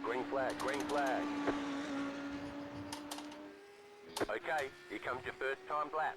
Green flag, green flag. Okay, here comes your first timed lap.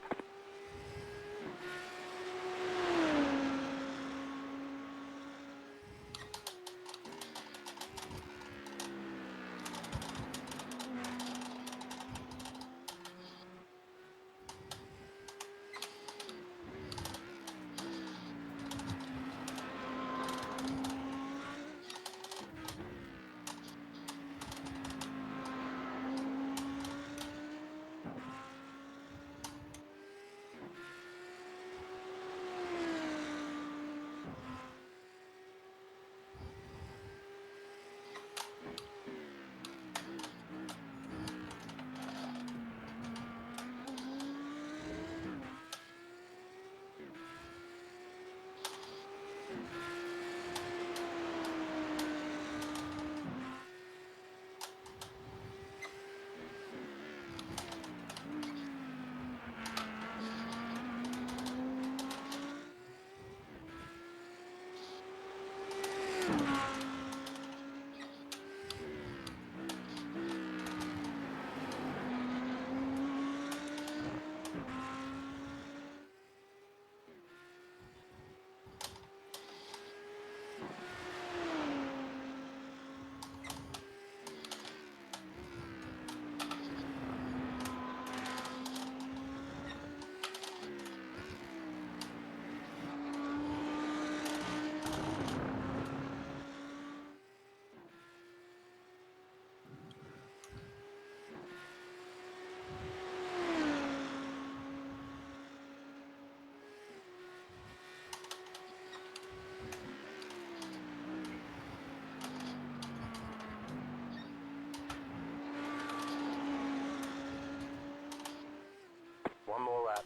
One more lap.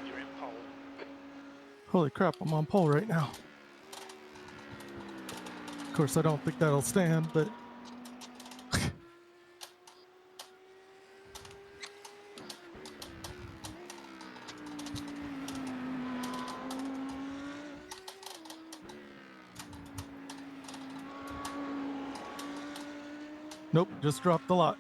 You're in pole. Holy crap, I'm on pole right now. Of course, I don't think that'll stand, but nope, just dropped the lot.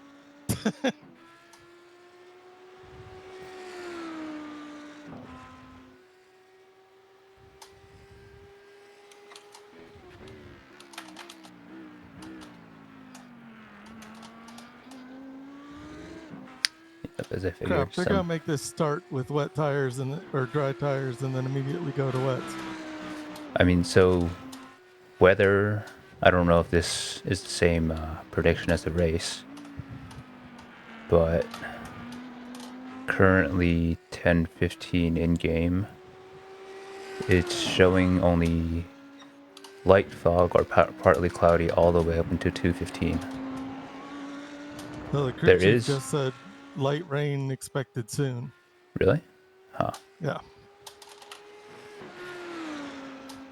As I figured. Crap, they're gonna make this start with wet tires or dry tires and then immediately go to wets. I mean, so weather, I don't know if this is the same prediction as the race, but currently 10:15 in game, it's showing only light fog or partly cloudy all the way up into 2:15. So the crew There chief is just said light rain expected soon. really, huh? Yeah.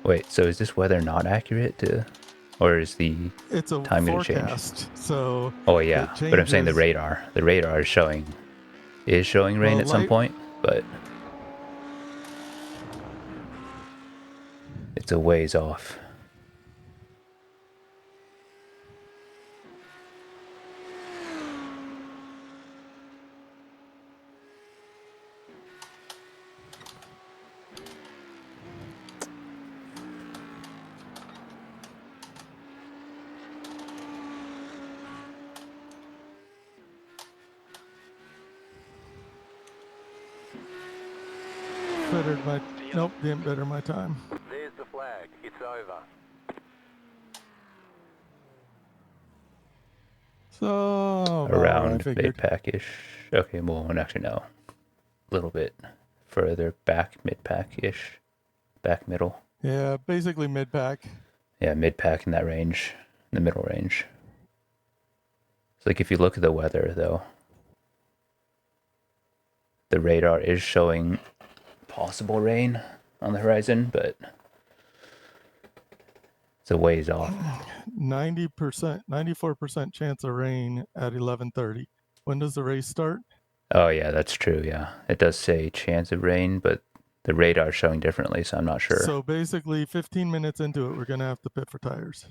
Wait, so is this weather not accurate to, or is the It's a time going to change? forecast, so Oh yeah, it but I'm saying the changes. radar is showing rain Well, at some point, but it's a ways off. bettered my nope, didn't better my time. There's the flag. It's over. So about what I Around figured. mid-pack-ish. Okay, well, actually no. A little bit further back, mid-pack-ish. Back middle. Yeah, basically mid-pack. Yeah, mid-pack in that range. In the middle range. So like if you look at the weather though, the radar is showing possible rain on the horizon, but it's a ways off. 90%, 94% chance of rain at 11:30. When does the race start? Oh yeah, that's true, yeah. It does say chance of rain, but The radar is showing differently, so I'm not sure. So basically, 15 minutes into it, we're going to have to pit for tires.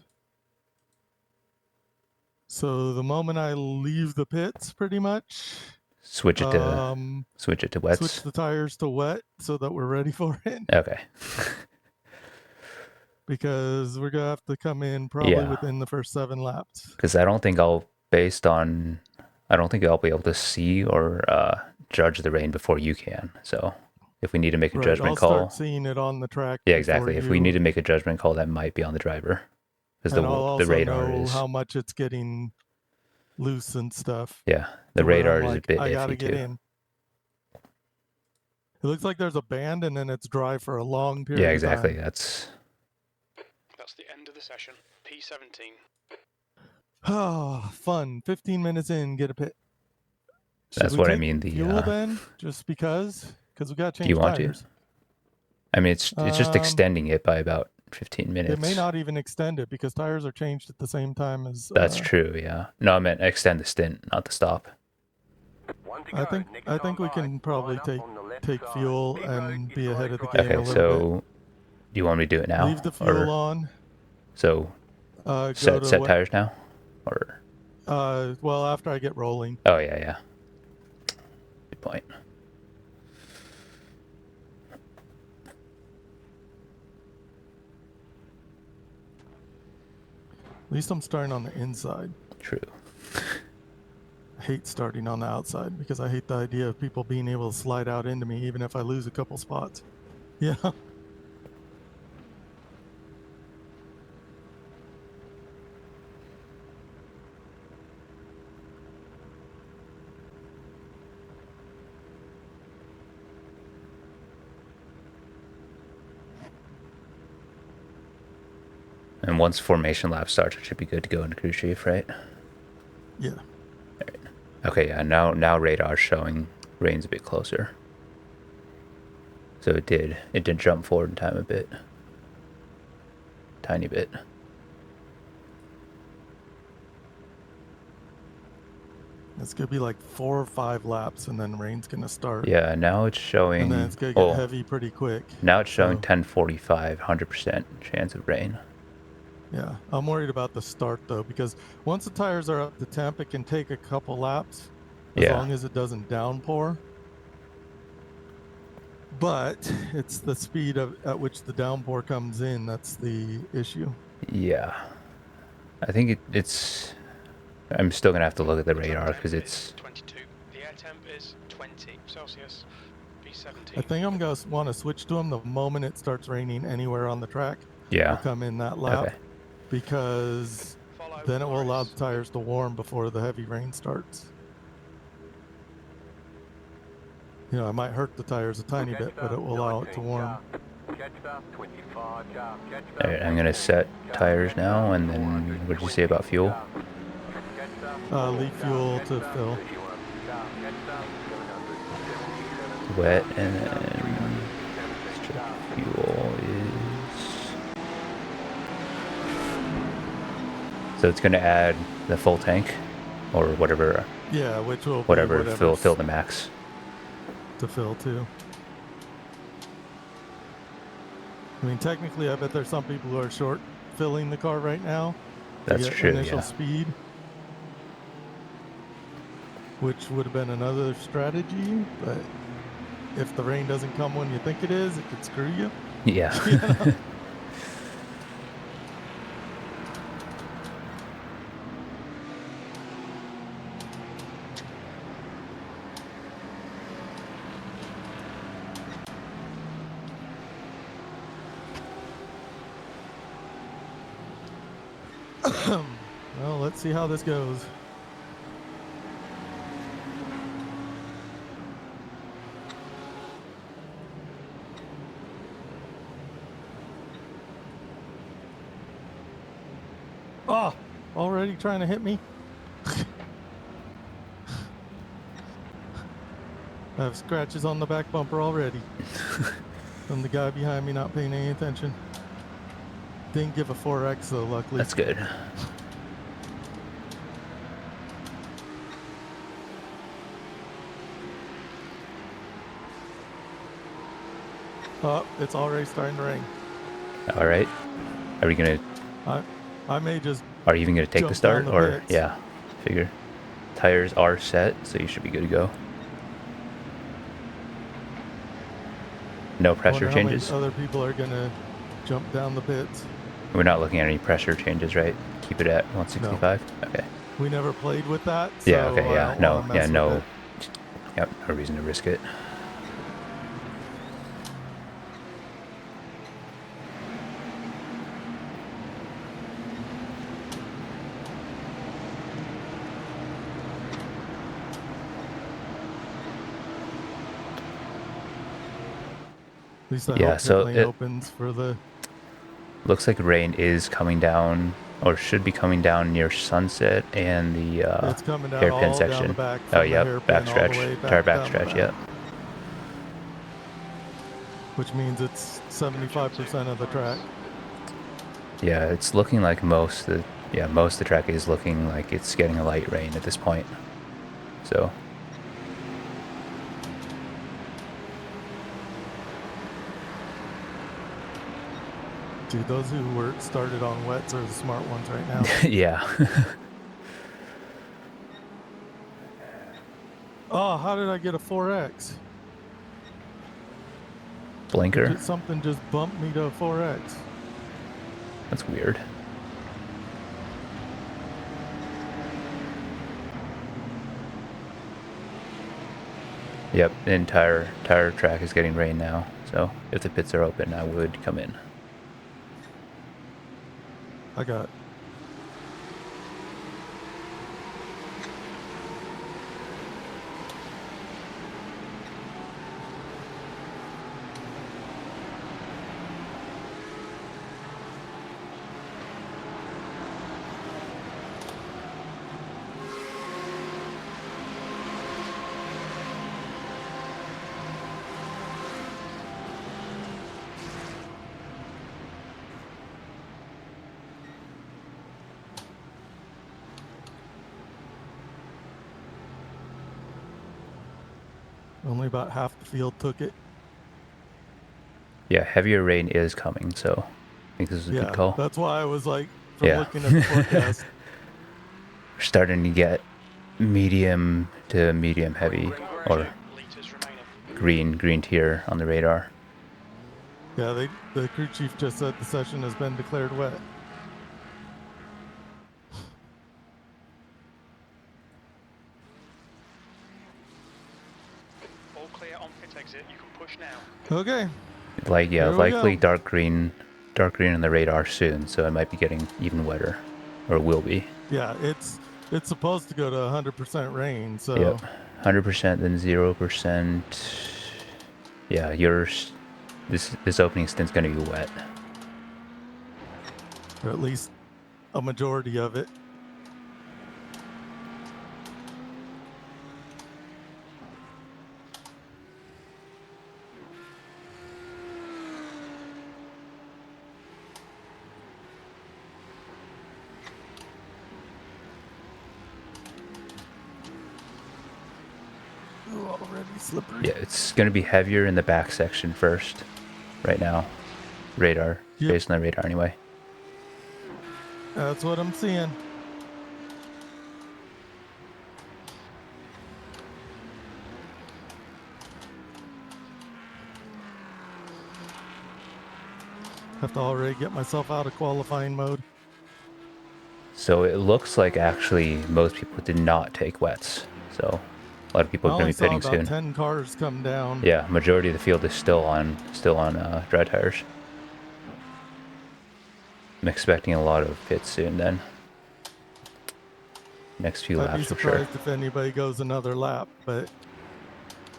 So the moment I leave the pits, pretty much, Switch it to wets. switch the tires to wet so that we're ready for it. Okay. Because we're going to have to come in probably Yeah. within the first 7 laps. Because I don't think I'll be able to see or judge the rain before you can. So if we need to make a judgment I'll call, start seeing it on the track. yeah, exactly. If we need to make a judgment call, that might be on the driver, because I'll also the radar know is how much it's getting loose and stuff. yeah, the to where radar I'm is a like, bit I gotta iffy get too. in. It looks like there's a band and then it's dry for a long period. Yeah, exactly. Of time. That's the end of the session. P17. Oh, fun! 15 minutes in, get a pit. That's Should we what I take mean. fuel then, just because we got to change Do you want tires. to? I mean, it's just extending it by about 15 minutes. It may not even extend it because tires are changed at the same time as. That's true. Yeah. No, I meant extend the stint, not the stop. I think we can probably take fuel and be ahead of the game Okay, a little so bit. do you want me to do it now? Leave the fuel on. So set tires now, or well, after I get rolling. oh yeah. Good point. At least I'm starting on the inside. True. I hate starting on the outside because I hate the idea of people being able to slide out into me even if I lose a couple spots. Yeah. And once formation lap starts, it should be good to go into crew chief, right? Yeah. Right. Okay, yeah, now radar's showing rain's a bit closer. So it did jump forward in time a bit. Tiny bit. It's going to be like 4 or 5 laps and then rain's going to start. Yeah, now it's showing... And then it's going to get heavy pretty quick. Now it's showing 10:45, 100% chance of rain. Yeah, I'm worried about the start though, because once the tires are up to temp, it can take a couple laps as long as it doesn't downpour. But it's the speed at which the downpour comes in that's the issue. Yeah, I think it's... I'm still going to have to look at the radar because it's... 22. The air temp is 20 Celsius. P17. I think I'm going to want to switch to them the moment it starts raining anywhere on the track. Yeah. I'll come in that lap. Okay. Because then it will allow the tires to warm before the heavy rain starts. You know, I might hurt the tires a tiny bit, but it will allow it to warm. Alright, I'm going to set tires now, and then what did you say about fuel? Leave fuel to fill. Wet, and then fuel is... So it's going to add the full tank, or whatever. Yeah, which will whatever fill the max. To fill too. I mean, technically, I bet there's some people who are short filling the car right now. That's true. Initial speed, which would have been another strategy, but if the rain doesn't come when you think it is, it could screw you. Yeah. You know? Well, let's see how this goes. Oh, already trying to hit me? I have scratches on the back bumper already from the guy behind me not paying any attention. Didn't give a 4X though, luckily. That's good. Oh, it's already starting to rain. All right. Are we gonna? I may just Are you even gonna take the jump down start? the Or pits. yeah, figure. Tires are set, so you should be good to go. No I pressure wonder how many changes. other people are gonna jump down the pits. We're not looking at any pressure changes, right? Keep it at No, 165. Okay. we never played with that, Yeah. so Okay. I Yeah. don't want No. to Yeah. mess with No. it. Yep. No reason to risk it. At least I Yeah. hope pit So lane it opens for the. looks like rain is coming down, or should be coming down near Sunset and the It's coming down hairpin all down the section. back Oh, from the yep. hairpin all the Backstretch. way Tire back down the backstretch. back, Yep. which means it's 75% of the track. Yeah. It's looking like most of the track is looking like it's getting a light rain at this point. So Dude, those who were started on wets are the smart ones right now. yeah. Oh, how did I get a 4X? Blinker. Something just bumped me to a 4X. That's weird. Yep, the entire track is getting rain now. So if the pits are open, I would come in. I got. Only about half the field took it. Yeah, heavier rain is coming, so I think this is a good Yeah, call. that's why I was like, from Yeah. looking at the forecast. We're starting to get medium to medium heavy, or Litres remaining. green tier on the radar. Yeah, the crew chief just said the session has been declared wet. All clear on pit exit. You can push now. Okay. Like yeah, Here we likely go. dark green on the radar soon, so it might be getting even wetter, or will be. Yeah, it's supposed to go to 100% rain, so. Yep, 100%, then 0%. Yeah, yours. This opening stint's gonna be wet. Or at least a majority of it. Ooh, already slippery. Yeah, it's gonna be heavier in the back section first. Right now, radar, Yep. based on the radar anyway. That's what I'm seeing. Have to already get myself out of qualifying mode. So it looks like actually most people did not take wets. So a lot of people I are going only to be saw pitting about soon. 10 cars come down. Yeah, majority of the field is still on dry tires. I'm expecting a lot of pits soon then. Next few I'd be laps for sure. surprised if anybody goes another lap, but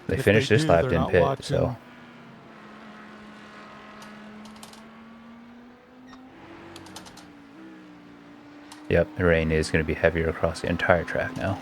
They if finished they this do, lap, they're didn't not pit, watching. so. Yep, the rain is going to be heavier across the entire track now.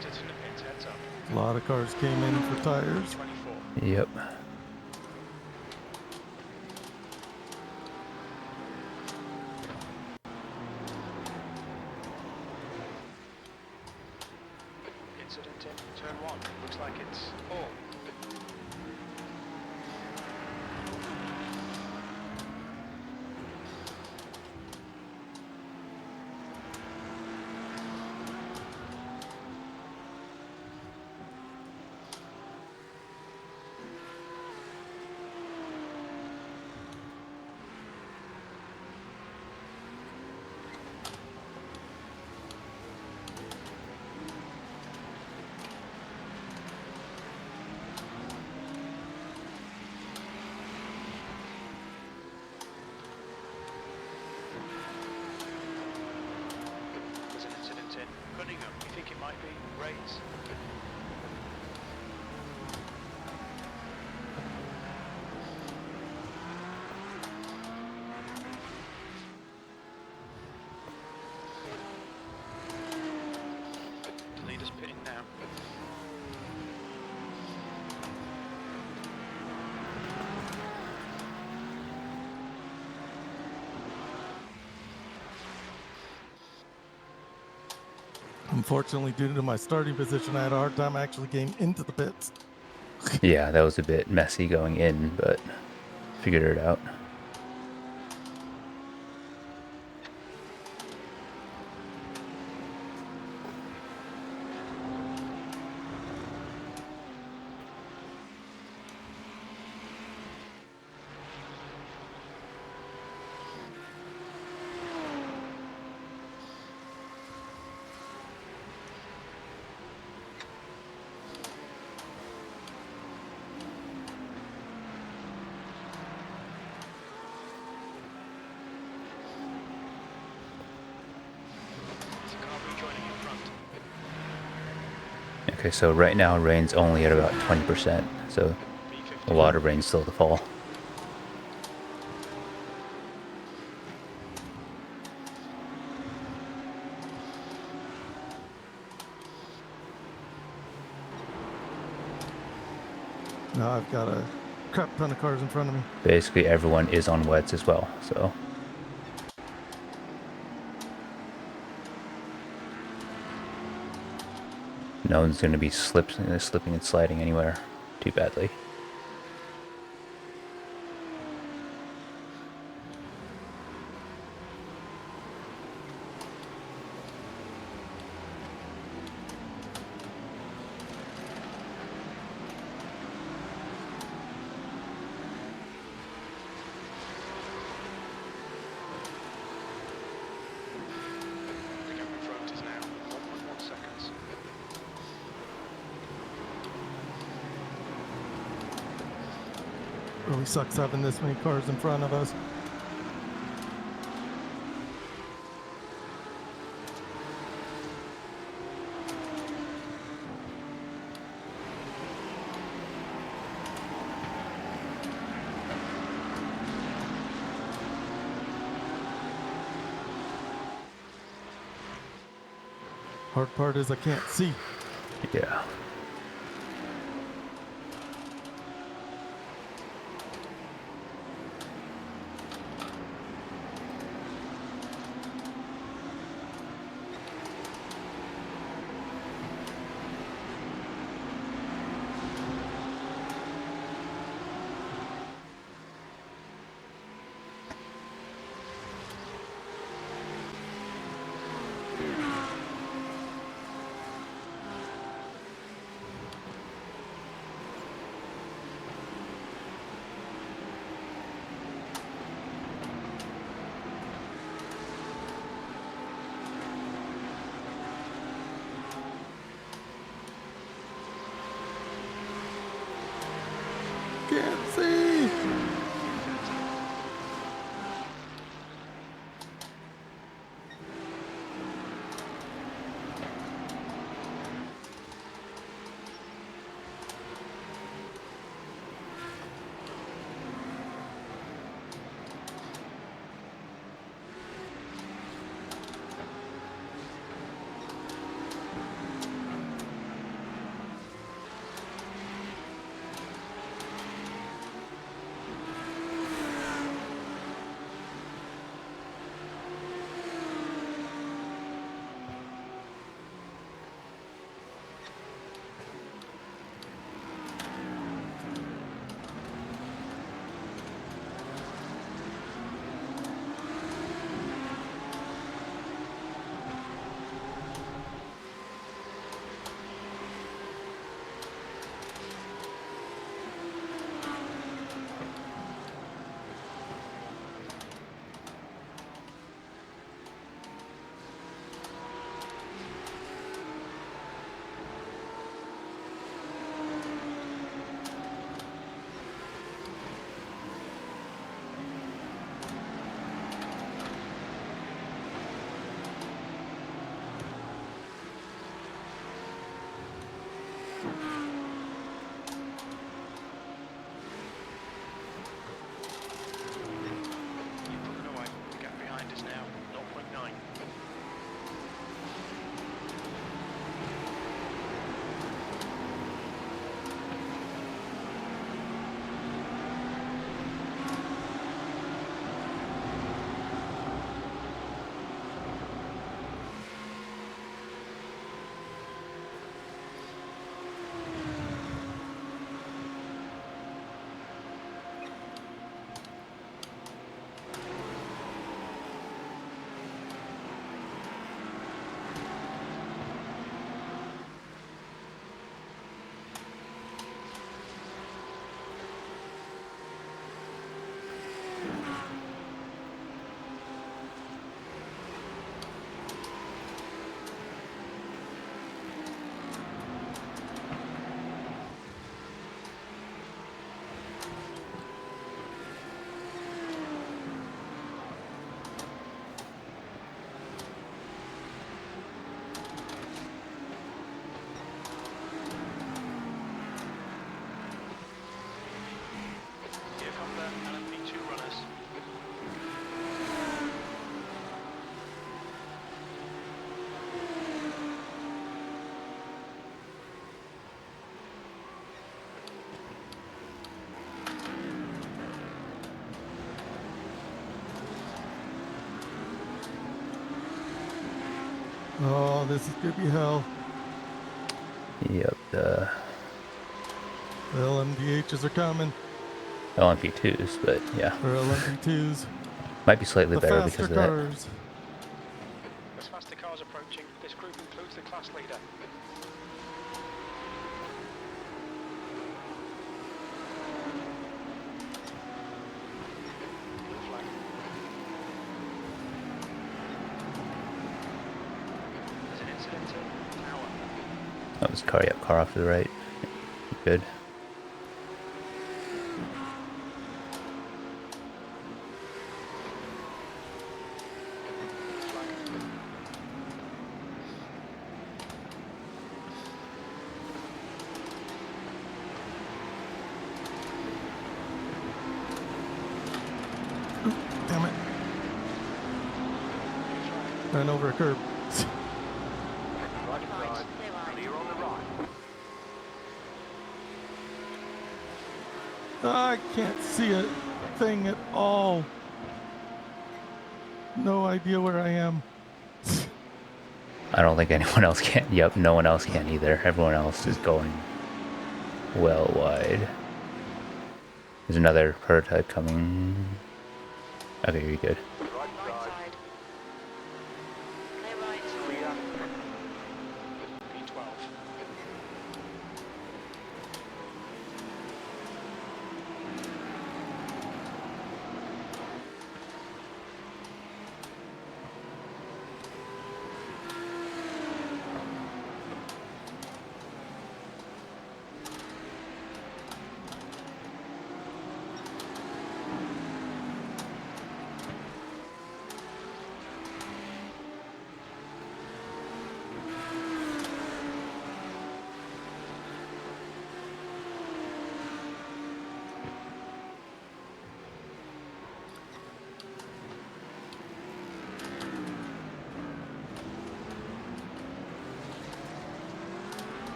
Incidents in the pits, heads up. A lot of cars came in for tires. 24. Yep. Incident in turn 1. Looks like it's all. There's an incident in Cunningham. You think it might be Ray's? The leader's pitting now. Unfortunately, due to my starting position, I had a hard time actually getting into the pits. Yeah, that was a bit messy going in, but figured it out. There's a car rejoining in front. Okay, so right now rain's only at about 20%, so a lot of rain still to fall. Now I've got a crap ton of cars in front of me. Basically everyone is on wets as well, so no one's going to be slipping and sliding anywhere too badly. The gap in front is now 1.1 seconds. Really sucks having this many cars in front of us. Hard part is I can't see. Yeah. Oh, this is gonna be hell. Yep, the The LMDHs are coming. LMP2s, but yeah. Or LMP2s. Might be slightly The better faster because of that. cars. As faster cars approaching, this group includes the class leader. Blue flag. There's an incident in tower. Oh, this car, yep, car off to the right. Good. Blue flag. Damn it. Ran over a curb. Right side. Clear on the right. I can't see a thing at all. No idea where I am. I don't think anyone else can. Yep, no one else can either. Everyone else is going well wide. There's another prototype coming. Okay, you're good. Right side. Clear. B12.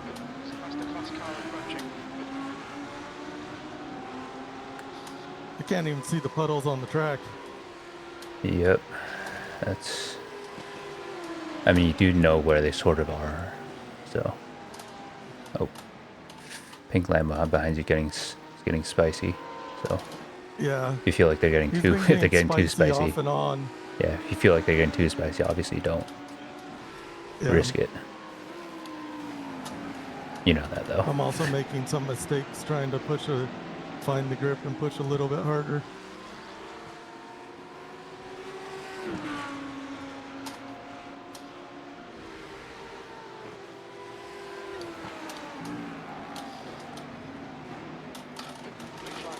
There's a faster class car approaching. I can't even see the puddles on the track. Yep, that's. I mean, you do know where they sort of are, so. Oh, pink Lambo behind you getting spicy. So Yeah. if you feel like they're getting He's too, been if they're getting too spicy, off and on. yeah. If you feel like they're getting too spicy, obviously don't Yeah. risk it. You know that though. I'm also making some mistakes trying to find the grip and push a little bit harder. Blue flag.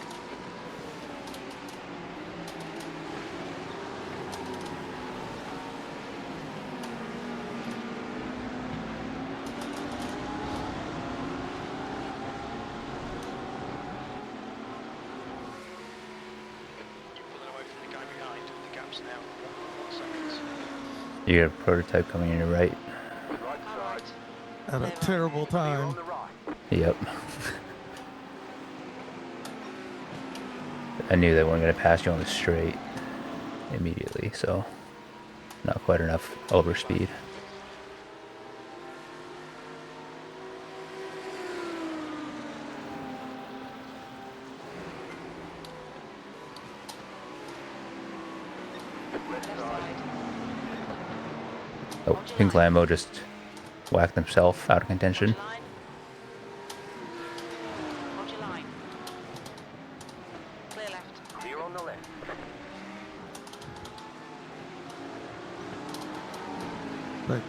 You're pulling away from the guy behind. The gap's now 1 seconds. You got a prototype coming in your right. Right side. At a terrible Clear time. on the right. Yep. I knew they weren't going to pass you on the straight immediately, so not quite enough overspeed. Left side. Oh, pink Lambo just whacked himself out of contention. Hold your line. Clear left. Clear on the left. Like,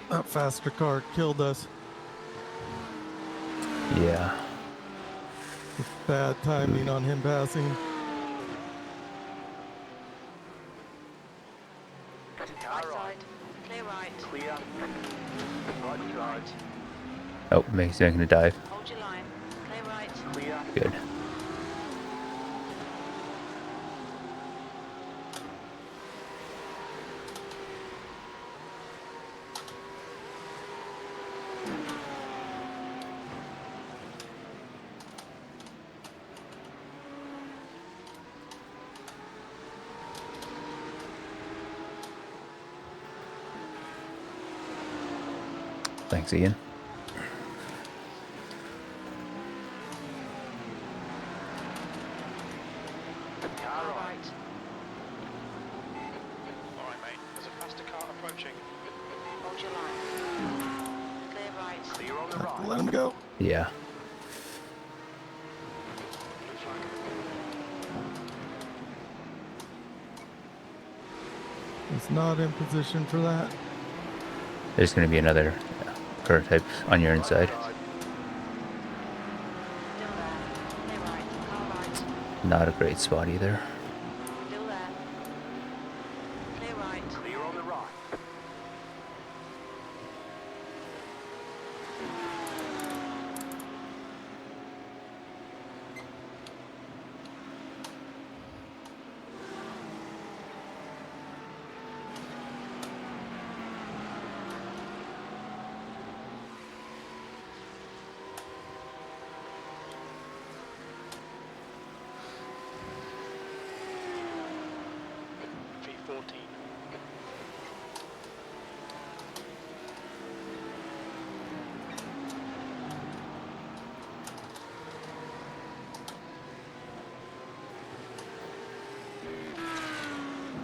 that faster car killed us. Yeah. Bad timing on him passing. Car Right right. side. Clear right. Clear. Right side. Oh, he's making a dive. Hold your line. Clear right. Clear. Good. Thanks, Ian. Car right. Alright, mate. There's a faster car approaching. Hold your line. Clear right. Clear on the Have to right. let him go. Yeah. Blue flag. He's not in position for that. There's going to be another car type on your inside. Still there. Clear right. Car right. Not a great spot either. Still there. Clear right. Clear on the right. V14.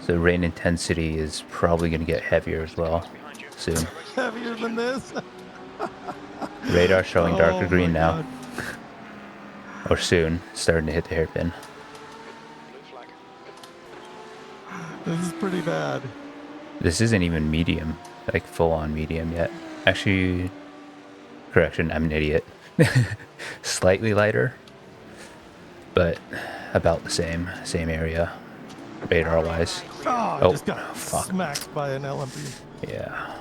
So rain intensity is probably going to get heavier as well Behind you. soon. Heavier than this. Radar showing darker Oh green my now, God. or soon, starting to hit the hairpin. Blue flag. This is pretty bad. This isn't even medium, like full on medium yet. Actually, correction, I'm an idiot. Slightly lighter, but about the same area, radar wise. Oh, I Oh, just got fuck. smacked by an LMP. Yeah.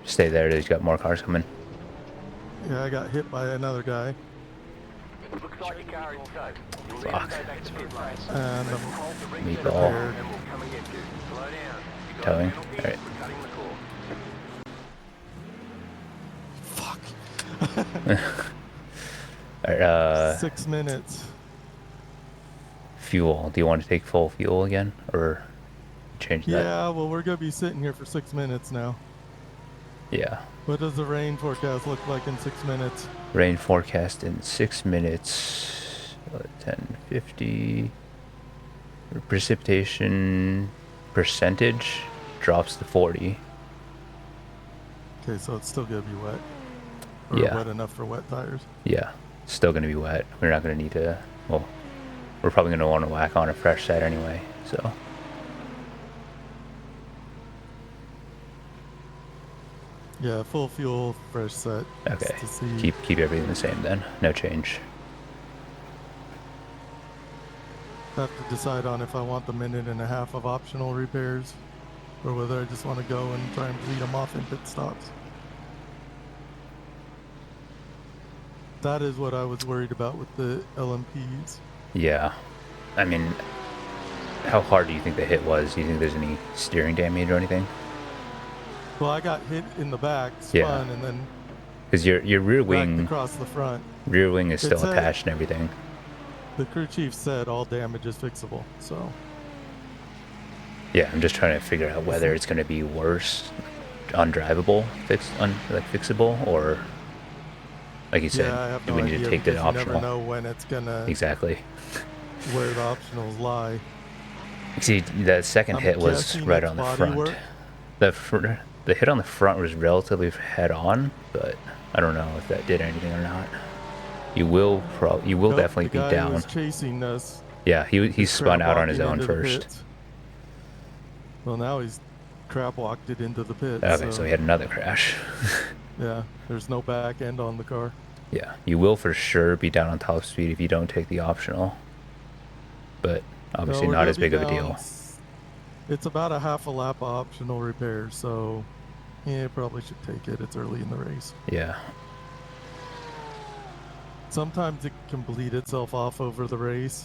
Stay there, there's got more cars coming. Yeah, I got hit by another guy. Looks like your car is safe. You'll need to Fuck. go back to pit lane. And Hold the reset Meatball. button and we'll come and get you. Slow down. You got Towing. a penalty Alright. for cutting the course. fuck. Alright, 6 minutes. fuel. Do you want to take full fuel again, or change that? Yeah, well, we're going to be sitting here for 6 minutes now. Yeah. What does the rain forecast look like in 6 minutes? Rain forecast in 6 minutes. 1050. Precipitation percentage drops to 40. Okay, so it's still going to be wet. Or Yeah. wet enough for wet tires. Yeah. Still going to be wet. We're not going to need to. Well, we're probably going to want to whack on a fresh set anyway. So. Yeah, full fuel, fresh set. just Okay. To see. Keep everything the same then. No change. Have to decide on if I want the minute and a half of optional repairs, or whether I just want to go and try and bleed them off in pit stops. That is what I was worried about with the LMPs. Yeah. I mean, how hard do you think the hit was? Do you think there's any steering damage or anything? Well, I got hit in the back, Yeah. spun, and then Because your rear backed wing across the front. rear wing is still It's a- attached and everything. The crew chief said all damage is fixable, so Yeah, I'm just trying to figure out whether it's going to be worse, undrivable, fixable, or like you said, yeah, I have do no we need idea to take the because you never optional? know when it's gonna Exactly. where the optionals lie. See, the second I'm hit was guessing right it's on the body front. work. The hit on the front was relatively head on, but I don't know if that did anything or not. You will Nope, definitely the be guy down. who was chasing us. Yeah, he spun crab out on his walking own into the first. pits. Well, now he's crab walked it into the pit. Okay, so he had another crash. Yeah, there's no back end on the car. Yeah, you will for sure be down on top speed if you don't take the optional. But obviously No, we're not gonna as be big of a down deal. It's about a half a lap of optional repairs, so yeah, probably should take it. It's early in the race. Yeah. Sometimes it can bleed itself off over the race,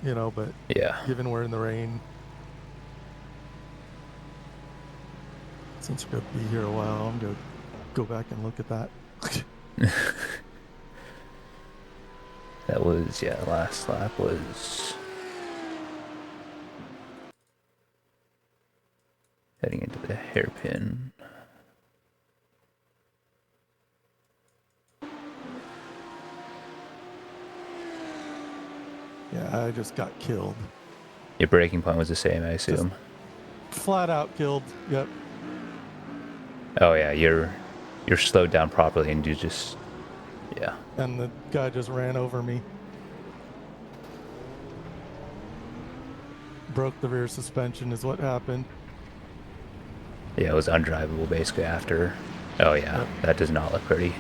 but Yeah. given we're in the rain, since we're going to be here a while, I'm going to go back and look at that. That was, last lap was heading into the hairpin. Yeah, I just got killed. Your braking point was the same, I assume. Flat out killed. Yep. Oh yeah, you're slowed down properly, and you just yeah. And the guy just ran over me. Broke the rear suspension is what happened. Yeah, it was undrivable basically after. Oh yeah, Yep. that does not look pretty.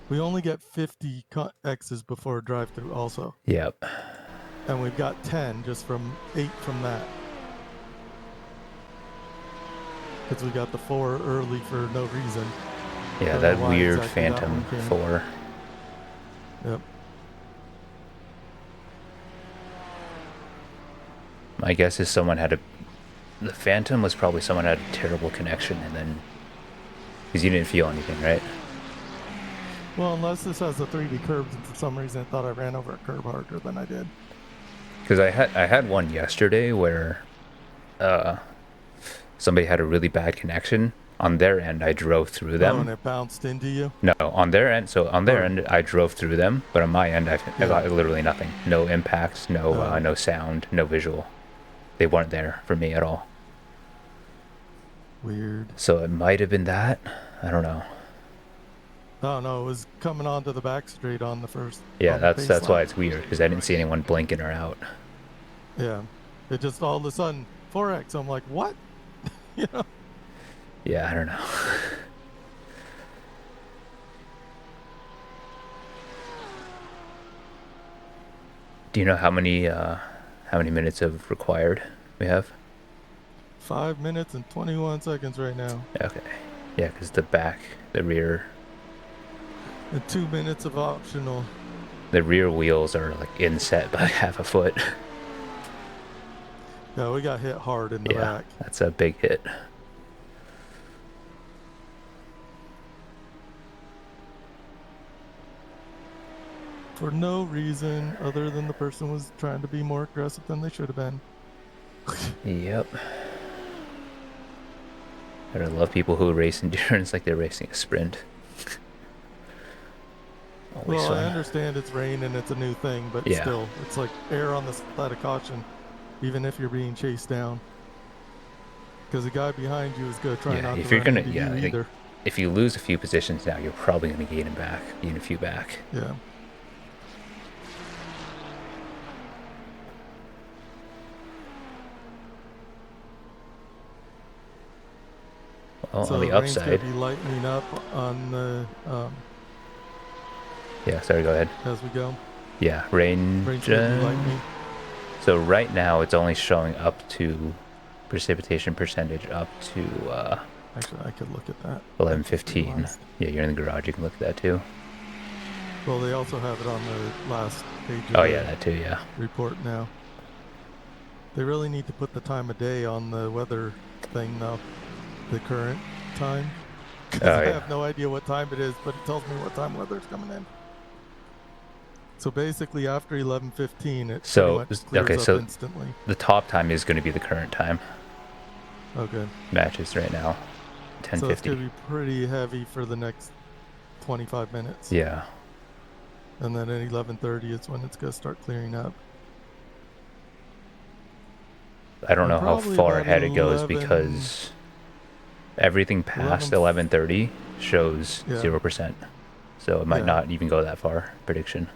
We only get 50 X's before drive-through also. Yep. And we've got 10 just from 8 from that. Because we got the 4 early for no reason. Yeah, Don't that know why weird exactly that Phantom one came. 4. Yep. My guess is someone had the Phantom was probably someone had a terrible connection, and then because you didn't feel anything, right? Well, unless this has the 3D curbs, and for some reason I thought I ran over a curb harder than I did. Because I had one yesterday where somebody had a really bad connection on their end. I drove through them. Oh, and it bounced into you? No, on their end. So on their Oh. end, I drove through them, but on my end, I Yeah. got literally nothing. No impacts, no Oh. no sound, no visual. They weren't there for me at all. Weird. So it might have been that. I don't know. Oh, no, it was coming onto the back straight on the first. Yeah, on the that's baseline. why it's weird, because I didn't see anyone blinking or out. Yeah. It just all of a sudden, 4X. I'm like, what? You know? Yeah, I don't know. Do you know how many minutes of required we have? 5 minutes and 21 seconds right now. Okay. Yeah, because the rear And 2 minutes of optional. wheels are like inset by half a foot. Yeah, we got hit hard in the Yeah, back. that's a big hit. For no reason other than the person was trying to be more aggressive than they should have been. Yep. I love people who race endurance like they're racing a sprint. Always Well, fun. I understand it's rain and it's a new thing, but Yeah. still, it's like err on the side of caution, even if you're being chased down. Because the guy behind you is going to try Yeah, not if to you're run gonna, into yeah, you like, either. if you lose a few positions now, you're probably gonna gain a few back. Yeah. Well, So on the the rain's going upside, to be lightening up on the yeah. Sorry, go ahead. as we go. Yeah, rain. Rain's going to be lightening. So right now it's only showing up to precipitation percentage up to Actually, I could look at that. 11:15. Realized. Yeah, you're in the garage. You can look at that too. Well, they also have it on the last page of Oh the yeah, that too. Yeah. report now. They really need to put the time of day on the weather thing though. The current time. 'Cause Oh, I yeah. have no idea what time it is, but it tells me what time weather's coming in. So basically, after 11:15, it So, pretty much clears okay, up so- instantly. The top time is going to be the current time. Okay. Matches right now. So it's 10:50. gonna be pretty heavy for the next 25 minutes. Yeah. And then at 11:30 is when it's gonna start clearing up. I don't know how Probably far about ahead it goes 11 because everything past 11:30 shows Yeah. 0%. So it might Yeah. not even go that far. Prediction.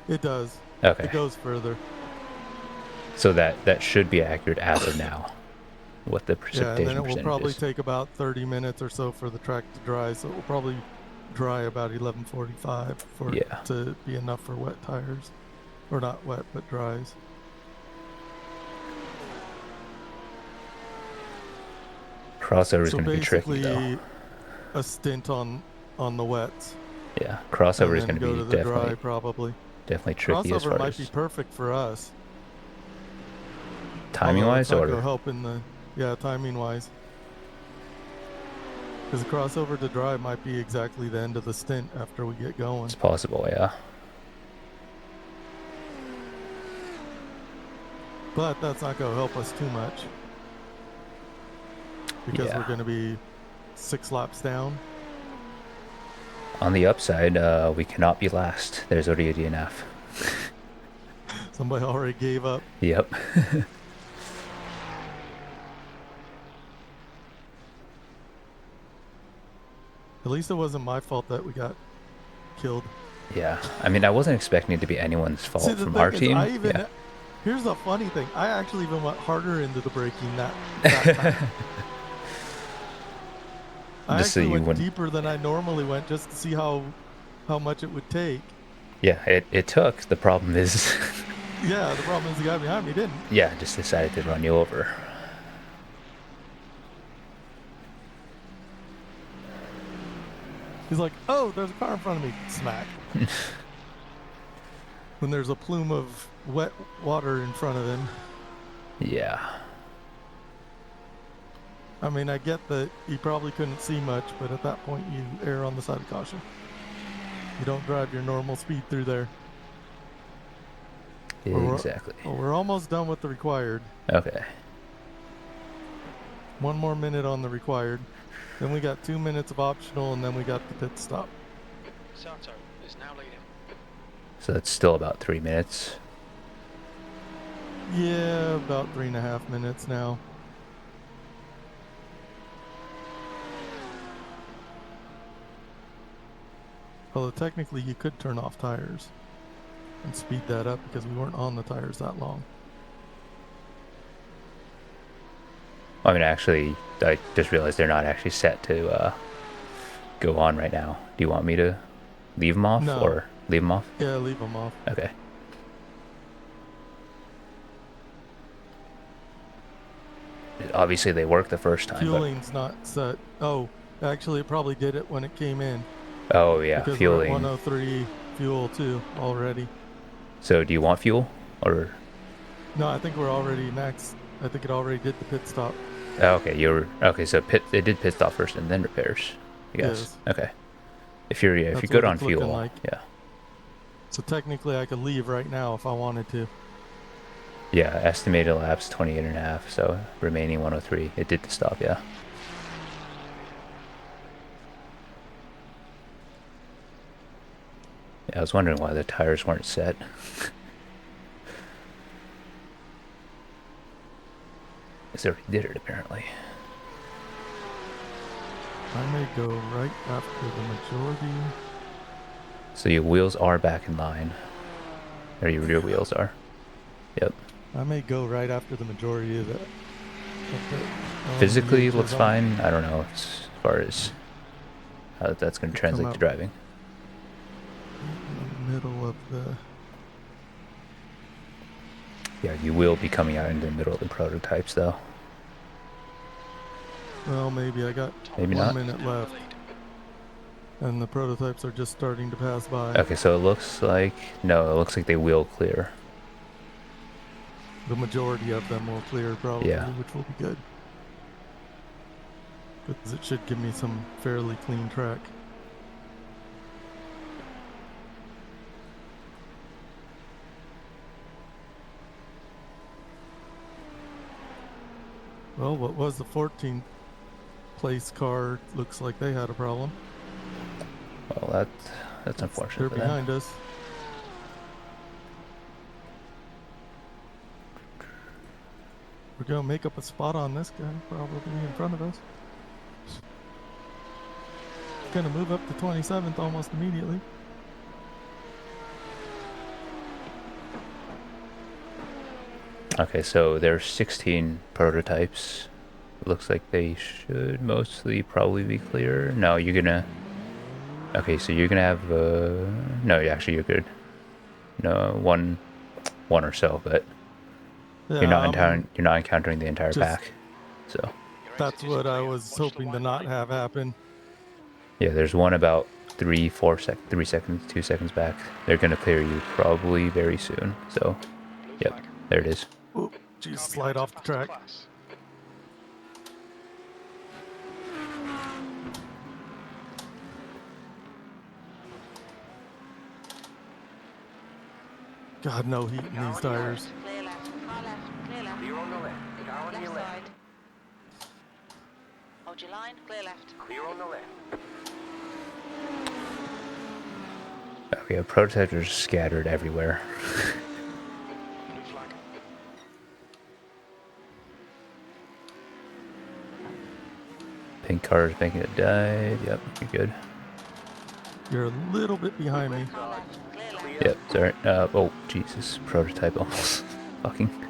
It does. Okay. It goes further. So that should be accurate as of now. What the Yeah, and precipitation then it will percentage probably is. take about 30 minutes or so for the track to dry. So it will probably dry about 11:45 for it Yeah. to be enough for wet tires, or not wet but dries. Crossover is So going to be tricky though. basically, a stint on the wets. Yeah, crossover and is then going to go be to the definitely dry probably. tricky as Crossover far might as be perfect for us. timing wise, Although it's not gonna or help in the timing wise. Because the crossover to dry might be exactly the end of the stint after we get going. it's possible. Yeah. But that's not going to help us too much. Because Yeah. we're going to be 6 laps down. On the upside, we cannot be last. There's already a DNF. Somebody already gave up. Yep. At least it wasn't my fault that we got killed. Yeah. I mean, I wasn't expecting it to be anyone's fault See, the from thing our is, team. I even Yeah. here's the funny thing. I actually even went harder into the braking that time. I Just so actually you went wouldn't. deeper than I normally went just to see how much it would take. Yeah, it took. The problem is, Yeah, the problem is the guy behind me didn't. yeah, just decided to run you over. He's like, oh, there's a car in front of me. Smack. When there's a plume of wet water in front of him. Yeah. I mean, I get that you probably couldn't see much, but at that point you err on the side of caution. You don't drive your normal speed through there. Exactly. We're almost done with the required. Okay. 1 more minute on the required. Then we got 2 minutes of optional, and then we got the pit stop. Sato is now leading. So that's still about 3 minutes. Yeah, about 3.5 minutes now. Although technically you could turn off tires and speed that up because we weren't on the tires that long. I mean, actually, I just realized they're not actually set to go on right now. Do you want me to leave them off No. or leave them off? Yeah, leave them off. Okay. Obviously, they worked the first time. Fueling's not set. Oh, actually, it probably did it when it came in. But, oh yeah, Because fueling. we're at 103 fuel too already. So, do you want fuel or? No, I think we're already max. I think it already did the pit stop. Oh, okay, okay. So it did pit stop first and then repairs. I guess. Yes. Okay. If you're That's good what on it's looking fuel, like. yeah. So technically, I could leave right now if I wanted to. Yeah, estimated laps 28 and a half, so remaining 103. It did the stop, yeah. Yeah, I was wondering why the tires weren't set. They already did it, apparently. I may go right after the majority. So your wheels are back in line. Or your rear wheels are. Yep. I may go right after the majority of the Physically, gauge looks is on. fine. I don't know as far as how that's going to Come translate out. to driving. In the middle of the. Yeah, you will be coming out into the middle of the prototypes, though. Well, maybe I got Maybe 1 not. minute left, and the prototypes are just starting to pass by. Okay, so it looks like... No, it looks like they will clear. The majority of them will clear probably, Yeah. which will be good. Because it should give me some fairly clean track. Well, what was the 14th place car? Looks like they had a problem. Well, that's unfortunate They're for them. behind us. We're gonna make up a spot on this guy, probably in front of us. Gonna move up to 27th almost immediately. Okay, so there's 16 prototypes. Looks like they should mostly probably be clear. No, you're gonna... Okay, so you're gonna have... No, actually you're good. No, one or so, but Yeah, you're not encountering the entire just- pack. So That's what I was hoping to not have happen. yeah, there's one about 3 seconds, 2 seconds back. They're gonna clear you probably very soon. So, yep, there it is. Oop, geez, slide off the track. God, no heat in these tires. Clear left, car left, clear left. Clear on the left. Car on Left your left. side. Hold your line, clear left. Clear on the left. We have prototypes are scattered everywhere. Blue flag. Pink car is making a dive. Yep, you're good. You're a little bit behind me. Car left, clear left. Clear. Yep, sorry. Oh, Jesus. Prototype almost. Fucking. Blue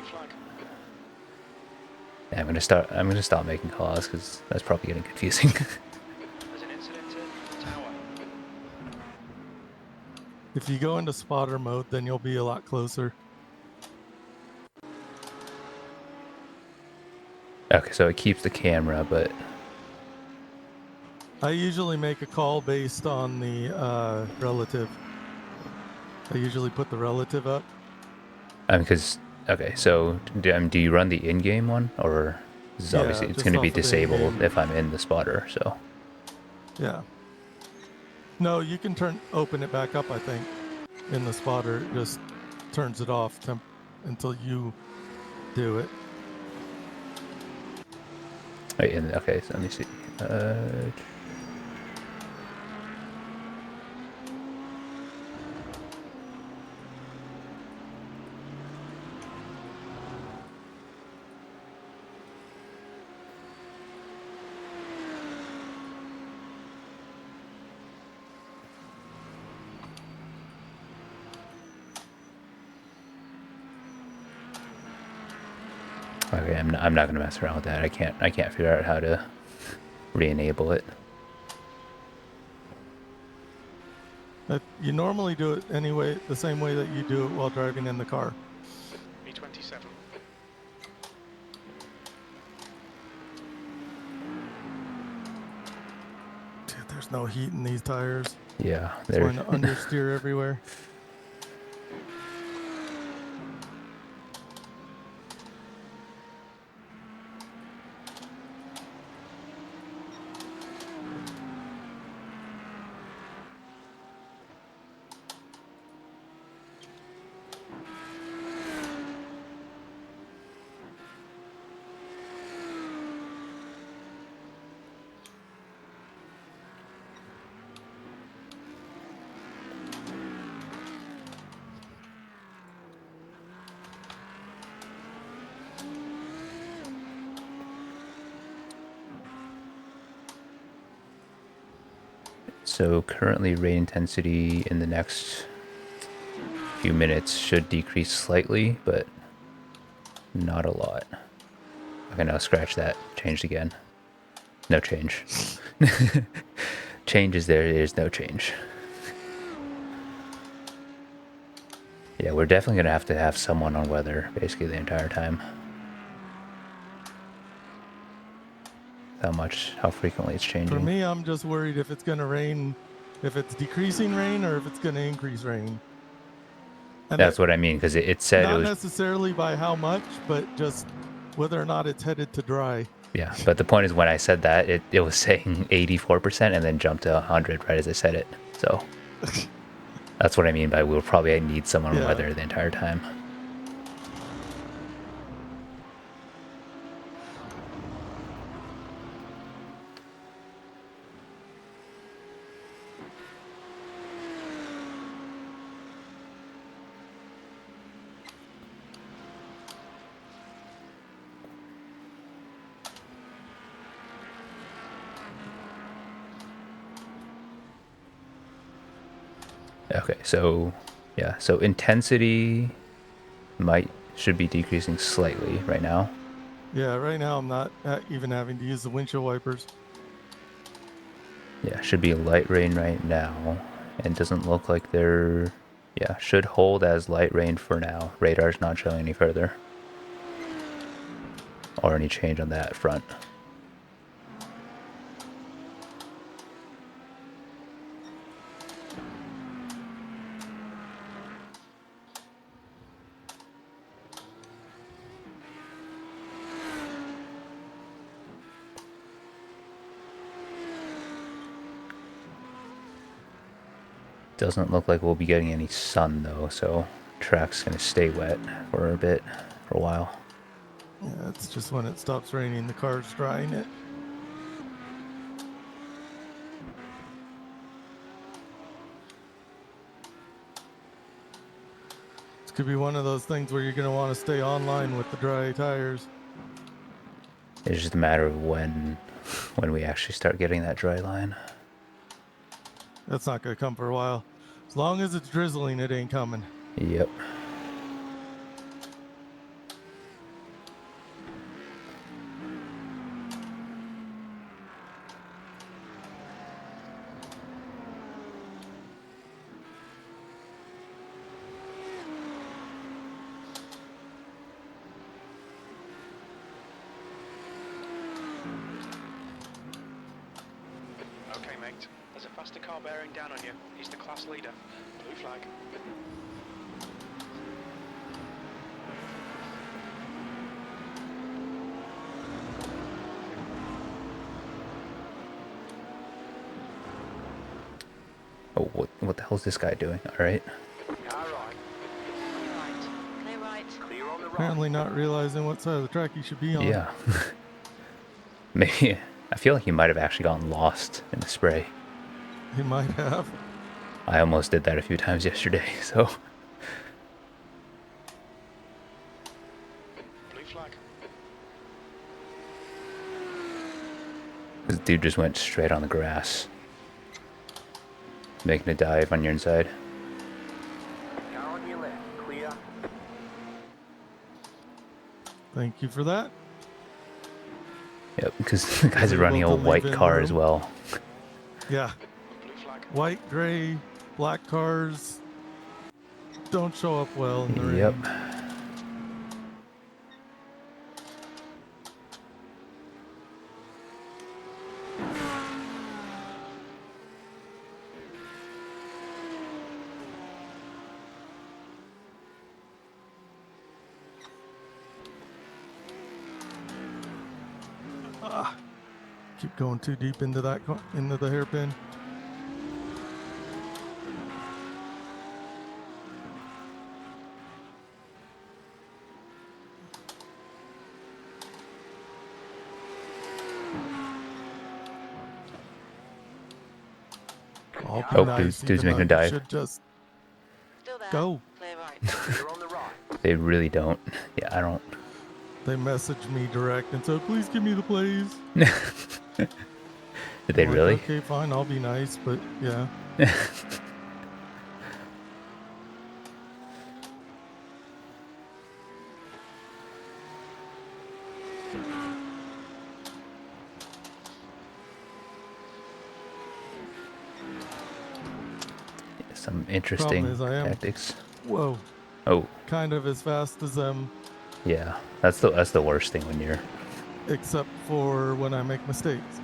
flag. Yeah, I'm gonna stop making calls because that's probably getting confusing. There's an incident in tower. If you go into spotter mode, then you'll be a lot closer. Okay, so it keeps the camera, but I usually make a call based on the relative. I usually put the relative up. because okay, so do you run the in-game one, or is Yeah, obviously it's just going to be off of the disabled in-game. if I'm in the spotter? So Yeah. No, you can open it back up, I think, in the spotter. It just turns it off until you do it. wait, okay, so let me see. Okay, I'm not going to mess around with that. I can't figure out how to re-enable it. You normally do it anyway, the same way that you do it while driving in the car. B27. Dude, there's no heat in these tires. Yeah, It's there. going to understeer everywhere. So currently rain intensity in the next few minutes should decrease slightly, but not a lot. Okay, now scratch that. Changed again. No change. Change is there is no change. Yeah, we're definitely going to have someone on weather basically the entire time. How frequently it's changing. For me, I'm just worried if it's going to rain, if it's decreasing rain or if it's going to increase rain. And That's what I mean, because it said it not was... necessarily by how much, but just whether or not it's headed to dry. Yeah, but the point is when I said that, it was saying 84% and then jumped to 100 right as I said it. So that's what I mean by we'll probably need someone on Yeah. weather the entire time. Okay, so yeah, so intensity should be decreasing slightly right now. Yeah, right now I'm not even having to use the windshield wipers. Yeah, should be light rain right now. And doesn't look like they're... Yeah, should hold as light rain for now. Radar's not showing any further. Or any change on that front. Doesn't look like we'll be getting any sun though, so track's gonna stay wet for a while. Yeah, it's just when it stops raining, the car's drying it. could be one of those things where you're going to want to stay online with the dry tires. It's just a matter of when we actually start getting that dry line. That's not going to come for a while. As long as it's drizzling, it ain't coming. Yep. Okay, mate. There's a faster car bearing down on you. He's the class leader. Blue flag. Oh, what the hell's this guy doing? All right. Car right. Clear right. Clear on the right. Apparently not realizing what side of the track you should be on. Yeah. Maybe. I feel like he might have actually gotten lost in the spray. He might have. I almost did that a few times yesterday, so. Blue flag. This dude just went straight on the grass. Making a dive on your inside. Car on your left. Clear. Thank you for that. Yep, because the guy's Able running a to white leave in car room. as well. Yeah. Blue flag. White, gray, black cars don't show up well in the Yep. rain. Keep going too deep into into the hairpin. I'll be Oh, nice, dude's even making a though you dive. should just Still there. go. Clear right. Clear on the right. They really don't. Yeah, I don't. They messaged me direct and said, "Please give me the plays." Did they I'm like, really? Okay, fine. I'll be nice, but yeah. Some interesting is I am- tactics. Whoa, Oh, kind of as fast as them, yeah. That's the worst thing when you're. except for when I make mistakes.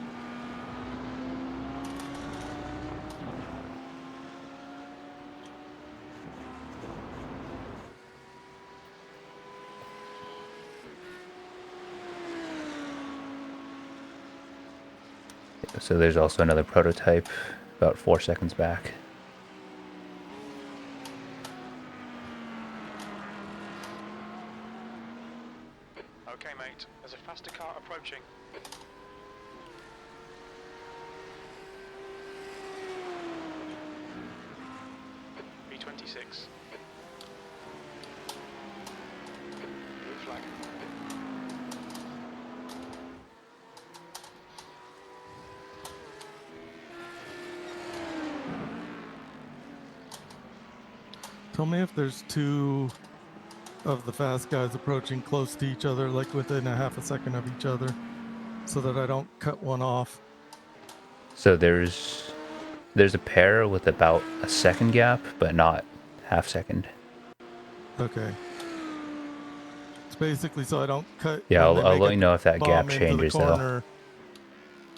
So there's also another prototype about 4 seconds back. Okay, mate. There's a faster car approaching. B26. Blue flag. Tell me if there's two of the fast guys approaching close to each other, like within a half a second of each other, so that I don't cut one off. So there's a pair with about a second gap, but not half second. Okay. It's basically so I don't cut. Yeah, when they I'll make let a you know if that bomb gap into the changes though. corner,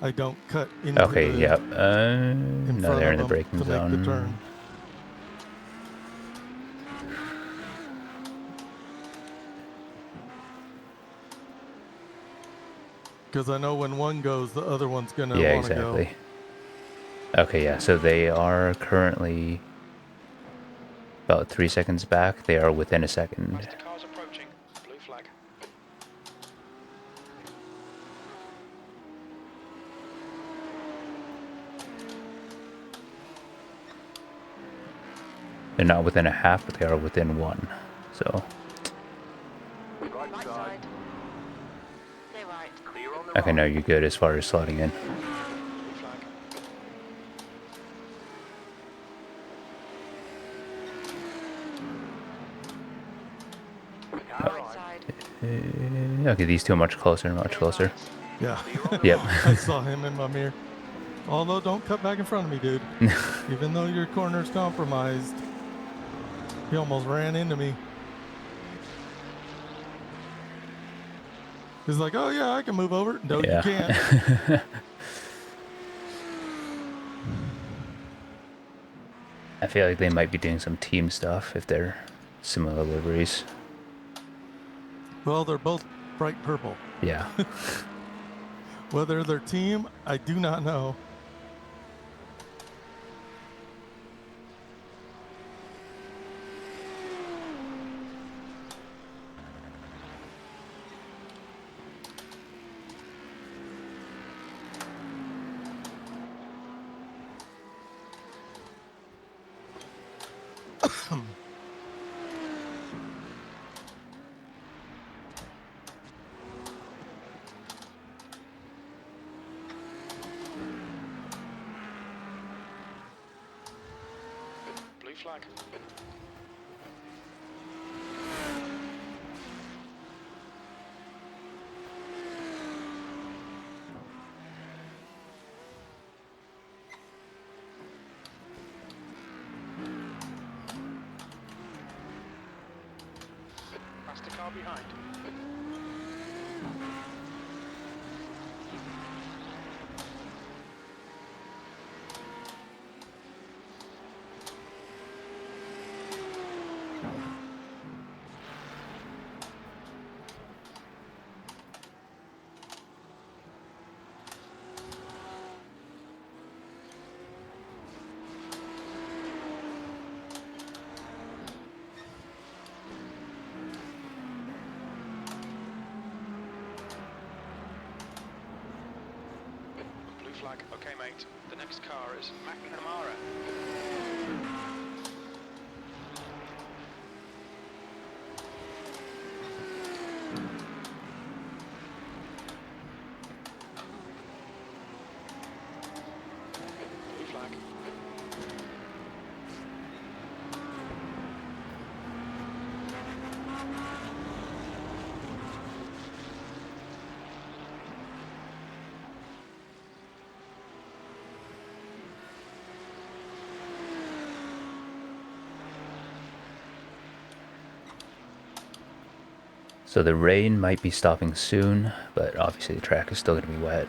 I don't cut into Okay, the, yep. in No, front they're of in the them braking to zone. make the turn. Because I know when one goes, the other one's gonna Yeah, want to exactly. go. Okay, yeah. So they are currently about 3 seconds back. They are within a second. Faster cars approaching. Blue flag. They're not within a half, but they are within one. So Right Right side. side. Stay right. Clear on the okay, right. no, you're good as far as slotting in. Blue flag. Car Right right. side. Okay, these two are much closer, much Clear closer. right. Yeah. Clear on the Yep. right. I saw him in my mirror. Although, don't cut back in front of me, dude. Even though your corner's compromised, he almost ran into me. He's like, "Oh yeah, I can move over." No, you Yeah. can't. I feel like they might be doing some team stuff if they're similar liveries. Well, they're both bright purple. Yeah. Whether they're team, I do not know. Blue flag. Past the car behind. Blue flag. Okay, mate. The next car is McNamara. Blue flag. So the rain might be stopping soon, but obviously the track is still going to be wet.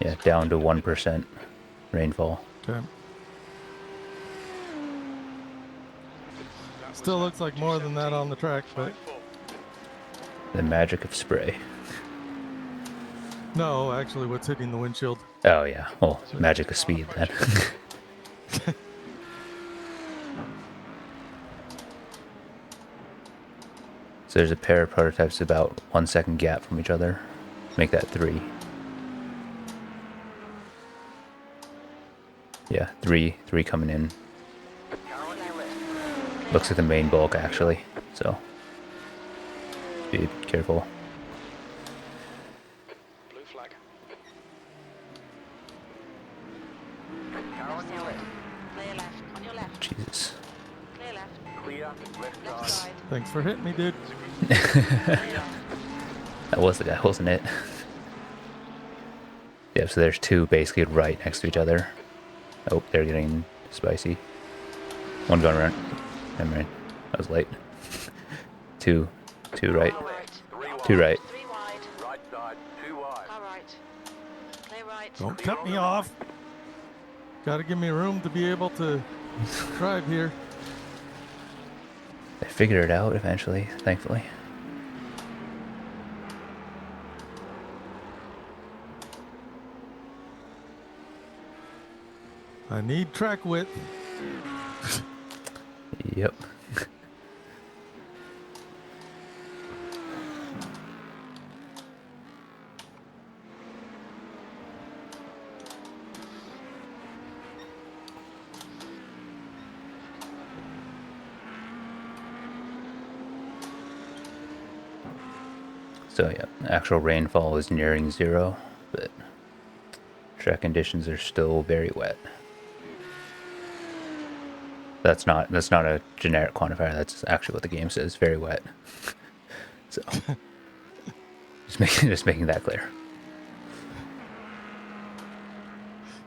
Yeah, down to 1% rainfall. Okay. That was Still looks like more than that on the track, but 2:17.54. The magic of spray. no, actually, what's hitting the windshield? Oh yeah, well, magic of speed then. So there's a pair of prototypes about 1 second gap from each other. Make that 3. Yeah, three coming in. Car on your left. Looks like the main bulk actually, so be careful. Blue flag. Car on your left. Clear left. On your left. Jesus. Clear left. Clear left Left side. side. Thanks for hitting me, dude. Clear left. That was the guy, wasn't it? Yeah, so there's two basically right next to each other. Oh, they're getting spicy. One going around. Never mind. I was late. Two right. Car right. 3 wide. 2 right. 3 wide. Right side. 2 wide. Car right. Clear right. Don't cut me off. Got to give me room to be able to drive here. They figured it out eventually, thankfully. I need track width. Yep. So yeah, actual rainfall is nearing 0, but track conditions are still very wet. That's not a generic quantifier. That's actually what the game says. Very wet. So just making that clear.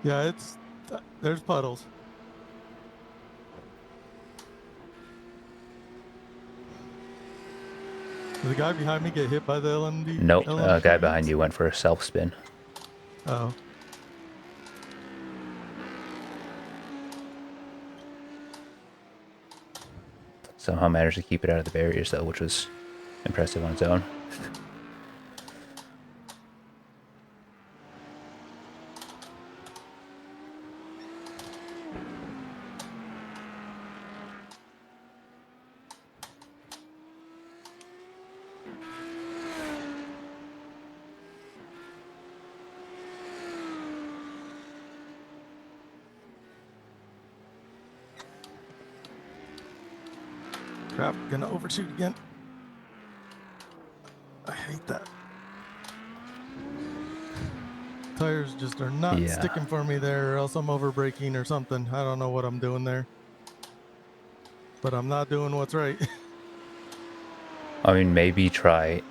Yeah, it's there's puddles. Did the guy behind me get hit by the LMD? Nope, LMD guy behind units? you went for a self spin. Oh. Somehow managed to keep it out of the barriers though, which was impressive on its own. Crap, gonna overshoot again. I hate that. Tires just are not Yeah. sticking for me there, or else I'm over braking or something. I don't know what I'm doing there. But I'm not doing what's right. I mean, maybe try.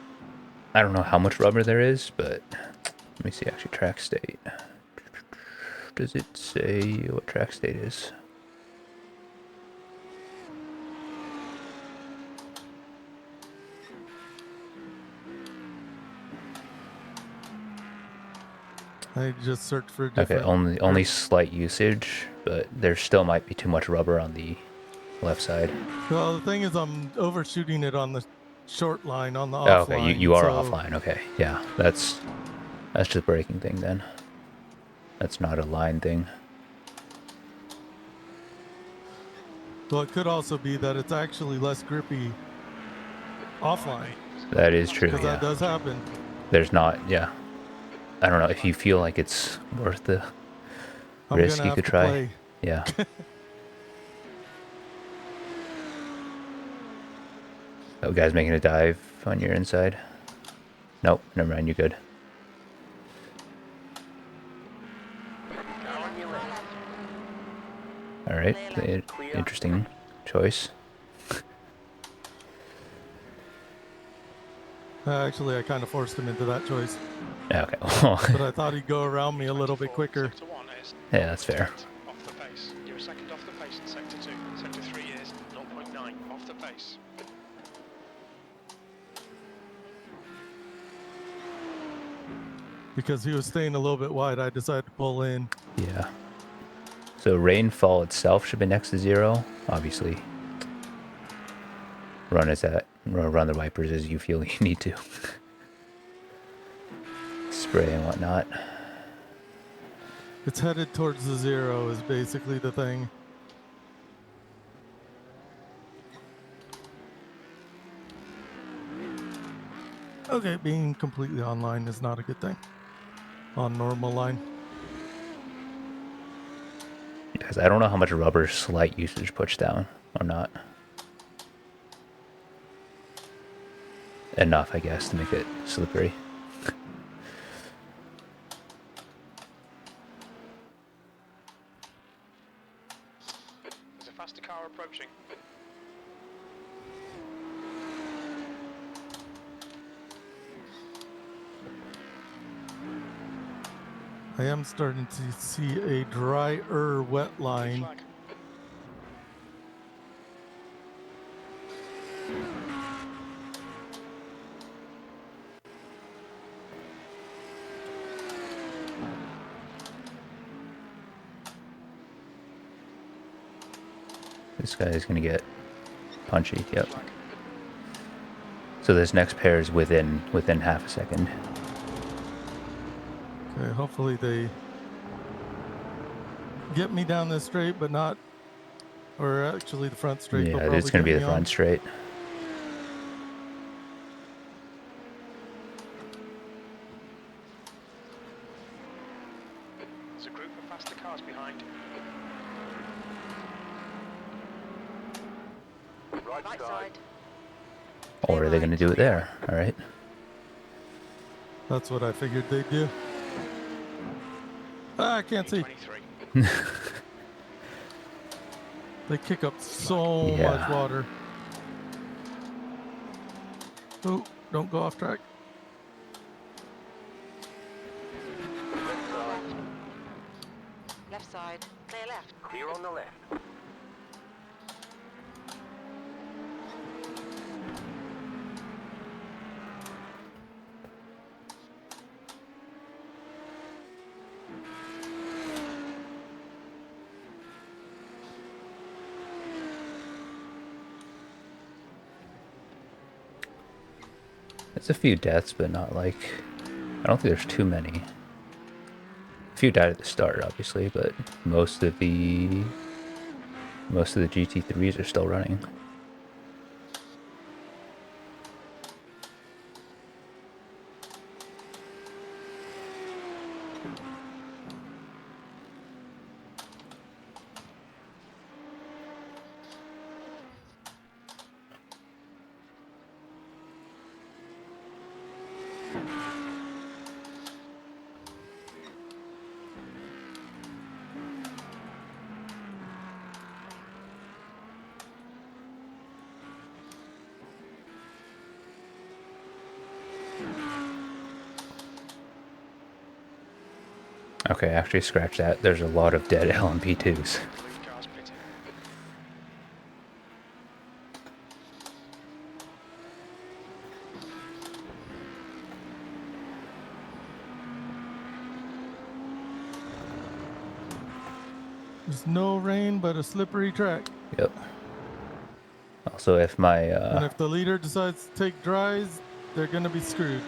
I don't know how much rubber there is, but let me see. Actually, track state. Does it say what track state is? I just searched for a Okay, different. only slight usage, but there still might be too much rubber on the left side. Well, the thing is, I'm overshooting it on the short line, on the Oh, off okay, line. you are So offline. Okay, yeah, that's just a braking thing then. That's not a line thing. well, it could also be that it's actually less grippy offline, That is true. because that Yeah, does happen. there's not. Yeah, I don't know if you feel like it's worth the I'm risk. gonna You have could to try. play. Yeah. Oh, guy's making a dive on your inside. Nope, never mind. You're good. Car on your left. All right. Clear. Interesting choice. Actually, I kind of forced him into that choice, Yeah, okay. but I thought he'd go around me a little bit quicker. Sector 1 is Yeah, that's fair. off the pace. You're a second off the pace in Sector 2. Sector 3 is 0.9 off the pace. Because he was staying a little bit wide, I decided to pull in. Yeah. So rainfall itself should be next to 0. Obviously, run the wipers as you feel you need to. Spray and whatnot. It's headed towards the 0 is basically the thing. Okay, being completely online is not a good thing. On normal line. Because I don't know how much rubber slight usage puts down or not. Enough, I guess, to make it slippery. There's a faster car approaching. I am starting to see a drier wet line. Flag. This guy is going to get punchy. Yep. Flag. So this next pair is within half a second. Okay, hopefully they get me down this straight, but not, or actually the front straight. Yeah, they'll it's probably going to be get the me on. front straight. There's a group of faster cars behind. Right Right side. side. Or are they going to do it there? All right. That's what I figured they'd do. Ah, I can't see. 23. They kick up so Yeah. much water. Oh, don't go off track. Left side. Left side. Clear left. Clear on the left. There's a few deaths, but not like... I don't think there's too many. A few died at the start, obviously, but most of the GT3s are still running. Okay, actually scratch that. There's a lot of dead LMP2s. 3 cars pitting. There's no rain, but a slippery track. Yep. Also, if my And if the leader decides to take dries, they're going to be screwed.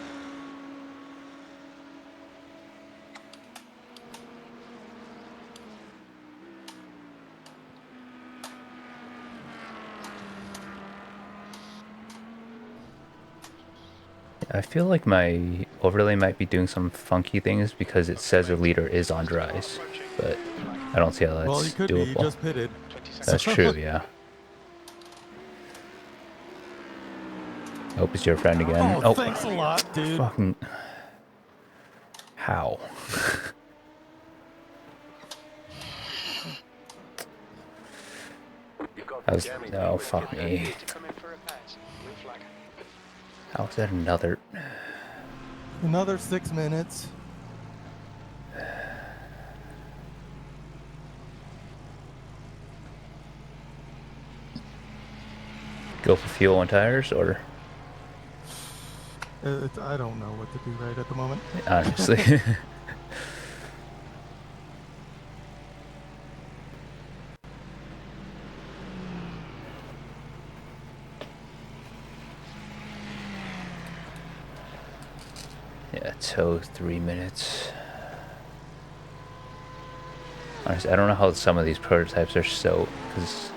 I feel like my overlay might be doing some funky things because it says the leader is on dries, but I don't see how that's Well, he could be. He doable. just pitted. 20 seconds. That's true, yeah. Hope it's your friend again. Oh, thanks a lot, dude. Fucking... How? You've got I was... damage. No, fuck me. Need to come in for repairs. Blue flag. How is that another... Another 6 minutes. Go for fuel and tires, or... I don't know what to do right at the moment. Honestly. Yeah, tow 3 minutes. Honestly, I don't know how some of these prototypes are so... Because...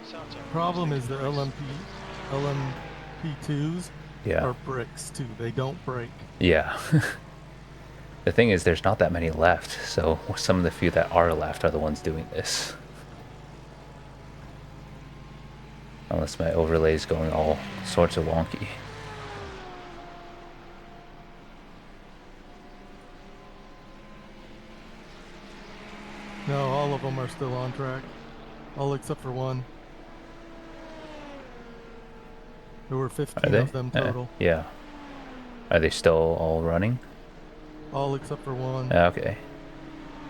Sato. Problem is the LMP2s Yeah. are bricks too. They don't break. Yeah. The thing is, there's not that many left, so some of the few that are left are the ones doing this. Unless my overlay is going all sorts of wonky. No, all of them are still on track. All except for one. There were 15 Are they? of them total. Yeah. Are they still all running? All except for one. Okay.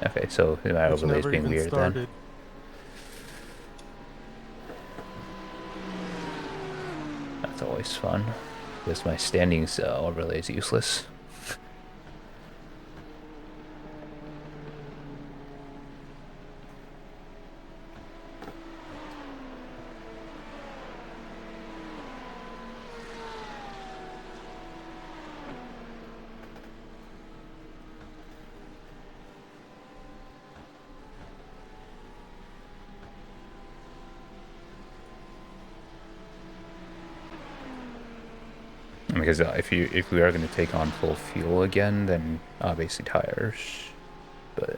Okay, so my which overlay is never being even weird started. then. That's always fun. Because my standings overlay is useless. Because if we are going to take on full fuel again, then obviously tires. But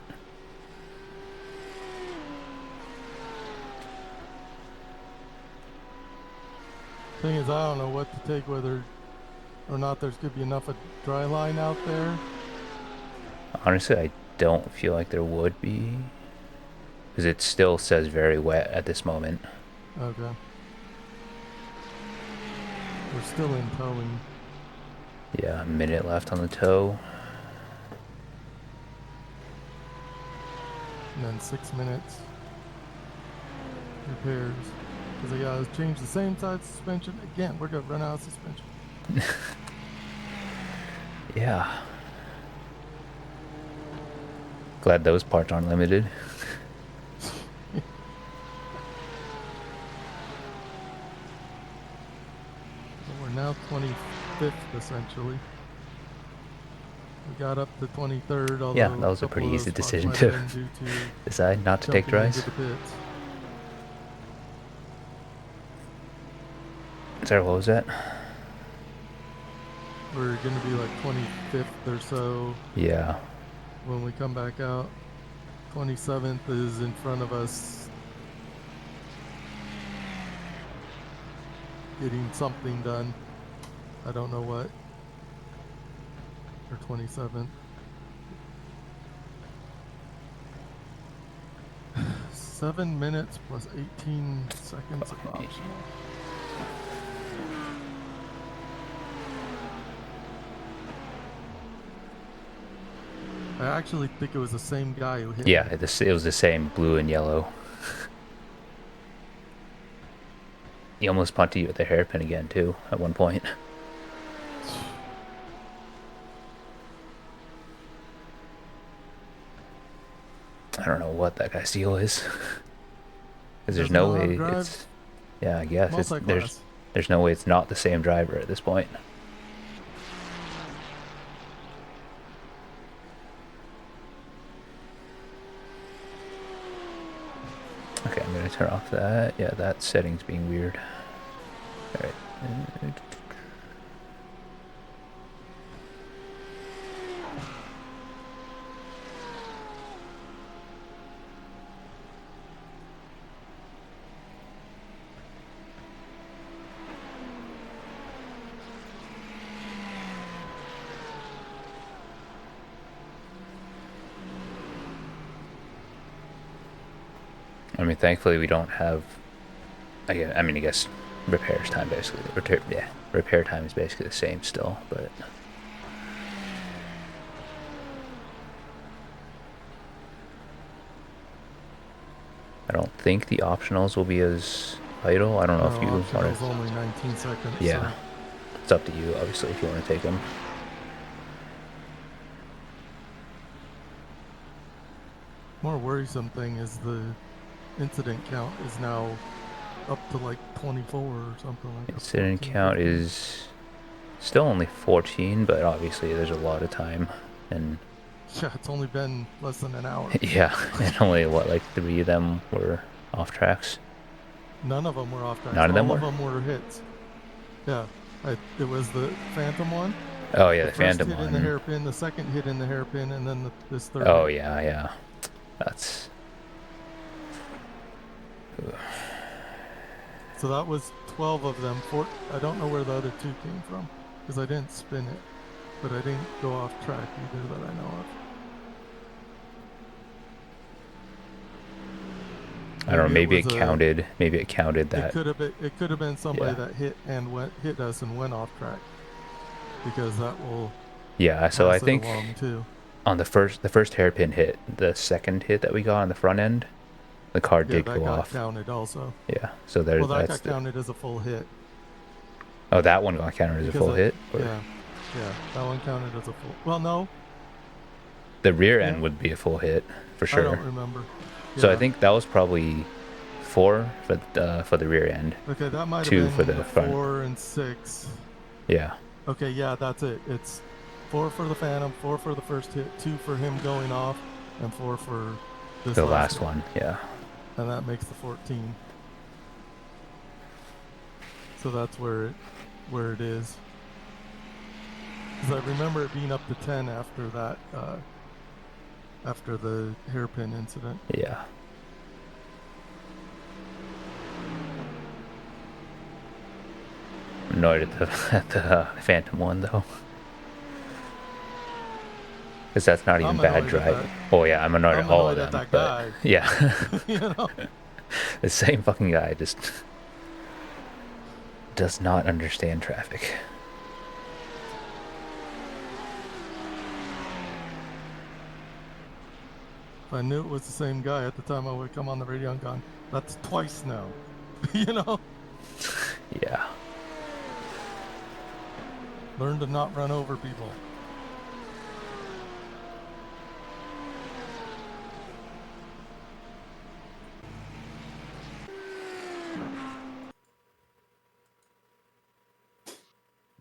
Thing is, I don't know what to take, whether or not there's going to be enough of dry line out there. Honestly, I don't feel like there would be. Because it still says very wet at this moment. Okay. We're still in towing. Yeah, a minute left on the tow. And then 6 minutes. Repairs. Because I got to change the same side suspension. Again, we're going to run out of suspension. Yeah. Glad those parts aren't limited. We're now 25th, essentially. We got up to 23rd, although Yeah, that was a couple pretty of easy those spots decision might to have been due to decide not to take jumping dries. into the pits. Sorry, what was that? We're going to be like 25th or so Yeah. when we come back out. 27th is in front of us, getting something done. I don't know what. Or 27th. 7 minutes plus 18 seconds of optional. I actually think it was the same guy who hit Yeah, me. it was the same blue and yellow. He almost punted you with the hairpin again, too, at one point. I don't know what that guy's deal is. Because there's Doesn't no know how to way drive it's... Yeah, I guess it's multi-class. there's no way it's not the same driver at this point. Okay, I'm gonna turn off that. Yeah, that setting's being weird. Alright. I mean, thankfully we don't have... I guess repairs time basically. Repair time is basically the same still, but... I don't think the optionals will be as vital. I don't know if you want Optional's to... only 19 seconds. Yeah. So. It's up to you, obviously, if you want to take them. More worrisome thing is the incident count is now up to like 24 or something like that. Incident count is still only 14, but obviously there's a lot of time. And Yeah, it's only been less than an hour. yeah, and only, what, like 3 of them were off tracks? None of them were off track. None of them All were? of them were hits. Yeah, it was the Phantom one. Oh, yeah, the first Phantom hit one. in the hairpin, the second hit in the hairpin, and then this third. Oh, hit. yeah. That's... So that was 12 of them. I don't know where the other 2 came from because I didn't spin it, but I didn't go off track either that I know of. I don't know, maybe it was counted. Maybe it counted that. It could have been somebody Yeah. that hit us and went off track, because that will Yeah, so I pass it think along too. on the first hairpin hit, the second hit that we got on the front end, the car did that go got off. counted also. Yeah, so there's Well, that that's got counted as a full hit. Oh, that one got counted as a full hit? Or Yeah, that one counted as a full. Well, no, the rear end Yeah. would be a full hit for I sure. don't remember. So I Yeah. think that was probably 4 for the rear end. Okay, that might have 2 been for the front. 4 and 6. Yeah. Okay, yeah, that's it. It's 4 for the Phantom, 4 for the first hit, 2 for him going off, and 4 for this The last hit. one, yeah. And that makes the 14. So that's where it is. Because I remember it being up to 10 after that, after the hairpin incident. Yeah. Annoyed at the at the Phantom one though, because that's not even I'm bad annoyed at driving. that. Oh yeah, I'm annoyed at I'm all of annoyed at them. that But guy. yeah, You know? the same fucking guy just does not understand traffic. If I knew it was the same guy at the time, I would come on the radio and gone, that's twice now. You know? Yeah. Learn to not run over people.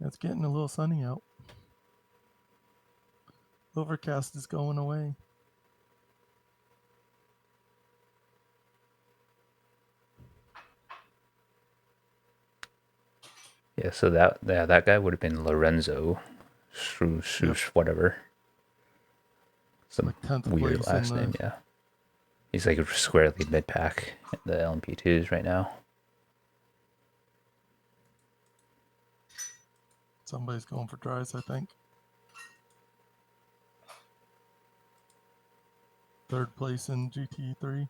It's getting a little sunny out. Overcast is going away. Yeah, so that guy would have been Lorenzo, Shoosh, whatever. Some Like 10th weird place last in the... name, yeah. He's like squarely mid pack in the LMP2s right now. Somebody's going for tries, I think. 3rd place in GT3.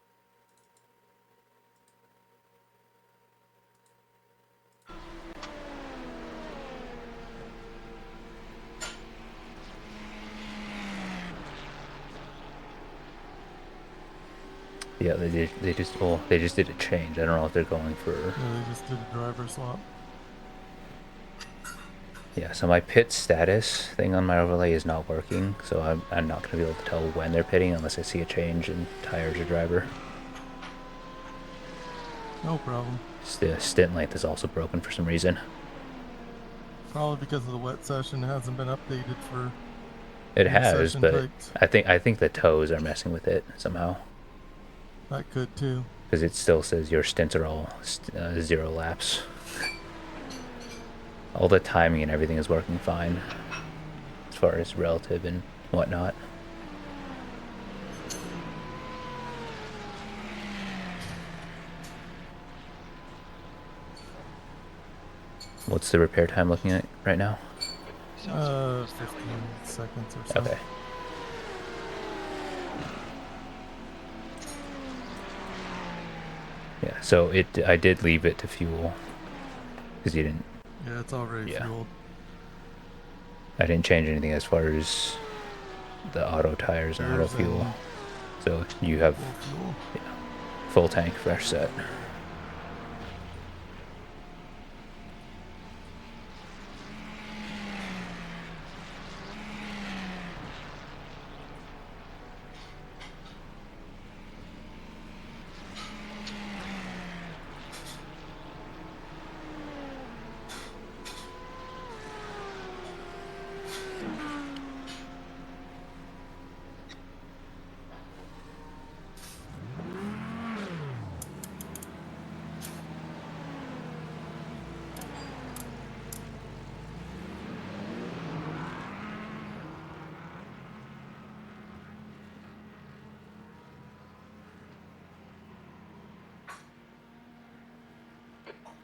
Yeah, they just did a change. I don't know if they're going for. Yeah, they just did a driver swap. Yeah, so my pit status thing on my overlay is not working, so I'm not going to be able to tell when they're pitting unless I see a change in tires or driver. No problem. The stint length is also broken for some reason. Probably because of the wet session. It hasn't been updated for It new has, session but types. I think the toes are messing with it somehow. That could too. Because it still says your stints are all 0 laps. All the timing and everything is working fine as far as relative and whatnot. What's the repair time looking at right now? 15 seconds or so. Okay. Yeah, so I did leave it to fuel because you didn't. Yeah, it's already fueled. I didn't change anything as far as the auto tires and auto fuel. So you have full tank, fresh set.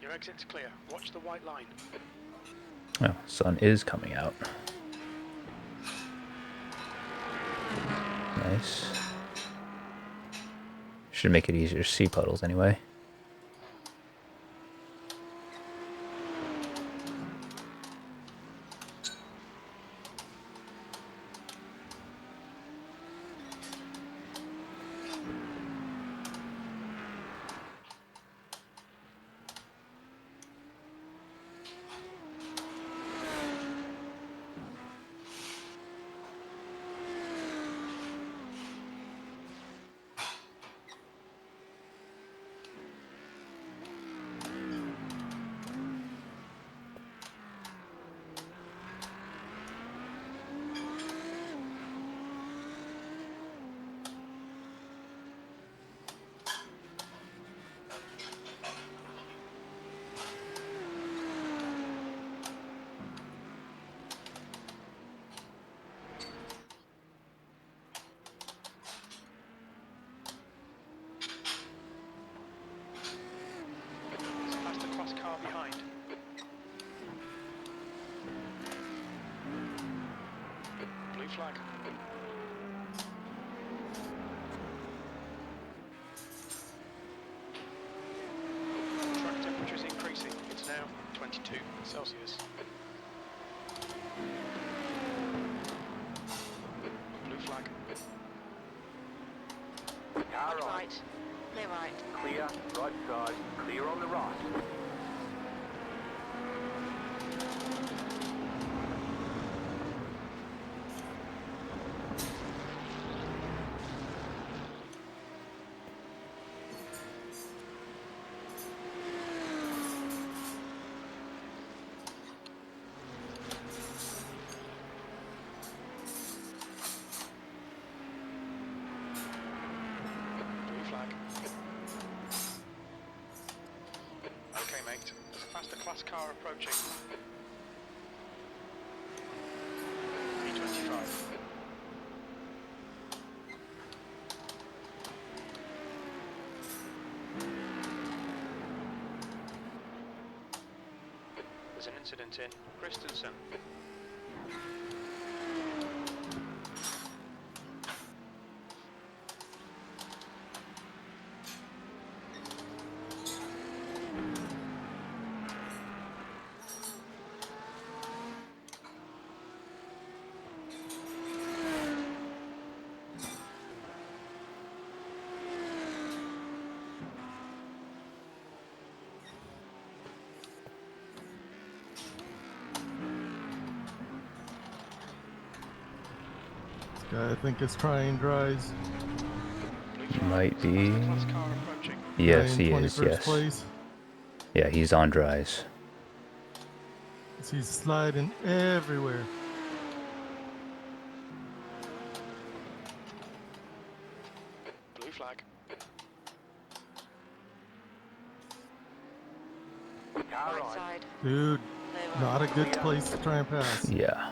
Your exit's clear. Watch the white line. Oh, sun is coming out. Nice. Should make it easier to see puddles anyway. flag. Track temperature is increasing. It's now 22 Celsius. Blue flag. Car Watch right. right. Clear right. Clear, right side. Clear on the right. Blue flag. Okay, mate. There's a faster class car approaching. 325. There's an incident in Christensen. This guy I think is trying dries. Blue flag. Might There's a faster be. class car approaching. Yes, Guy in he is. 21st Yes. place. Yeah, he's on dries. He's sliding everywhere. Blue flag. Car Right right. side. Dude, Clear right. not a good place to try and pass. Yeah.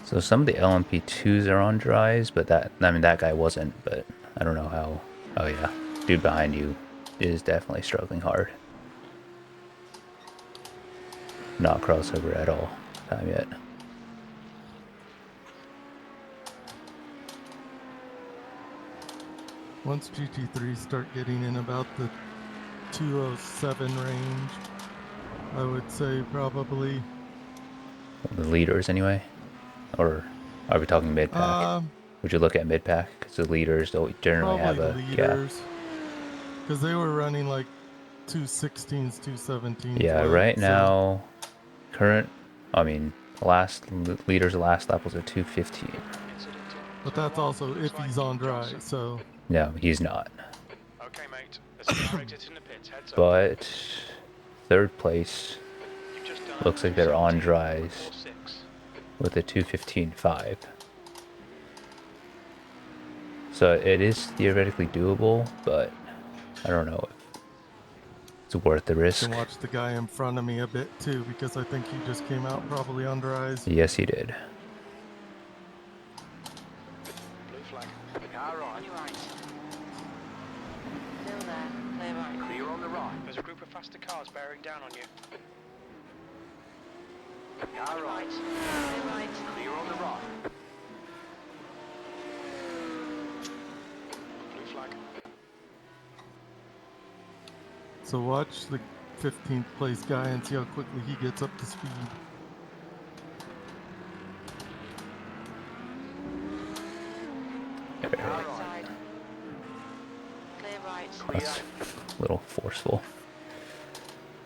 So some of the LMP2s are on dries, but that guy wasn't, but I don't know how. Oh yeah, dude behind you is definitely struggling hard. Not crossover at all time yet. Once GT3s start getting in about the 207 range, I would say probably. The leaders anyway, or are we talking mid pack? Would you look at mid pack? Because the leaders don't generally have Probably a gap. leaders. Because they were running like 216s, 217s. Yeah, wide, right so- now, leaders last lap was a 215. Incident in But that's Turn also one. if Looks he's like on dry, Johnson. so No, he's not. Okay, mate. There's a car exit in the pits. Heads up. But third place You've just done looks like they're on 217.46. dries with a 215.5. So it is theoretically doable, but I don't know if it's worth the you risk. can watch the guy in front of me a bit too, because I think he just came out probably on dries. Yes, he did. Blue flag. Car right. On your right. Still there. Clear right. Clear on the right. There's a group of faster cars bearing down on you. Car Clear right. right. Clear right. Clear on the right. Blue flag. So watch the 15th place guy and see how quickly he gets up to speed. Right side. Clear right. That's a little forceful.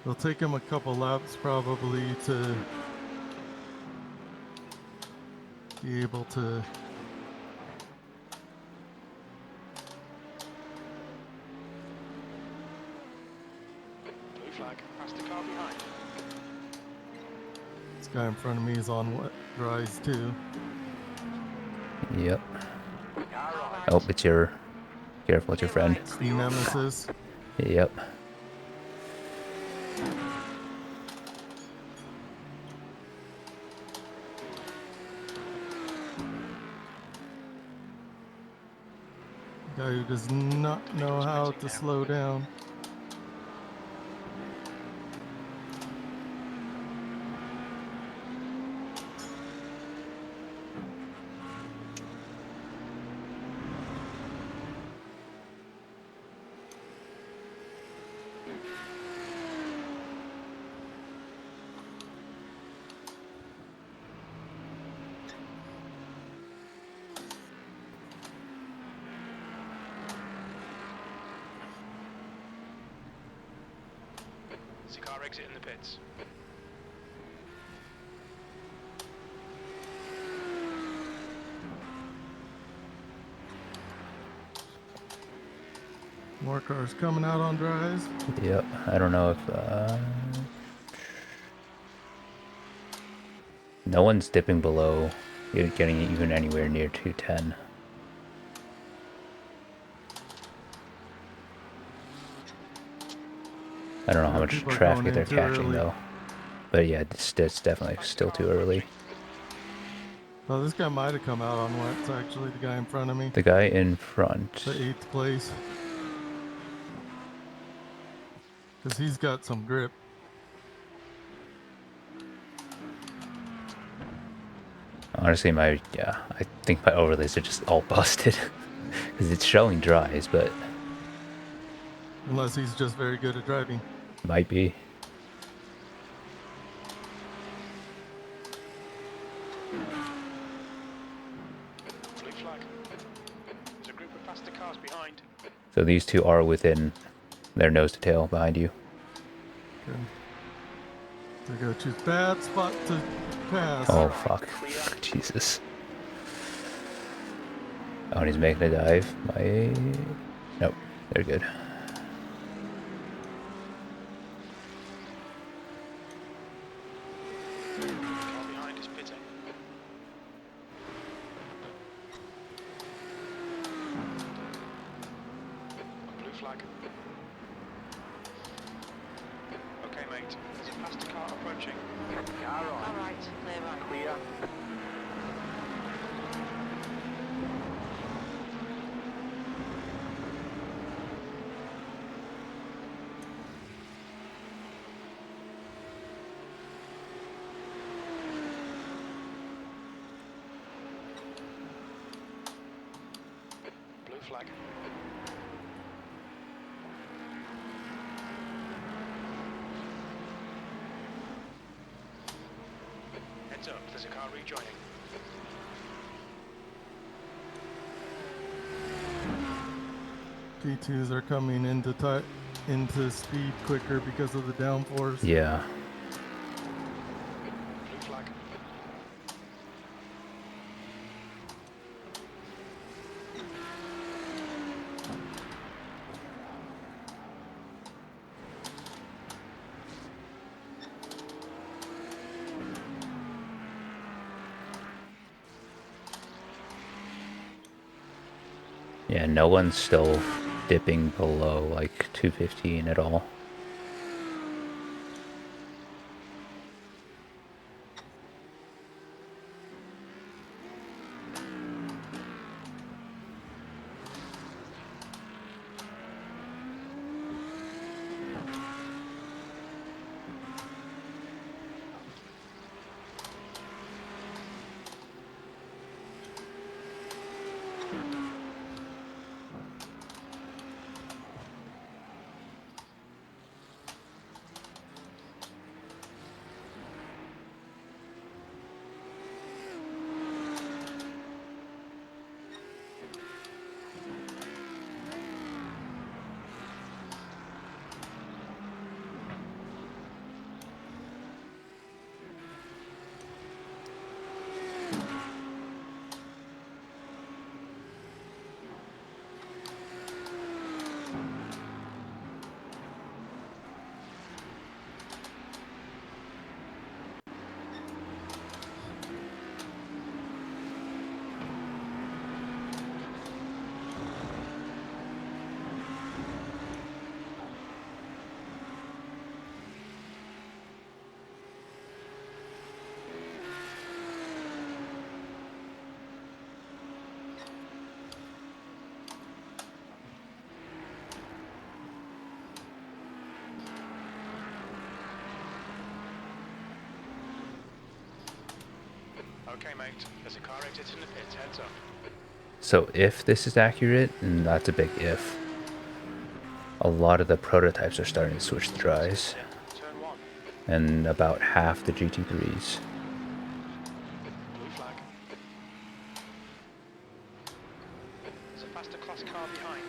It'll take him a couple laps probably to be able to. Blue flag. Faster car behind. This guy in front of me is on wet dries too. Yep. Car right. Oh, it's your... Careful, it's your friend. It's the Nemesis. Yep. Guy who does not know how to slow down. There's a car exiting the pits. More cars coming out on dries. Yep. I don't know if no one's dipping below. You're getting even anywhere near 210. I don't know how much People are traffic going they're in too catching early. though. But yeah, it's definitely still too early. Oh, this guy might have come out on wets, actually, the guy in front of me. The guy in front. The 8th place. Because he's got some grip. Honestly, I think my overlays are just all busted. Because it's showing dries, but Unless he's just very good at driving. might be. Blue flag. There's a group of faster cars behind. So these two are within their nose to tail behind you. Good. They're going to choose bad spot to pass. Oh, fuck. Jesus. Oh, and he's making a dive. Nope, they're good. Car behind is pitting. Blue flag. Okay, mate. There's a faster car approaching. Car All on. right, clear right. Clear. Blue flag. Heads up, there's a car rejoining. P2s are coming into speed quicker because of the downforce. Yeah. Blue flag. Yeah, no one's still dipping below like 215 at all. Okay, mate. There's a car exiting the pits. Heads up. So if this is accurate, and that's a big if, a lot of the prototypes are starting to switch to dries, Turn one. and about half the GT3s. Blue flag. There's a faster class car behind.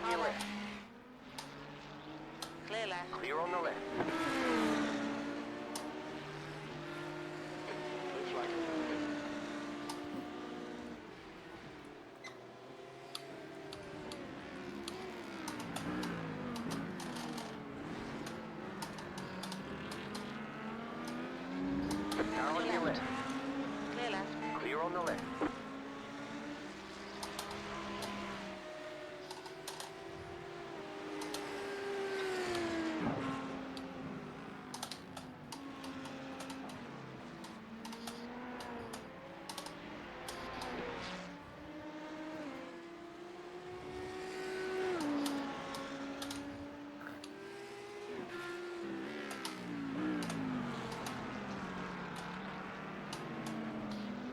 on your left. Clear left. Clear on the left. Blue flag. Car on your left. Clear left. Clear on the left.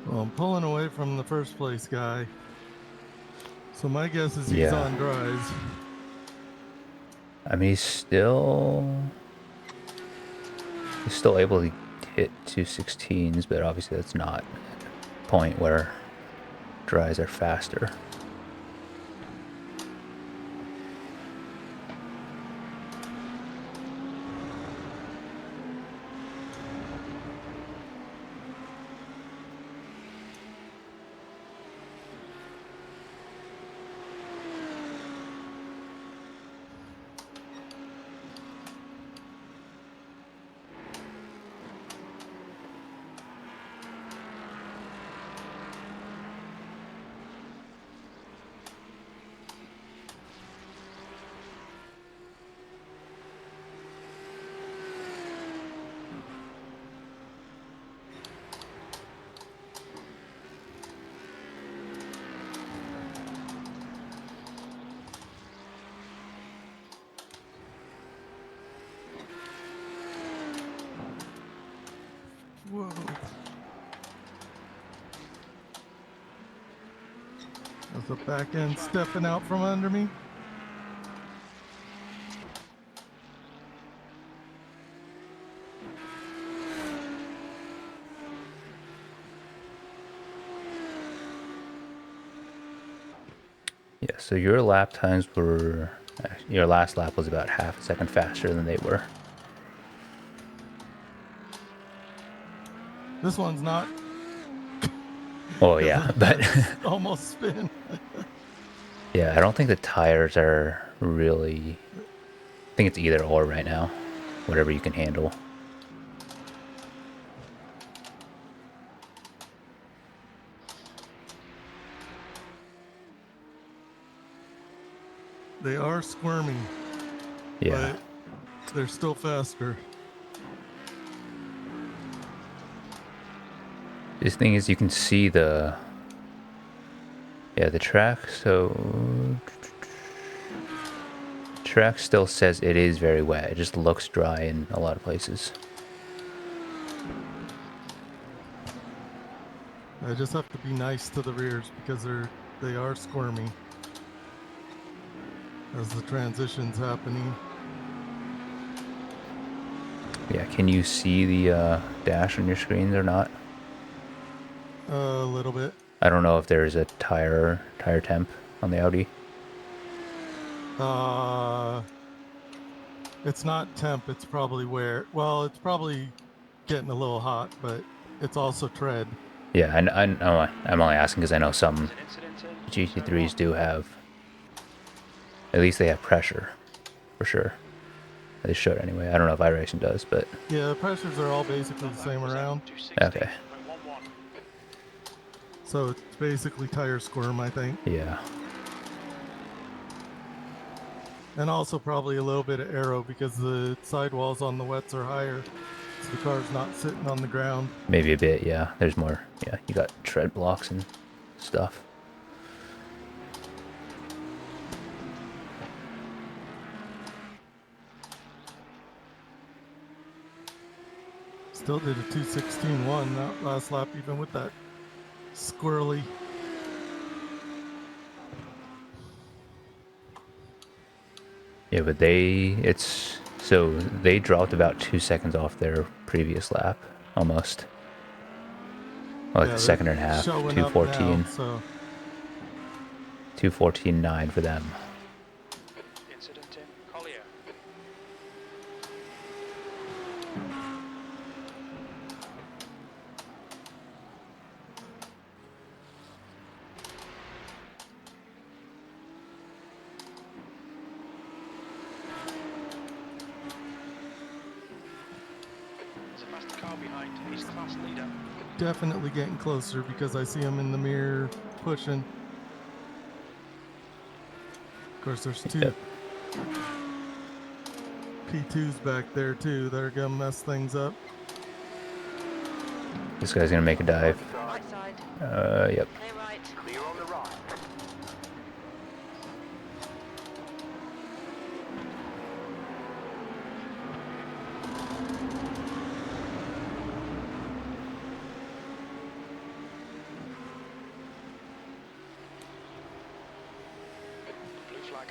Well, I'm pulling away from the first place guy. So my guess is he's Yeah. on dries. I mean, he's still able to hit 216s, but obviously that's not a point where dries are faster. Whoa. There's the back end stepping out from under me. Yeah, so your lap times were... your last lap was about half a second faster than they were. This one's not. Oh, yeah, but... Almost spin. yeah, I don't think the tires are really... I think it's either or right now. Whatever you can handle. They are squirming, Yeah. but they're still faster. This thing is, you can see the... yeah, the track, so... track still says it is very wet. It just looks dry in a lot of places. I just have to be nice to the rears because they are squirming as the transition's happening. Yeah, can you see the dash on your screens or not? A little bit. I don't know if there's a tire temp on the Audi. It's not temp. It's probably wear. Well, it's probably getting a little hot, but it's also tread. Yeah, I'm only asking because I know some There's an incident in GT3s do have... at least they have pressure, for sure. They should anyway. I don't know if iRacing does, but... Yeah, the pressures are all basically the same around. okay. So it's basically tire squirm, I think. Yeah. And also probably a little bit of aero because the sidewalls on the wets are higher. So the car's not sitting on the ground. Maybe a bit, yeah. There's more. Yeah, you got tread blocks and stuff. Still did a 2:16.1 that last lap, even with that squirrely. Yeah, but so they dropped about 2 seconds off their previous lap, almost. Well, like Yeah, the second and a half, showing up 2:14, now, so 2:14.9 for them. He's class leader. Definitely getting closer because I see him in the mirror pushing. Of course, there's two Yep. P2s back there too that are gonna mess things up. This guy's gonna make a dive. Right side. Yep. Clear right. Clear on the right. Blue flag.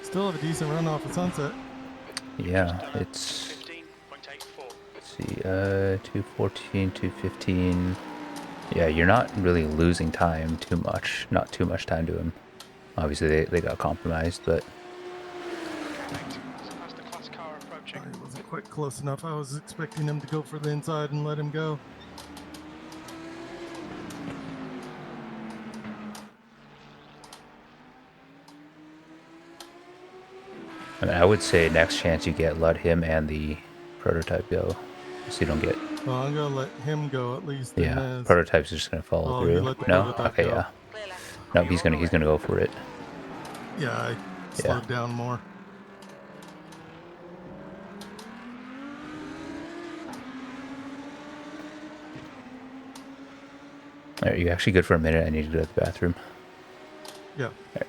Still have a decent run off of Sunset. Yeah, it's 15.84. let's see, 214, 215. Yeah, you're not really losing time too much. Not too much time to him. Obviously, they got compromised, but Okay, mate. There's a faster class car approaching. He wasn't quite close enough. I was expecting him to go for the inside and let him go. I mean, I would say next chance you get, let him and the prototype go, so you don't get. Well, I'm gonna let him go at least in Yeah, this. prototype's just gonna follow Oh, you through. let the No, prototype okay, go. yeah. Clear left. No, he's gonna go for it. Yeah, I Yeah. slowed down more. All right, you actually good for a minute. I need to go to the bathroom. Yeah. All right.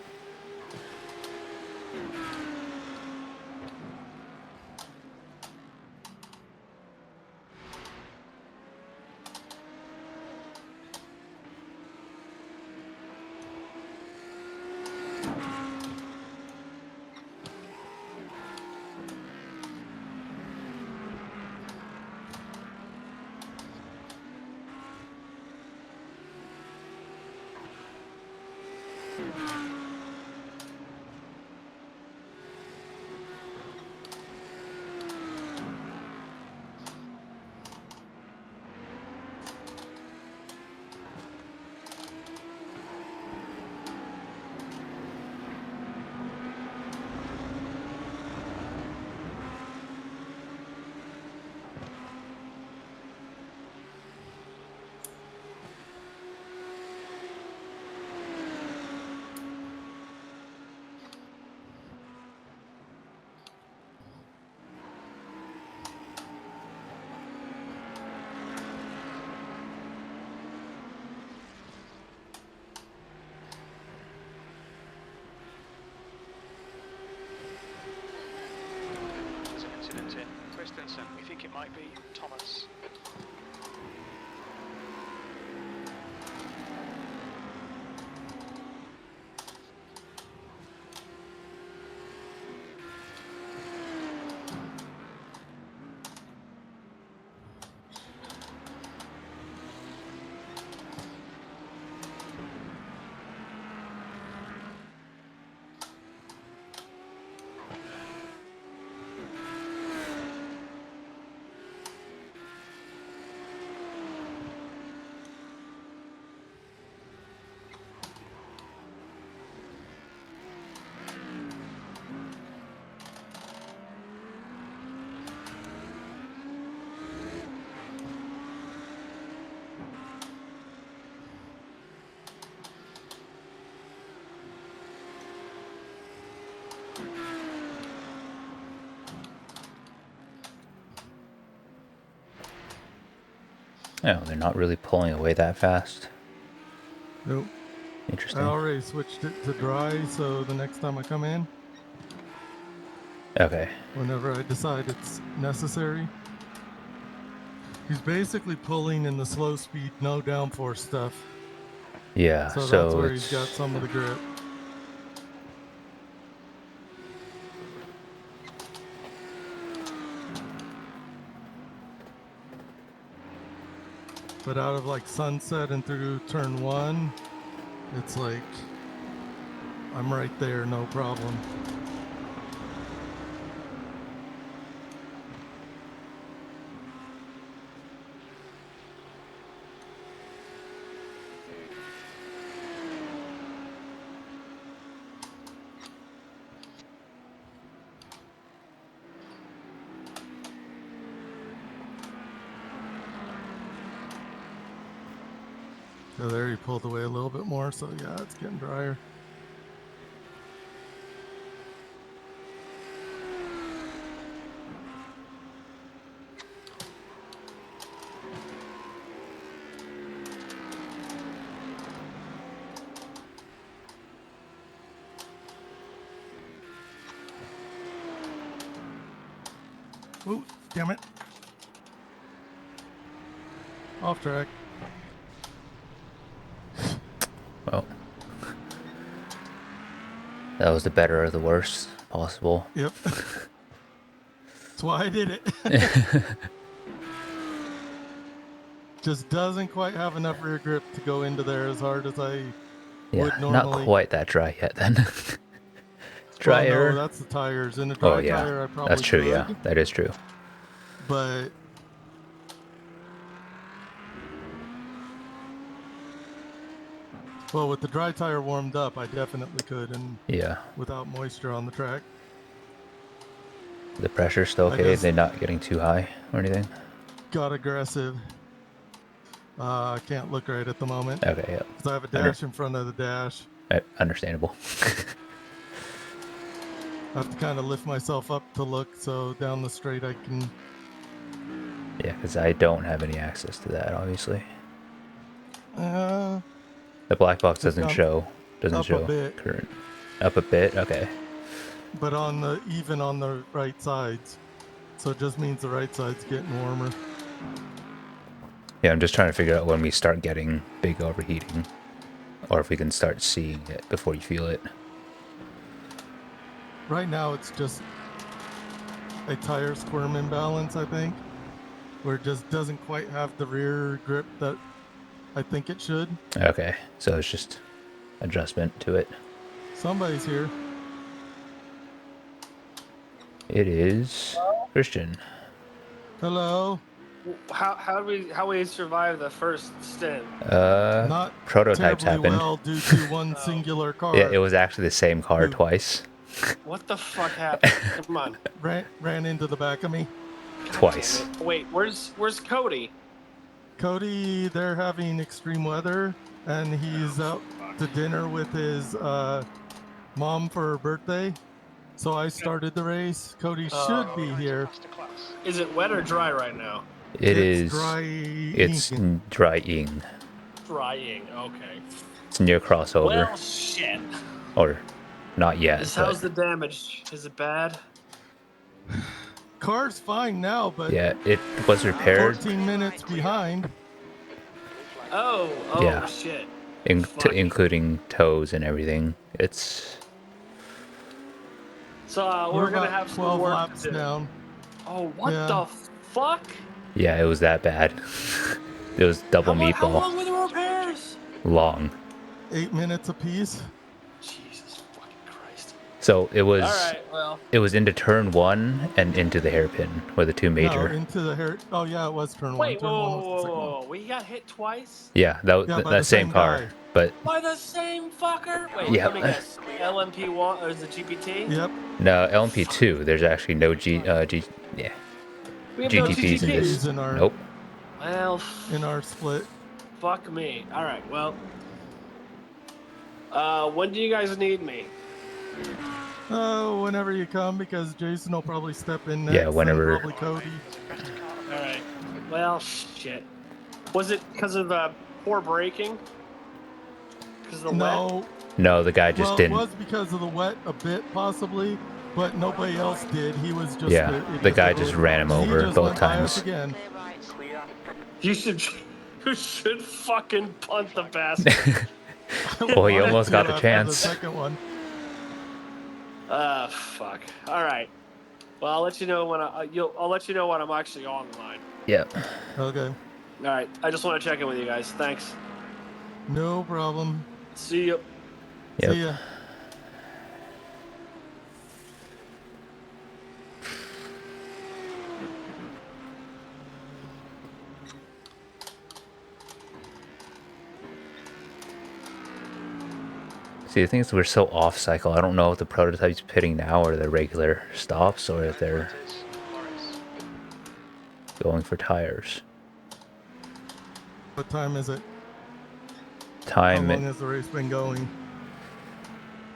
There's an incident in Christensen. We think it might be Thomas. Oh, they're not really pulling away that fast. Nope. I Interesting. already switched it to dry, so the next time I come in, Okay. whenever I decide it's necessary, he's basically pulling in the slow speed, no downforce stuff. Yeah. So So, that's where it's he's got some of the grip. But out of like Sunset and through turn one, it's like I'm right there, no problem. So there he pulled away a little bit more, so yeah, it's getting drier. Ooh, damn it. Off track. Well, that was the better of the worst possible. Yep. That's why I did it. Just doesn't quite have enough rear grip to go into there as hard as I Yeah, would not normally. quite that dry yet then. Well, no, Drier. that's the tires. In a Oh dry yeah, tire, I probably that's true. could, Yeah, that is true. but well, with the dry tire warmed up, I definitely could, and Yeah, without moisture on the track. the pressure's still I okay. just- They're not getting too high or anything. Got aggressive. I can't look right at the moment Okay, yeah, because I have a dash in front of the dash. understandable. I have to kind of lift myself up to look, so down the straight I can. Yeah, because I don't have any access to that, obviously. Uh, The black box Just doesn't up- show. Doesn't up a show bit. current. Up a bit. Okay. but even on the right sides, so it just means the right side's getting warmer. Yeah, I'm just trying to figure out when we start getting big overheating, or if we can start seeing it before you feel it. Right now, it's just a tire squirm imbalance, I think, where it just doesn't quite have the rear grip that I think it should. Okay, so it's just adjustment to it. Somebody's here. It is Christian. Hello. How we survive the first stint? Not Prototypes terribly happened. well due to one singular car. Yeah, it was actually the same car Ooh. twice. What the fuck happened? Come on. ran into the back of me. Twice. Wait, where's Cody? Cody, they're having extreme weather, and he's out to dinner with his mom for her birthday. So I started the race. Cody should be here. Is it wet or dry right now? It's It's drying. Drying. Okay. It's near crossover. Well, shit. Or not yet. How's But the damage? Is it bad? Car's fine now, but yeah, it was repaired. 14 minutes behind. Oh, Yeah. shit. To including toes and everything. It's So we're gonna about have some 12 work laps to do. down. Oh, what Yeah. the fuck? yeah, it was that bad. It was double How meatball. long were the repairs? Long. 8 minutes apiece. Jesus fucking Christ. So it was All right, well. it was into turn 1 and into the hairpin were the two No, major. into the hair. Oh yeah, it was turn Wait, one. Turn one whoa, was the whoa, second one. whoa. We got hit twice? Yeah, that Yeah, by that the same same car. guy. But By the same fucker? Wait, Yeah. let me guess. LMP1 or is it GPT? Yep. no, LMP2, there's actually no yeah, We have no GTPs in GTPs this. in our- Nope. Well, In our split. fuck me. All right, well. When do you guys need me? Oh, whenever you come, because Jason will probably step in next. Yeah, and whenever- Probably Cody. All right. Well, shit. Was it because of poor braking? Because of the wet? No. No, the guy just Well, didn't. it was because of the wet a bit, possibly, but nobody else did. He was just. Yeah, an idiot the guy that just was- ran him he over just both went by us times. Again. Clear right. Clear. You should fucking punt the bastard. Well, he Wanted almost to got the after chance. The second one. Fuck. All right. Well, I'll let you know when I'll let you know when I'm actually online. Yep. Okay. All right. I just want to check in with you guys. Thanks. No problem. See you. Yep. See ya. See, the thing is, we're so off cycle. I don't know if the prototype's pitting now or the regular stops or if they're going for tires. What time is it? How time, long has the race been going?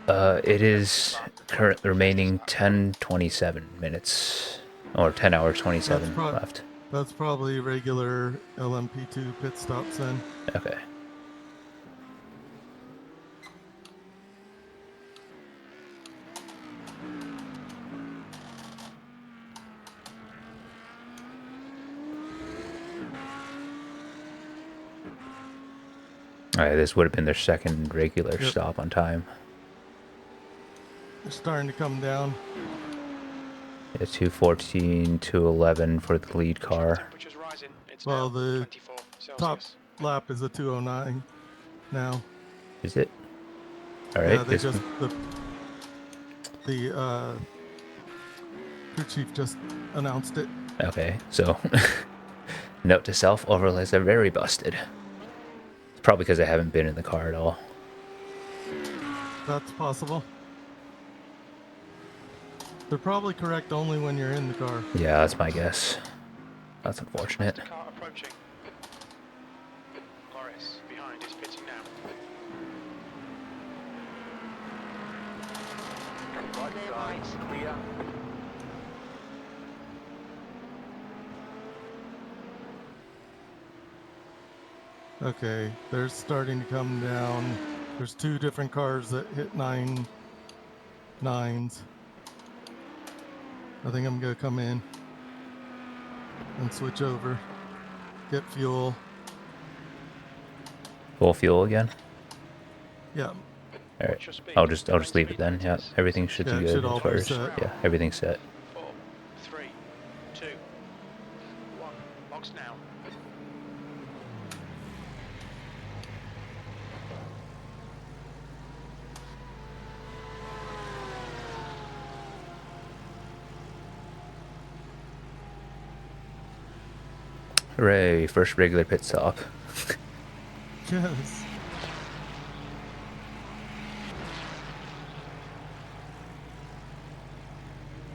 it is current remaining 10:27 minutes, or 10 hours 27 left. That's probably regular LMP2 pit stops then. Okay. Alright, this would have been their second regular Yep. stop on time. They're starting to come down. Yeah, 2:14, 2:11 for the lead car. Temperature's rising. It's Well, now the 24 top Celsius. lap is a 209 now. Is it? Alright, Yeah, they just the crew chief just announced it. okay, so note to self, overlays are very busted. It's probably because I haven't been in the car at all. That's possible. They're probably correct only when you're in the car. Yeah, that's my guess. That's unfortunate. Fast car approaching. Morris behind is pitting now. Right Clear side, right. clear. Okay, they're starting to come down. There's two different cars that hit 9 nines. I think I'm gonna come in and switch over. Get fuel. Full fuel again? Yeah, Alright. I'll just leave it then. Yeah, everything should Yeah, be it good should as all far be as set. yeah, everything's set. 4, 3, 2, 1. Box now. Hooray, first regular pit stop. yes.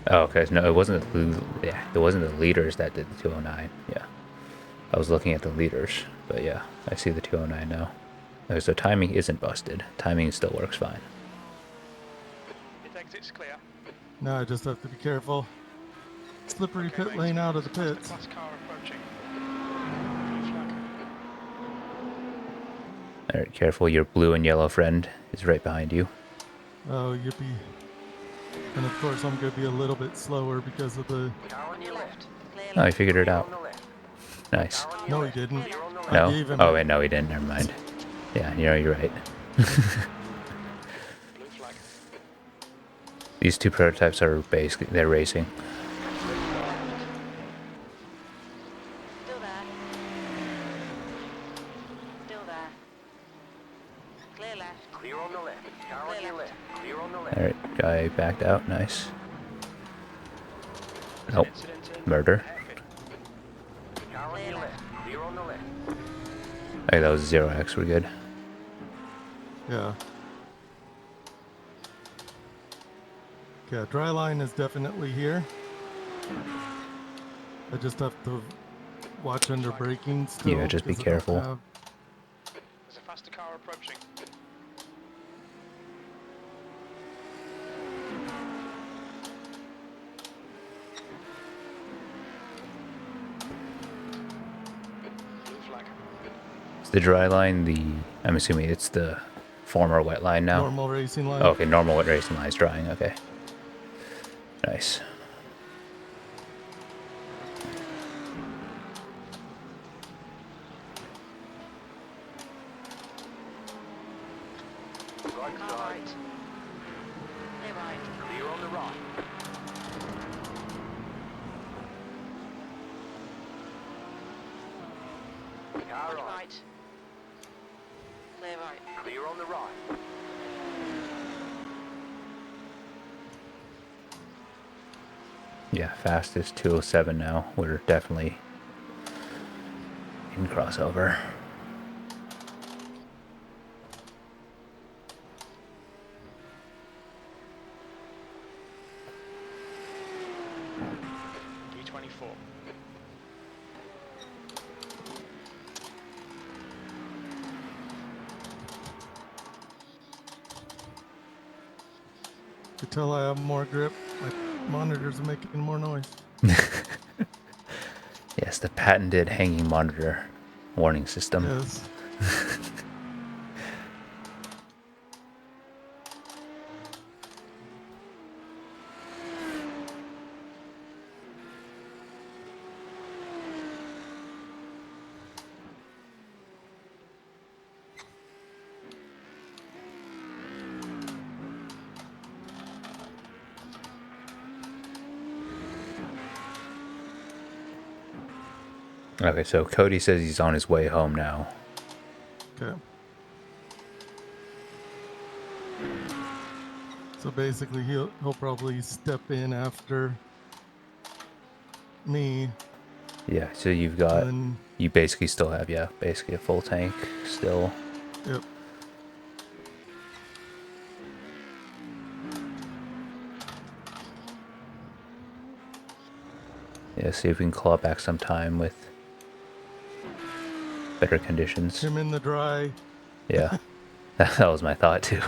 Oh, okay. No, it wasn't it wasn't the leaders that did the 209. Yeah. I was looking at the leaders, but yeah, I see the 209 now. Okay, so timing isn't busted. Timing still works fine. If exit's clear. Now I just have to be careful. Slippery Okay, pit mate. lane out of the Faster pits. class car approaching. Blue flag. Alright, careful, your blue and yellow friend is right behind you. Oh, yippee. And of course I'm gonna be a little bit slower because of the... Car on your left. Left. Clear Oh, he left. figured it Clear out. on the left. Nice. Car on your No, he left. didn't. Clear on the left. No? I gave him Oh, a- wait, no, he didn't. Never mind. Yeah, you know, you're right. Blue flag. These two prototypes are basically, they're racing. Still there. Still there. Clear left. Clear on the left. Car on Clear your left. left. Clear on the left. Alright, guy backed out. Nice. Nope. Incident in Murder. hairpin. Car on Clear your left. left. Clear on the left. Okay, that was 0x. We're good. Yeah. Yeah, dry line is definitely here. I just have to watch under braking still. Yeah, just be 'cause I don't careful. have- There's a faster car approaching. Blue flag. Is the dry line I'm assuming it's the former wet line now? Normal racing line. Oh, okay, normal wet racing line is drying. Okay. Nice. Right Car side. right. Clear right. Clear on the right. Car Right. right. Clear right. Clear on the right. Yeah, fastest 207 now. We're definitely in crossover. D24. Until I have more grip, my monitors are making more noise. Yes, the patented hanging monitor warning system. Yes. Okay, so Cody says he's on his way home now. Okay. So basically, he'll probably step in after me, Yeah, so you've got, and you basically still have, yeah, basically a full tank still. yep. Yeah, see if we can claw back some time with better conditions. Him in the dry. Yeah, that was my thought too.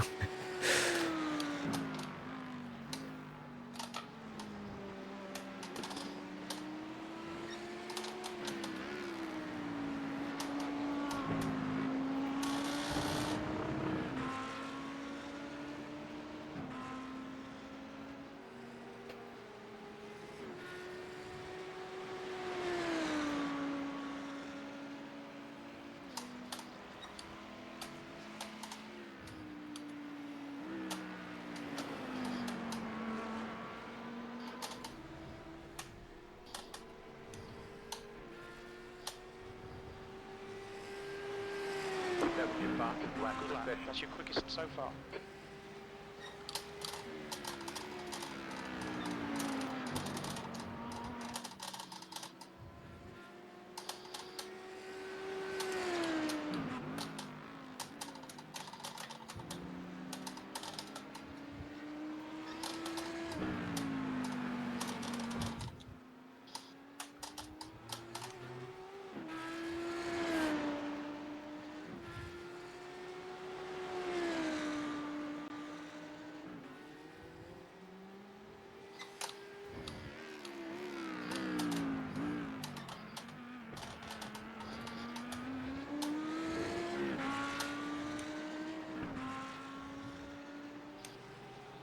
That was your fastest lap of Good the lap. session. That's your quickest so far.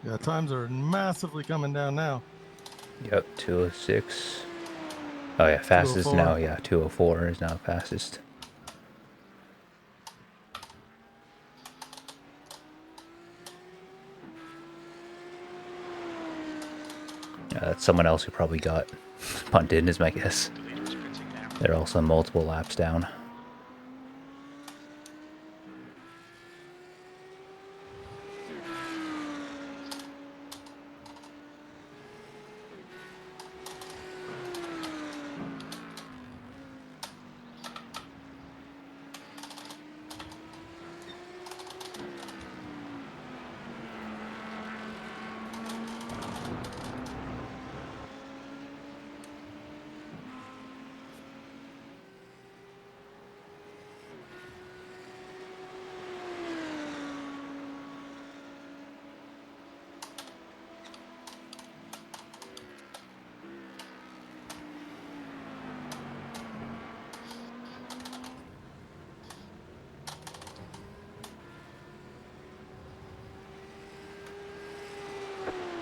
Yeah, times are massively coming down now. Yep, 206. Oh yeah, fastest 204. now, yeah, 204 is now fastest. That's someone else who probably got punted, is my guess. The leader is pitting now. They're also multiple laps down.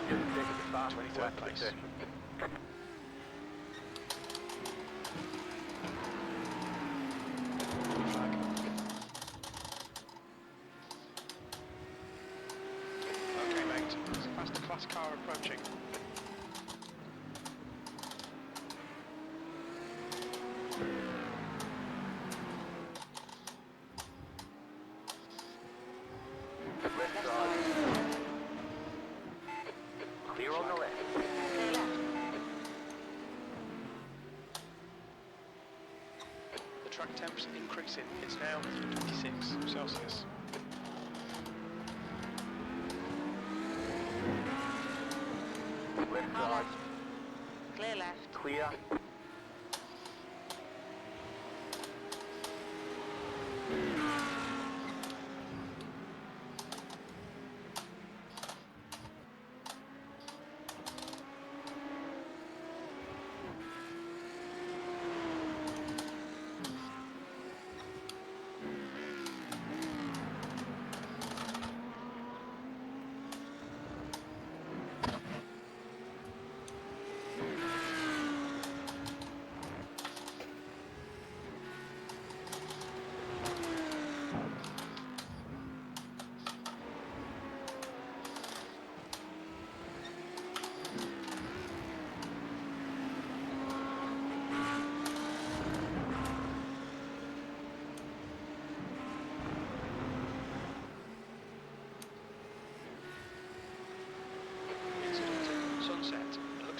Just check your fastest 23rd lap of the place. session. Flag. Okay, mate. There's a faster class car approaching. Left side. Clear on the left. Clear left. The track temps increasing. It's now 26 Celsius. Left Car side. left. Clear left. Clear.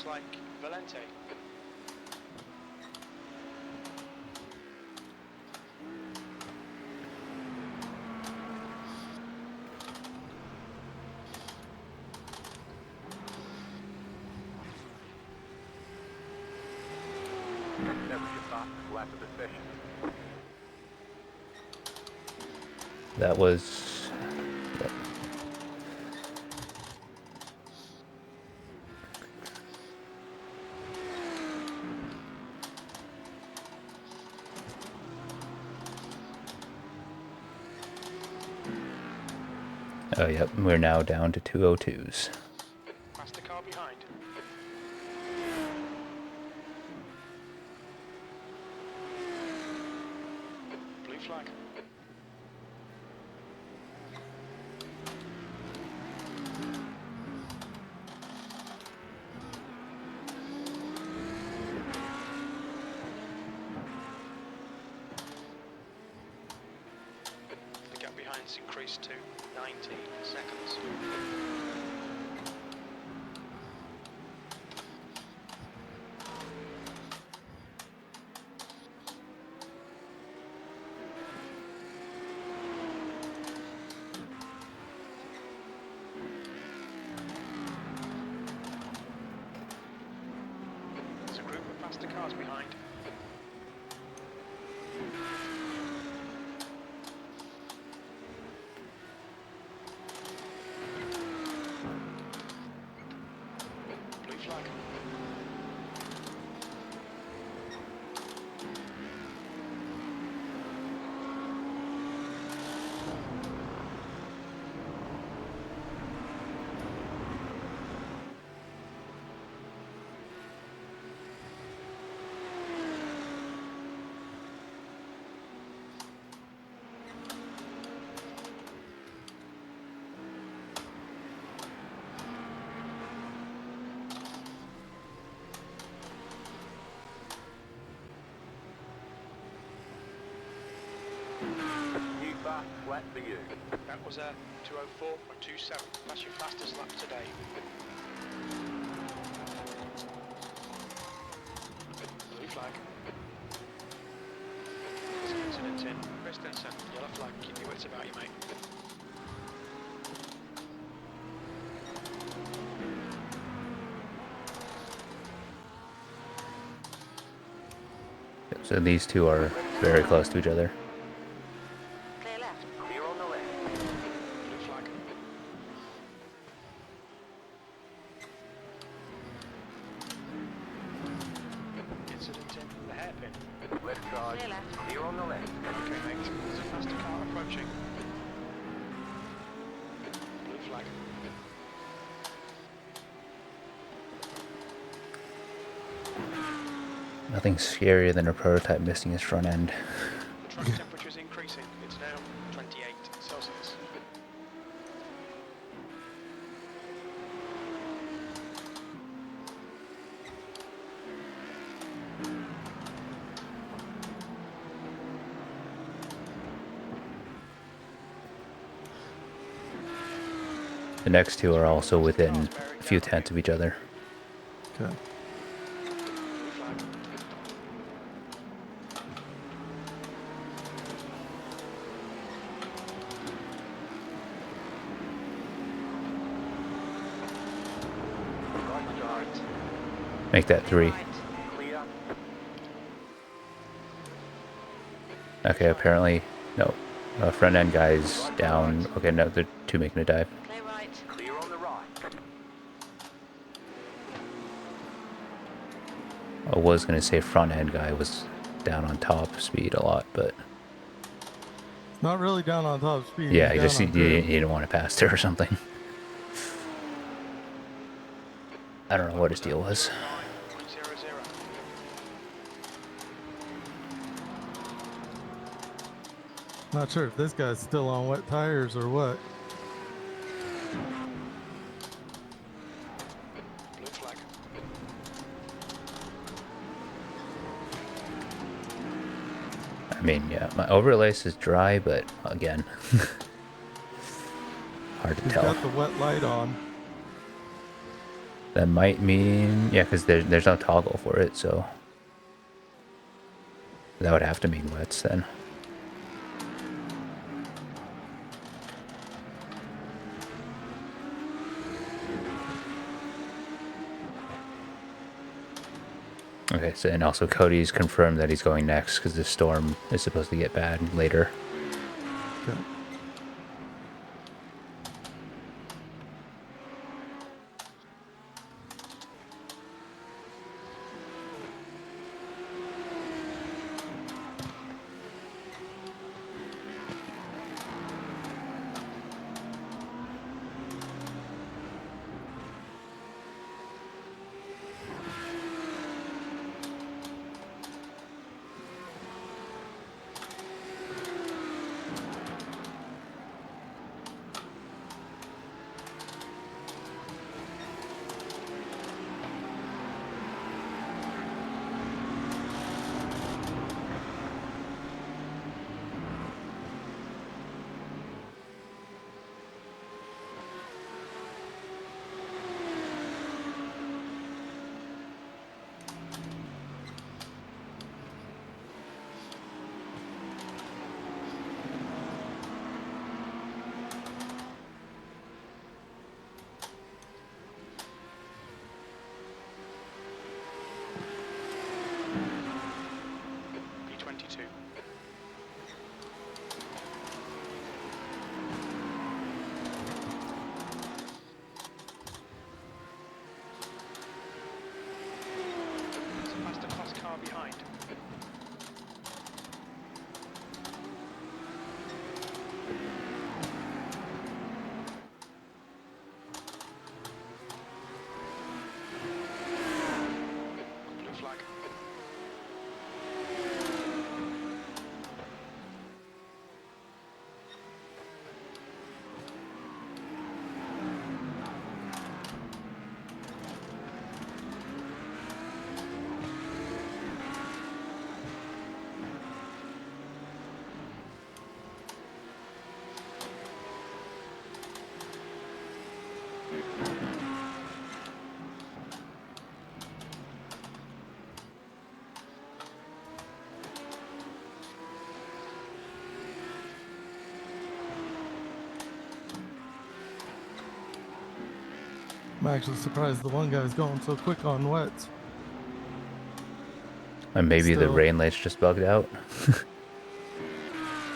like Valente. That was your fastest lap of the session. That was. Yep. Oh, yep. We're now down to 202s. Faster car behind. Blue flag. The gap behind's increased to 19 seconds. There's a group of faster cars behind. Blue flag. New fastest lap for you. That was a 2:04.27. That's your fastest lap today. Blue flag. There's an incident in Christensen. Yellow flag. Keep your wits about you, mate. Yep, so these two are very close to each other. Clear left. Clear on the left. Blue flag. Incident in the hairpin. Left side. Clear left. Clear on the left. Okay, mate. There's a faster car approaching. Blue flag. Nothing scarier than a prototype missing his front end. The track temperature is increasing. It's now 28 Celsius. The next two are also within a few tenths of each other. Okay. Blue flag. Right side. Make that 3. Right. Clear. Okay, apparently, no. Front end guy's down. Okay, no, they're 2 making a dive. Clear right. Clear on the right. I was gonna say front end guy was down on top speed a lot, but Not really down on top speed. yeah, he's I just down he, on grid. he didn't want to pass her or something. I don't know what his deal was. 9.00. Not sure if this guy's still on wet tires or what. Blue flag. I mean, yeah, my overlace is dry, but again, hard to He's tell. got the wet light on. That might mean, yeah, because there's no toggle for it, so that would have to mean wets then. Okay, so and also Cody's confirmed that he's going next because the storm is supposed to get bad later. Okay. P22. There's a masterclass car behind. Blue flag. I'm actually surprised the one guy's going so quick on wets. And maybe the Still. rain lights just bugged out.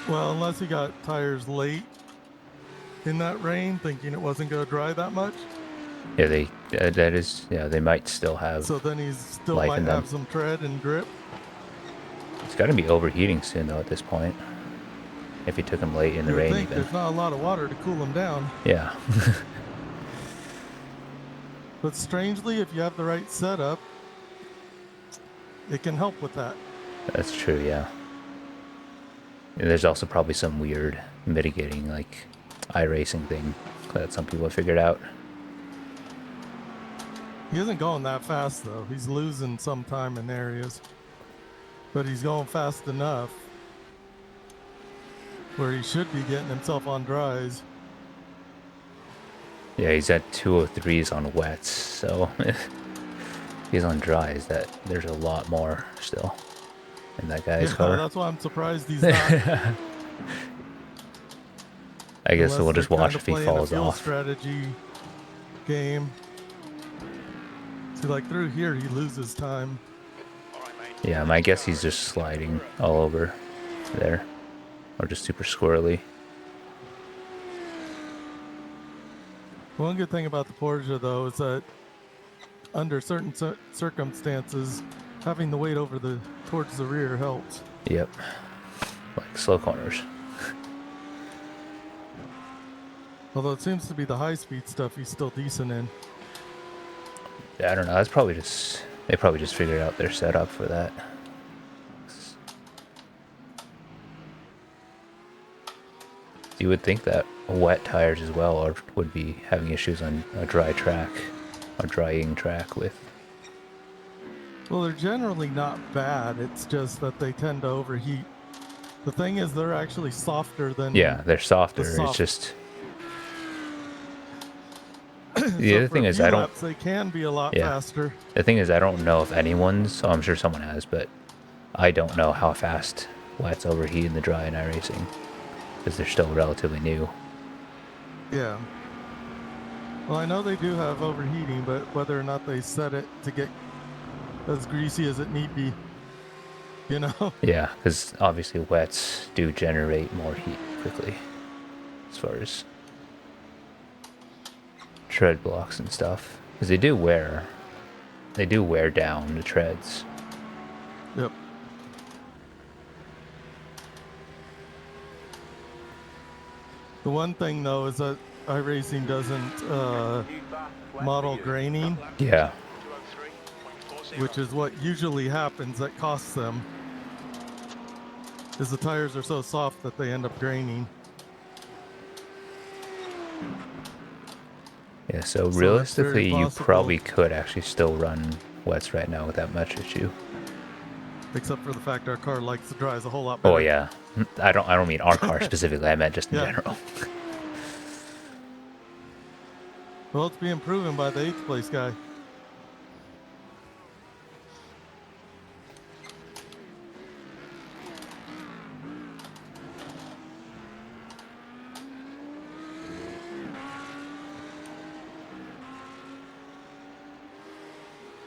Well, unless he got tires late in that rain, thinking it wasn't going to dry that much. Yeah, they might still have. So then he's still life might in them. have some tread and grip. It's got to be overheating soon though at this point. If he took him late in the You would rain, think even. there's not a lot of water to cool him down. Yeah. But strangely, if you have the right setup, it can help with that. That's true, yeah. And there's also probably some weird mitigating, like, iRacing thing that some people have figured out. He isn't going that fast, though. He's losing some time in areas. But he's going fast enough where he should be getting himself on dries. Yeah, he's at 203s on wets, so if he's on dries, that there's a lot more still in that guy's car. That's why I'm surprised he's not. I guess Unless we'll just they're watch kinda if he playing a falls fuel off. strategy game. See, like through here, he loses time. All right, mate. Yeah, my guess he's just sliding all over there, or just super squirrely. One good thing about the Porsche, though, is that under certain circumstances, having the weight over towards the rear helps. Yep, like slow corners. Although it seems to be the high-speed stuff he's still decent in. Yeah, I don't know. That's probably just they probably just figured out their setup for that. You would think that wet tires as well would be having issues on a dry track, or drying track with. Well, they're generally not bad. It's just that they tend to overheat. The thing is, they're actually softer than... Yeah, they're softer. soft- It's just The other thing is, I don't. laps, they can be a lot Yeah. faster. The thing is, I don't know if anyone's. So I'm sure someone has, but I don't know how fast wets overheat in the dry in iRacing because they're still relatively new. Yeah. Well, I know they do have overheating, but whether or not they set it to get as greasy as it need be, you know? Yeah, because obviously wets do generate more heat quickly, as far as tread blocks and stuff, because they do wear down the treads. Yep. The one thing though is that iRacing doesn't Few fast flat model for you. graining, Yeah. 203.40. which is what usually happens that costs them, is the tires are so soft that they end up graining. Yeah, so So it's realistically, very you possible. probably could actually still run wets right now without much issue. Except for the fact our car likes to dries a whole lot better. Oh yeah, I don't mean our car specifically. I meant just in Yeah. general. Well, it's being proven by the 8th place guy.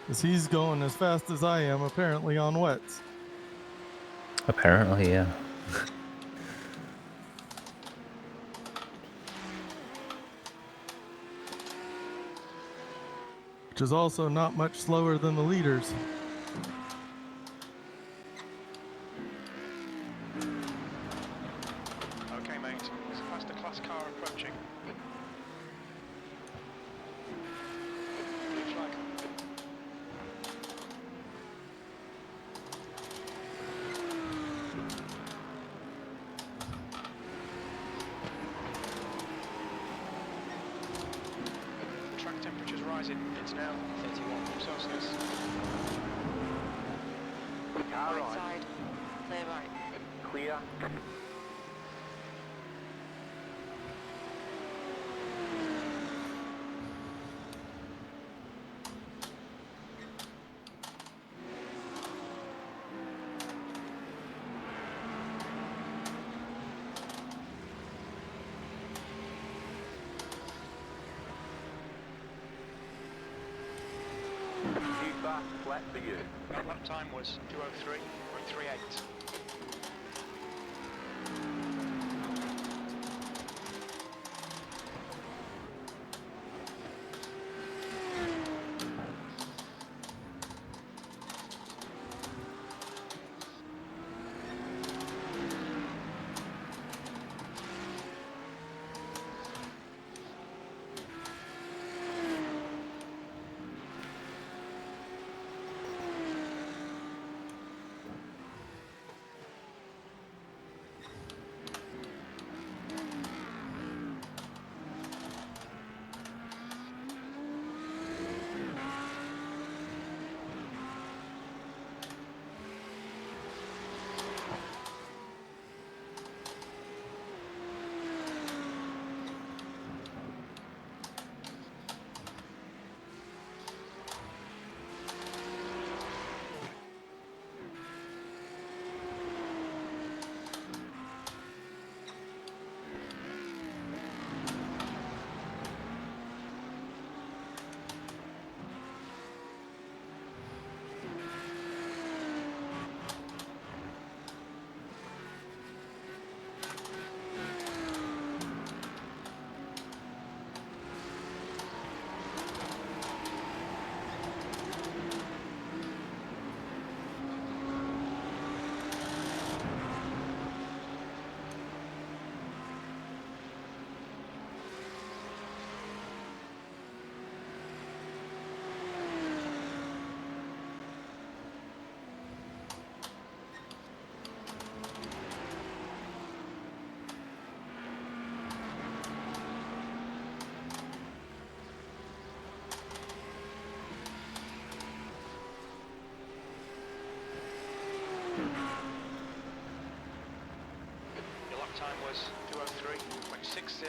Because he's going as fast as I am, apparently, on wets. Apparently, yeah. Which is also not much slower than the leaders. Okay, mate. It's a faster class car approaching. Blue flag. Track temperature's rising. It's now 31 Celsius. Car Right right. side. Clear right. Clear. Few fast flat for you. Lap time was 203.38. Your lap time was 203.60.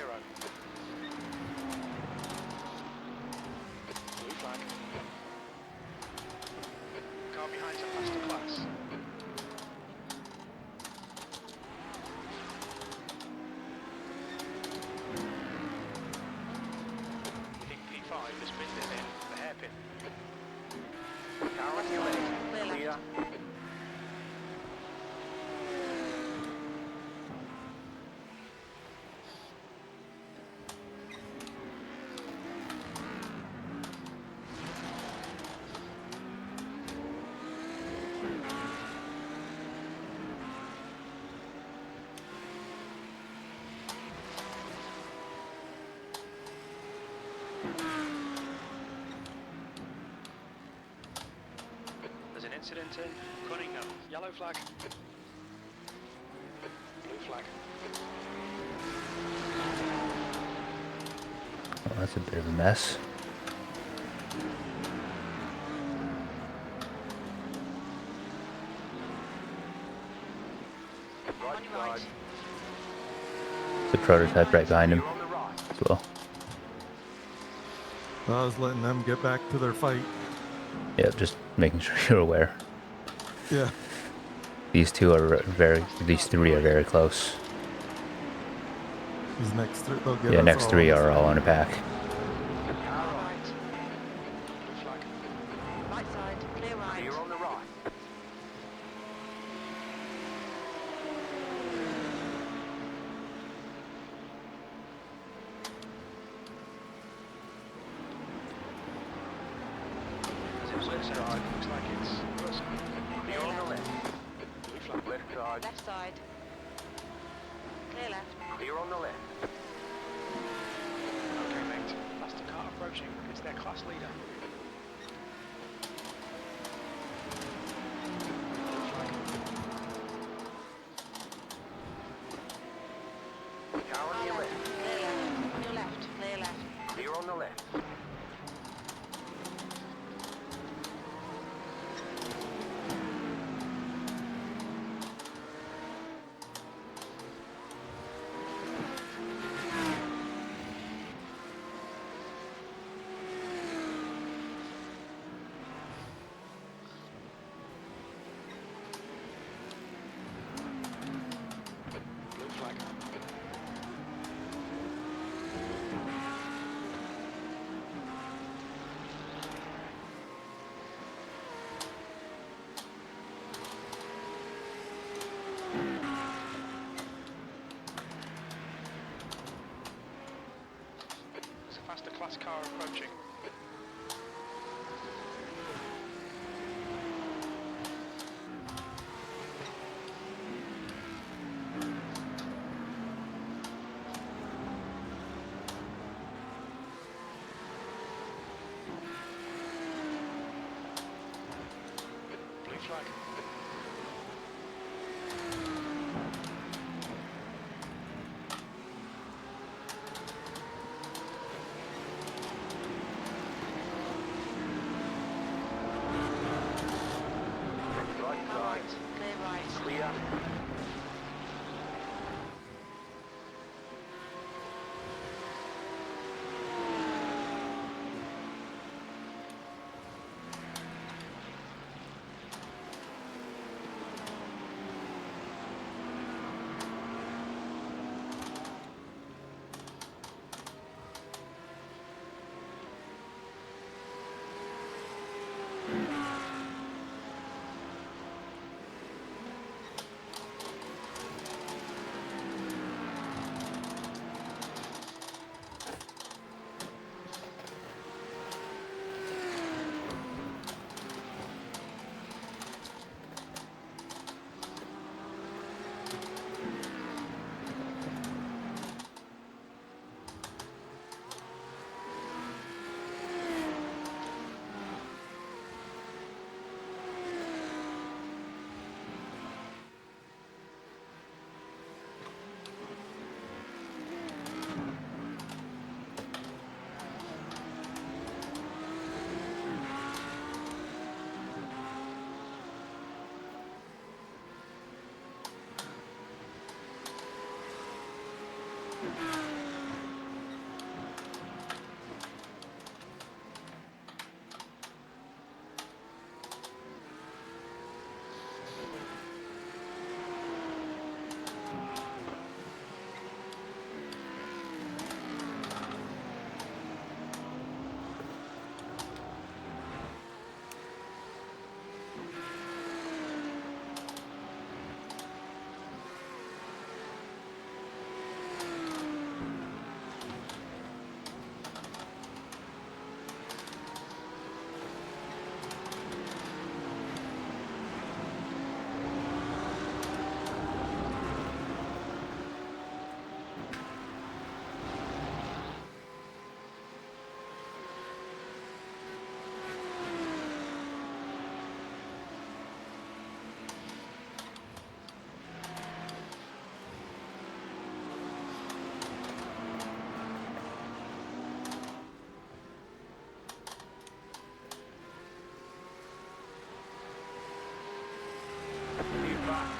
incident in Cunningham. Yellow flag. Blue flag. Oh, that's a bit of a mess. Right On your right. side. The prototype right behind him You're on the right. as well. I was letting them get back to their fight. Yeah, just making sure you're aware. Yeah. These two are these three are very close. These next three, they'll get Yeah, us next all three on are the all in a pack. On your right. Blue flag. Right side. Clear right. You're on the right. Left side. Looks like it's Wilson. You're on the left. Blue flag. Left side. Left side. Clear left. You're on the left. Okay, mate. That's the car approaching. It's their class leader. Blue flag. Car on your left. Clear left. On your left. Clear left. You're on the left. Blue flag. There's a faster class car approaching. Blue flag. Right Car side. right. Clear right. Clear.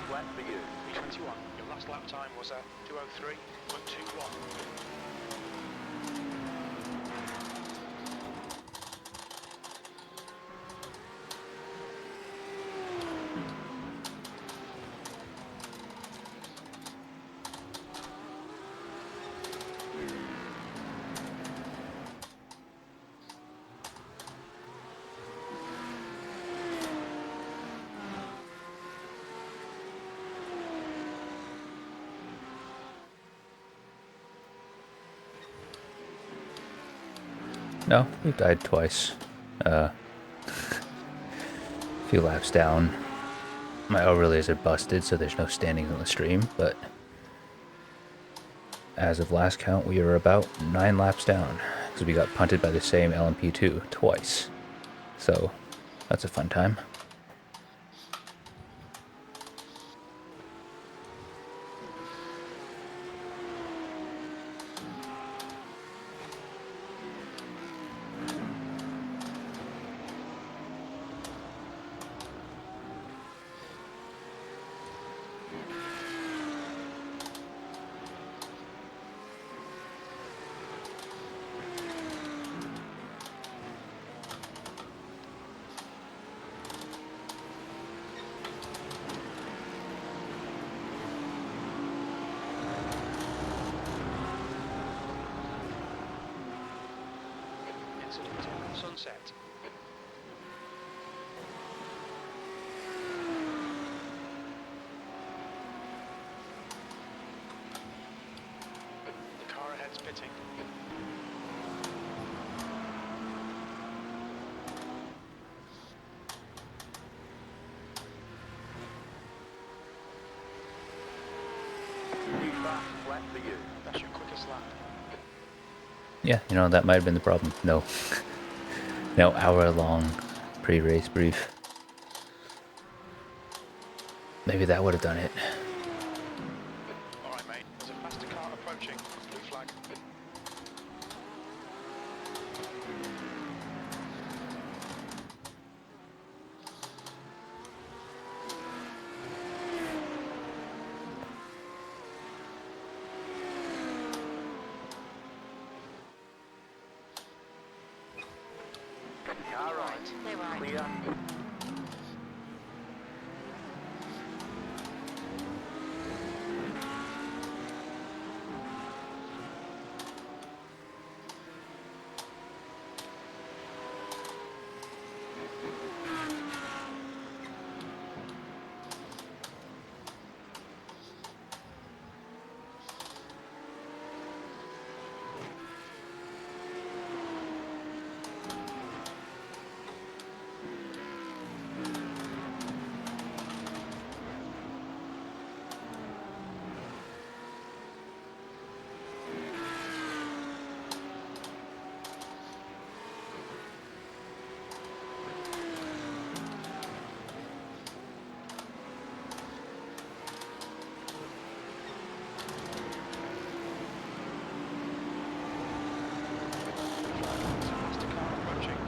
flat for you. 321. Your last lap time was 2:03.21. No, we've died twice. A few laps down. My overlays are busted, so there's no standings on the stream, but as of last count, we are about 9 laps down, because we got punted by the same LMP2 twice. So, that's a fun time. Incident sunset. The car ahead's pitting. Too fast, flat for you. That's your quickest lap. Yeah, you know, that might have been the problem. No. No hour-long pre-race brief. Maybe that would have done it. Alright, mate. There's a faster car approaching. Blue flag. Car Clear right. right. Clear right. Clear. There's a faster car approaching.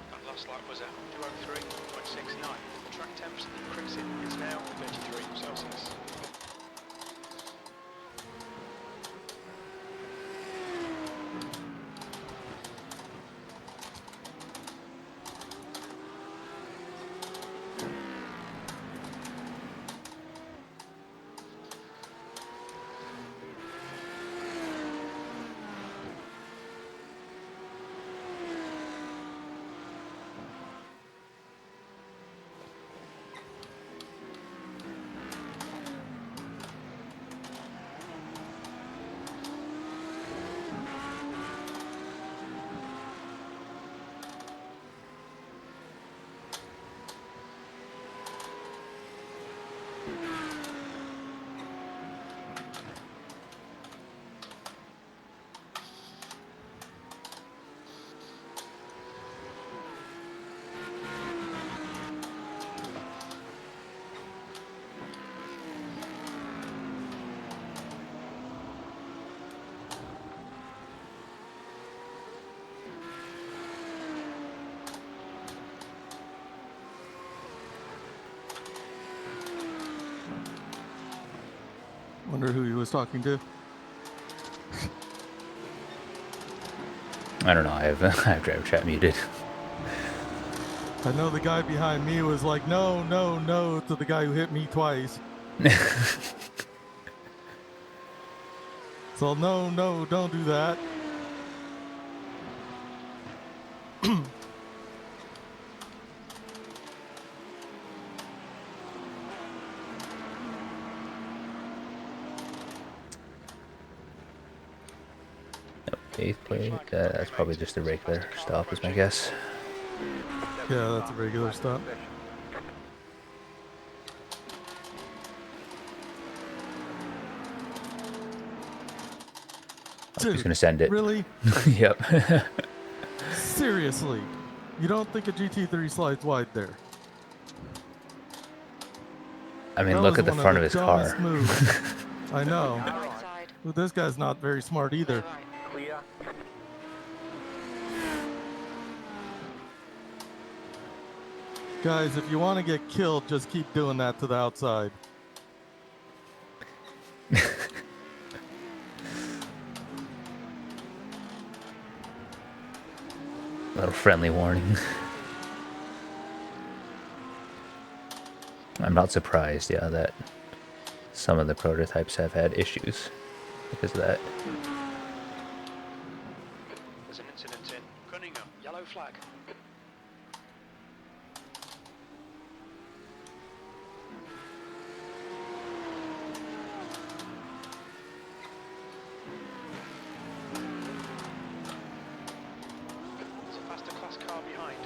That last lap was at 2:03.69. Track temps increasing. It's now 33 Celsius. Wonder who he was talking to. I don't know. I have I have driver chat muted. I know the guy behind me was like, no, no, no, to the guy who hit me twice. So, no, no, don't do that. Eighth plate. That's probably just a regular stop, is my guess. Yeah, that's a regular stop. He's gonna send it. Really? Yep. Seriously? You don't think a GT3 slides wide there? I mean, That look was at the one front of the his dumbest car. moves. I know. Right side. But this guy's not very smart either. Clear right. Clear. Guys, if you want to get killed, just keep doing that to the outside. Little friendly warning. I'm not surprised, yeah, that some of the prototypes have had issues because of that. There's an incident in Cunningham. Yellow flag. There's a faster class car behind.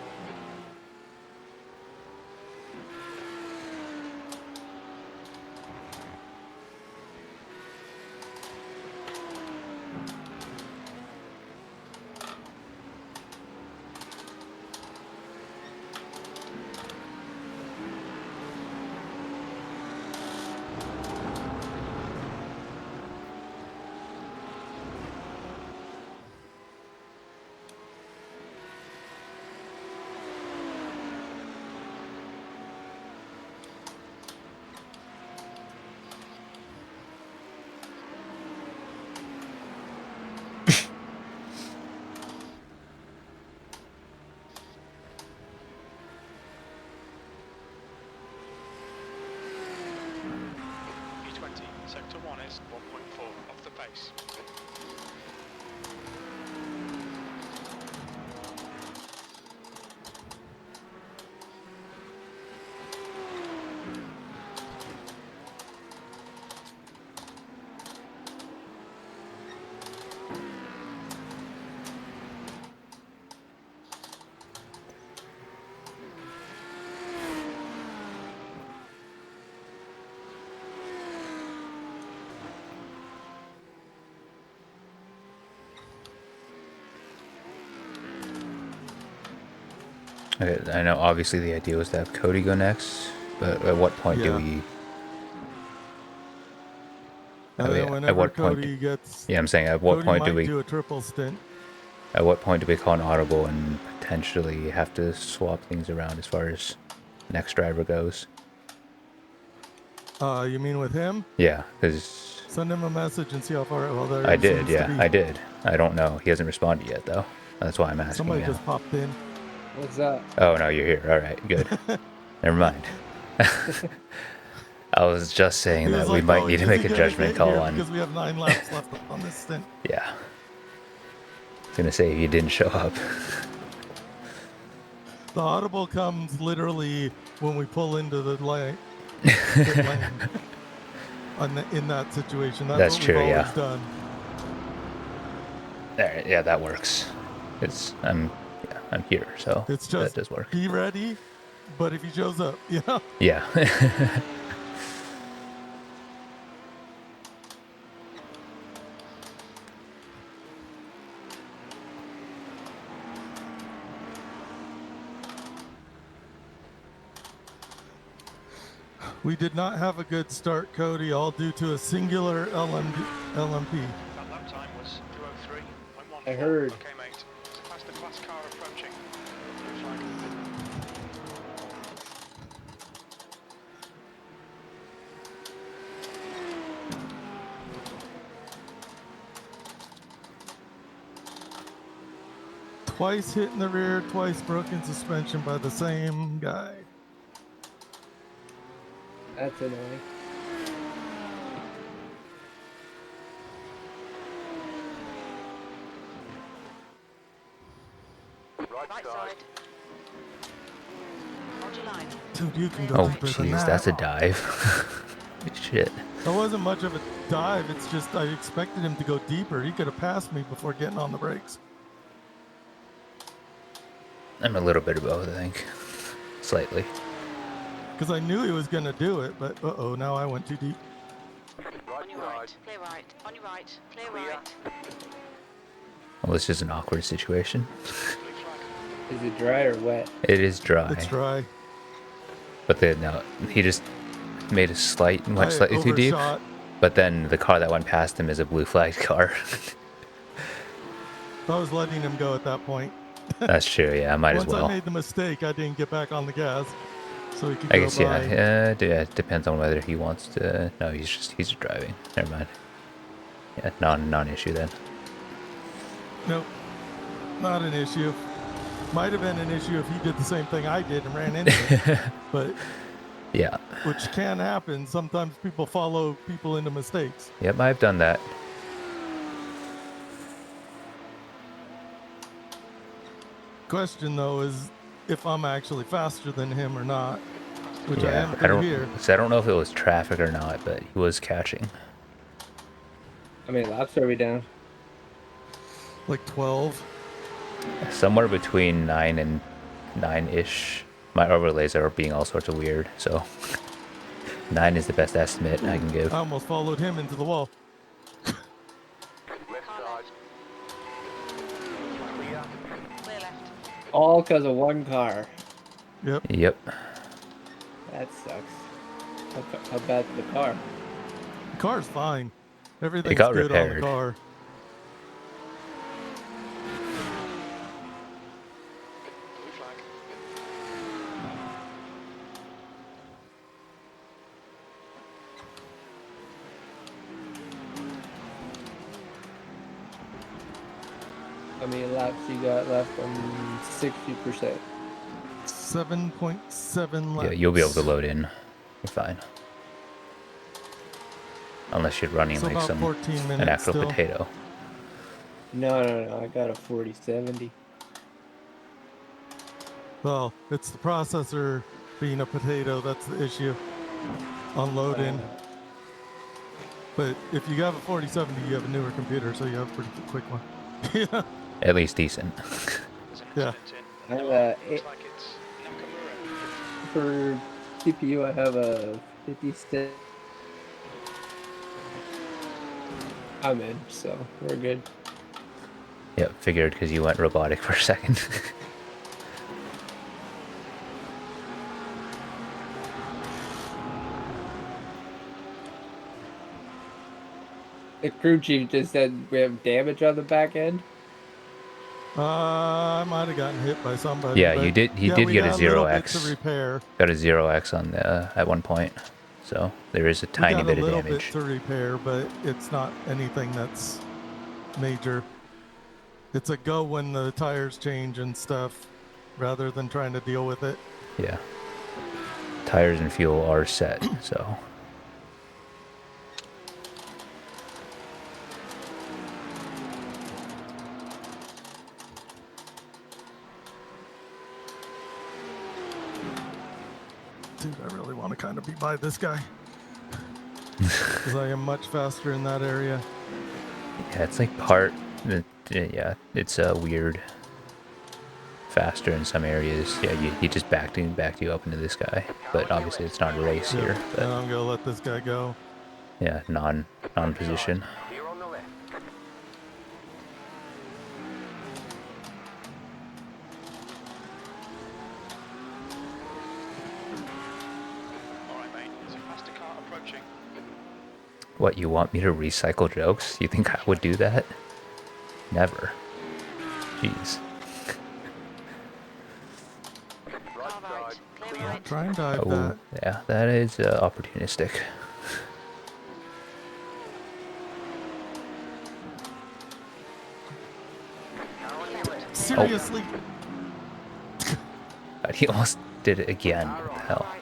E20, sector 1 is 1.4 off the pace. Okay, I know obviously the idea was to have Cody go next, but at what point do Yeah. we... And I mean, then at whenever what point Cody gets... Yeah, I'm saying at what Cody point might do we... do a triple stint. At what point do we call an audible and potentially have to swap things around as far as next driver goes? You mean with him? Yeah, because Send him a message and see how far... Well, there I he did, seems to yeah, be. I did. I don't know. He hasn't responded yet, though. That's why I'm asking Somebody now. just popped in. What's that? Oh, no, you're here. All right, good. Never mind. I was just saying He that was we like, might "Oh, need to is make he a gonna judgment get call here?" on... Because we have 9 laps left on this stint. Yeah. I was going to say, he didn't show up. The audible comes literally when we pull into the lane. pit lane. In that situation. That's what true, we've yeah. always done. All right, yeah, that works. I'm here, so It's that just does work. be ready, but if he shows up, you know? Yeah. We did not have a good start, Cody, all due to a singular LMP. That lap time was 2:03.14. I heard. Okay, mate. There's a faster class car approaching. Blue flag. Twice hit in the rear, twice broken suspension by the same guy. That's annoying. Right side. Hold your line. Dude, you can go Oh, deeper than jeez, that. that's a dive. Shit. That wasn't much of a dive. It's just I expected him to go deeper. He could have passed me before getting on the brakes. I'm a little bit of both, I think. Slightly. Because I knew he was going to do it, but uh-oh, now I went too deep. On your right. Clear right. On your right. Clear right. Well, this is an awkward situation. Is it dry or wet? It is dry. It's dry. But then, no, he just made a went I slightly too deep. overshot. But then the car that went past him is a blue flagged car. I was letting him go at that point. That's true, yeah, I might Once as well. I made the mistake, I didn't get back on the gas, so he could I go guess, by. yeah. It depends on whether he wants to. No, he's just driving. Never mind. Yeah, non-issue then. Nope, not an issue. Might have been an issue if he did the same thing I did and ran into it, but Yeah. which can happen. Sometimes people follow people into mistakes. Yep, I've done that. Question though is if I'm actually faster than him or not, which I Yeah, am I through don't. here. So I don't know if it was traffic or not, but he was catching. How many laps are we down? Like 12. Somewhere between 9 and 9-ish. My overlays are being all sorts of weird, so 9 is the best estimate I can give. I almost followed him into the wall. Left Car side. left. Clear. Clear left. All because of one car. Yep. Yep. That sucks. How bad's the car? The car's fine. Everything's got good on repaired. the car. Blue flag. How many laps you got left on 60%? 7.7 laps. Yeah, you'll be able to load in. You're fine. Unless you're running So like about some 14 minutes an actual still. potato. No. I got a 4070. Well, it's the processor being a potato. That's the issue on load-in. But if you have a 4070, you have a newer computer, so you have a pretty quick one. Yeah. At least decent. There's an Yeah. incident in. I have Looks like it's Nakamura. for CPU, I have a 56. I'm in, so we're good. Yep, figured because you went robotic for a second. The crew chief just said we have damage on the back end. I might have gotten hit by somebody. Yeah, but you did. He yeah, did we get a got little 0x. bits of repair. Got a 0x on the at one point, so there is a tiny we got bit a of little damage. bit to repair, but it's not anything that's major. It's a go when the tires change and stuff, rather than trying to deal with it. Yeah, tires and fuel are set, so Dude, I really want to kind of be by this guy. Because I am much faster in that area. yeah, it's like yeah, it's weird. Faster in some areas. Yeah, he just backed you up into this guy, but obviously it's not a race Yeah, here. and But I'm going to let this guy go. yeah, non-position. Clear on the left. All right, mate. There's a faster car approaching. What, you want me to recycle jokes? You think I would do that? Never. Jeez. Right Car right. side. Clear Clear. right. Try and dive Oh, that. yeah, that is opportunistic. Car on your left. seriously? God, he almost did it again. What the hell? Right.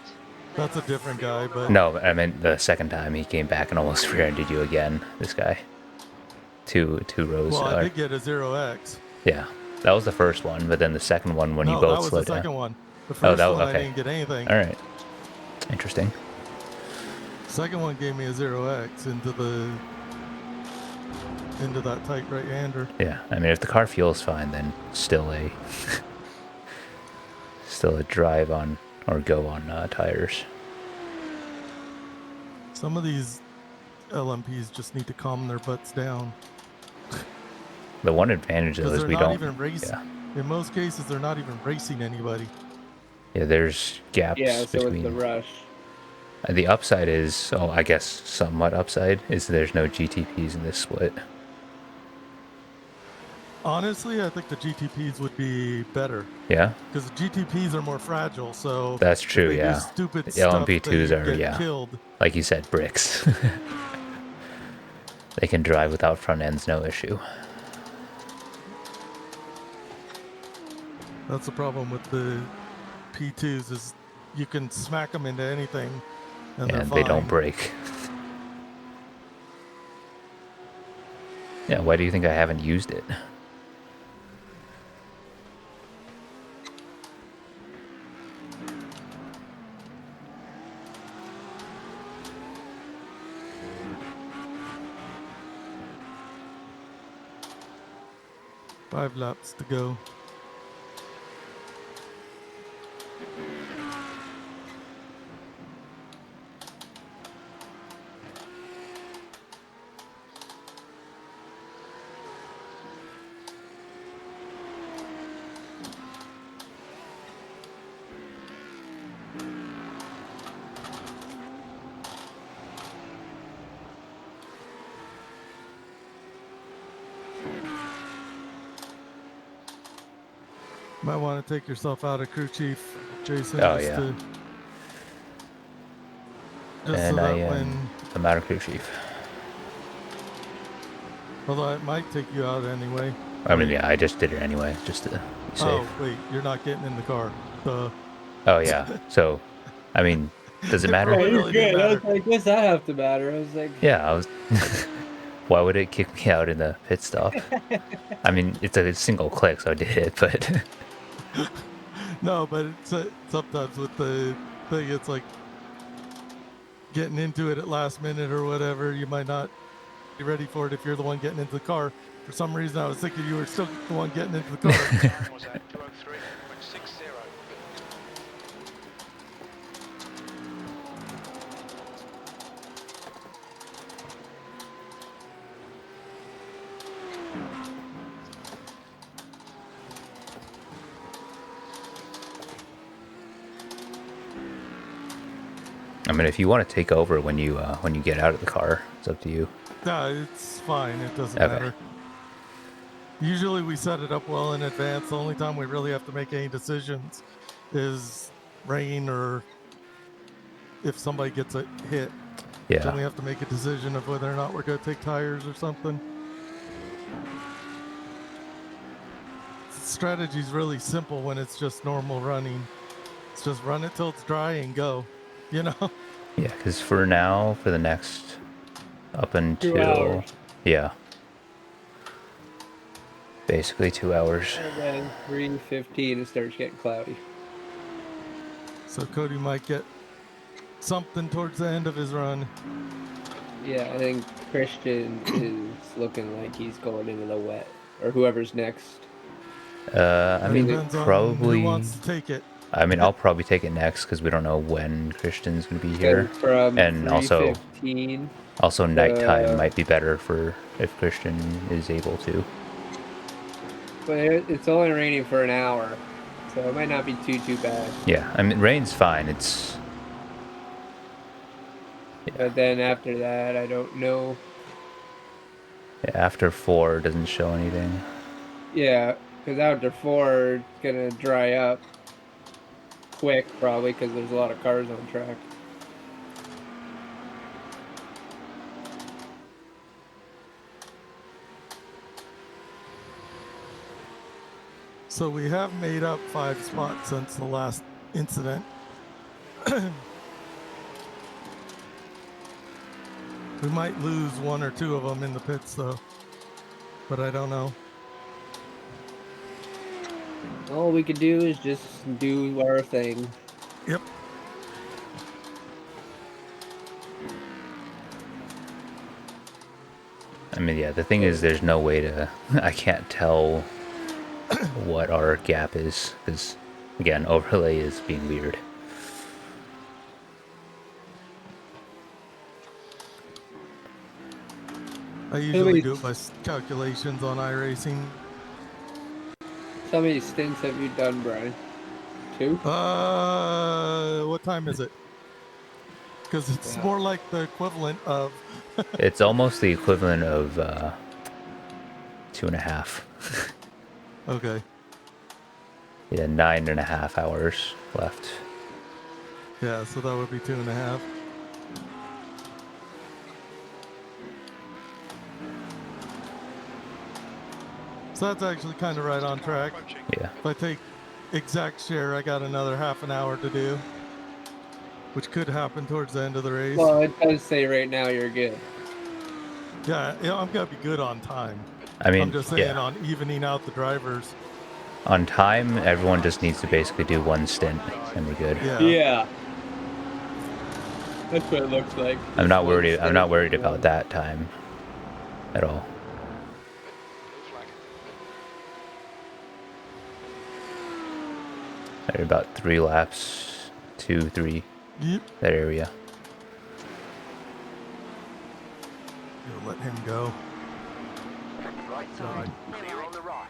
That's a different guy, but No, I mean the second time he came back and almost rear-ended you again. This guy. Two rows. well, I did get a 0x. Yeah, that was the first one, but then the second one when you No, that both was the slowed down. second one. The Oh, first that one I okay. didn't get anything. All right, interesting. Second one gave me a 0x into that tight right-hander. Yeah, I mean if the car feels fine, then still a still a drive on or go on tires. Some of these LMPs just need to calm their butts down. The one advantage though Because is they're we not don't. even racing. Yeah, In most cases, they're not even racing anybody. yeah. There's gaps Yeah, so it's between. the rush. The upside is, oh, I guess somewhat upside is there's no GTPs in this split. Honestly, I think the GTPs would be better. Yeah, Because the GTPs are more fragile, so that's true. if they Yeah, do stupid the stuff, LMP2s they are get killed. like you said, bricks. They can drive without front ends, no issue. That's the problem with the P2s is you can smack them into anything, and they're And fine. they don't break. Yeah, why do you think I haven't used it? Five laps to go. Might want to take yourself out of crew chief, Jason. Oh, just yeah. to, just And so I that am the Matter Crew Chief. although it might take you out anyway. I mean, yeah, I just did it anyway, just to be safe. Oh wait, you're not getting in the car. Oh, yeah. So, I mean, does it matter? Really, You're didn't good. I matter. was like, does that have to matter? I was like, Yeah, I was. Why would it kick me out in the pit stop? I mean, it's a single click, so I did it, but. No, but sometimes with the thing, it's like getting into it at last minute or whatever. You might not be ready for it if you're the one getting into the car. For some reason, I was thinking you were still the one getting into the car. Time was at 2:03.60. I mean, if you want to take over when you get out of the car, it's up to you. No, it's fine. It doesn't Okay. matter. Usually we set it up well in advance. The only time we really have to make any decisions is rain or if somebody gets a hit. Then we Yeah. have to make a decision of whether or not we're going to take tires or something. Strategy's really simple when it's just normal running. It's just run it till it's dry and go. You know? Yeah, because for now, for the next up until 2 hours. yeah, basically 2 hours. And then 3:15, it starts getting cloudy. So Cody might get something towards the end of his run. Yeah, I think Christian is looking like he's going into the wet, or whoever's next. I mean, Depends on probably. who wants to take it. I mean, I'll probably take it next because we don't know when Christian's gonna be here, From and also 3:15. nighttime might be better for if Christian is able to. But it's only raining for an hour, so it might not be too bad. Yeah, I mean, rain's fine. It's But then after that, I don't know. after 4 doesn't show anything. Yeah, because after 4, it's gonna dry up quick, probably, because there's a lot of cars on track. So we have made up 5 spots since the last incident. We might lose 1 or 2 of them in the pits though, but I don't know. All we could do is just do our thing. Yep. I mean, yeah, the thing is, there's no way to... I can't tell what our gap is, because, again, overlay is being weird. I usually do it by calculations on iRacing. How many stints have you done, Brian? 2? What time is it? Because it's more like the equivalent of... It's almost the equivalent of 2.5. Okay. Yeah, 9.5 hours left. Yeah, so that would be 2.5. So that's actually kind of right on track. Yeah. If I take exact share, I got another half an hour to do, which could happen towards the end of the race. Well, it does say right now you're good. Yeah, I'm gonna be good on time. I mean, I'm just saying yeah. on evening out the drivers. On time, everyone just needs to basically do 1 stint, and we're good. Yeah. That's what it looks like. I'm not One worried. I'm not stint, worried one. about that time at all. There are about 3 laps, 2, 3, Yep. that area. You'll let him go. Right side. Clear on the right.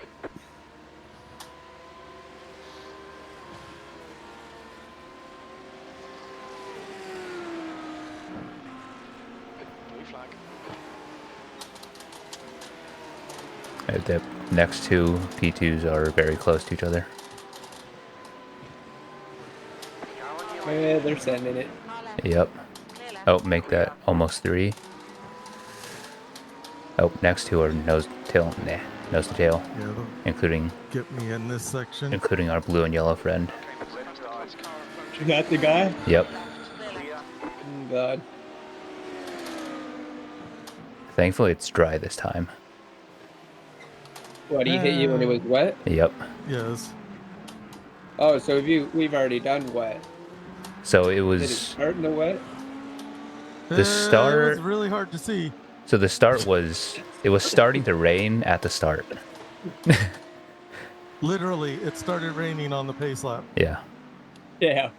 Blue flag. The next 2 P2s are very close to each other. Yeah, they're sending it. Car left. Yep. Clear left. Oh, make that almost 3. Oh, next 2 are nose to tail, Yeah, they'll including get me in this section. our blue and yellow friend. You got the guy? Yep. Clear left. Oh, God. Thankfully, it's dry this time. What, he hit you when it was wet? Yep. Yes. Oh, so we've already done wet. So it Did it was start in the wet? the It start. was really hard to see. So the start was it was starting to rain at the start. Literally, it started raining on the pace lap. Yeah. Yeah.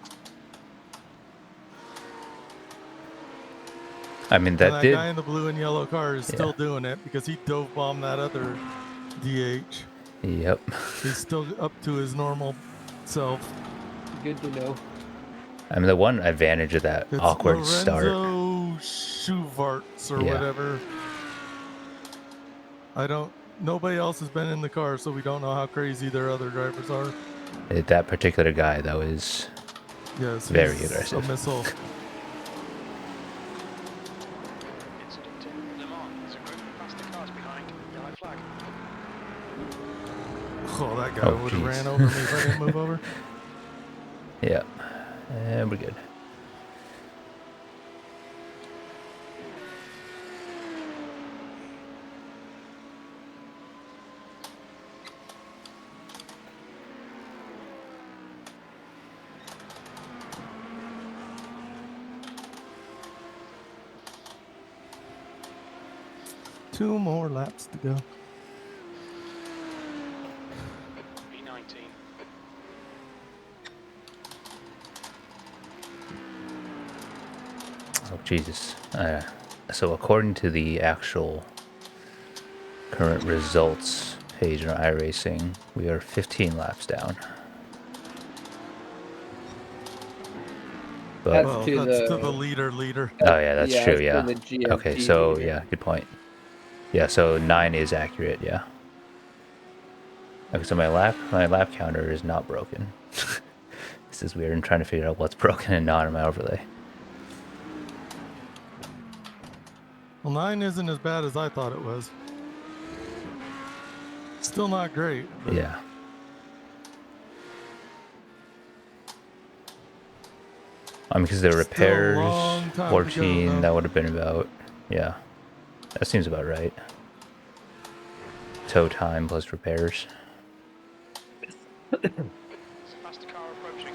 I mean And that that did. guy in the blue and yellow car is still Yeah. doing it because he dove bombed that other DH. Yep. He's still up to his normal self. Good to know. I mean the one advantage of that It's awkward Lorenzo start. Schuvarts or Yeah. whatever. Nobody else has been in the car, so we don't know how crazy their other drivers are. That particular guy though is Yes, very he's aggressive. a missile. Incident in Le Mans. There's a group of faster cars behind. Yellow flag. Oh, that guy Oh, would have jeez. ran over me if I didn't move over. Yeah. And we're good. Two more laps to go. B19. Oh Jesus. So according to the actual current results page on iRacing, we are 15 laps down. But That's Well, to that's the- to the leader. oh yeah, that's true. it's Yeah. to the GMT Okay, so leader. yeah, good point. Yeah, so 9 is accurate. Yeah. Okay, so my lap counter is not broken. This is weird. I'm trying to figure out what's broken and not in my overlay. Well, 9 isn't as bad as I thought it was. Still not great. But Yeah. I mean, because the Still a repairs, long time to go, 14, though. that would have been about, yeah, that seems about right. Tow time plus repairs. There's a faster car approaching.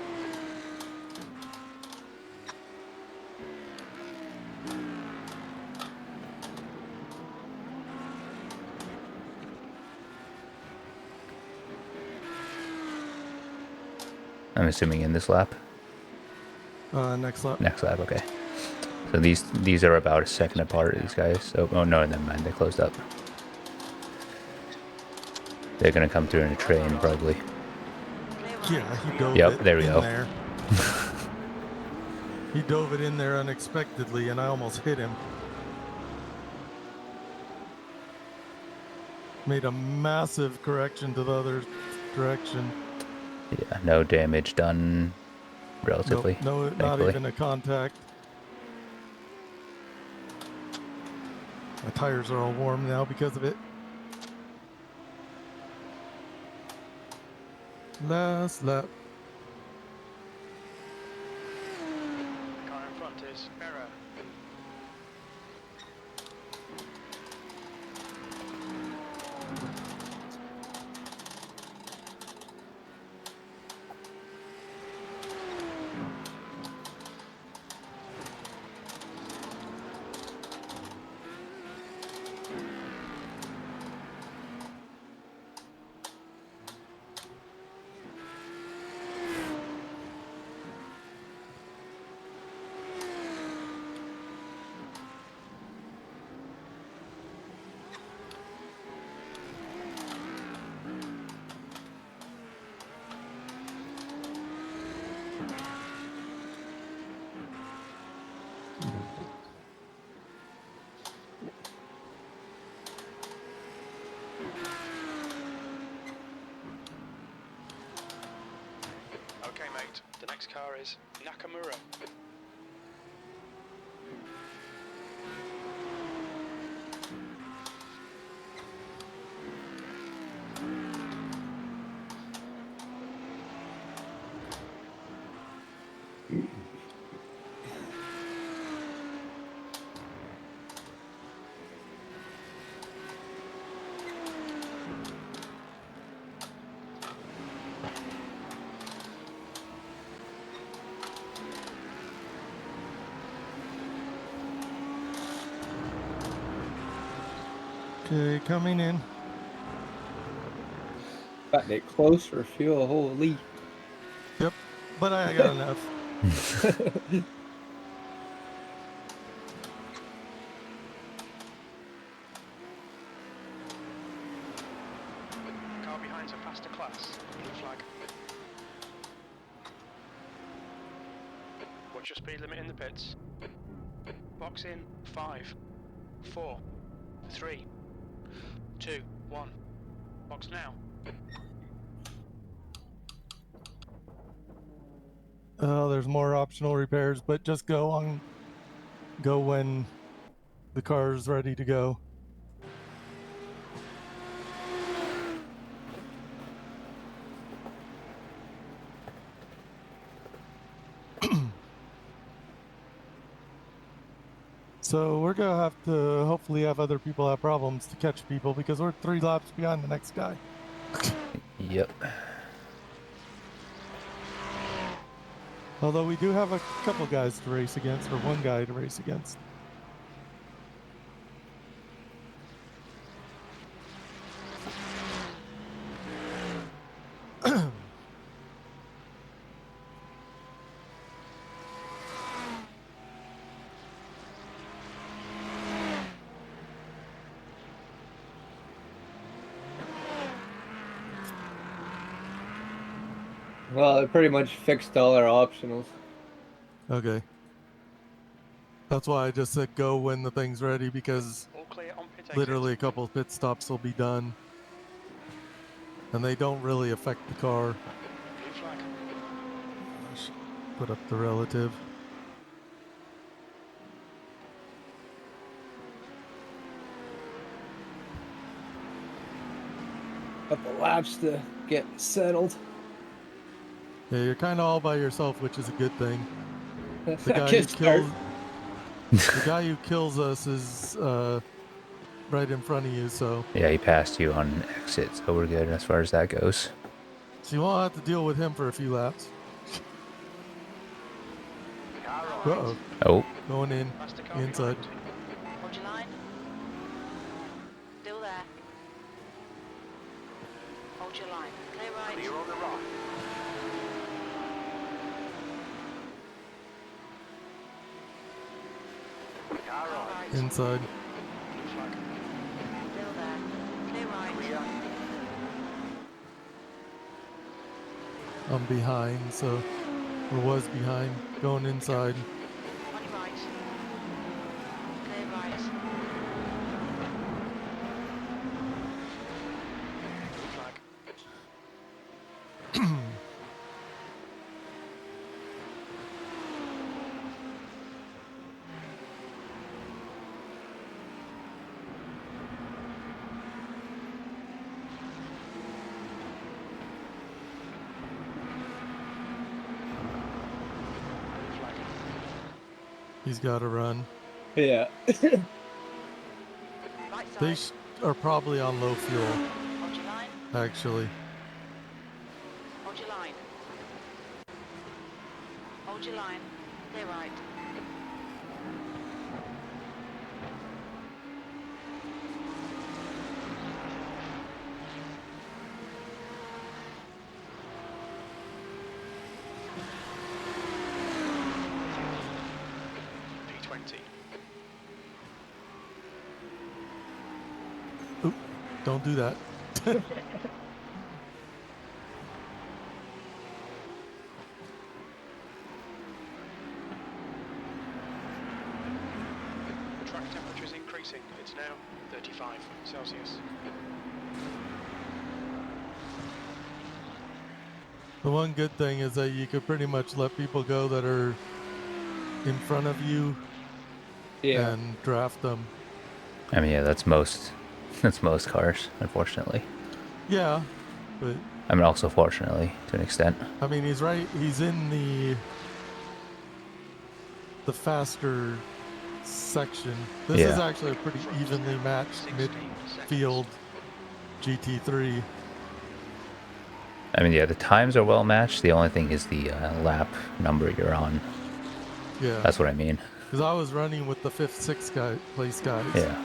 I'm assuming in this lap. Next lap. Next lap, okay. So these are about a second apart, these guys. Oh no, never mind, they closed up. They're gonna come through in a train, probably. Yeah, he dove Yep, it there we in go. there. He dove it in there unexpectedly, and I almost hit him. Made a massive correction to the other direction. Yeah, no damage done, relatively. Nope, no, not thankfully. even a contact. My tires are all warm now because of it. Last lap. The car in front is error. Okay, mate. The next car is Nakamura. Okay, coming in. Got it close for fuel. Holy. Yep, but I got enough. Car behind's a faster class. Blue flag. What's your speed limit in the pits? Box in 5, 4, 3, 2, 1. Box now. There's more optional repairs, but just go when the car is ready to go. So we're gonna have to hopefully have other people have problems to catch people because we're 3 laps behind the next guy. Yep. Although we do have a couple guys to race against, or one guy to race against. Well, it pretty much fixed all our optionals. Okay. That's why I just said go when the thing's ready, because All clear on pit exit. literally a couple of pit stops will be done. And they don't really affect the car. Blue flag. I should put up the relative. Couple laps to get settled. Yeah, you're kind of all by yourself, which is a good thing. The guy who kills the guy who kills us is right in front of you, so Yeah, he passed you on exit, so we're good as far as that goes. you won't have to deal with him for a few laps. Car right. Uh-oh. Oh, Going in. That's the car Inside. behind. Hold your line. Still there. Hold your line. Clear right. Clear on the right. Car Car right. right. Inside. Blue flag. Still there. Clear right. Clear. I'm behind, so or was behind. Going inside. On your right. Clear right. Blue flag. Blue flag. He's got to run. Yeah. Right They side. are probably on low fuel, Hold your line. actually. Hold your line. Hold your line. Clear right. P20. Oop, don't do that. The track temperature is increasing. It's now 35 Celsius. The one good thing is that you could pretty much let people go that are in front of you Yeah. and draft them. I mean, yeah, that's most cars, unfortunately. Yeah, but I mean, also fortunately, to an extent. I mean he's right. He's in the faster section. This is Yeah. actually a pretty evenly matched 16 seconds. midfield GT3. I mean, yeah, the times are well matched. The only thing is the lap number you're on. Yeah, That's what I mean. because I was running with the 5th, 6th place guys. Yeah.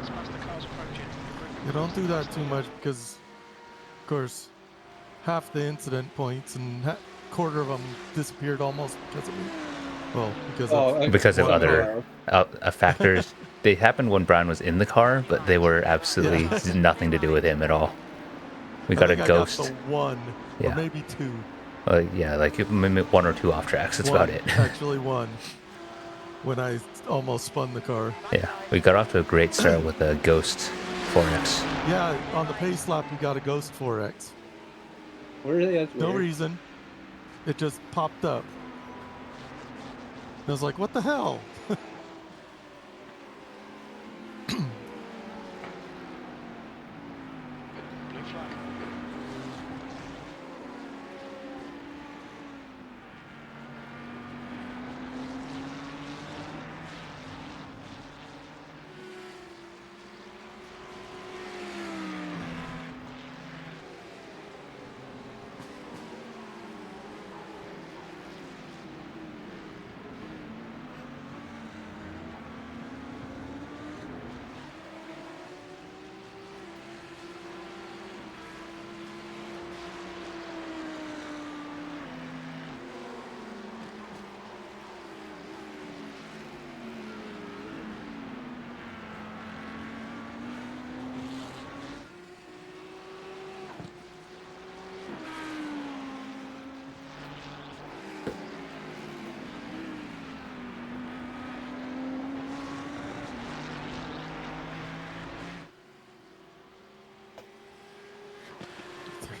As fast as the car's approaching. You don't do that too much because, of course, half the incident points and quarter of them disappeared almost because of me. Well, Because of one other factors. They happened when Brian was in the car, but they were absolutely nothing to do with him at all. We got a ghost. I got the one, Yeah. or maybe two. Yeah, like maybe 1 or 2 off tracks. That's about it. Actually, one. When I almost spun the car. Yeah, we got off to a great start with a Ghost 4X. Yeah, on the pace lap, we got a Ghost 4X. Really? That's No weird. reason. It just popped up. I was like, what the hell? Blue flag.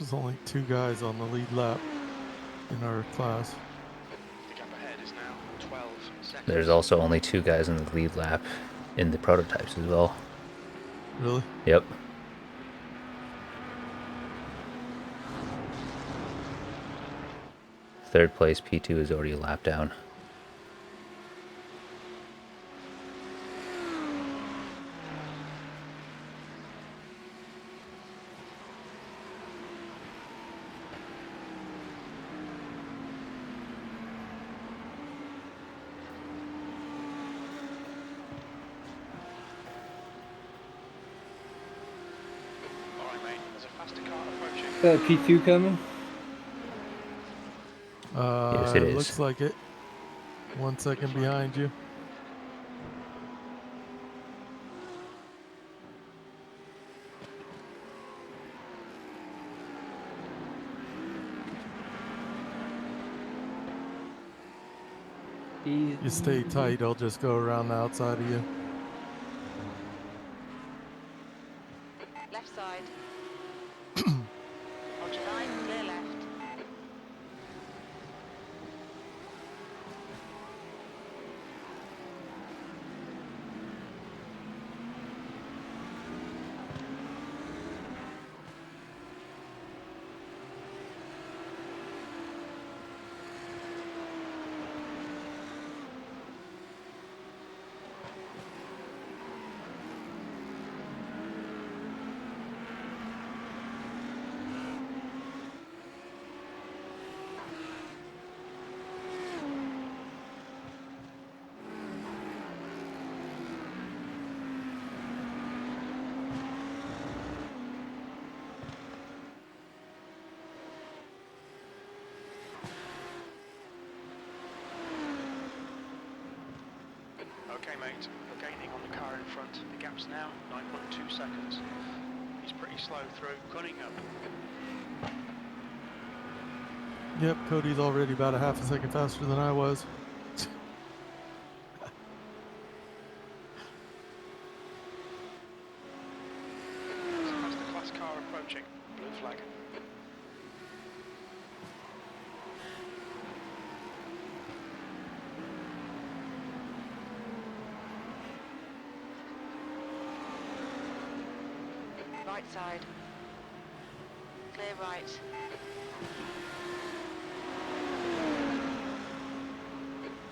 There's only 2 guys on the lead lap in our class. The gap ahead is now 12 seconds. There's also only 2 guys in the lead lap in the prototypes as well. Really? Yep. Third place P2 is already a lap down. Alright, mate, there's a faster car approaching. Is that P2 coming? Yes, it is. Looks like it. 1 second behind you. You stay tight, I'll just go around the outside of you. Left side. Hold your line, clear left. Okay, mate, you're gaining on the car in front. The gap's now 9.2 seconds. He's pretty slow through, gunning up. Yep, Cody's already about a half a second faster than I was. There's a faster class car approaching. Blue flag. Right side. Clear right.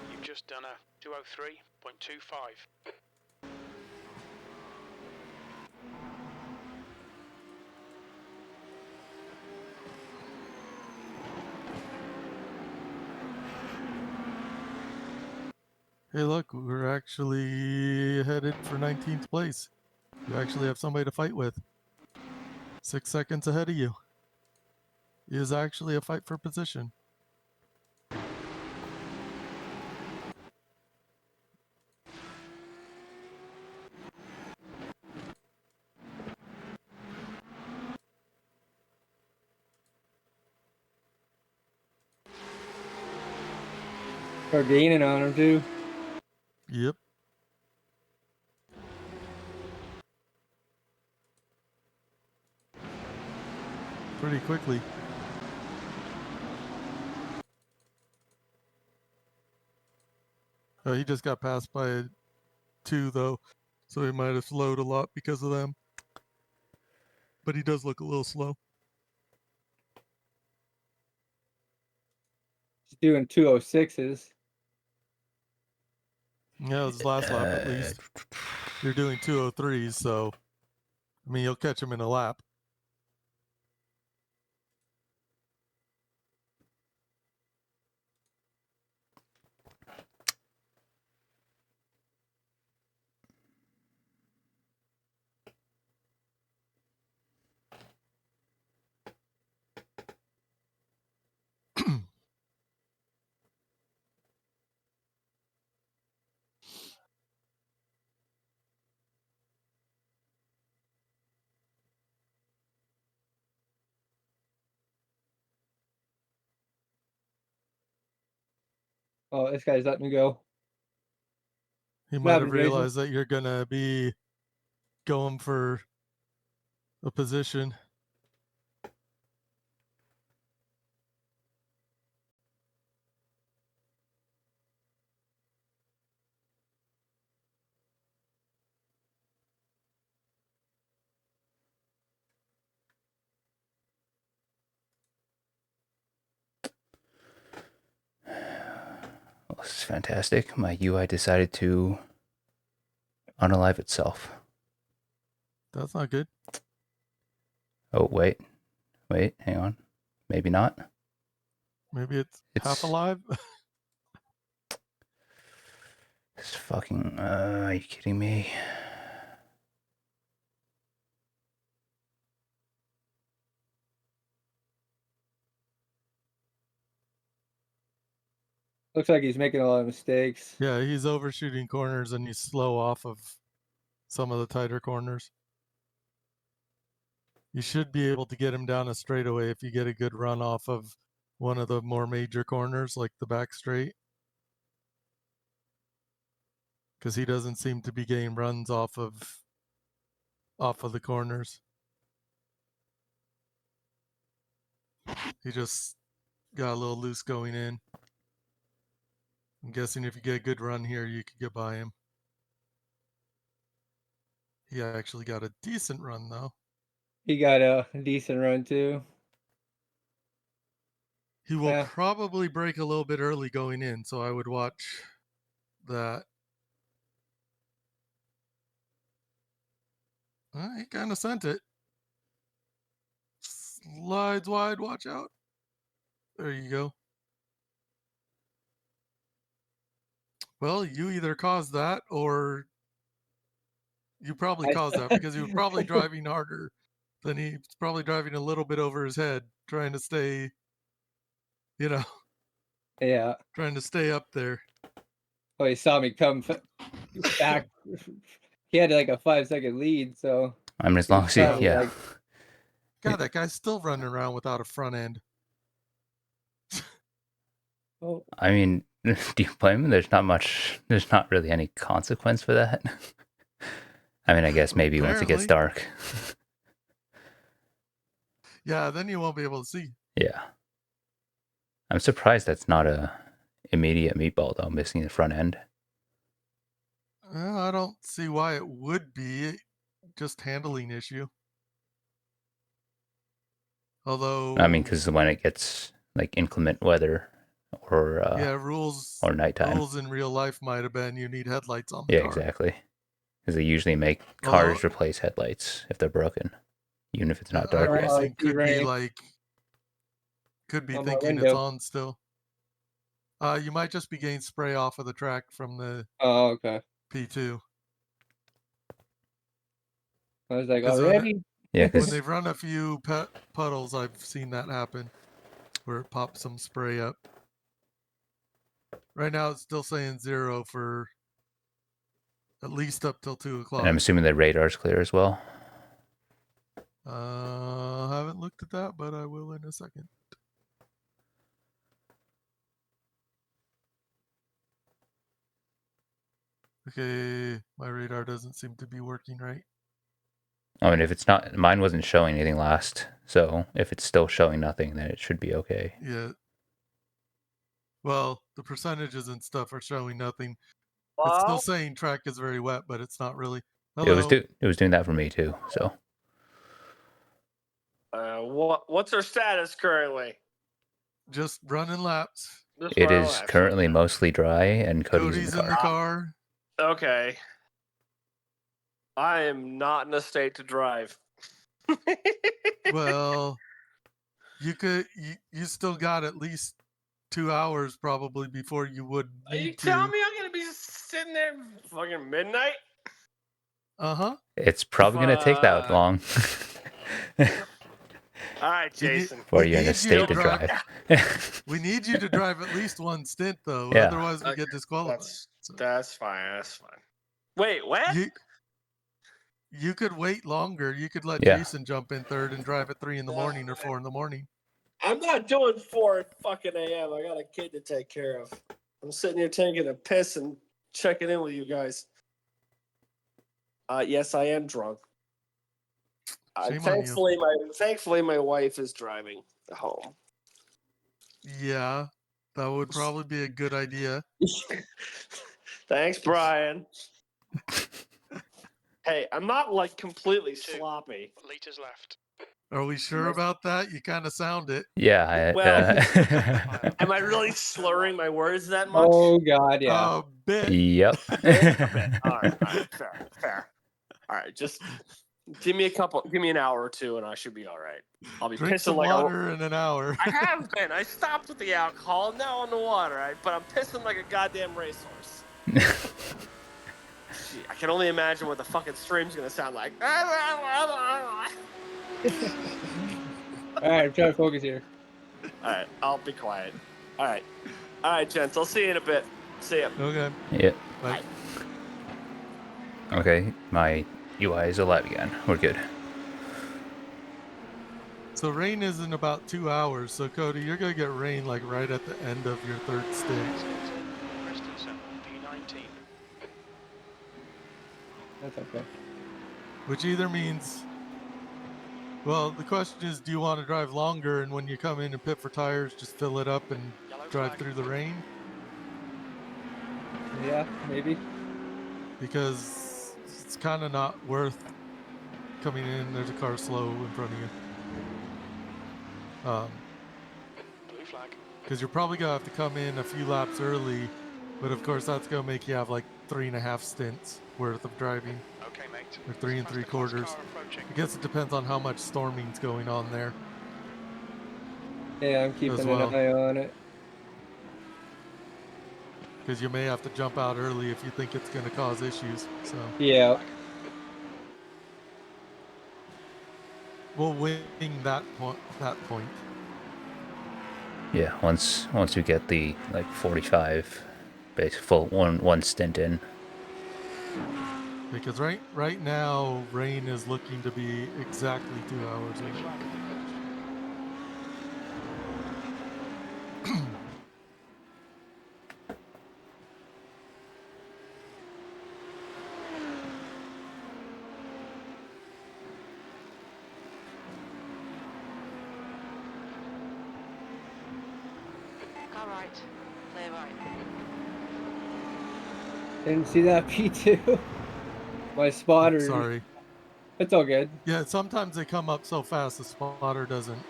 You've just done a 203.25. Hey, look, we're actually headed for 19th place. You actually have somebody to fight with. 6 seconds ahead of you. It is actually a fight for position. Start gaining on him too. Yep. Pretty quickly. He just got passed by 2 though, so he might have slowed a lot because of them. But he does look a little slow. He's doing 206s. Yeah, it was his last lap at least. You're doing 203s, so I mean you'll catch him in a lap. Oh, this guy's letting me go. He What might have happened, Jason? realized that you're gonna be going for a position. fantastic. My UI decided to unalive itself. That's not good. Oh, wait, hang on. Maybe not. Maybe it's half It's alive. It's fucking. Are you kidding me? Looks like he's making a lot of mistakes. Yeah, he's overshooting corners and he's slow off of some of the tighter corners. You should be able to get him down a straightaway if you get a good run off of one of the more major corners, like the back straight. Because he doesn't seem to be getting runs off of the corners. He just got a little loose going in. I'm guessing if you get a good run here, you could get by him. He actually got a decent run though. He got a decent run too. He will Yeah. probably break a little bit early going in, so I would watch that. He kind of sent it. Slides wide, watch out. There you go. Well, you either caused that or you probably caused that because he was probably driving harder than he's probably driving a little bit over his head, trying to stay, Yeah. trying to stay up there. Oh, he saw me come back. He had like a 5-second lead, so. I mean, as long as he, probably yeah. like- God, that guy's still running around without a front end. Oh, I mean, do you blame him? There's not really any consequence for that. I mean, I guess maybe once it gets dark. Yeah, then you won't be able to see. Yeah. I'm surprised that's not a immediate meatball though, missing the front end. I don't see why it would be. Just handling issue. Although, I mean, because when it gets like inclement weather or rules or nighttime. Rules in real life might have been you need headlights on the car. Yeah, exactly. Because they usually make cars replace headlights if they're broken, even if it's not dark yet. iRacing could be thinking it's on still. You might just be getting spray off of the track from the okay. P2. I was like, already? Yeah, when they've run a few puddles, I've seen that happen, where it pops some spray up. Right now, it's still saying 0 for at least up till 2 o'clock. And I'm assuming the radar's clear as well. Haven't looked at that, but I will in a second. Okay, my radar doesn't seem to be working right. I mean, if it's not, mine wasn't showing anything last, so if it's still showing nothing, then it should be okay. Yeah. Well, the percentages and stuff are showing nothing. Hello? It's still saying track is very wet, but it's not really. Hello. It was doing that for me too. So. What's our status currently? Just running laps. It is currently mostly dry, and Cody's in the car. Okay. I am not in a state to drive. Well, you still got at least 2 hours probably before you would Are you telling me I'm gonna be sitting there fucking midnight? Uh-huh. It's probably gonna take that long. All right, Jason. Before you're in a state to drive. We need you to drive at least one stint though, Yeah. otherwise we get disqualified. That's fine. That's fine. Wait, what? You could wait longer. You could let Jason jump in third and drive at 3 in the morning or 4 in the morning. I'm not doing 4 fucking a.m. I got a kid to take care of. I'm sitting here taking a piss and checking in with you guys. Yes, I am drunk. Thankfully, my wife is driving home. Yeah, that would probably be a good idea. Thanks, Brian. Hey, I'm not like completely sloppy. Liters left. Are we sure about that? You kind of sound it. Yeah. Well, am I really slurring my words that much? Oh God, yeah. A bit. Yep. A bit. All right, fair. All right, just give me an hour or two, and I should be all right. I'll be Drink pissing some like water in an hour. I have been. I stopped with the alcohol. Now on the water, right? But I'm pissing like a goddamn racehorse. Gee, I can only imagine what the fucking stream's gonna sound like. All right, I'm trying to focus here. All right, I'll be quiet. All right, gents. I'll see you in a bit. See ya. Okay. Yep. Bye. Okay, my UI is alive again. We're good. So rain is in about 2 hours. So Cody, you're gonna get rain like right at the end of your third stint. Christensen, P19. That's okay. Which either means, well, the question is, do you want to drive longer and when you come in and pit for tires, just fill it up and Yellow drive flag. through the rain? Yeah, maybe. Because it's kind of not worth coming in. There's a car slow in front of you. Blue flag. Because you're probably gonna have to come in a few laps early, but of course that's gonna make you have like 3.5 stints worth of driving, Okay, mate. or 3 3/4. I guess it depends on how much storming's going on there. Yeah, I'm keeping well. an eye on it. Because you may have to jump out early if you think it's gonna cause issues. So Yeah. we'll wing that point. Yeah, once we get the like 45 basic full one stint in. Because right now rain is looking to be exactly 2 hours in. Car right. Clear right. Didn't see that P2. My spotter. Sorry. It's all good. Yeah, sometimes they come up so fast the spotter doesn't.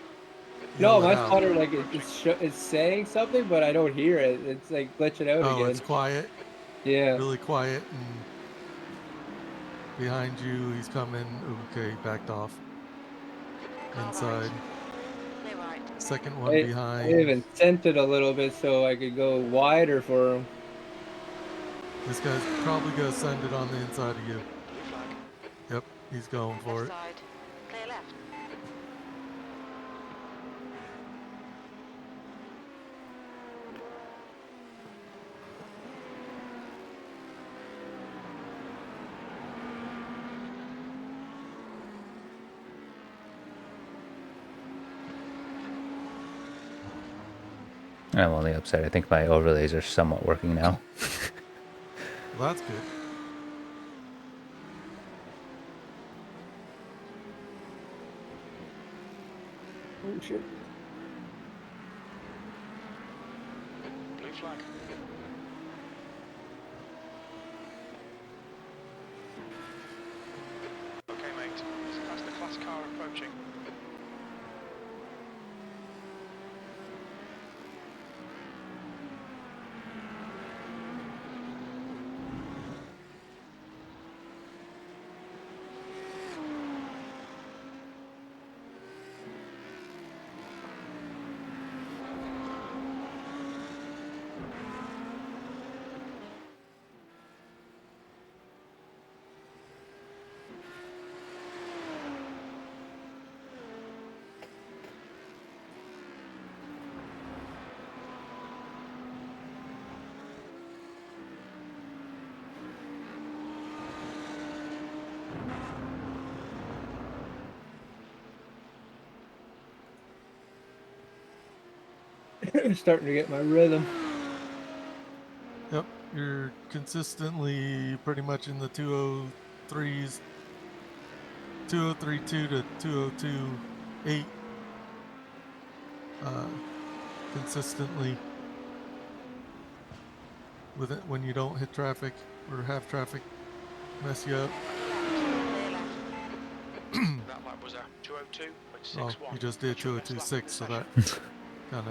No, yell my it out. spotter like it's saying something, but I don't hear it. It's like glitching out Oh, again. it's quiet. Yeah. Really quiet, and behind you he's coming. Okay, backed off. Car Inside. right. Clear right. Second one I behind. even sent it a little bit so I could go wider for him. This guy's probably gonna send it on the inside of you. Blue flag. Yep, he's going for Left it. side. Clear left. I'm on the upside. I think my overlays are somewhat working now. Well, that's good. Oh shit. Blue flag. Okay, mate. That's the class car approaching. Starting to get my rhythm. Yep, you're consistently pretty much in the 203s, 2032 to 2028. Consistently with it when you don't hit traffic or have traffic mess you up. Clear left. That lap was a 202.61. Oh, you just did That's your best lap of 202.6, the so session. that kind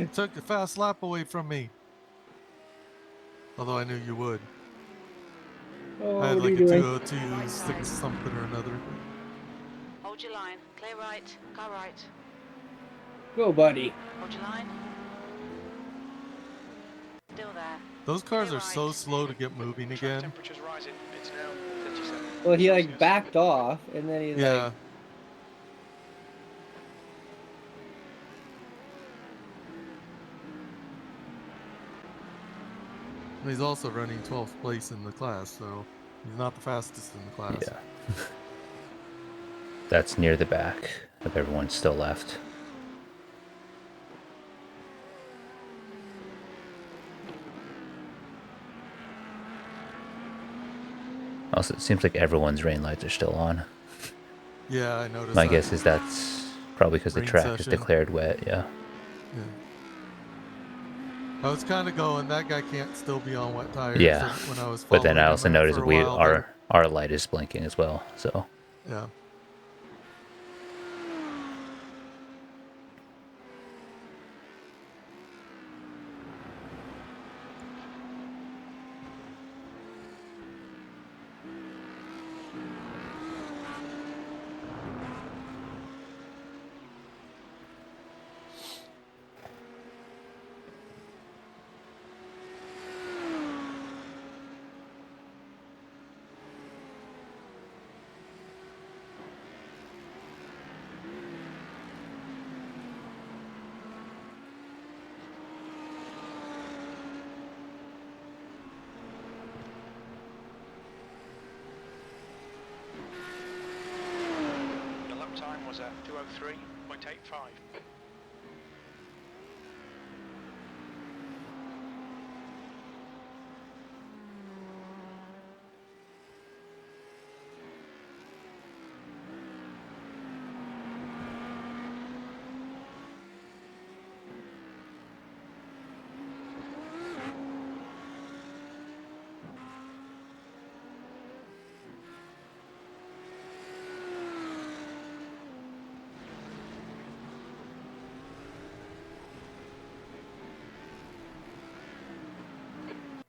of took the fast lap away from me. Although I knew you would. Oh, I had what are like you a doing? 202.6 something or another. Hold your line. Clear right. Car right. Go, buddy. Hold your line. Still there. Those cars Clear are so right. slow to get moving Track again. temperature's rising. It's now 37. Well, he like Celsius. backed off, and then he Yeah. like. And he's also running 12th place in the class, so he's not the fastest in the class. Yeah. That's near the back of everyone still left. Also, it seems like everyone's rain lights are still on. Yeah, I noticed My that. guess is that's probably because the Rain track is session. declared wet, yeah. Yeah. I was kind of going, that guy can't still be on wet tires. Yeah. And when I was But then following I him also out noticed for a while there. our light is blinking as well, so Yeah. The lap time was at 203.85.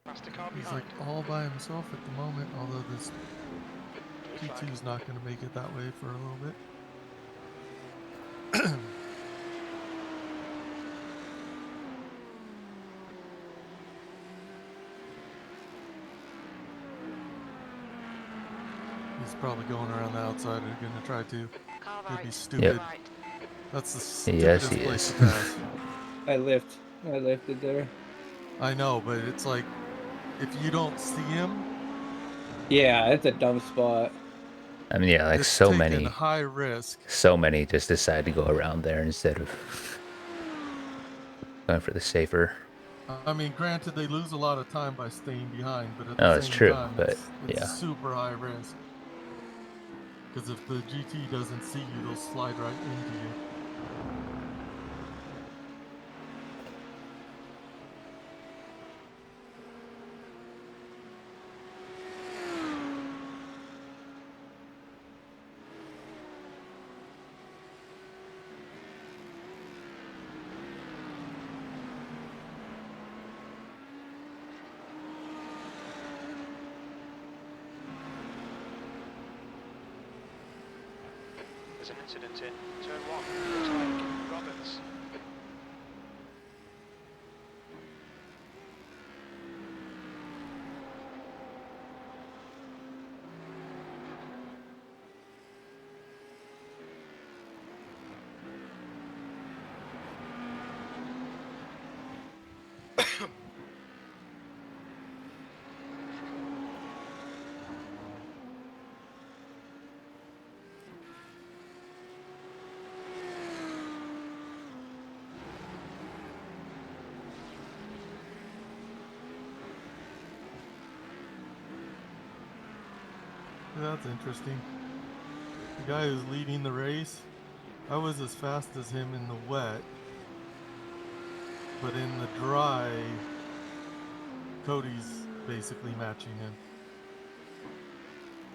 Past the car He's behind. like all by himself at the moment, although this Blue flag. T2 is not going to make it that way for a little bit. He's probably going around the outside and going to try to. Car It'd be right. stupid. Clear right. That's the Yes, stupidest he place is. to pass. I lifted there. I know, but it's like, if you don't see him, Yeah, it's a dumb spot. I mean, yeah, like it's so taking many high risk. just decide to go around there instead of going for the safer. I mean, granted, they lose a lot of time by staying behind, but at Oh, the that's same true, time, but it's yeah. super high risk. Because if the GT doesn't see you, they'll slide right into you. There's an incident in turn 1. Looks like Roberts. That's interesting. The guy who's leading the race, I was as fast as him in the wet, but in the dry, Cody's basically matching him.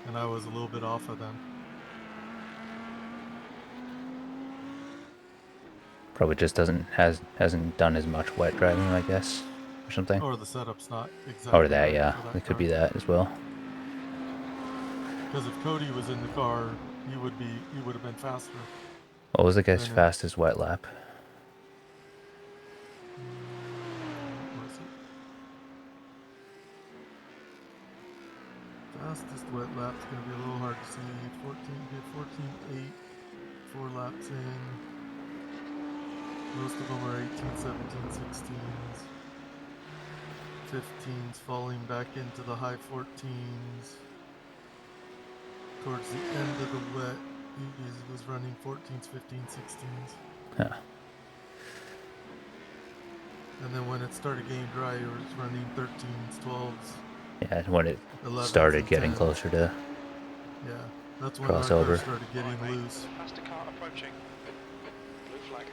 and I was a little bit off of them. Probably just hasn't done as much wet driving, I guess, or something. Or the setup's not exactly Or that, right yeah, for that it could car. be that as well. Because if Cody was in the car, he would have been faster. What was the guy's Then it- fastest wet lap? What was it? Fastest wet lap's gonna be a little hard to see. 14.8, 4 laps in. Most of them are 18, 17, 16s. 15s falling back into the high 14s. Towards the end of the wet, he was running 14s, 15s, 16s. Huh. And then when it started getting dry, he was running 13s, 12s. Yeah, when it 11s started and getting 10s. closer to Yeah, that's when our crossover. car started getting Right, mate. loose. Faster car approaching. Blue flag.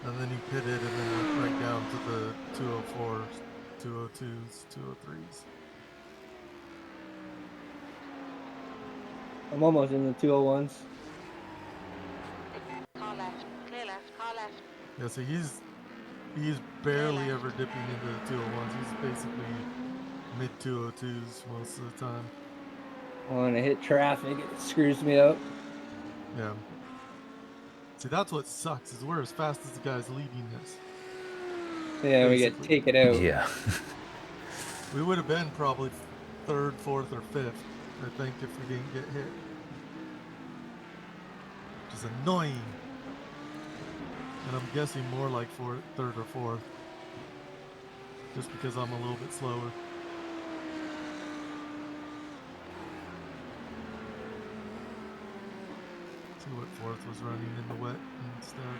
And then he pitted and then went right down to the 204s, 202s, 203s. I'm almost in the 201s. Car left. Clear left. Car left. Yeah, so he's barely ever dipping into the 201s. He's basically mid 202s most of the time. When I hit traffic, it screws me up. Yeah. See, that's what sucks is we're as fast as the guys leading this. Yeah, we get Basically. taken out. Yeah. We would have been probably 3rd, 4th, or 5th, I think, if we didn't get hit. Which is annoying. And I'm guessing more like 3rd or 4th. Just because I'm a little bit slower. See what 4th was running in the wet instead.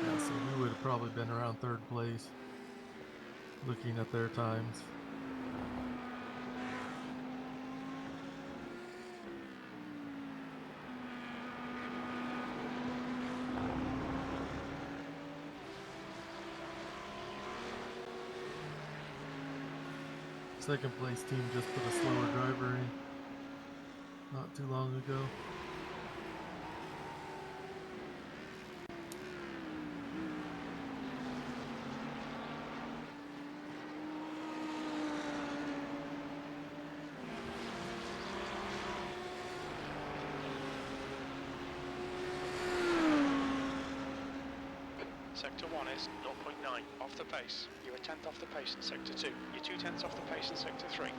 Yeah, so we would have probably been around 3rd place, looking at their times. Second place team just put a slower driver in not too long ago. Sector 1 is 0.9 off the pace. You're a tenth off the pace in Sector 2. You're 2/10 off the pace in Sector 3.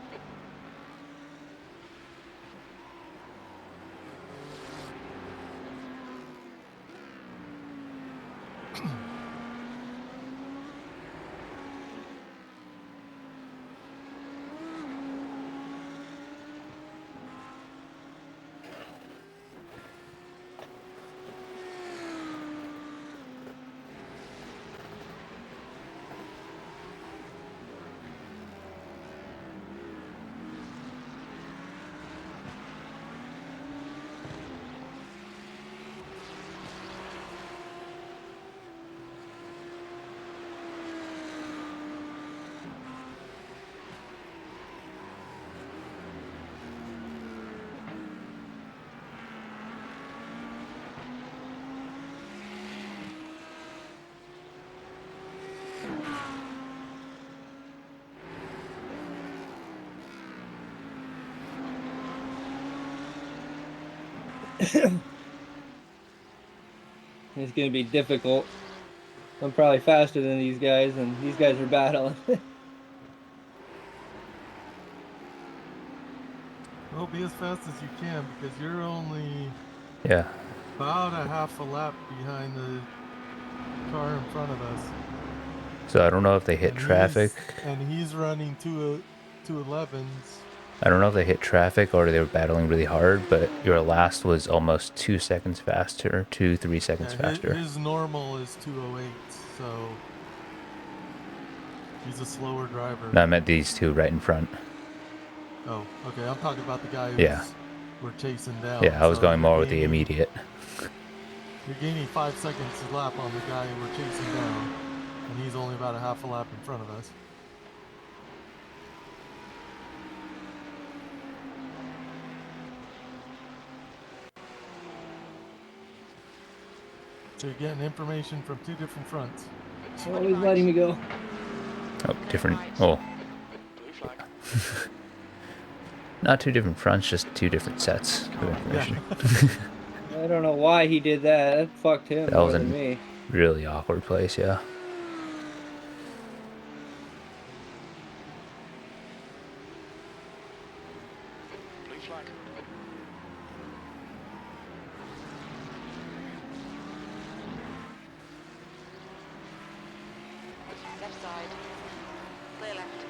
It's gonna be difficult. I'm probably faster than these guys, and these guys are battling. Well, be as fast as you can because you're only Yeah. about a half a lap behind the car in front of us. So I don't know if they hit And traffic. he's running 211s. I don't know if they hit traffic or they were battling really hard, but your last was almost 2 seconds faster, 3 seconds Yeah, faster. his normal is 208, so He's a slower driver. No, I meant these two right in front. Oh, okay. I'm talking about the guy who's Yeah. we're chasing down. Yeah, I was So going you're more with the gaining- immediate. You're gaining 5 seconds a lap on the guy we're chasing down, and he's only about a half a lap in front of us. So you're getting information from 2 different fronts. Oh, he's letting me go. Oh, different. Oh, Blue flag. not 2 different fronts, just 2 different sets of information. I don't know why he did that. That fucked him That more was than in me. really awkward place, yeah. Blue flag. Left side. Clear left.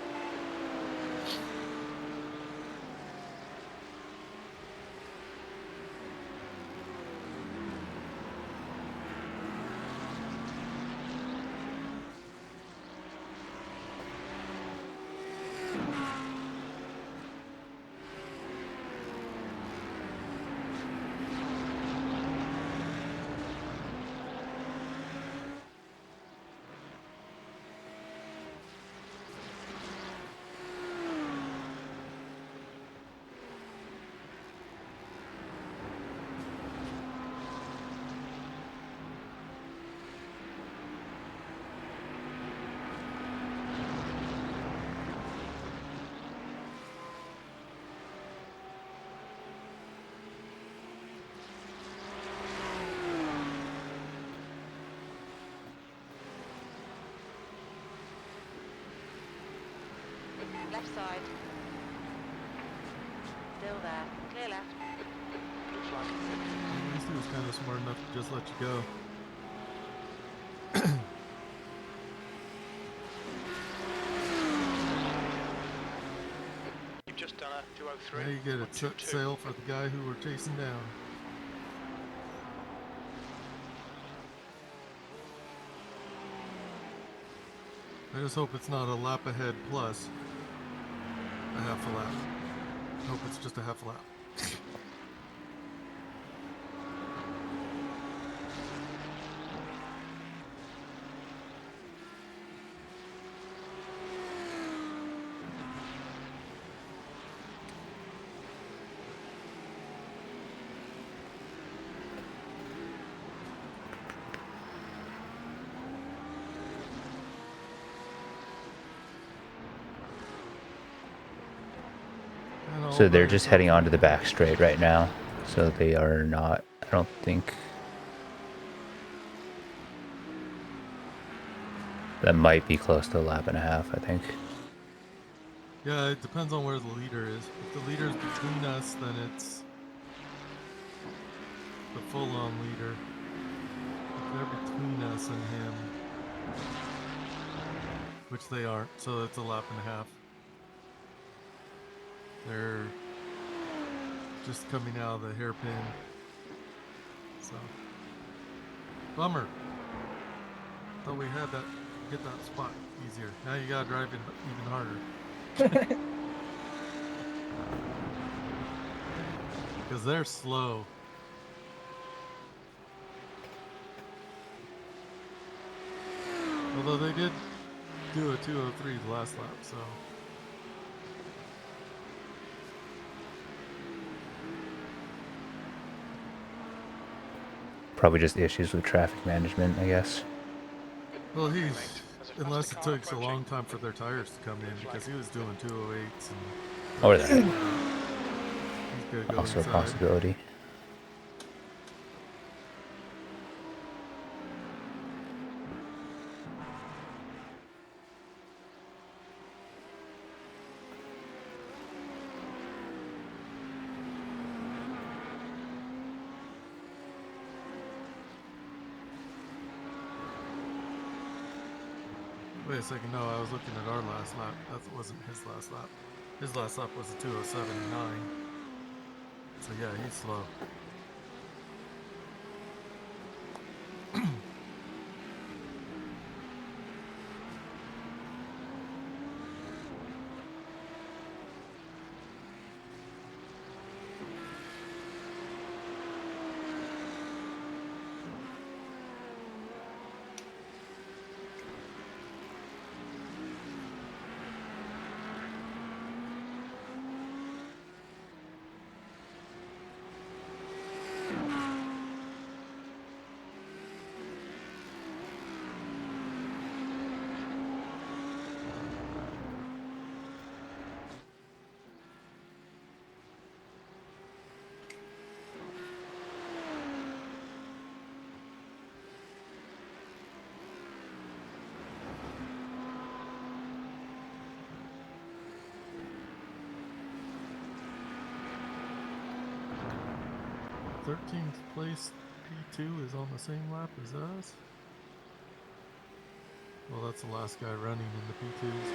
Left side. Still there. Clear left. Blue flag. At least he was kind of smart enough to just let you go. You've just done a 203. Now you get a set 122. sail for the guy who we're chasing down. I just hope it's not a lap ahead plus a half a lap. I hope it's just a half a lap. And all So they're by just yourself. heading onto the back straight right now. So they are not, I don't think. That might be close to a lap and a half, I think. Yeah, it depends on where the leader is. If the leader is between us, then it's the full-on leader. If they're between us and him, which they aren't, so it's a lap and a half. They're just coming out of the hairpin. So, bummer. Thought we had that, get that spot easier. Now you gotta drive it even harder. Because they're slow. Although they did do a 203 the last lap, so. Probably just issues with traffic management, I guess. Well, he's, There's a unless faster it car takes a approaching. long time for their tires to come in, because he was doing 208s and. Or that. He's gonna go Also a inside. possibility. Wait a second, no, I was looking at our last lap. That wasn't his last lap. His last lap was a 207.9. So yeah, he's slow. 13th place P2 is on the same lap as us. Well, that's the last guy running in the P2s.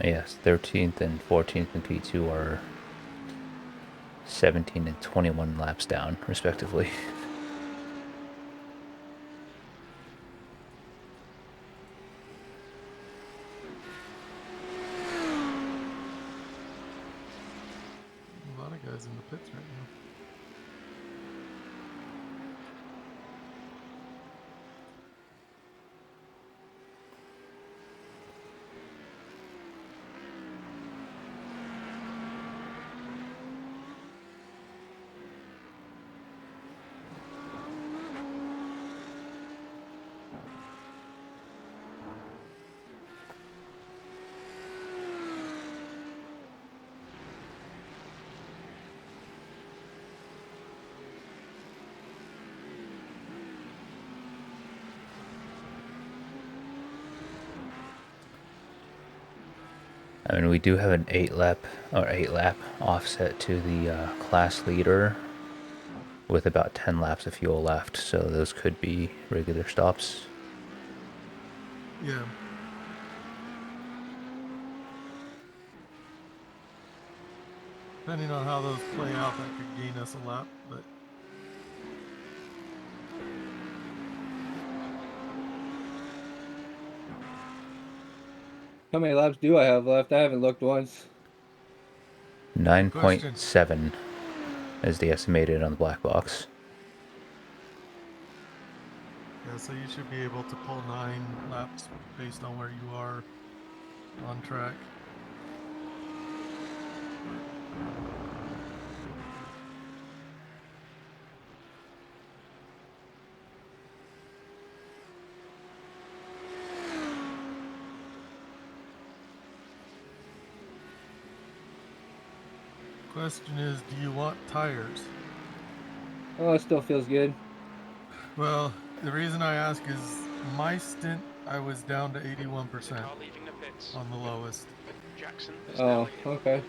Yes, 13th and 14th and P2 are 17 and 21 laps down, respectively. A lot of guys in the pits right now. I mean, we do have an 8 lap offset to the class leader with about 10 laps of fuel left, so those could be regular stops. Yeah. Depending on how those play out, that could gain us a lap, but How many laps do I have left? I haven't looked once. 9.7 is the estimated on the black box. yeah, so you should be able to pull 9 laps based on where you are on track. Question is, do you want tires? Oh, it still feels good. Well, the reason I ask is my stint, I was down to 81% Car leaving the pits. on the lowest. Jackson is Oh, now in. okay.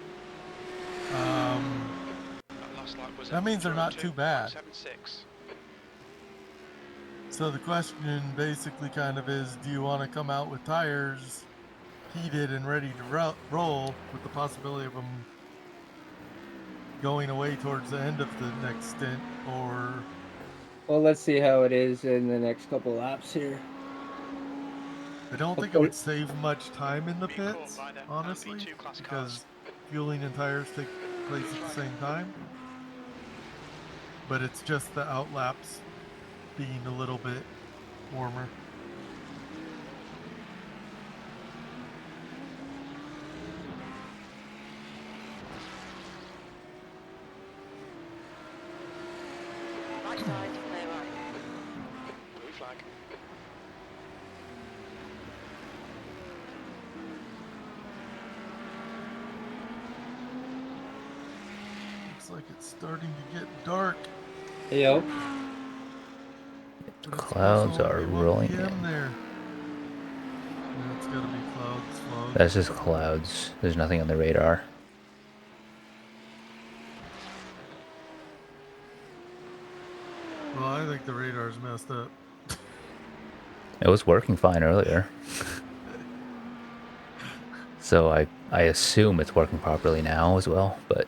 That last lap was That means they're not too bad. 202.76. So the question basically kind of is, do you want to come out with tires heated and ready to roll with the possibility of them going away towards the end of the next stint, or Well, let's see how it is in the next couple laps here. I don't think it would save much time in the pits, honestly, because fueling and tires take place at the same time. But it's just the outlaps being a little bit warmer. Right side, clear right. Blue flag. Looks like it's starting to get dark. Yep. But it's Clouds also are only 1 rolling PM in. there. Yeah, it's gotta be clouds, fog. That's just clouds. There's nothing on the radar. Well, I think the radar's messed up. It was working fine earlier. So I assume it's working properly now as well, but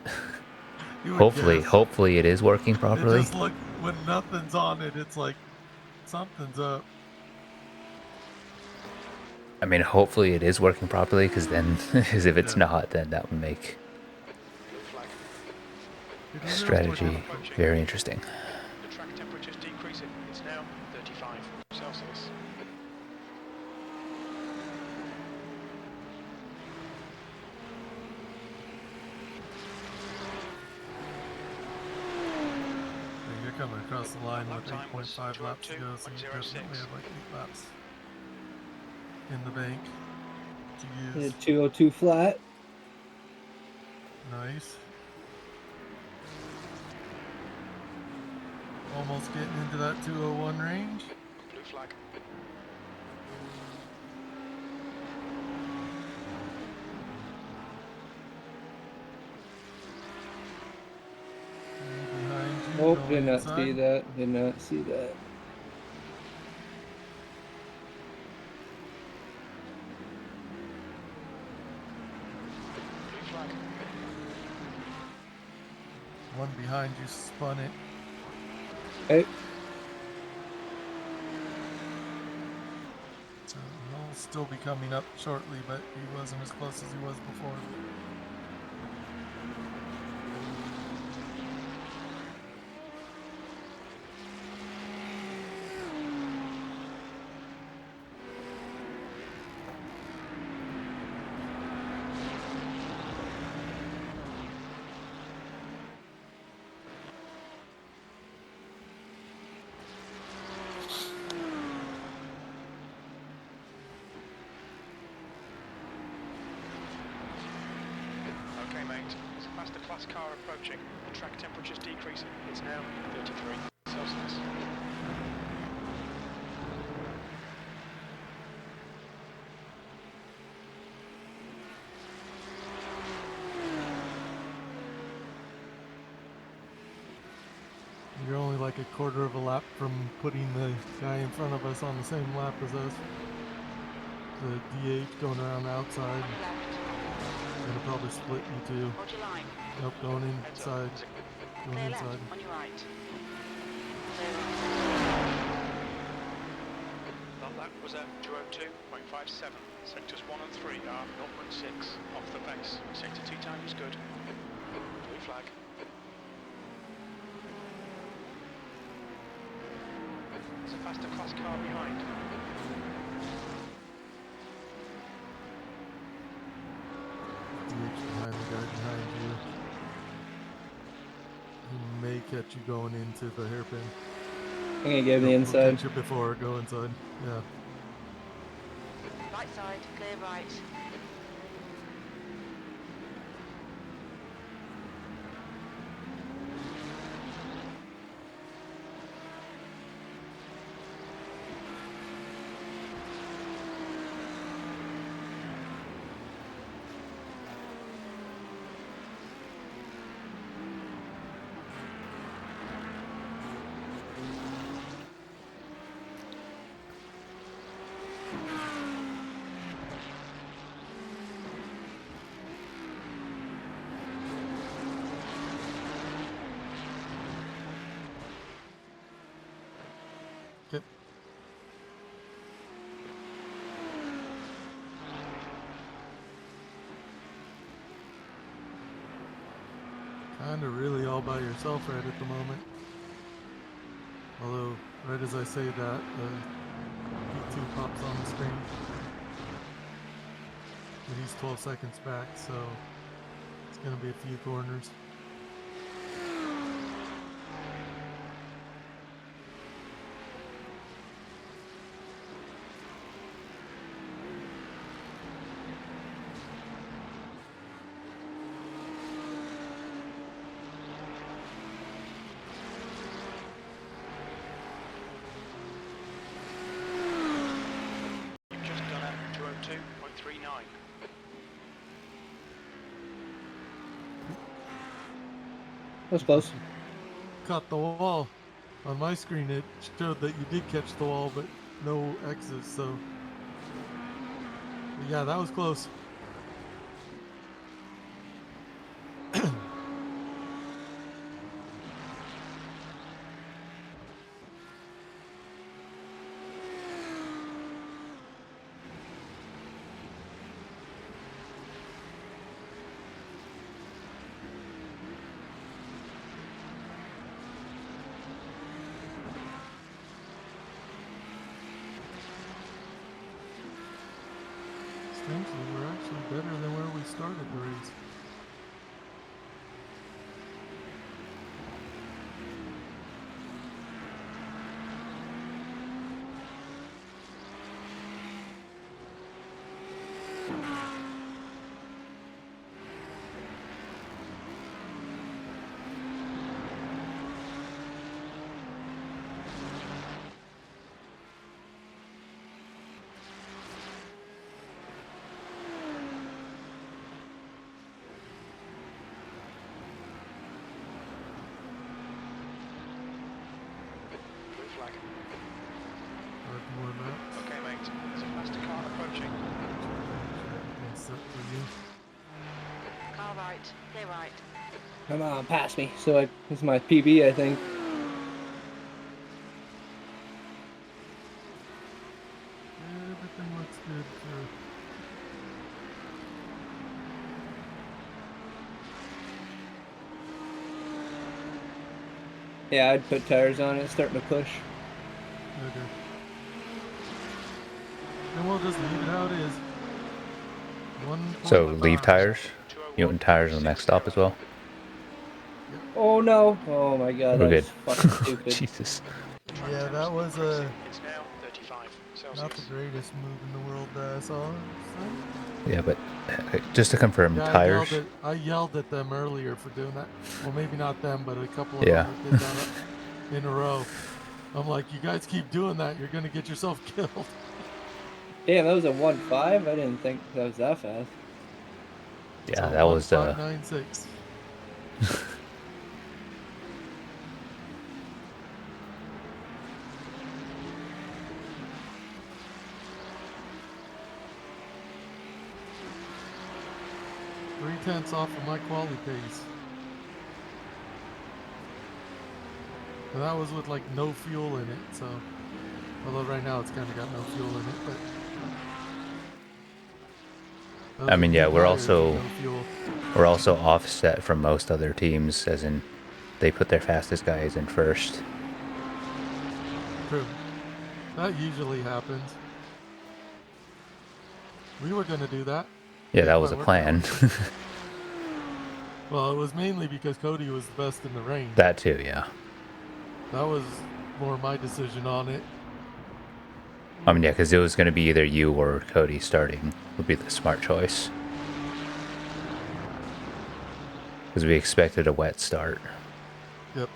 You would guess. hopefully it is working It properly. just look when nothing's on it, it's like something's up. I mean, hopefully it is working properly, because then, as if it's Yeah. not, then that would make Blue flag. It is strategy working. very interesting. The track temperature's decreasing. It's now 35 Celsius. You're coming across the line Lap with time was 8.5 laps to go, so you 2:02.06. definitely have like 8 laps in the bank to Yeah, use. 202 flat. Nice. Almost getting into that 201 range. Blue flag. Oh, going did not inside. see that. Did not see that. Blue flag. One behind you spun it. Hey, So he'll still be coming up shortly, but he wasn't as close as he was before. Okay, mate. There's a faster class car approaching. The track temperature's decreasing. It's now 33 Celsius. You're only like a quarter of a lap from putting the guy in front of us on the same lap as us. The D8 going around the outside. On your left. Gonna probably split you two. Hold your line. Nope, going Heads up. inside. Going Clear inside. left. On your right. Clear right. That lap was at 202.57. Sectors 1 and 3 are 0.6 off the pace. Sector 2 time is good. Blue flag. There's a faster class car behind. D8 behind the guy behind you. He may catch you going into the hairpin. I'm gonna get the He'll inside. catch you before, go inside. Yeah. Right side. Clear right. Okay. Kinda really all by yourself right at the moment. Although, right as I say that, P2 pops on the screen. But he's 12 seconds back, so it's gonna be a few corners. You've just done at 202.39. That's close. Caught the wall. On my screen, it showed that you did catch the wall, but no X's, so. But yeah, that was close. Strangely, we're actually better than where we started the race. right. Clear right. Come on, pass me. So this is my PB, I think. Everything looks good for. Yeah, I'd put tires on it, starting to push. Okay. Then we'll just leave it how it is. So 1.5. leave tires. You 201, want tires on the next stop as well? Oh no! Oh my god, We're that good. was fucking stupid. Jesus. Track Yeah, temps that was increasing. It's now 35 not the Celsius. greatest move in the world that I saw. So. Yeah, but just to confirm, Yeah, tires. I yelled at them earlier for doing that. Well, maybe not them, but a couple of Yeah. them that did that in a row. I'm like, you guys keep doing that, you're gonna get yourself killed. Damn, that was a 1.5? I didn't think that was that fast. Yeah, So that was 1596. Three-tenths off of my quality pace. And that was with like no fuel in it, so although right now it's kinda got no fuel in it, but I mean, yeah, new we're tires with also no fuel. offset from most other teams, as in they put their fastest guys in first. True. That usually happens. We were gonna do that. Yeah, Didn't that was quite a work out. plan. Well, it was mainly because Cody was the best in the range. That too, yeah. That was more my decision on it. I mean, yeah, because it was going to be either you or Cody starting would be the smart choice. Because we expected a wet start. Yep.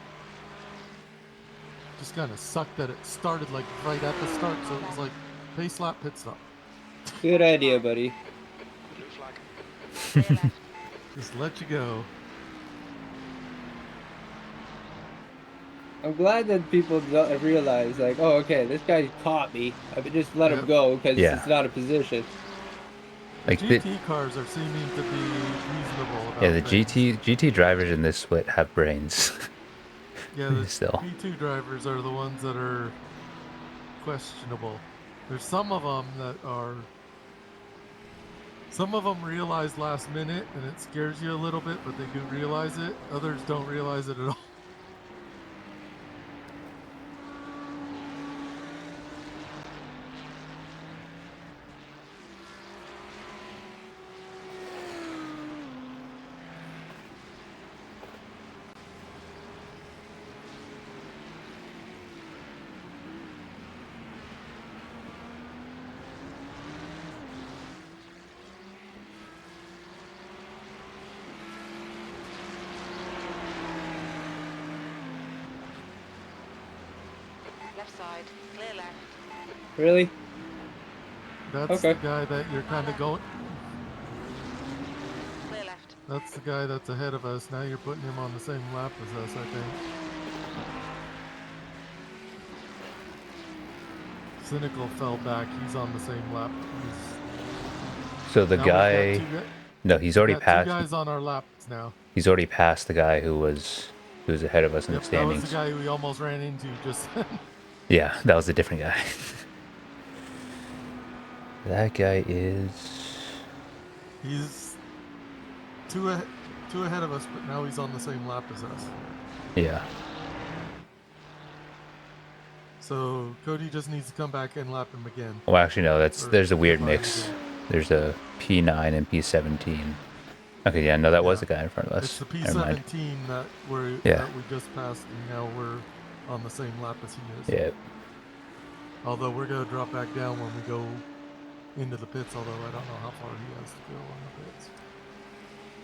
Just kind of sucked that it started like right at the start, so it was like pace lap, pit stop. Good idea, buddy. Blue flag. Clear left. Just let you go. I'm glad that people realize, like, oh, okay, this guy caught me. I could just let him Yep. go because Yeah. it's not a position. The Like GT cars are seeming to be reasonable about yeah, the things. GT drivers in this split have brains. Yeah, the Still. P2 drivers are the ones that are questionable. There's some of them that are. Some of them realize last minute and it scares you a little bit, but they do realize it. Others don't realize it at all. Left side. Clear left. Really? That's Okay. the guy that you're kind of going. Clear left. That's the guy that's ahead of us. Now you're putting him on the same lap as us, I think. Cynical fell back. He's on the same lap. So the Now guy, no, he's already got two passed. guys on our laps now. He's already passed the guy who was ahead of us in Yep, the that was standings. the guy we almost ran into just then. Yeah, that was a different guy. That guy is. He's two ahead of us, but now he's on the same lap as us. Yeah. So Cody just needs to come back and lap him again. Well, actually, no. There's a weird Fine, mix. again. There's a P9 and P17. Okay, yeah, no, that was the guy in front of us. It's the Never mind. P17 that we just passed, and now we're on the same lap as he is. Yeah. Although we're gonna drop back down when we go into the pits. Although I don't know how far he has to go on the pits.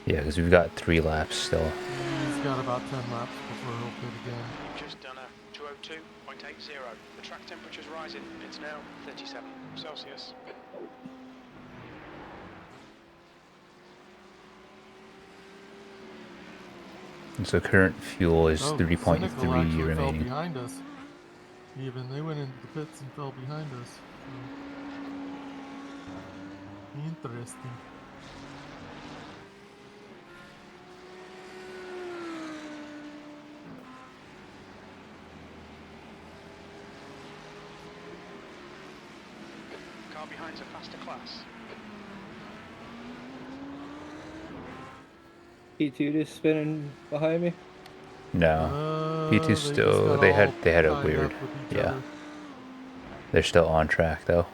Yeah, because we've got 3 laps still. He's got about 10 laps before he'll pit again. You've just done a 202.80. The track temperature's rising. It's now 37 Celsius. And so current fuel is 3.3 Cynical actually fell remaining. behind us. Even they went into the pits and fell behind us. So. Interesting. Car behind's a faster class. P2 just spinning behind me. No. They P2 just still got they all had a tied weird. up with each Yeah. other. They're still on track though.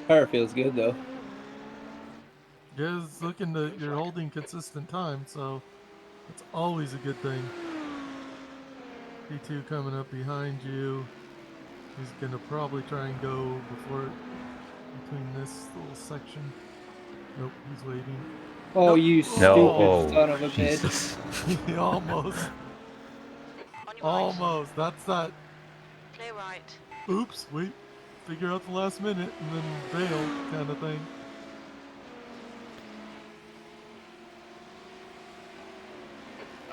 Car feels good though. Yeah, it's looking to you're holding consistent time, so it's always a good thing. P2 coming up behind you. He's gonna probably try and go before between this little section. Nope, he's waiting. Oh, Nope. you No, stupid oh son of a bitch. Jesus. He almost. On your right. Almost. That's that. Clear right. Oops, wait. Figure out the last minute and then bail kind of thing.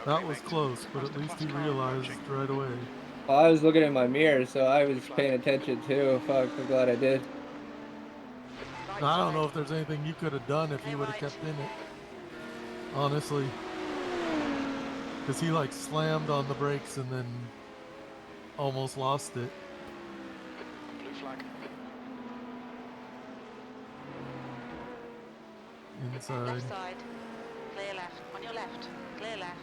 That was close, but at least he realized right away. Well, I was looking in my mirror, so I was paying attention too. Fuck, I'm glad I did. Right I don't side. know if there's anything you could have done if you would have kept in it. Honestly. Because he like slammed on the brakes and then almost lost it. Blue flag. Inside. Left side. Clear left. On your left. Clear left.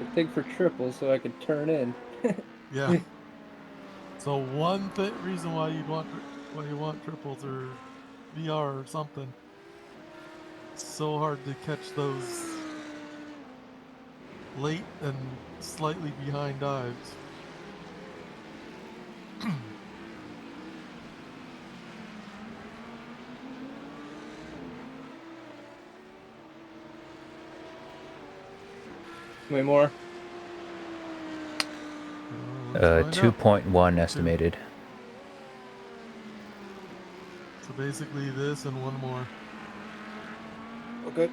I think for triple so I could turn in. Yeah. So one reason why you want triples or VR or something. It's so hard to catch those late and slightly behind dives. Way more. Let's find out. 2.1 estimated. So basically this and one more. Okay.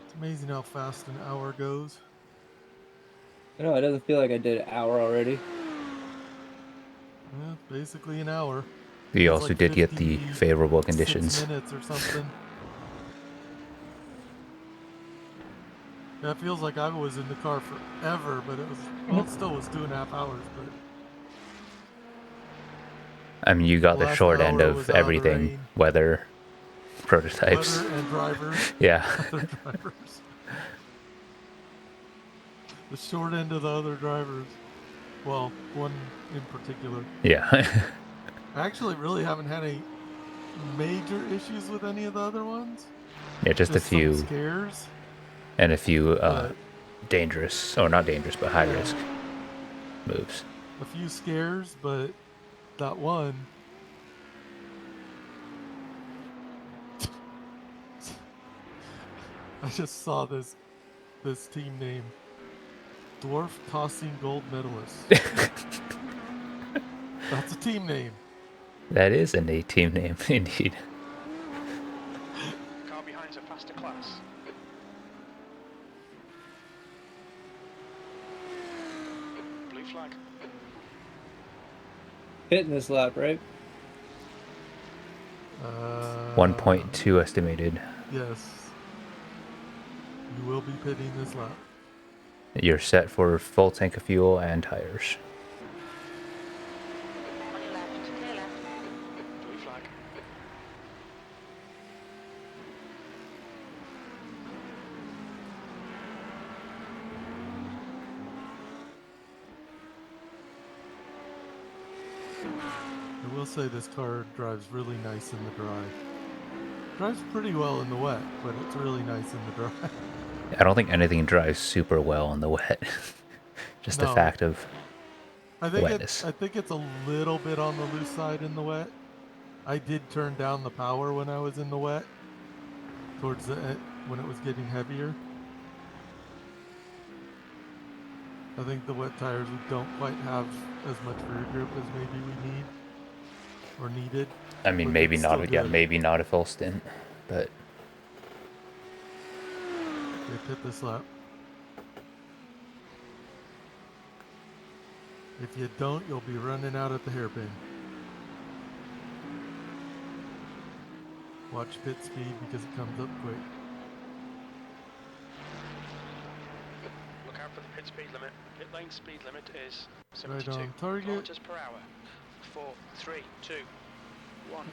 It's amazing how fast an hour goes. I know, it doesn't feel like I did an hour already. Yeah, basically an hour. We It's also like did get the 56 favorable conditions. minutes or something. Yeah, it feels like I was in the car forever, but it was, well, it still was 2.5 hours, but I mean, you got the last short end hour of was out of the everything. rain. Weather, prototypes. Weather and drivers. Yeah. Other drivers. The short end of the other drivers. Well, one in particular. Yeah. I actually really haven't had any major issues with any of the other ones. Yeah, just a some few. scares. And a few But dangerous, or not dangerous, but high Yeah. risk moves. a few scares, but that one. I just saw this team name. Dwarf Tossing Gold Medalist. That's a team name. That is a neat team name, indeed. Car behind's a faster class. Blue flag. Hitting this lap, right? 1.2 estimated. Yes. You will be pitting this lap. You're set for full tank of fuel and tires. On your left. Clear left. Blue flag. I will say this car drives really nice in the dry. Drives pretty well in the wet, but it's really nice in the dry. I don't think anything drives super well in the wet. Just the No. fact of I think wetness. I think it's a little bit on the loose side in the wet. I did turn down the power when I was in the wet, towards the when it was getting heavier. I think the wet tires we don't quite have as much rear grip as maybe we need or needed. I mean, but maybe it's not. still Yeah, good. maybe not a full stint, but Okay, pit this lap. If you don't, you'll be running out at the hairpin. Watch pit speed because it comes up quick. Look out for the pit speed limit. Pit lane speed limit is Right 72 on target. kilometers per hour. 4, 3, 2, 1.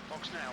Box now.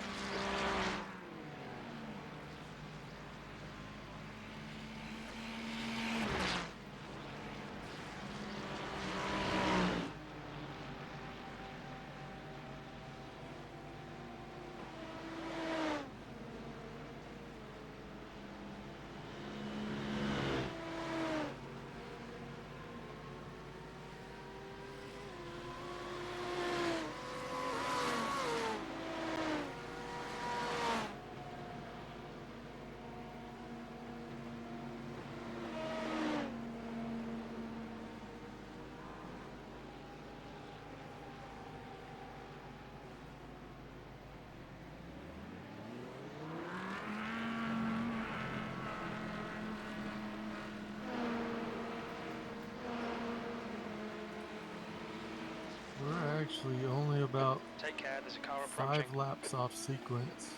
We're actually only about Take care, there's a car approaching. 5 laps off sequence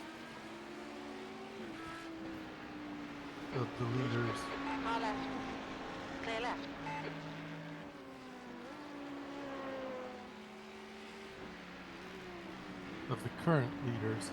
of the leaders. Car left. Clear left. Of the current leaders.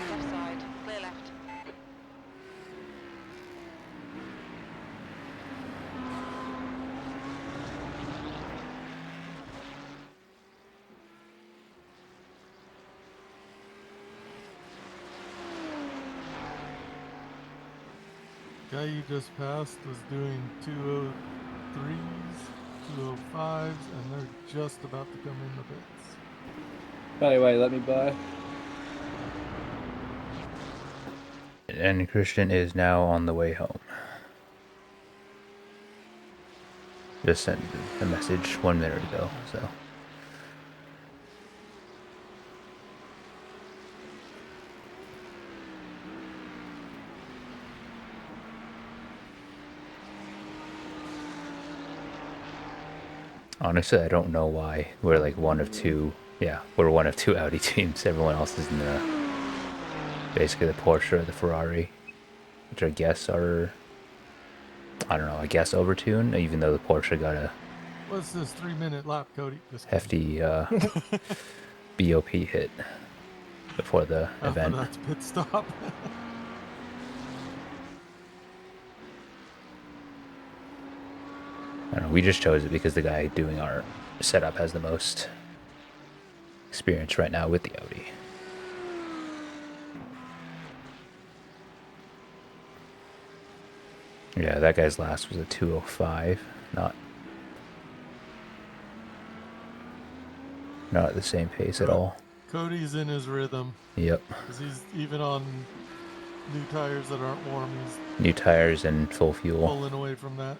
Left side. Clear left. Guy you just passed was doing 203s, 205s, and they're just about to come in the pits. Anyway, let me by. and Christian is now on the way home. Just sent a message 1 minute ago, so. Honestly, I don't know why. We're like one of two. Yeah, we're one of two Audi teams. Everyone else is in the basically the Porsche or the Ferrari, which I guess are, I don't know, I guess overtuned, even though the Porsche got a What's this 3-minute lap, Cody? Just kidding. hefty BOP hit before the event. That's pit stop. I don't know, we just chose it because the guy doing our setup has the most experience right now with the Audi. Yeah, that guy's last was a 205, not at the same pace at all. Cody's in his rhythm. Yep. Because he's even on new tires that aren't warm. He's New tires and full fuel. pulling away from that.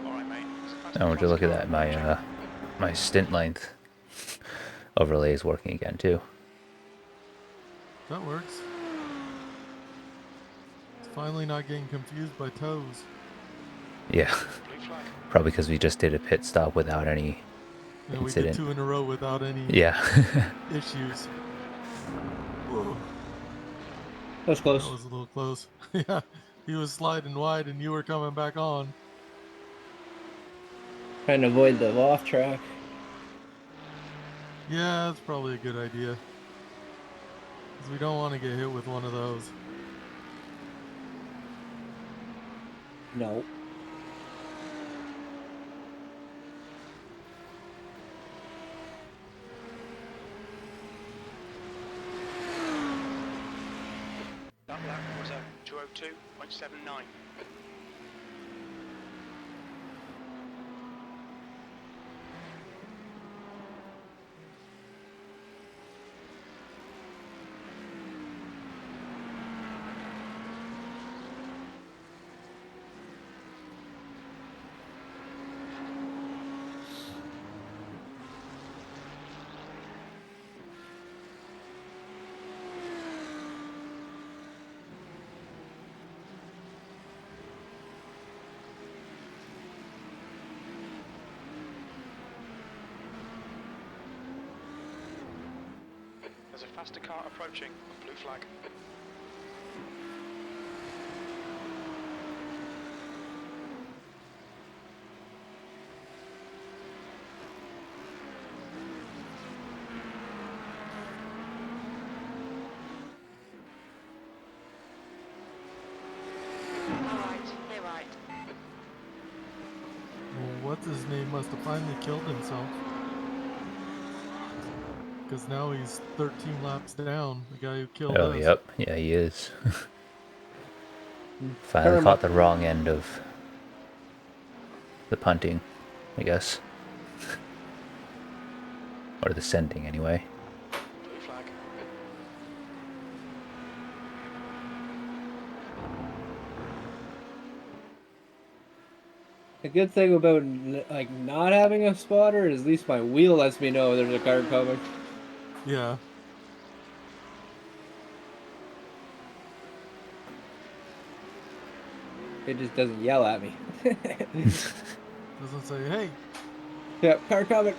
Alright, mate. I want you to look at that. My stint length overlay is working again too. That works. finally not getting confused by toes. Yeah, Blue flag. probably because we just did a pit stop without any And we did incident. 2 in a row without any Yeah. issues. Whoa, That was that close. was a little close. Yeah, he was sliding wide and you were coming back on. Trying to avoid the off track. Yeah, that's probably a good idea. Because we don't want to get hit with one of those. No. That lap was a 202.79. There's a faster car approaching. Blue flag. Alright, clear right. Well, what's his name must have finally killed himself. Because now he's 13 laps down, the guy who killed Oh, us. yep. Yeah, he is. Finally Karma. caught the wrong end of the punting, I guess. Or the sending, anyway. Blue flag. The good thing about like not having a spotter is at least my wheel lets me know there's a car coming. Yeah. It just doesn't yell at me. Doesn't say, hey. Yeah, car coming.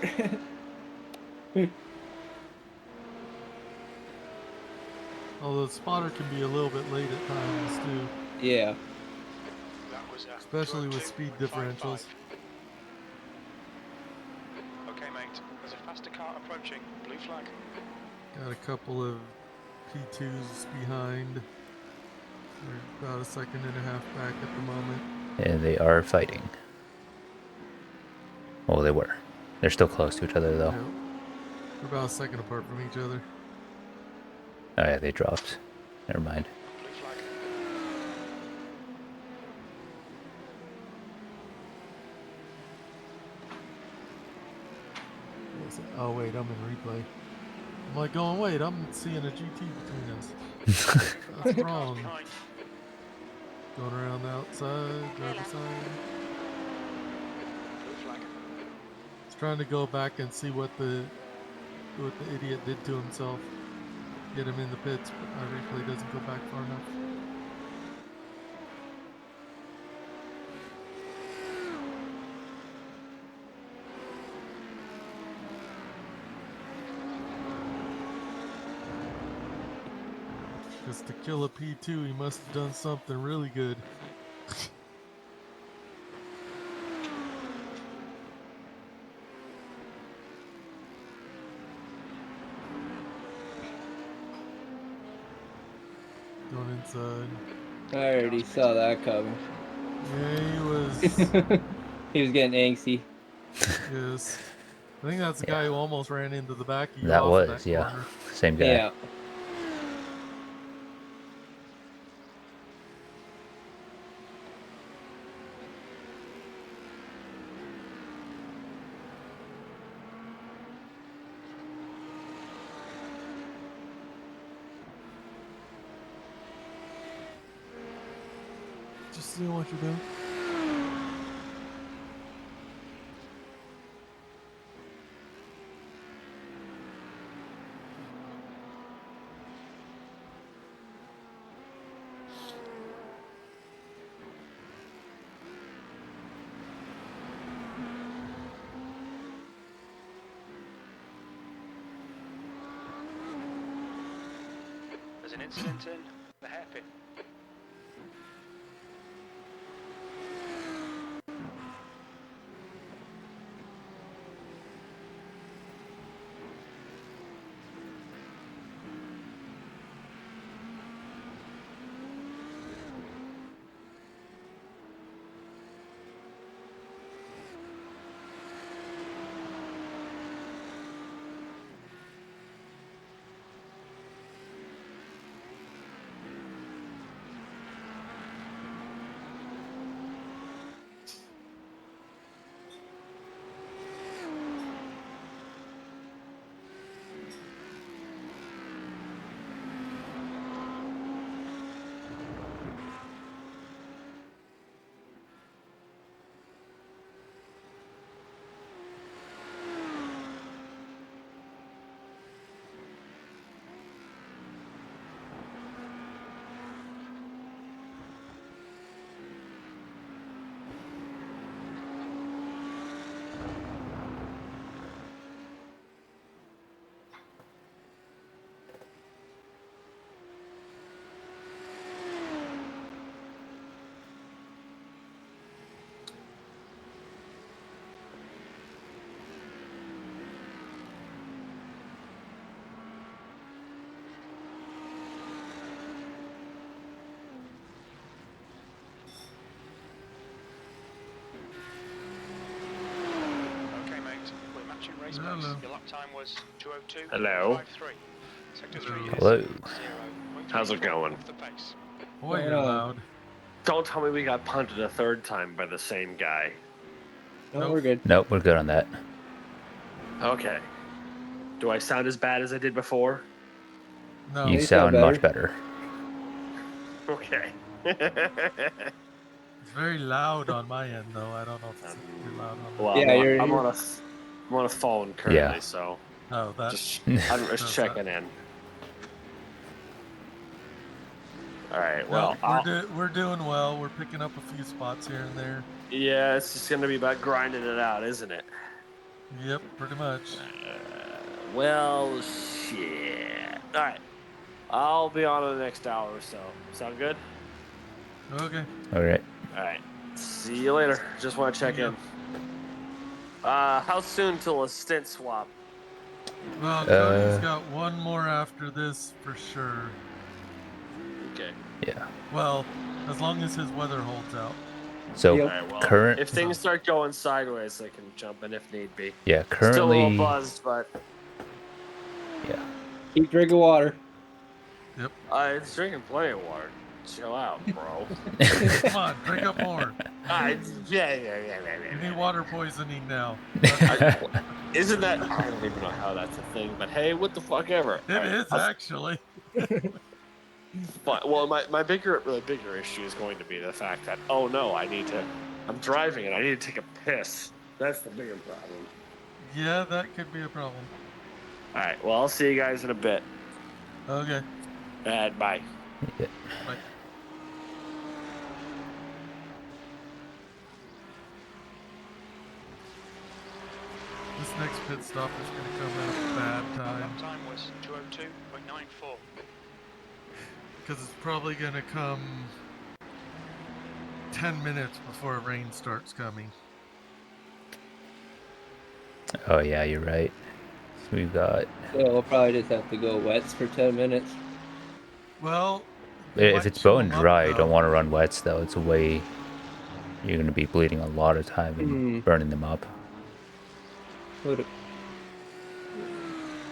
Although the spotter can be a little bit late at times too, Yeah. That was a especially with speed 202.55. differentials. Okay, mate. There's a faster car approaching. Blue flag. Got a couple of P2s behind. We're about a second and a half back at the moment. And they are fighting. Well, they were. They're still close to each other, though. Yeah. We're about a second apart from each other. Oh, yeah, they dropped. Never mind. Blue flag. Oh wait, I'm in replay. I'm like going, wait, I'm seeing a GT between us. That's wrong. Behind. Going around the outside, driver side. Blue flag. He's trying to go back and see what the idiot did to himself. Get him in the pits, but my replay doesn't go back far enough. Because to kill a P2, he must have done something really good. Going inside. I already saw that coming. Yeah, he was. He was getting angsty. Yes. I think that's the guy who almost ran into the back of you That off was, that yeah. corner. Same guy. Yeah. Just seeing what you're doing. an incident in the hairpin. Race pace. Hello. Your lap time was 2:02. Hello. 53. Sector 3 is Hello. 0. How's it going? Off the pace. Boy, you're Right on. loud. Don't tell me we got punted a third time by the same guy. No, Nope. we're good. Nope, we're good on that. Okay. Do I sound as bad as I did before? No. You you sound sound much better. Okay. It's very loud on my end, though. I don't know if it's too loud on Well, Yeah, I'm on a phone currently, Yeah. so Oh, that. I'm does just checking in. All right. No, Well, we're doing well. We're picking up a few spots here and there. yeah, it's just gonna be about grinding it out, isn't it? Yep, pretty much. Well, shit. All right. I'll be on in the next hour or so. Sound good? Okay. All right. All right. See you later. Just want to check in. How soon till a stint swap? Well, Cody's got one more after this for sure. Okay. Yeah. Well, as long as his weather holds out. So Yep. All right. Well, current. if things start going sideways, I can jump in if need be. Yeah. Still a little Currently. buzzed, but Yeah. Keep drinking water. Yep. it's drinking plenty of water. Chill out, bro. Come on, drink up more. Yeah. You need water poisoning now. Isn't that? I don't even know how that's a thing, but hey, what the fuck ever. It is actually. But, well, my bigger issue is going to be the fact that I'm driving and I need to take a piss. That's the bigger problem. Yeah, that could be a problem. All right. Well, I'll see you guys in a bit. Okay. And bye. Yeah. Bye. This next pit stop is going to come at a bad time. Lap time was 2:02.94. Because it's probably going to come 10 minutes before rain starts coming. Oh yeah, you're right. So we've got. So we'll probably just have to go wets for 10 minutes. Well, If it's bone dry, you don't want to run wets though. It's a way. You're going to be bleeding a lot of time and burning them up. Would it?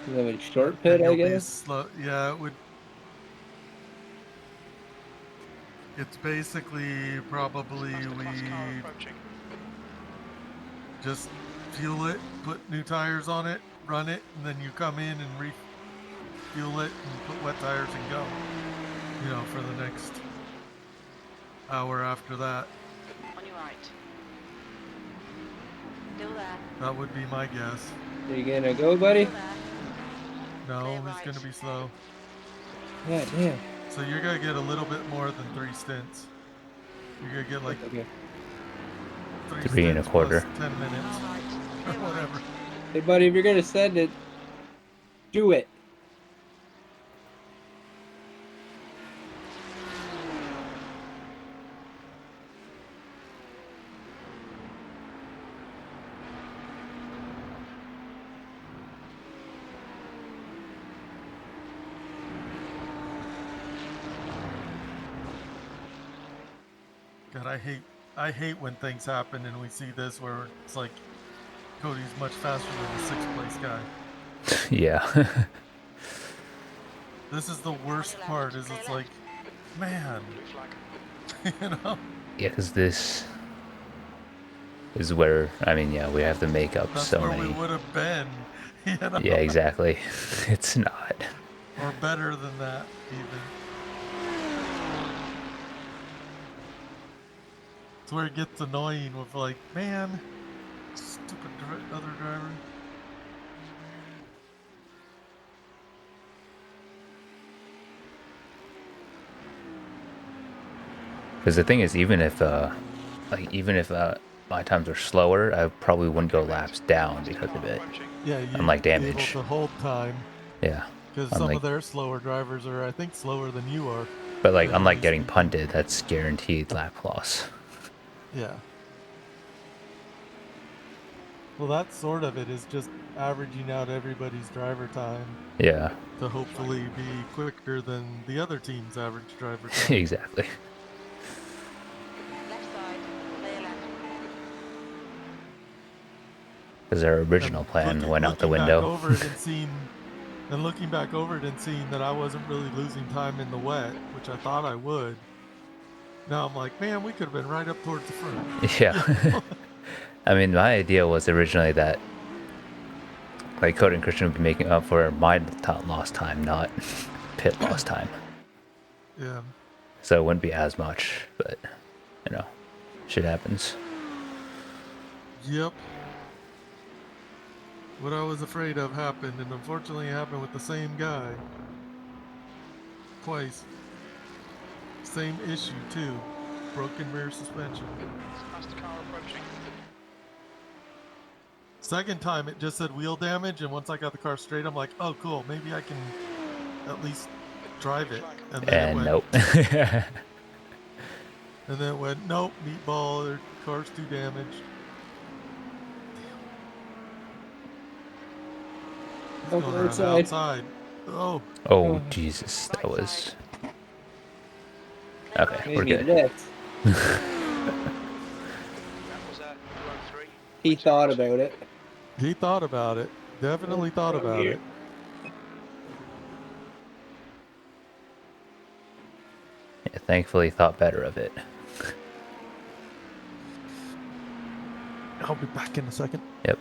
Is that a short pit, I guess? Yeah, it would. It's basically probably we just fuel it, put new tires on it, run it, and then you come in and refuel it and put wet tires and go. You know, for the next hour after that. On your right. Still there. That would be my guess. Are you gonna go, buddy? Still there. No, Clear it's right. going to be slow. Yeah, damn. So you're going to get a little bit more than 3 stints. You're going to get like Okay. 3 and a stints quarter. plus 10 minutes. All right. Or Clear right. whatever. Hey, buddy, if you're gonna send it, do it. God, I hate when things happen and we see this where it's like Cody's much faster than the 6th place guy. Yeah. This is the worst part. Is it's like, man, Blue flag. you know. Yeah, because this is where, I mean, yeah, we have to make up That's so where many. we would have been, you know. Yeah, exactly. It's not. Or better than that, even. It's where it gets annoying with like, man, stupid other driver. Because the thing is, even if my times are slower, I probably wouldn't go laps down because of it. Yeah, you'd Unlike be able damage. to hold time. Yeah. Because some of their slower drivers are, I think, slower than you are. But like, unlike generally getting speaking. punted, that's guaranteed lap loss. Yeah. Well, that sort of it is just averaging out everybody's driver time Yeah. to hopefully be quicker than the other team's average driver time. Exactly. Left side, clear left. Because our original plan went out the window. Looking back over it and seeing that I wasn't really losing time in the wet, which I thought I would. Now I'm like, man, we could have been right up towards the front. Yeah. I mean, my idea was originally that like Cody and Christian would be making up for my lost time, not pit lost time. Yeah. So it wouldn't be as much, but you know, shit happens. Yep. What I was afraid of happened, and unfortunately it happened with the same guy. Twice. Same issue, too. Broken rear suspension. Faster car approaching. Second time it just said wheel damage, and once I got the car straight, I'm like, oh cool, maybe I can at least drive it. And then it went, nope. and then it went, nope, meatball, their car's too damaged. He's going around the outside. Oh. Oh, Jesus, that was... Okay, we're good. That was 203. He thought about it. He thought about it. Definitely thought about it. Yeah, thankfully thought better of it. I'll be back in a second. Yep.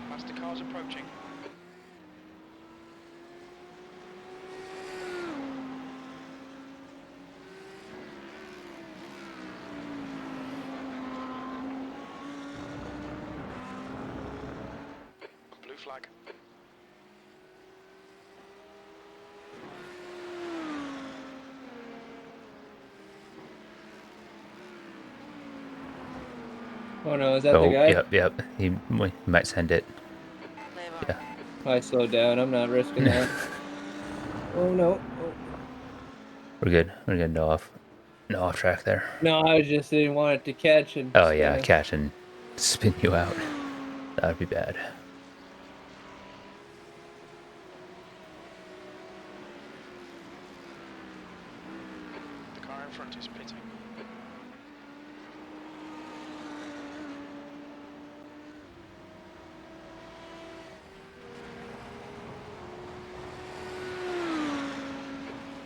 Faster cars approaching. Blue flag. Oh no, is that the guy? Yep. He might send it. Clear right. Yeah. I slowed down. I'm not risking that. Oh no. Oh. We're good. We're good. No off track there. No, I just didn't want it to catch and. Oh yeah, catch and spin you out. That'd be bad. The car in front is pitting.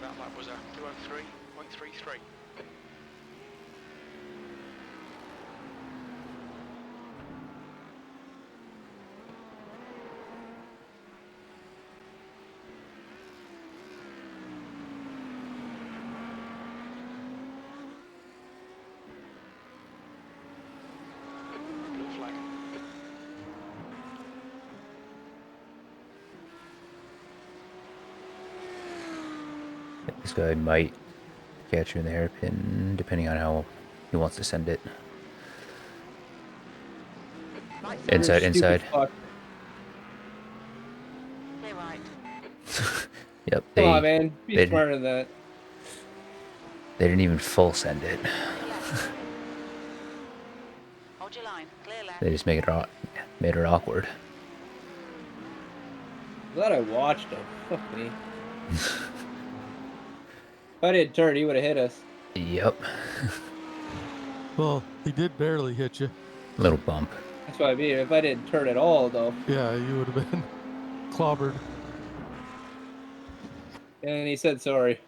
That lap was a 203.33. Blue flag. This guy might catch you in the hairpin, depending on how he wants to send it. Right You're a side. Inside. stupid fuck. Clear right. Yep, Come on, man. Be they, smarter than that. they didn't even full send it. Clear left. Hold your line. Clear left. They just made it awkward. Glad I watched him. Fuck me. If I didn't turn, he would have hit us. Yep. Well, he did barely hit you. Little bump. That's what I mean. If I didn't turn at all, though. Yeah, you would have been clobbered. And he said sorry.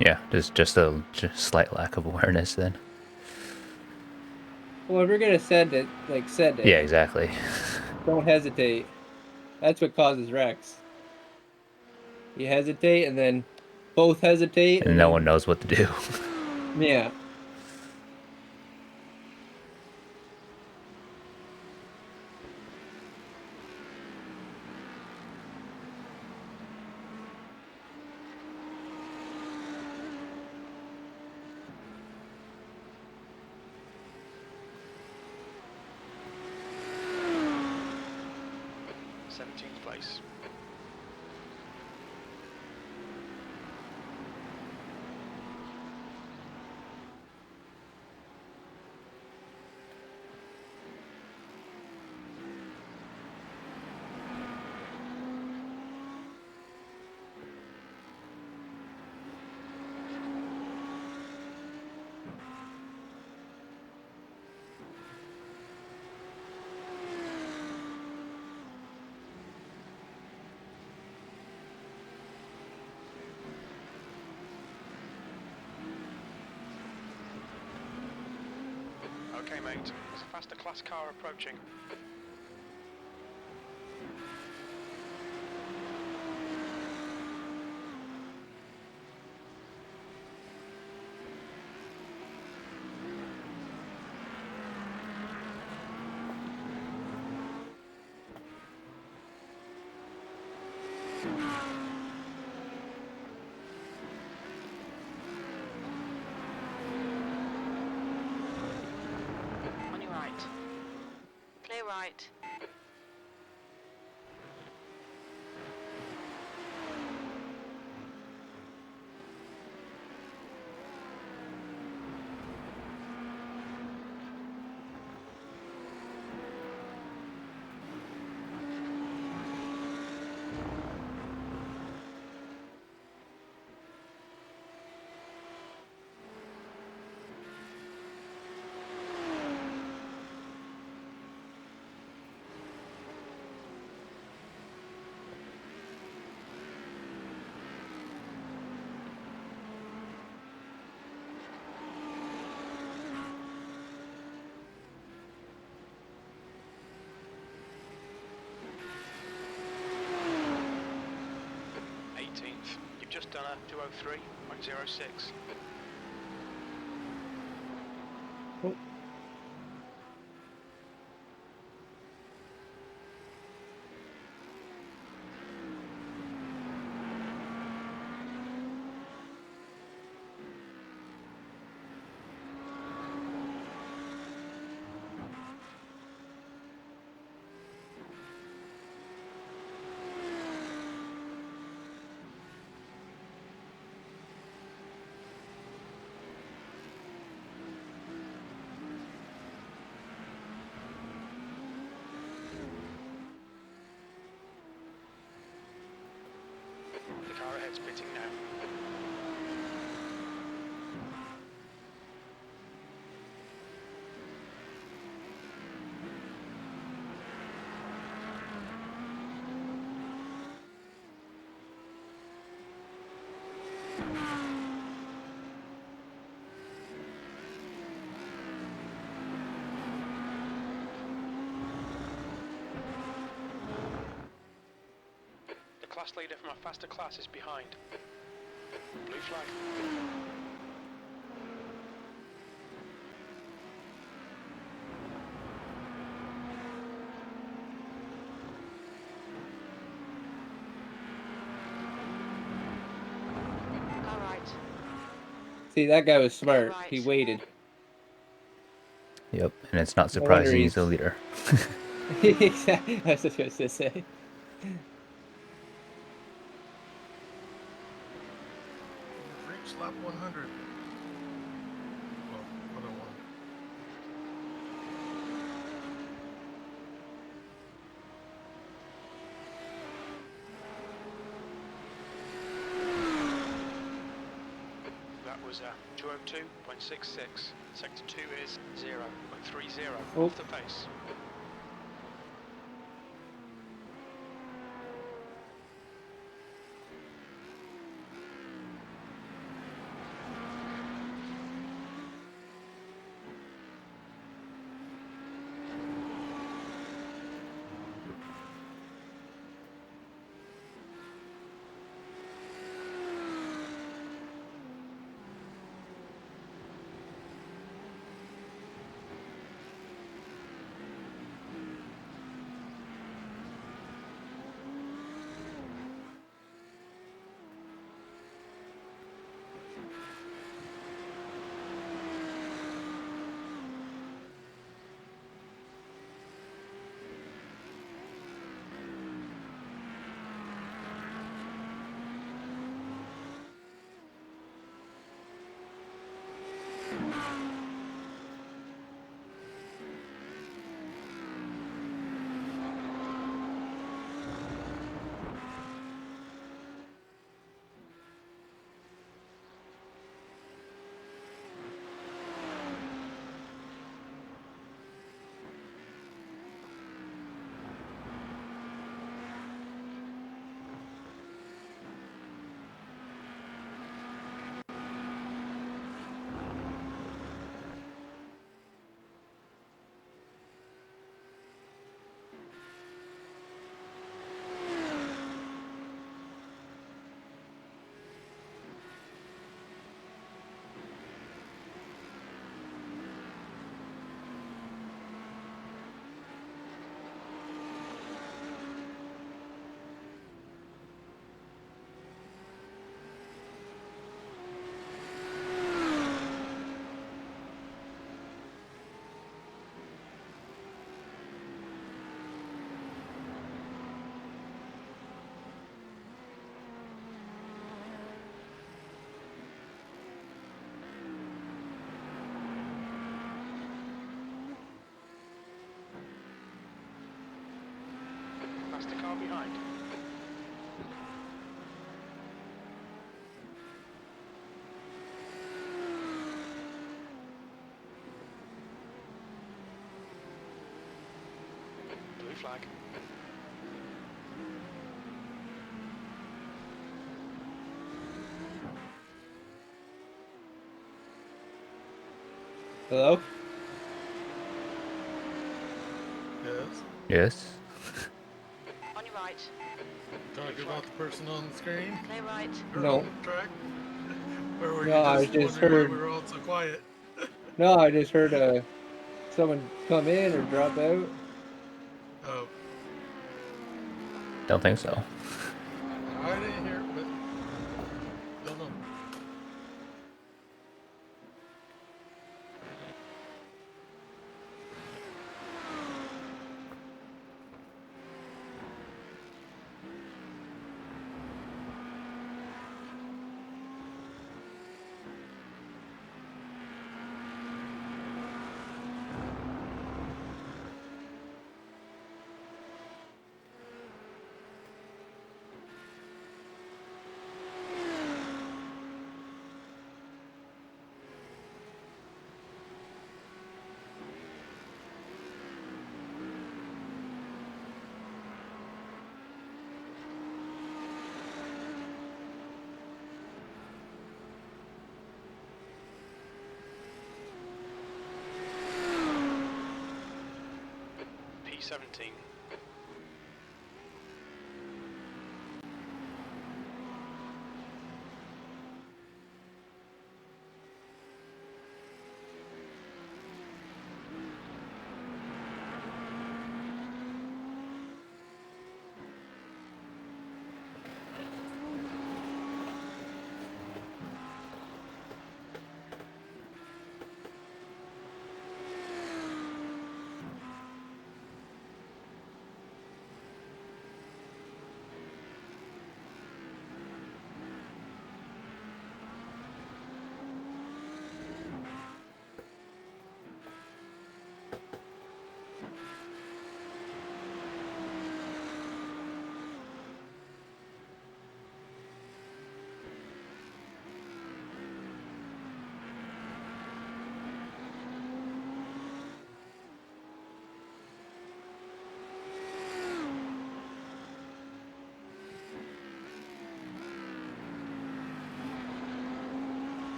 Yeah, just a slight lack of awareness then. Well, if you're gonna send it, like send it. Yeah, exactly. Don't hesitate. That's what causes wrecks. You hesitate, and then both hesitate, And no then- one knows what to do. Yeah. Place. Okay, mate. There's a faster class car approaching. On your right. Clear right. You've just done a 203.06. Oh. The car ahead's pitting now. The class leader from a faster class is behind. Blue flag. See, that guy was smart. right. He waited. Yep, and it's not No wonder surprising he's the he's- leader. Exactly. That's what I was going to say. Reach lap 100. Well, 101. That was 202.66. Sector 2 is 0.30 Oh. off the pace. That's the car behind. Blue flag. Hello? Yes. Yes. On your right. Talking about the person on the screen Clear right. or No. on the track? Or were No, I you just just wondering heard- why we were all so quiet? No, I just heard someone come in or drop out. Oh, Don't think so. I didn't hear it, but don't know. P17.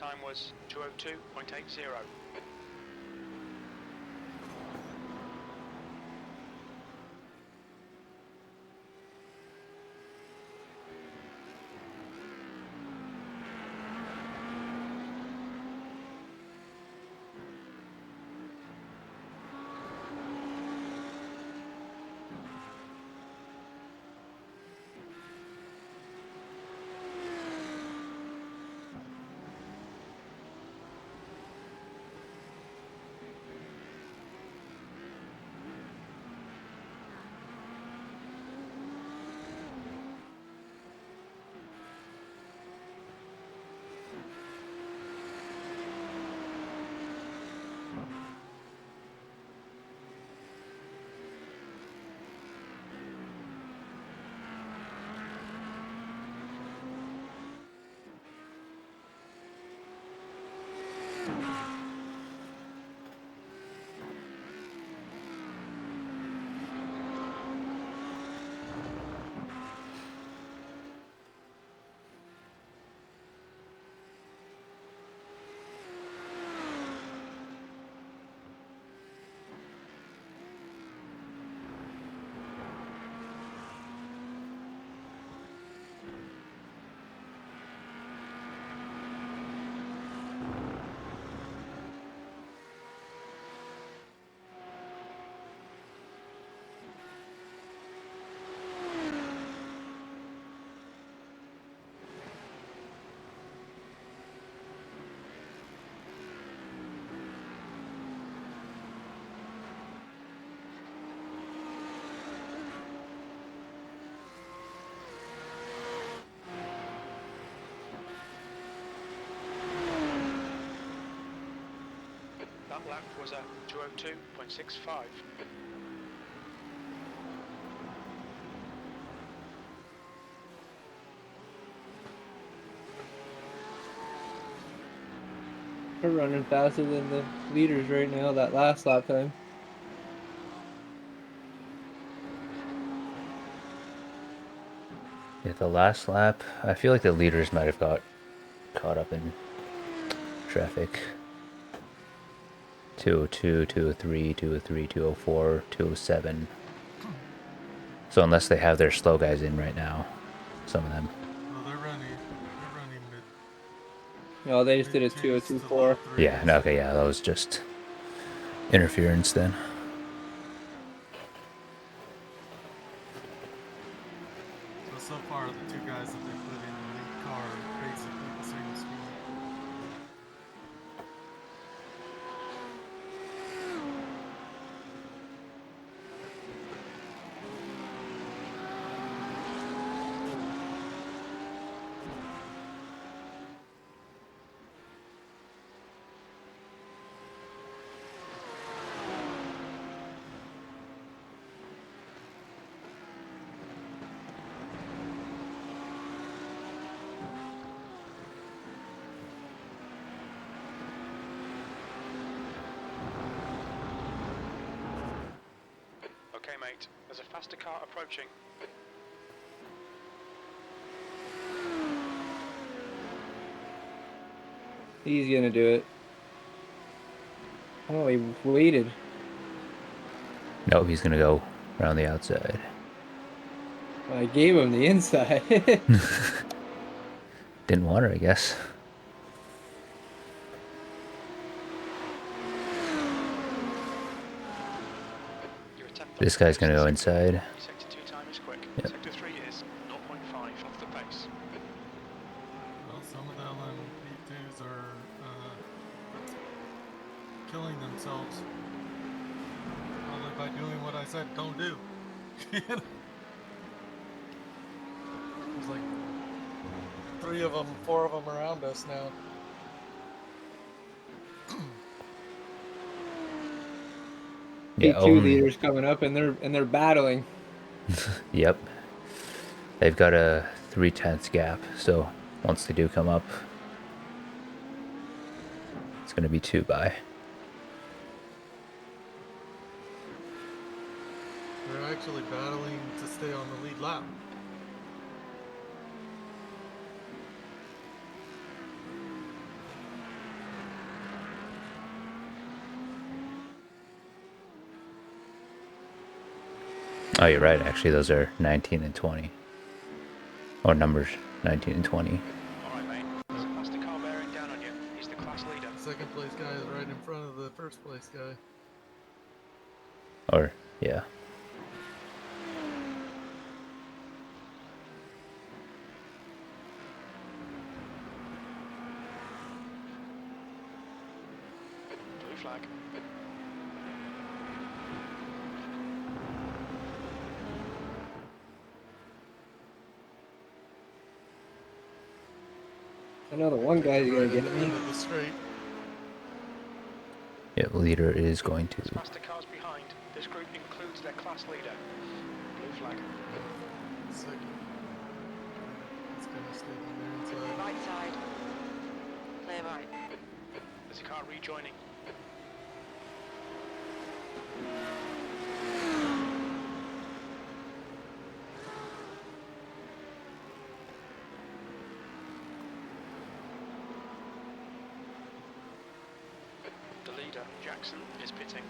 time was 202.80. That lap was a 202.65. We're running faster than the leaders right now, that last lap time. Yeah, the last lap, I feel like the leaders might have got caught up in traffic. 202, 203, 203, 204, 207. So unless they have their slow guys in right now, some of them. Well, they're running mid. No, they just did a mid twos to 202.4. low Yeah, threes. no, okay, yeah, that was just interference then. So far, the two guys that they put in the lead car are basically the same speed. Okay, mate, there's a faster car approaching. He's gonna do it. Oh, he waited. No, he's gonna go around the outside. I gave him the inside. Didn't want her, I guess. Your attempt This guy's gonna go inside. Sector 2 time is quick. Yep. Sector 3 is 0.5 off the pace. Well, some of them on P2s are killing themselves. Probably by doing what I said don't do. You know? There's like 3 of them, 4 of them around us now. Yeah, P2 leaders coming up and they're battling. Yep. They've got a 3/10 gap, so once they do come up, it's gonna be 2 by. They're actually battling to stay on the lead lap. Oh, you're right. Actually, those are 19 and 20. Or numbers 19 and 20. Alright, mate. There's a faster car bearing down on you. He's the class leader. The second place guy is right in front of the first place guy. Or, yeah. Blue flag. I know the one guy's gonna Right get at the me. end of the straight. Yeah, the leader is going to. There's faster cars behind. This group includes their class leader. Blue flag. Second. It's gonna stay on there inside. Right side. Clear right. There's a car rejoining. The leader, Jackson, is pitting.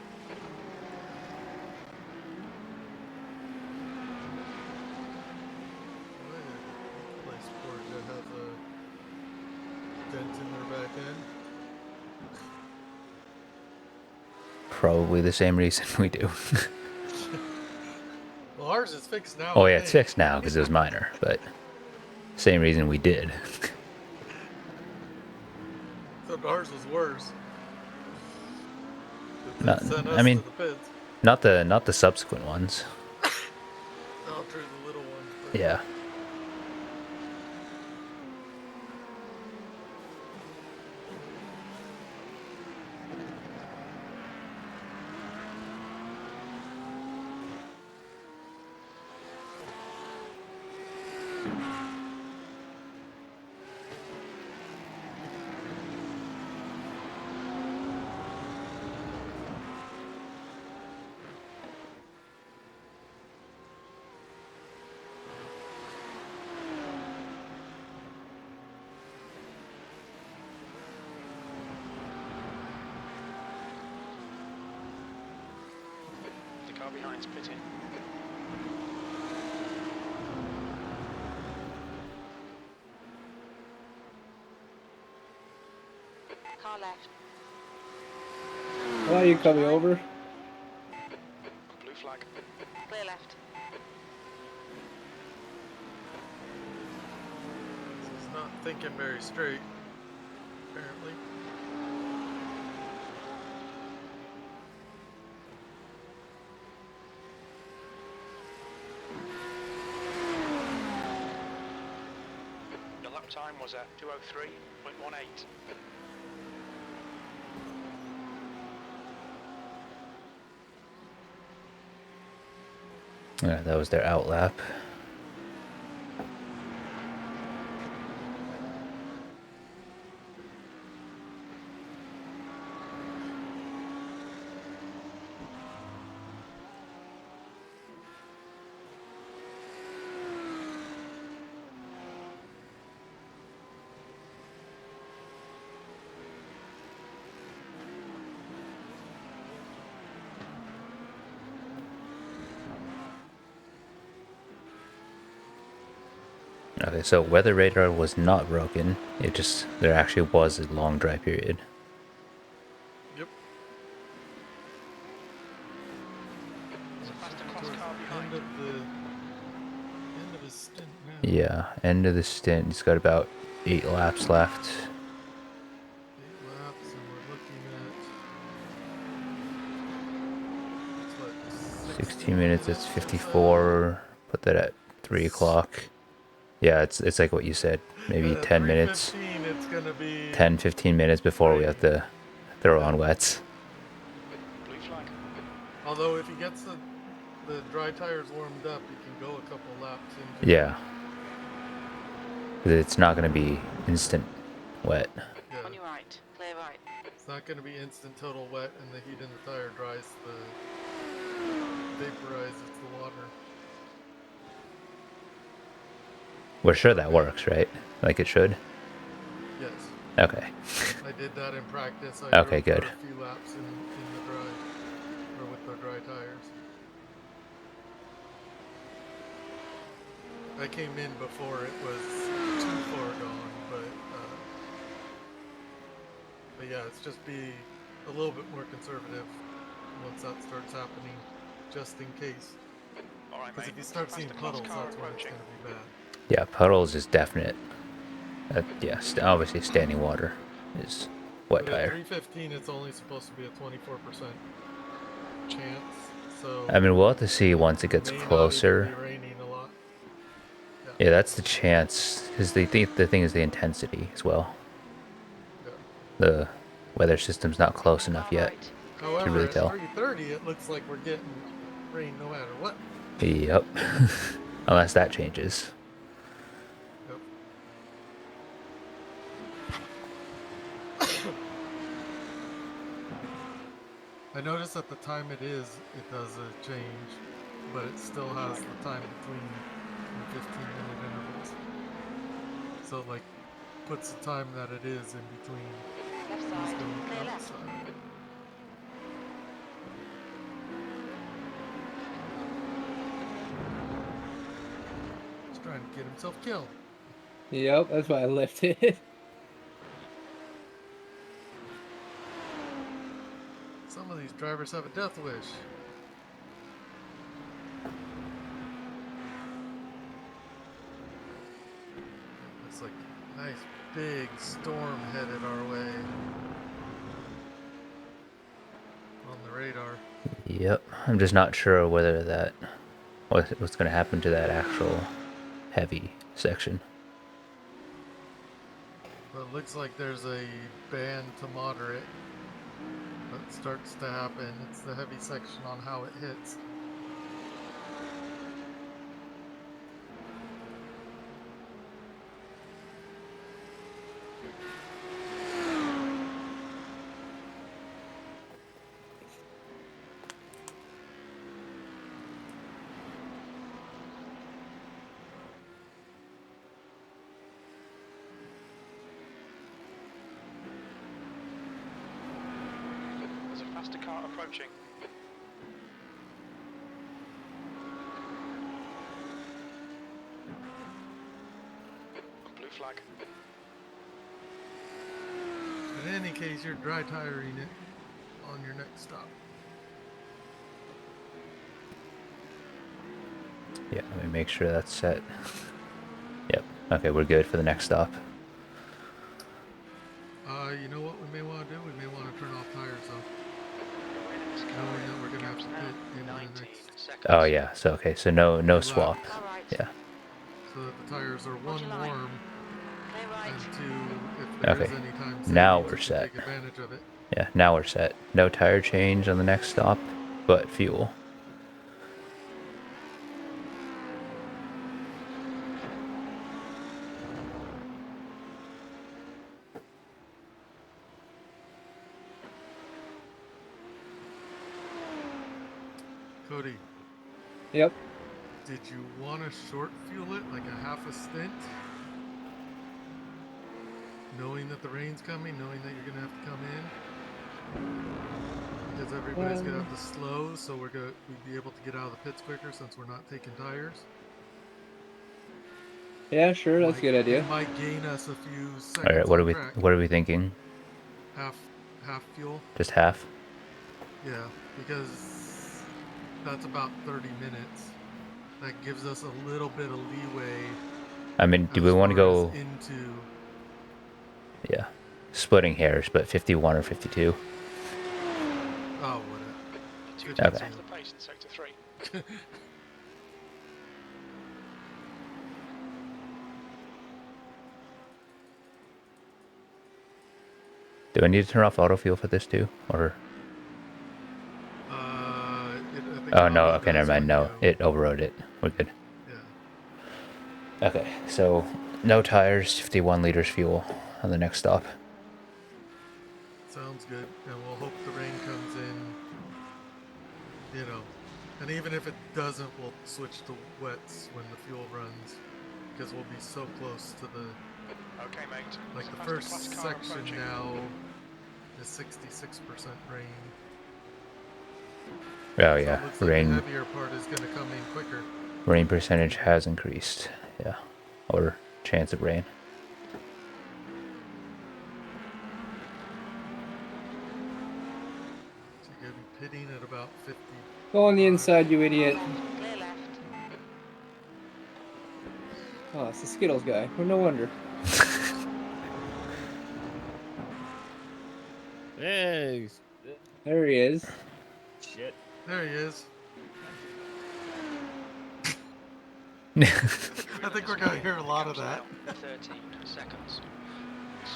Place Georgia has a dent in their back end. Probably the same reason we do. Well, ours is fixed now. Oh, I yeah, it's think. fixed now because it was minor, but same reason we did. So ours was worse. They Not- sent I us mean- to the pits. Not the subsequent ones. Oh, true, the little ones. But Yeah. The car behind's pitting. Car left. Why are you coming over? Blue flag. Clear left. he's not thinking very straight, apparently. The lap time was at 2:03.18. Yeah, that was their out lap. Okay, so weather radar was not broken. It just, there actually was a long dry period. Yep. There's a faster class Towards car the behind. end of his stint now. Yeah, end of the stint. He's got about 8 laps left. 8 laps, and we're looking at. It's what, 16 minutes, it's 54. Put that at 3 o'clock. Yeah, it's like what you said. Maybe 10 minutes. 3:15, it's gonna be 10, 15 minutes before we have to throw on wets. Blue flag. Although if he gets the dry tires warmed up, he can go a couple laps into. Yeah. It's not going to be instant wet. Yeah. On your right. Clear right. It's not gonna be instant total wet, and the heat in the tire dries vaporizes the water. We're sure that works, right? Like it should? Yes. Okay. I did that in practice. Okay, drove good. for a few laps in the dry, or with the dry tires. I came in before it was too far gone, but yeah, it's just be a little bit more conservative once that starts happening, just in case. All right, Because mate. if you start seeing Faster class puddles, car that's when it's approaching. going to be bad. Yeah, puddles is definite. Yeah, obviously standing water is wet But at tire. 315, it's only supposed to be a 24% chance. So I mean, we'll have to see once it gets may not even closer. be raining a lot. Yeah, that's the chance. Because the thing is the intensity as well. Yeah. The weather system's not close enough Car yet. right. Clear Can However, really right. at tell. 330, it looks like we're getting rain no matter what. Yep. Unless that changes. Yep. I notice at the time it does a change, but it still has the time between the 15-minute intervals. So it like puts the time that it is in between Left who's side. going Clear left. outside. He's trying to get himself killed. Yep, that's why I lifted. Some of these drivers have a death wish. Looks like a nice big storm headed our way on the radar. Yep. I'm just not sure whether what's going to happen to that actual heavy section. But it looks like there's a band to moderate that starts to happen. It's the heavy section on how it hits. There's a faster car approaching. Blue flag. In any case, you're dry tiring it on your next stop. Yeah, let me make sure that's set. Yep. Okay, we're good for the next stop. You know what we may want to do? We may want to turn off tires though. Knowing that we're going to have to pit in the 19 next seconds. Oh yeah, so okay, so no Two swap. laps. Car right. Yeah. So that the tires are one, Roger line. warm, Clear right. and two, if there is Okay. any time Now savings, we're you can set. take advantage of it. Yeah, now we're set. No tire change on the next stop, but fuel. Cody, Yep. did you want to short fuel it, like a half a stint? Knowing that the rain's coming, knowing that you're going to have to come in? Because everybody's going to have to slow, so we'd be able to get out of the pits quicker since we're not taking tires. Yeah, sure, that's a good idea. It might gain us a few seconds. All right, what on track. are we thinking? Half fuel. Just half? Yeah, because that's about 30 minutes. That gives us a little bit of leeway. I mean, do we want to go into? Yeah, splitting hairs, but 51 or 52? Oh, whatever. Two Okay. tenths off the pace in sector 3. Do I need to turn off auto fuel for this too, or? I think Oh no, auto okay, does never mind. when No, you- it overrode it. We're good. Yeah. Okay, so no tires, 51 liters fuel on the next stop. Sounds good, and we'll hope the rain comes in. You know, and even if it doesn't, we'll switch to wets when the fuel runs, because we'll be so close to the. Okay, mate. Like There's a the faster first class car section approaching. now is 66% rain. Oh So yeah, it looks like the rain heavier part is going to come in quicker. percentage has increased. Yeah, or chance of rain. So you're gonna be pitting at about 50. Go on the inside, you idiot. Clear left. Oh, it's the Skittles guy. Well, no wonder. Hey, There he is. shit. There he is. I think we're gonna hear a lot of that. 13 seconds.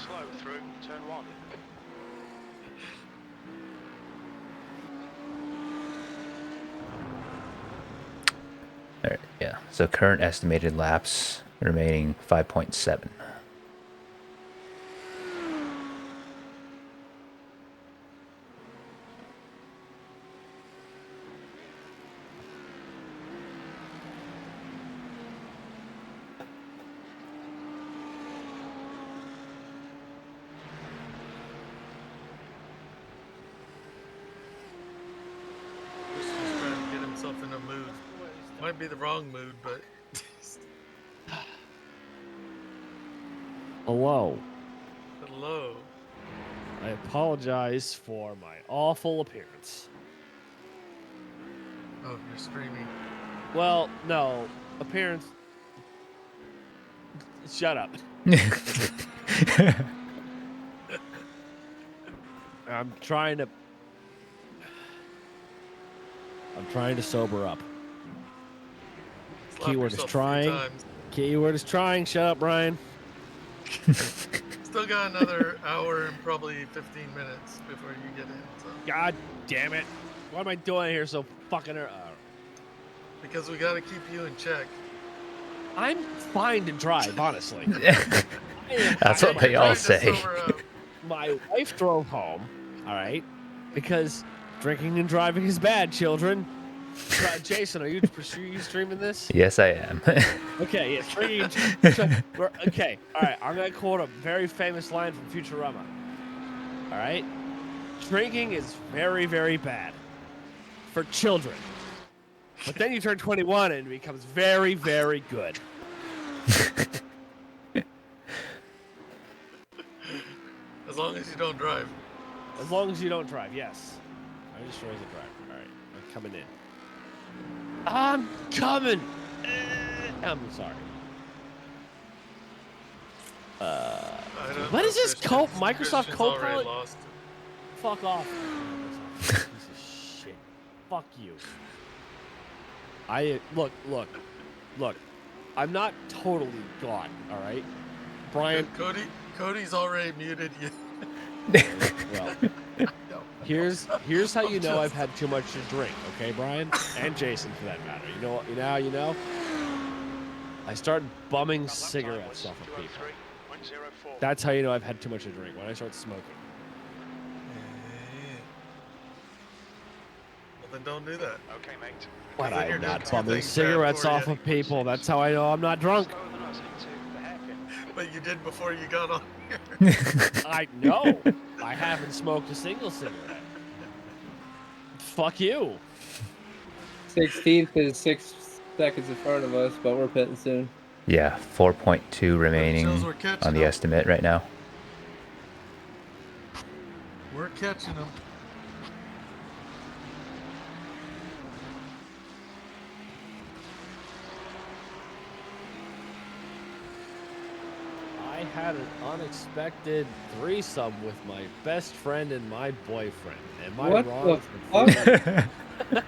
Slow through turn 1. Alright, yeah. So current estimated laps remaining 5.7. He's just trying to get himself in a mood. Might be the wrong mood, but Hello. hello. I apologize for my awful appearance. Oh, you're streaming. Well, no. Appearance. Shut up. I'm trying to sober up. Slap Keyword is yourself a few trying. times. Keyword is trying. Shut up, Brian. Still got another hour and probably 15 minutes before you get in. So. God damn it. What am I doing here so fucking Because we gotta keep you in check. I'm fine to drive, honestly. That's what they all Trying to say. sober up. My wife drove home, all right, because drinking and driving is bad, children. Jason, are you streaming this? Yes, I am. Okay, yeah, drinking. Okay, all right. I'm gonna quote a very famous line from Futurama. All right, drinking is very, very bad for children, but then you turn 21 and it becomes very, very good. As long as you don't drive. As long as you don't drive, yes. I just raised the driver. All right, I'm coming in. I'm coming. I'm sorry. I don't What know, is this Christian. Microsoft Christian's already Copilot? lost. Fuck off. Piece of shit. Fuck you. Look. I'm not totally gone. All right, Brian. Cody's already muted you. Well, here's how you know I've had too much to drink, okay, Brian? And Jason, for that matter. You know? I start bumming cigarettes off of people. That's how you know I've had too much to drink, when I start smoking. Well, then don't do that. Okay, mate. But then you're I'm doing not two bumming things bad cigarettes for you. off of people. That's how I know I'm not drunk. But you did before you got on here. I know. I haven't smoked a single cigarette. Fuck you. 16th is 6 seconds in front of us, but we're pitting soon. Yeah, 4.2 remaining shows we're catching on the up. estimate right now. We're catching them. I had an unexpected threesome with my best friend and my boyfriend. Am I What wrong? the fuck? What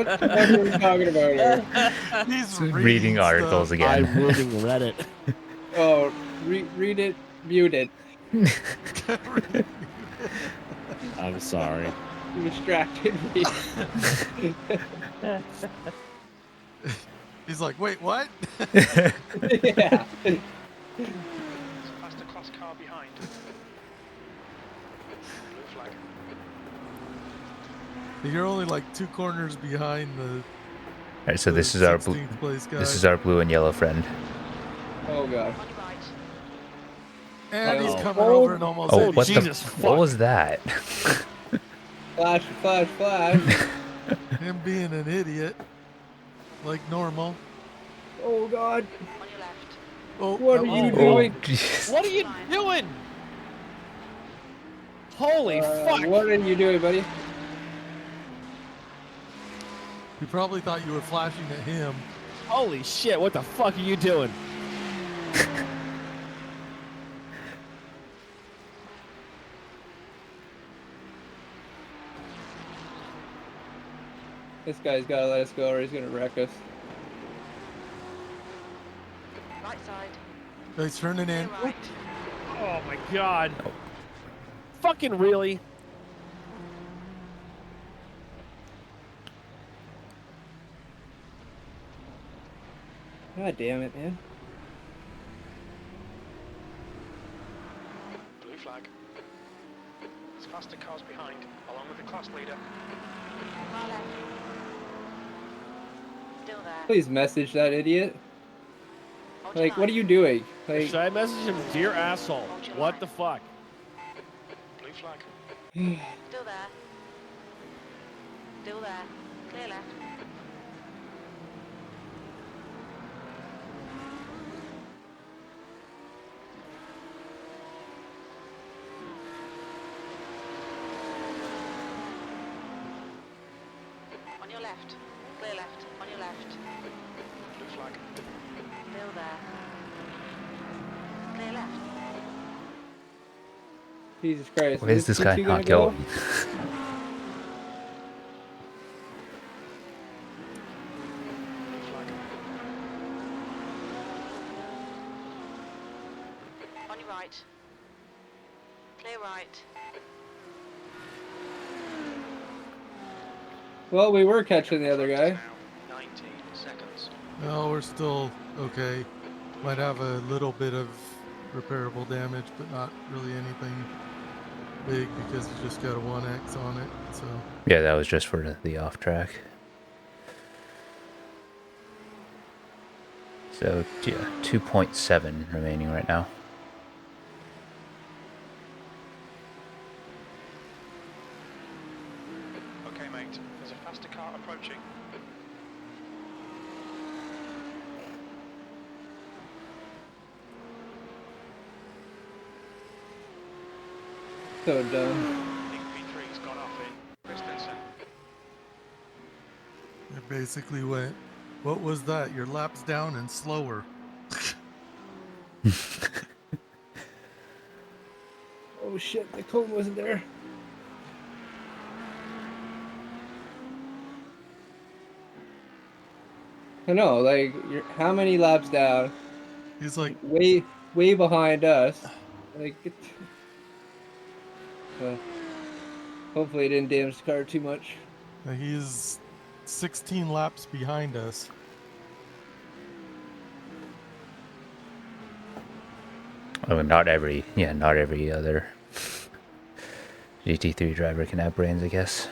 the fuck are we talking about here? He's Reading articles stuff. again. I'm reading Reddit. Oh, read it, mute it. I'm sorry. You distracted me. He's like, wait, what? Yeah. Faster class car behind. Blue flag. You're only like 2 corners behind the. Alright, so the this is our 16th place guy. this is our blue and yellow friend. Oh god. On your right. And he's Oh. coming over and almost. Oh, hit what you. Jesus the? fuck. What was that? Flash, flash, flash. Him being an idiot, like normal. Oh God. On your left. Oh, What are that you was- doing? jeez. What are you Fine. doing? Holy fuck! What are you doing, buddy? You probably thought you were flashing at him. Holy shit! What the fuck are you doing? This guy's gotta let us go or he's gonna wreck us. Right side. He's turning Clear in. right. Oh my god! Fucking really? God damn it, man. Blue flag. There's faster cars behind, along with the class leader. Far left. Still there. Please message that idiot. Hold your Like, what are line. you doing? Like, Should I message him, dear asshole? What the fuck? Blue flag. Still there. Still there. Clear left. On your left. Clear left. On your left. Blue flag. Still there. Clear left. Jesus Christ. Where's this guy two not gonna go? going? Blue flag. On your right. Clear right. Well, we were catching the other guy. Now 19 seconds. No, we're still okay. Might have a little bit of repairable damage, but not really anything big because you just got a 1X on it. So Yeah, that was just for the off track. So yeah, 2.7 remaining right now. Okay, mate. There's a faster car approaching. So dumb. I think P3's gone off in Christensen. it basically went, what was that? Your lap's down and slower. Oh shit, the cone wasn't there. I know, like, how many laps down? He's like, Way behind us. Like, hopefully it didn't damage the car too much. he's 16 laps behind us. Oh, not every other GT3 driver can have brains, I guess.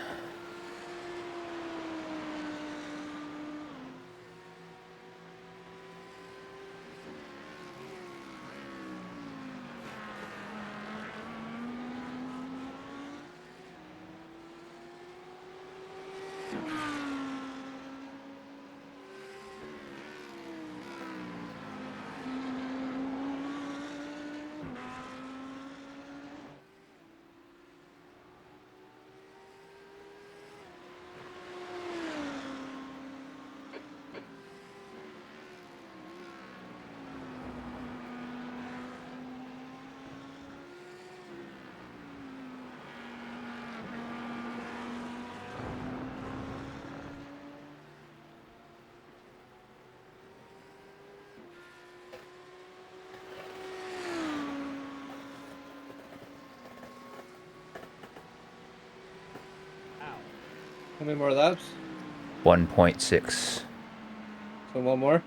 How many more laps? 1.6. So one more?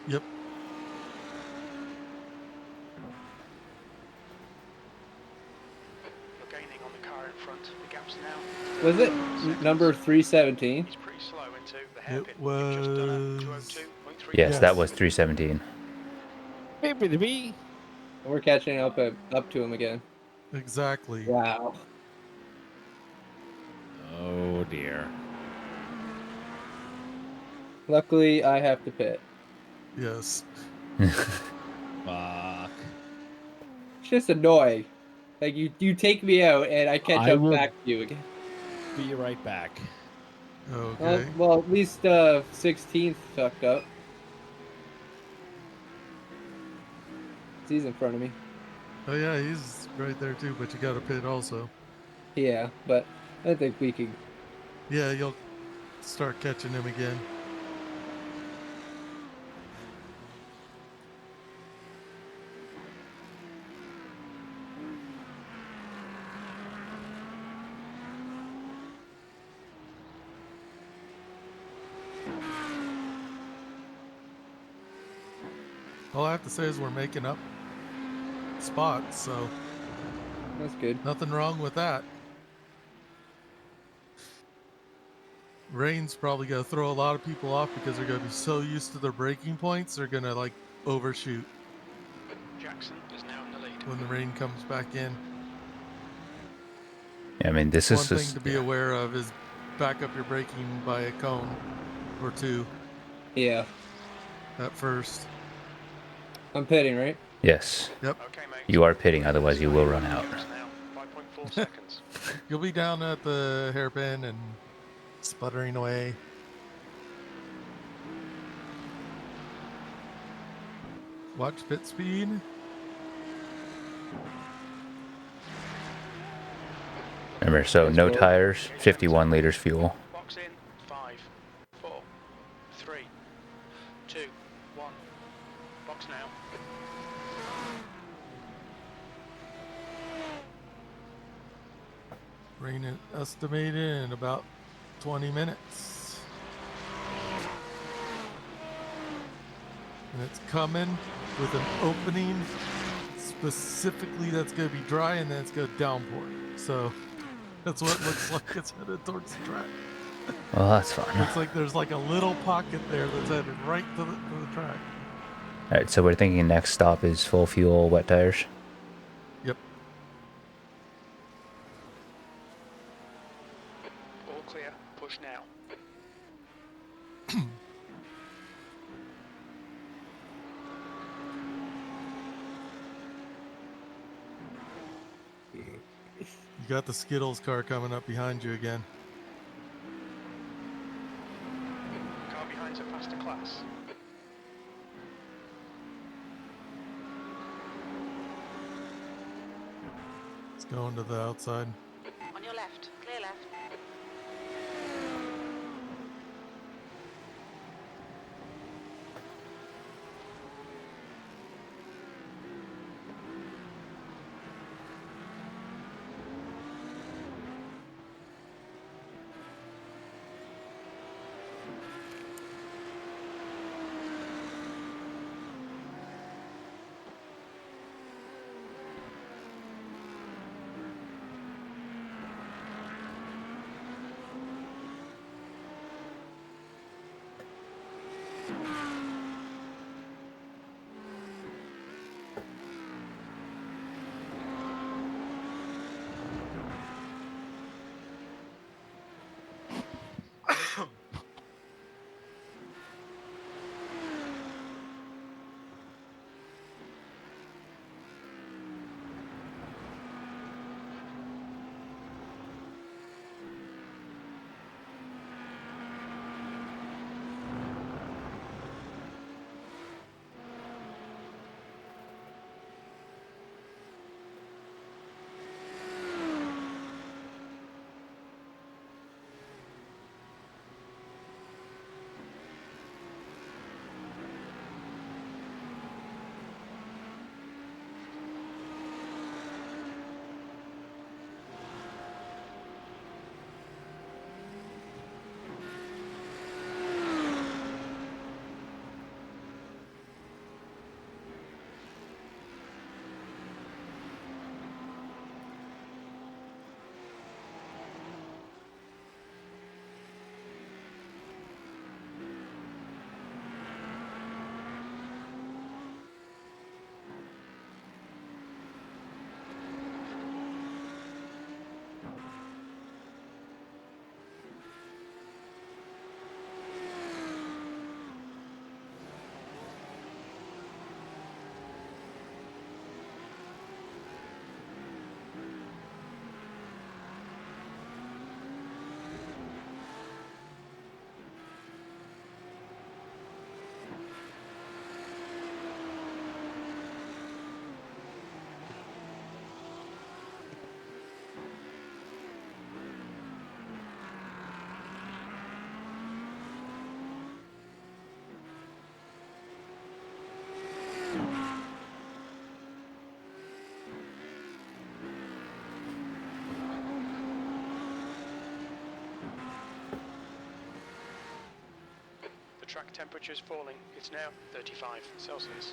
Yep. You're gaining on the car in front. The gap's now. Was it number 317? He's pretty slow into the hairpin. It You've just done a was... 202.3. Yes, that Yes. was 317. Baby. We're catching up to him again. Exactly. Wow. Oh dear. Luckily, I have to pit. Yes. Fuck. It's just annoying. Like you take me out and I catch I up will- back to you again. Be right back. Okay. Well, at least 16th fucked up. He's in front of me. Oh yeah, he's right there too. But you got to pit also. Yeah, but I think we can. Yeah, you'll start catching him again. All I have to say is we're making up spots, so That's good. nothing wrong with that. Rain's probably going to throw a lot of people off because they're going to be so used to their braking points, they're going to like overshoot Jackson is now in the lead. when the rain comes back in. I mean, this One is thing just to be aware of is back up your braking by a cone or two Yeah, at first. I'm pitting, right? yes. Yep. Okay, mate. You are pitting, otherwise you will run out. Now, 5.4 seconds. You'll be down at the hairpin and sputtering away. Watch pit speed. Remember, so no Yes, tires, 51 liters fuel. Box in. 5, 4, 3, 2, 1. Box now. Rain estimated in about 20 minutes. And it's coming with an opening specifically that's going to be dry, and then it's going to downpour. So that's what it looks like it's headed towards the track. Well, that's fun. Looks like there's like a little pocket there that's headed right to the track. Alright, so we're thinking next stop is full fuel, wet tires. Yep. All clear. Push now. You got the Skittles car coming up behind you again. Car behind's a faster class. It's going to the outside. On your left. Clear left. track temperature is falling. It's now 35 Celsius.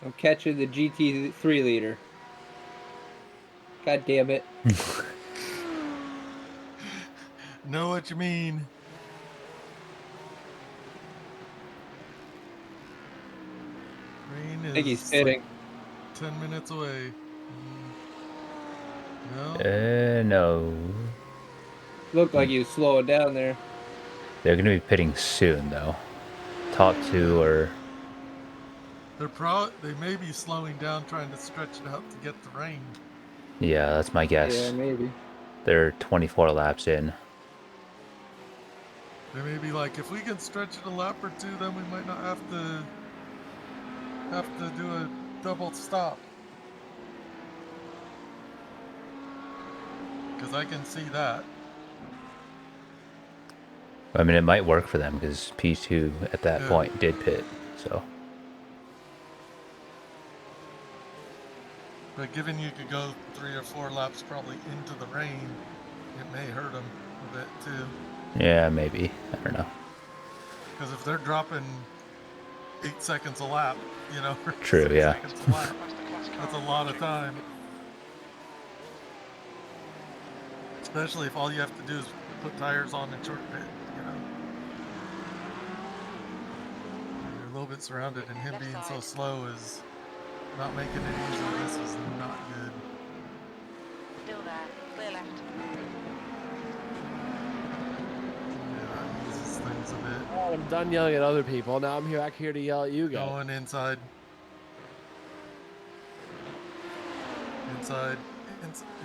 I'm catching the GT3 leader. God damn it. Know what you mean. Rain I think he's is hitting. like 10 minutes away. No? No. Looked like he was slowing down there. They're going to be pitting soon, though. Top two or... They may be slowing down, trying to stretch it out to get the rain. Yeah, that's my guess. Yeah, maybe. They're 24 laps in. They may be like, if we can stretch it a lap or two, then we might not have to do a double stop. Because I can see that. I mean, it might work for them because P2 at that point did pit, so... But given you could go 3 or 4 laps probably into the rain, it may hurt them a bit too. Yeah, maybe. I don't know. Because if they're dropping 8 seconds a lap, you know, or True, 6 yeah. seconds a lap, that's a lot of time. Especially if all you have to do is put tires on and short pit, you know. You're a little bit surrounded, and him being so slow is not making it easy. This is not good. Still there. Clear left. Yeah, that eases things a bit. Oh, I'm done yelling at other people. Now I'm back here to yell at you guys. Going inside. Inside.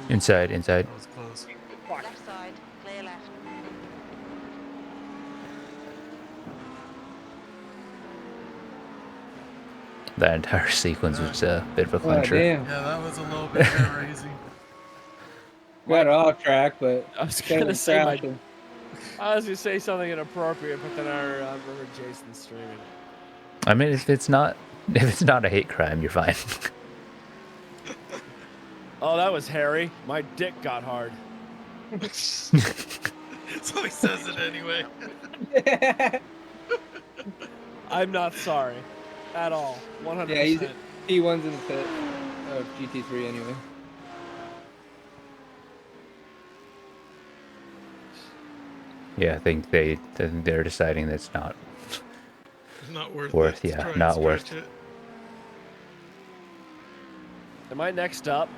Inside. That was close. Left side. Clear left. That entire sequence was a bit of a clincher. Damn. Yeah, that was a little bit crazy. Got off track, but I was kind gonna of say crashing. I was gonna say something inappropriate, but then I remember Jason streaming it. I mean, if it's not a hate crime, you're fine. Oh, that was hairy. My dick got hard. So he says it anyway. I'm not sorry. At all. 100%. Yeah, T1's in the pit of GT3 anyway. Yeah, I think they're deciding that it's not Not worth worth. it. To Yeah, try and not worth. stretch it. Am I next up?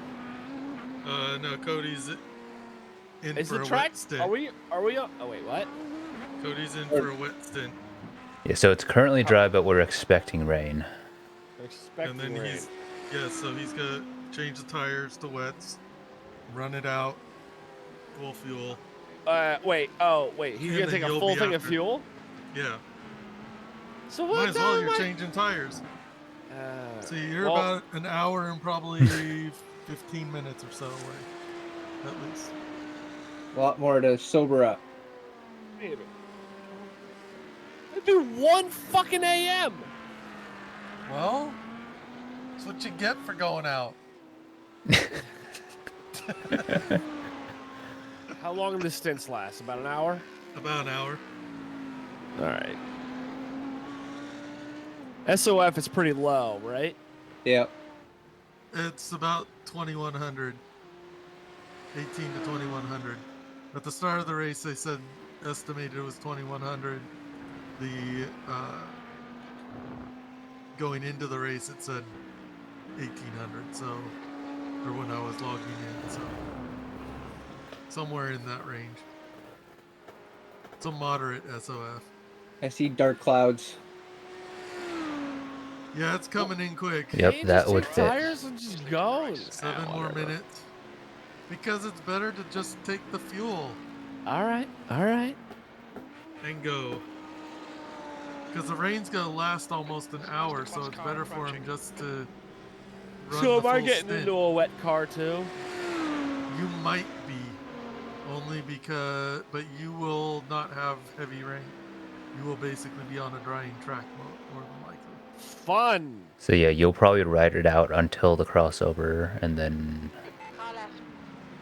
No, Cody's in Is for the a track? wet stint. Are we? Oh wait, what? Cody's in for a wet stint. Yeah, so it's currently dry, but we're expecting rain. I'm expecting And then rain. so he's gonna change the tires to wets, run it out, full fuel. Wait. Oh, wait. He's And gonna then take a you'll full be thing of after. fuel. Yeah. So Might what as well. time You're am I? changing tires. See, you're well, about an hour and probably 15 minutes or so away, at least. A lot more to sober up. Wait a minute. It'd be 1 fucking a.m. Well, that's what you get for going out. How long do the stints last? About an hour? About an hour. All right. SOF is pretty low, right? Yep. It's about 2100. 18 to 2100. At the start of the race, they said estimated it was 2100. The going into the race, it said 1800. So, or when I was logging in, so somewhere in that range. It's a moderate SOF. I see dark clouds. Yeah, it's coming in quick. Yep, Can't you that just would take fit. tires and just go. 7 more minutes. Because it's better to just take the fuel All right. All right. and go. Because the rain's gonna last almost an hour, so it's better for him just to run So the am I full getting stint. into a wet car too? You might be, only because, but you will not have heavy rain. You will basically be on a drying track more than likely. Fun. So yeah, you'll probably ride it out until the crossover, and then Car left.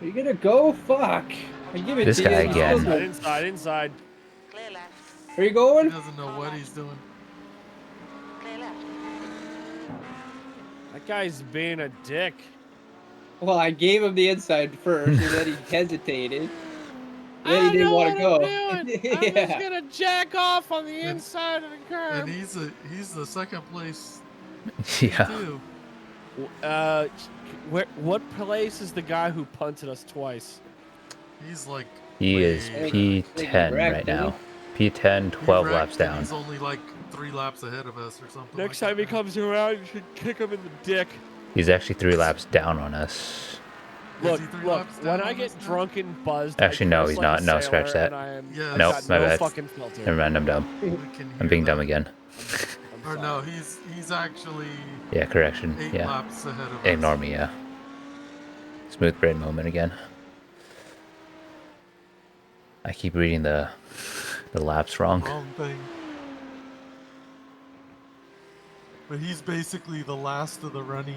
Are you gonna go? Fuck. I give it This to guy you. again. Inside. Clear left. Are you He going? doesn't know what he's doing. Clear left. That guy's being a dick. Well, I gave him the inside first, and then he hesitated. I Then he didn't know want to what go. I'm doing. I'm just Yeah. gonna jack off on the And- inside of the curb. And he's the second place yeah, too. What place is the guy who punted us twice? He's like he is way P10 wrecked, right isn't now. P10, 12 wrecked, laps and down. He's only like 3 laps ahead of us or something. Next like time he that. comes around, you should kick him in the dick. He's actually 3 laps down on us. Look, he 3 look. laps When down I on get us now? drunk and buzzed, Actually, I no, curse he's like not. a No, scratch sailor, that. And I am, Yes. I've Nope, got my no bad. fucking filter. Never mind, I'm dumb. We can I'm hear being dumb that. again. I'm Or sorry. no, he's actually Yeah, correction. 8 Yeah, laps ahead of us. ignore me. Yeah. Smooth brain moment again. I keep reading the laps wrong. Wrong thing. But he's basically the last of the really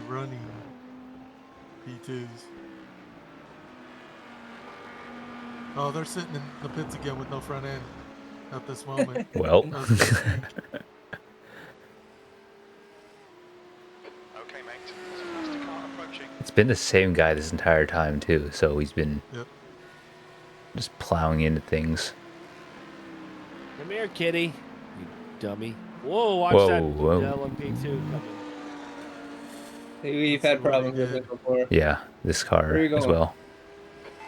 running P2s. Oh, they're sitting in the pits again with no front end at this moment. Well, As we speak. Okay, mate. Faster car approaching. it's been the same guy this entire time too. So he's been Yep. just plowing into things. Come here, kitty. You dummy. Whoa, watch Whoa, that whoa. LMP2 coming. We've Let's see had what he problems with did. it before. Yeah, this car Where you as going? well.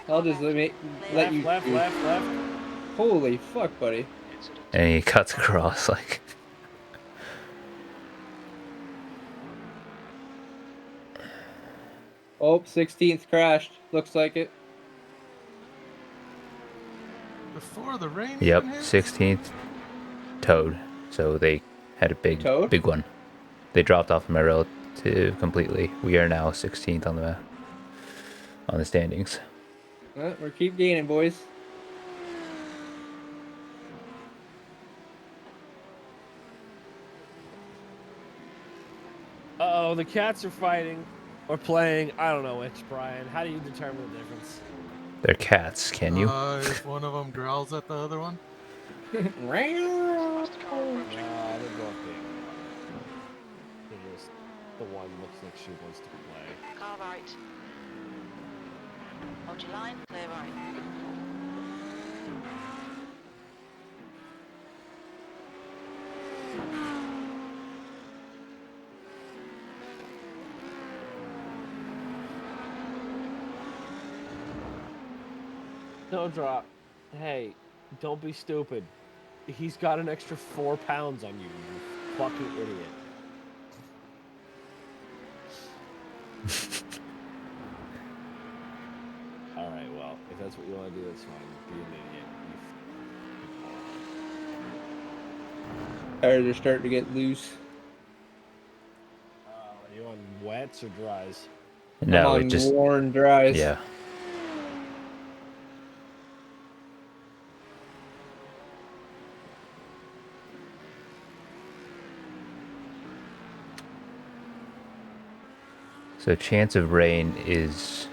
I'll just let you. Left. Holy fuck, buddy. Incident. And he cuts across like. Oh, 16th crashed. Looks like it. Before the rain Yep, even hits? 16th towed. So they had a big Towed? one. They dropped off my relative completely. We are now 16th on the standings. We keep gaining, boys. Uh-oh, the cats are fighting or playing. I don't know which, Brian. How do you determine the difference? They're cats, can you? If one of them growls at the other one. Faster car approaching. They're both being. They're just the one looks like she wants to play. Car right. Hold your line. Clear right. Snowdrop, hey, don't be stupid. He's got an extra 4 pounds on you, you fucking idiot. Alright, well, if that's what you want to do, that's fine. Be an idiot. Tires are starting to get loose. Are you on wets or dries? No, I'm it on just worn dries. yeah. So chance of rain is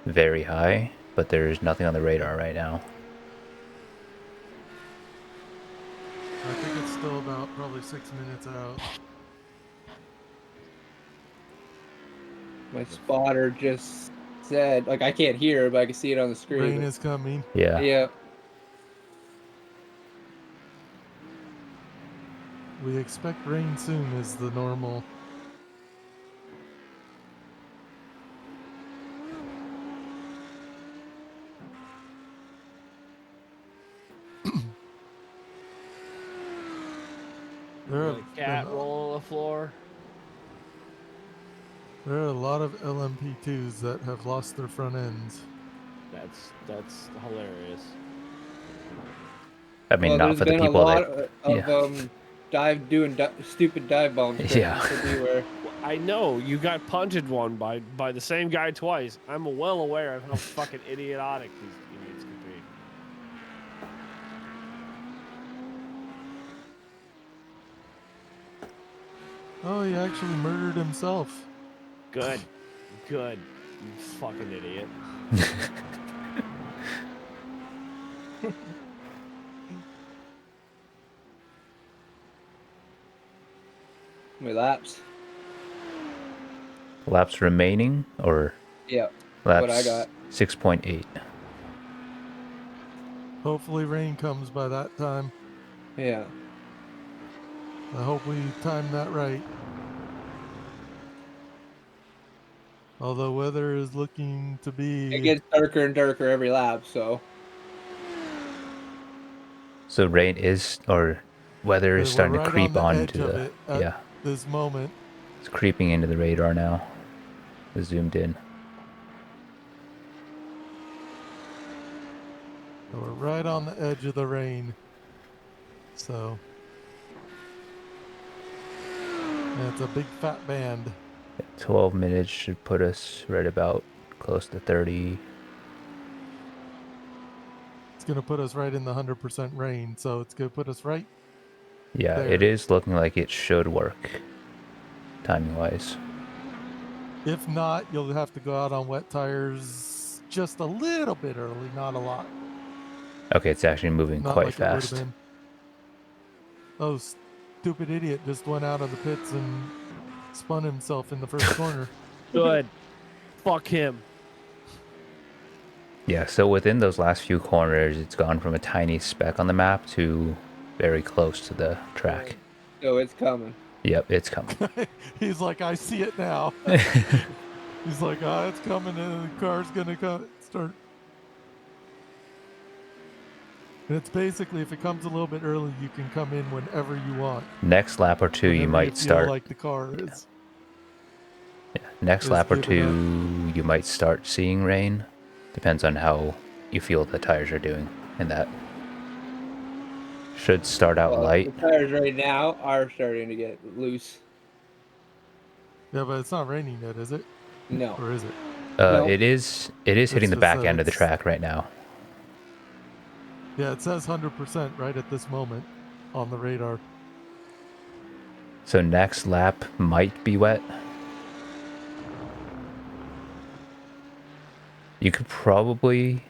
very high, but there's nothing on the radar right now. I think it's still about probably 6 minutes out. My spotter just said, like, I can't hear, but I can see it on the screen. Rain is coming. Yeah. Yeah. We expect rain soon is the normal. There The cat rolling on the floor. There are a lot of LMP2s that have lost their front ends. That's hilarious. I mean, Well, not there's for the been a people lot that. of stupid dive bomb tricks. Yeah. To beware. I know you got punted one by the same guy twice. I'm well aware of how fucking idiotic these idiots could be. Oh, he actually murdered himself. Good, good, you fucking idiot. My laps. Laps remaining or Yeah. laps What I got. 6.8. Hopefully rain comes by that time. Yeah. I hope we time that right. Although weather is looking to be... It gets darker and darker every lap, so. So rain is, or weather is we're starting right to creep on the onto edge of the. it at Yeah, this moment. it's creeping into the radar now. It's zoomed in. So we're right on the edge of the rain. So... And it's a big fat band. 12 minutes should put us right about close to 30. It's going to put us right in the 100% rain. So it's going to put us right Yeah, there. it is looking like it should work, timing wise. If not, you'll have to go out on wet tires just a little bit early, not a lot. Okay, it's actually moving Not quite like it would have fast. been. Oh, stupid idiot just went out of the pits and spun himself in the first corner. Good. Fuck him. Yeah, so within those last few corners, it's gone from a tiny speck on the map to very close to the track. So it's coming. Yep, it's coming. He's like, I see it now. He's like, oh, it's coming and the car's going to start. And it's basically, if it comes a little bit early, you can come in whenever you want. Next lap or two, you Whenever might feel start. like the car is. Yeah, next is lap or good two, you might start seeing rain. Depends on how you feel the tires are doing, and that should start out light. The tires right now are starting to get loose. Yeah, but it's not raining yet, is it? No. Or is it? No. It is hitting the just back that end of the it's- track right now. Yeah, it says 100% right at this moment on the radar. So next lap might be wet. You could probably,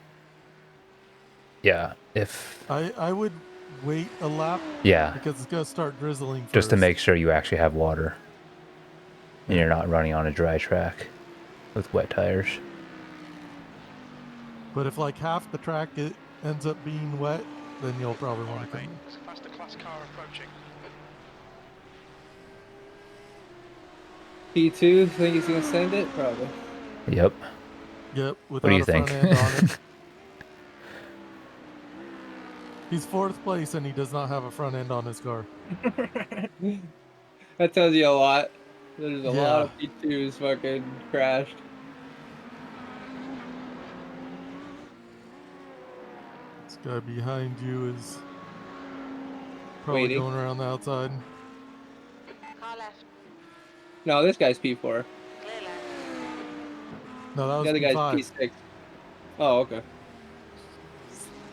yeah, if I would wait a lap yeah, because it's going to start drizzling first. just to make sure you actually have water and you're not running on a dry track with wet tires. But if like half the track it ends up being wet, then you'll probably want to come in. There's a faster class car approaching. P2, think he's going to send it? Probably. Yep. Yep, do you without a front think? end on it. He's 4th place and he does not have a front end on his car. That tells you a lot. There's a lot Yeah. of P2s fucking crashed. This guy behind you is probably Waiting. going around the outside. Car left. No, this guy's P4. Clear left. No, that was The other guy's P5. P6. Oh, okay.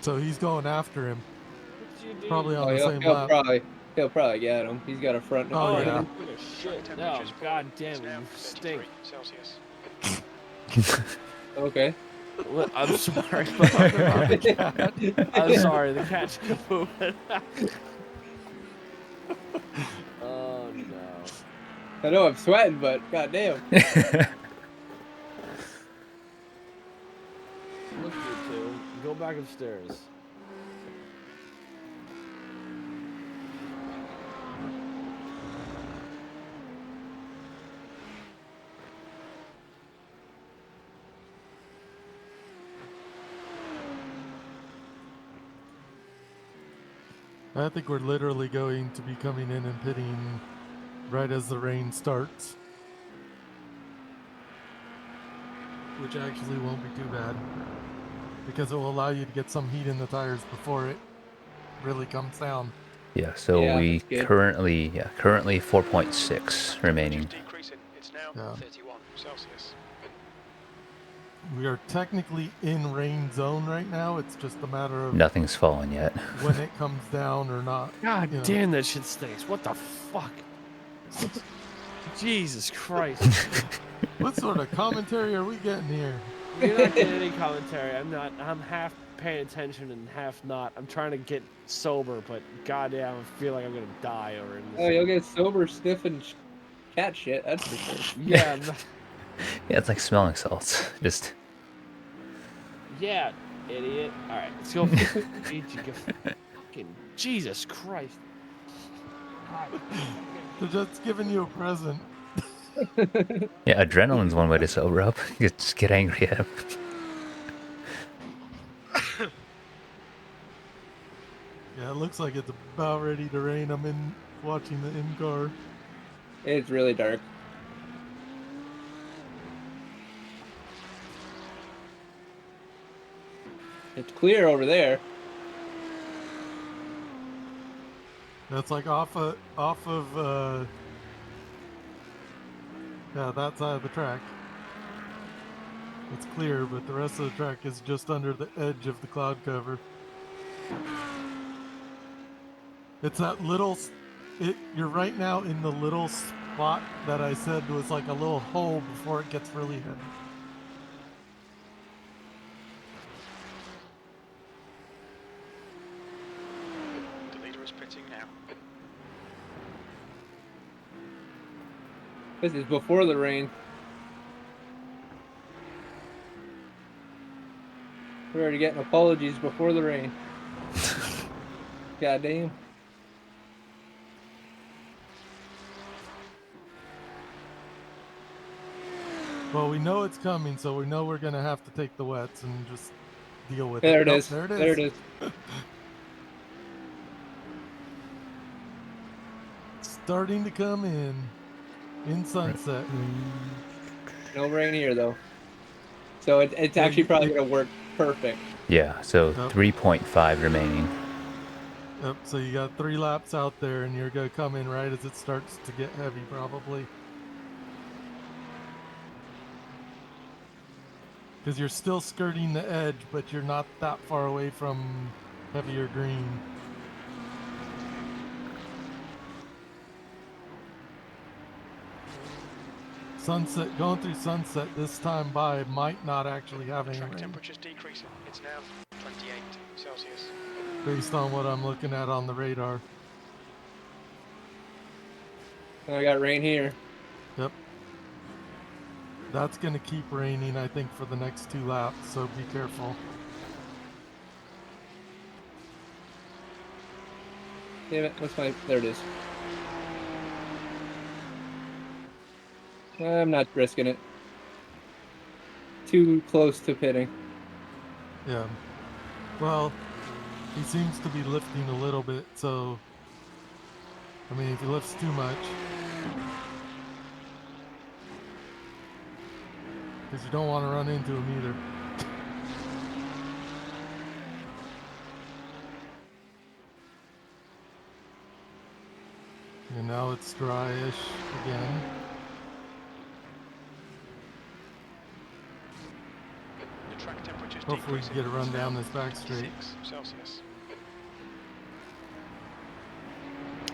So he's going after him. What you do? Probably on Oh, the he'll, same he'll lap. probably get him. He's got a front. Oh, Oh, yeah. you took a shit. No, god damn it, you stink. Celsius. Okay. Look, I'm sorry, but I'm sorry. The cat's moving. Oh no. I know I'm sweating, but goddamn. Look, you two. Go back upstairs. I think we're literally going to be coming in and pitting right as the rain starts. Which actually won't be too bad. Because it will allow you to get some heat in the tires before it really comes down. Yeah, so Yeah, we that's good. currently 4.6 remaining. Decreasing. It's now Yeah. 31 Celsius. We are technically in rain zone right now. It's just a matter of Nothing's fallen yet. when it comes down or not. God you know. damn, that shit stinks. What the fuck? Jesus Christ. What sort of commentary are we getting here? You're not getting any commentary. I'm half paying attention and half not. I'm trying to get sober, but goddamn, I feel like I'm gonna die over in Oh, this. you'll get sober sniffing cat shit. That's for sure. Yeah, I'm not- Yeah, it's like smelling salts. Just yeah, idiot. Alright, let's go. Fucking Jesus Christ. They're just giving you a present. yeah, adrenaline's one way to sober up. You just get angry at him. Yeah, it looks like it's about ready to rain. I'm in watching the in-car. It's really dark. It's clear over there. That's like off of yeah, that side of the track. It's clear, but the rest of the track is just under the edge of the cloud cover. It's that little you're right now in the little spot that I said was like a little hole before it gets really heavy. The leader is pitting now. This is before the rain. We're already getting apologies before the rain. Goddamn. Well, we know it's coming, so we know we're gonna have to take the wets and just deal with There it. it Oh, is. There it is. There it is. Starting to come in sunset. No rain here though. So it's actually probably gonna work perfect. Yeah, so Yep. 3.5 remaining. Yep, so you got 3 laps out there and you're gonna come in right as it starts to get heavy probably. Because you're still skirting the edge, but you're not that far away from heavier green. Sunset, going through sunset this time by might not actually have any Track rain, temperature's decreasing. It's now 28 Celsius. based on what I'm looking at on the radar. And I got rain here. Yep. That's going to keep raining, I think, for the next 2 laps, so be careful. Damn it, what's my... There it is. I'm not risking it. Too close to pitting. Yeah. Well, He seems to be lifting a little bit, so I mean, if he lifts too much, because you don't want to run into him either. And now it's dryish again. The track temperature's Hopefully we can get a run down this back straight. 6 Celsius.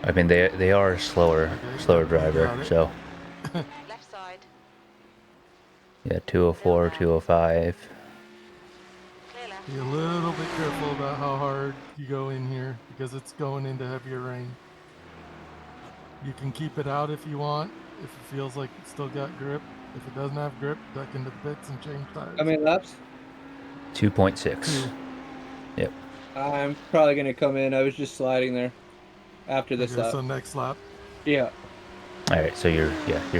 I mean, they are a slower got driver, it. so Left side. yeah, 204, 205. Clear left. Be a little bit careful about how hard you go in here because it's going into heavier rain. You can keep it out if you want, if it feels like it's still got grip. If it doesn't have grip, duck into the pits and change tires. How many laps? 2.6. Two. Yep. I'm probably gonna come in. I was just sliding there after this Okay, lap. so next lap. Yeah. All right, so you're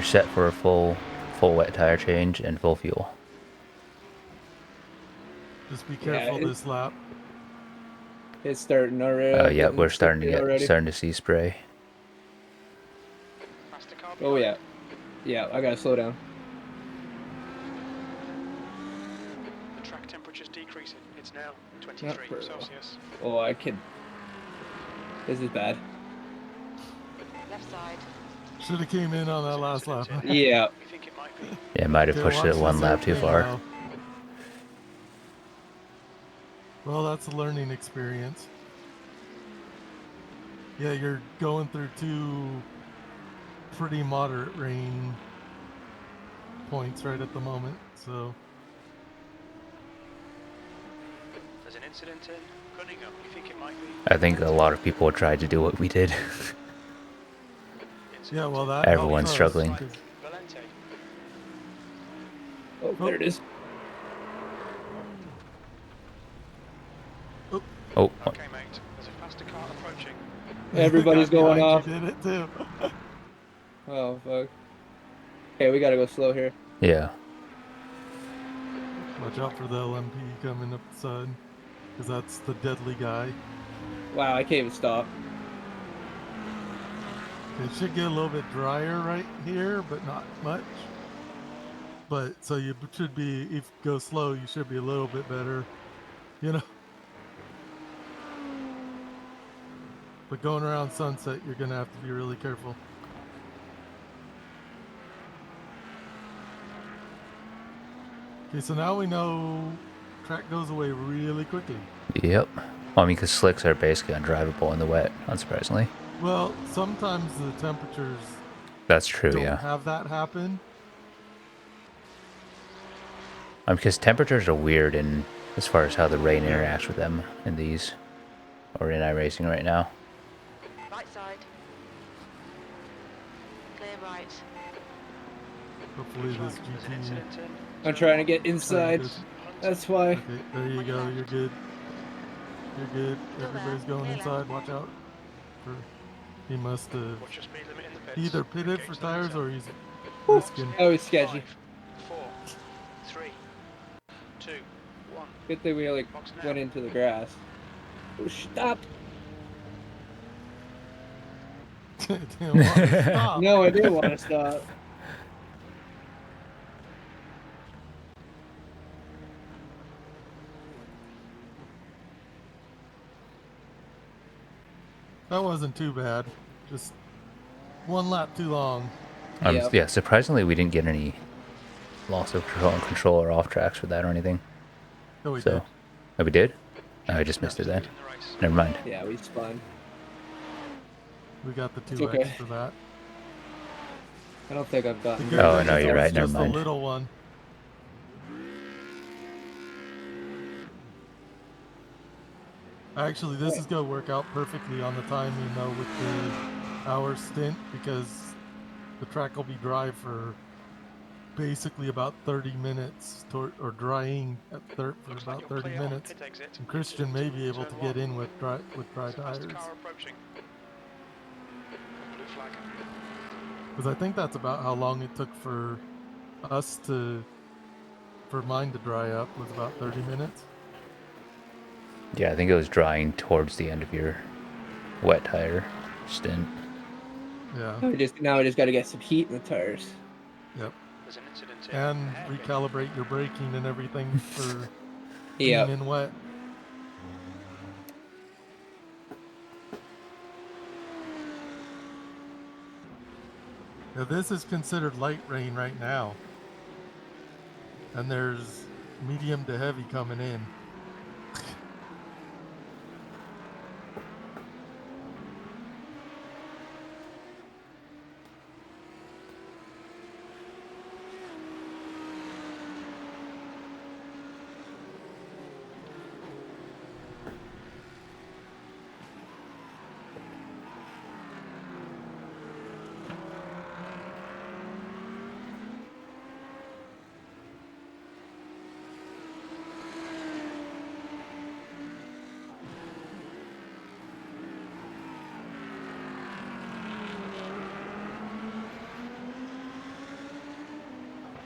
set for a full wet tire change and full fuel. Just be careful it's- this lap. It's starting already. Yeah, we're starting to see spray. Faster car Oh behind. yeah. Yeah, I gotta slow down. The track temperature's decreasing. It's now Not 23 for- Celsius. Oh, I can. This is bad. Left side. Should have came in on that last lap. Huh? Yeah. We think it might be. Yeah, it might have Okay, pushed watch it one this lap too airplane far. now. Well, that's a learning experience. Yeah, you're going through two pretty moderate rain points right at the moment, so There's an incident in Cunningham. You think it might be? I think a lot of people tried to do what we did. yeah, well Incident that Everyone's helps us, struggling. 'cause- in Valente. Oh, there it is. Oh, Okay, mate. There's a faster car approaching. Everybody's Guy going behind off. you did it too. Oh fuck. Okay, we gotta go slow here. yeah. Watch out for the LMP coming up the side, because that's the deadly guy. Wow, I can't even stop. It should get a little bit drier right here, but not much. But so you should be, if you go slow, you should be a little bit better, you know. But going around Sunset, you're gonna have to be really careful. Okay, so now we know track goes away really quickly. Yep. Well, I mean, because slicks are basically undrivable in the wet, unsurprisingly. Well, sometimes the temperatures That's true, don't yeah. have that happen. Because temperatures are weird in as far as how the rain interacts with them in these, or in iRacing right now. Right side. Clear right. Hopefully this There's an GT. incident in. I'm trying to get inside. doesn't- That's why. Okay, there you go. You're good. You're good. Everybody's going inside. Watch out. He must have What's your speed limit in the pits? either pitted Engage for the tires motor. or he's risking. Oh, it's sketchy. 5, 4, 3, 2, 1. Good thing we like Box now. went into the grass. Oh, stop! Didn't want to stop. No, I didn't want to stop. That wasn't too bad. Just one lap too long. Yeah. Yeah, surprisingly, we didn't get any loss of control or off tracks for that or anything. No, we So, did. oh, we did? Oh, I just missed it then. In the race. Never mind. Yeah, we spun. We got the It's 2x okay. for that. I don't think I've The gotten. good Oh, thing no, is you're it was right, never just mind. a little one. Actually, this is going to work out perfectly on the timing, though, with the hour stint, because the track will be dry for basically about 30 minutes, or drying for Looks like about you're 30 clear on minutes. pit exit. And Christian may be able to Turn get one. in with dry There's a faster tires. car approaching. Blue flag. Because I think that's about how long it took for us for mine to dry up, was about 30 minutes. Yeah, I think it was drying towards the end of your wet tire stint. Yeah. Now we just got to get some heat in the tires. Yep. There's an incident in And the hairpin. recalibrate your braking and everything for Yeah. being in wet. Now, this is considered light rain right now. And there's medium to heavy coming in.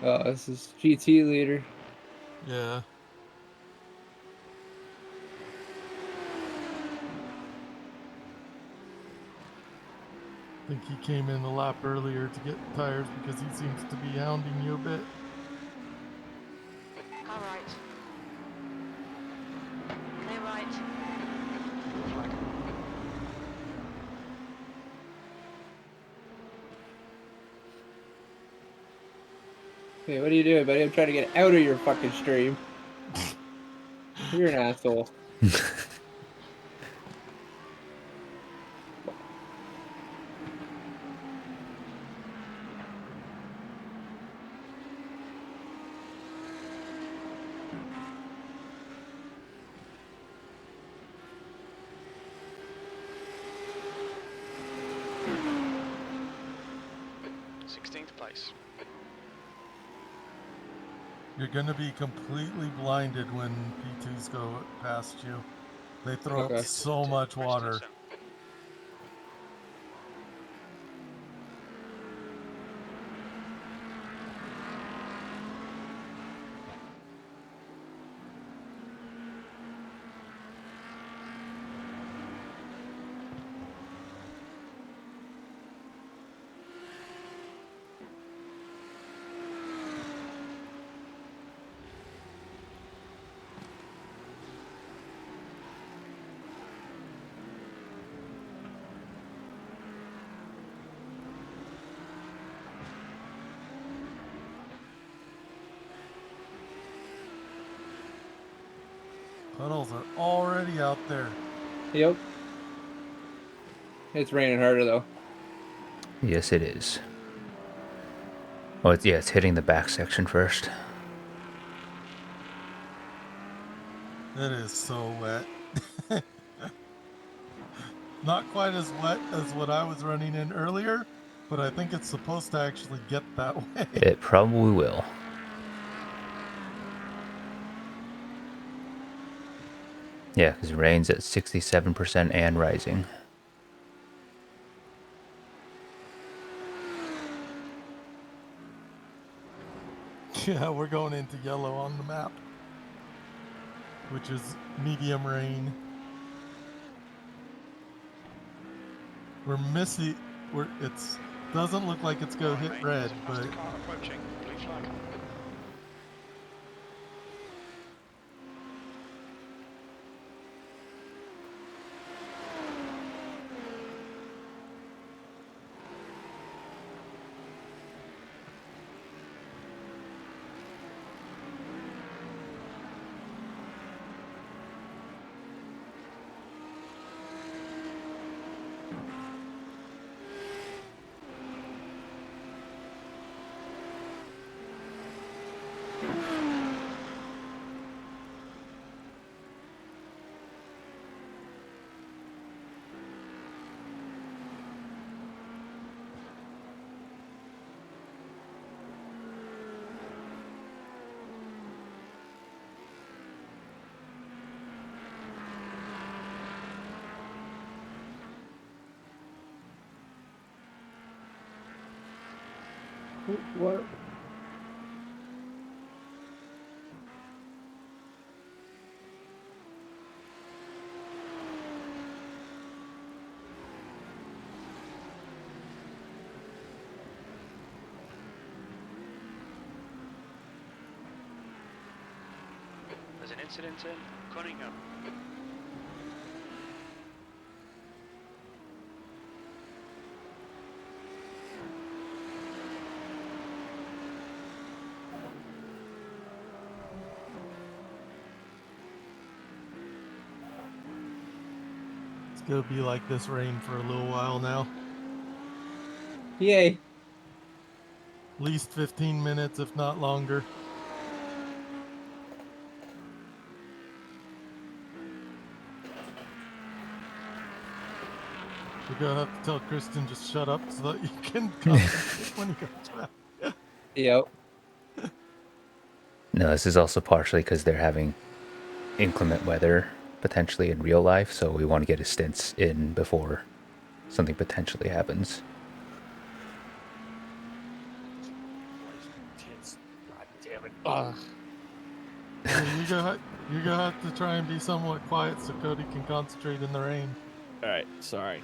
Oh, this is GT leader. Yeah. I think he came in a lap earlier to get tires because he seems to be hounding you a bit. Car right. Clear right. Flag. Hey, what are you doing, buddy? I'm trying to get out of your fucking stream. You're an asshole. Sixteenth place. You're going to be completely blinded when P2s go past you. They throw up Okay. so much water. Christensen. Puddles are already out there. Yep. It's raining harder though. Yes, it is. Oh, it's hitting the back section first. It is so wet. Not quite as wet as what I was running in earlier, but I think it's supposed to actually get that way. It probably will. Yeah, because rain's at 67% and rising. Yeah, we're going into yellow on the map, which is medium rain. We're missing. It's doesn't look like it's going to hit red, but Faster car approaching. Blue flag. What? There's an incident in Cunningham. It's gonna be like this rain for a little while now. Yay. At least 15 minutes, if not longer. We're gonna have to tell Kristen just shut up so that you can concentrate when he comes back. Yep. No, this is also partially because they're having inclement weather potentially in real life, so we want to get his stints in before something potentially happens. God damn it. Ugh. You're gonna have to try and be somewhat quiet so Cody can concentrate in the rain. Alright, sorry.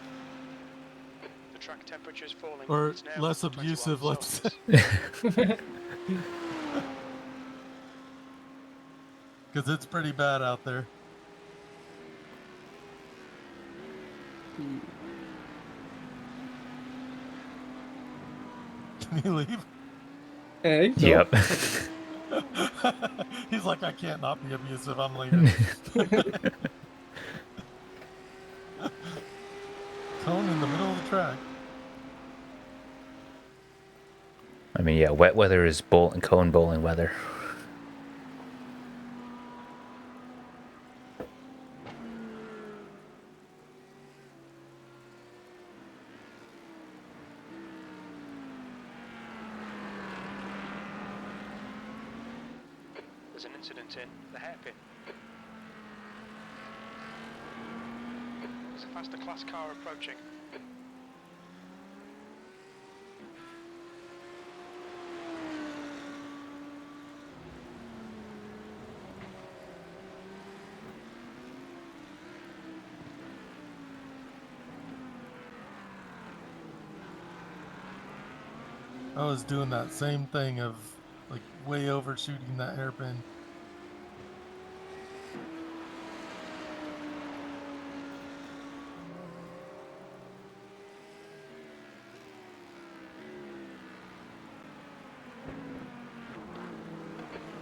The track temperature's falling. Or It's now less 21 abusive, let's say. Celsius. Because it's pretty bad out there. Can he leave? Hey, so. Yep. He's like, I can't not be abusive. I'm leaving. Cone in the middle of the track. I mean, yeah, wet weather is cone bowling weather. There's an incident in the hairpin. There's a faster class car approaching. I was doing that same thing of like way overshooting that hairpin.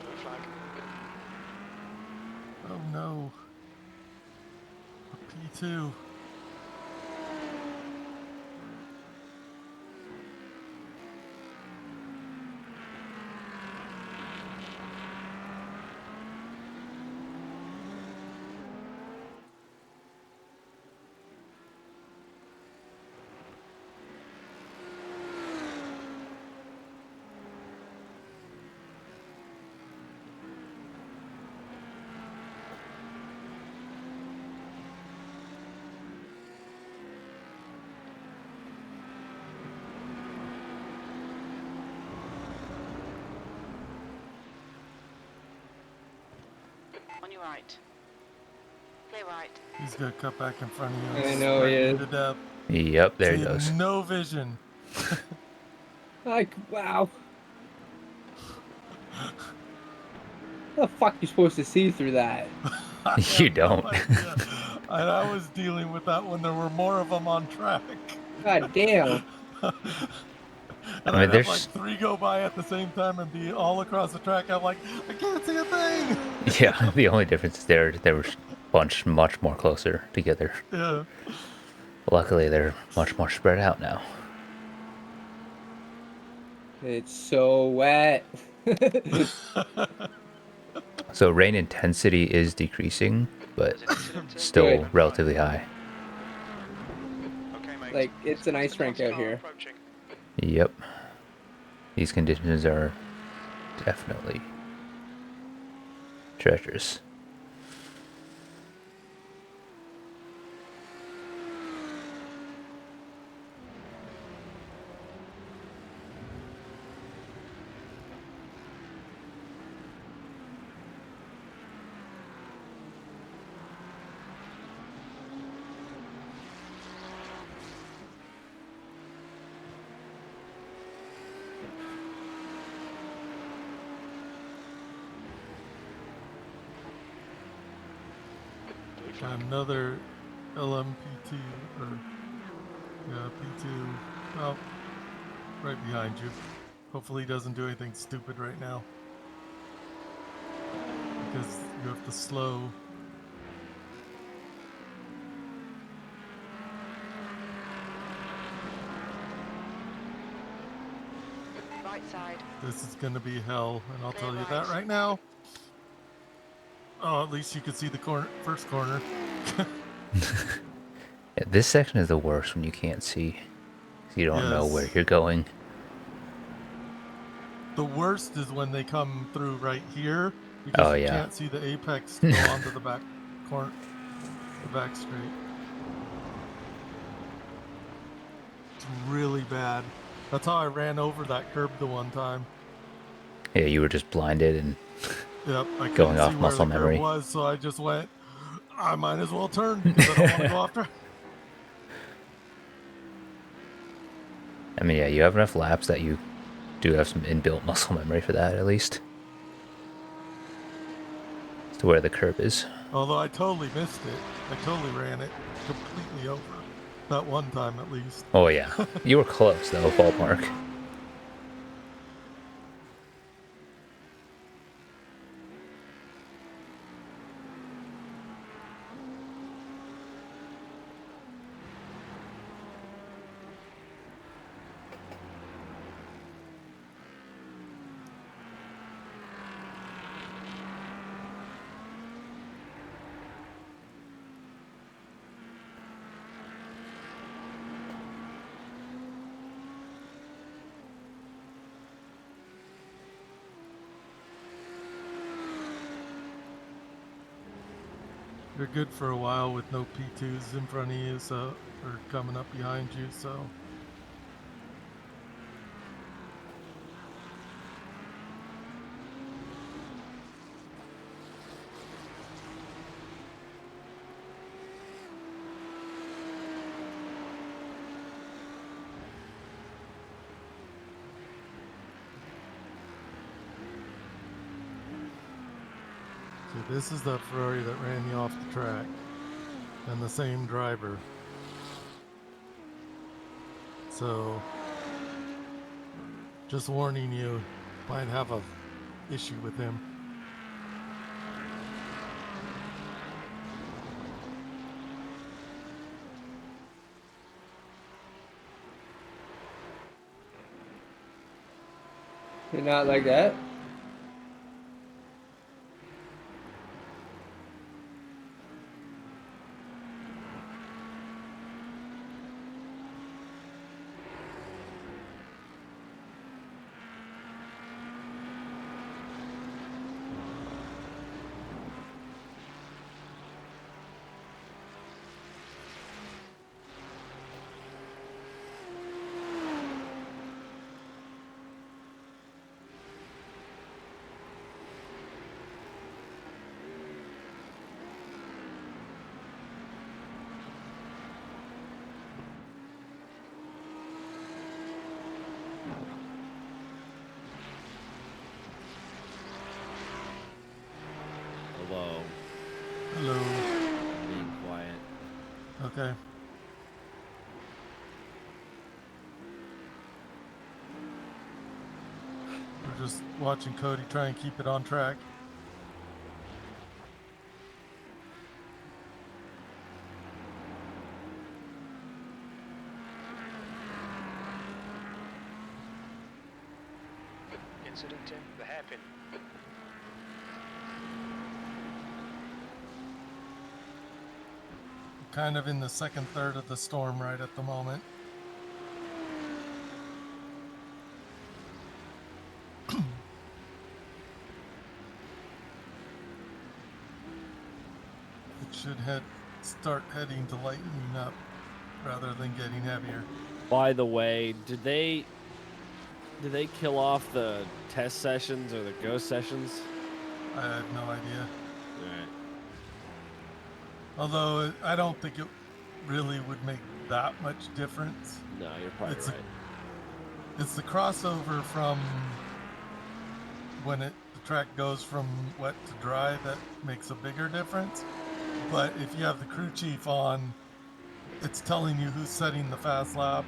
Blue flag. Oh no. P2. On your right. Clear right. He's gonna cut back in front of you. I and know he sprint you is. to death. Yep, there See, he goes. no vision. Like, wow. How the fuck you supposed to see through that? I You have no don't. idea. And I was dealing with that when there were more of them on track. God damn. And I mean, I'd have like there's 3 go by at the same time and be all across the track. I'm like, I can't see a thing. yeah. The only difference is there were a bunch much more closer together. Yeah. Luckily, they're much more spread out now. It's so wet. So rain intensity is decreasing, but There's an incident in. still Good. relatively high. Okay, mate. Like, it's an There's a ice rink class out car here. approaching. Yep. These conditions are definitely treacherous. flag. Another LMP2 or yeah, P2. Oh, right behind you. Hopefully he doesn't do anything stupid right now. Because you have to slow. Right side. This is gonna be hell, and I'll Clear tell you right. that right now. Oh, at least you could see the first corner. Yeah, this section is the worst when you can't see. You don't know where Yes. you're going. The worst is when they come through right here because Oh, you yeah. can't see the apex to go onto the back corner, the back straight. It's really bad. That's how I ran over that curb the one time. Yeah, you were just blinded and Yep, I couldn't going see off where the muscle curb memory. was, so I just went. I might as well turn because I don't want to go after. I mean, yeah, you have enough laps that you do have some inbuilt muscle memory for that, at least. As to where the curb is. Although I totally missed it. I totally ran it completely over. That one time at least. Oh, yeah. You were close, though, ballpark. You're good for a while with no P2s in front of you, so or coming up behind you, so this is the Ferrari that ran you off the track, and the same driver. So, just warning you, might have a issue with him. You're not like that? Hello. Hello. Being quiet. Okay. We're just watching Cody try and keep it on track. Incident in the hairpin. Kind of in the second third of the storm right at the moment. It should start heading to lightening up rather than getting heavier. By the way, did they kill off the test sessions or the ghost sessions? I have no idea. Alright. Although I don't think it really would make that much difference. No, you're probably right. It's the crossover from when the track goes from wet to dry that makes a bigger difference. But if you have the crew chief on, it's telling you who's setting the fast lap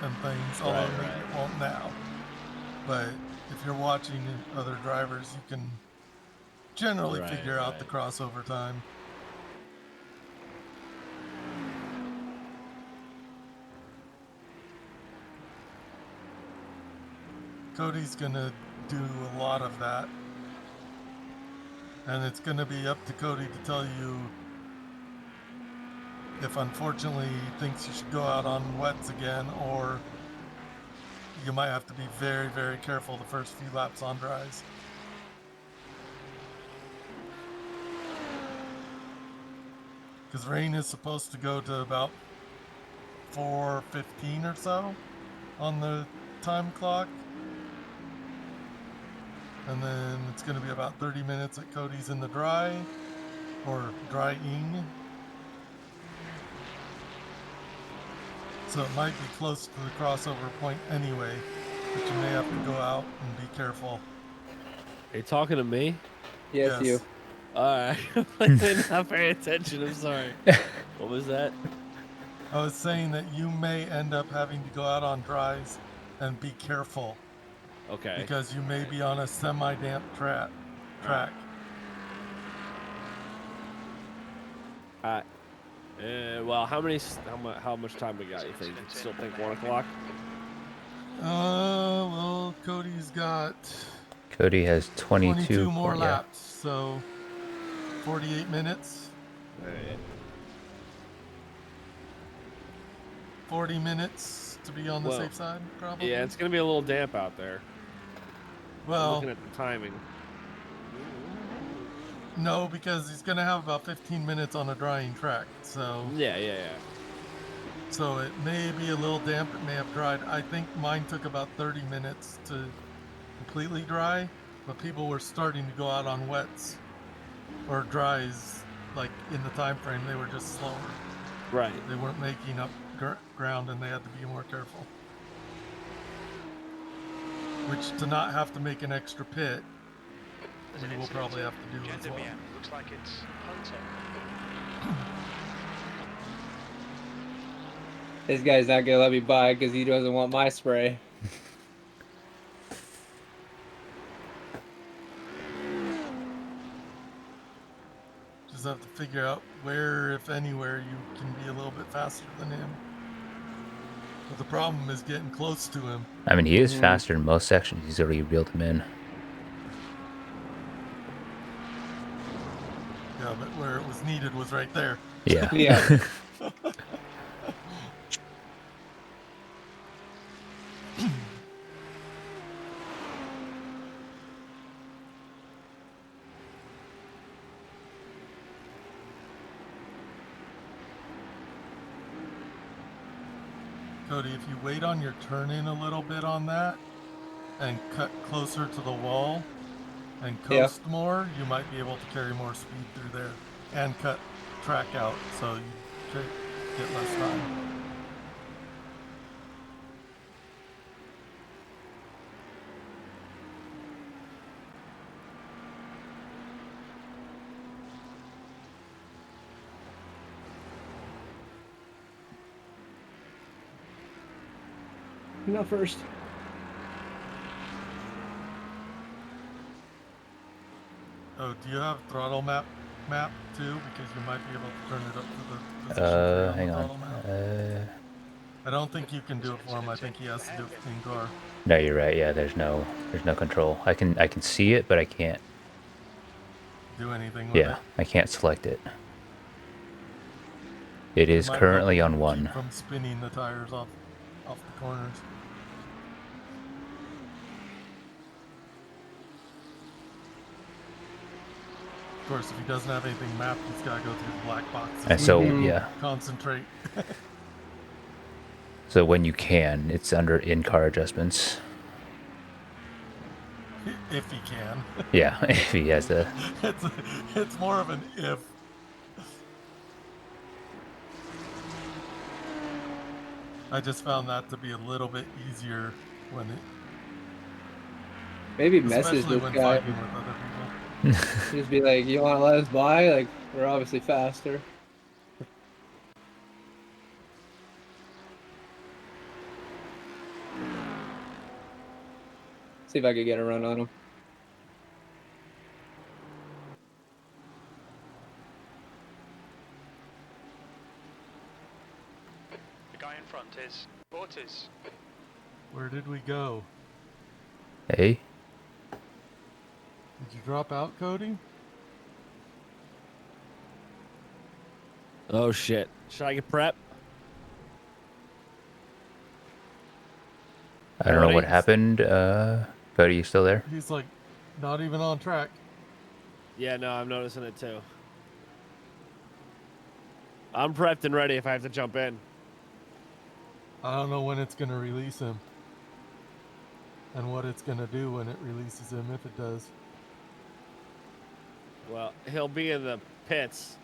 and things, although maybe it won't now. But if you're watching other drivers, you can generally figure out the crossover time. Cody's gonna do a lot of that. And it's gonna be up to Cody to tell you if unfortunately he thinks you should go out on wets again, or you might have to be very, very careful the first few laps on dries. Because rain is supposed to go to about 4:15 or so on the time clock. And then it's going to be about 30 minutes at Cody's in the dry, or drying. So it might be close to the crossover point anyway, but you may have to go out and be careful. Are you talking to me? Yes, you. Alright. I did not pay attention. I'm sorry. What was that? I was saying that you may end up having to go out on dries and be careful. Okay. Because you may be on a semi-damp track. Well, how much time we got? You think? You still think 1 o'clock? Well, Cody's got Cody has 22 more laps, so 48 minutes. Alright. 40 minutes to be on the safe side, probably. Yeah, it's gonna be a little damp out there. Well, looking at the timing. No, because he's gonna have about 15 minutes on a drying track, so. Yeah. So it may be a little damp, it may have dried. I think mine took about 30 minutes to completely dry, but people were starting to go out on wets or dries, like in the time frame. They were just slower. Right. They weren't making up ground, and they had to be more careful. Which, to not have to make an extra pit, we will probably have to do as well. Looks like it's Hunter. This guy's not gonna let me buy because he doesn't want my spray. Just have to figure out where, if anywhere, you can be a little bit faster than him. But the problem is getting close to him. I mean, he is faster in most sections. He's already reeled him in. Yeah, but where it was needed was right there. Yeah. Yeah. Cody, if you wait on your turn in a little bit on that and cut closer to the wall and coast more, you might be able to carry more speed through there and cut track out so you get less time. Not first. Oh, do you have throttle map too? Because you might be able to turn it up to the position Hang on. throttle map. I don't think you can do it for him. I think he has to do it in car. No, you're right. Yeah, there's no control. I can see it, but I can't Do anything with it. I can't select it. It is Might currently help on 1. keep from spinning the tires off the corners. Of course, if he doesn't have anything mapped, he's got to go through the black boxes. And so, and concentrate. So when you can, it's under in-car adjustments. If he can. Yeah, if he has the... It's more of an if. I just found that to be a little bit easier when it... Maybe message especially this when guy. fighting with other people. Just be like, you want to let us by? Like, we're obviously faster. See if I could get a run on him. The guy in front is Ortiz. Where did we go? Hey, Did you drop out, Cody? Oh shit. Should I get prep? I don't know what Cody? happened. Cody, you still there? He's like not even on track. Yeah, no, I'm noticing it too. I'm prepped and ready if I have to jump in. I don't know when it's gonna release him. And what it's gonna do when it releases him, if it does. Well, he'll be in the pits.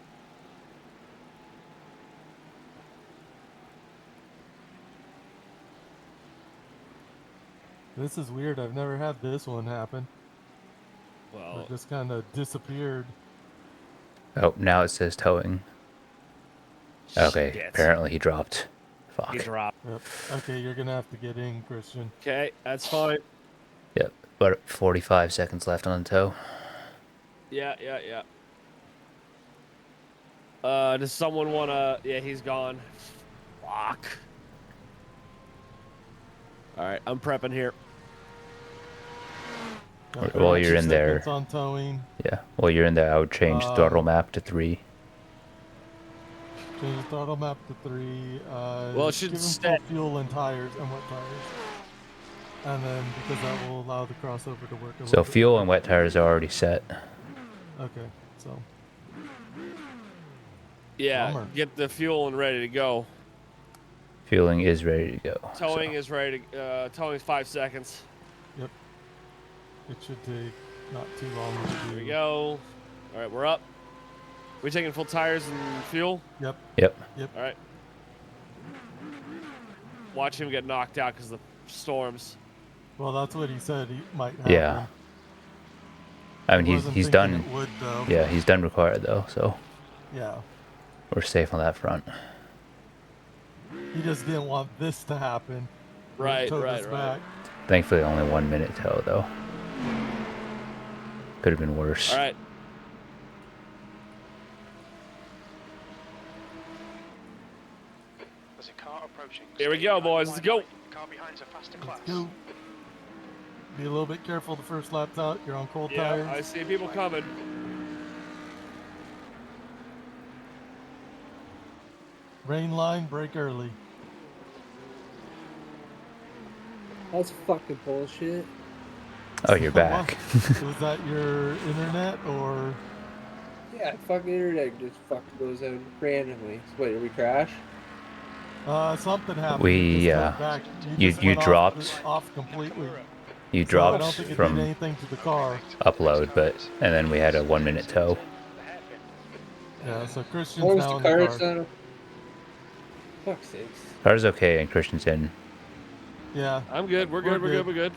This is weird. I've never had this one happen. Well, It just kind of disappeared. Oh, now it says towing. Okay, shit. apparently he dropped. Fuck. He dropped. Yep. Okay, you're gonna have to get in, Christian. Okay, that's fine. Yep, but 45 seconds left on the tow. Yeah. Does someone wanna? Yeah, he's gone. Fuck. All right, I'm prepping here. Okay, While 2 you're in there- seconds on towing. Yeah, while you're in there, I would change throttle map to 3. Change the throttle map to 3. Well, it should give him stay- full fuel and tires and wet tires. And then because that will allow the crossover to work. A So little bit fuel better. and wet tires are already set. Okay, so Yeah, Bummer. get the fuel and ready to go. Fueling is ready to go. Towing so. is ready. Towing is 5 seconds. it should take not too long to do. Here we go. All right, we're up. We taking full tires and fuel? Yep. Yep. All right. Watch him get knocked out because of the storms. Well, that's what he said. He might happen. Yeah. I mean, Wasn't he's thinking done. It would, though. Yeah, he's done required though, so Yeah. we're safe on that front. He just didn't want this to happen. Right, Towed right, us right. back. Thankfully, only 1 minute tow though. Could have been worse. All right. There's a car approaching. Here we go, boys. Let's go. The car behind's a faster class. Let's go. Be a little bit careful the first lap's out. You're on cold Yeah, tires. I see people coming. Rain line, brake early. That's fucking bullshit. Oh, you're back. Was that your internet or? Yeah, fucking internet just fucking goes out randomly. So, wait, did we crash? Something happened. We, It just went back. you just went dropped- off completely. You So I don't dropped think it from did anything to the car. upload, and then we had a 1 minute tow. Yeah, so Christian's What was now the in car? the car. Son of... Fuck's sakes. Car's okay, and Christian's in. Yeah, I'm good. We're good. We're good. We're good.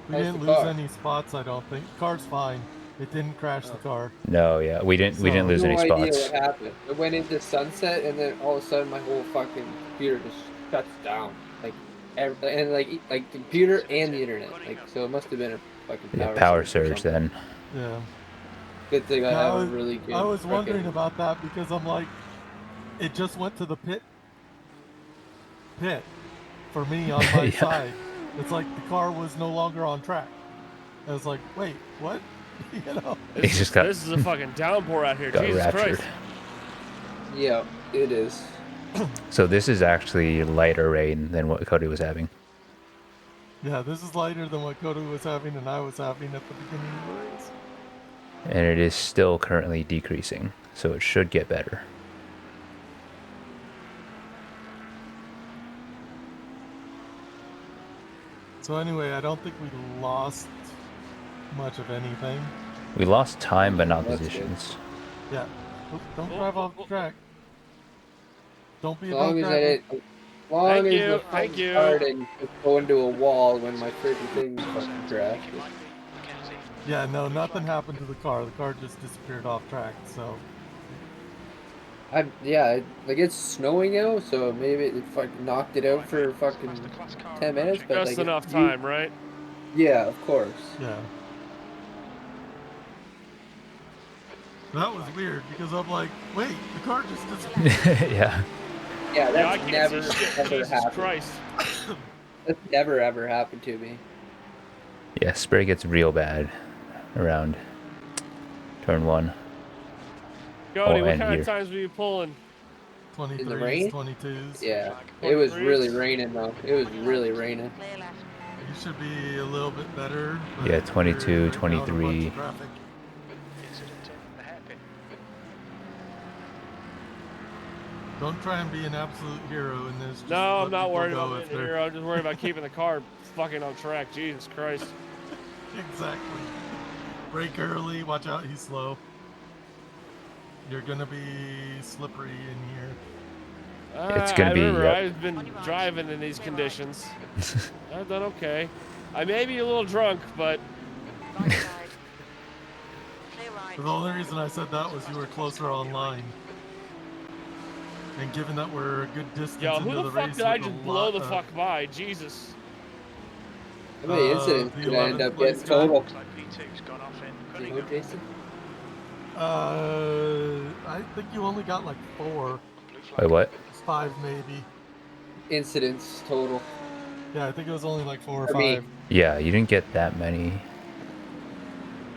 we How's didn't the lose car? any spots. I don't think. Car's fine. It didn't crash the car. No, yeah, we didn't So- lose any No idea spots. what happened. It went into sunset, and then all of a sudden, my whole fucking computer just shuts down. Like, like the computer and the internet. Like, so it must have been a fucking Yeah, power, power surge or surge something. then. Yeah. Good thing I Yeah, have a really good. I was wondering fucking- about that because I'm like, it just went to the pit for me on my Yeah. side. It's like the car was no longer on track. I was like, wait, what? You know? He just got This is a fucking downpour out here. got Jesus raptured. Christ. Yeah, it is. So this is actually lighter rain than what Cody was having. Yeah, this is lighter than what Cody was having and I was having at the beginning of the race. And it is still currently decreasing, so it should get better. So anyway, I don't think we lost much of anything. We lost time, but not That's good. positions. Yeah. Oop, don't drive off the track. Don't be As a long drunk as I driver. didn't. As long Thank as you, the thank fucking you. car didn't just go into a wall when my freaking thing fucking crashed. It might be Mackenzie. Yeah, no, nothing happened to the car. The car just disappeared off track. So Like it's snowing out, so maybe it fucking knocked it out for fucking 10 minutes. But Just like, enough time, right? yeah, of course. yeah, that was weird because I'm like, wait, the car just disappeared. Yeah. Yeah, Yeah, I that's can't never see shit. ever Jesus happened. Christ. That's never ever happened to me. Yeah, spray gets real bad around turn 1. Cody, Oh, what and kind here. of times were you pulling? 23s, rain? 22s. Yeah, it was 23s? really raining though. It was On your really left. raining. Clear left. You should be a little bit better. But Yeah, 22, you're out a bunch 23. of traffic. Incident in the hairpin. Don't try and be an absolute hero in this. Just No, let I'm not people worried go about if being they're- here. I'm just worried about keeping the car fucking on track. Jesus Christ. Exactly. Brake early. Watch out, he's slow. You're gonna be slippery in here. It's gonna I be, remember, yep. I've been On your right. driving in these Clear right. conditions. I've done okay. I may be a little drunk, but Right side. Clear right. The only reason I said that was you were closer online. And given that we're a good distance yo, into who the the fuck race, did I with a just blow lot the of- fuck by? Jesus. How many incidents the did I end 11th up place getting guy. total? Looks like P2's gone off in Do you know, Cunningham. Jason? I think you only got like 4. Blue Wait, flag. what? It's 5 maybe. Incidents total. Yeah, I think it was only like 4 or For me. 5. Yeah, you didn't get that many.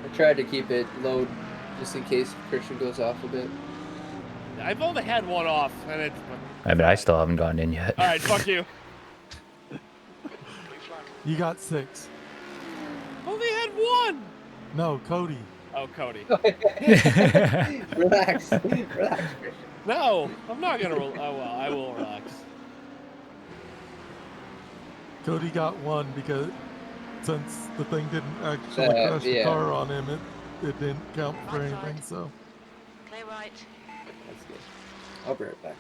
I tried to keep it low just in case Christian goes off a bit. I've only had one off, and it's. I mean, I still haven't gotten in yet. Alright, fuck you. Blue flag. You got 6. Only had one! No, Cody. Oh, Cody. Relax. Relax, Christian. No, I'm not gonna. Oh well, I will relax. Cody got 1 because since the thing didn't actually crush the yeah. car on him, it didn't count for Right anything. side. So Clear right. That's good. I'll be right back.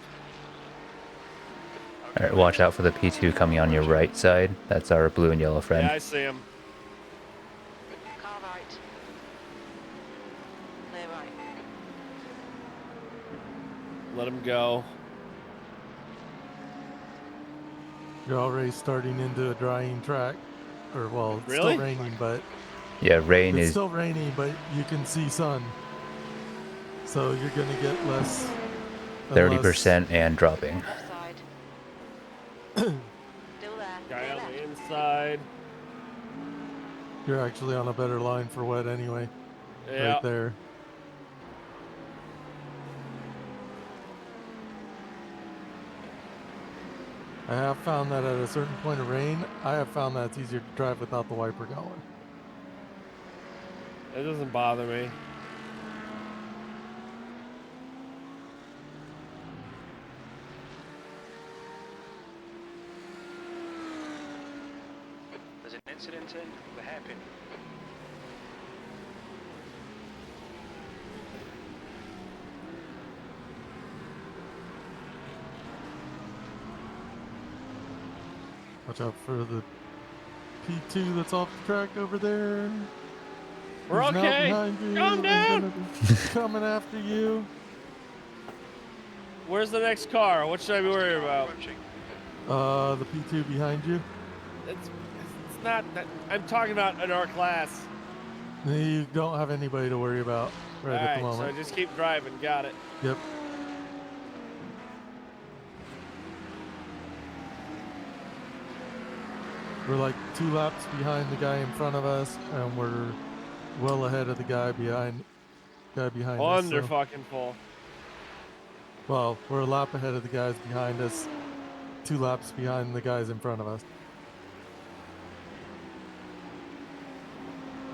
Alright, watch out for the P2 coming on your right side. That's our blue and yellow friend. Yeah, I see him. Car right. Clear right. Let him go. you're already starting into a drying track, or well, it's Really? still raining, but Yeah, rain it's is. still raining, but you can see sun. So you're gonna get less. and 30% and dropping. Left side. Still there. Guy Clear on left. the inside. You're actually on a better line for wet anyway. Yeah. Right there. I have found that at a certain point of rain, I have found that it's easier to drive without the wiper going. It doesn't bother me. There's an incident in the hairpin. Watch out for the P2 that's off the track over there. We're He's now okay. behind you Calm and down. gonna be coming after you. Where's the next car? What should I be worried about? Approaching. The P2 behind you. It's not that. I'm talking about in our class. You don't have anybody to worry about right at the Alright, so moment. just keep driving. Got it. Yep. We're like 2 laps behind the guy in front of us, and we're well ahead of the guy behind us. Wonder so- fucking full. Well, we're a lap ahead of the guys behind us, 2 laps behind the guys in front of us.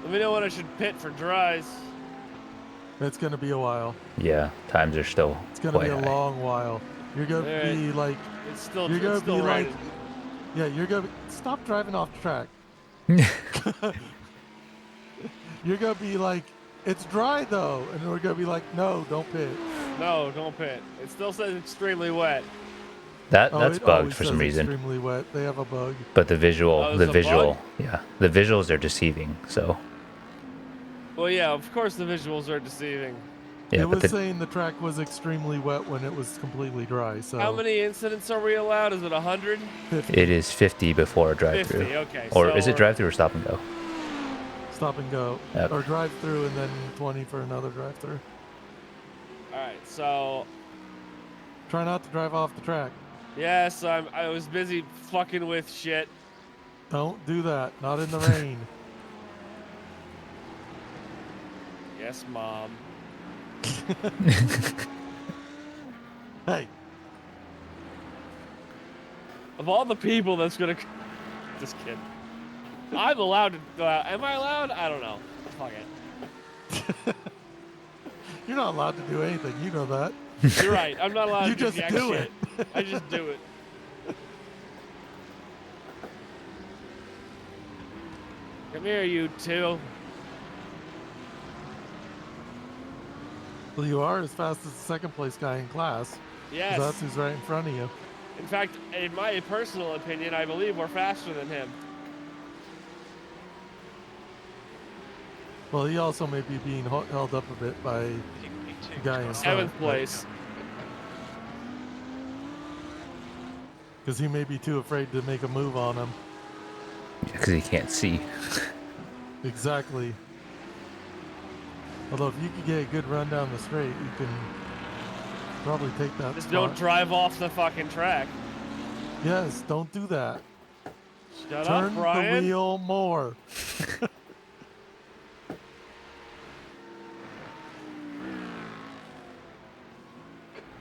Let me know when I should pit for dries. It's gonna be a while. Yeah, times are still It's gonna quite be a high. long while. You're gonna Alright. be like, It's still, You're gonna it's still be like- raining. yeah, you're gonna stop driving off track. You're gonna be like, it's dry though, and we're gonna be like, no, don't pit. No, don't pit. It still says extremely wet. That's it bugged always for some says reason. Extremely wet. They have a bug. But the visual, Oh, the it's a bug? visual, yeah, the visuals are deceiving. So Well, yeah, of course the visuals are deceiving. Yeah, it but was saying the track was extremely wet when it was completely dry. So How many incidents are we allowed? Is it 100? 50. it is 50 before a drive-through. 50, okay. Or so is it we're- drive-through or stop and go? Stop and go, Okay. or drive through and then 20 for another drive through. Alright, so Try not to drive off the track. yes, I was busy fucking with shit. Don't do that. Not in the rain. Yes, Mom. Hey, Of all the people that's gonna just kidding. I'm allowed to go out. Am I allowed? I don't know. Fuck it. you're not allowed to do anything. You know that. You're right. I'm not allowed You to do just jack do shit. it. I just do it. Come here, you two. Well, you are as fast as the second place guy in class. 'Cause Yes. That's who's right in front of you. In fact, in my personal opinion, I believe we're faster than him. Well, he also may be being held up a bit by the guy in front. Seventh place. Because he may be too afraid to make a move on him. Because he can't see. Exactly. Although if you could get a good run down the straight, you can probably take that Just spot. don't drive off the fucking track. Yes, don't do that. Shut Turn up, the Brian. wheel more.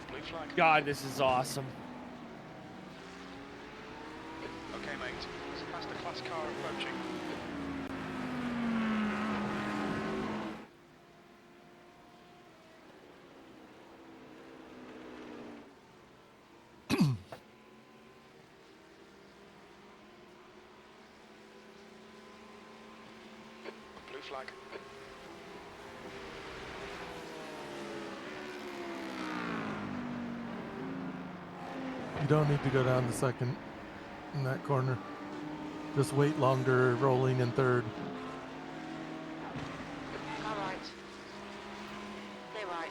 Blue flag. God, this is awesome. Okay, mate. There's a faster class car approaching. Blue flag. You don't need to go down the second in that corner. Just wait longer rolling in third. All right. Clear right.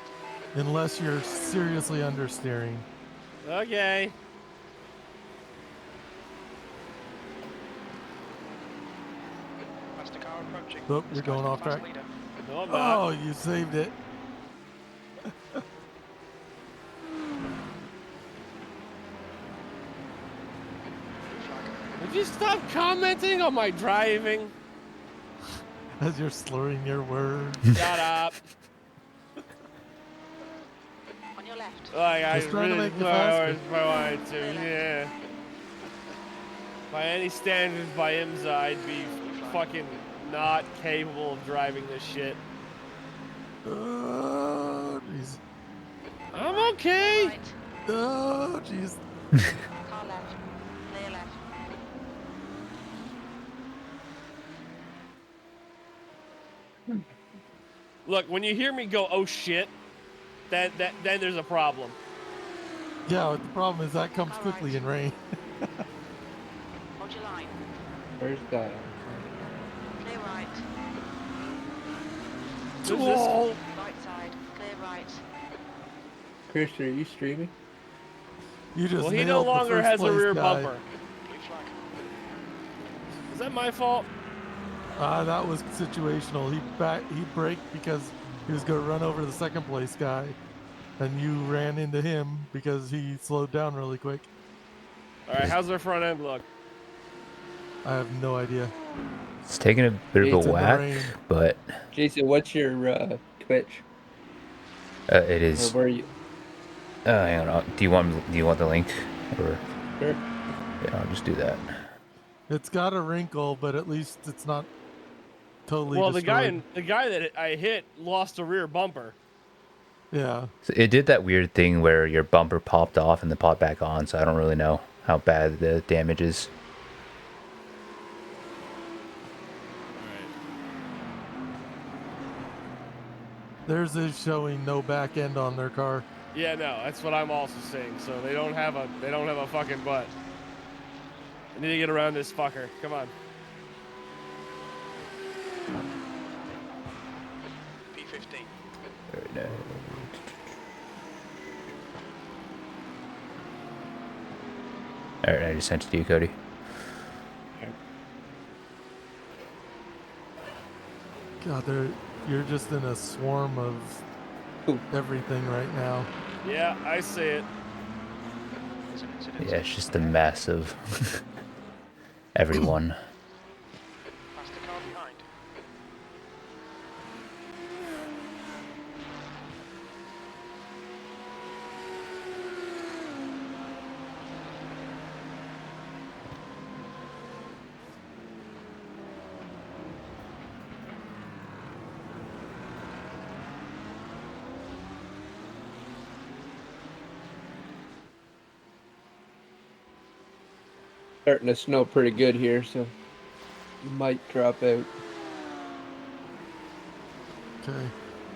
Unless you're seriously understeering. Okay. Faster car approaching. Oh, This you're guy's going the off class track. leader. No, I'm not. Oh, you saved it. Blue flag. Would you stop commenting on my driving? As you're slurring your words. Shut up. On your left. Like, I Just trying to really make you faster. if I wanted to, yeah. By any standards by IMSA, I'd be fucking not capable of driving this shit. Oh, jeez. I'm okay. Right. Oh, jeez. Car left. Clear left. Look, when you hear me go, oh shit, then there's a problem. Yeah, the problem is that comes All quickly right. in rain. Hold your line. Where's that? Clear right. Who's this? Right side. Clear right. Christian, are you streaming? You just Well, he no nailed the longer first has a place rear guy. bumper. Blue flag. Is that my fault? That was situational. He braked because he was going to run over the second place guy, and you ran into him because he slowed down really quick. All right, how's our front end look? I have no idea. It's taking a bit It's of in a the whack, rain. but Jason, what's your Twitch? it Or is. where you? Hang on. Do you want the link? Or Sure. yeah, I'll just do that. It's got a wrinkle, but at least it's not totally Well, destroyed. the guy that I hit lost a rear bumper. Yeah. So it did that weird thing where your bumper popped off and then popped back on. So I don't really know how bad the damage is. Theirs is showing no back end on their car. Yeah, no, that's what I'm also seeing. So they don't have a fucking butt. I need to get around this fucker. Come on. All right, I just sent it to you, Cody. God, you're just in a swarm of everything right now. Yeah, I see it. There's an incident. Yeah, it's just a mess of everyone. Past the car behind. Starting to snow pretty good here, so might drop out. Okay.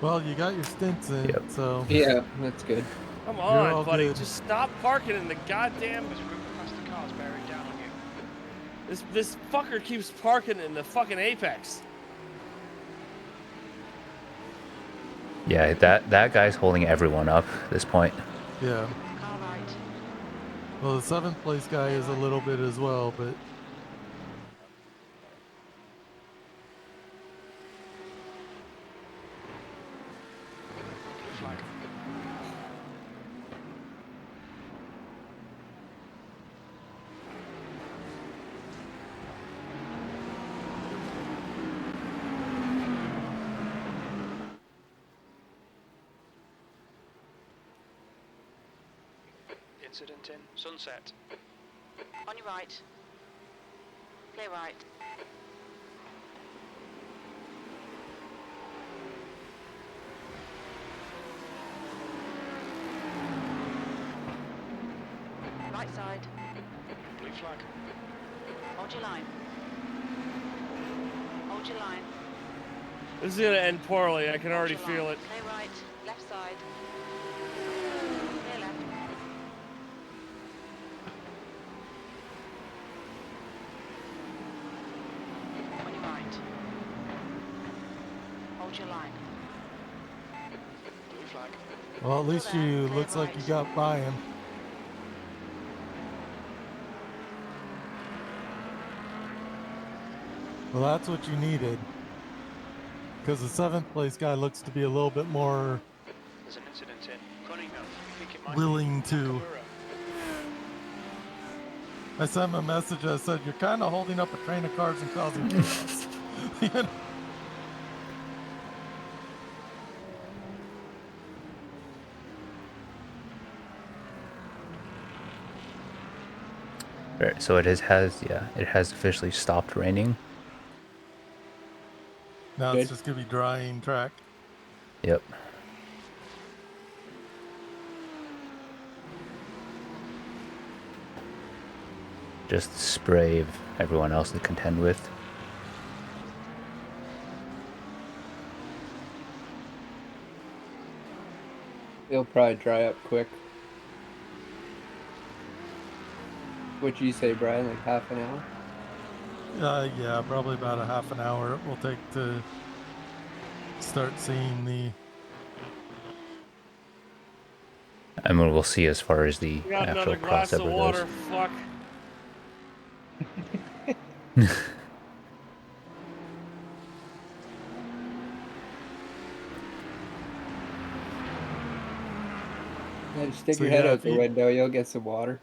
Well, you got your stints in, Yep. so Yeah, that's good. Come You're on, all buddy. good. Just stop parking in the goddamn. There's room past the cars bearing down on you. This fucker keeps parking in the fucking apex. Yeah, that guy's holding everyone up at this point. yeah. Car right. Well, the 7th place guy is a little bit as well, but Blue flag. Incident in sunset. On your right. Clear right. Right side. Blue flag. Hold your line. Hold your line. This is gonna end poorly. I can Hold already your feel line. it. Clear right. Left side. Clear left. On your right. Hold your line. Blue flag. well, at least you looks like you got by him. Well, that's what you needed. Because the 7th place guy looks to be a little bit more There's an incident in Cunningham. We think it might willing be to. Nakamura. I sent him a message that said, you're kind of holding up a train of cars and causing chaos. You know? Right, so it has officially stopped raining. Now Good. it's just going to be drying track. Yep. Just the spray of everyone else to contend with. It'll probably dry up quick. What'd you say, Brian? Like half an hour? Yeah, probably about a half an hour it will take to start seeing the. I mean, we'll see as far as the We got actual another glass of crossover water. goes. Fuck. Yeah, just stick So your head yeah, out if the you- window, you'll get some water.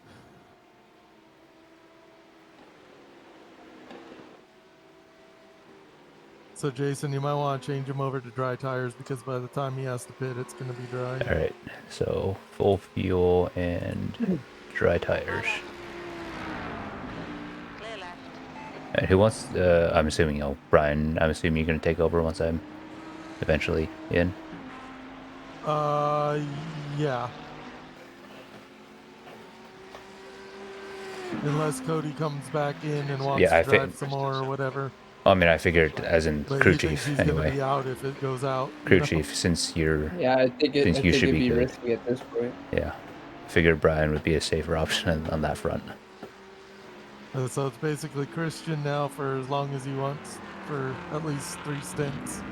So Jason, you might want to change him over to dry tires because by the time he has to pit, it's going to be dry. All right, so full fuel and dry tires. Clear left. And who wants? I'm assuming, Brian. I'm assuming you're gonna take over once I'm eventually in. Yeah. Unless Cody comes back in and wants Yeah, I to drive think- some more or whatever. I mean, I figured as in But crew he thinks chief he's going to anyway. be out if it goes out. you Crew know? chief, since you're, Yeah, I think Since you should it'd be be good. risky at this point. yeah, figured Brian would be a safer option on that front. So it's basically Christian now for as long as he wants for at least 3 stints.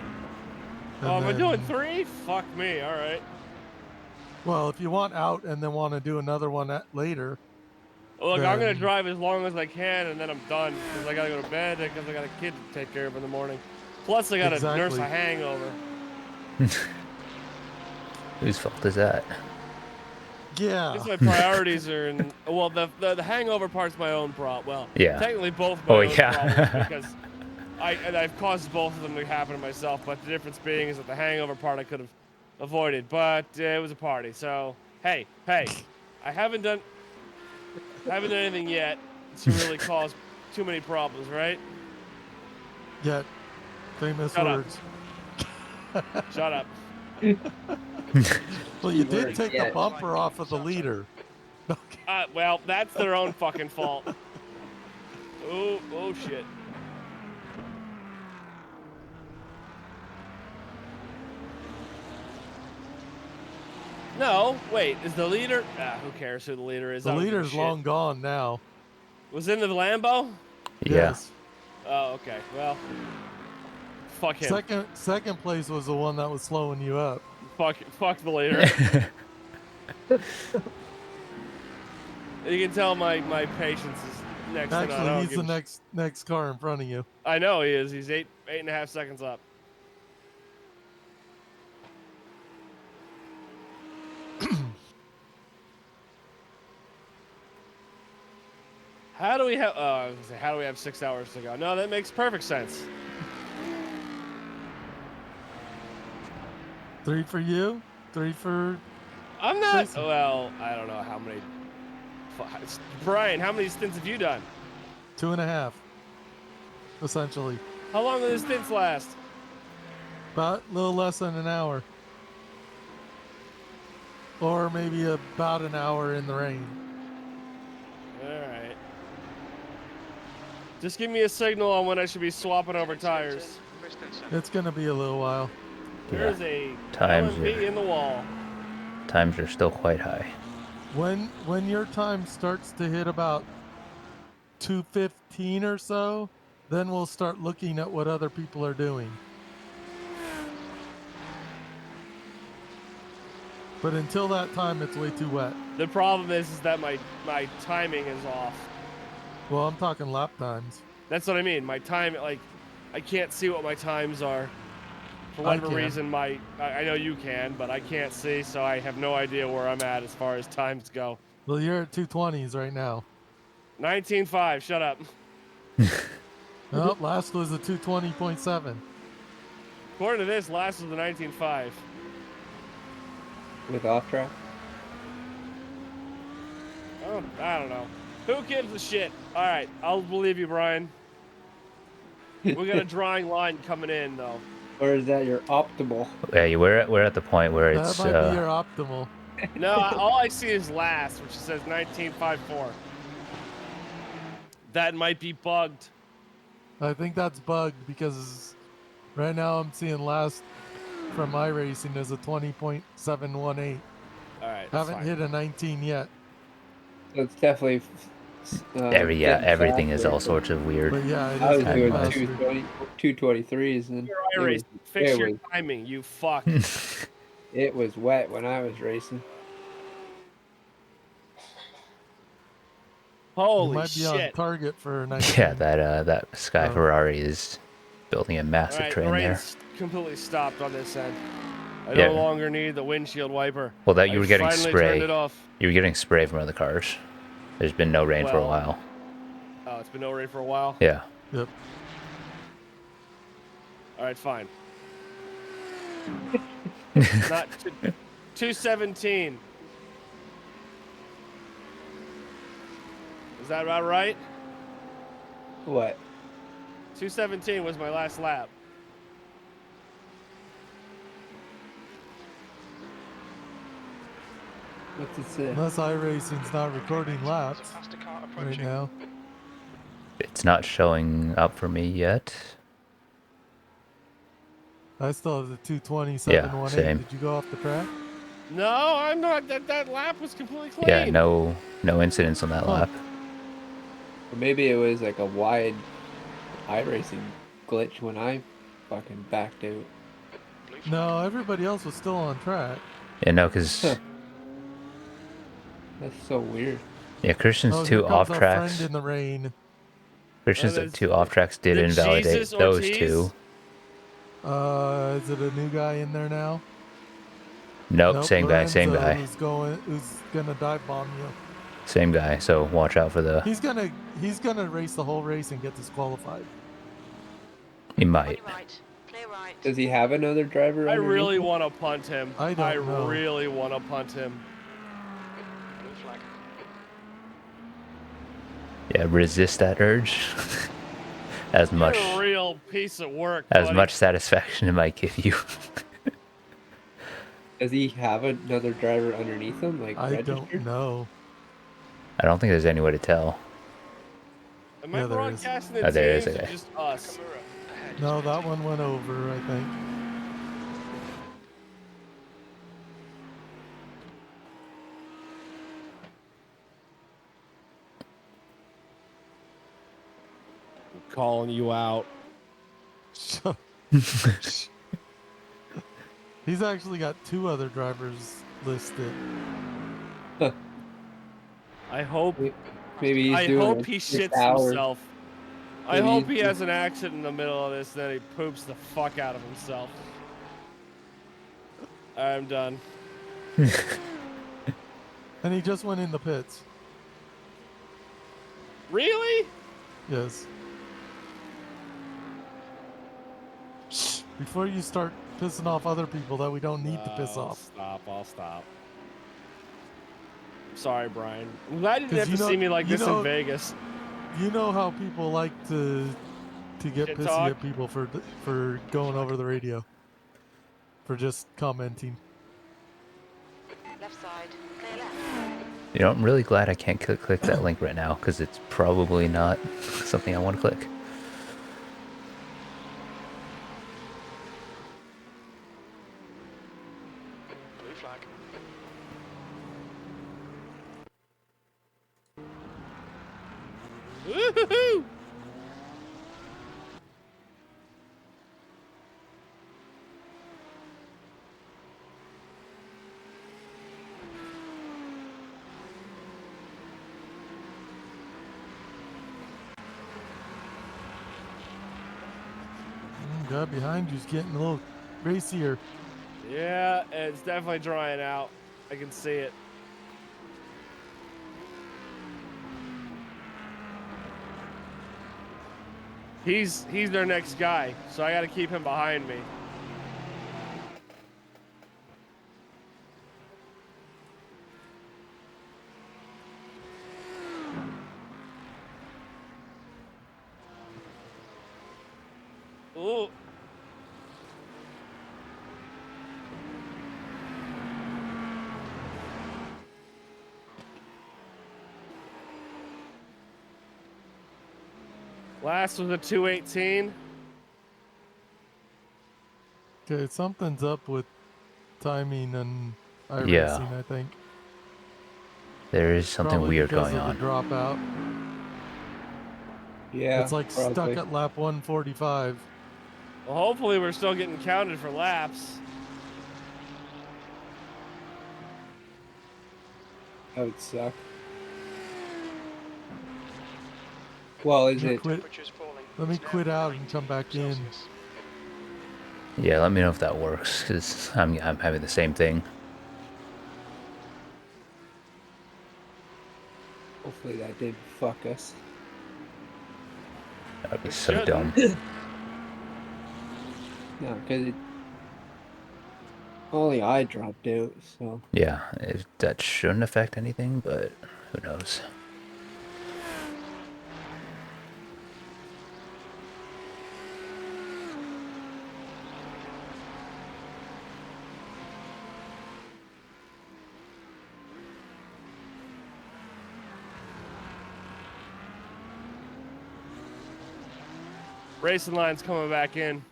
Oh, am I And doing then- 3? Fuck me. All right. Well, if you want out and then want to do another one later, Look, I'm gonna then- drive as long as I can, and then I'm done because I gotta go to bed because I got a kid to take care of in the morning. Plus, I gotta nurse Exactly. a hangover. Whose fault is that? Yeah. Guess my priorities are in. Well, the hangover part's my own problem. Well, Yeah. technically both my Oh, own yeah. problems because I've caused both of them to happen to myself. But the difference being is that the hangover part I could have avoided, but it was a party. So hey, I haven't done anything yet to really cause too many problems, right? Yet. Famous Shut up. words. Shut up. Well, you Key did word, take yeah. the bumper off of the leader. Well, that's their own fucking fault. Oh shit. No, wait, is the leader? Who cares who the leader is? The I don't give a leader's shit. long gone now. Was in the Lambo? Yeah. Yes. Oh, okay. Well, fuck him. Second place was the one that was slowing you up. Fuck the leader. You can tell my patience is next to none. I Actually, don't he's give the a sh- next car in front of you. I know he is. He's eight and a half seconds up. How do we have? I was gonna say, how do we have 6 hours to go? No, that makes perfect sense. 3 for you, 3 for I'm not. Jason. Well, I don't know how many. Brian, how many stints have you done? 2.5, essentially. How long do the stints last? About a little less than an hour. Or maybe about an hour in the rain. All right. Just give me a signal on when I should be swapping over tires. It's going to be a little while. There's a Times LMP are- in the wall. Times are still quite high. When your time starts to hit about 2:15 or so, then we'll start looking at what other people are doing. But until that time, it's way too wet. The problem is that my timing is off. Well, I'm talking lap times. That's what I mean. My time, like, I can't see what my times are. For I whatever can. reason, I know you can, but I can't see, so I have no idea where I'm at as far as times go. Well, you're at 220s right now. 19.5, shut up. Well, last was a 220.7. According to this, last was the 19.5. With off track. I don't know. Who gives a shit? All right, I'll believe you, Brian. We got a drawing line coming in, though. Or is that your optimal? Yeah, we're at the point where That it's might be your optimal. No, all I see is last, which says 19.54. That might be bugged. I think that's bugged because right now I'm seeing last from iRacing is a 20.718. All right, that's Haven't fine. hit a 19 yet. So it's definitely. Getting everything is faster, all sorts of weird. But yeah, it I is was getting doing faster. 223s and Your it iRacing. was, Fix it your was timing, you fuck. it was wet when I was racing. You Holy might be on shit. target for 19. Yeah, that Sky Oh. Ferrari is building a All massive right, the train there. rain's completely stopped on this end. I Yeah. no longer need the windshield wiper. Well, that you I were getting finally spray. turned it off. You were getting spray from other cars. There's been no rain for a Well- while. Oh, it's been no rain for a while. Yeah. Yep. All right, fine. Not 217. Is that about right? What? 217 was my last lap. What's it say? Unless iRacing's not recording laps right now. It's not showing up for me yet. I still have the 227.18. Yeah, same. Did you go off the track? No, I'm not. That lap was completely clean. Yeah, no incidents on that Huh. lap. Or maybe it was like a wide iRacing glitch when I fucking backed out. No, everybody else was still on track. Yeah, no, because Huh. That's so weird. Yeah, Christian's Oh, two here off comes our tracks. friend in the rain. Christian's That is two off tracks did the invalidate Jesus those Ortiz? two. Is it a new guy in there now? Nope, Nope, same guy, same Lorenzo, guy, who's gonna dive bomb you. same guy. So watch out for the. He's gonna race the whole race and get disqualified. He On might. your right. Clear right. Does he have another driver? I underneath really him? want to punt him. I don't know. really want to punt him. Blue flag. Yeah, resist that urge. as much You're a real piece of work, as buddy. much satisfaction it might give you. Does he have another driver underneath him, like I registered? don't know. I don't think there's any way to tell. Am Yeah, I there is. broadcasting the Oh, there is, teams or okay. just us? Nakamura ahead. No, that one went over, I think. I'm calling you out. He's actually got 2 other drivers listed. I hope. Maybe he's I doing hope a he 6 shits hour. himself. I Maybe hope he's he has an accident in the middle of this, then he poops the fuck out of himself. I'm done. And he just went in the pits. Really? Yes. Before you start pissing off other people that we don't need to piss I'll off. Stop. I'll stop. Sorry, Brian. I'm glad you didn't 'Cause have to see me like you this know- in Vegas. You know how people like to get Shit pissy talk? at people for going over the radio. For just commenting. Left side. Clear left. You know, I'm really glad I can't click that link right now because it's probably not something I want to click. Blue flag. Woohoo! Guy behind you's getting a little racier. Yeah, it's definitely drying out. I can see it. He's their next guy, so I got to keep him behind me. Ooh. Last was a 218. Okay, something's up with timing and iRacing, Yeah. I think. There is something Probably weird because going of on. the dropout. Yeah, It's like probably. stuck at lap 145. Well, hopefully we're still getting counted for laps. That would suck. Well, is You it? quit. Temperature's falling. Let me It's now quit out and 90 come back in. Celsius. Yeah, let me know if that works because I'm having the same thing. Hopefully that didn't fuck us. That would be It so shouldn't. dumb. No, because only I dropped out, so. Yeah, that shouldn't affect anything, but who knows? Racing line's coming back in.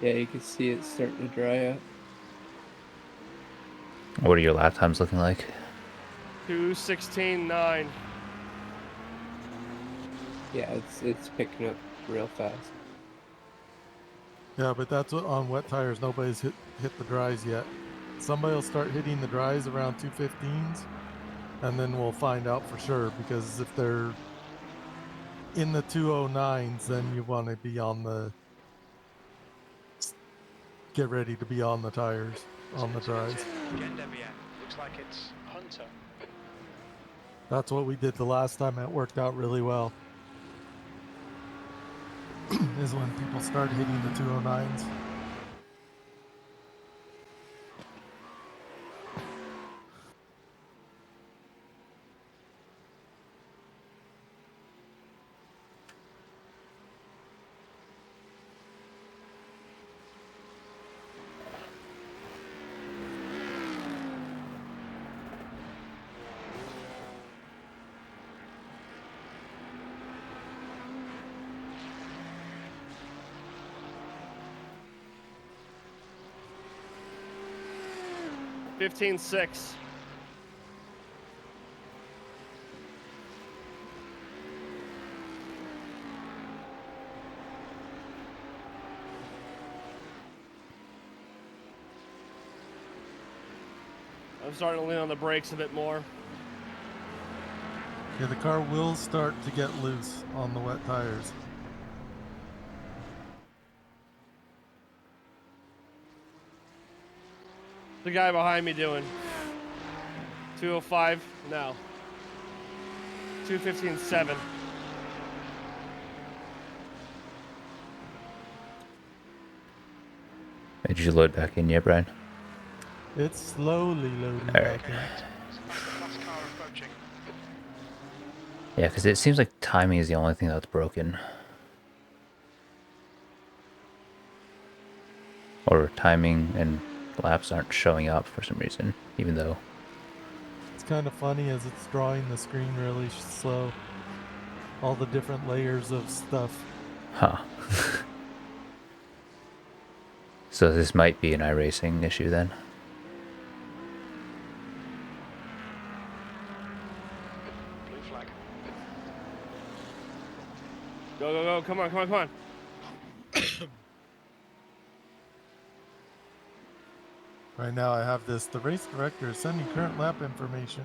Yeah, you can see it starting to dry out. What are your lap times looking like? 2:16.9. Yeah, it's picking up real fast. Yeah, but that's what, on wet tires. Nobody's hit the dries yet. Somebody will start hitting the dries around 215s, and then we'll find out for sure. Because if they're in the 209s, then you want to be on the get ready to be on the tires on the dries. Looks like it's Hunter. That's what we did the last time. It worked out really well. Is when people start hitting the 209s. Fifteen six. I'm starting to lean on the brakes a bit more. Yeah, the car will start to get loose on the wet tires. The guy behind me doing 205? No. 215.7. Did you load back in yet, Brian? It's slowly loading All right. back in. Last car approaching. Yeah, because it seems like timing is the only thing that's broken. Or timing and laps aren't showing up for some reason, even though... It's kind of funny as it's drawing the screen really slow. All the different layers of stuff. Huh. So this might be an iRacing issue then. Blue flag. Go, go, go. Come on, come on, come on. Right now I have this. The race director is sending current lap information.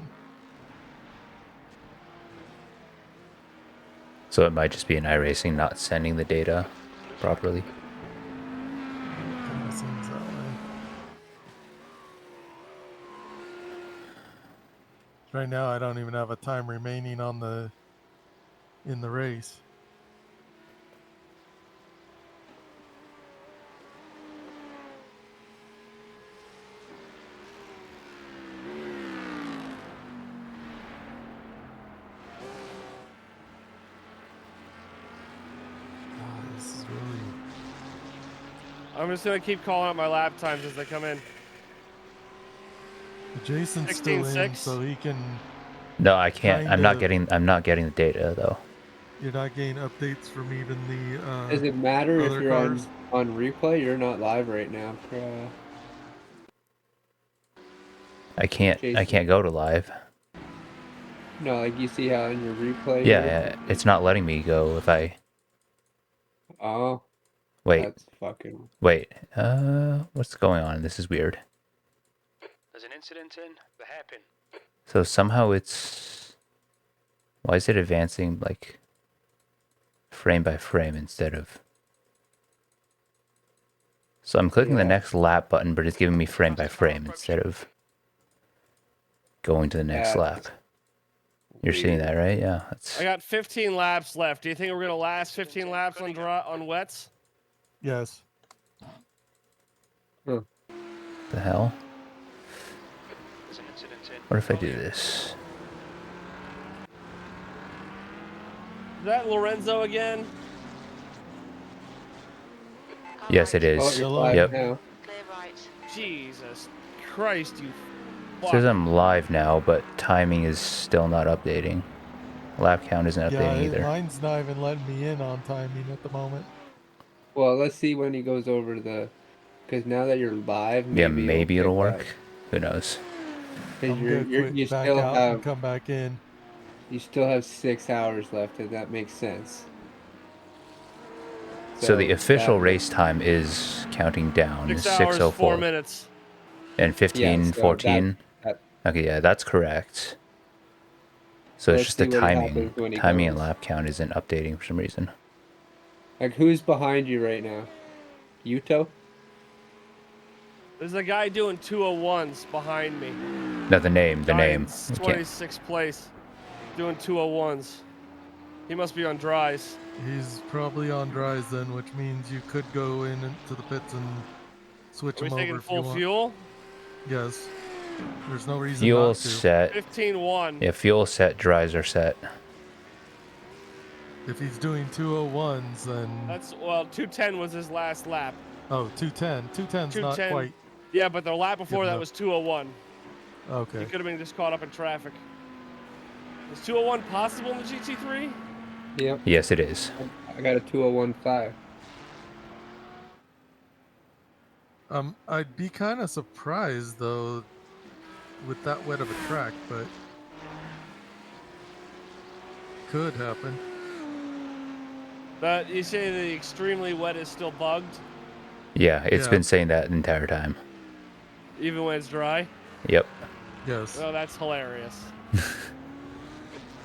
So it might just be an iRacing not sending the data properly. Kind of seems that way. Right now I don't even have a time remaining on in the race. God, this is really... I'm just going to keep calling out my lap times as they come in. Jason's still in, 16.6. so he can... No, I can't. I'm not getting the data though. You're not getting updates from even the Does it matter if other you're cars? on replay? You're not live right now. I can't Jason. go to live. No, like you see how in your replay. Yeah, it's not letting me go if I Oh, wait. that's fucking. Wait. What's going on? This is weird. There's an incident in the hairpin. So somehow it's... Why is it advancing like frame by frame instead of... So I'm clicking the next lap button, but it's giving me frame by frame instead of going to the next lap. You're seeing that, right? Yeah. I got 15 laps left. Do you think we're going to last 15 laps on wets? Yes. The hell? There's an incident in. What if I do this? Is that Lorenzo again? Yes, it is. Yep. Clear right. Jesus Christ, you It says I'm live now, but timing is still not updating. Lap count isn't updating either. Mine's not even letting me in on timing at the moment. Well, let's see when he goes over the. Because now that you're live, Maybe it'll work. Who knows? Because you back still out have and come back in. You still have 6 hours left, and that makes sense. So the official that- race time is counting down 6 is hours, 4 6:04 minutes. and 15:14. that- Okay, yeah, that's correct. So it's Let's just the see what timing. happens when he Timing and goes. lap count isn't updating for some reason. Like, who's behind you right now? Yuto? There's a guy doing 201s behind me. No, the name. Giants, You can't- 26th place, doing 201s. He must be on dries. He's probably on dries then, which means you could go in into the pits and switch Are we him taking over if you full want. fuel? Yes. There's no reason Fuel not to. set. 15-1. Yeah, fuel set, dries are set. If he's doing 201s, then That's, well, 210 was his last lap. 210. 210's not 210. quite. Yeah, but the lap before Good that enough. was 201. He Okay. could have been just caught up in traffic. Is 201 possible in the GT3? Yep. Yes, it is. I got a 201.5. I'd be kind of surprised though, with that wet of a track, but could happen. But you say the extremely wet is still bugged, Yeah, it's Yeah. been saying that the entire time. even when it's dry? Yep. Yes. Oh, that's hilarious.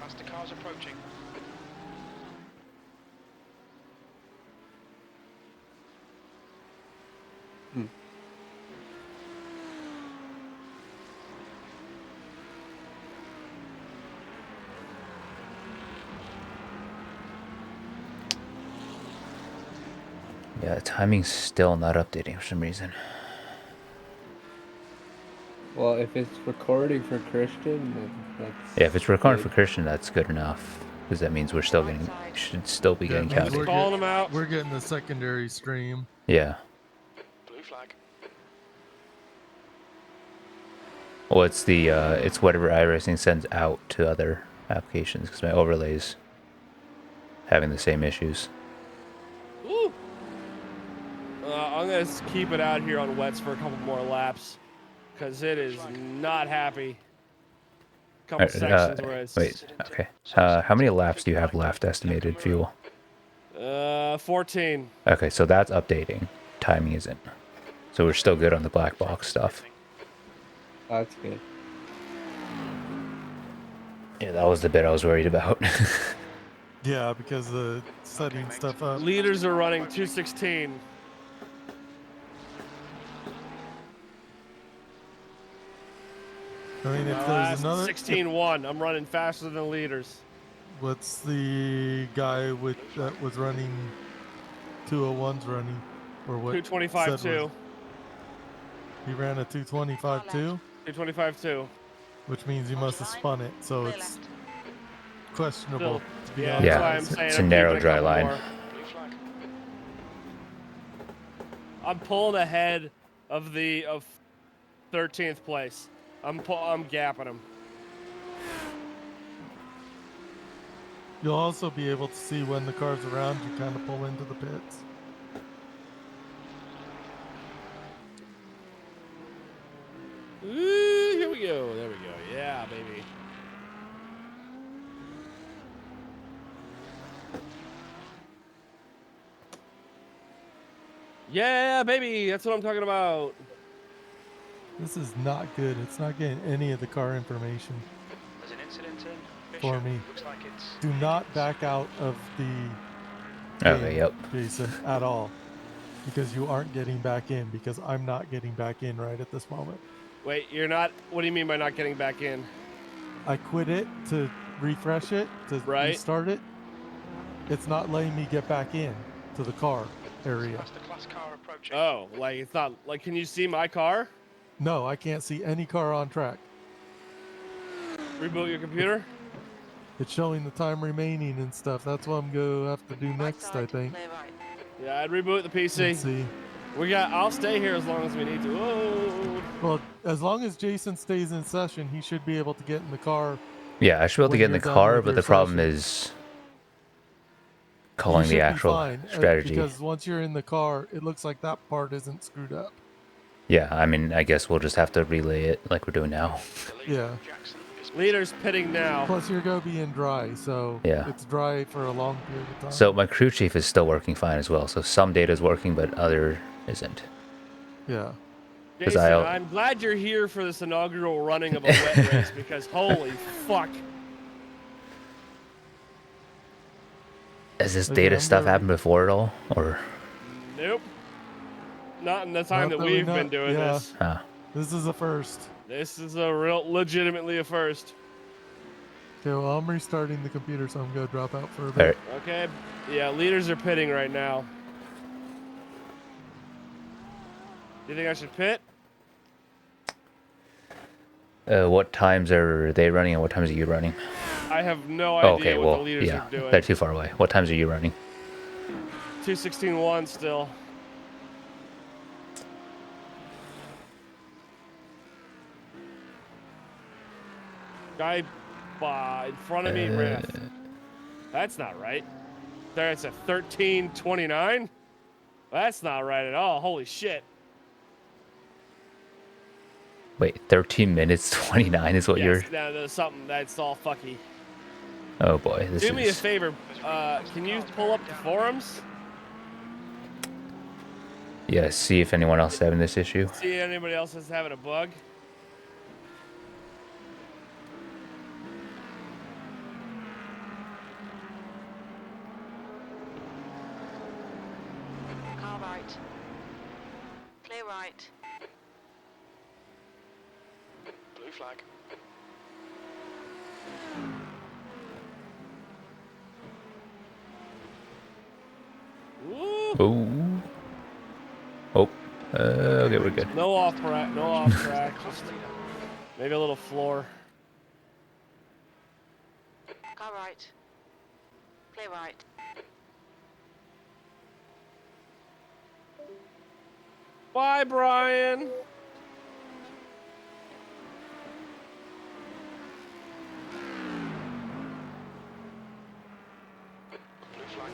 Faster cars approaching. Yeah, the timing's still not updating for some reason. Well, if it's recording for Christian, then that's... Yeah, if it's recording for good. Christian, that's good enough. Because that means we're still getting, should still be getting Yeah, counted. Calling him out. We're getting the secondary stream. Yeah. Blue flag. Well, it's the, it's whatever iRacing sends out to other applications. Because my overlay's having the same issues. Ooh. I'm going to keep it out here on wets for a couple more laps. Because it is not happy. Couple Alright, sections where it's... wait, okay. How many laps do you have left estimated fuel? 14. Okay, so that's updating. Timing isn't. So we're still good on the black box stuff. That's good. Yeah, that was the bit I was worried about. Yeah, because the setting stuff up. Leaders are running 216. I mean, if My there's last another. 16-1. I'm running faster than leaders. What's the guy with that was running 201s running, or what? 225 said was- 2. He ran a 225 too, 225 2. which means he must have spun it, so Clear it's left. questionable. To be Yeah, honest. that's why I'm it's saying a I'm narrow keeping dry couple line. more. Blue flag. I'm pulling ahead of the 13th place. I'm gapping him. You'll also be able to see when the car's around you, kind of pull into the pits. Ooh, here we go. There we go. Yeah, baby. Yeah, baby. That's what I'm talking about. This is not good. It's not getting any of the car information There's an incident in for Bishop. me. Looks like it's... Do not back out of the Okay, game, yep. Jason, at all, because you aren't getting back in. Because I'm not getting back in right at this moment. Wait, you're not. What do you mean by not getting back in? I quit it to refresh it to Right. restart it. It's not letting me get back in to the car area. Faster class car approaching. Oh, like it's not. Like, can you see my car? No, I can't see any car on track. Reboot your computer. It's showing the time remaining and stuff. That's what I'm gonna have to do Right next, I side, think. Clear right. Yeah, I'd reboot the Let's PC. see. I'll stay here as long as we need to. Whoa. Well, as long as Jason stays in session, he should be able to get in the car. Yeah, I should be able to When get in the you're done car, with but your the problem session. is You calling should the be actual fine, strategy. because once you're in the car, it looks like that part isn't screwed up. Yeah, I mean, I guess we'll just have to relay it like we're doing now. The leader, Yeah. Jackson, is Leader's pitting now. Plus, you're going to be in dry, so Yeah. it's dry for a long period of time. So my crew chief is still working fine as well. So some data is working, but other isn't. Yeah. 'Cause Jason, I'll- I'm glad you're here for this inaugural running of a wet race because holy fuck. Has this Okay, data I'm stuff very- happened before at all, or? Nope. Not in the time Not that that we we've know- been doing yeah. this. Ah, This is a first. This is a legitimately a first. Okay, well, I'm restarting the computer, so I'm going to drop out for a all bit. right. Okay. Yeah, leaders are pitting right now. Do you think I should pit? What times are they running, and what times are you running? I have no Oh, idea okay. what Well, the leaders yeah, are doing. they're too far away. What times are you running? 2:16.1 still. Guy in front of me ran. That's not right. There, it's a 13:29. That's not right at all. Holy shit. Wait, 13 minutes 29 is what you're. Yes, no, there's something that's all fucky. Oh boy, this Do is. me a favor. Can you pull up the forums? Yeah, see if anyone else is having this issue. See if anybody else is having a bug. Car right. Clear right. Blue flag. Woo! Oh. Oh. Okay, we're good. No off track. No off track. Just maybe a little floor. Car right. Clear right. Bye, Brian. Blue flag.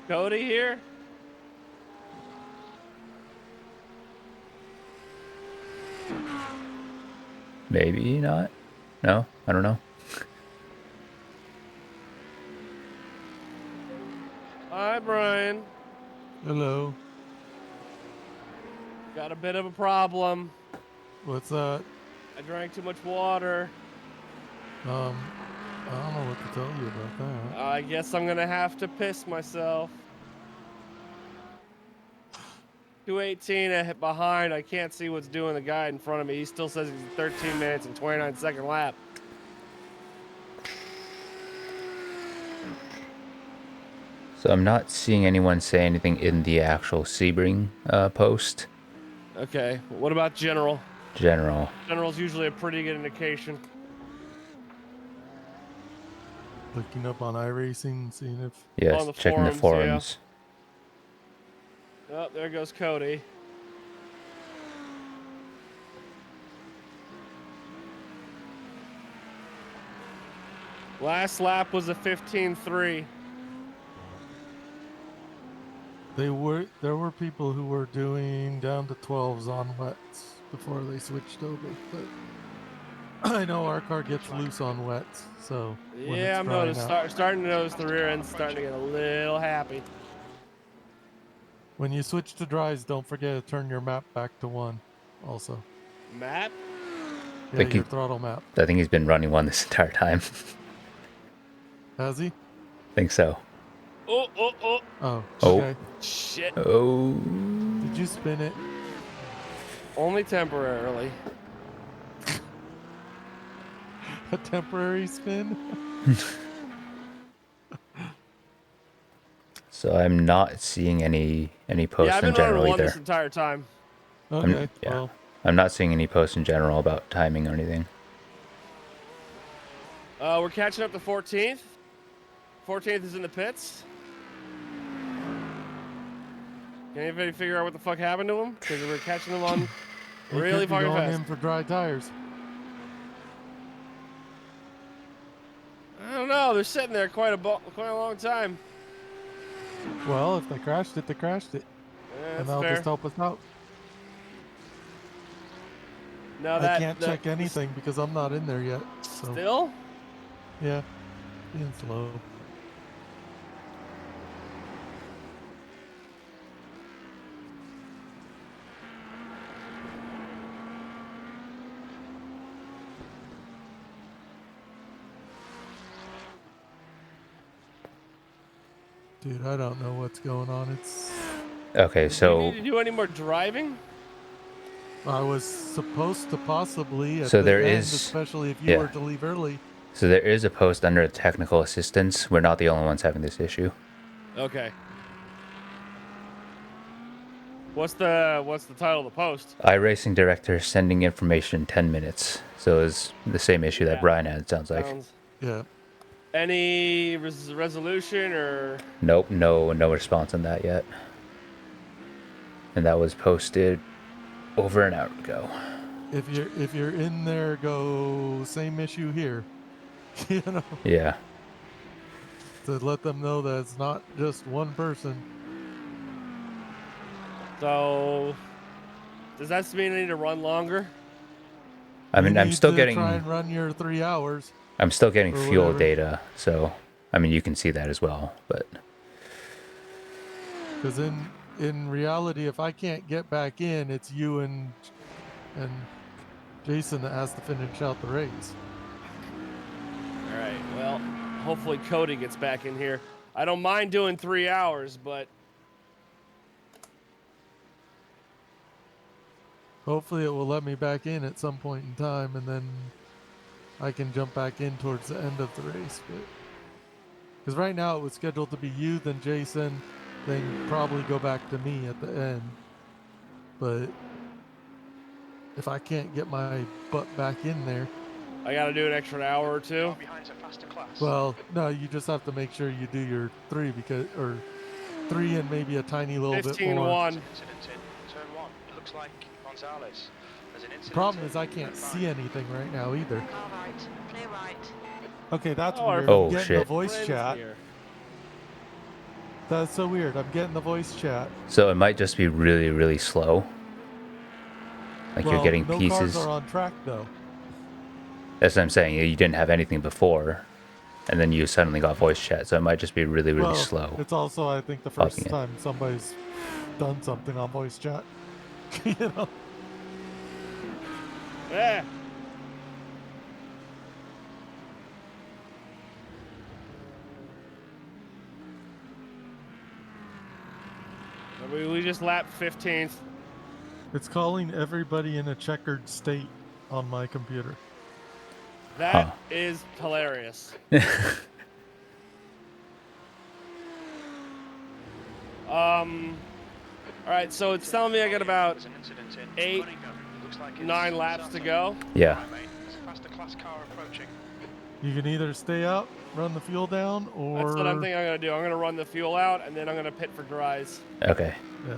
Cody here. Maybe not. No, I don't know. Hi, Brian. Hello. Got a bit of a problem. What's that? I drank too much water. I don't know what to tell you about that. I guess I'm gonna have to piss myself. 2:18 behind. I can't see what's doing the guy in front of me. He still says he's 13 minutes and 29-second lap. So I'm not seeing anyone say anything in the actual Sebring post. Okay. What about general? General. General's usually a pretty good indication. Looking up on iRacing, seeing if... Yes, On the checking the forums, yeah. forums. Oh, there goes Cody. Last lap was a 15.3. There were people who were doing down to 12s on wets before they switched over, but I know our car gets loose on wets, so when Yeah, it's I'm drying out- starting to notice the rear end's starting to get a little happy. When you switch to dries, don't forget to turn your map back to 1 also. Map? Yeah, Thank your you. throttle map. I think he's been running one this entire time. Has he? Oh, think so. oh. Oh, Oh. okay. Shit. Oh. Did you spin it? Only temporarily. A temporary spin? So I'm not seeing any posts Yeah, I've in been general running one either. this entire time. Okay, yeah. well, I'm not seeing any posts in general about timing or anything. We're catching up to 14th. 14th is in the pits. Can anybody figure out what the fuck happened to him? Because we're catching him on he really could be fucking going fast. in for dry tires. I don't know. They're sitting there quite a long time. Well, if they crashed it, they crashed it. Yeah, And that's they'll fair. just help us out. Now I can't check anything because I'm not in there yet. So Still? yeah, being slow. Dude, I don't know what's going on. It's Okay, Do you so need to do any more driving? I was supposed to possibly at So the there end, is- especially if you yeah. were to leave early. so there is a post under technical assistance. We're not the only ones having this issue. Okay. What's the title of the post? iRacing director sending information in 10 minutes. So it's the same issue that Yeah. Brian had, it sounds like. Yeah. Any resolution or? Nope, no response on that yet. And that was posted over an hour ago. If you're in there, go same issue here. You know, Yeah. to let them know that it's not just one person. So, does that mean I need to run longer? I mean, You I'm need still to getting try and run your 3 hours. I'm still getting or fuel whatever. data, so I mean you can see that as well, but Because in reality, if I can't get back in, it's you and Jason that has to finish out the race. All right. Well, hopefully Cody gets back in here. I don't mind doing 3 hours, but Hopefully, it will let me back in at some point in time, and then I can jump back in towards the end of the race. Because right now it was scheduled to be you, then Jason, then probably go back to me at the end. But if I can't get my butt back in there, I got to do an extra hour or two. Far behind's a faster class. well, no, you just have to make sure you do your 3 or 3 and maybe a tiny little bit more. 15-1. Incident in turn 1. It looks like Gonzalez. There's an incident. Problem is I can't see anything right now either. Car right. Clear right. Okay, that's Oh, our weird. Oh, I'm getting shit. the voice Friends chat. here. That's so weird. I'm getting the voice chat. so it might just be really, really slow. Like Well, you're getting no pieces. cars are on track though. That's what I'm saying. You didn't have anything before, and then you suddenly got voice chat, so it might just be really, really Well, slow. it's also, I think, the first Popping in. time somebody's done something on voice chat. You know? Yeah. We just lapped 15th. It's calling everybody in a checkered state on my computer. That Huh. is hilarious. All right, so it's telling me I got about There's an incident in 8, Cunningham. It looks like it's 9 laps to go. Yeah. Right, mate. There's a faster class car approaching. You can either stay up, run the fuel down, or That's what I'm thinking I'm going to do. I'm going to run the fuel out, and then I'm going to pit for dries. Okay. Yeah.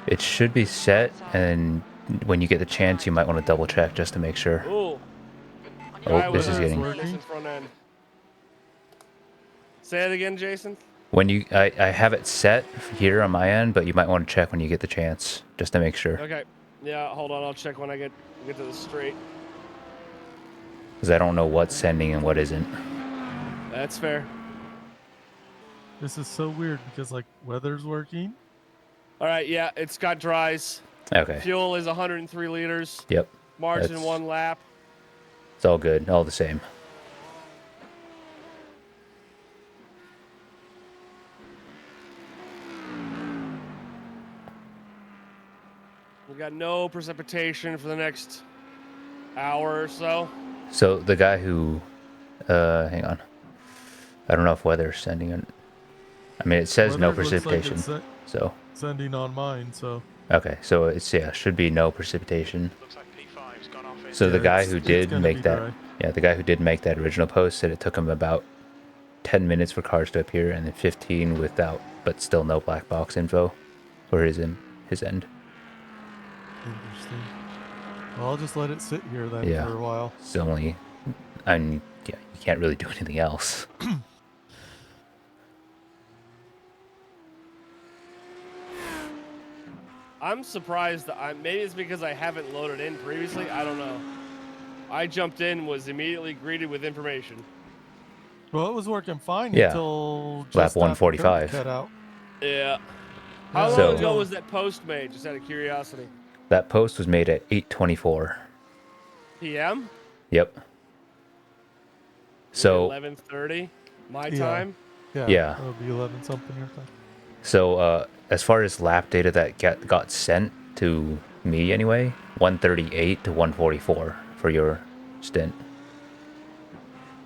It should be set, and when you get the chance, you might want to double check just to make sure. Ooh. On Oh, your Dry this with is a getting- Ferguson front end. Say it again, Jason. When you, I have it set here on my end, but you might want to check when you get the chance, just to make sure. Okay. Yeah, hold on. I'll check when I get to the straight. Because I don't know what's sending and what isn't. That's fair. This is so weird because like weather's working. All right, yeah, it's got dries. Okay. Fuel is 103 liters. Yep. Margin That's- 1 lap. It's all good. All the same. We got no precipitation for the next hour or so. So the guy who, hang on. I don't know if weather's sending it. I mean, it says no Weather looks like precipitation. it's So, sending on mine, so okay. So it's, yeah, should be no precipitation. Looks like P5's gone off in. So the Yeah, guy it's- who it's did gonna make be that, dry. yeah, the guy who did make that original post said it took him about 10 minutes for cars to appear, and then 15 without, but still no black box info for his end. interesting. Well, I'll just let it sit here then Yeah. for a while. It's only, I mean, yeah, you can't really do anything else. I'm surprised that maybe it's because I haven't loaded in previously. I don't know. I jumped in, was immediately greeted with information. Well, it was working fine Yeah. until Lap just after Cody 145. cut out. Yeah. How Yeah, long So- ago was that post made? Just out of curiosity. That post was made at 8:24. PM? Yep. So 11:30 my Yeah. time. Yeah. It would be 11 something your time. So, as far as lap data that got sent to me anyway, 138 to 144 for your stint.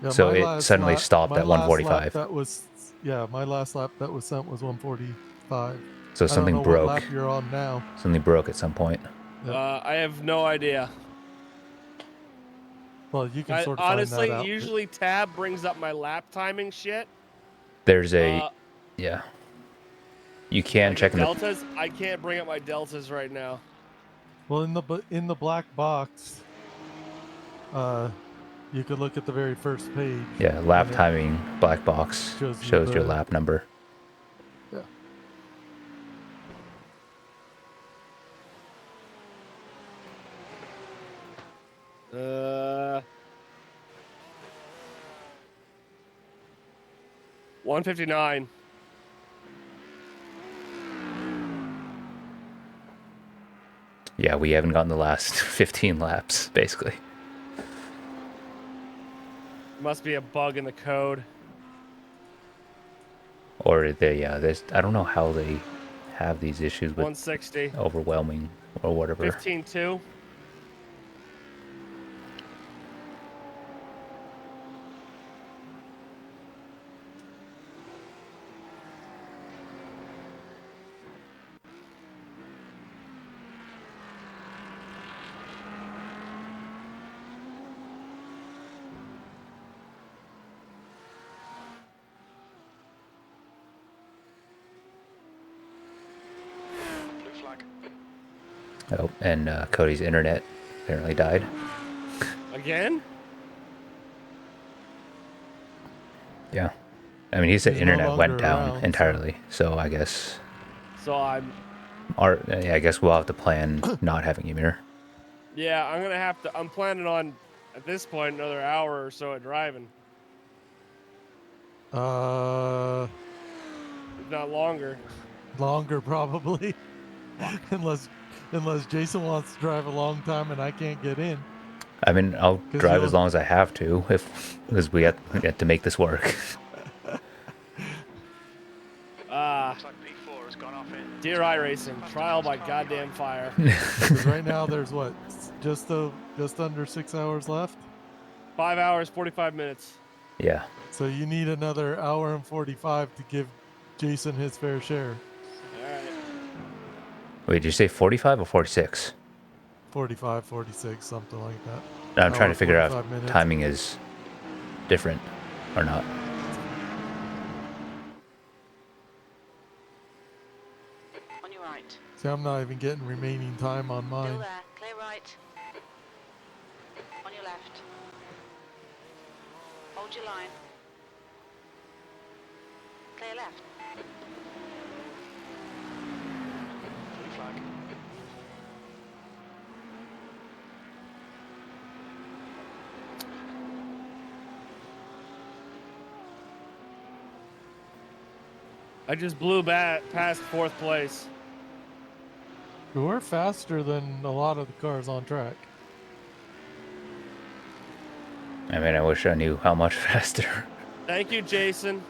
Yeah, So my it last suddenly lap- stopped my at last lap 145. That was my last lap that was sent was 145. So I don't something know broke. what lap you're on now. Something broke at some point. Yep. I have no idea. Well, you can sort of Honestly, find that out. usually Tab brings up my lap timing shit. There's a yeah. You can Like check the in the deltas. I can't bring up my deltas right now. Well, in the black box, you could look at the very first page. yeah lap and it timing black box shows you shows your the- lap number. Yeah. Uh, 159. Yeah, we haven't gotten the last 15 laps basically. Must be a bug in the code. Or there's I don't know how they have these issues with 160. overwhelming or whatever. 15.2. Blue flag. Oh, and Cody's internet apparently died. Again? Yeah. I mean, he said He's no internet went longer down around, so- entirely. So I guess So I'm. I guess we'll have to plan not having him here. Yeah, I'm gonna have to. I'm planning on, at this point, another hour or so of driving, if not longer. Longer probably, unless Jason wants to drive a long time and I can't get in. I mean, I'll 'Cause drive you'll- as long as I have to, because we have to make this work. Looks like P4 has gone off in. Dear iRacing, trial by goddamn fire. Because right now there's what, just under 6 hours left. 5 hours, 45 minutes. Yeah. So you need another hour and 45 to give Jason his fair share. All right. Wait, did you say 45 or 46? 45, 46, something like that. I'm trying Hour, to figure out 45 if minutes. timing is different or not. On your right. See, I'm not even getting remaining time on Still mine. there. Clear right. On your left. Hold your line. Clear left. Blue flag. I just blew past 4th place. We're faster than a lot of the cars on track. I mean, I wish I knew how much faster. Thank you, Jason.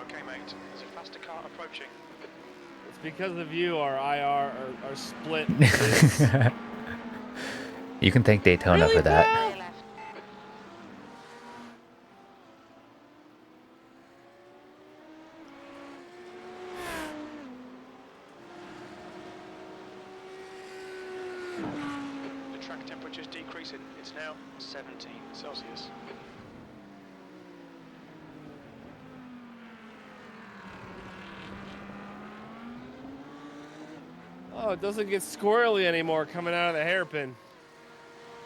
Okay, mate. There's a faster car approaching. It's because of you our IR are split. is- You can thank Daytona Really, for that. Clear left. The track temperature's decreasing. It's now 17 Celsius. Oh, it doesn't get squirrely anymore coming out of the hairpin.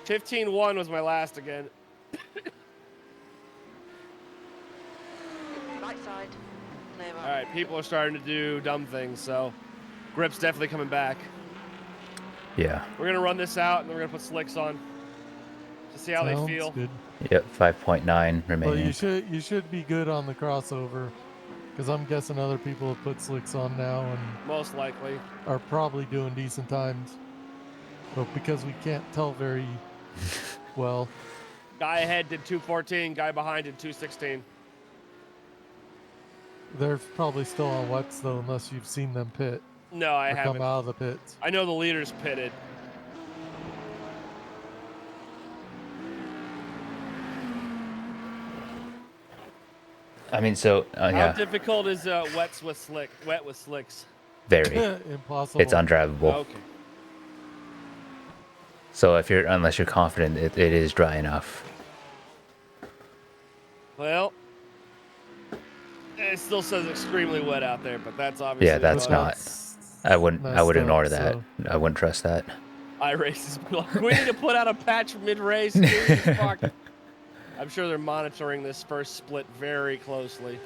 15-1 was my last again. Right side. Clear right. All right, people are starting to do dumb things, so Grip's definitely coming back. Yeah. We're gonna run this out and then we're gonna put slicks on to see how they Sounds feel. good. Yep. 5.9 remaining. Well, you should be good on the crossover, because I'm guessing other people have put slicks on now and Most likely. are probably doing decent times. But because we can't tell very well, Guy ahead did 2:14. Guy behind did 2:16. they're probably still on wets though, unless you've seen them pit No, I or haven't. come out of the pits. I know the leader's pitted. I mean, so How yeah, difficult is wet with slicks? very. Impossible. It's undrivable. Okay. So unless you're confident it is dry enough. Well, it still says extremely wet out there, but that's obviously Yeah, that's But not. that's I would messed ignore up, that. so- I wouldn't trust that. iRacing is like, we need to put out a patch mid-race. Fuck. I'm sure they're monitoring this first split very closely.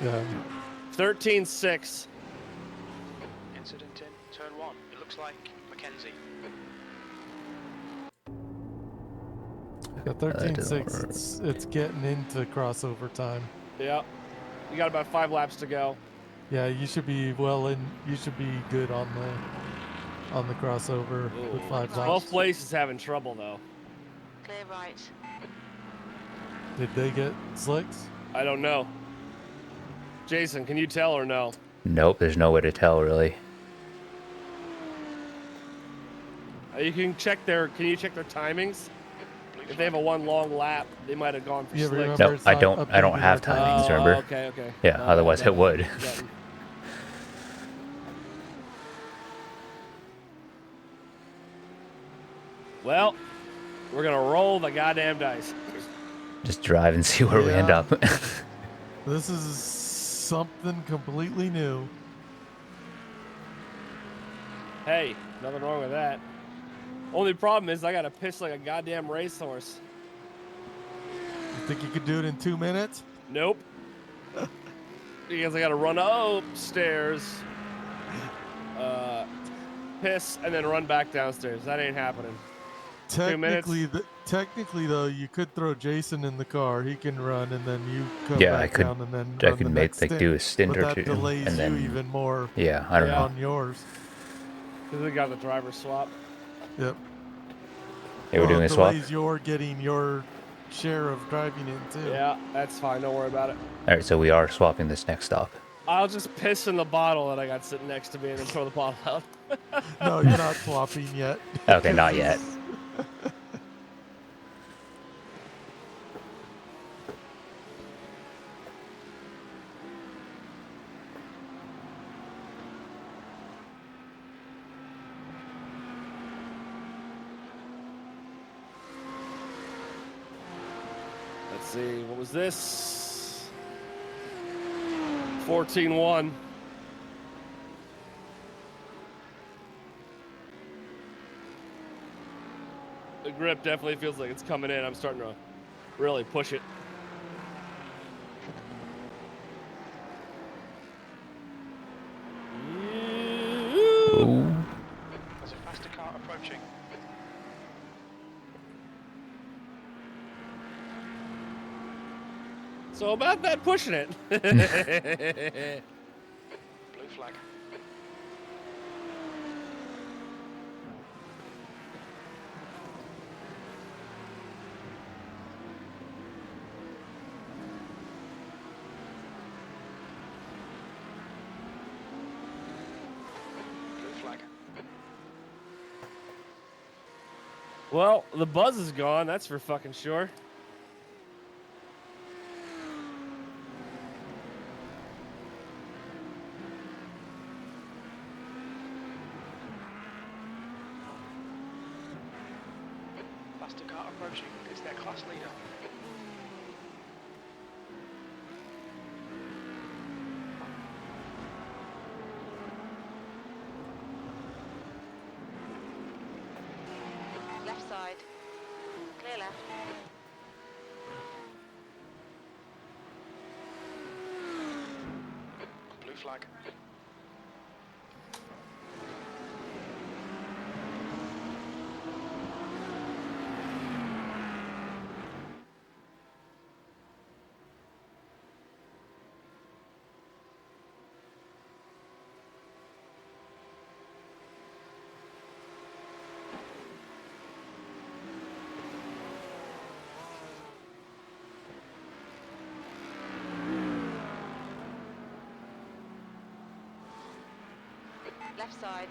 Yeah. 13-6. Incident in turn 1. It looks like Mackenzie. At 13.6, it's getting into crossover time. Yeah. You got about 5 laps to go. Yeah, you should be well in. You should be good on the crossover with 5 laps. 12th place is having trouble though. Clear right. Did they get slicks? I don't know. Jason, can you tell or no? Nope, there's no way to tell really. You can check their. Can you check their timings? If they have a one long lap, they might have gone for Yeah, slicks. remember No, it's I not don't updated have our timings, remember? Okay, okay. Yeah, otherwise it would. Got- Well, we're gonna roll the goddamn dice. Just drive and see where we end Yeah. up. This is something completely new. Hey, nothing wrong with that. Only problem is I gotta piss like a goddamn racehorse. You think you could do it in 2 minutes? Nope. Because I gotta run upstairs, piss, and then run back downstairs. That ain't happening. 2 minutes? Technically, though, you could throw Jason in the car. He can run, and then you come Yeah, back I could- down, and then I run could the make next stint. do a stint but or that two, delays and then you even more yeah, I don't know. on yours. Because we got the driver swap. Yep. Yeah, we're Well, doing it a swap. delays your getting your share of driving it too. Yeah, that's fine. Don't worry about it. All right, so we are swapping this next stop. I'll just piss in the bottle that I got sitting next to me and then throw the bottle out. No, you're not swapping yet. Okay, not yet. Let's see, what was this? 14-1. The grip definitely feels like it's coming in. I'm starting to really push it. Ooh. There's a faster car approaching. So about that pushing it. Blue flag. Blue flag. Well, the buzz is gone, that's for fucking sure. Faster car approaching. It's their class leader. Left side. Clear left. Blue flag. Left side.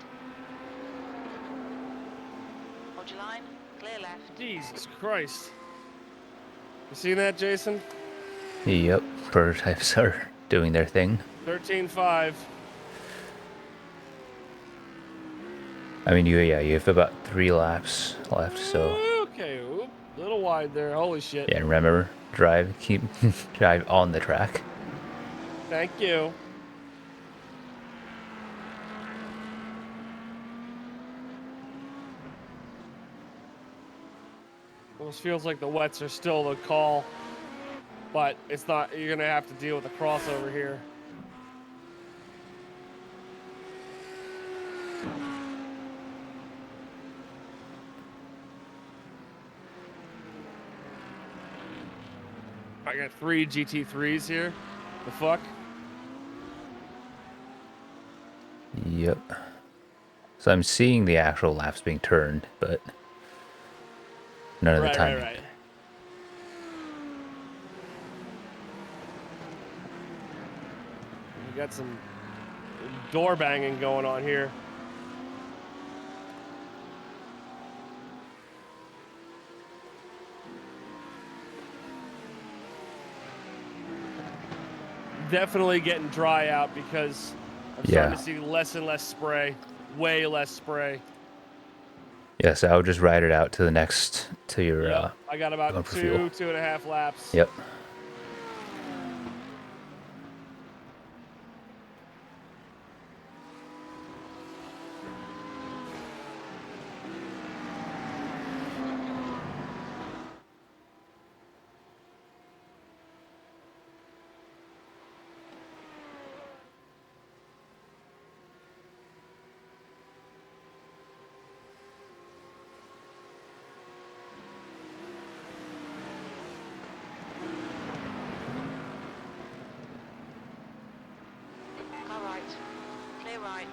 Hold your line. Clear left. Jesus Christ. You seen that, Jason? Yep, prototypes are doing their thing. 13.5. I mean, you have about 3 laps left, so Okay, oop, little wide there. Holy shit. yeah. Remember, keep drive on the track. Thank you. Almost feels like the wets are still the call, but it's not. You're gonna have to deal with the crossover here. I got 3 GT3s here. The fuck? Yep. So I'm seeing the actual laps being turned, but none of the time. Right. We got some door banging going on here. Definitely getting dry out because I'm starting to see less and less spray. Way less spray. Yeah, so I would just ride it out to your. Yep. I got about going for fuel. 2.5 laps. Yep. Car right. Clear right.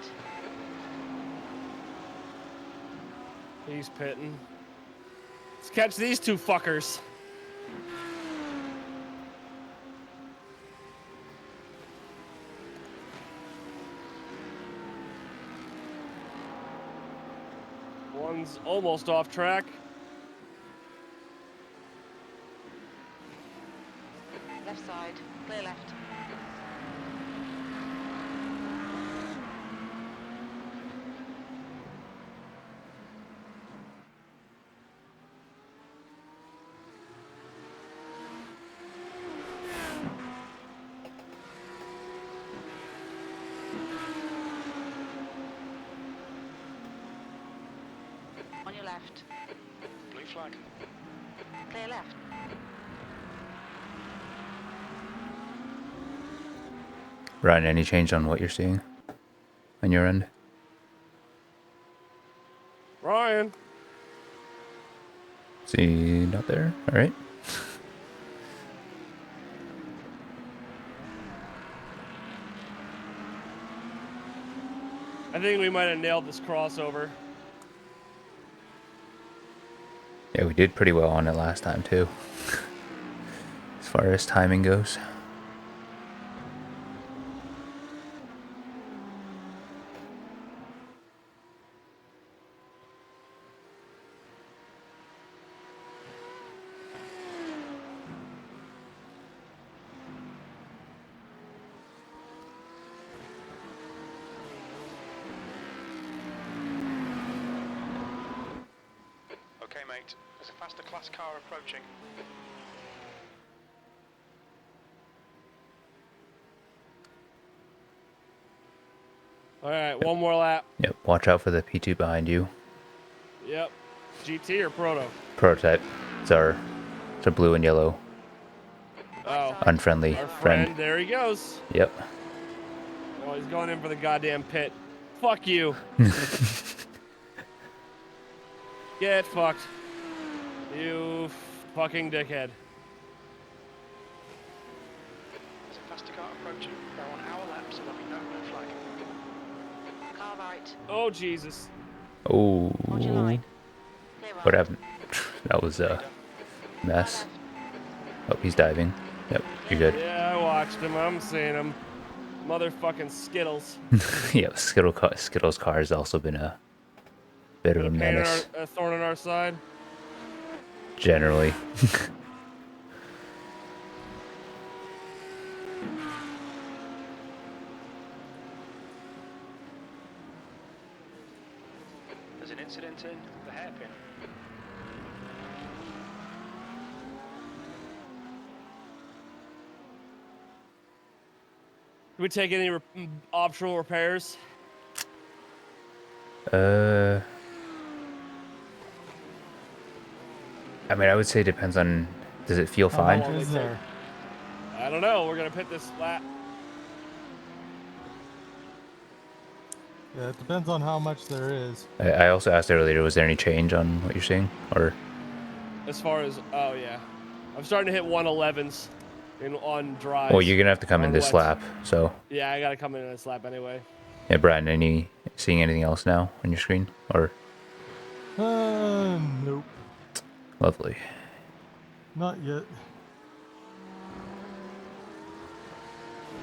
He's pitting. Let's catch these 2 fuckers. One's almost off track. Left side. Clear left. On your left. Blue flag. Clear left. Ryan, any change on what you're seeing on your end? Ryan. See, not there. All right. I think we might have nailed this crossover. Yeah, we did pretty well on it last time too, as far as timing goes. Okay, mate. There's a faster class car approaching. All right, one more lap. Yep. Watch out for the P2 behind you. Yep. GT or Proto? Prototype. It's our blue and yellow Oh, unfriendly our friend. friend. There he goes. Yep. Oh, he's going in for the goddamn pit. Fuck you. Get fucked. You fucking dickhead. There's a faster car approaching. They're on our lap, so there'll be no red flag. Car right. Oh, Jesus. Oh. Hold your line. Clear right. What happened? That was a mess. Left. Oh, he's diving. Yep. You're good. Yeah, I watched him. I'm seeing him. motherfucking Skittles. Yeah, Skittles car has also been a bit of a menace. A thorn in our side. Generally. There's an incident in the hairpin. Do we take any optional repairs? I mean, I would say it depends on. Does it feel How fine? much is there? I don't know. We're gonna pit this lap. Yeah, it depends on how much there is. I also asked earlier, was there any change on what you're seeing, or? As far as yeah, I'm starting to hit 111s on drives. Well, you're gonna have to come in on this wets. lap. So. Yeah, I gotta come in this lap anyway. Yeah, Brian. Seeing anything else now on your screen, or? Nope. Lovely. Not yet.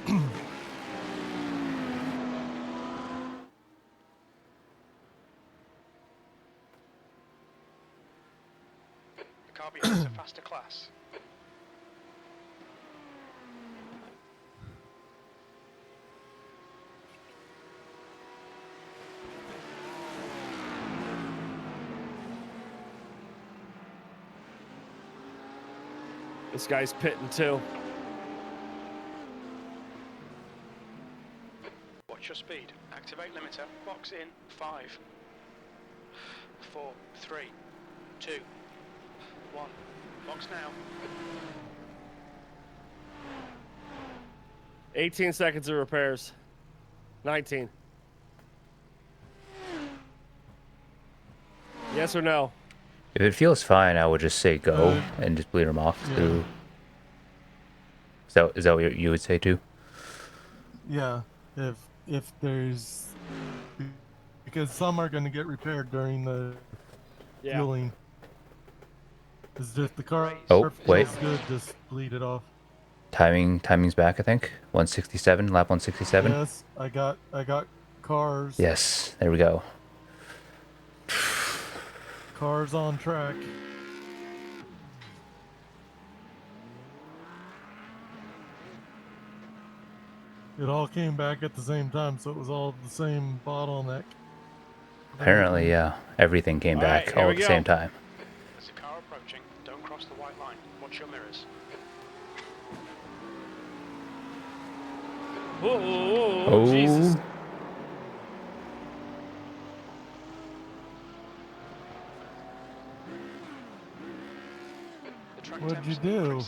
The car behind is a faster class. This guy's pitting too. Watch your speed. Activate limiter. Box in 5, 4, 3, 2, 1. Box now. 18 seconds of repairs. 19. Yes or no? If it feels fine, I would just say go and just bleed them off. Yeah. Is that what you would say too? Yeah, if there's, because some are going to get repaired during the fueling. It's just the car Oh, wait. feels good, just bleed it off. Timing's back, I think. 167, lap 167. Yes, I got cars. Yes, there we go. Cars on track. It all came back at the same time, so it was all the same bottleneck. Apparently, yeah. Everything came back all at the same time. There's a car approaching. Don't cross the white line. Watch your mirrors. Oh, Jesus. What'd you do?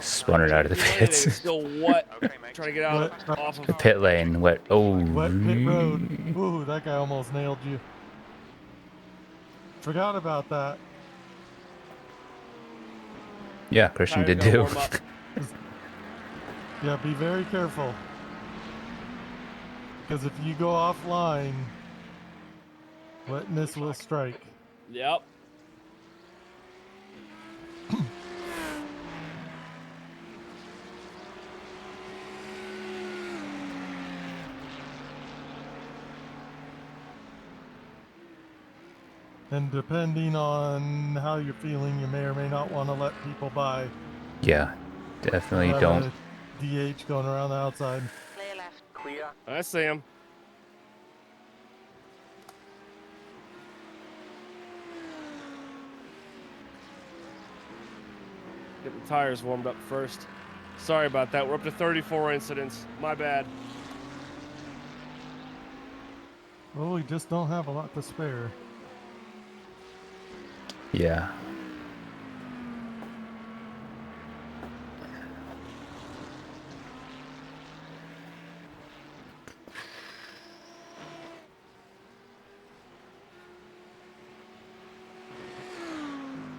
Spun it out of the pits. Still what? Trying to get out off of The pit lane. What? Oh. Wet pit road. Ooh, that guy almost nailed you. Forgot about that. Yeah, Christian did too. Yeah, be very careful. Because if you go offline, wetness will strike. Yep. And depending on how you're feeling, you may or may not want to let people by. Yeah, definitely don't. DH going around the outside. Clear left. Clear. I see him. Get the tires warmed up first. Sorry about that. We're up to 34 incidents. My bad. Well, we just don't have a lot to spare. Yeah.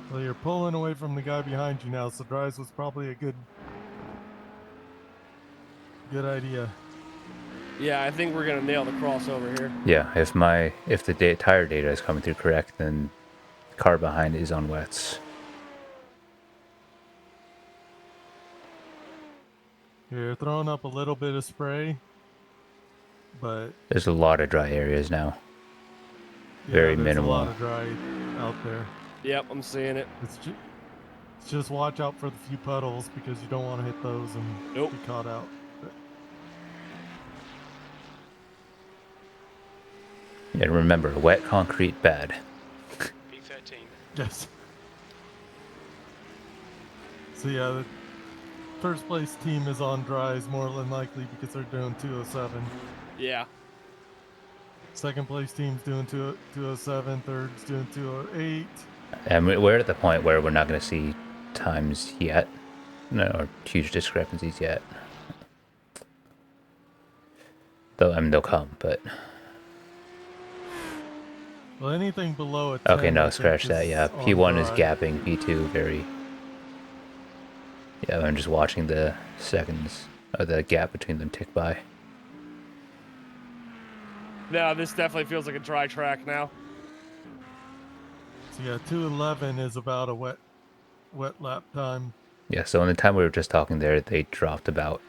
Well, you're pulling away from the guy behind you now, so drives was probably a good idea. Yeah, I think we're gonna nail the crossover here. Yeah, if the tire data is coming through correct, then the car behind is on wets. You're throwing up a little bit of spray. but There's a lot of dry areas now. yeah, Very there's minimal. a lot of dry out there. Yep, I'm seeing it. It's just watch out for the few puddles because you don't want to hit those and Nope. be caught out. But Yeah, remember, wet concrete bad. P13. yes. So yeah, the first place team is on dries more than likely because they're doing 207. Yeah. Second place team's doing 207. Third's doing 208. And we're at the point where we're not going to see times yet. No, or huge discrepancies yet. Though, I mean, they'll come, but... Well, anything below a 10, Okay, I no, think, scratch that, yeah. on P1 is dry. gapping, P2 very... Yeah, I'm just watching the seconds, or the gap between them tick by. No, this definitely feels like a dry track now. So yeah, 211 is about a wet lap time. Yeah, so in the time we were just talking there, they dropped about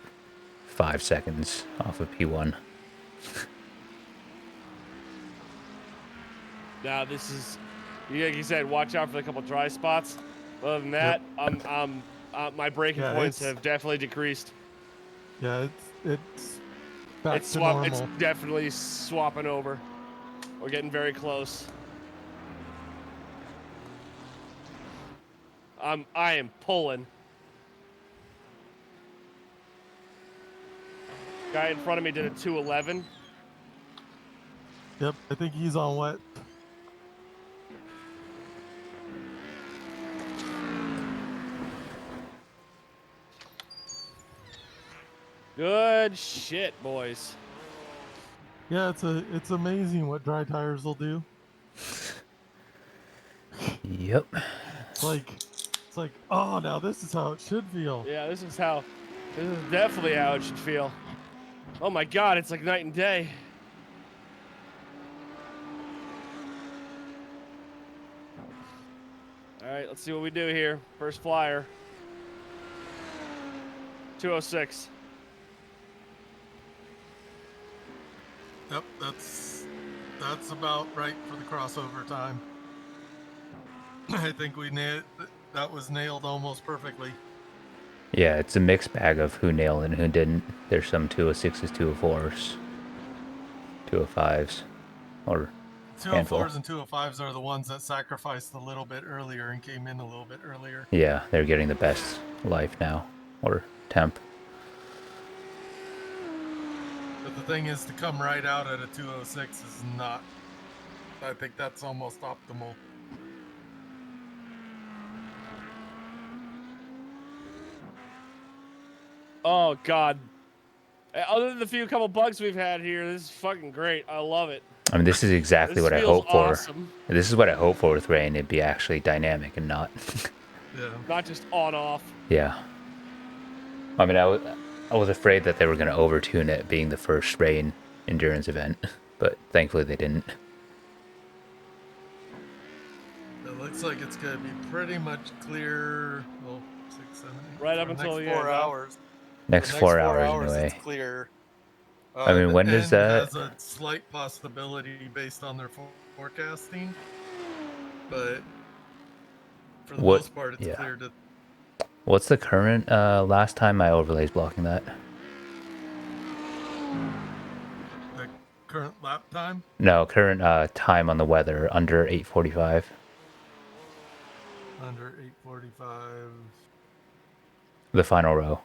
5 seconds off of P1. Now this is, like you said, watch out for a couple dry spots. Other than that, my braking points have definitely decreased. Yeah, it's back to It's normal. definitely swapping over. We're getting very close. I am pulling. Guy in front of me did a 211. Yep, I think he's on wet. Good shit, boys. Yeah, it's amazing what dry tires will do. Yep. It's like, oh, now this is how it should feel. Yeah, this is definitely how it should feel. Oh my god, it's like night and day. Alright, let's see what we do here. First flyer. 206. Yep, that's about right for the crossover time. I think that was nailed almost perfectly. Yeah, it's a mixed bag of who nailed it and who didn't. There's some 206s, 204s, 205s, or 204s and 205s are the ones that sacrificed a little bit earlier and came in a little bit earlier. Yeah, they're getting the best life now, or temp. But the thing is, to come right out at a 206 is not. I think that's almost optimal. Oh god. Other than the couple bugs we've had here, this is fucking great. I love it. I mean, this is exactly This what I feels hope for. awesome. This is what I hope for with rain. It'd be actually dynamic and not. Yeah. Not just on off. Yeah. I mean, I was afraid that they were going to overtune it being the first rain endurance event, but thankfully they didn't. It looks like it's going to be pretty much clear. Well, 6, 7, 8. Right up for the until next the 4 end, huh? hours. Next The 4 hours anyway. It's clear. I mean, when the does end that? has a slight possibility based on their forecasting, but for the most part, it's clear to. What's the current? Last time my overlay's blocking that. The current lap time? No, current time on the weather under 8:45. Under 8:45. The final row.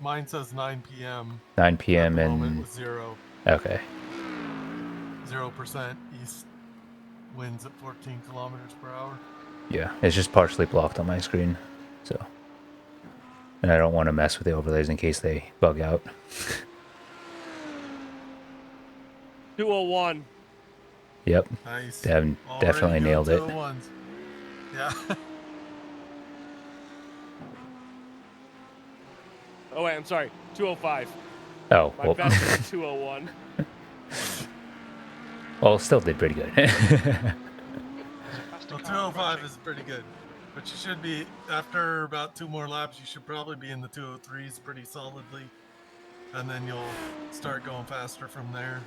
Mine says 9 p.m. 9 p.m. At the and moment with 0. Okay. 0% east winds at 14 kilometers per hour. Yeah, it's just partially blocked on my screen, so. And I don't want to mess with the overlays in case they bug out. 201. Yep. Nice. Definitely nailed it. Yeah. Oh wait, I'm sorry. 205. Oh, My well. best was 201. Well, still did pretty good. Well, 205 is pretty good. But you should be, after about 2 more laps, you should probably be in the 203s pretty solidly. and then you'll start going faster from there.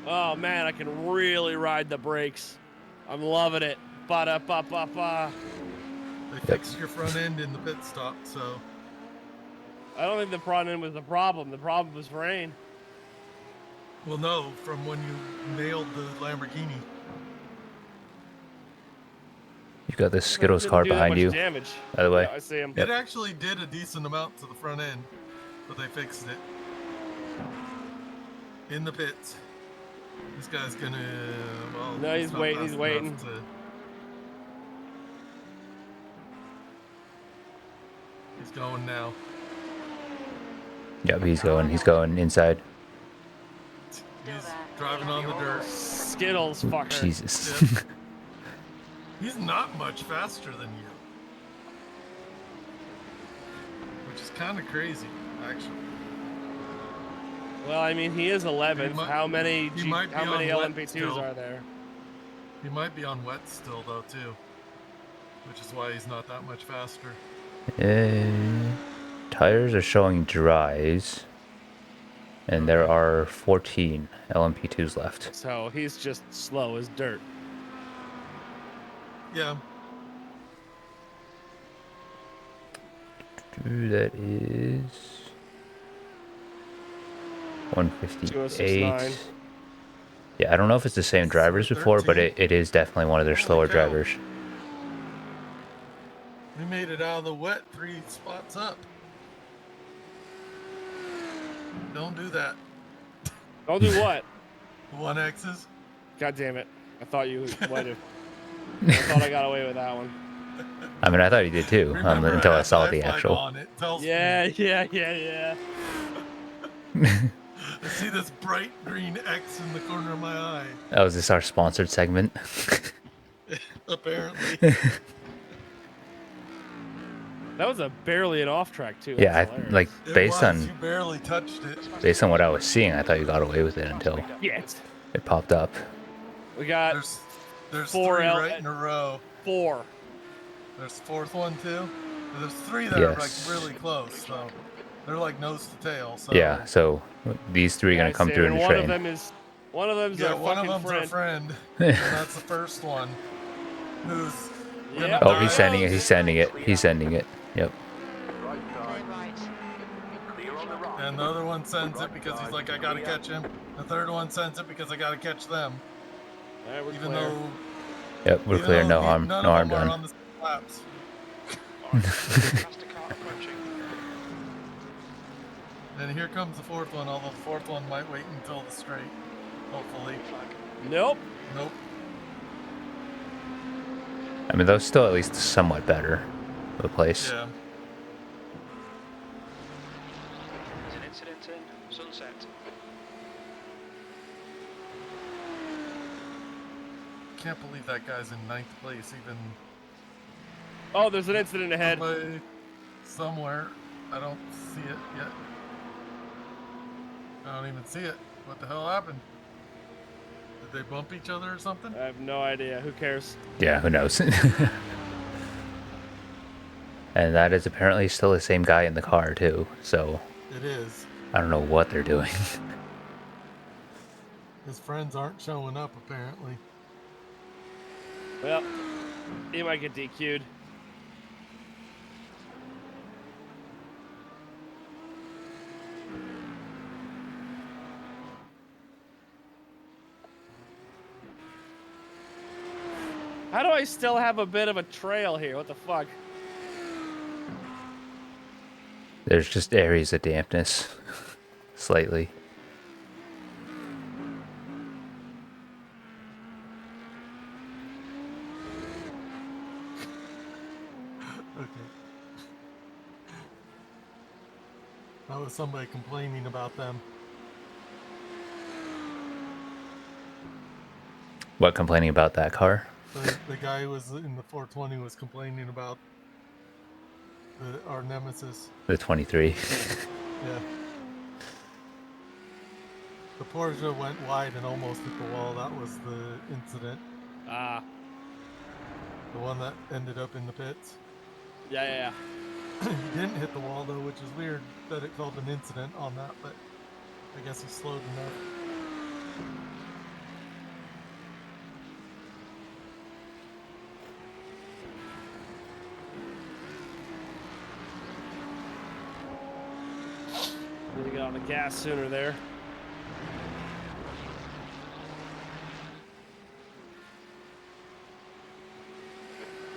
Oh man, I can really ride the brakes. I'm loving it. Ba-da-ba-ba-ba. They fixed your front end in the pit stop, so I don't think the front end was the problem. The problem was rain. well, no, from when you nailed the Lamborghini. You've got this Skittles Didn't car do that behind much you, damage. by the way. Yeah, I see him. It actually did a decent amount to the front end, but they fixed it. In the pits. This guy's gonna, well... No, he's not waiting, fast he's waiting. enough He's going now. Yep, he's going inside. He's driving on the dirt. Skittles, fucker. Jesus. Yep. He's not much faster than you. Which is kind of crazy, actually. Well, I mean, he is 11th. How many on wet LMP2s still. are there? He might be on wet still, though, too. Which is why he's not that much faster. Tires are showing dries. And there are 14 LMP2s left. So he's just slow as dirt. Yeah. That is 158. 2069. Yeah, I don't know if it's the same drivers before, but it is definitely one of their slower cow. drivers. We made it out of the wet 3 spots up. Don't do that. Don't do what? 1X's. God damn it. I thought you would have. I thought I got away with that one. I mean, I thought you did too, Remember, until I had saw life the light actual. on it. Tells me. Yeah. I see this bright green X in the corner of my eye. Oh, is this our sponsored segment? Apparently. That was a barely an off track too. Yeah, That's like It based was. You on barely touched it. based on what I was seeing, I thought you got away with it until Yes. it popped up. We got There's 4 3 L- right in a row. 4. There's the 4th one too. There's 3 that are like Yes. really close, so they're like nose to tail. So Yeah, so these 3 are gonna come through in the One train. of them is one of them's yeah, our one of fucking them's friend. our friend, and that's the first one. Who's gonna Yep. Oh, die he's sending it. out. He's sending it. He's sending it. Yep. Right Clear side. right. Clear on the right. And the other one sends it because he's like, I gotta catch him. The third one sends it because I gotta catch them. All right, we're Even clear. though Yep, we're even clear. though No harm. none No of harm them are done. on the same laps. Faster car approaching. And here comes the 4th one, although the 4th one might wait until the straight. Hopefully. Nope. Nope. I mean, those still at least somewhat better of a place. Yeah. There's an incident in Sunset. Can't believe that guy's in 9th place, even Oh, there's an incident ahead. somewhere. I don't see it yet. I don't even see it. What the hell happened? Did they bump each other or something? I have no idea. Who cares? Yeah, who knows? And that is apparently still the same guy in the car too. So It is. I don't know what they're doing. His friends aren't showing up, apparently. Well, he might get DQ'd. How do I still have a bit of a trail here? What the fuck? There's just areas of dampness, slightly. Okay. That was somebody complaining about them. What, complaining about that car? The guy who was in the 420 was complaining about our nemesis. The 23. Yeah. The Porsche went wide and almost hit the wall. That was the incident. Ah. The one that ended up in the pits. Yeah. He didn't hit the wall though, which is weird that it called an incident on that, but I guess he slowed enough. Need to get on the gas sooner there.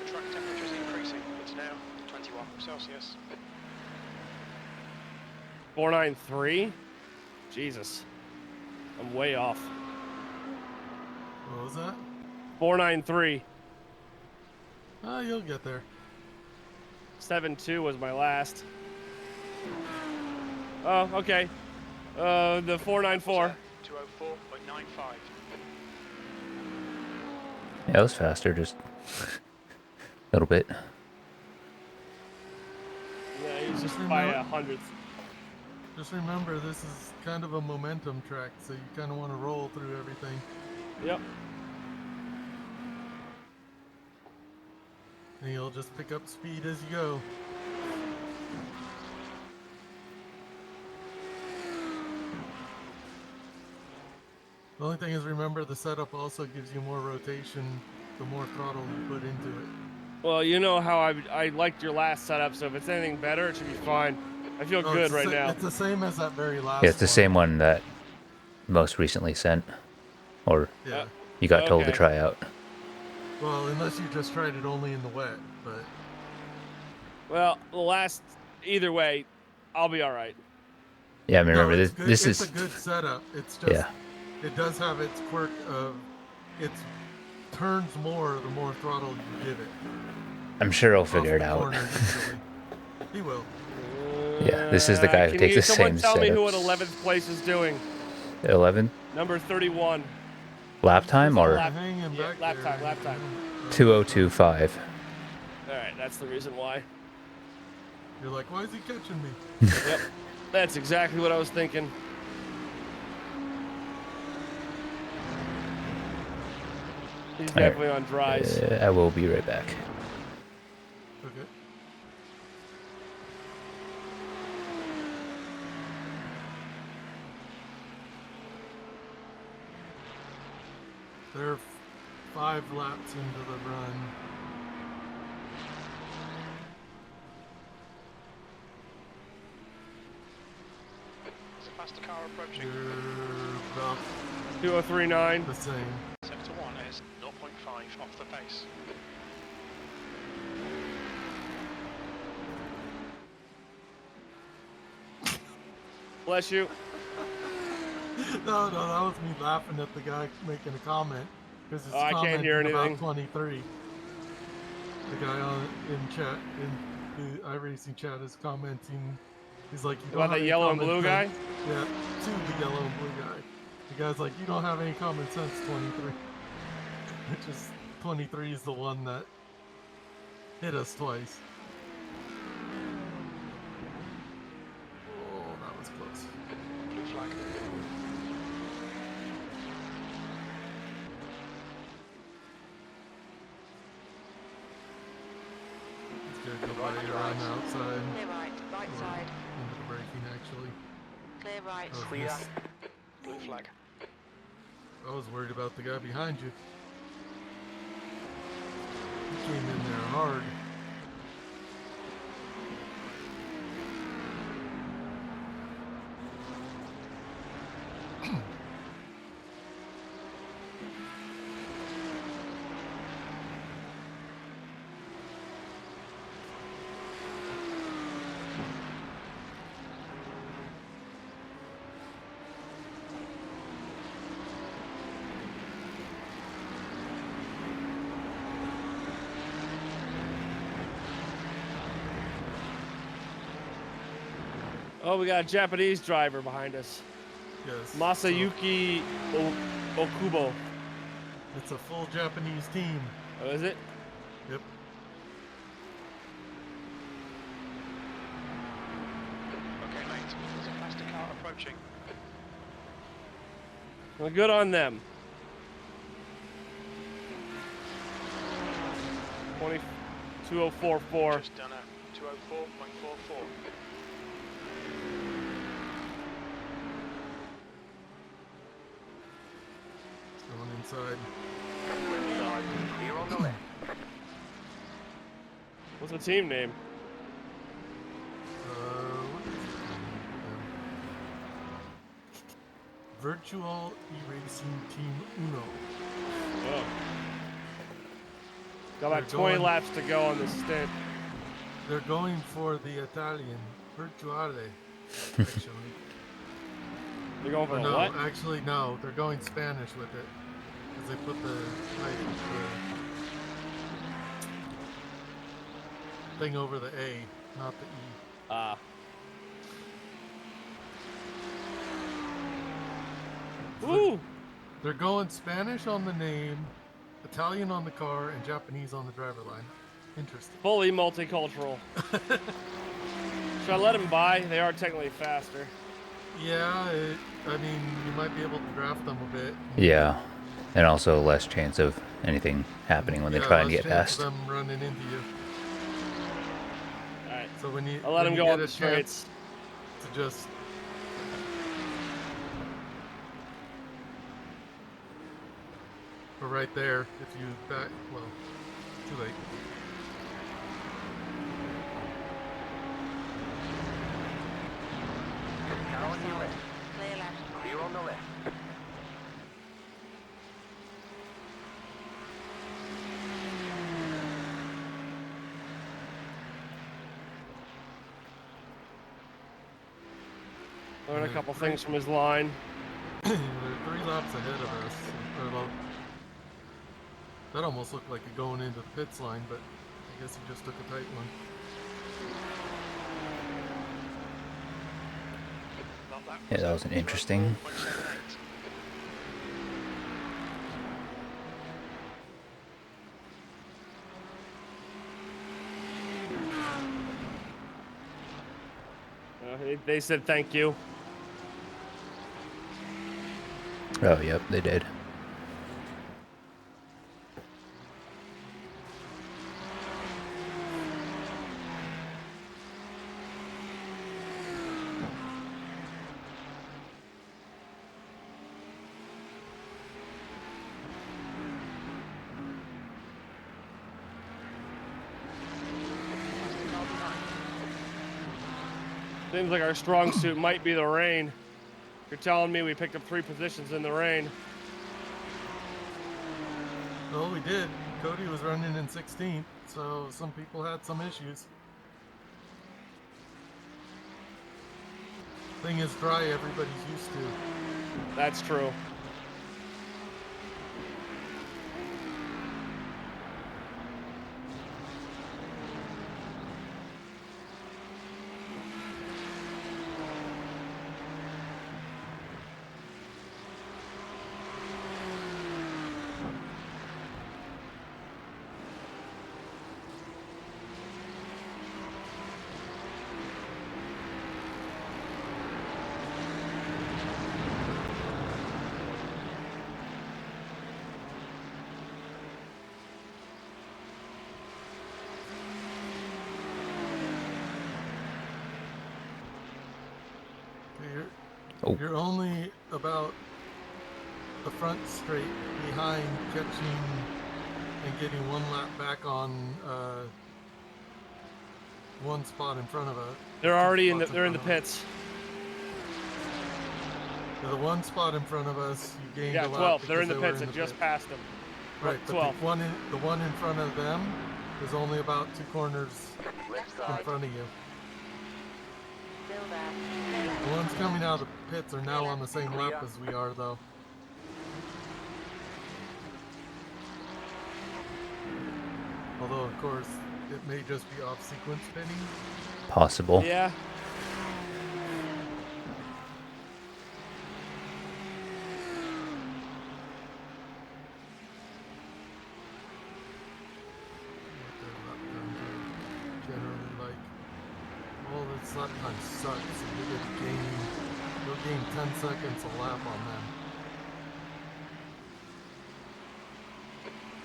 The track temperature is increasing. It's now 21 Celsius. 493? Jesus. I'm way off. What was that? 493. You'll get there. 7.2 was my last. Oh, okay. The 494. 204.95. Yeah, it was faster, just a little bit. Yeah, he's just Just by remember- a hundredth. Just remember, this is kind of a momentum track, so you kind of want to roll through everything. Yep. And you'll just pick up speed as you go. The only thing is, remember, the setup also gives you more rotation the more throttle you put into it. Well, you know how I liked your last setup, so if it's anything better, it should be fine. I feel Oh, good it's the right sa- now. It's the same as that very last Yeah, it's the one. same one that most recently sent, or Yeah. you got told to Okay. try out. Well, unless you just tried it only in the wet, but Well, the last, either way, I'll be all right. Yeah, I mean, no, remember it's this. good. This It's is a good setup. It's just yeah, it does have its quirk of it turns more the more throttle you give it. I'm sure I'll Off figure it the out. corner usually. He will. Yeah, this is the guy who Can takes you, the someone same tell me who at setups. 11th place is doing? 11 Number 31. lap time Just or kinda hanging yeah, back lap there. time, lap time. 2025. All right, that's the reason why. You're like, why is he catching me? Yep, that's exactly what I was thinking. He's All right. definitely on dries. I will be right back. Okay. They're 5 laps into the run. Is a faster car approaching? They're about 2039. the same. Sector 1 is 0.5 off the pace. Bless you. No, that was me laughing at the guy making a comment because it's Oh, I can't hear commenting anything. about 23. The guy in chat in the iRacing chat is commenting. He's like, you don't About have that any yellow and common blue guy? sense." Yeah, to the yellow and blue guy. The guy's like, you don't have any common sense, 23. Which is 23 is the one that hit us twice. Oh, that was close. Blue flag. It's gonna go by around the outside. Clear right. Right side. Into the braking, actually. Clear right. I was Clear. Blue flag. I was worried about the guy behind you. He came in there hard. Oh, we got a Japanese driver behind us. Yes. Masayuki Okubo. So it's a full Japanese team. Oh, is it? Yep. Okay, mate. There's a faster car approaching. Well, good on them. 2044. Just done a 204.44. Going inside. Clear on the left. What's the team name? What is it? Virtual iRacing Team Uno. Oh. Got about They're 20 going- laps to go on this stint. They're going for the Italian Virtuale. Actually, They're going for or the no, what? actually no, they're going Spanish with it because they put the thing over the A, not the E. Ah. Woo! They're going Spanish on the name, Italian on the car, and Japanese on the driver line. Interesting. Fully multicultural. Should I let them by? They are technically faster. Yeah, I mean, you might be able to draft them a bit. Yeah, and also less chance of anything happening when they Yeah, try and less get chance past. of them running into you. Alright. So when you I'll let when him you go get on a the straights. chance to just or right there, if you back, well, too late. Car on your left. Clear left. Clear on the left. Learn a couple things from his line. They're 3 laps ahead of us. Or well, that almost looked like it going into the pits line, but I guess he just took a tight one. Yeah, that was an interesting. They said thank you. Oh, yep, they did. Seems like our strong suit might be the rain. You're telling me we picked up 3 positions in the rain. Well, we did. Cody was running in 16th, so some people had some issues. Thing is dry, everybody's used to. That's true. Okay, you're only about the front straight behind catching and getting 1 lap back on one spot in front of us. They're already in the pits. The 1 spot in front of us, you gained Yeah, a lap 12. They're in because the they were pits. I the just pit. passed them. Right, but 12. the one in front of them is only about 2 corners Left in side. front of you. Still there. The ones coming out of the pits are now on the same lap as we are, though. Although, of course, it may just be off-sequence spinning. Possible. Yeah. What their lap times are generally like. Well, this lap time sucks. So you'll gain 10 seconds a lap on them.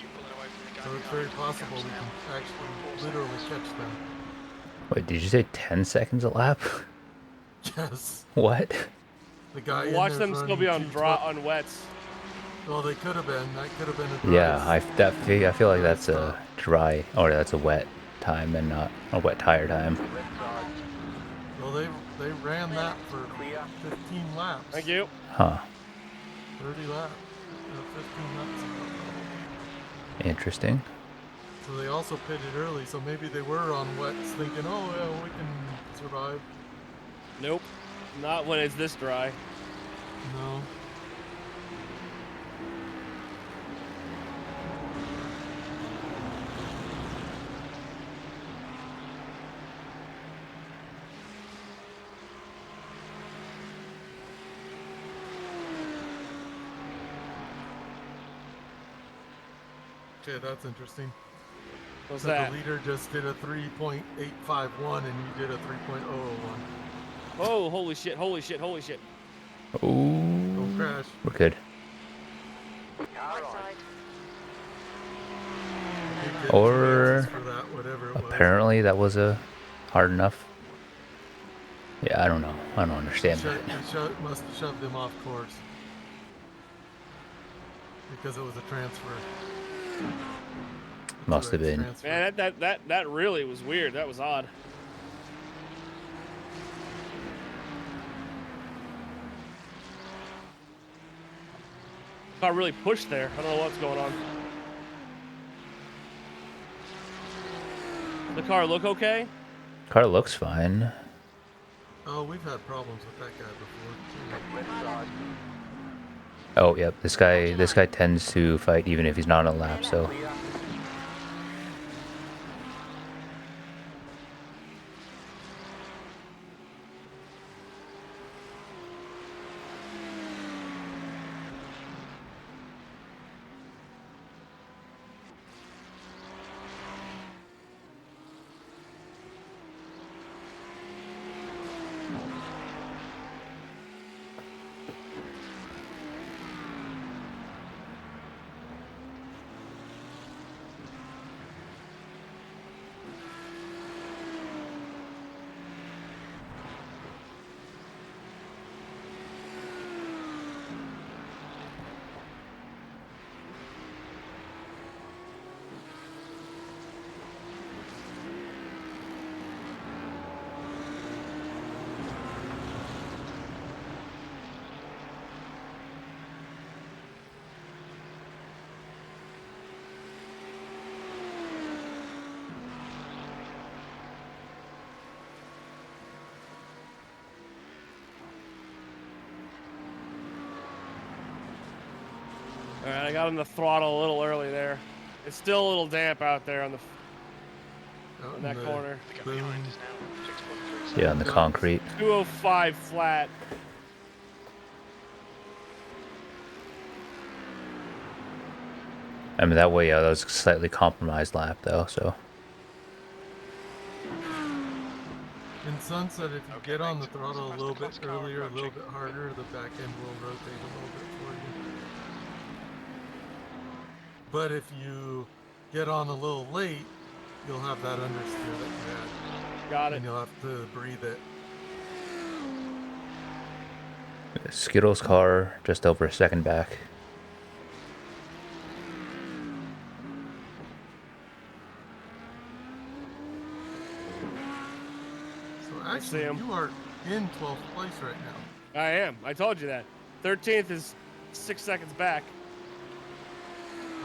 You pull it away from the guy. So it's very possible we can actually literally catch them. Wait, did you say 10 seconds a lap? Yes. What? The guy Watch in them there's still be on running on wets. Well, they could have been. That could have been a dry. Yeah, I feel like that's a dry, or that's a wet time and not a wet tire time. Well, they ran that for 15 laps. Thank you. Huh. 30 laps. 15 laps. Interesting. So they also pitted early, so maybe they were on wets thinking, oh, yeah, we can survive. Nope. Not when it's this dry. No. Okay, that's interesting. What's So that? the leader just did a 3.851 and you did a 3.001. Oh, holy shit, holy shit, holy shit. Ooh. Don't crash. We're good. Right side. You did get Or 2 X's for that, whatever it was. apparently that was a hard enough. Yeah, I don't know. I don't understand that. He must have shoved him off course. Because it was a transfer. Must have been. Transfer. Man, that really was weird. That was odd. Car really pushed there. I don't know what's going on. The car look okay? Car looks fine. Oh, we've had problems with that guy before. Oh, yep. This guy tends to fight even if he's not on a lap, so. All right, I got him the throttle a little early there. It's still a little damp out there on the Out in that corner. boom. Yeah, on the concrete. 205 flat. I mean, that way, yeah, that was a slightly compromised lap, though, so. In Sunset, if you get on the throttle a little bit earlier, a little bit harder, the back end will rotate a little bit for you. But if you get on a little late, you'll have that understeer that you had. Got it. And you'll have to breathe it. Skittles' car just over a second back. So actually, you are in 12th place right now. I am. I told you that. 13th is 6 seconds back.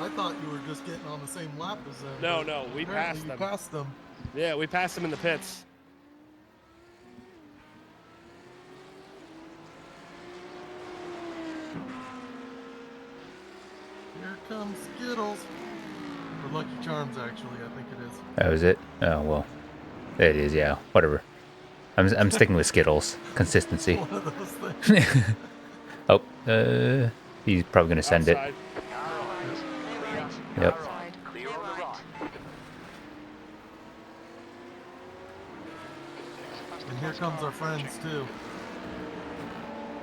I thought you were just getting on the same lap as them. No, we passed them. You passed them. Yeah, we passed them in the pits. Here comes Skittles. Or Lucky Charms, actually, I think it is. That was it? Oh, well. It is, yeah. Whatever. I'm sticking with Skittles. Consistency. One of those things. Oh, he's probably going to send it. Outside. Yep. Clear right. And here comes our friends, too.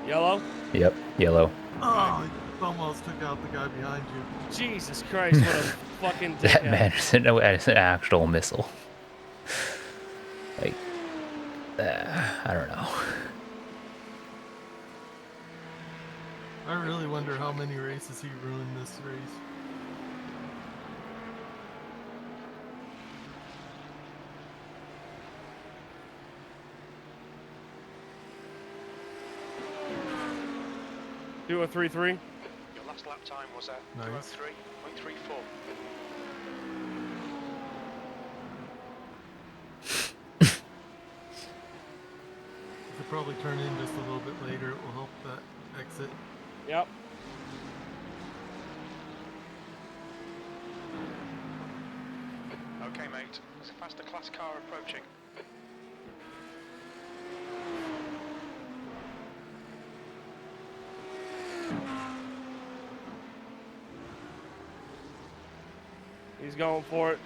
Yellow? Yep, yellow. Oh, almost took out the guy behind you. Jesus Christ, what a fucking That dickhead. man is an actual missile. Like, I don't know. I really wonder how many races he ruined this race. Your last lap time was at Nice. 2:03.34. You could probably turn in just a little bit later. It will help that exit. Yep. Okay, mate. There's a faster class car approaching. He's going for it.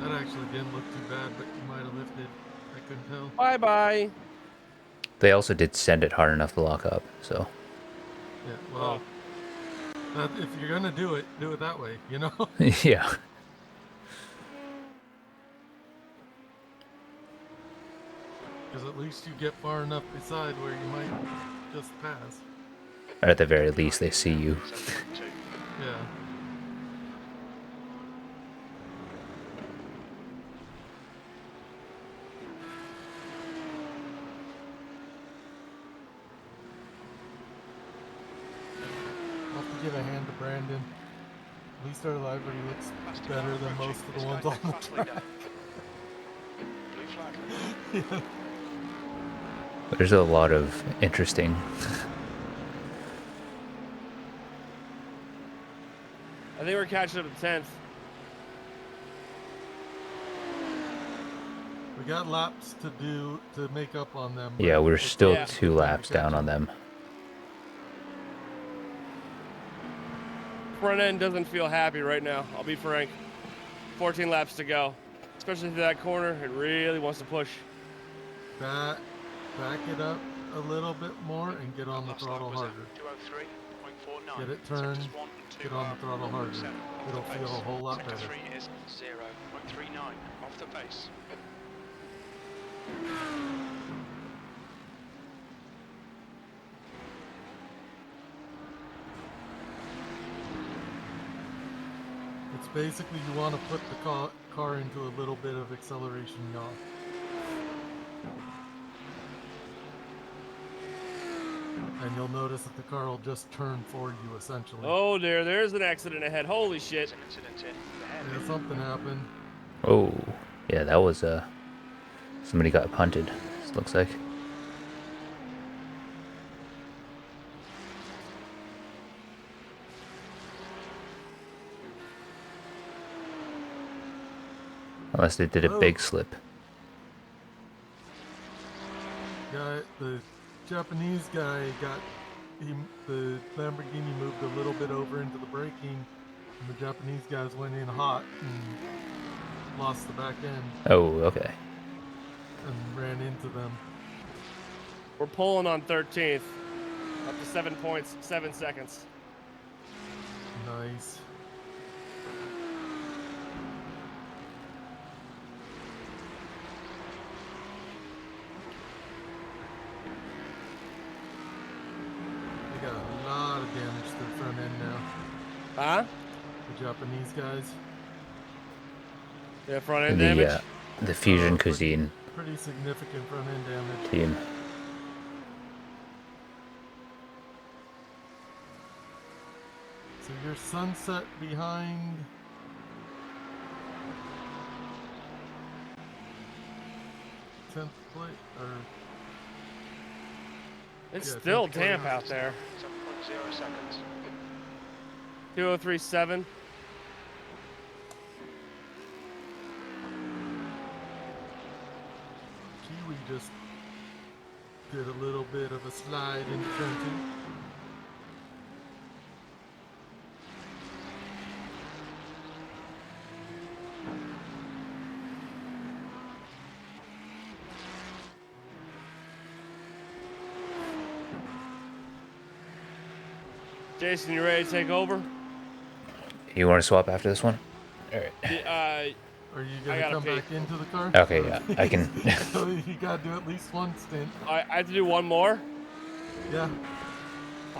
That actually didn't look too bad, but you might have lifted. I couldn't tell. Bye-bye. They also did send it hard enough to lock up, so. Yeah, well, if you're gonna do it that way, you know? Yeah. Because at least you get far enough beside where you might just pass. Or at the very least, they see you. 7.2. Yeah. I'll have to give a hand to Brandon. At least our library looks better than most of the ones on the track. Blue flag. Yeah. There's a lot of interesting. I think we're catching up to 10th. We got laps to do to make up on them. but Yeah, we're it's still Yeah. 2 laps down on them. Front end doesn't feel happy right now. I'll be frank. 14 laps to go. Especially through that corner. It really wants to push. Back it up a little bit more and get on the Last lap throttle was at harder. 2:03.49. Get it turned, Sectors 1 and 2 get on the are throttle harder. 1.7 off It'll the feel a pace. whole lot Sector better. 3 is 0.39 off the pace. It's basically you want to put the car into a little bit of acceleration yaw. And you'll notice that the car will just turn for you essentially. Oh dear, there's an accident ahead. Holy shit. There's an incident in the Yeah, something happened. Oh, yeah, that was somebody got punted. It looks like. Unless they did a big slip. The Japanese guy the Lamborghini moved a little bit over into the braking, and the Japanese guys went in hot and lost the back end Oh, okay. and ran into them. We're pulling on 13th. Up to 7 points, 7 seconds. Nice. They got a lot of damage to the front end now. Huh? The Japanese guys. Yeah, front end damage. The Fusion pretty- Cuisine Pretty significant front end damage. team. So your sunset behind. Tenth place, or It's yeah, still 10th damp place. out there. 7.0 seconds. 2037. Kiwi just did a little bit of a slide into turn 2. Jason, you ready to take over? You want to swap after this one? All right. Are you I gonna gotta come pee. back into the car? Okay, yeah, I can. So you gotta do at least one stint. I have to do one more. Yeah.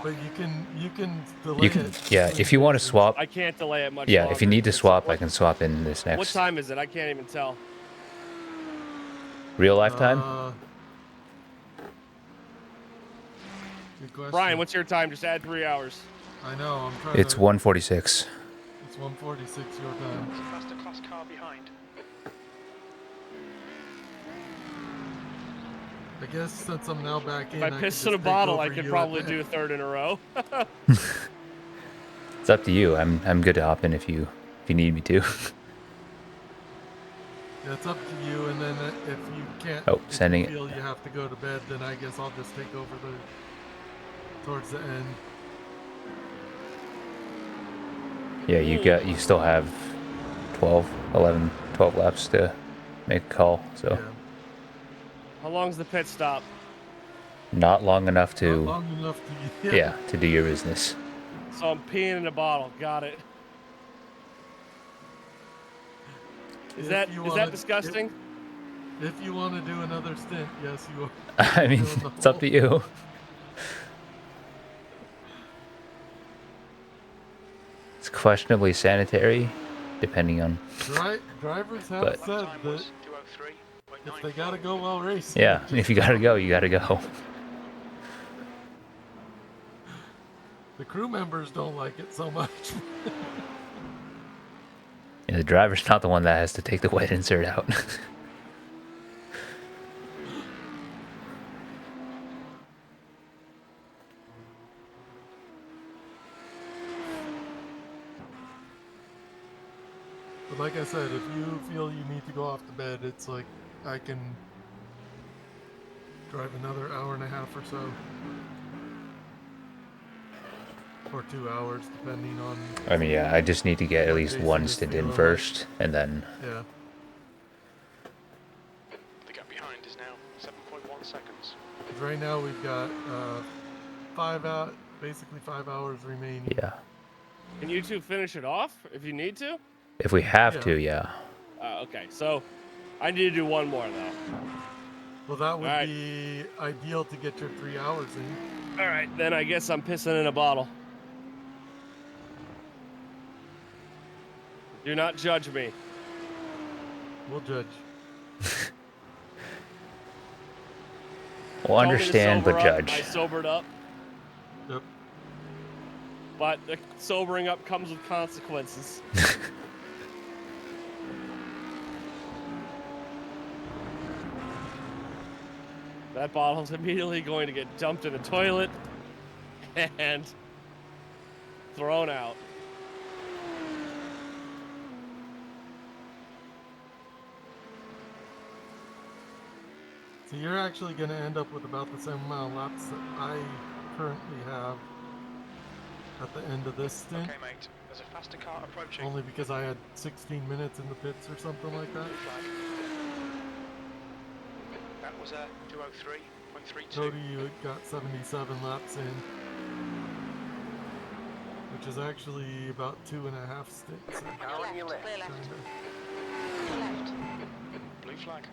But you can delay You can, it. yeah. between If you want to races. swap, I can't delay it much yeah. longer. If you need to It's- swap, I what- can swap in this What next time is it? I can't even tell. real life time. Good question. Brian, what's your time? Just add 3 hours. I know. I'm trying It's to. 1:46. It's 1:46 your time. There's a faster class car behind. I guess since I'm now back in, If I could pissed just in a take bottle, I over could you probably at do a third in a row. It's up to you. I'm good to hop in if you need me to. Yeah, it's up to you, and then if you can't, Oh, if sending you it. feel you have to go to bed, then I guess I'll just take over towards the end. Yeah, you still have 12 laps to make a call. So Yeah. How long's the pit stop? not long enough Not to long enough to yeah to do your business. So I'm peeing in a bottle. Got it. Is that disgusting? If you want to do another stint, yes, you are. I mean, Doing the it's up to you. It's questionably sanitary, depending on. Drivers have But- said Time that was if they gotta go while racing. Yeah, if you gotta go, you gotta go. The crew members don't like it so much. Yeah, the driver's not the one that has to take the wet insert out. But like I said, if you feel you need to go off to bed, it's like I can drive another hour and a half or so. Or 2 hours, depending on. I mean, yeah, I just need to get at least Jason one is stint in feeling first, and then Yeah. The gap behind is now 7.1 seconds. 'Cause right now we've got basically 5 hours remaining. yeah. Can you two finish it off if you need to? If we have Yeah. to, yeah. Okay, so I need to do one more though. Well, that would Alright. be ideal to get your 3 hours in. All right, then I guess I'm pissing in a bottle. Do not judge me. We'll judge. We'll Told me to understand, sober but up. judge. I sobered up, Yep. but the sobering up comes with consequences. That bottle's immediately going to get dumped in the toilet and thrown out. So you're actually going to end up with about the same amount of laps that I currently have at the end of this stint. Okay, mate. There's a faster car approaching. Only because I had 16 minutes in the pits or something like that. Blue flag. That was a 203.32. Cody, you got 77 laps in. Which is actually about 2.5 stints. Car on your left. Clear left. Kinda. Clear left. Blue flag.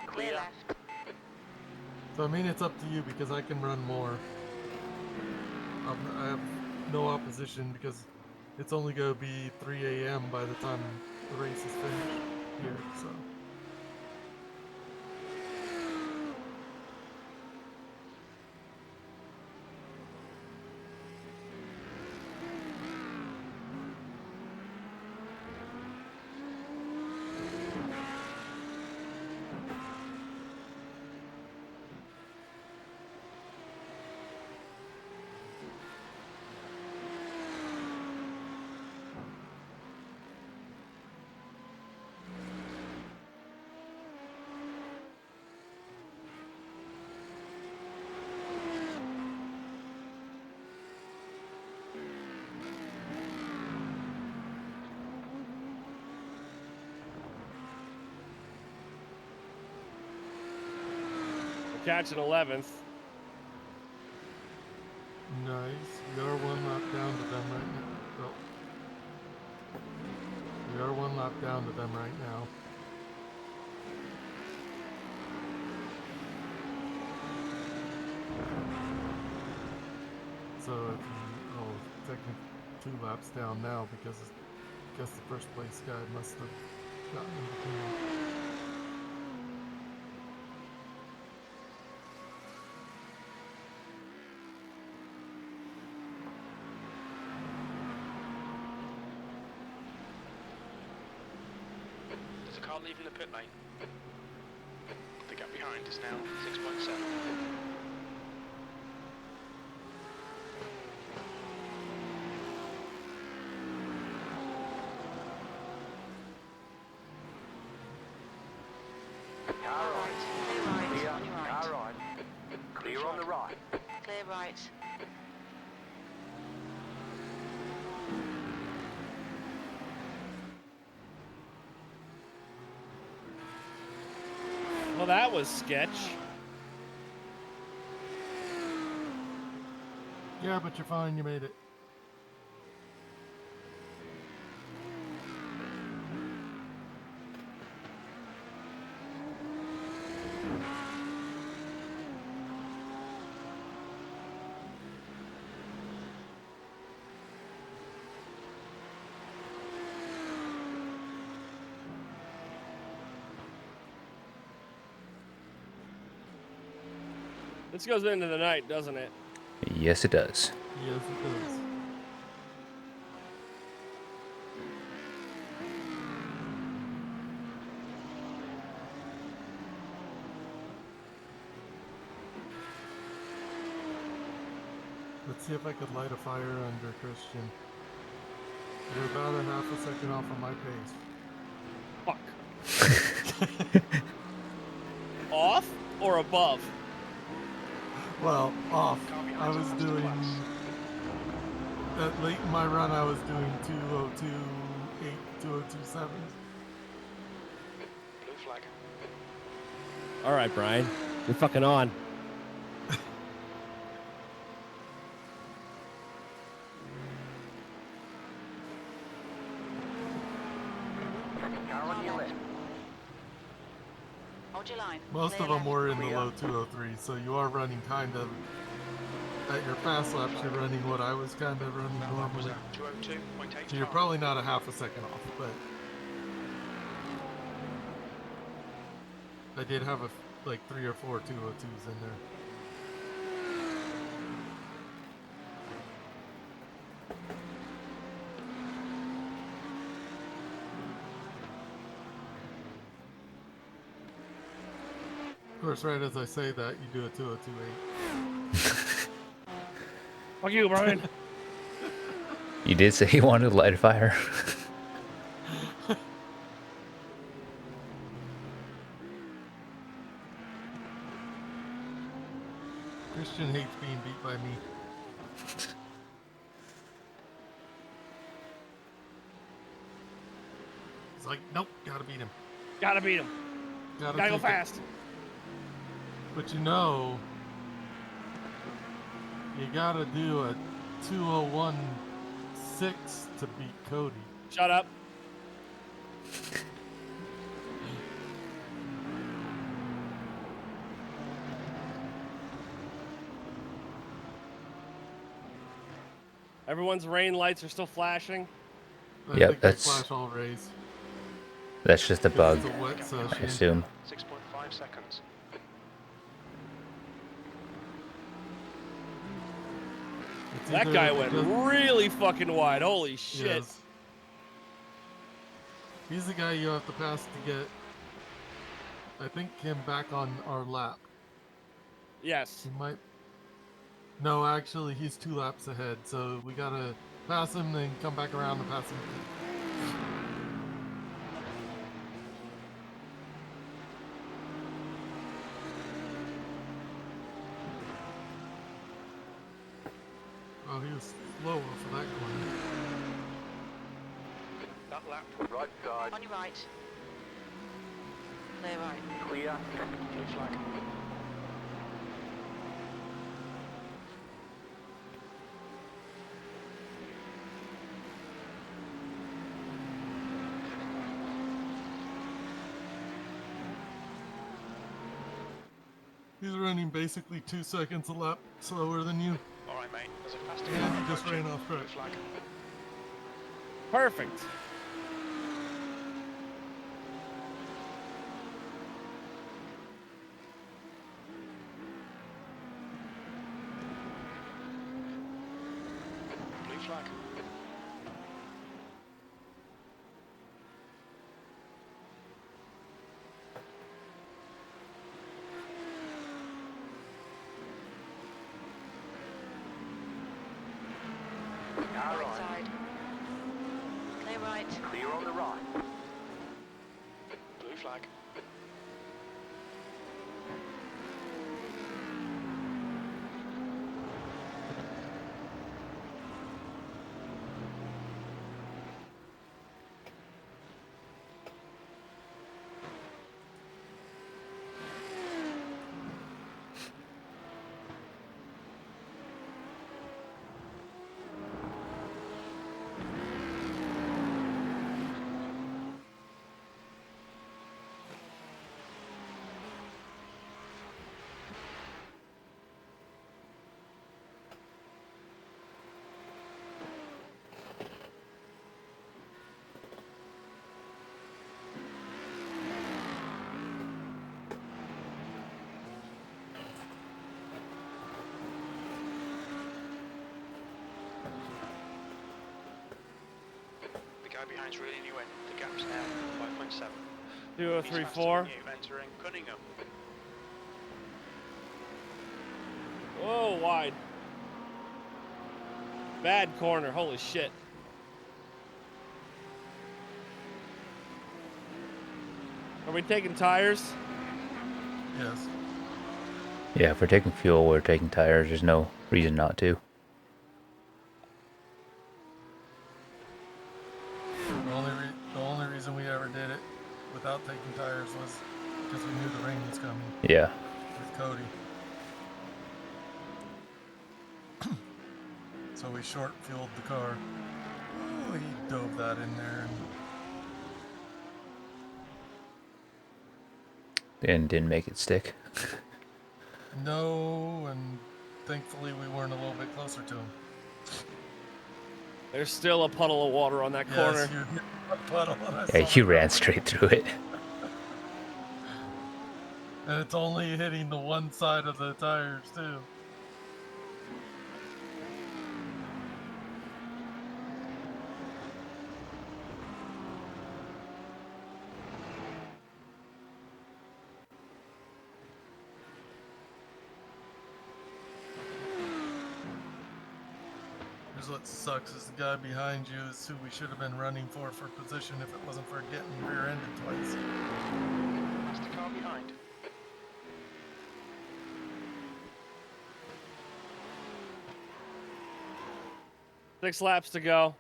Clear left. So I mean, it's up to you because I can run more. I have no opposition because it's only going to be 3 a.m. by the time the race is finished here. So Catching 11th. Nice. We are one lap down to them right now. Oh. We are one lap down to them right now. So if you, oh, technically 2 laps down now because I guess the first place guy must have gotten in between. There's a car leaving the pit lane. The gap behind is now 6.7. Car right. Clear right. Clear. On your right. Car right. Clear on the right. Clear right. Well, that was sketch. Yeah, but you're fine. You made it. This goes into the night, doesn't it? Yes, it does. Yes, it does. Let's see if I could light a fire under Christian. You're about a half a second off of my pace. Fuck. Off or above? Well, off. Car behind I was has to doing, collapse. at late in my run, I was doing 202.8, 202.7. Blue flag. All right, Brian. You're fucking on. Car on your left. Hold your line. Most Clear of them left. were in the Clear. low 203, so you are running kind of, at your fast laps, you're running what I was kind of running That lap was normally. at 202.8. So you're probably not a half a second off, but I did have like 3 or 4 202s in there. Of course, right as I say that, you do a 202.8. Fuck you, Brian. You did say you wanted to light a fire. Christian hates being beat by me. He's like, nope, gotta beat him. Gotta beat him. Gotta go take it." fast. But you know, you gotta do a 201.6 to beat Cody. Shut up. Everyone's rain lights are still flashing. I Yep, think they that's- flash all rays. That's just a 'Cause bug, It's a wet I session. assume. 6.5 seconds. It's That either guy went just- really fucking wide. Holy shit. Yes. He's the guy you have to pass to get, I think, him back on our lap. Yes. He might. No, actually, he's 2 laps ahead, so we gotta pass him, then come back around and pass him. Oh, he was slow off of that corner. That lap. Right side. On your right. Clear right. Clear. Blue flag. He's running basically 2 seconds a lap slower than you. Alright, mate. There's a faster And car he just approaching. ran off track. Blue flag. Perfect. Blue flag. Car Right right. side. Clear right. Clear on the right. Blue flag. The guy behind's reeling you in. The gap's now 5.7. 2034. You entering Cunningham. Whoa, wide. Bad corner. Holy shit. Are we taking tires? Yes. Yeah, if we're taking fuel, we're taking tires. There's no reason not to. The only reason we ever did it without taking tires was because we knew the rain was coming Yeah. with Cody. So we short fueled the car. Oh, he dove that in there. And didn't make it stick. No, and thankfully we weren't a little bit closer to him. There's still a puddle of water on that corner. Yes, you hit a puddle and I Yeah, saw you it. ran straight through it. And it's only hitting the one side of the tires too. Here's what sucks is the guy behind you is who we should have been running for position if it wasn't for getting rear-ended twice. Faster car behind. Six laps to go.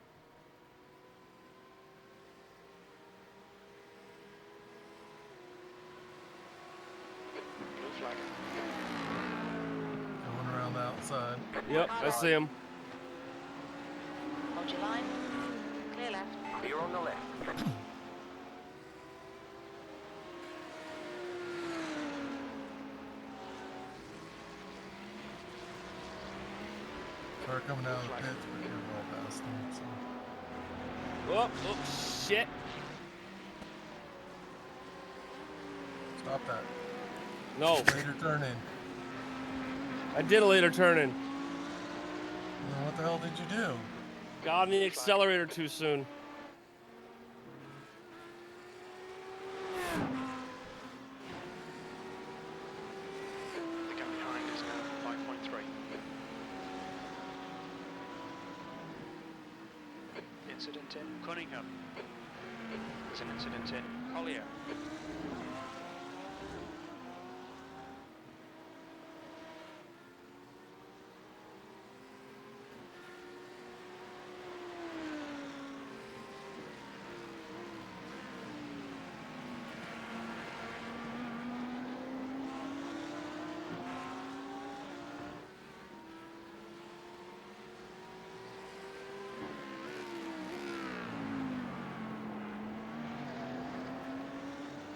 Blue flag. Going around the outside. Yep, I see him. Hold your line. Clear left. Clear on the left. Car coming out of the pits, but you're well past them. So. Oh, oh, shit. Stop that. No, Later turn in. I did a later turn in. Well, what the hell did you do? Got on the accelerator too soon. The gap behind is now 5.3. Incident in Cunningham. There's an incident in Collier.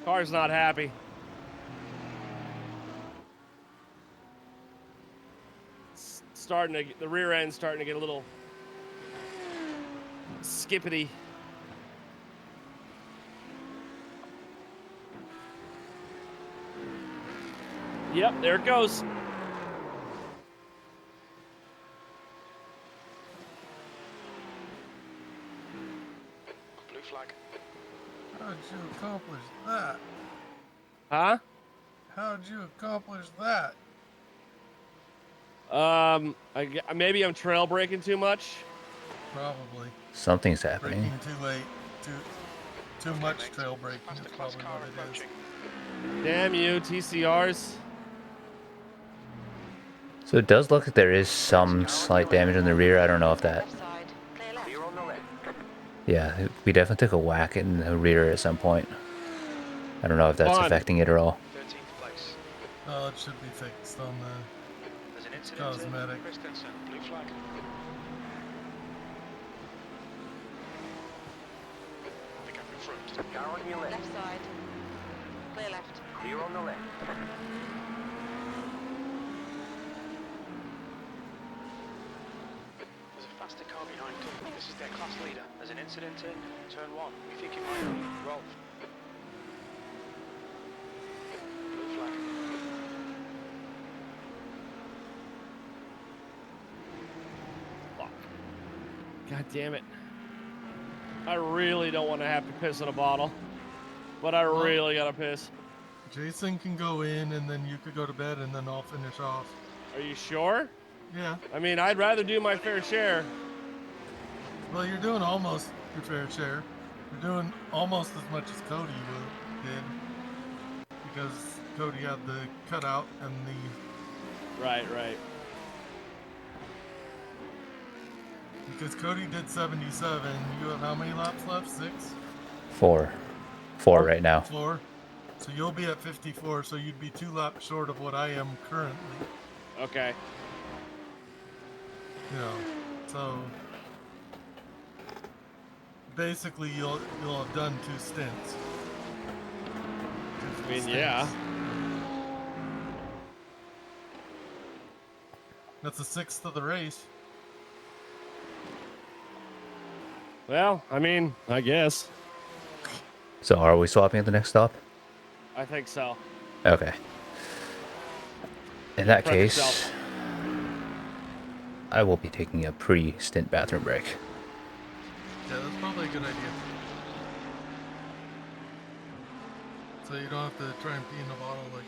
Car's not happy. the rear end's starting to get a little skippity. Yep, there it goes. Blue flag. How'd you accomplish that? Huh? How'd you accomplish that? Maybe I'm trail braking too much. Probably. Something's happening. Braking too late. Too much trail braking is probably what it is. Damn you, TCRs. So it does look like there is some slight damage in the rear. I don't know if that... Left side. Clear left. Clear on the left. Yeah, we definitely took a whack in the rear at some point. I don't know if that's Come on. affecting it at all. 13th place. Oh, it should be fixed on the There's an incident. cosmetic. Christensen. Blue flag. Pick up in front. Car on your left. Left side. Clear left. Clear on the left. There's a faster car behind too. This is their class leader. There's an incident in turn 1. We think it might be Rolf. Blue flag. Fuck. God damn it. I really don't want to have to piss in a bottle. But I really gotta piss. Jason can go in and then you could go to bed and then I'll finish off. Are you sure? Yeah. I mean, I'd rather do my fair share. Well, you're doing almost your fair share. You're doing almost as much as Cody did. Because Cody had the cutout and the... Right. Because Cody did 77. You have how many laps left? 6? 4 right now. 4. So you'll be at 54, so you'd be 2 laps short of what I am currently. Okay. You know, so basically you'll have done 2 stints. I mean, yeah. That's the 6th of the race. Well, I mean, I guess. So are we swapping at the next stop? I think so. Okay. In that Prep case, yourself. I will be taking a pre-stint bathroom break. Yeah, that's probably a good idea. So you don't have to try and pee in the bottle like...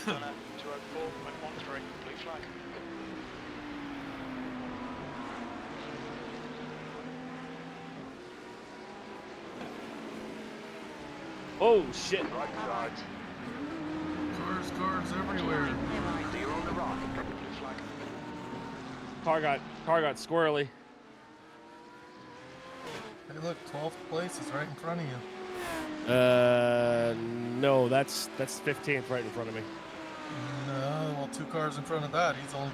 Gunner 204.13. Blue flag. Oh, shit. Right side. Cars everywhere. Clear right. Clear on the right. Blue flag. Car got squirrely. Hey look, 12th place is right in front of you. No, that's 15th right in front of me. No, well 2 cars in front of that. He's only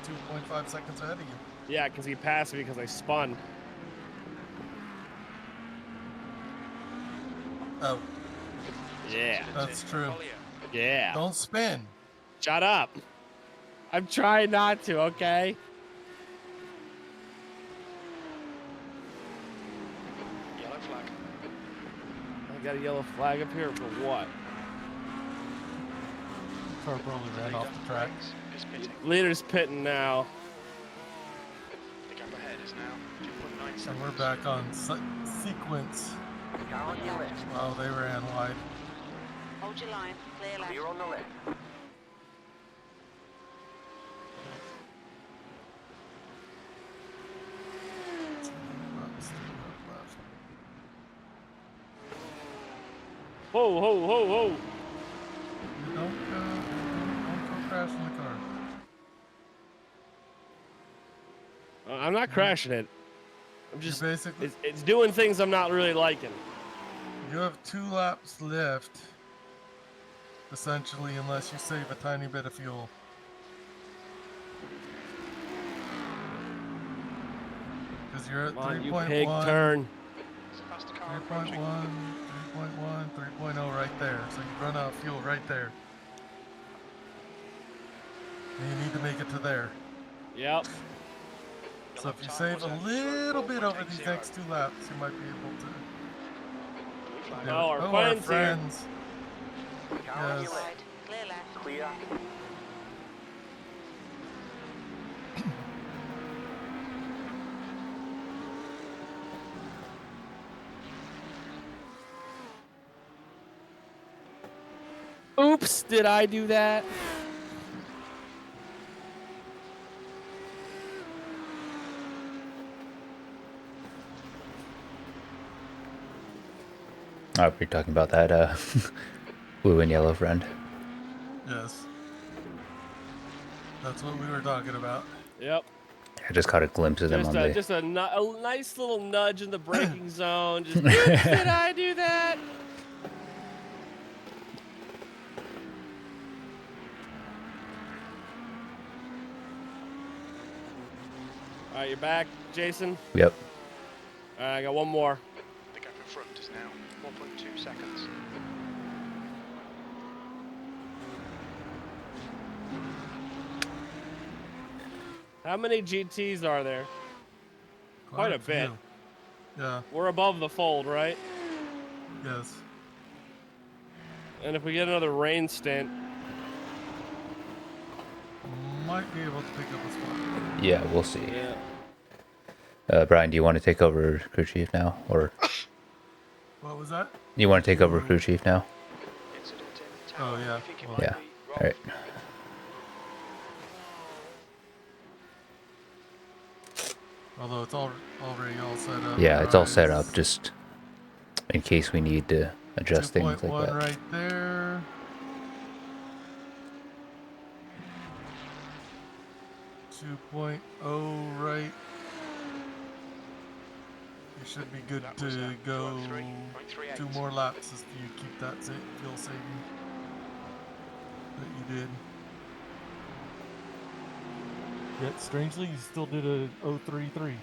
2.5 seconds ahead of you. Yeah, because he passed me because I spun. Oh, Yeah. that's true. Yeah. Don't spin. Shut up. I'm trying not to, okay? Yellow flag. I got a yellow flag up here for what? Car probably ran off the track. Is pitting. Leader's pitting now. The gap ahead is now 2.9 And seconds. we're back on sequence. Car on your left. Wow, they ran wide. Hold your line. Clear left. Clear on the left. Whoa, whoa, whoa, whoa. Don't go crashing the car. I'm not crashing it. I'm You just, basically, it's doing things I'm not really liking. you have 2 laps left, essentially, unless you save a tiny bit of fuel. Because you're at Come on, you 3.1, pig, turn. It's a faster car 3.1, approaching. 3.1, 3.0 right there. So you run out of fuel right there. You need to make it to there. Yep. So if you save a little bit over these next 2 laps, you might be able to. do Oh, it. our friends here. friends. Car on Yes. your left. Right. Clear left. Clear. Oops, did I do that? Oh, we're talking about that blue and yellow friend. Yes. That's what we were talking about. Yep. I just caught a glimpse of them on the. Just a nice little nudge in the braking zone. Just, oops, did I do that? All right, you're back, Jason. Yep. All right, I got one more. The gap in front is now 1.2 seconds. How many GTs are there? Quite a bit. few. Yeah. We're above the fold, right? Yes. And if we get another rain stint, Might be able to pick up a spot. Yeah, we'll see. yeah. Brian, do you want to take over crew chief now, or What was that? you want to take over crew chief now? Incident in Oh, tower. yeah. You think it Well, might Yeah. be All right. Although it's already all set up. Yeah, it's all set up Rise. just in case we need to adjust things like 2.1 that. right there. 2.0 right. You should be good That was to at go 2:03.38. 2 more laps if you keep that fuel saving that you did. Yet strangely, you still did a 033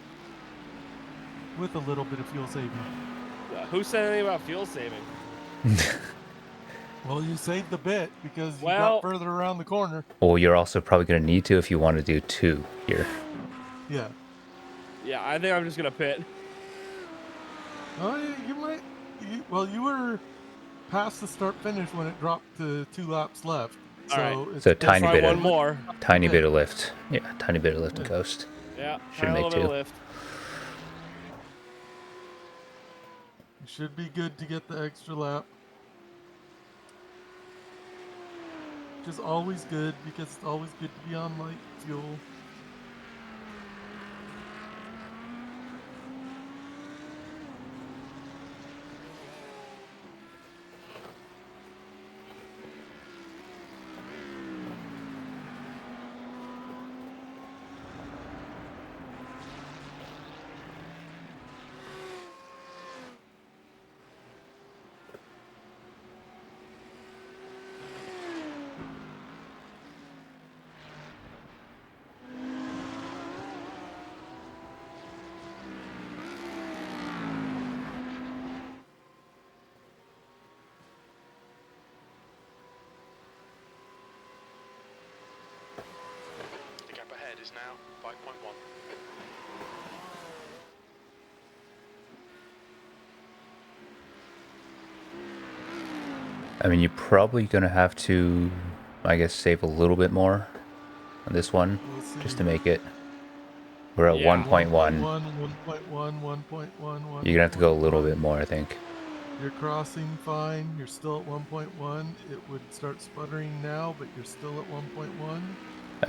with a little bit of fuel saving. Who said anything about fuel saving? Well, you saved a bit because you Well- got further around the corner. Well, you're also probably going to need to if you want to do 2 here. Yeah. Yeah, I think I'm just gonna pit. Oh, you might. Well, you were past the start finish when it dropped to 2 laps left. All right. It's So tiny Try bit one of more. tiny Yeah. bit of lift. Yeah, tiny bit of lift and Yeah. coast. Yeah, Should try a make little bit of 2. lift. You should be good to get the extra lap. Which is always good because it's always good to be on light fuel. The gap ahead is now 5.1. I mean, you're probably going to have to, I guess, save a little bit more on this one We'll see. just to make it. We're at Yeah. 1.1. 1.1, 1.1. You're going to have to go a little bit more, I think. You're crossing fine. You're still at 1.1. It would start sputtering now, but you're still at 1.1.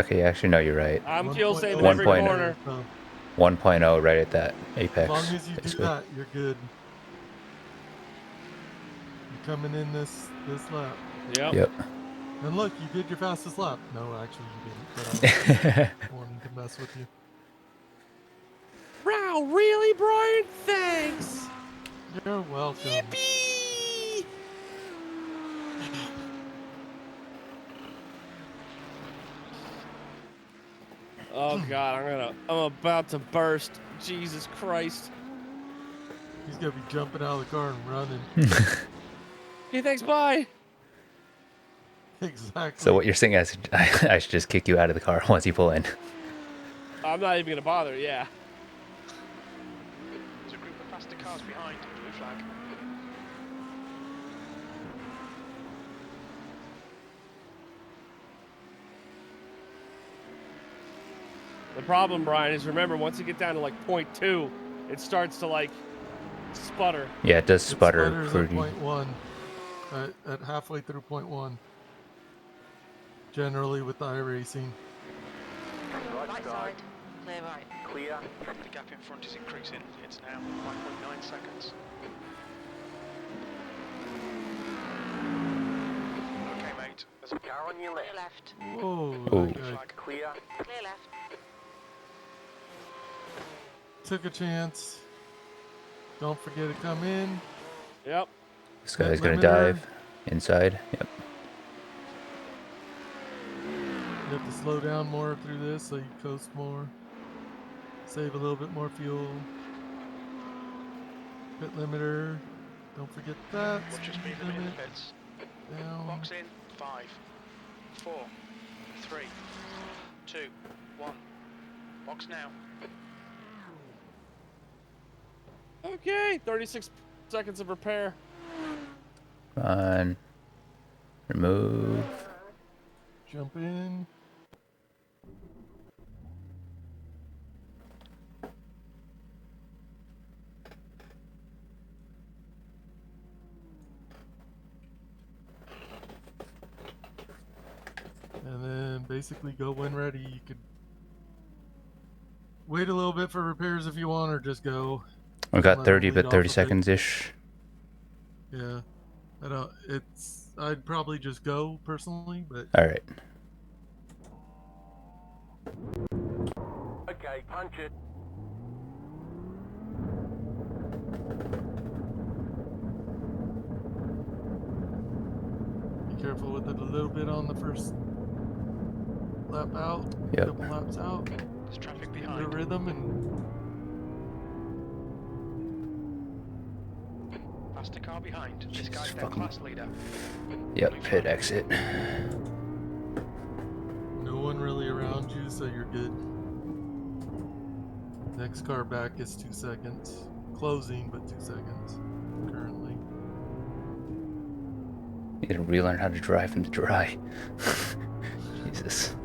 Okay, actually, no, you're right. I'm fuel 1.0 saving every 1.0. corner. So 1.0 right at that apex. as long as you do basically. that, you're good. You're coming in this lap. Yep. Yep. And look, you did your fastest lap. No, actually you didn't. But I was wanting to mess with you. Wow, really, Brian? Thanks. You're welcome. Yippee! Oh God, I'm about to burst. Jesus Christ. He's gonna be jumping out of the car and running. Hey, thanks, bye. Exactly. So what you're saying is I should just kick you out of the car once you pull in. I'm not even gonna bother. Yeah. There's a group of faster cars behind. Blue flag. The problem, Brian, is remember once you get down to like 0.2, it starts to like sputter. Yeah, it does sputter It sputters pretty. at 0.1. At halfway through 0.1. Generally with iRacing. Right side. Clear right. Clear. The gap in front is increasing. It's now 5.9 seconds. Okay, mate. There's a Car on your Clear left. left. Whoa. Oh. that guy flag. Clear. Clear left. took a chance. Don't forget to come in. Yep. This guy's gonna limiter. dive inside. Yep. You have to slow down more through this so you coast more. Save a little bit more fuel. Pit limiter. Don't forget that. Watch your Speed speed limit in the limit. pits. Down. Box in. 5, 4, 3, 2, 1. Box now. Okay. 36 seconds of repair. Come on. Remove. Jump in. And then basically go when ready. You could wait a little bit for repairs if you want, or just go. We got Let 30, them lead but off 30 a bit. seconds ish. Yeah. I don't. I'd probably just go personally, but All right. Okay, punch it. be careful with it a little bit on the first lap out. Yep. Couple laps out. There's traffic Get into behind. rhythm and Faster car behind. This guy's Jesus their fucking- class leader. Yep. Pit exit. no one really around you, so you're good. Next car back is 2 seconds. Closing, but 2 seconds currently. You gotta relearn how to drive in the dry. Jesus.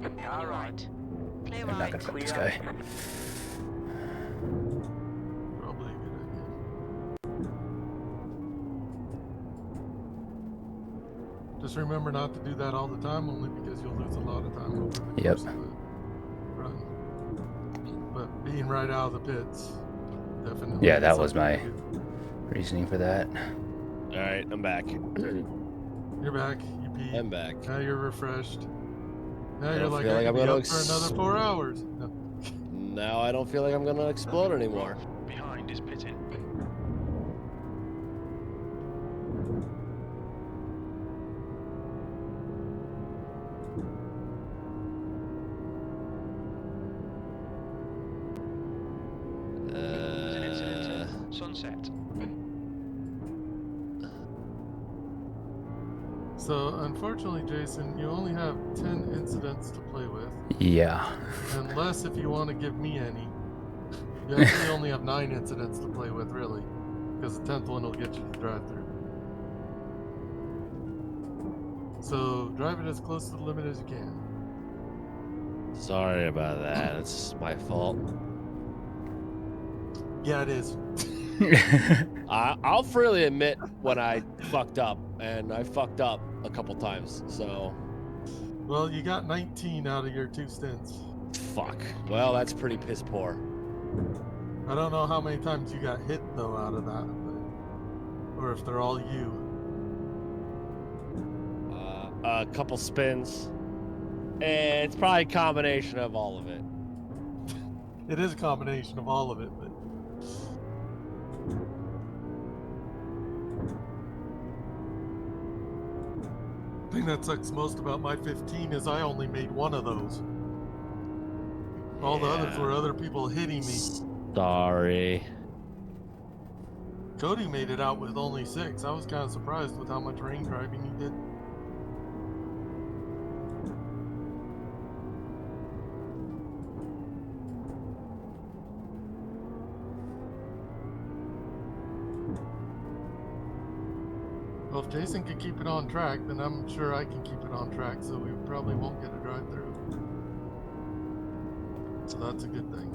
Car Clear right. right. Clear I'm not right. gonna fight this Clear. guy. Probably a good idea. Just remember not to do that all the time, only because you'll lose a lot of time over the Yep. course of the run. But being right out of the pits, definitely. Yeah, is that was something my to do. reasoning for that. All right, I'm back. You're back. You peed. I'm back. Now you're refreshed. Now I you're don't like, feel I like could I'm be gonna up for another 4 hours. No. Now I don't feel like I'm gonna explode anymore. Behind is pitting. There's an incident at Sunset. So, unfortunately, Jason, you only have 10 incidents to play with. Yeah. Unless if you want to give me any. You actually only have 9 incidents to play with, really. Because the 10th one will get you to drive through. So, drive it as close to the limit as you can. Sorry about that. It's my fault. Yeah, it is. I'll freely admit when I fucked up, and I fucked up a couple times. So, Well, you got 19 out of your 2 stints. fuck. Well, that's pretty piss poor. I don't know how many times you got hit though out of that, but, or if they're all you. A couple spins. It's probably a combination of all of it. It is a combination of all of it, but the thing that sucks most about my 15 is I only made one of those. All the others were other people hitting me. Sorry. Cody made it out with only 6. I was kind of surprised with how much rain driving he did. Well, if Jason can keep it on track, then I'm sure I can keep it on track, so we probably won't get a drive-through. So that's a good thing.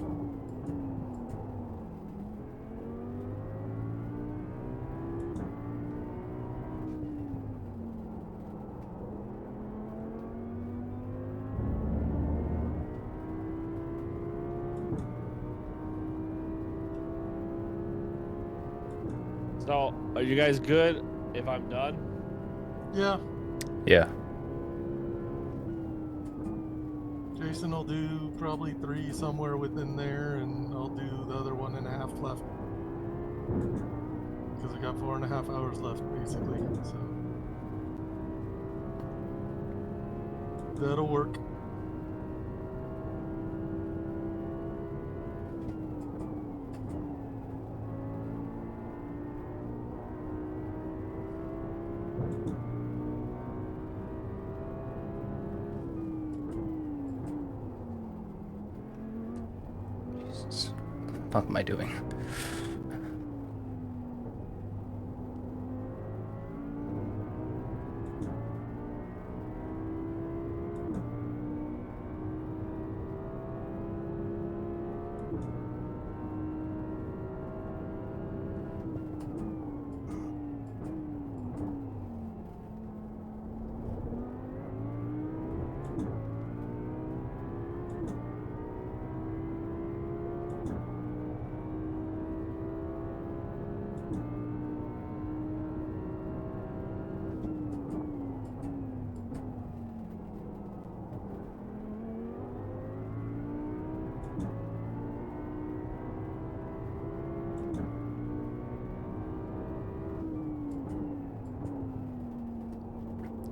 So, are you guys good if I'm done? Yeah, Yeah. Jason will do probably 3 somewhere within there, and I'll do the other 1.5 left. Because I got 4.5 hours left, basically, so. That'll work. Jesus. What the fuck am I doing?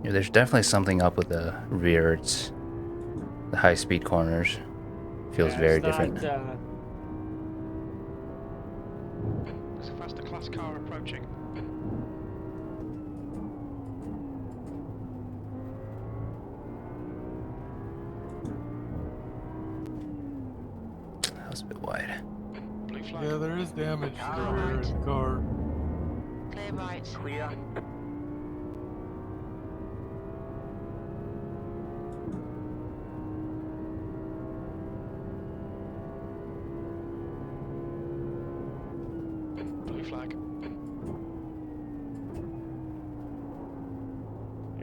Yeah, there's definitely something up with the rear. It's the high-speed corners. Feels Yeah, very it's not, different. There's a faster class car approaching. That was a bit wide. Blue flag. Yeah, there is damage to the rear of the car. Clear right. Clear. Blue flag.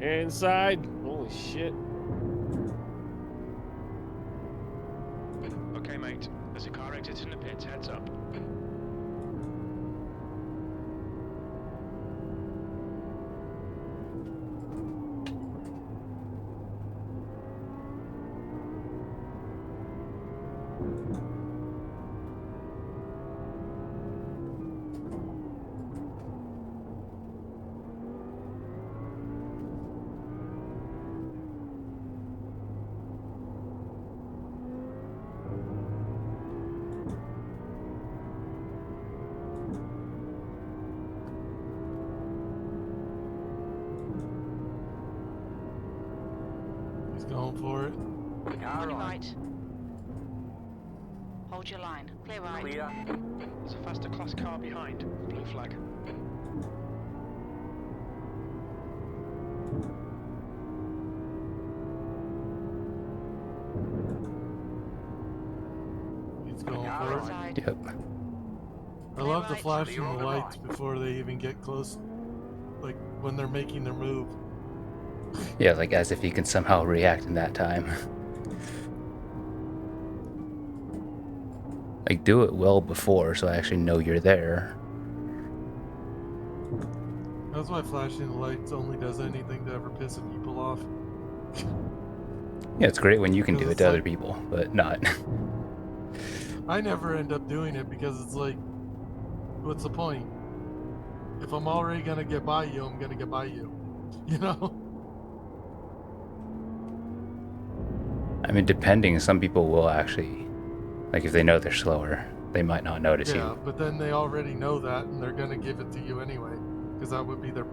Inside. Holy shit. Okay, mate. There's a car exiting the pits. Heads up. He's going for it. On your right. Hold your line. Clear right. Clear. There's a faster class car behind. Blue flag. He's going for it. Inside. Yep. I love the right. flashing the lights before they even get close, like when they're making their move. Yeah, like as if he can somehow react in that time. Like, do it well before so I actually know you're there. That's why flashing the lights only does anything to ever piss people off. Yeah, it's great when you can do Because it it's to other like- people, but not. I never end up doing it because it's like, what's the point? If I'm already gonna get by you, I'm gonna get by you. You know? I mean, depending, some people will actually, like, if they know they're slower, they might not notice Yeah, you. but then they already know that and they're gonna give it to you anyway. Because that would be their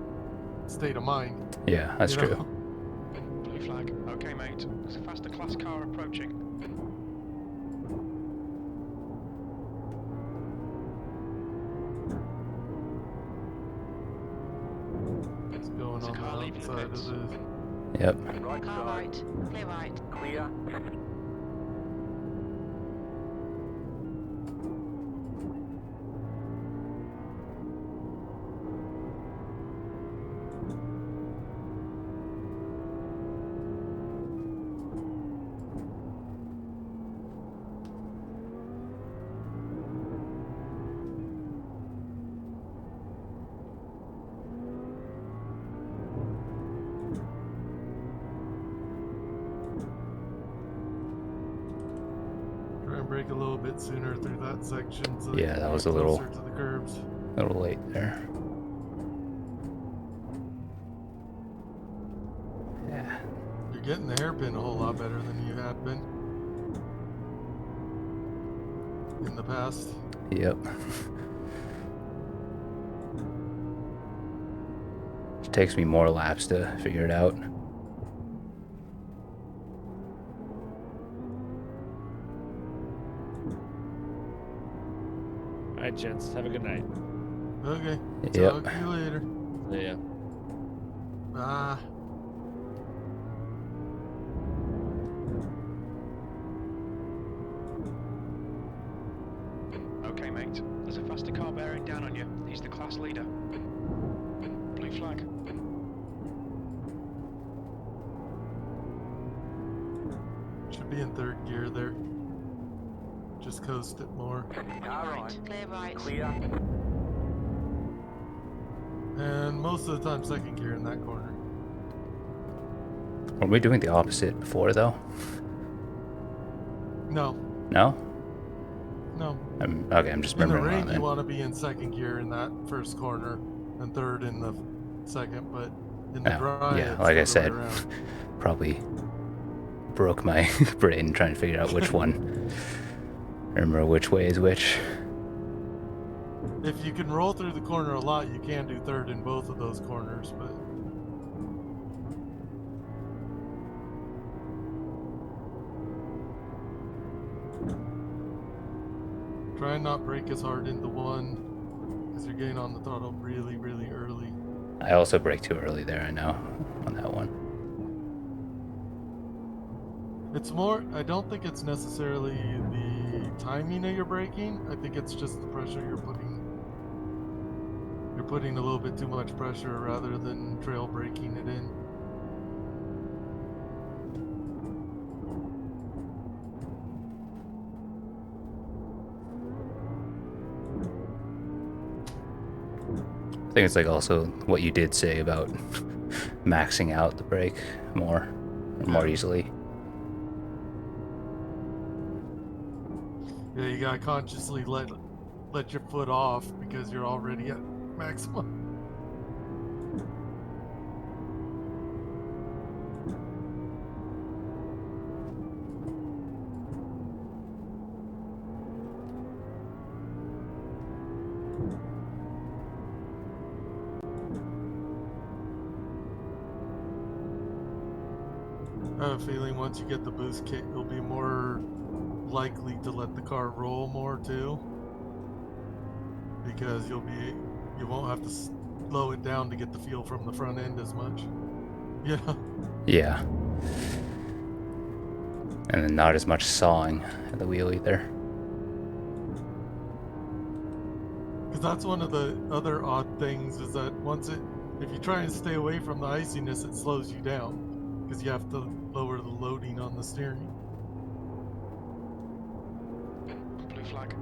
state of mind. Yeah, that's you know? true. Blue flag. Okay, mate. There's a faster class car approaching. It's going There's a on car the leaving the outside of pits. the... Yep. Right Car side. right. Clear right. Clear. Try and brake a little bit sooner through that section so Yeah, you that can was get a little- closer to the curbs. A little late there. Yeah. You're getting the hairpin a whole lot better than you had been in the past. Yep. It takes me more laps to figure it out. All right, gents. Have a good night. Okay. Yep. Talk to you later. See ya. Bye. Okay, mate. There's a faster car bearing down on you. He's the class leader. Blue flag. Should be in third gear there. Just coast it more. Car Right. right. Clear right. Clear. And most of the time second gear in that corner. Were we doing the opposite before, though? No. No? No. Okay, I'm just In the remembering wrong rain, you then. want to be in second gear in that first corner and third in the second, but in the Oh, dry, yeah, it's like I the other said, way around. probably broke my brain trying to figure out which one. Remember which way is which. If you can roll through the corner a lot, you can do third in both of those corners, but try and not brake as hard into one because you're getting on the throttle really, really early. I also brake too early there, I know, on that one. It's more, I don't think it's necessarily the timing of your braking. I think it's just the pressure you're putting. You're putting a little bit too much pressure rather than trail braking it in. I think it's like also what you did say about maxing out the brake more easily. Yeah, you gotta consciously let your foot off because you're already at maximum. I have a feeling once you get the boost kit, you'll be more likely to let the car roll more too, because you won't have to slow it down to get the feel from the front end as much. Yeah. Yeah. And then not as much sawing at the wheel either. Because that's one of the other odd things is that if you try and stay away from the iciness, it slows you down because you have to lower the loading on the steering. Blue flag.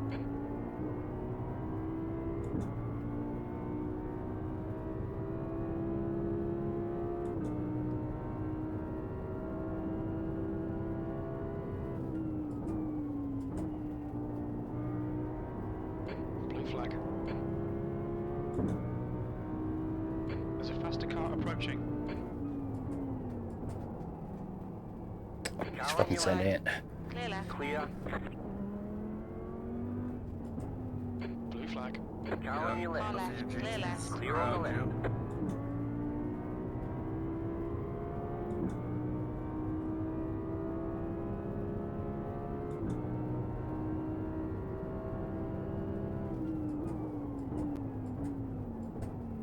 Blue flag. There's a faster car approaching. Just fucking sending it. Clear left. Clear. Blue flag. Car on your Far left. left. Clear left. Clear on the left.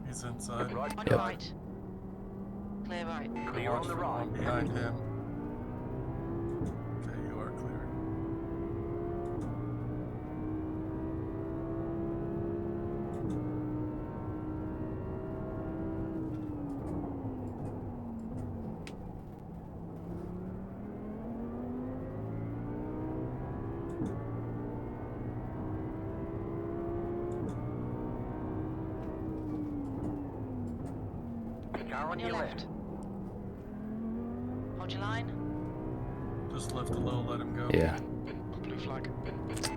He's inside. Right On your Yep. right. Clear right. Clear on the right. One behind him. Okay, you are clear. Car On your left. Hold your line. Just lift a little, let him go. Yeah. Blue flag.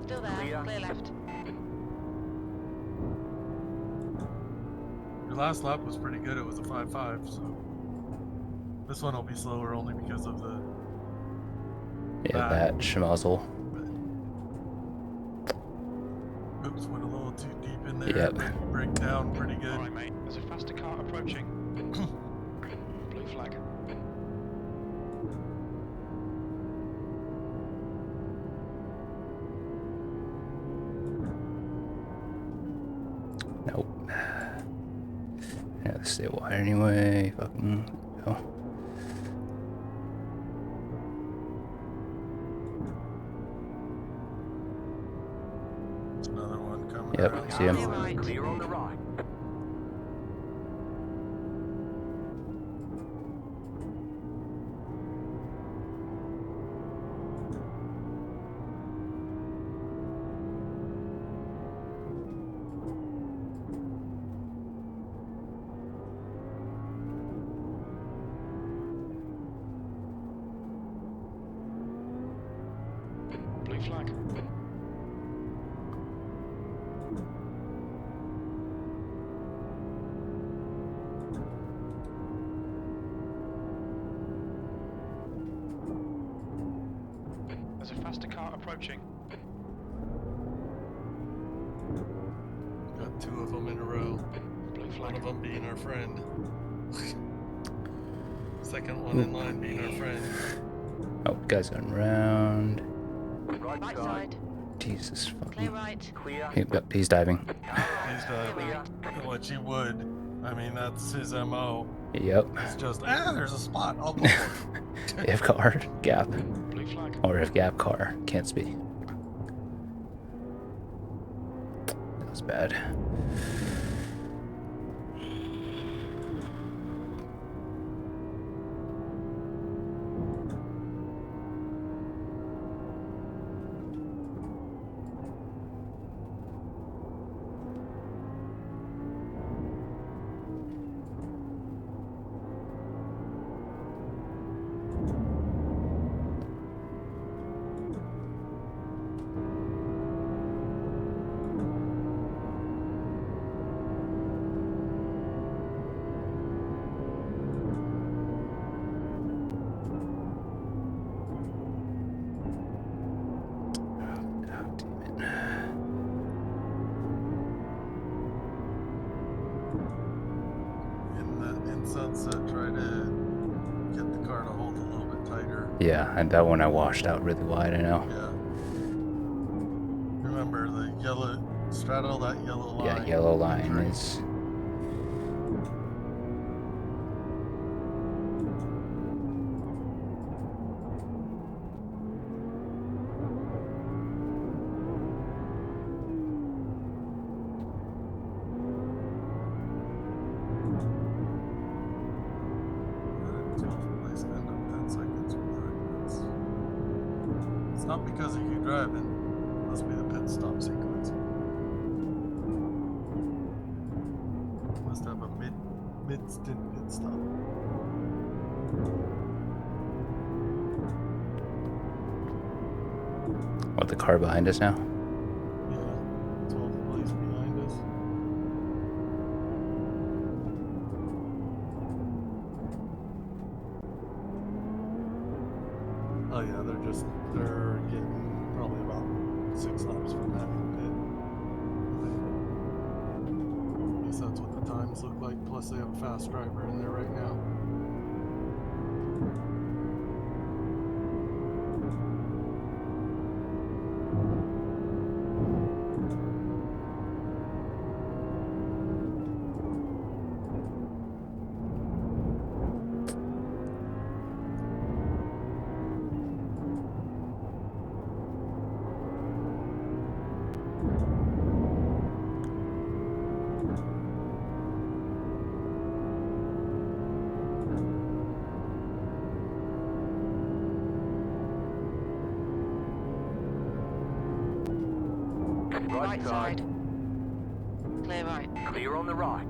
Still there. Clear. Clear left. Your last lap was pretty good. It was a 5.5, so this one will be slower only because of the. Yeah, that schmozzle. Oops, went a little too deep in there. Yep. Made it break down pretty good. Alright, mate. There's a faster car approaching. Blue flag. Nope. Yeah, let's stay wide anyway. Fucking go. Another one coming Yep, around. see him. Clear right. Clear on the right. Blue flag. There's a faster car approaching. Got two of them in a row. Blue One flag. of them being our friend. Second one in line being our friend. Oh, guy's going round. Right Right side. side. Jesus Clear fucking. right. Clear. Yep, he's diving. He's Clear right. what you would. I mean, that's his MO. Yep. It's just, there's a spot. I'll go for it. If car, gap. Blue flag. Or if gap car, can't speak. That was bad. In Sunset, try to get the car to hold a little bit tighter. Yeah, and that one I washed out really wide, I know. Yeah. Remember the yellow, straddle that yellow line. Yeah, yellow line is. It's not because of you driving. It must be the pit pit stop sequence. Must have a mid-stint pit stop. What, the car behind us now? Yeah, it's all the place behind us. Oh yeah, they're getting probably about 6 laps from having pit. I guess that's what the times look like. Plus they have a fast driver in there right now. Right side. Clear right. Clear on the right.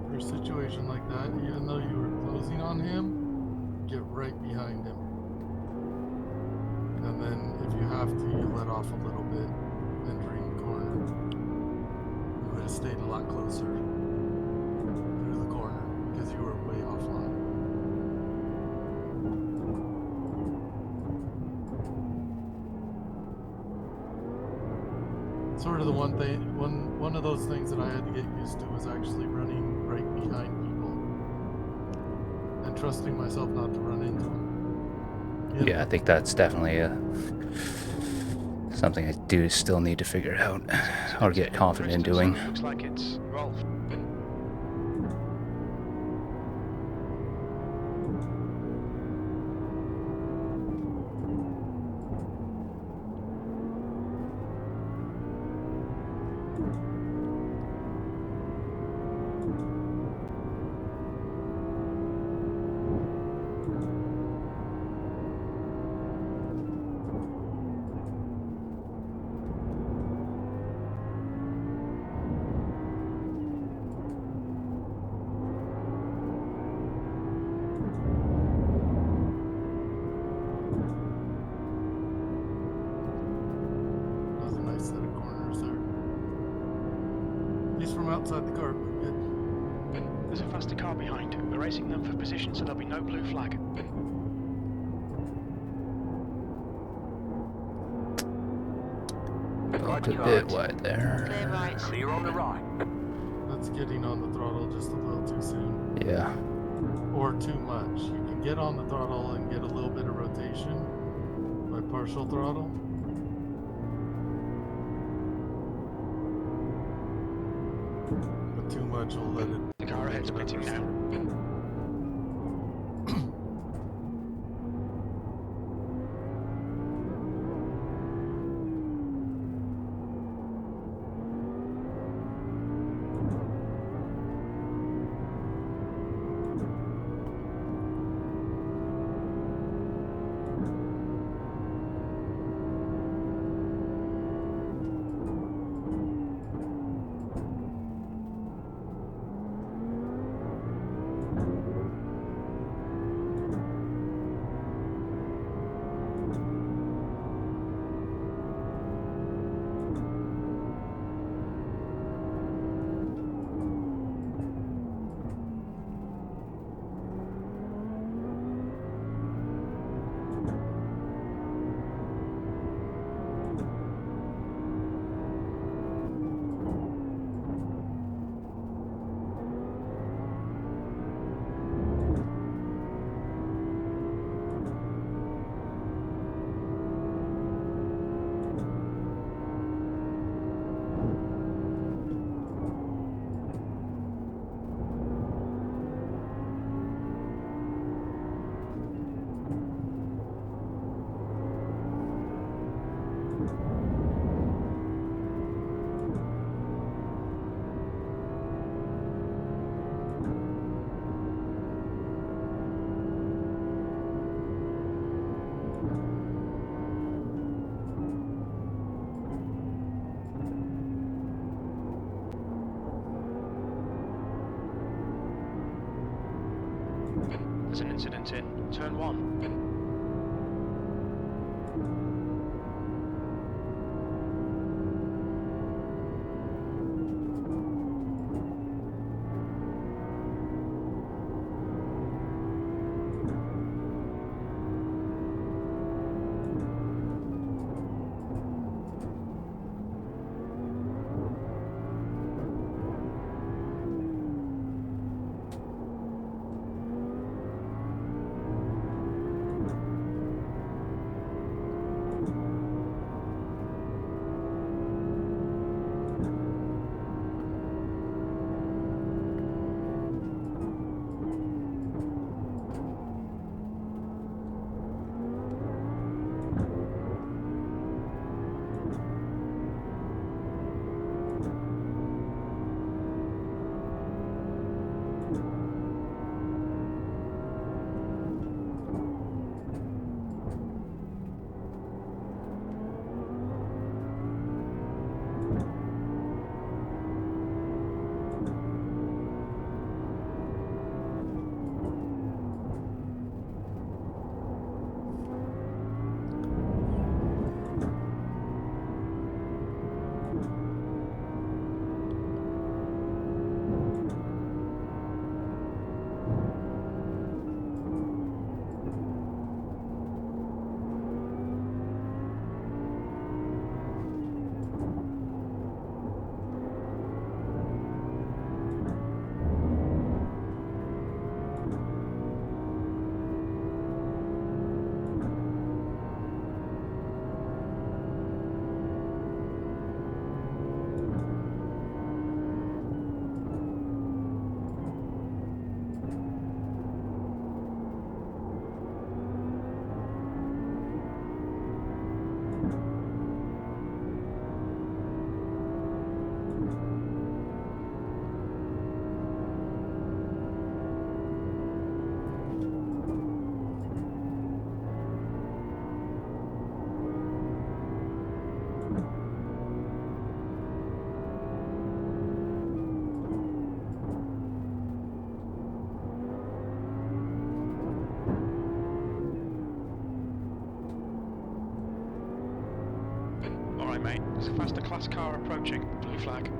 For a situation like that, even though you were closing on him, get right behind him. And then if you have to, you let off a little bit entering the corner. You would have stayed a lot closer through the corner because you were way offline. Sort of the one of those things that I had to get used to was actually running right behind people and trusting myself not to run into them. You know? Yeah, I think that's definitely something I do still need to figure out or get confident in doing. Looks like it's Rolf. That was a nice set of corners there. At least from outside the car, but good. There's a faster car behind. We're racing them for position, so there'll be no blue flag. Bumped a bit wide there. Clear right. Clear on the right. That's getting on the throttle just a little too soon. Yeah. Or too much. You can get on the throttle and get a little bit of rotation by partial throttle. But too much will let it. The car ahead's pitting now. incident in turn 1. Alright mate, there's a faster class car approaching. Blue flag.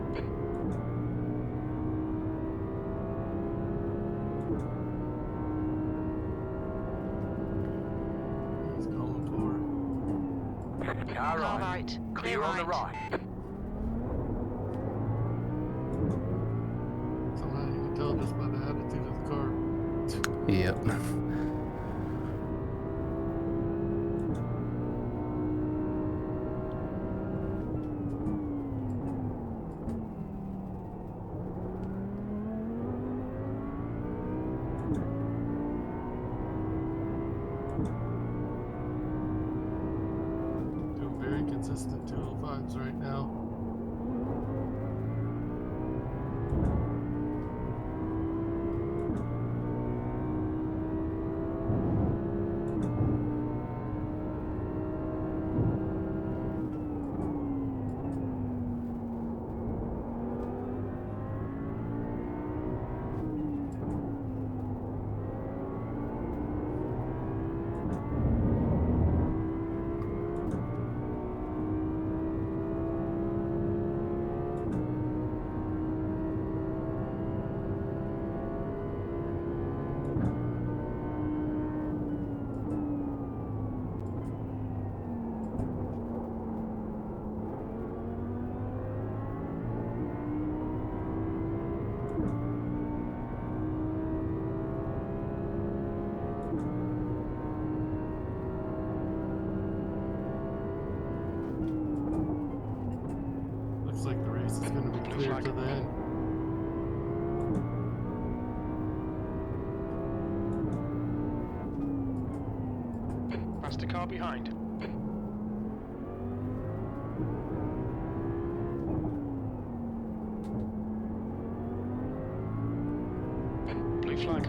He's going for it. Car Car right. right. Clear Clear on the right. right. Somehow you can tell just by the attitude of the car. Yep. Doing very consistent 205s right now. Looks like the race is going to be clear to the end. Faster car behind. Blue flag.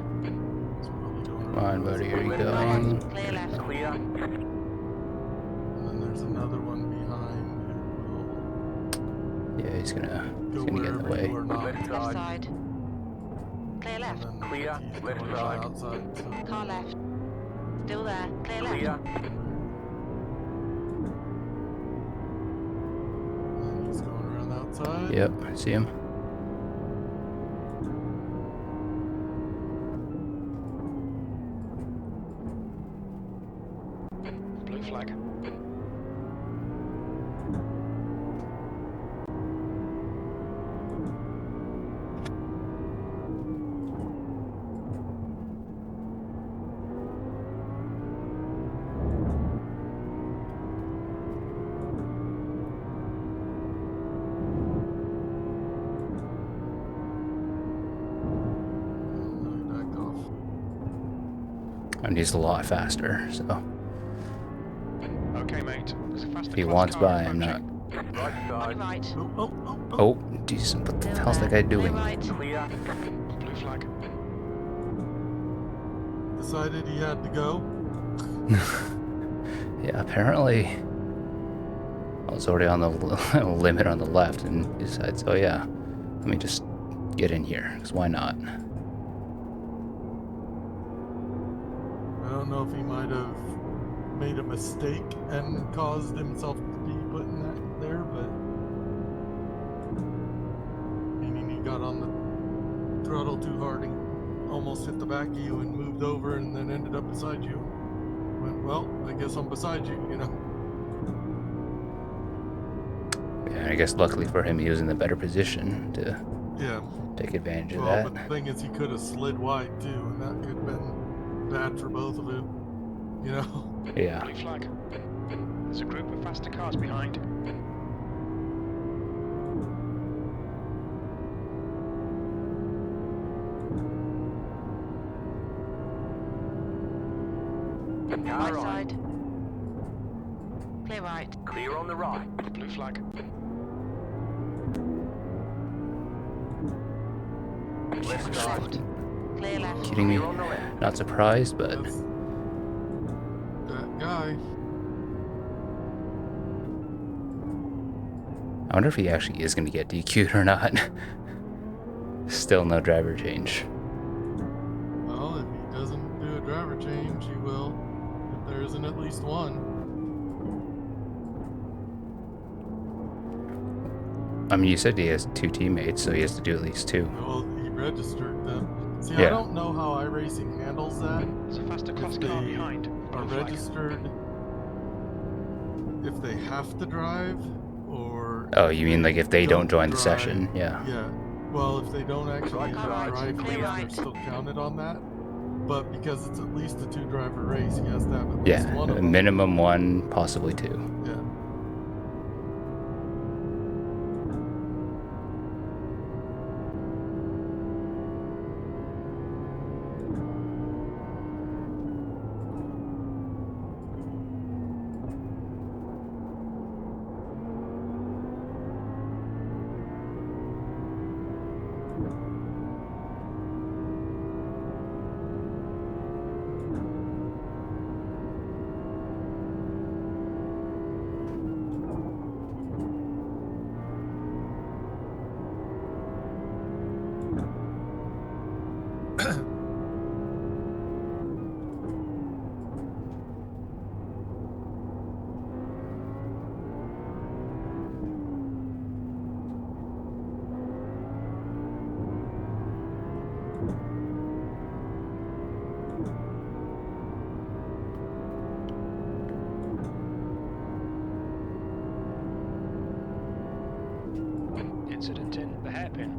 It's probably going Come on, buddy, here you go. Right. Clear left. Clear. And then there's another one behind who Yeah, he's gonna will go get in the wherever way. you are not. Left Left side. side. Clear And left. then Clear, he's left going side. outside. So. Car left. Still there. Clear left. Clear. And he's going around the outside. Yep, I see him. Blue flag. And he backed off. And he's a lot faster, so Okay, mate. There's a faster if he class wants car by, I'm not. approaching. Right On side. your right. Oh, decent. What the Still hell's that there. guy Clear doing? right. Clear. Blue flag. Decided he had to go. Yeah, apparently I was already on the limit on the left, and he decides, oh yeah, let me just get in here, because why not? I don't know if he might have made a mistake and caused himself to be put in that there, but meaning he got on the throttle too hard and almost hit the back of you and moved over and then ended up beside you. Went, well, I guess I'm beside you, you know. Yeah, I guess luckily for him, he was in the better position to Yeah. take advantage of Well, that. but the thing is, he could have slid wide too, and that could have been bad for both of you. You know. Yeah. Blue flag. There's a group of faster cars behind. Car Right right. side. Clear right. Clear on the right. Blue flag. Left side. Left. Clear left. Kidding me? Clear on the left. Not surprised, but That's that guy. I wonder if he actually is going to get DQ'd or not. Still no driver change. Well, if he doesn't do a driver change, he will. If there isn't at least one. I mean, you said he has 2 teammates, so he has to do at least 2. Well, he registered them. See, Yeah. I don't know how iRacing handles that. There's a faster class If car they behind. are Blue flag. registered, if they have to drive, or Oh, you mean like if they don't join the drive. session? Yeah. Yeah. Well, if they don't actually Right drive, side, they're clear right. still counted on that. But because it's at least a 2-driver race, he has to have at least Yeah, one of a them. minimum 1, possibly 2. Yeah. Incident in the hairpin.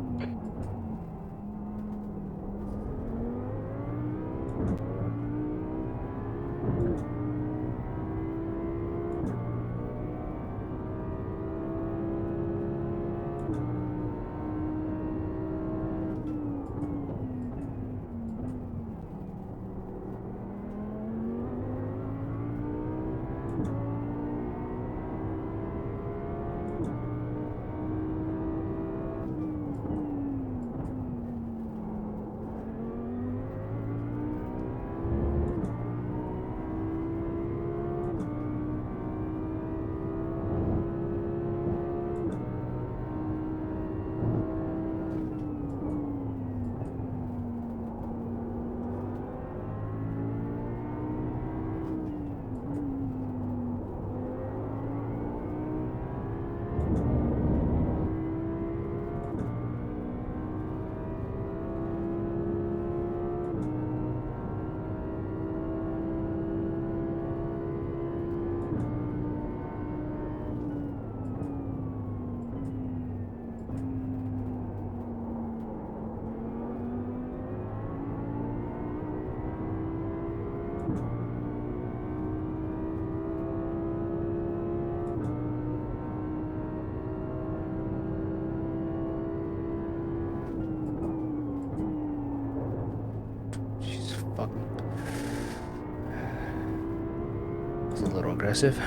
It's a little aggressive.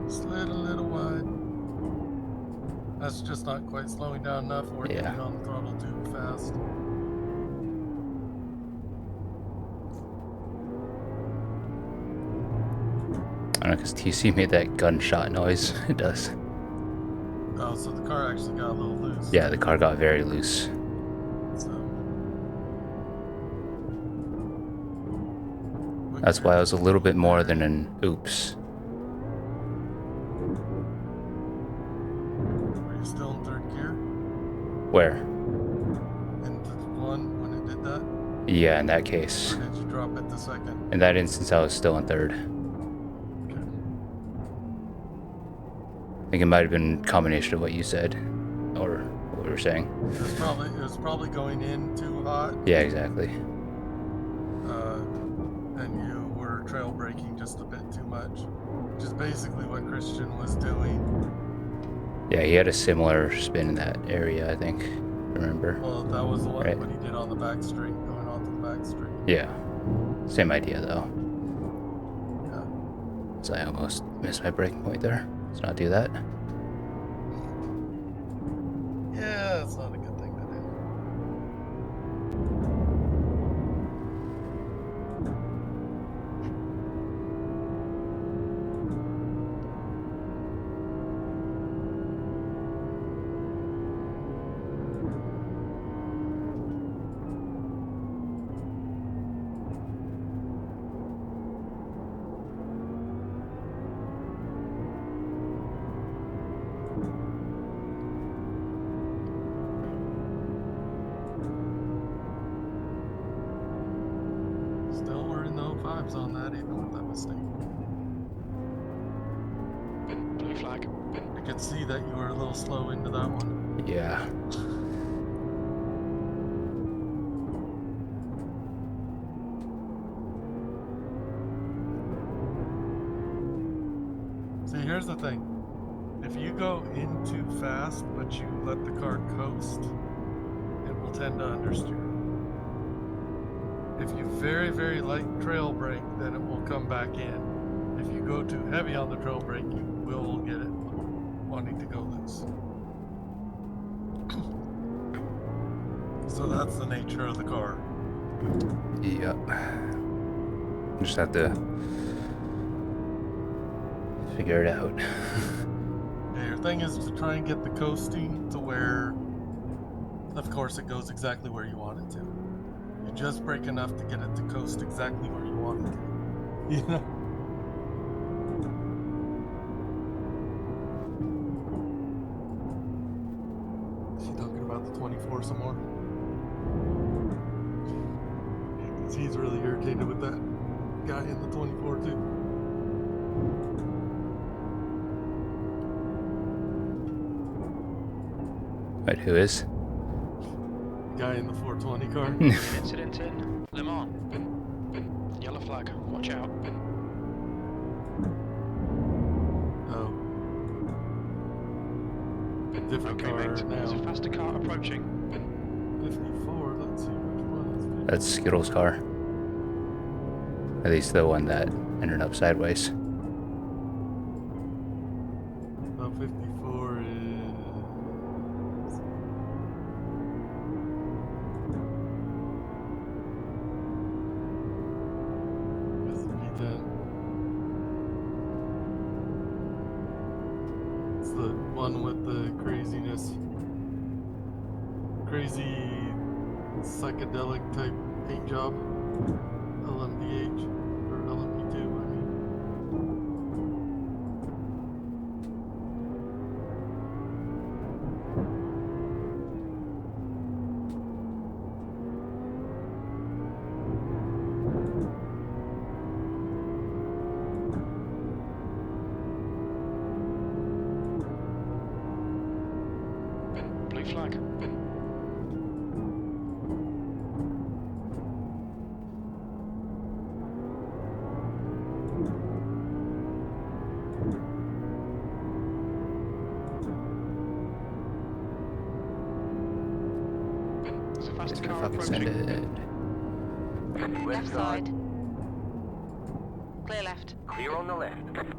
Slid a little wide. That's just not quite slowing down enough or Yeah. getting on the throttle too fast. I don't know, because TC made that gunshot noise. It does. Oh, so the car actually got a little loose. Yeah, the car got very loose. So. That's why I was a little bit more than an oops. Were you still in third gear? Where? Into one when it did that? Yeah, in that case. Or did you drop it to second? In that instance, I was still in third. Okay. I think it might have been a combination of what you said, or what we were saying. It was probably going in too hot. Yeah, exactly. And you were trail braking just a bit too much, which is basically what Christian was doing. Yeah, he had a similar spin in that area, I think. Remember? Well, that was the one Right. what he did on the back straight, going onto the back straight. Yeah. Same idea, though. Yeah. So I almost missed my braking point there. Let's not do that. Yeah, it's not a good thing to do. Still, we're in the 05s on that, even with that mistake. Blue flag. I could see that you were a little slow into that one. Yeah. See, here's the thing. If you go in too fast, but you let the car coast, it will tend to understeer. If you very, very light trail brake, then it will come back in. If you go too heavy on the trail brake, you will get it wanting to go loose. So that's the nature of the car. Yep. Just have to figure it out. Yeah, your thing is to try and get the coasting to where, of course, it goes exactly where you want it to. You just brake enough to get it to coast exactly where you want it to. You know? Is she talking about the 24 some more? Because he's really irritated with that guy in the 24 too. Wait, who is? Guy in the 420 car. Incident in Le Mans. Yellow flag. Watch out. Oh. Different Okay, car mate. There's a now. faster car approaching. 54, let's see which one is 54. That's Skittles' car. At least the one that ended up sideways. Oh, 54 is... This is V10. It's the one with the craziness. Crazy psychedelic type paint job. LMDH. Or LMP2, I mean. Blue flag. There's a It's faster gonna car fucking send approaching. it. Left side. Clear left. Clear on the left.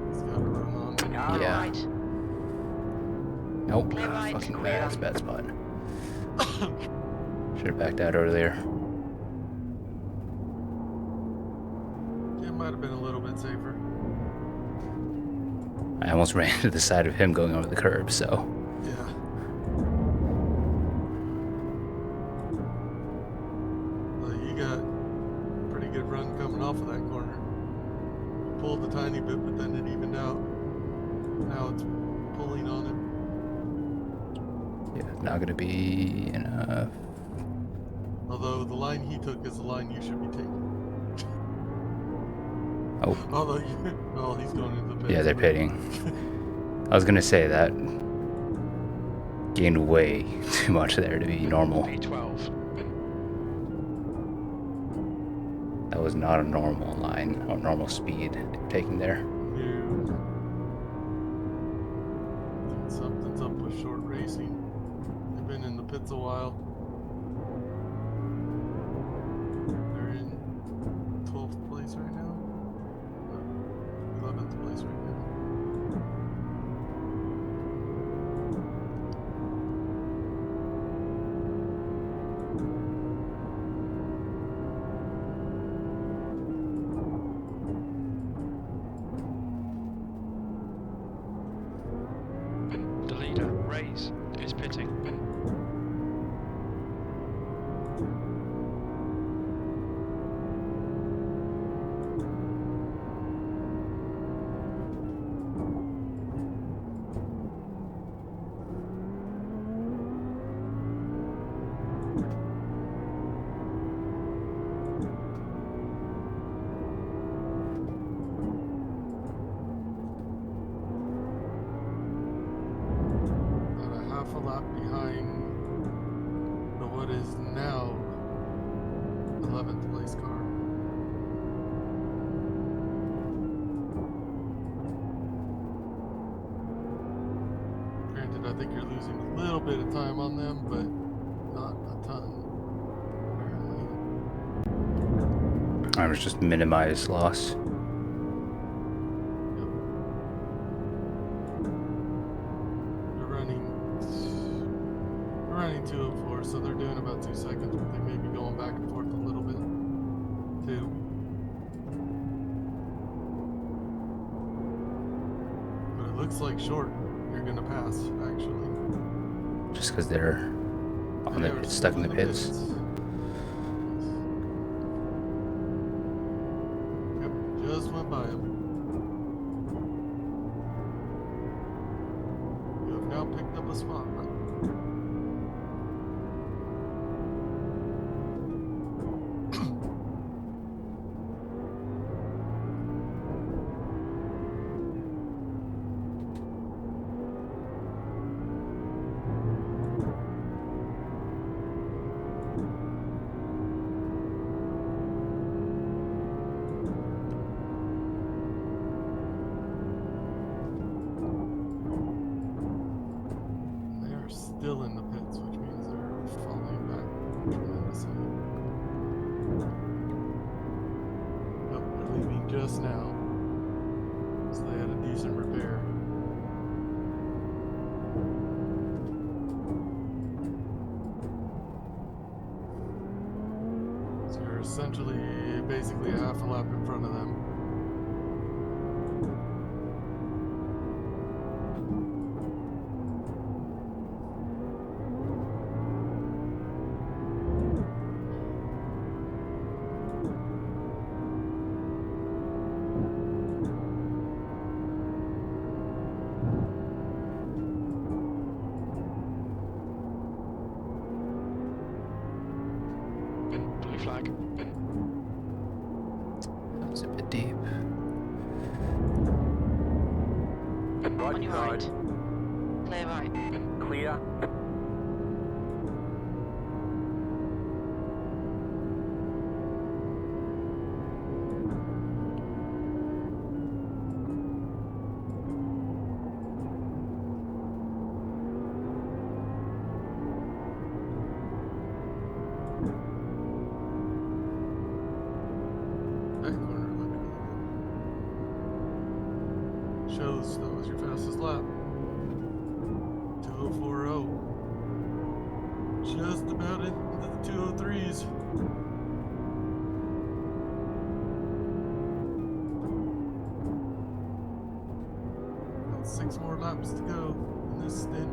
He's got a run on. Clear Yeah. right. Nope. Clear right. Fucking bad. That's a bad spot. Should have backed out earlier. It might have been a little bit safer. I almost ran into the side of him going over the curb, so. Yeah. Well, you got a pretty good run coming off of that corner. You pulled a tiny bit, but then it evened out. Now it's pulling on him. Yeah, not gonna be enough. Although the line he took is the line you should be taking. Oh. Although well, he's going into the pits. Yeah, they're but- pitting. I was gonna say that gained way too much there to be normal. P12. That was not a normal line or normal speed they were taking there. No. I think something's up with short racing. They've been in the pits a while. They're in 12th place right now. 11th place right now. The leader, Rays, is pitting. About a half a lap behind the what is now 11th place car. Granted, I think you're losing a little bit of time on them, but not a ton. Apparently. I was just minimize loss. They're running 2:04, so they're doing about 2 seconds, but they may be going back and forth a little bit too. But it looks like short. You're gonna pass, actually. Just because they're on They the are stuck in still the pits. Yep, just went by him. You have now picked up a spot. They are still in the pits, which means they're falling back tremendously. Yep, they're leaving just now. So they had a decent repair. So you're essentially basically a half a lap in front of them. Blue flag. That was a bit deep. Right On your side. right. Clear right. Clear. Shows that was your fastest lap. 2040. Just about into the 203s. Got 6 more laps to go in this stint.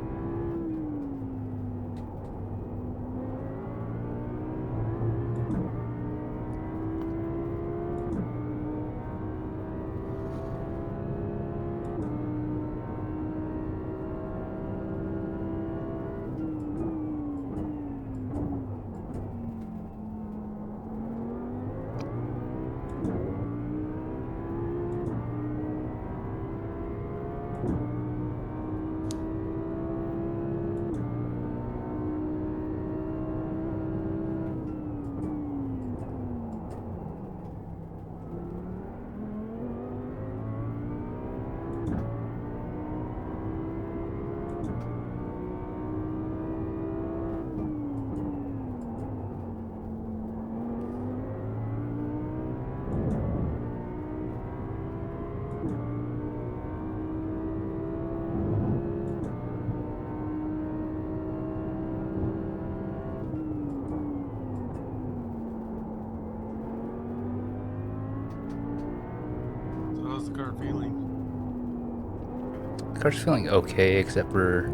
So how's the car feeling? The car's feeling okay, except for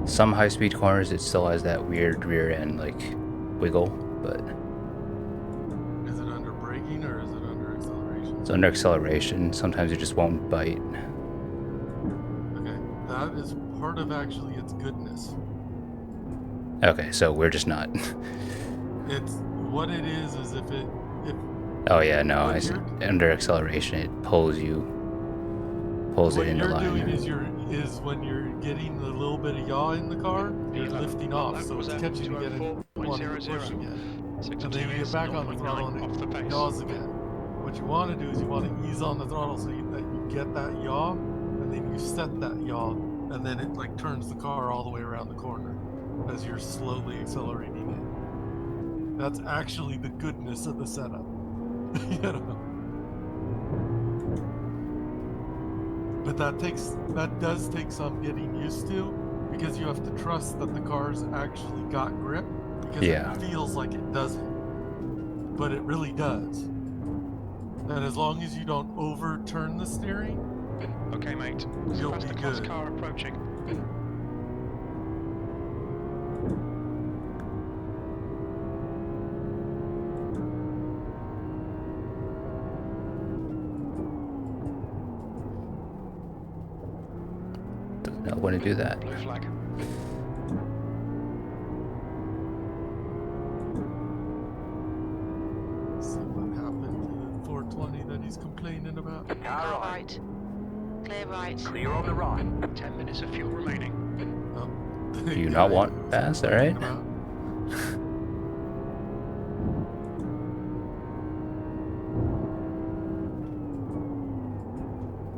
some high-speed corners. It still has that weird rear end like wiggle, but Is it under braking or is it under acceleration? it's under acceleration. Sometimes it just won't bite. Okay, that is part of actually its goodness. Okay, so we're just not. It's what it is if Oh yeah, no, What I see. you're- Under acceleration, it pulls it what into you're line. doing is when you're getting a little bit of yaw in the car, you're Yeah. lifting Well, off, that so was it's at catching again and 204.00. wanting to push again. 62 And then you is get back on the 0.9 throttle and off the it pace. yaws again. What you want to do is you want to ease on the throttle so that you get that yaw, and then you set that yaw, and then it like turns the car all the way around the corner as you're slowly accelerating it. That's actually the goodness of the setup. You know? But that does take some getting used to, because you have to trust that the car's actually got grip, because Yeah. it feels like it doesn't, but it really does. And as long as you don't overturn the steering, Okay, mate. There's a You'll faster be class good. car approaching. Doesn't know when to do that. Blue flag. see what happened to the 420 that he's complaining about. Car Car right. right. Clear right. Clear on the right. 10 minutes of fuel remaining. Oh, Do you not want fast, alright?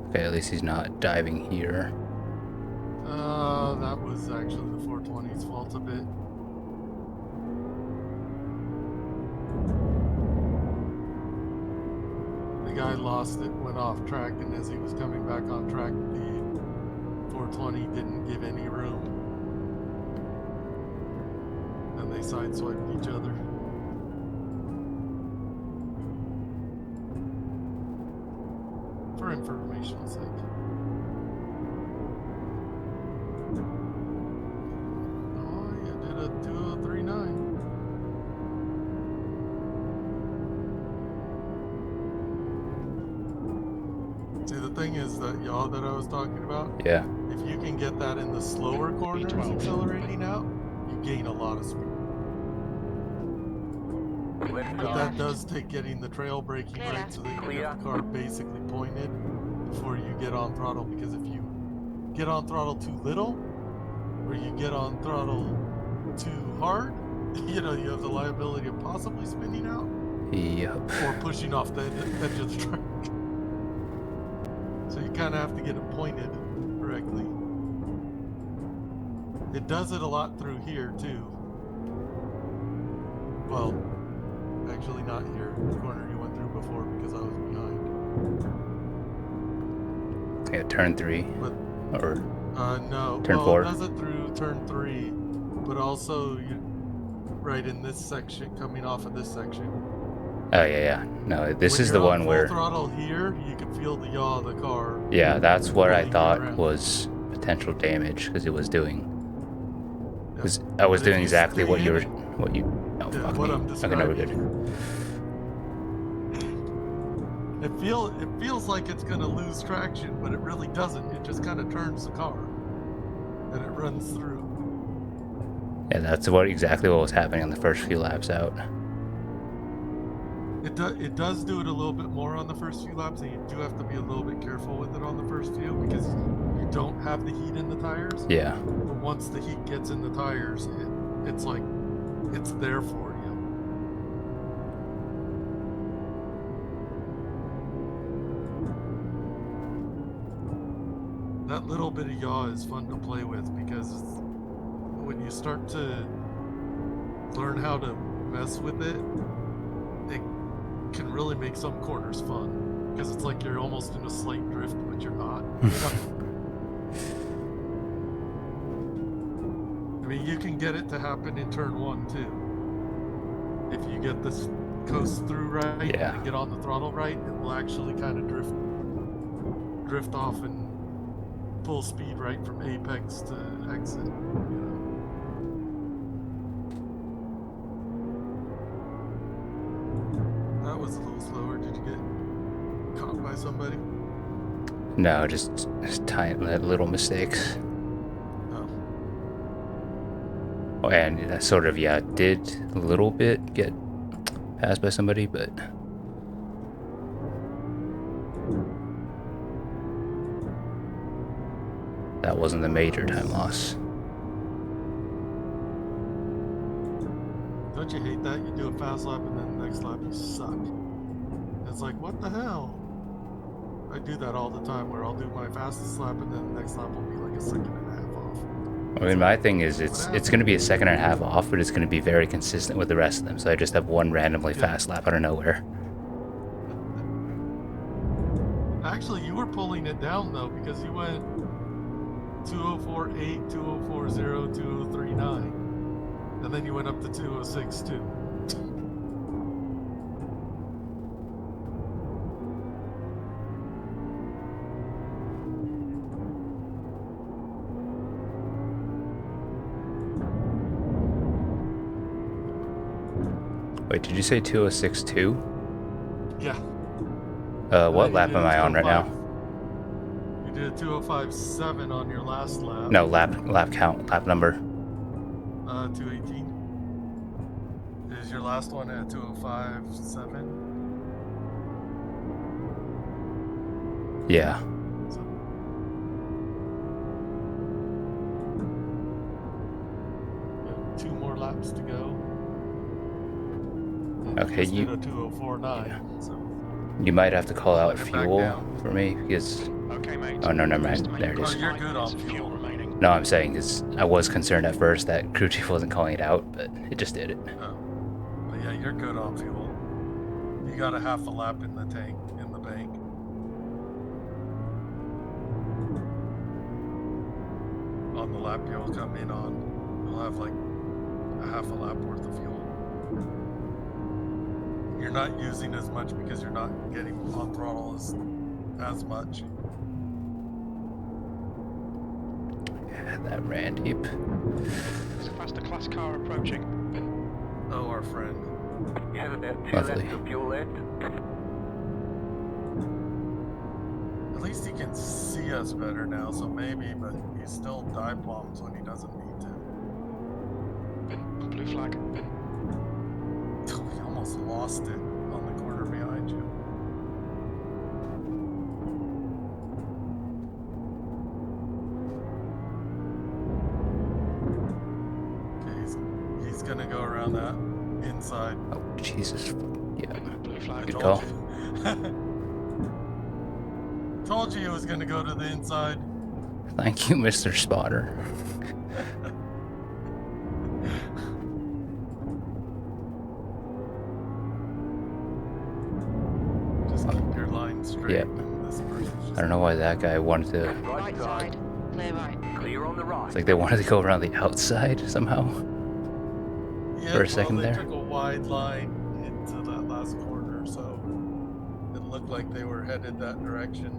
Okay, at least he's not diving here. That was actually the 420's fault a bit. The guy lost it, went off track, and as he was coming back on track, the 420 didn't give any room. And they sideswiped each other. For informational sake. Oh, you did a 2039. See, the thing is that yaw that I was talking about, Yeah. if you can get that in the slower corners B12. accelerating out, you gain a lot of speed. Left But side. that does take getting the trail braking Clear right left. so that you Clear. have the car basically pointed before you get on throttle, because if you get on throttle too little or you get on throttle too hard, you know, you have the liability of possibly spinning out Yep. or pushing off the edge of the track. So you kind of have to get it pointed correctly. It does it a lot through here too. Well, actually not here, the corner you went through before, because I was behind. Yeah, turn 3. But Or no. Turn well, 4? it does it through turn 3, but also right in this section, coming off of this section. Oh, yeah. No, this When is you're the on one full where... throttle here, you can feel the yaw of the car. Yeah, that's what I pulling you thought around. was potential damage, because it was doing... Yeah. I was But if doing you exactly stay what you in were... it, What you... Oh, yeah, fuck what me. I'm Okay, no, we're good. It feels like it's gonna lose traction, but it really doesn't. It just kind of turns the car, and it runs through. Yeah, that's exactly what was happening on the first few laps out. It does do it a little bit more on the first few laps, and you do have to be a little bit careful with it on the first few because you don't have the heat in the tires. Yeah. But once the heat gets in the tires, it's like it's there for you. That little bit of yaw is fun to play with because when you start to learn how to mess with it, it can really make some corners fun because it's like you're almost in a slight drift, but you're not. I mean, you can get it to happen in turn 1 too. If you get this coast through right Yeah. and get on the throttle right, it will actually kind of drift off and full speed right from apex to exit. That was a little slower. Did you get caught by somebody? No, just tiny little mistakes. Oh. And I sort of, yeah, did a little bit get passed by somebody, but... That wasn't the major time loss. Don't you hate that? You do a fast lap and then the next lap you suck. It's like, what the hell? I do that all the time where I'll do my fastest lap and then the next lap will be like a second and a half off. I mean, my thing is it's going to be a second and a half off, but it's going to be very consistent with the rest of them. So I just have one randomly fast lap out of nowhere. Actually, you were pulling it down though because you went 204.8, 204.0, 203.9, and then you went up to 206.2. Wait, did you say 206.2? Yeah. What lap am I on right now? You did a 205.7 on your last lap. No, lap count, lap number. 218. Is your last one at 205.7? Yeah. So, 2 more laps to go. Okay, you did a 204.9. Yeah. So. You might have to call out Let it back fuel down. for me because... Okay, mate. Oh, no, never mind. There it Oh, is. you're good on fuel. remaining. No, I'm saying is I was concerned at first that crew chief wasn't calling it out, but it just did it. Oh. But yeah, you're good on fuel. You got a half a lap in the tank, in the bank. On the lap you'll come in on, you'll have like a half a lap worth of fuel. You're not using as much because you're not getting on throttle as much. Yeah, that ran deep. There's a faster class car approaching. Oh, our friend. You have about 2 Lovely. laps of fuel left. At least he can see us better now, so maybe, but he still dive bombs when he doesn't need to. Blue flag. We almost lost it on the corner behind you. Okay, he's gonna go around that inside. Oh, Jesus. Yeah. Blue flag. Good Told call. you. Told you he was gonna go to the inside. Thank you, Mr. Spotter. Just keep your line straight. Yep. And this person's just I don't know why that guy wanted to. Right side. Clear right. Clear on the right. It's like they wanted to go around the outside somehow. Yeah, for a second they there. took a wide line into that last corner, so it looked like they were headed that direction.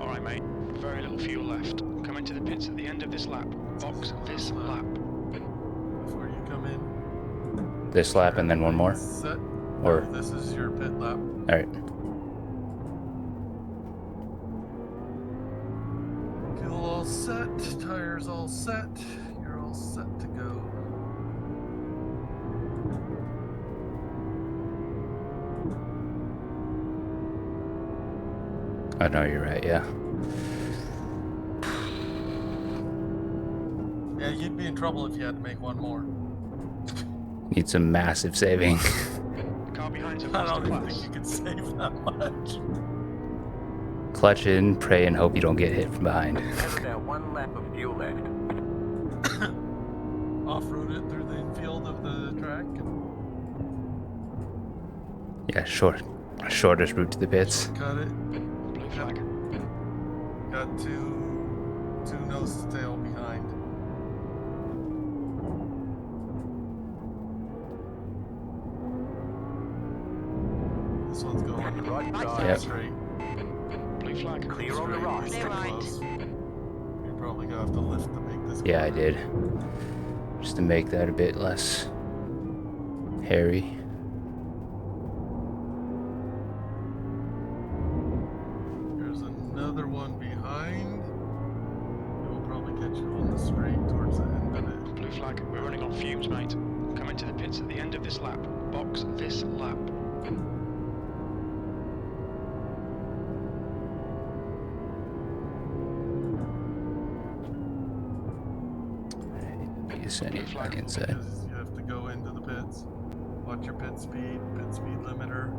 Alright, mate. Very little fuel left. Come into the pits at the end of this lap. Box this lap. Before you come in. This lap and then one more? Set. Or- No, this is your pit lap. Alright. Fuel all set, tires all set. You're all set to go. I know you're right, yeah. Yeah, you'd be in trouble if you had to make one more. Need some massive saving. The car behind's a I don't even masterclass. think you could save that much. Clutch in, pray, and hope you don't get hit from behind. Have about 1 lap of fuel left. Off-road it through the infield of the track. Yeah, shortest route to the pits. Cut it. Blue flag. Got two nose to tail behind. This one's going Right Right side. Yep. straight. Blue flag. Clear on the right. Clear right. Close. You're probably gonna have to lift to make this. Yeah, I corner. did. Just to make that a bit less hairy. There's another one behind. It will probably catch you on the straight towards the end of it. Blue flag. We're running on fumes, mate. Come into the pits at the end of this lap. Box this lap. Use any on the inside. Because you have to go into the pits. Watch your pit speed limiter.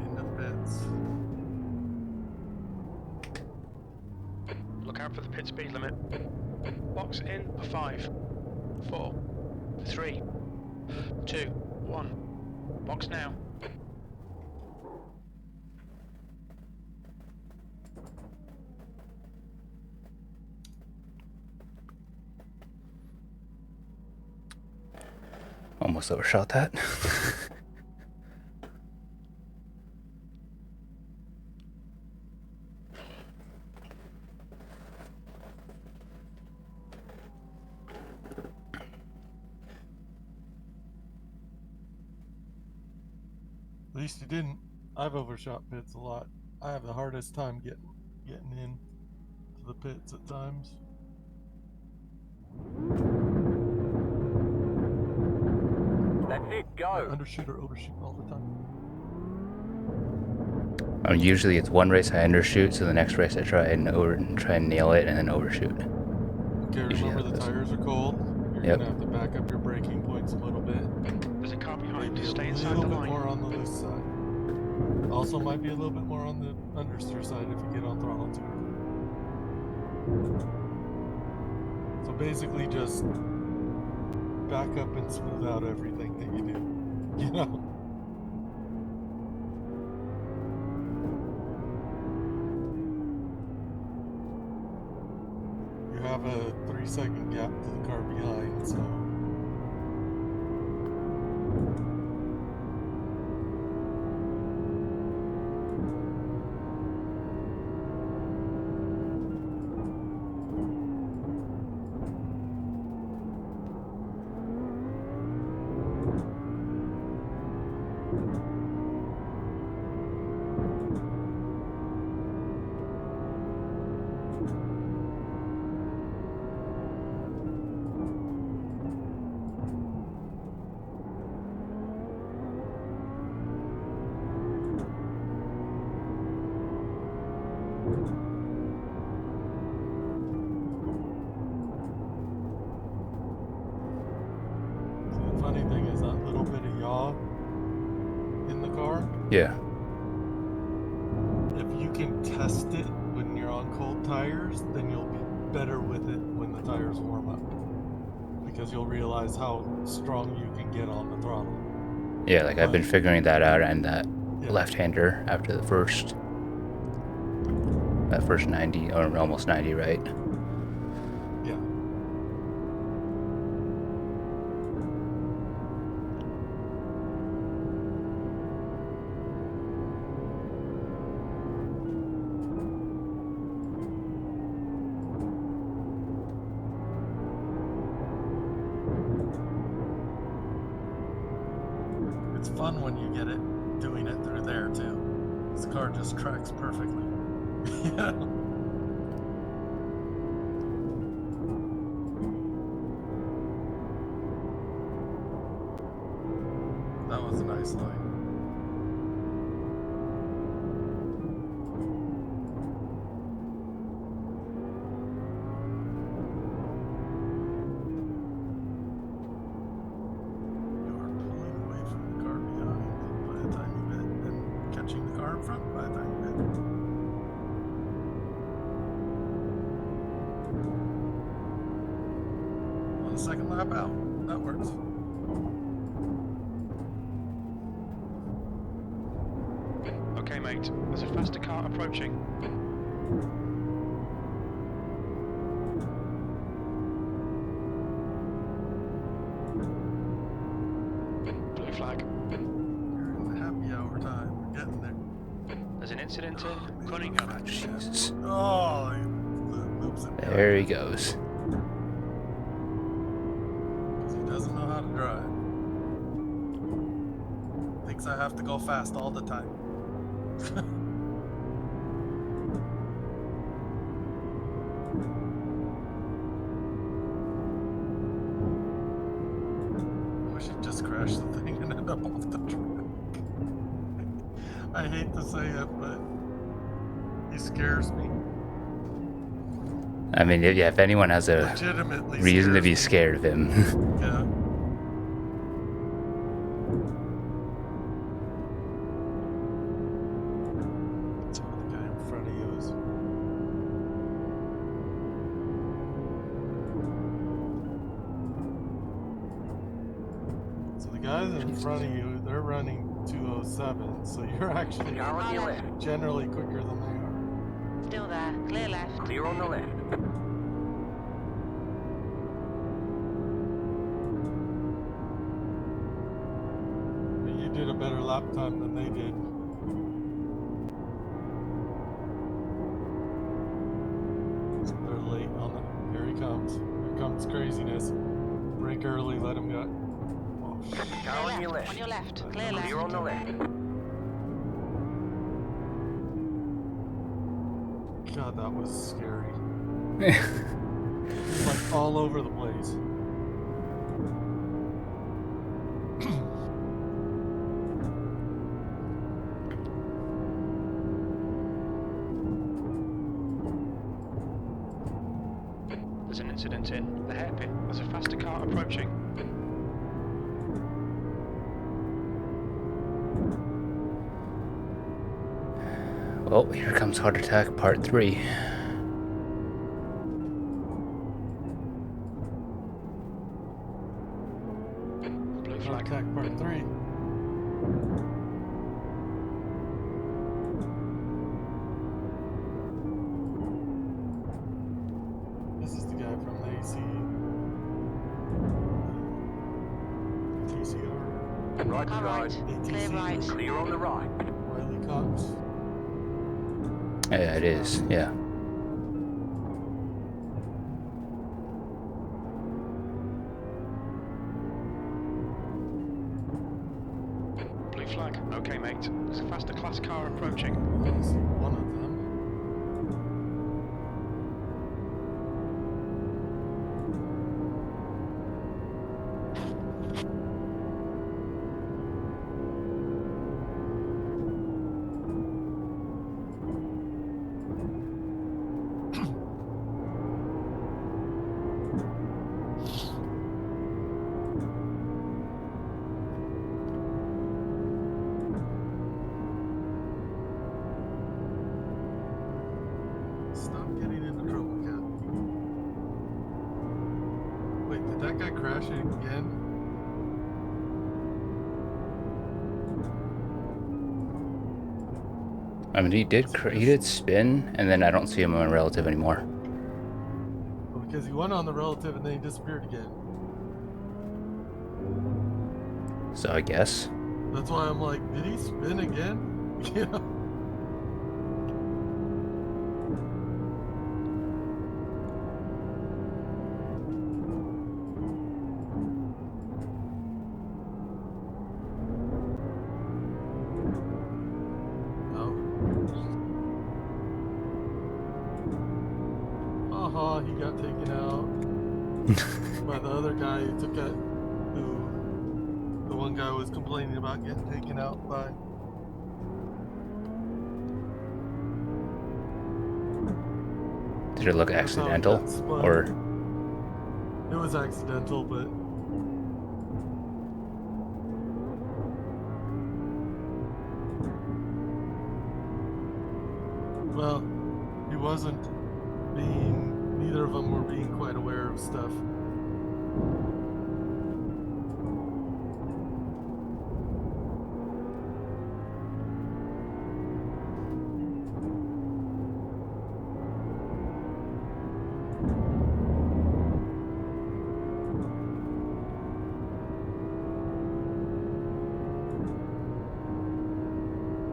Into the pits. Look out for the pit speed limit. Box in for 5, 4, 3, 2, 1. Box now. Almost overshot that. At least you didn't. I've overshot pits a lot. I have the hardest time getting in to the pits at times. That's it, go. Undershoot or overshoot all the time. Usually it's one race I undershoot, so the next race I try and nail it and then overshoot. Okay, Usually remember the happens. tires are cold. You're Yep. gonna have to back up your braking points a little bit. There's a car behind. Maybe Stay a inside little the bit line. more on the loose side. Also might be a little bit more on the understeer side if you get on throttle too early. So basically just back up and smooth out everything that you do. You know? You have a 3-second gap to the car behind, so the funny thing is that little bit of yaw in the car, Yeah. if you can test it when you're you're on cold tires, then you'll be better with it when the tires warm up. Because you'll realize how strong you can get on the throttle. Yeah, like I've been figuring that out, and that Yeah. left-hander after that first 90 or almost 90, right? Yeah. It's fun when you get it doing it through there too. This car just tracks perfectly. Yeah. That was a nice line. You are pulling away from the car behind by a tiny bit and catching the car in front by a tiny bit. On the second lap out. That works. Okay, mate. There's a faster car approaching. Blue flag. You're in the happy hour time. We're getting there. There's an incident in Cunningham. Jesus. Oh, he moves it. There he goes. Because he doesn't know how to drive. Thinks I have to go fast all the time. I wish he'd just crash the thing and end up off the track. I hate to say it, but he scares me. I mean, if anyone has a Legitimately reason to scares be me. scared of him. Yeah. That's what the guy in front of you is. So the guys in front of you, they're running 207, so you're actually Car on your left. generally quicker than they are. Still there. Clear left. Clear on the left. But you did a better lap time than they did. So they're late on it. Here he comes. Here comes craziness. Brake early, let him go. Oh, shit. Car on your left. On your left. Clear left. Clear on the left. God, that was scary. It's like all over the place. There's an incident in the hairpin. There's a faster car approaching. Well, here comes Heart Attack Part 3. Blue Heart flag. Attack Part 3. This is the guy from the TCR. Right Car right. side. Clear right. Clear on the right. Wiley Cox. Yeah, it is. Yeah. Blue flag. Okay, mate. There's a faster class car approaching. I see one of them. that guy crashing again? I mean, he did spin, and then I don't see him on relative anymore. Well, because he went on the relative and then he disappeared again. So I guess. That's why I'm like, did he spin again? You know? He got taken out by the other guy who took it. The one guy was complaining about getting taken out by. Did it look accidental, or? It was accidental, but. Well, he wasn't being. Neither of them were being quite aware of stuff.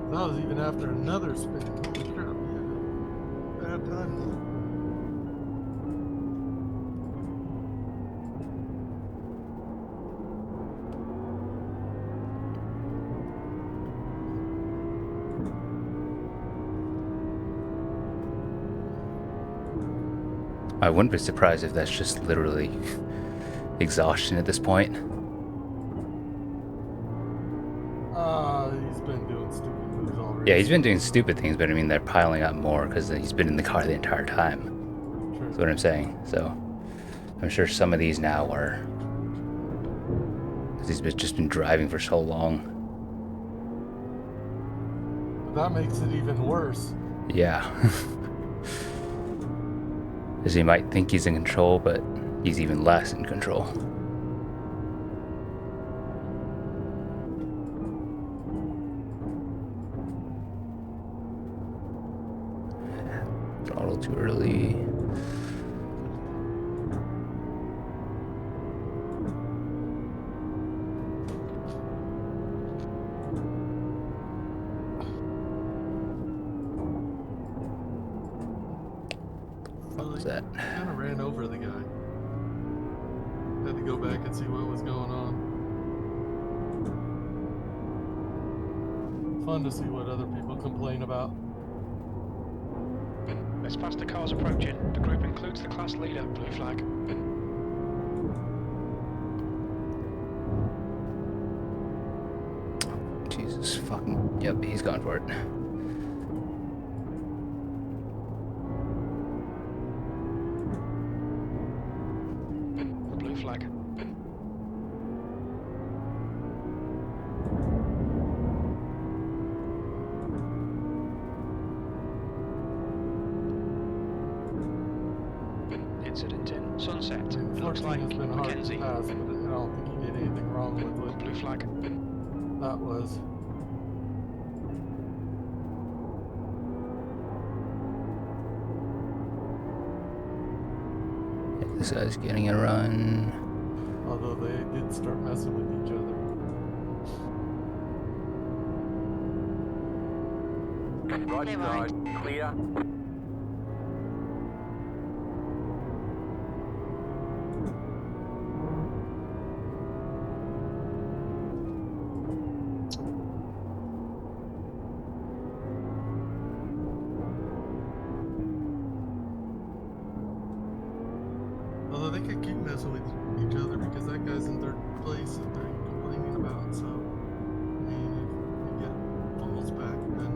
That was even after another spin. Holy crap, yeah. Bad time. I wouldn't be surprised if that's just literally exhaustion at this point. He's been doing stupid moves already. Yeah, he's been doing stupid things, but I mean, they're piling up more because he's been in the car the entire time. True. That's what I'm saying. So I'm sure some of these now are because he's just been driving for so long. That makes it even worse. Yeah. Because he might think he's in control, but he's even less in control. Throttle too early. What was that? Kind of ran over the guy. Had to go back and see what was going on. Fun to see what other people complain about. There's faster cars approaching. The group includes the class leader, blue flag. Jesus fucking. Yep, he's gone for it. Blue flag. Incident in Sunset. Looks like It's been hard to Mackenzie. pass, but I don't think he did anything wrong with what Blue flag. that was. This guy's getting a run. Although they did start messing with each other. Right Clear side, clear. Although they could keep messing with each other because that guy's in third place that they're complaining about. So, I mean, if we get balls back, then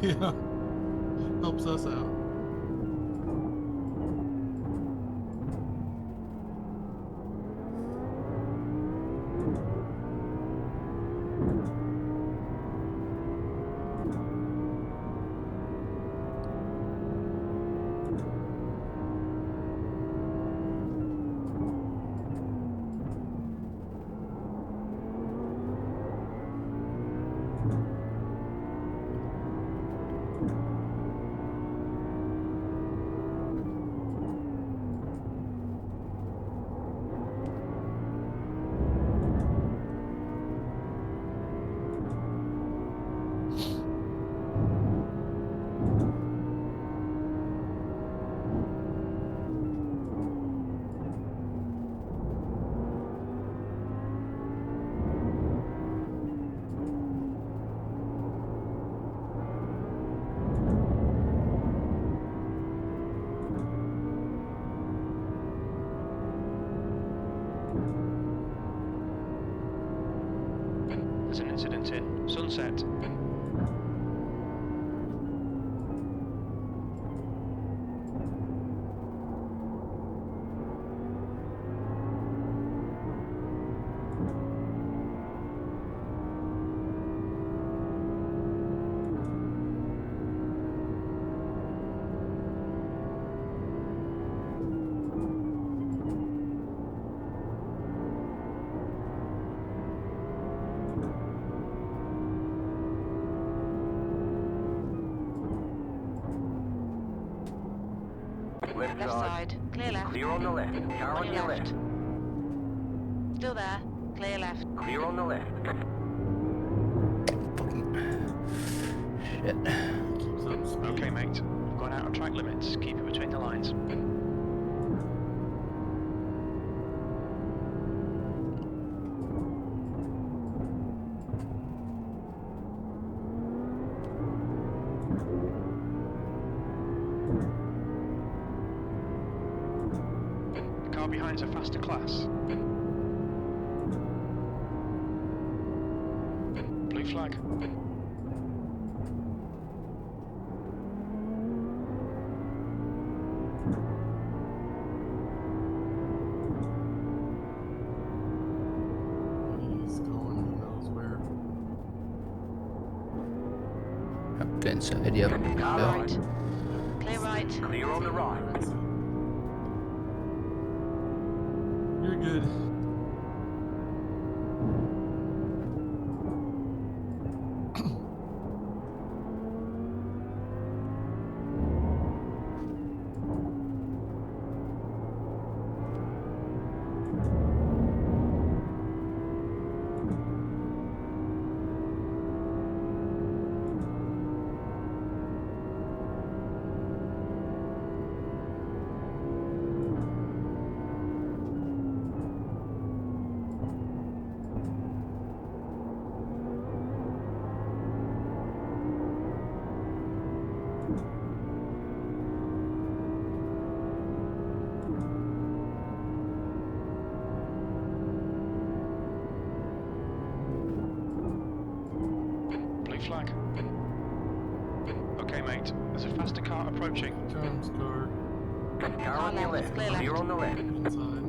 yeah, helps us out. Sunset. Left Left side. side. Clear left. Clear on the left. Car on your left. Still there. Clear left. Clear on the left. Shit. Keeps up speed. Okay, mate. We've gone out of track limits. Keep it between the lines. The car behind's a faster class. Blue flag. He's going who knows where. Up inside, yep. Car Yeah. right. Clear right. Clear on the right. You're good. Blue flag. Okay, mate. There's a faster car approaching. Charms card. Car on your left. Clear left. Clear on the left. Inside.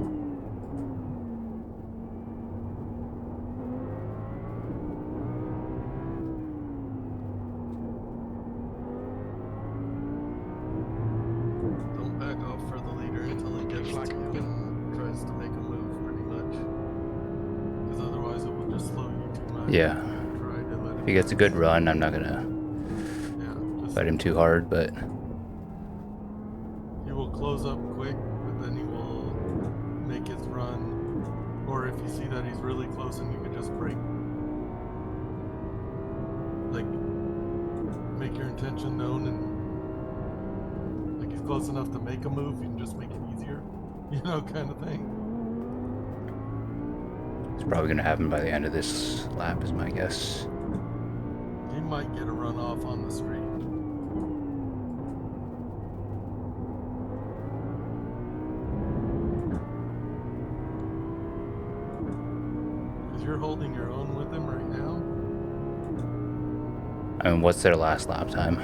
Don't back off for the leader until he gets Flag. to you and tries to make a move pretty much. Because otherwise it will just slow you too much. Yeah. Try to let If he gets a good run, I'm not gonna Yeah, just fight him too hard, but he will close up quick, but then he will make his run. Or if you see that he's really close and you can just brake. Like, make your intention known and like he's close enough to make a move, you can just make it easier. You know, kind of thing. it's probably gonna happen by the end of this lap, is my guess. He might get a run off on the street. Because you're holding your own with him right now. I mean, what's their last lap time?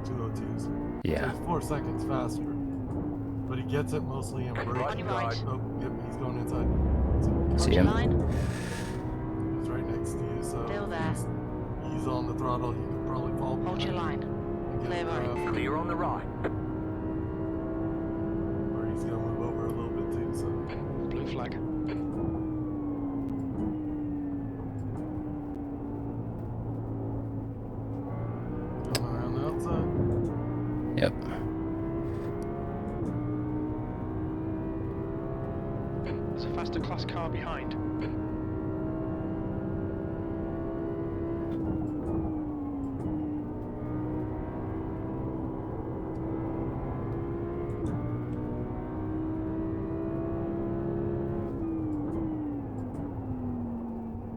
202s. Yeah. He's 4 seconds faster. But he gets it mostly in brake. On your right. Oh, yep, he's going inside. See Hold your him? line. He's right next to you, so Still there. he's on the throttle. You could probably fall Hold your behind line. and get Clear right. around. Clear on the right. Or he's gonna move over a little bit too, so Blue flag. coming around the outside. Yep. There's a faster class car behind.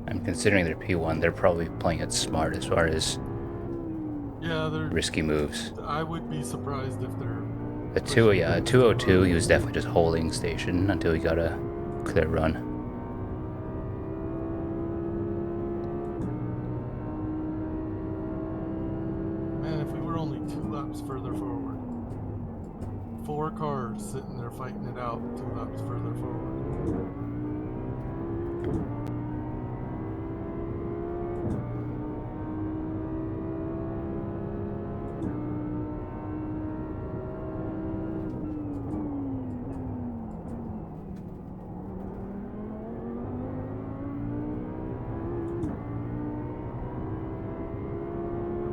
I'm considering their P1, they're probably playing it smart as far as Yeah, they're. risky moves. I would be surprised if they're. The 202, he was definitely just holding station until he got a clear run. Man, if we were only 2 laps further forward. 4 cars sitting there fighting it out 2 laps further forward.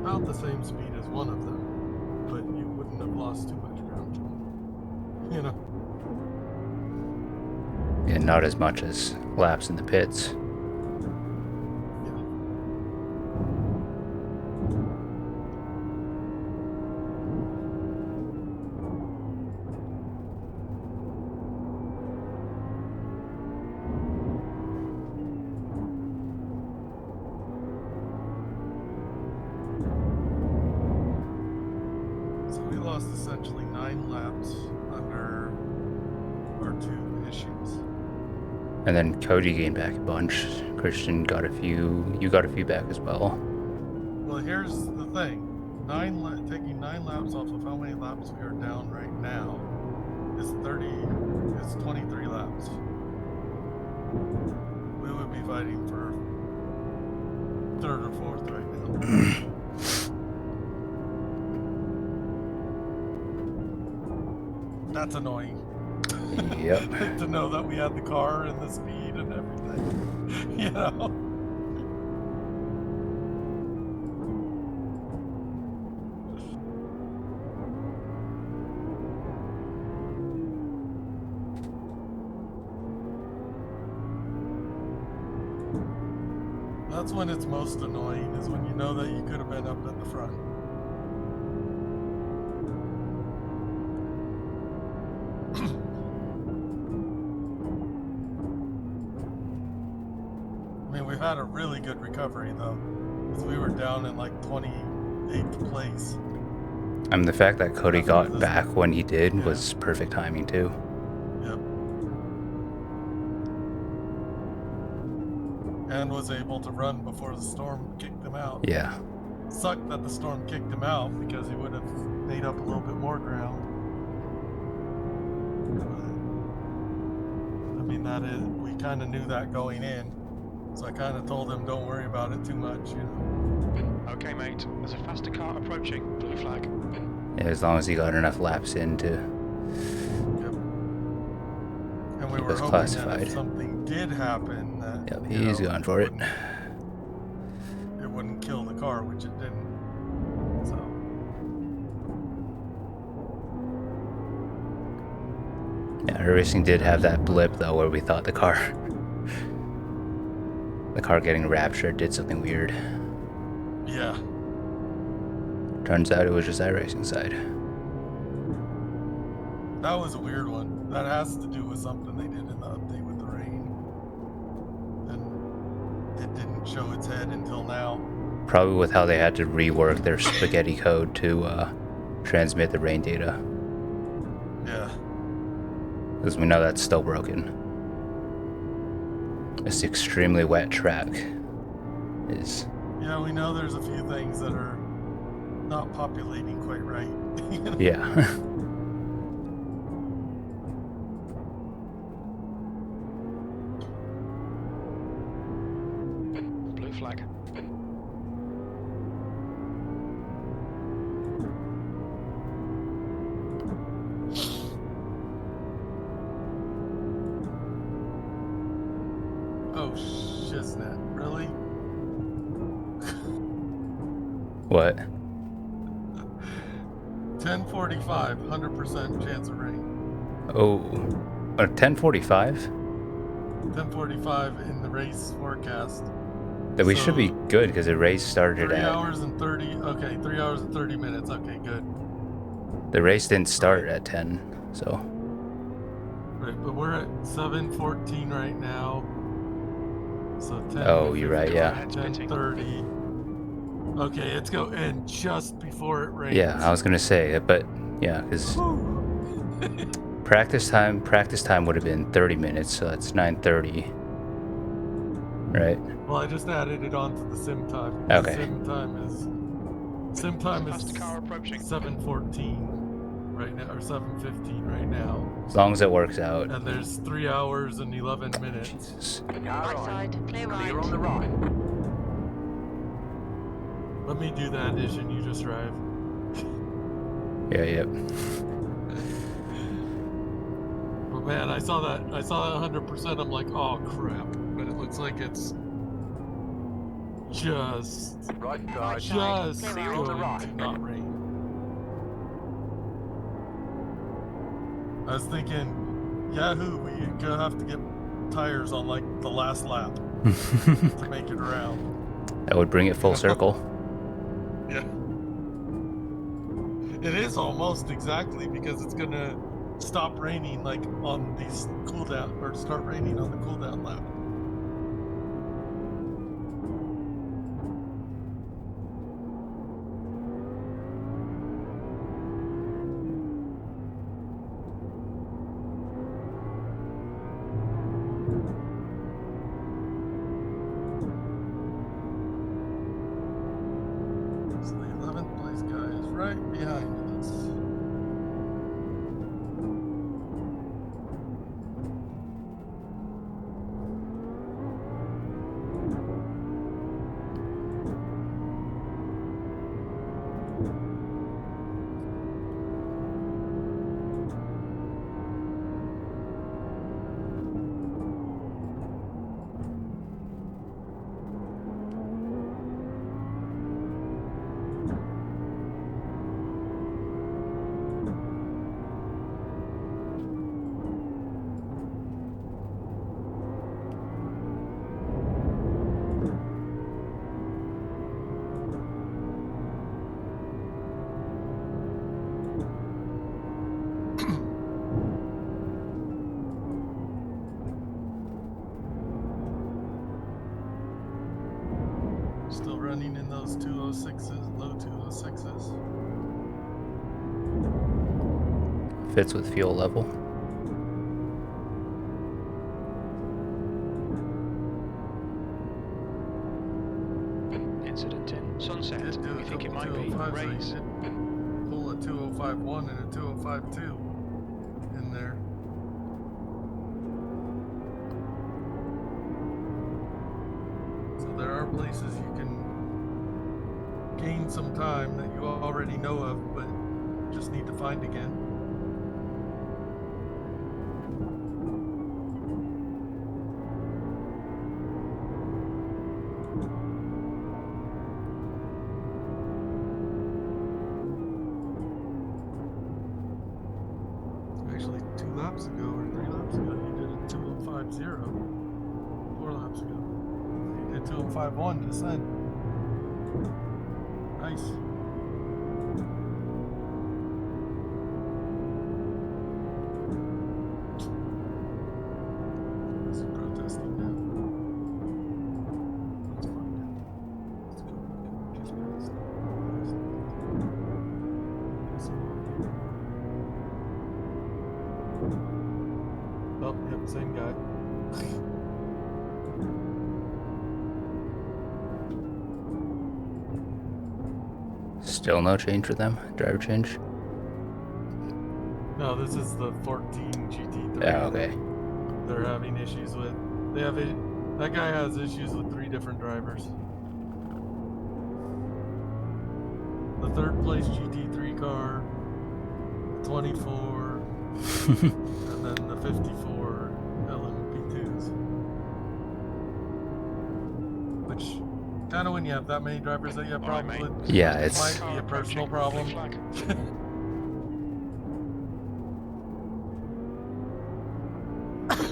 About the same speed as one of them, but you wouldn't have lost too much ground to them. You know? Yeah, not as much as laps in the pits. Yeah. So we lost essentially 9 laps under our 2 issues. And then Cody gained back a bunch. Christian got a few. You got a few back as well. Well, here's the thing. Taking 9 laps off of how many laps we are down right now is 23 laps. We would be fighting for 3rd or 4th right now. That's annoying. Yep. To know that we had the car and the speed and everything. You know? That's when it's most annoying, is when you know that you could have been up at the front. I mean, we've had a really good recovery, though, because we were down in like 28th place. I mean, the fact that Cody After got this- back when he did Yeah. was perfect timing too. Yep. And was able to run before the storm kicked him out. Yeah. Sucked that the storm kicked him out because he would have made up a little bit more ground. But, I mean, we kind of knew that going in. So I kind of told him, don't worry about it too much, you know. Okay, mate. There's a faster car approaching. Blue flag. Yeah, as long as he got enough laps in to. Yep. And we Keep were us hoping that classified. if something did happen, that Yep, you he's know, going for it. It wouldn't kill the car, which it didn't. So Yeah, iRacing did have that blip though, where we thought the car getting raptured did something weird. yeah, Turns out it was just iRacing side. that was a weird one. That has to do with something they did in the update with the rain, and it didn't show its head until now. Probably with how they had to rework their spaghetti code to transmit the rain data, Yeah, because we know that's still broken. This extremely wet track is. yeah, we know there's a few things that are not populating quite right. You know? Yeah. Blue flag. Oh, shiznit, really? What? 10:45, 100% chance of rain. Oh, 10:45. 10:45 in the race forecast. That we should be So, good because the race started 3 at. hours and 30. Okay, 3 hours and 30 minutes. Okay, good. The race didn't start at 10, so. Right, but we're at 7:14 right now. So 10. Oh, you're right, yeah. 10:30. Okay, it's go in just before it rains. Yeah, I was gonna say it, but yeah, because Whew. practice time would have been 30 minutes, so that's 9:30. Right? Well, I just added it onto the sim time. Okay. Sim time is Faster car approaching. 7:14 right now, or 7:15 right now. As long as it works out. And there's 3 hours and 11 minutes. Jesus. Car Right on. side, clear right. Clear on the right. Let me do that addition you just drive. Yeah, yep. But man, I saw that 100%. I'm like, oh crap. But it looks like it's just Right Right side. side, just clear going on the right. to not rain. I was thinking, Yahoo, we gonna have to get tires on like the last lap to make it around. That would bring it full circle. Yeah. It is almost exactly because it's gonna stop raining like on these cooldown, or start raining on the cooldown lap. So the 11th place guy is right behind us. Still running in those 206s, low 206s. Fits with fuel level. Incident in Sunset. Did do a We think it couple might be 205s, so you Rays. did pull a 205.1 and a 205.2 in there. So there are places you can gain some time that you already know of, but just need to find again. Actually, 2 laps ago or 3 laps ago, he did a 205.0. 4 laps ago, he did 205.1 just then. Nice. Is he protesting now? Let's find out. Let's go look at just past that. Oh, yep, same guy. Still no change for them. Driver change. No, this is the 14 GT3. Oh, okay. They're having issues with. They have that guy has issues with 3 different drivers. The 3rd place GT3 car, 24, and then the 54 LMP2s. Which, kind of when you have that many drivers that you have Alright, problems mate. with, Yeah, it it's might be a personal Approaching. problem. Blue flag.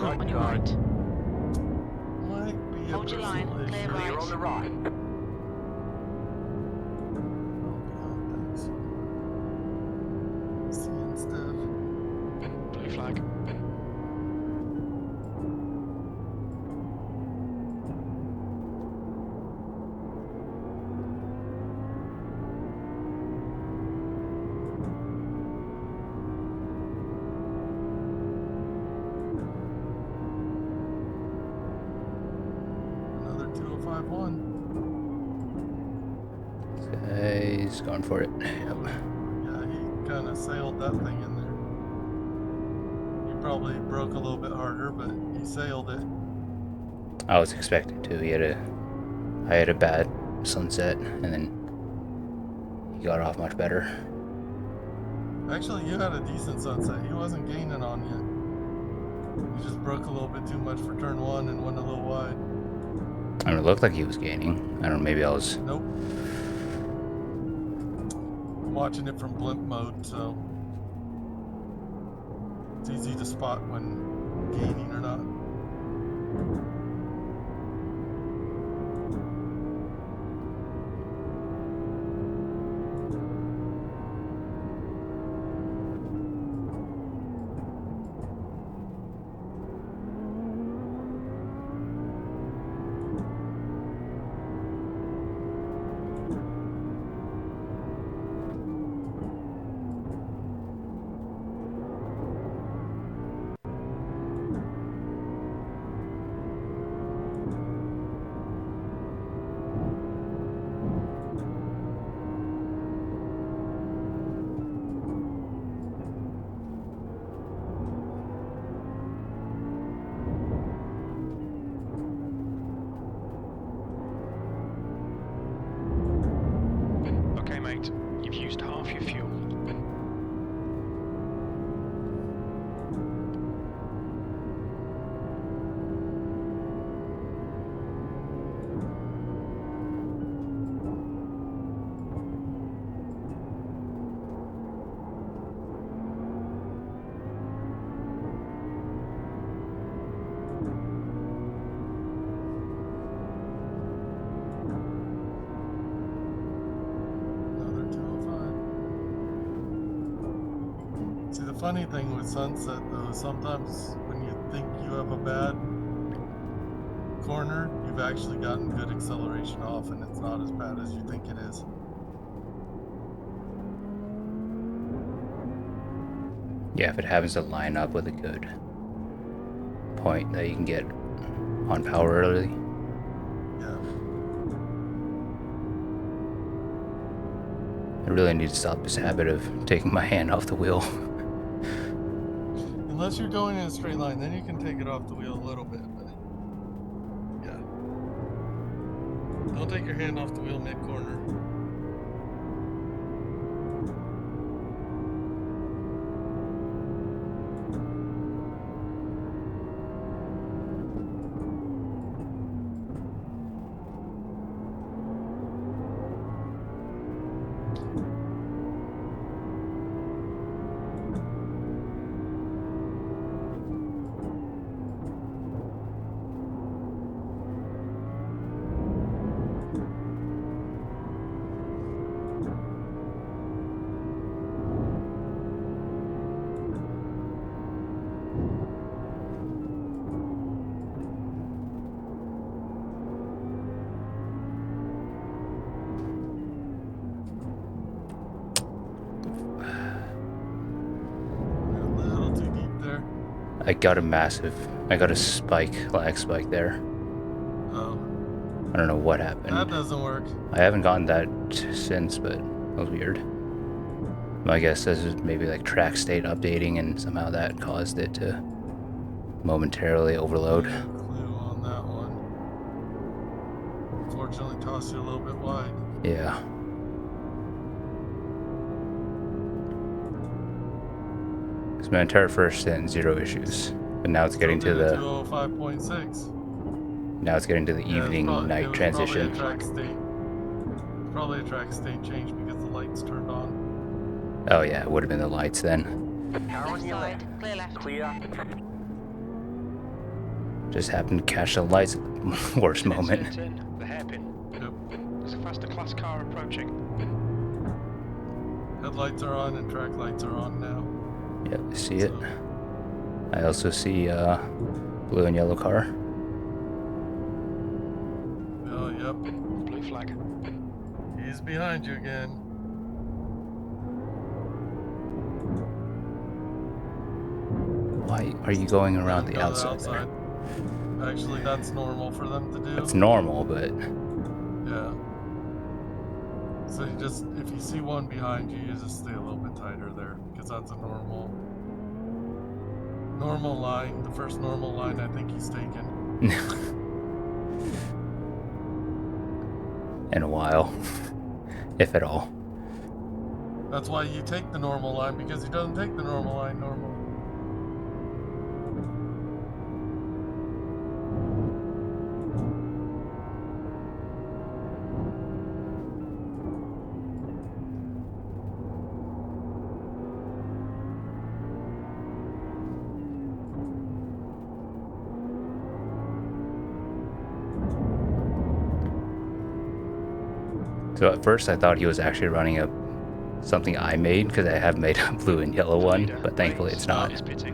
Right On your side. right. Might be a Hold your line, personal clear issue. right. Clear on the right. Seeing stuff. Blue flag. 5-1. This guy's going for it. Yep. Yeah, he kind of sailed that thing in there. He probably broke a little bit harder, but he sailed it. I was expecting to. I had a bad sunset, and then he got off much better. Actually, you had a decent sunset. He wasn't gaining on you. He just broke a little bit too much for turn 1 and went a little wide. I mean, it looked like he was gaining. I don't know, maybe I was... Nope. I'm watching it from blimp mode, so it's easy to spot when gaining or not. Okay, mate. You've used half your fuel. Another 205. See, the funny thing with sunset, though, is sometimes when you think you have a bad corner, you've actually gotten good acceleration off, and it's not as bad as you think it is. Yeah, if it happens to line up with a good point that you can get on power early. Yeah. I really need to stop this habit of taking my hand off the wheel. Unless you're going in a straight line, then you can take it off the wheel a little bit, but yeah. Don't take your hand off the wheel mid-corner. I got a spike, lag spike there. Oh, I don't know what happened. that doesn't work. I haven't gotten that since, but that was weird. My guess is maybe like track state updating, and somehow that caused it to momentarily overload. No clue on that one. Unfortunately, tossed you a little bit wide. Yeah. Because my entire first stint, 0 issues. But now it's getting to the 205.6. now it's getting to the evening night transition. Probably a track state change because the lights turned on. Oh yeah, it would have been the lights then. Car Left on your side, left. clear left. Clear. Just happened to catch the lights at the worst moment. Turn, the hairpin. Yep. There's a faster class car approaching. Headlights are on and track lights are on now. Yep, I see it. I also see blue and yellow car. Oh, yep. Blue flag. He's behind you again. Why are you going around Let him the go outside there? Actually, that's normal for them to do. It's normal, but Yeah. So you just, if you see one behind you, you just stay a little bit tighter there, because that's a normal line. The first normal line I think he's taken. in a while, if at all. That's why you take the normal line, because he doesn't take the normal line normal. So at first I thought he was actually running something I made, because I have made a blue and yellow one, but thankfully it's not. Is pitting.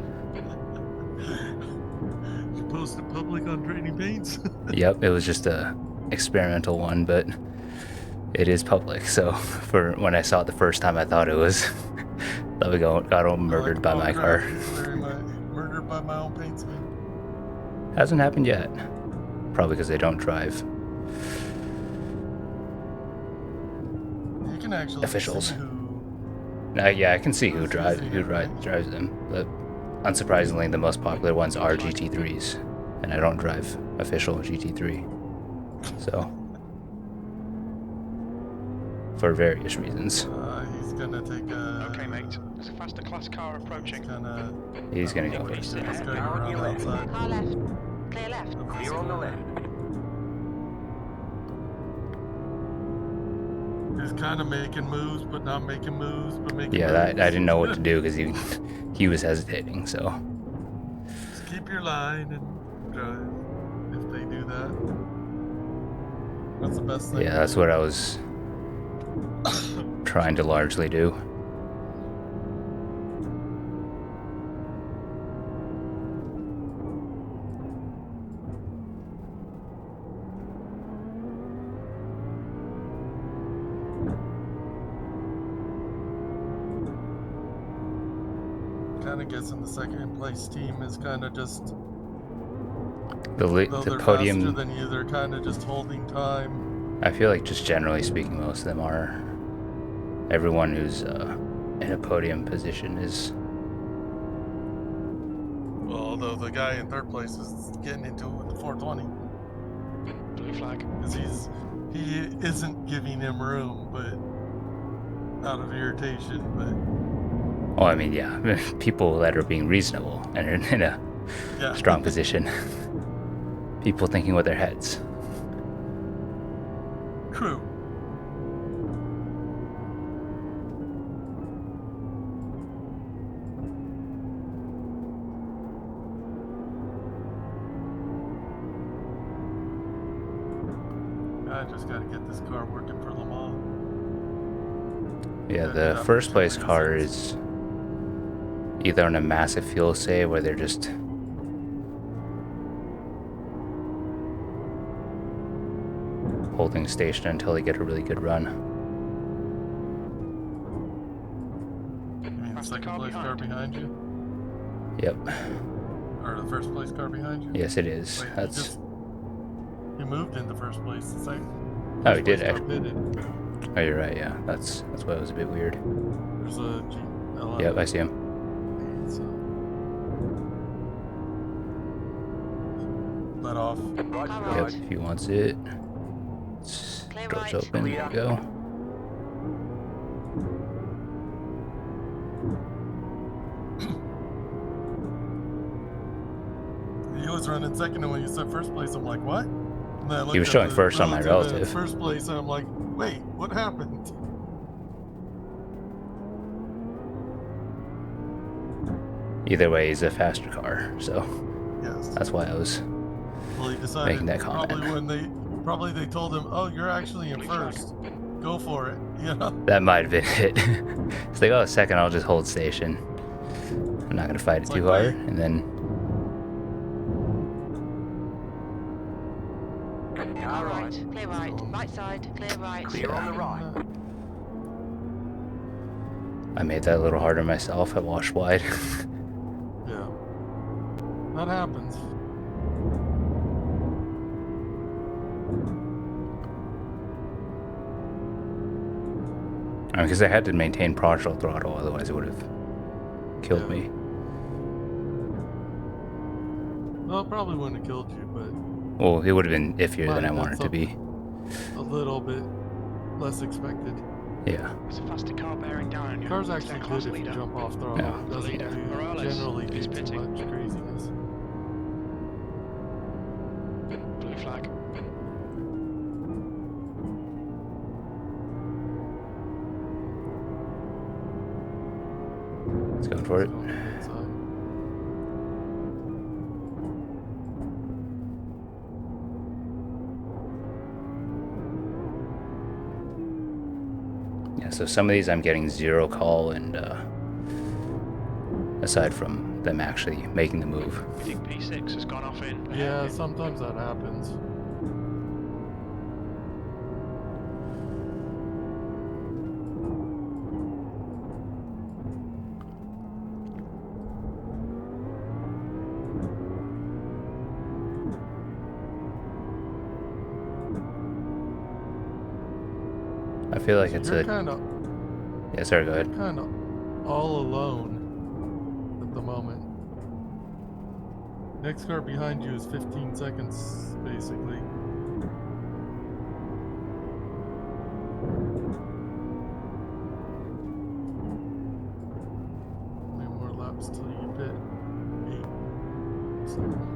You posted public on Training Paints? Yep, it was just a experimental one, but it is public. So for when I saw it the first time, I thought it was that we got murdered by my car. Murdered by my own paintsman. Hasn't happened yet. Probably because they don't drive. You can actually Officials. see who. Yeah, I can see who drives them, but unsurprisingly, the most popular ones are GT3s, and I don't drive official GT3, so for various reasons. He's gonna take a. Okay, mate. There's a faster class car approaching. He's gonna go He's first. going around outside. Car left. Clear left. Clear on the left. He's kind of making moves, but not making moves, but making Yeah, moves. I didn't know what to do because he was hesitating. So Just keep your line and drive. If they do that, that's the best thing. yeah, that's what I was trying to largely do. Kind of guessing the second place team is kind of just The though they're faster podium. than you, they're kind of just holding time. I feel like just generally speaking, most of them are. Everyone who's in a podium position is. Well, although the guy in third place is getting into it with the 420, Blue flag. because he isn't giving him room, but out of irritation, but. Oh, I mean, yeah, people that are being reasonable and are in a Yeah. strong position. People thinking with their heads. True. I just gotta get this car working for Le Mans. Yeah, the first place car is either on a massive fuel save where they're just holding station until they get a really good run. You mean the That's the second car place car behind you? Yep. Or the first place car behind you? Yes, it is. Wait, That's. you moved into first place. The second. Oh, he did place car actually. pitted. Oh, you're right. Yeah, that's why it was a bit weird. There's a GL. Yep, I see him. So. Let off. Right Car side. Yep, right. if he wants it. Clear Doors right. open. There you go. He was running second, and when you said first place, I'm like, what? And then I looked was at showing the first on my relative relative. First place, and I'm like, wait, what happened? Either way, he's a faster car, so Yes. that's why I was. Well, he decided making that comment. probably they told him, oh, you're actually in first. Go for it. You know. That might have been it. It's like, oh, second, I'll just hold station. I'm not gonna fight it It's too like, hard, wait. and then Car right. Clear right. Right side. Clear right. Clear on the right. I made that a little harder myself. I washed wide. Yeah. That happens. Because I had to maintain partial throttle, otherwise it would have killed Yeah. me. Well, it probably wouldn't have killed you, but Well, it would have been iffier might than I have been wanted it to be. a little bit less expected. Yeah. There's a faster car bearing down on you. Car's It's their actually class good if you leader. jump off throttle. Yeah. It The doesn't leader, do, Morales, generally is do too pitting. much craziness. Blue flag. Let's go for it. It's on the good side. Yeah, so some of these I'm getting 0 call, and aside from them actually making the move. I think P6 has gone off in. Yeah, sometimes that happens. I feel like it's You're a... kind of Yeah, sorry, go ahead. all alone at the moment. Next car behind you is 15 seconds, basically. How many more laps till you pit? 8. So.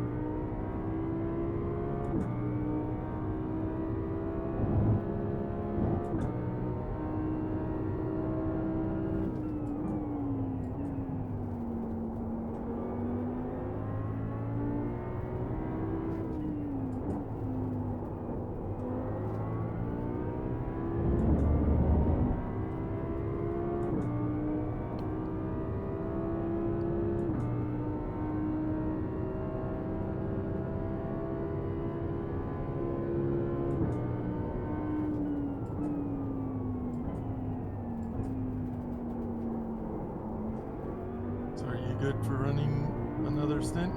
So are you good for running another stint?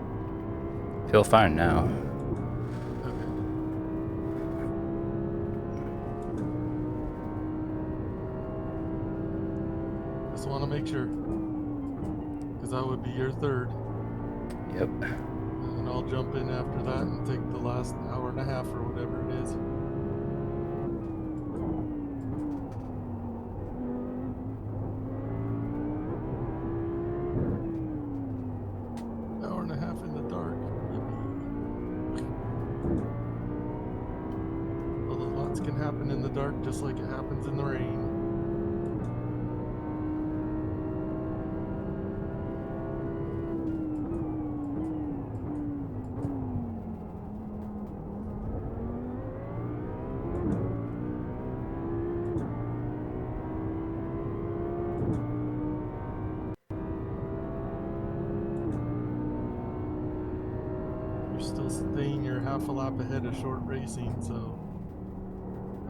Feel fine now. Okay. Just want to make sure. Because that would be your third. Yep. And then I'll jump in after that and take the last hour and a half or whatever it is. Hour and a half in the dark. Although lots can happen in the dark just like it happens in the rain. You're still staying your half a lap ahead of short racing, so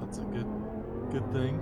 that's a good thing.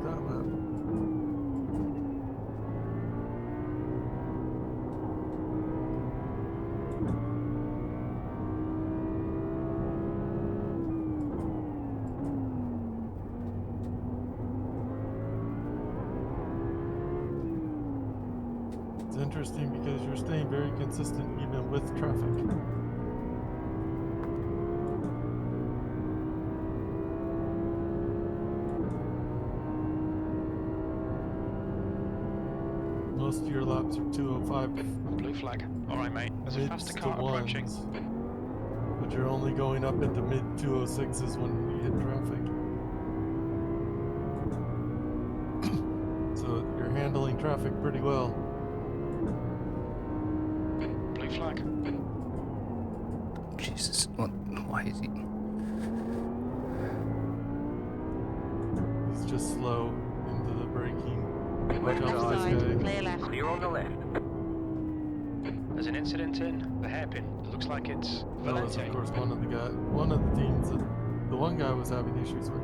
That lap. It's interesting because you're staying very consistent even with traffic. most of your laps are 205 Blue flag. Alright, mate. There's a mids faster to car approaching. ones. But you're only going up into mid 206s when you hit traffic. So you're handling traffic pretty well. Blue flag. Jesus, why is he? He's just slow into the braking. Watch Left out for side, this guy. Clear left. Clear on the left. There's an incident in the hairpin. It looks like it's That was, Valente. of course, one of the teams that the one guy was having issues with.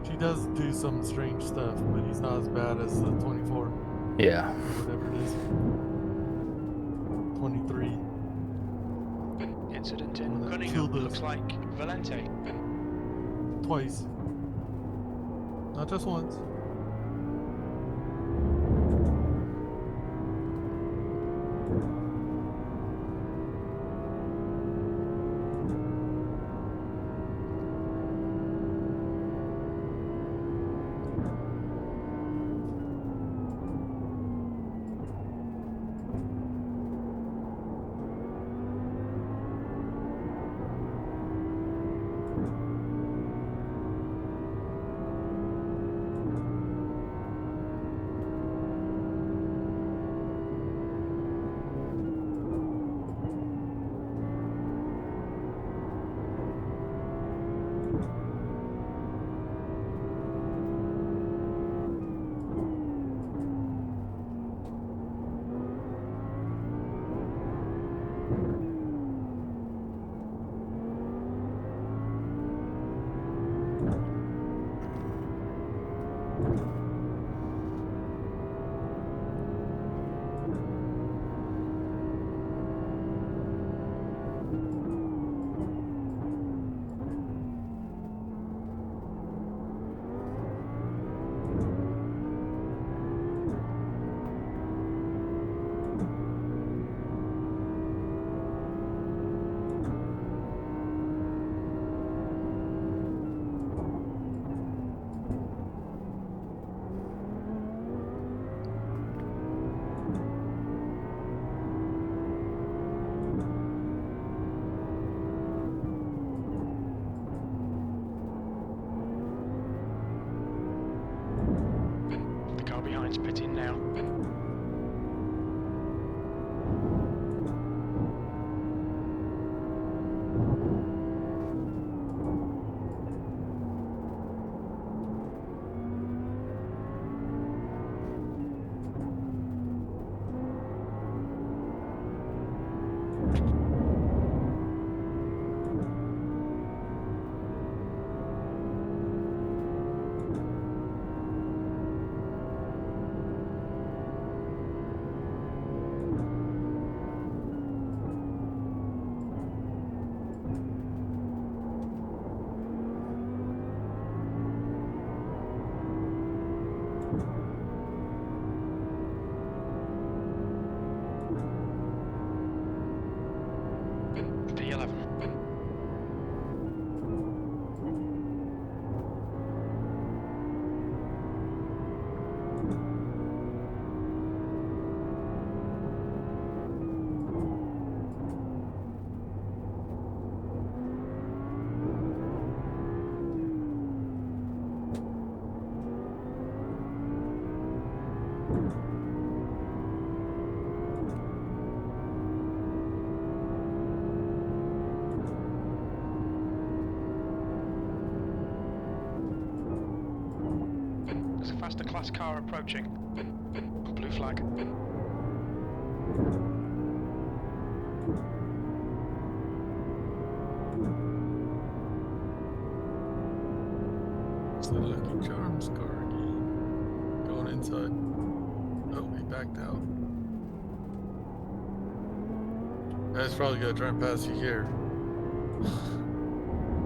She does do some strange stuff, but he's not as bad as the 24 Yeah. or whatever it is. 23. Incident One in that Cunningham. killed us. Looks like Valente. Twice. Not just once. The car behind's pitting now. P11. There's a faster class car approaching. Blue flag. It's the Lucky Charms car again. Going inside. Oh, he backed out. Guy's probably gonna try and pass you here.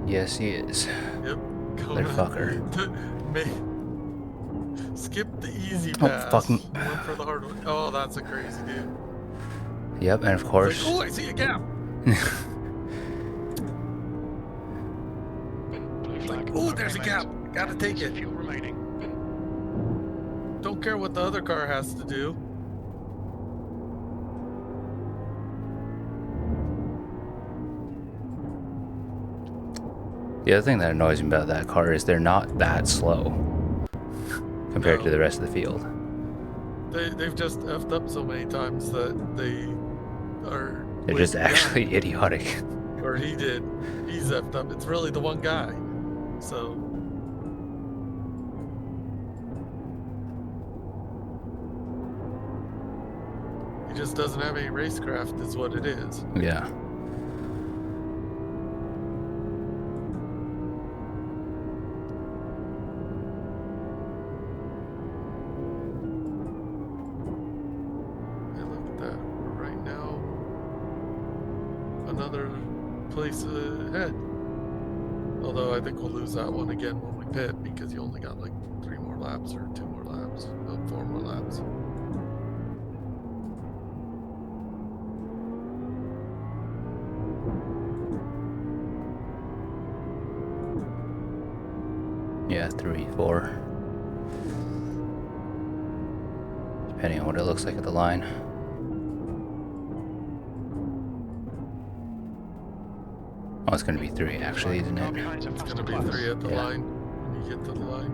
Yes, he is. Yep. Motherfucker. Skip the easy Oh, pass. fucking- Went for the hard one. Oh, that's a crazy dude. Yep, and of It's course. like, oh, I see a gap. Blue flag. Oh, there's a mate. gap. Gotta take There's it. fuel remaining. don't care what the other car has to do. The other thing that annoys me about that car is they're not that slow compared to the rest of the field. They've just effed up so many times that they're just actually idiotic. Or he did. He's effed up. It's really the one guy. So he just doesn't have any racecraft is what it is. Yeah. Place ahead. Although I think we'll lose that one again when we pit because you only got like 3 more laps or 2 more laps, 4 more laps. Yeah, 3, 4. Depending on what it looks like at the line. Oh, it's going to be 3 actually, isn't it? It's going to be 3 at the line when you get to the line.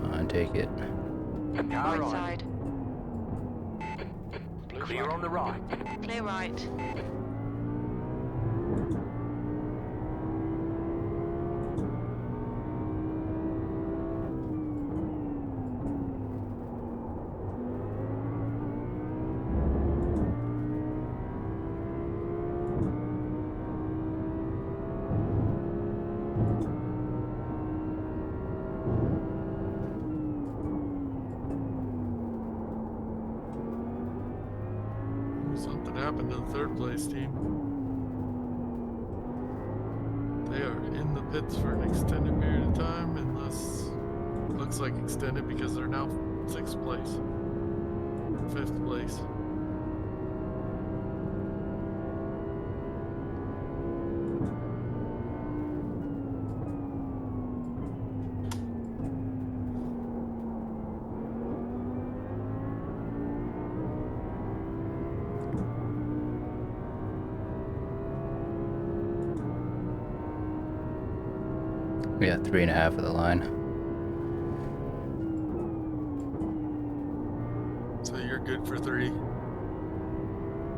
Come on, take it. Car Right right. side. Clear on the right. Clear right. Something happened to the 3rd place team. They are in the pits for an extended period of time, unless looks like extended because they're now 6th place, 5th place. We got 3.5 of the line. So you're good for 3.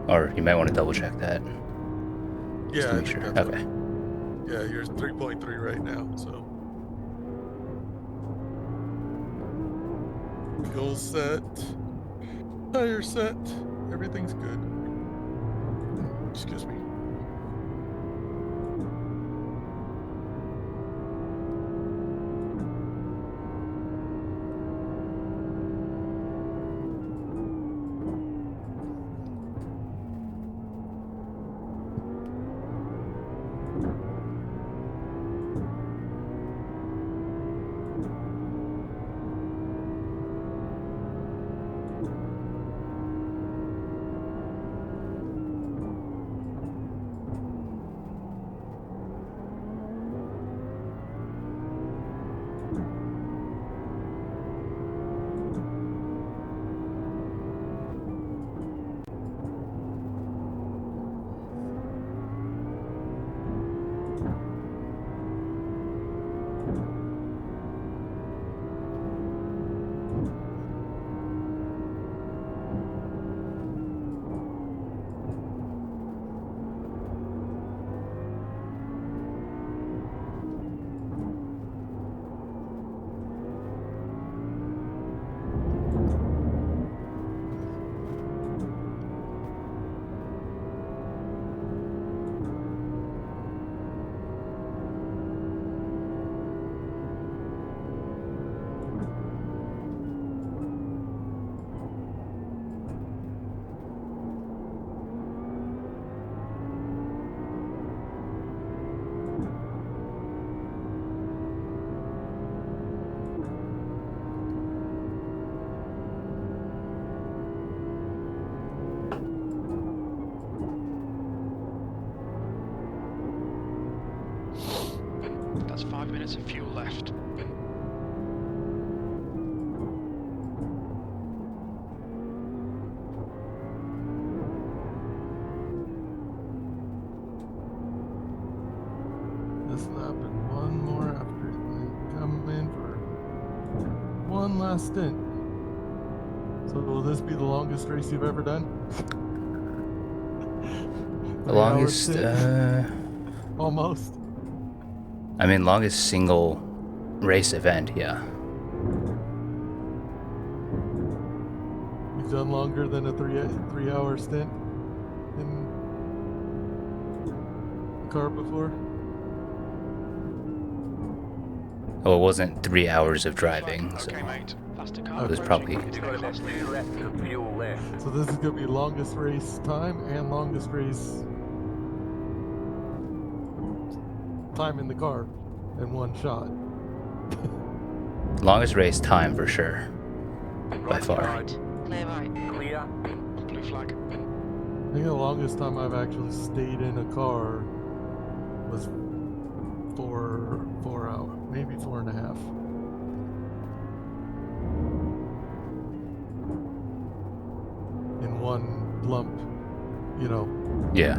Or you might want to double check that. Just Yeah, to I make think sure. that's Okay. Yeah, you're 3.3 right now, so. Goal set. Tire set. Everything's good. Excuse me. minutes of fuel left. This lap and one more after they come in for one last stint. So will this be the longest race you've ever done? The 3 hour longest, stint? Almost. I mean, longest single race event, yeah. You've done longer than a 3 hour stint in a car before? Well, it wasn't 3 hours of driving, so Okay, mate. Faster car. it was probably... You've got about 2 laps of fuel left. So this is going to be longest race time and longest race time in the car in one shot. longest race time for sure, by far. Right. Clear right. Clear. Blue flag. I think the longest time I've actually stayed in a car was 4 hours, maybe 4.5. In one lump, you know, Yeah,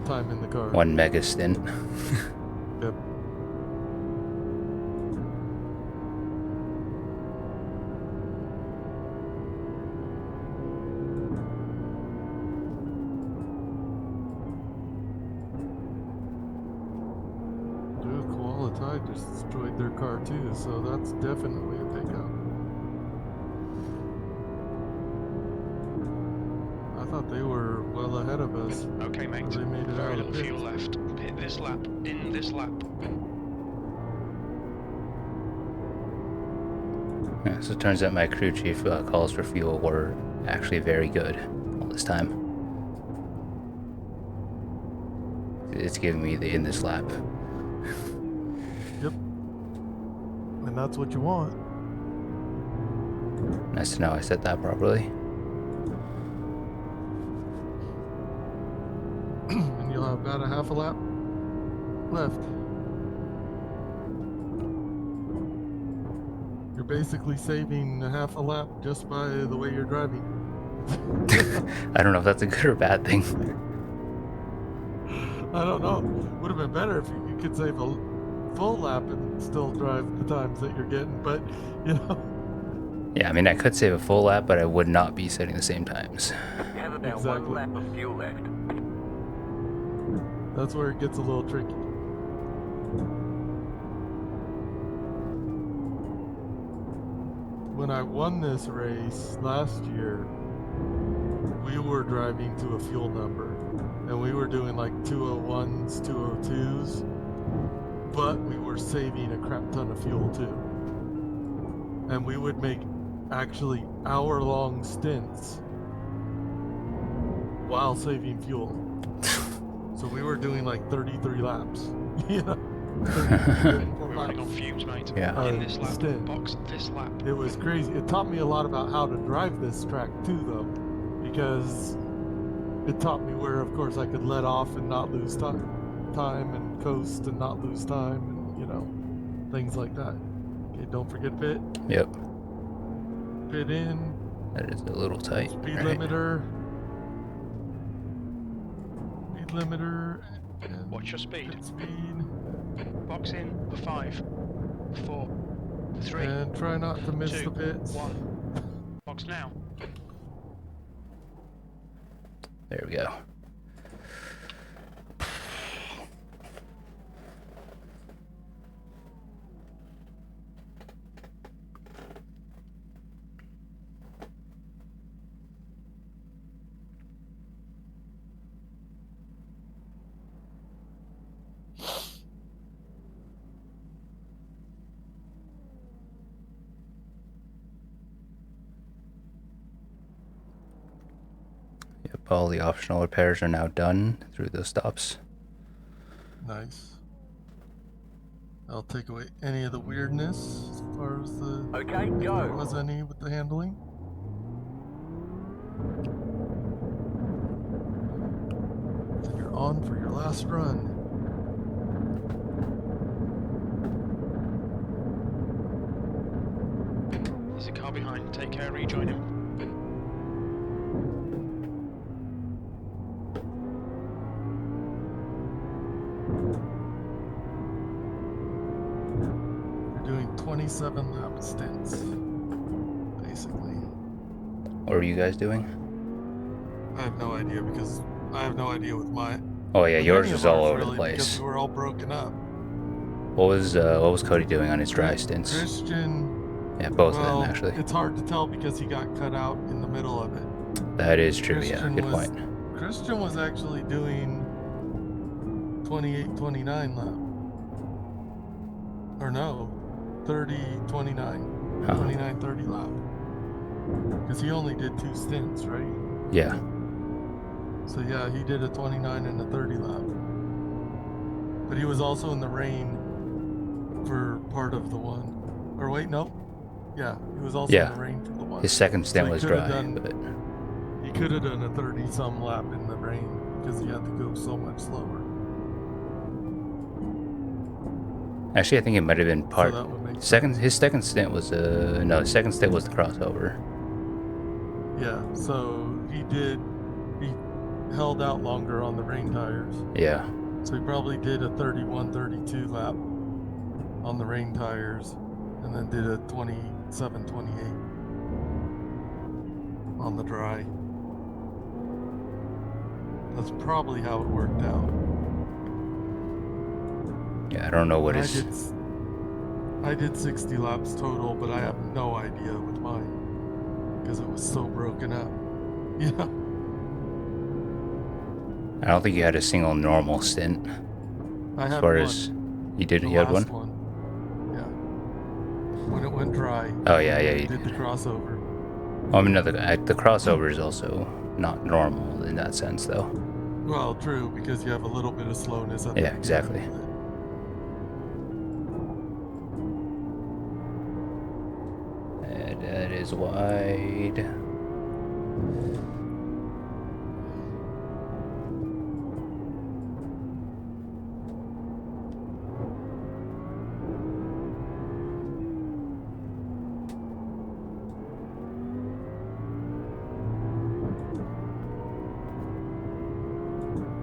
time in the car. one mega stint. Yep. Dude, Qualitai just destroyed their car too, so that's definitely a pickup. I thought they were well ahead of us. Okay, mate. They made it Very out of little the fuel left. Hit this lap. In this lap. Yeah, so it turns out my crew chief calls for fuel were actually very good all this time. It's giving me the in this lap. Yep. And that's what you want. Nice to know I said that properly. And you'll have about a half a lap left. You're basically saving a half a lap just by the way you're driving. I don't know if that's a good or bad thing. I don't know. Would have been better if you could save a full lap and still drive the times that you're getting, but you know. Yeah, I mean, I could save a full lap, but I would not be setting the same times. You have about Exactly. 1 lap of fuel left. That's where it gets a little tricky. When I won this race last year, we were driving to a fuel number, and we were doing like 201s, 202s, but we were saving a crap ton of fuel too. And we would make actually hour-long stints while saving fuel. So we were doing like 33 laps. You know? 34 We're running on laps. fumes, mate. Yeah. In this lap. Stint. Box this lap. It was crazy. It taught me a lot about how to drive this track too, though, because it taught me where, of course, I could let off and not lose time, and coast and not lose time, and you know, things like that. Okay, don't forget pit. Yep, Pit in. that is a little tight. Speed right? limiter. Speed limiter. And Watch your speed. pit speed. Box in for 5, 4, 3, And try not to miss 2, the pits. 1. Box now. There we go. Yep, all the optional repairs are now done through those stops. Nice. I'll take away any of the weirdness as far as the Okay, if there go. was any with the handling. You're on for your last run. There's a car behind. Take care, rejoin him. You're doing 27 lap stints, basically. What are you guys doing? I have no idea because I have no idea with my. Oh yeah, with yours any was of all ours, over the really, place. Because we were all broken up. What was Cody doing on his dry stints? Christian. Yeah, both Well, of them actually. it's hard to tell because he got cut out in the middle of it. That is true. Yeah, Christian good was- point. Christian was actually doing 28, 29 lap. Or no, 30, 29. Huh. 29, 30 lap. Because he only did 2 stints, right? Yeah. So yeah, he did a 29 and a 30 lap. But he was also in the rain for part of the one. Or wait, no. Yeah, he was also Yeah. in the rain for the one. His second stint he was coulda dry, done- but He could have done a 30-some lap in the rain because he had to go so much slower. actually I think it might have been part. So that would make His second stint was no, his second stint was the crossover. Yeah, so he held out longer on the rain tires. Yeah. So he probably did a 31, 32 lap on the rain tires and then did a 27, 28 on the dry. That's probably how it worked out. Yeah, I don't know what And his. I did 60 laps total, but I have no idea with mine because it was so broken up. Yeah. I don't think you had a single normal stint. I As had far one. as you did, The you had last one. Yeah. When it went dry. Oh yeah, yeah. Did the crossover. I mean, no, the crossover is also not normal in that sense, though. Well, true, because you have a little bit of slowness at the Yeah, beginning exactly. of it. That is wide.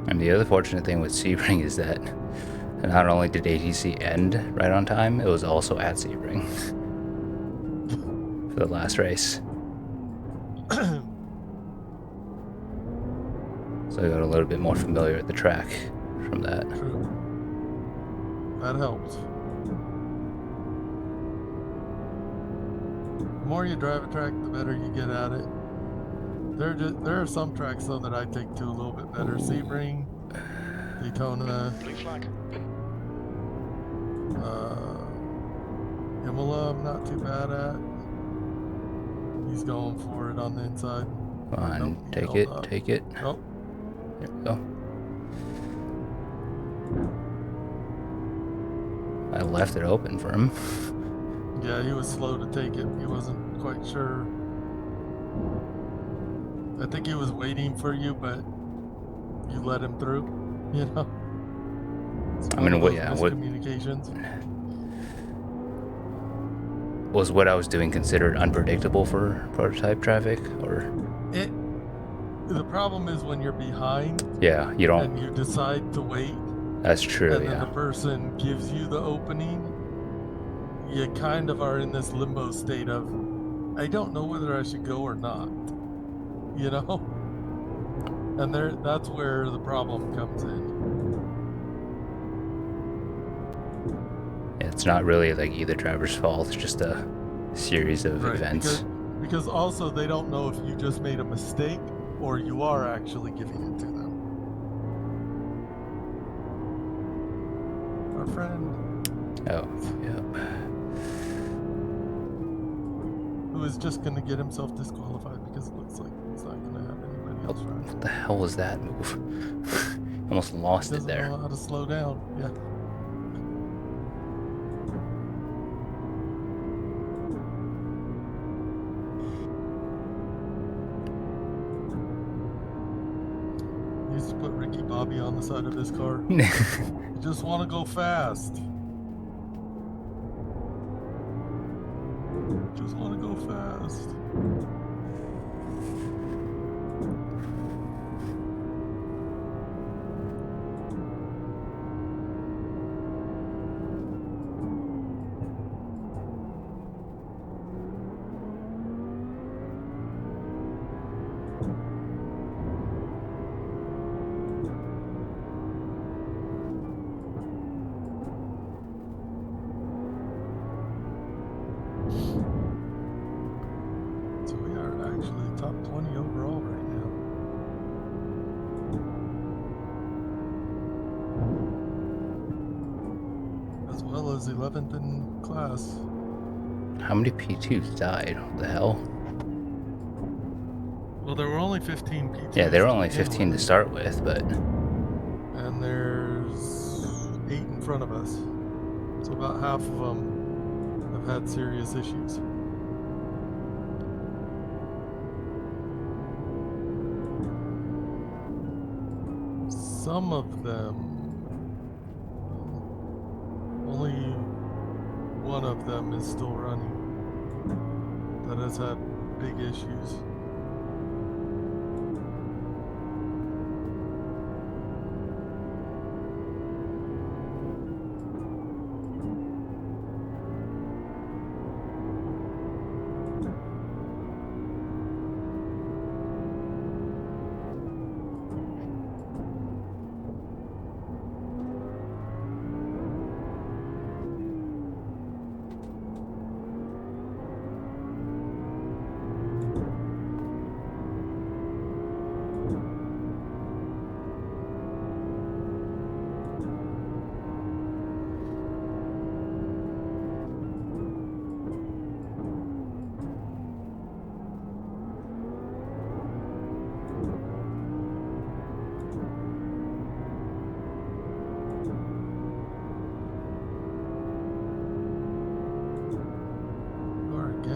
And the other fortunate thing with Sebring is that not only did ATC end right on time, it was also at Sebring for the last race. So I got a little bit more familiar with the track from that. True. That helps. The more you drive a track, the better you get at it. There are some tracks though that I take to a little bit better. Sebring, Daytona, Blue flag. Imola, I'm not too bad at. He's going for it on the inside. Come on, Nope, he take held it, up. take it. Oh, There we go. I left it open for him. yeah, he was slow to take it. He wasn't quite sure. I think he was waiting for you, but you let him through. You know. It's I one mean, of what- those yeah, what- miscommunications. Was what I was doing considered unpredictable for prototype traffic, or The problem is when you're behind yeah, you don't. and you decide to wait, That's true. and then the Yeah, person gives you the opening. You kind of are in this limbo state of, I don't know whether I should go or not. You know, and that's where the problem comes in. it's not really like either driver's fault. It's just a series of events. Because also they don't know if you just made a mistake or you are actually giving it to them. Our friend Oh, yeah. who is just going to get himself disqualified because it looks like he's not going to have anybody else run. What the hell was that move? Almost lost He it doesn't there. know how to slow down. Yeah. He used to put Ricky Bobby on the side of his car. You just want to go fast. Just want to go fast. top 20 overall right now. As well as 11th in class. How many P2s died? What the hell? Well, there were only 15 P2s. Yeah, there were only begin 15 to with, start with, but and there's 8 in front of us. So about half of them have had serious issues. Some of them, only one of them is still running that has had big issues.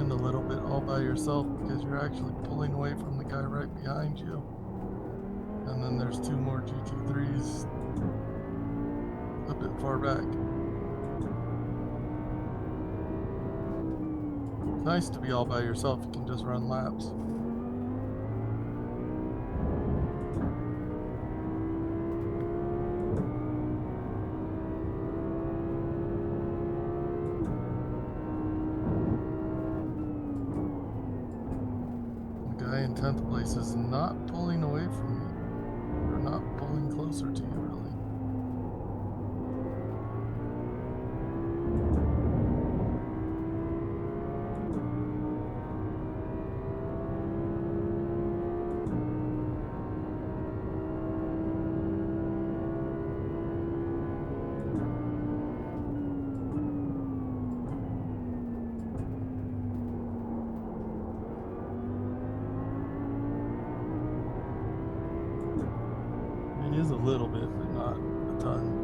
A little bit all by yourself because you're actually pulling away from the guy right behind you. And then there's 2 more GT3s a bit far back. It's nice to be all by yourself. You can just run laps. Guy in 10th place is not pulling away from you, or not pulling closer to you, really. It is a little bit, but not a ton.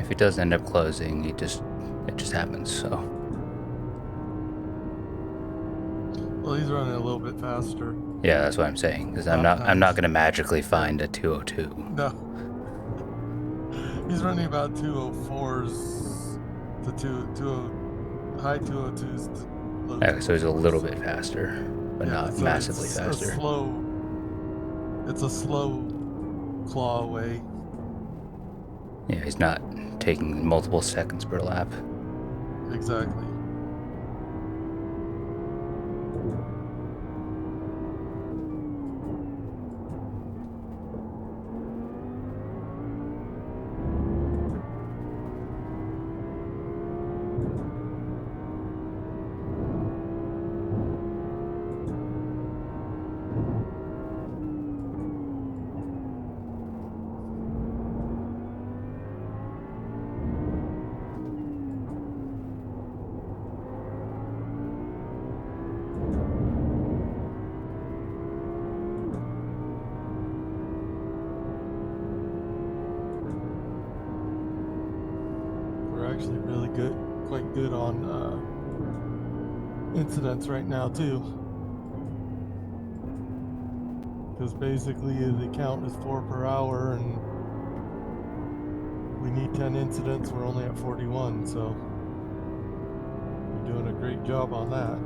if it does end up closing, it just happens. So Well, he's running a little bit faster. yeah, that's what I'm saying. Because I'm not gonna magically find a 202. No. He's running about 204s to high 202s to low Yeah, so he's a 204s. little bit faster, but not so massively it's faster. It's a slow claw away. Yeah, he's not taking multiple seconds per lap. Exactly. We're actually really good, quite good on incidents right now too. Because basically the count is 4 per hour and we need 10 incidents, we're only at 41, so we're doing a great job on that.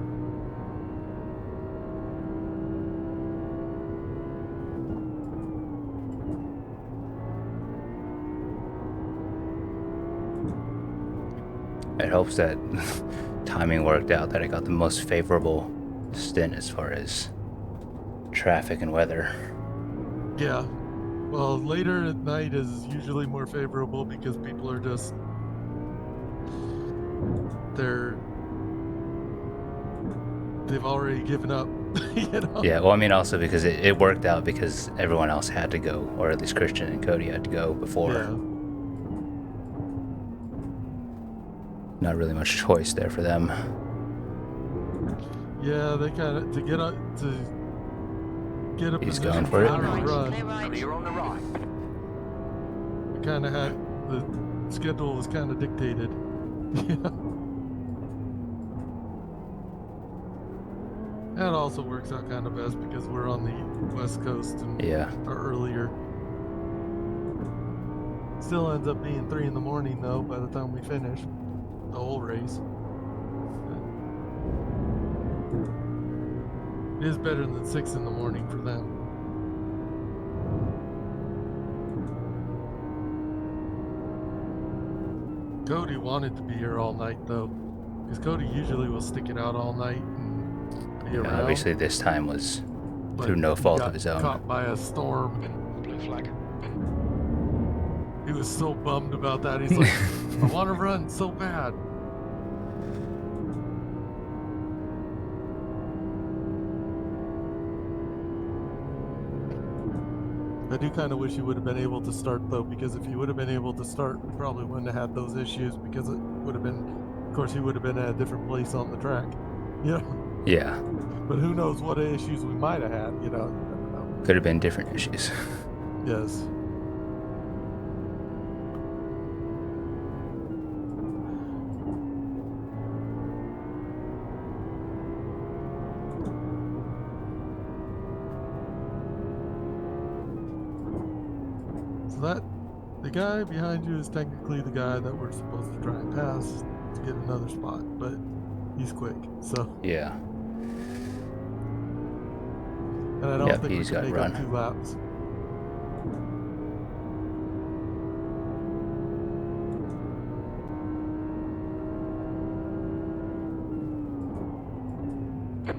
It helps that timing worked out, that I got the most favorable stint as far as traffic and weather. Yeah. Well, later at night is usually more favorable because people are just they've already given up. You know? Yeah, well, I mean, also because it worked out because everyone else had to go, or at least Christian and Cody had to go before. Yeah. Not really much choice there for them. Yeah, they kind of to get a He's position going for it. Clear them to right, run. clear right. Clear on the right. We kind of had the schedule was kind of dictated. Yeah. That also works out kind of best because we're on the West Coast and Yeah. are earlier. Still ends up being 3 in the morning though by the time we finish the whole race. It is better than 6 in the morning for them. Cody wanted to be here all night though, because Cody usually will stick it out all night and be around. Obviously, this time was but through no he fault got of his own. Caught by a storm. Blue flag. He was so bummed about that. He's like, I want to run so bad. I do kind of wish he would have been able to start though, because if he would have been able to start, we probably wouldn't have had those issues because it would have been, of course, he would have been at a different place on the track. You know? Yeah. But who knows what issues we might have had, you know? You never know. Could have been different issues. Yes. So that, the guy behind you is technically the guy that we're supposed to try and pass to get another spot, but he's quick, so. Yeah. And I don't Yep, think we he's can got make run. up 2 laps.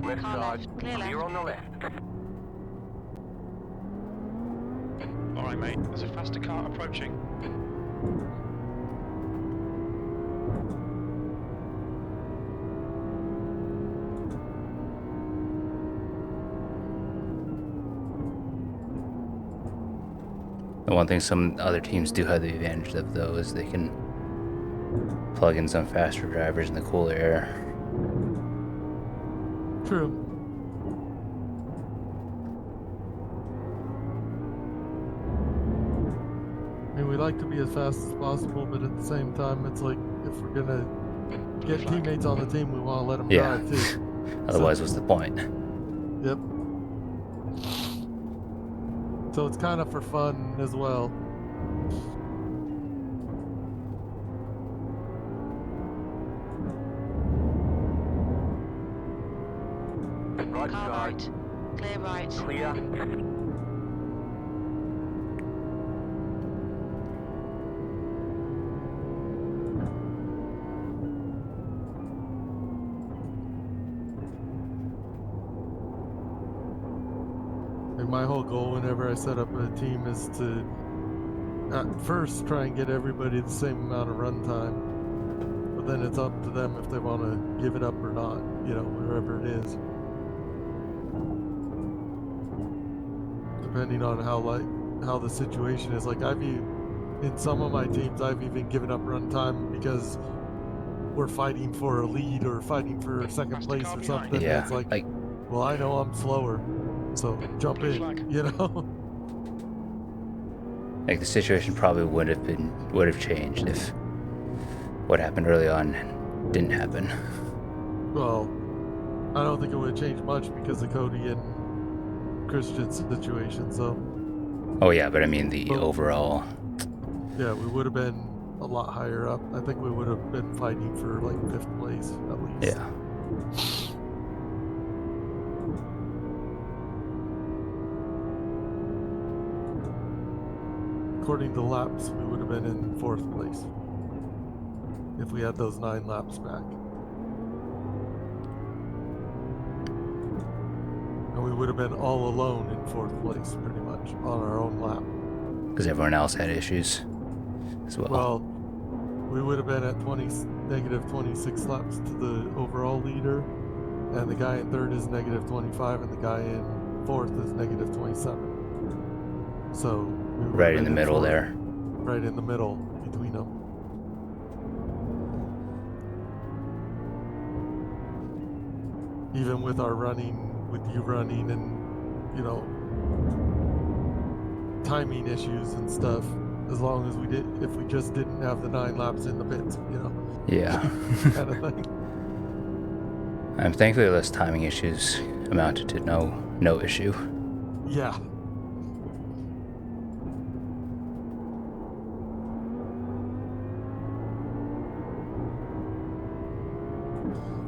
Left Car side. left, clear Clear left. on the left. Alright, mate. There's a faster car approaching. The one thing some other teams do have the advantage of, though, is they can plug in some faster drivers in the cooler air. True. I mean, we like to be as fast as possible, but at the same time, it's like if we're gonna get teammates on the team, we want to let them Yeah. drive too. Otherwise, what's the point? Yep. So it's kind of for fun as well. Right Car side. right, clear right. Clear. And my whole goal whenever I set up a team is to at first try and get everybody the same amount of run time, but then it's up to them if they want to give it up or not, you know, wherever it is, depending on how the situation is. Like in some of my teams, I've even given up run time because we're fighting for a lead or fighting for second place or something. and Yeah, it's like, like, well, I know I'm slower, so jump Blue in, flag. you know. like the situation probably would have changed if what happened early on didn't happen. Well, I don't think it would have changed much because of Cody and Christian's situation. So, Oh yeah, but I mean the Well- overall. yeah, we would have been a lot higher up. I think we would have been fighting for like 5th place at least. Yeah. According to laps, we would have been in 4th place if we had those 9 laps back. And we would have been all alone in 4th place, pretty much, on our own lap. Because everyone else had issues as well. Well, we would have been at negative 26 laps to the overall leader, and the guy in 3rd is negative 25, and the guy in 4th is negative 27. So we would Right have in the been middle 4th, there. right in the middle between them. Even with our running, with you running, and you know, timing issues and stuff. As long as if we just didn't have the 9 laps in the pits, you know. Yeah. Kind of thing. Thankfully those timing issues amounted to no issue. Yeah.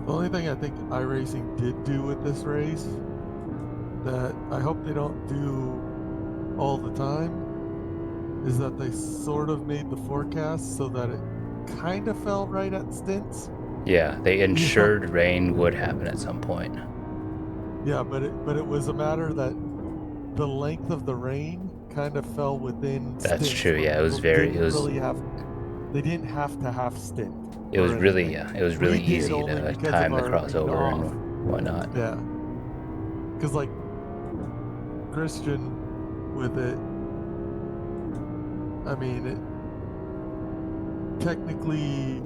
The only thing I think iRacing did do with this race that I hope they don't do all the time is that they sort of made the forecast so that it kind of fell right at stints. Yeah, they ensured rain would happen at some point. Yeah, but it was a matter that the length of the rain kind of fell within That's stints. true, yeah, They didn't have to have stint. It was or really, anything. it was really We did easy only to because time of the our being crossover off. and whatnot. Yeah. Because, like, Christian with it, I mean, it technically,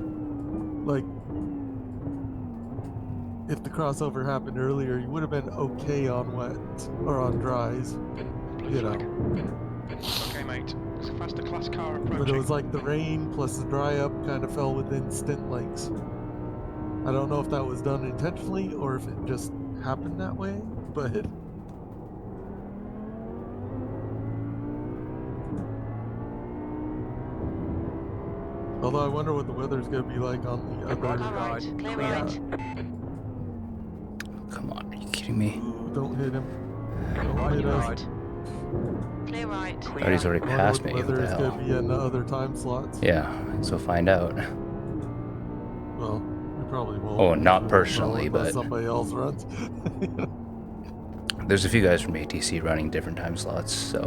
like, if the crossover happened earlier, you would have been okay on wet or on dries, you know. Okay, mate. There's a faster class car approaching. But it was like the rain plus the dry up kind of fell within stint lengths. I don't know if that was done intentionally or if it just happened that way, but although I wonder what the weather's going to be like on the other All right, clear right. Come on, are you kidding me? Ooh, don't hit him. Don't On hit your us. right. Clear right. Oh, he's already I wonder passed what me. the What weather the is going hell? to be in the other time slots. Yeah, so find out. Well, we probably won't. Oh, not We won't personally, know unless but somebody else runs. there's a few guys from ATC running different time slots, so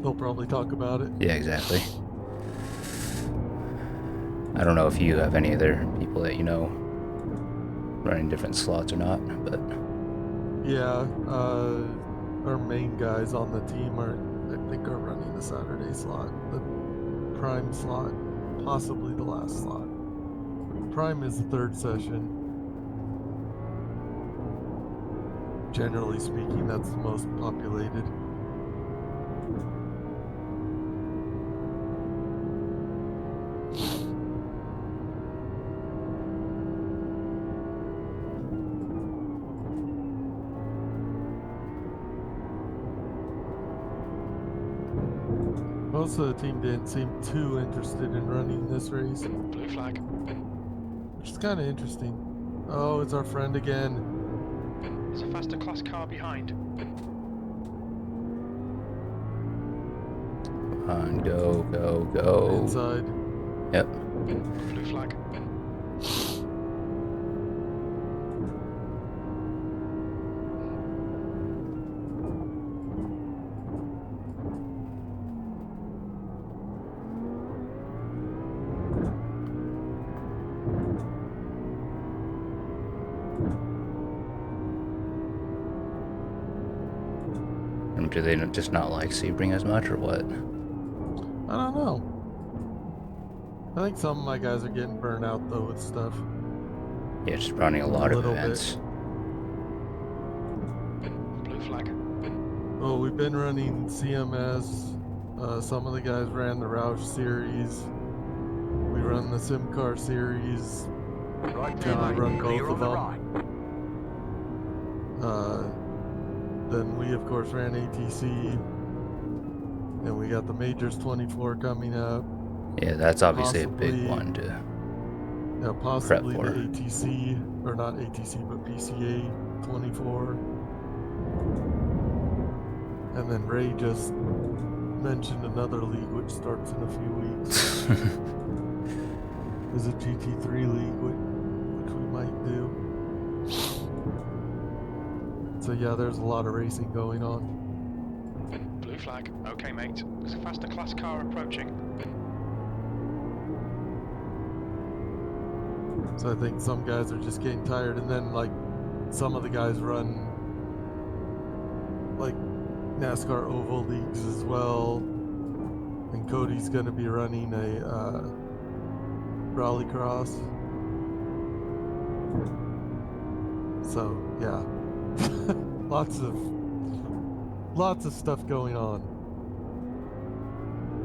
They'll probably talk about it. yeah, exactly. I don't know if you have any other people that you know running different slots or not, but Yeah, our main guys on the team are running the Saturday slot, the prime slot, possibly the last slot. Prime is the 3rd session. Generally speaking, that's the most populated. Most of the team didn't seem too interested in running this race, Blue flag. which is kind of interesting. Oh, it's our friend again. There's a faster class car behind. come on, go. Inside. Yep. Blue flag. Do they just not like Sebring as much, or what? I don't know. I think some of my guys are getting burned out though with stuff. Yeah, just running a lot of little events. Blue flag. Oh, we've been running CMS. Some of the guys ran the Roush series. We run the SimCar series. Right Tend to run clear both of on the them. right. Then we of course ran ATC. And we got the Majors 24 coming up. Yeah, that's obviously a Possibly- big one to. Yeah, possibly for. the ATC, or not ATC, but PCA 24. And then Ray just mentioned another league which starts in a few weeks. is a GT3 league, which we might do. So yeah, there's a lot of racing going on. Blue flag. Okay, mate. There's a faster class car approaching. So I think some guys are just getting tired, and then like some of the guys run like NASCAR oval leagues as well. And Cody's gonna be running a rallycross. So yeah, lots of stuff going on.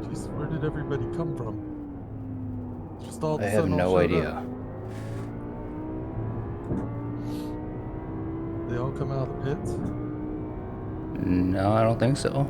Jeez, where did everybody come from? Just all of I a have sudden all no showed idea. up. They all come out of the pits. No, I don't think so.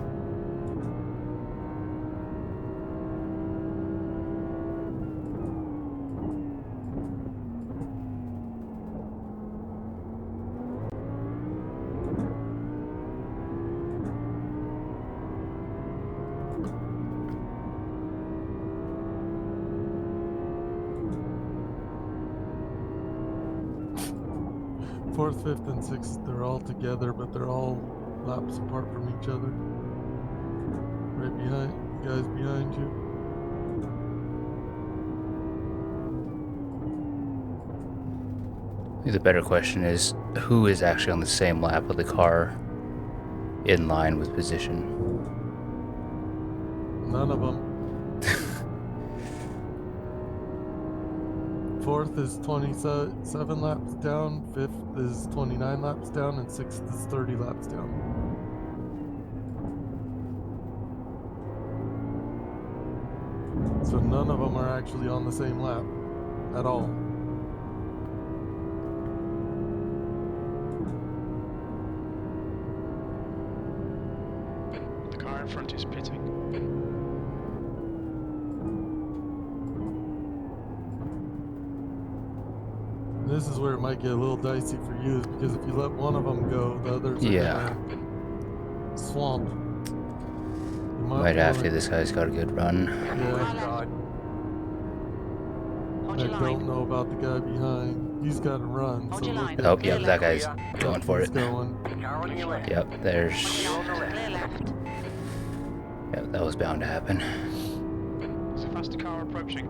Fourth, fifth, and sixth, they're all together, but they're all laps apart from each other. Right behind, the guys behind you. I think the better question is who is actually on the same lap with the car in line with position? None of them. Fourth is 27 laps down, fifth is 29 laps down, and sixth is 30 laps down. So none of them are actually on the same lap at all. The car in front is pitting. This is where it might get a little dicey for you, is because if you let one of them go, the others are Yeah. gonna swamp. You Might have to. wanna- This guy's got a good run. Yeah, Side. Hold I your don't line. know about the guy behind. He's got to run. Hold So your look line. at- Oh, Clear yep, that left. guy's going for he's it. going. Car on your left. Yep, On there's. your left. Clear left. Yep, that was bound to happen. There's a faster car approaching.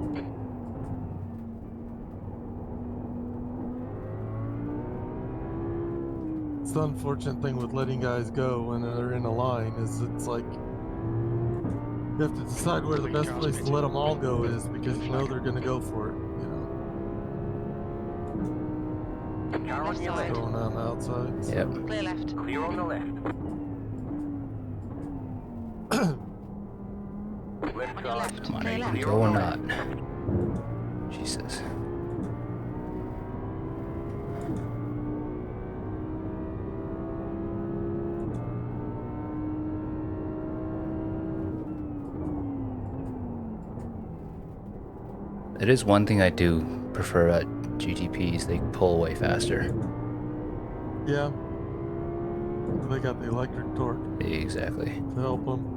It's the unfortunate thing with letting guys go when they're in a line is it's like you have to decide where the best place to let them all go is, because you know they're going to go for it. You know, Car on your left. going on the outside. So. Yep. Clear left. Clear on the left. Left On your side. left. Come on, are Clear you left. gonna go or not? Jesus. It is one thing I do prefer at GTPs. They pull away faster. Yeah. They got the electric torque Exactly. to help them.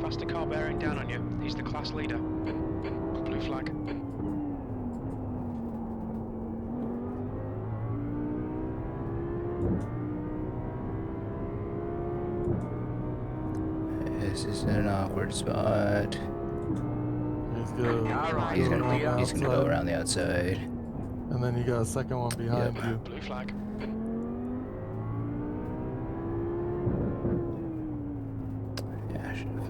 Faster car bearing down on you. He's the class leader. Blue flag. This is an awkward spot. He's gonna He's gonna go around the outside. And then you got a second one behind you. Blue flag. Yeah, I should have.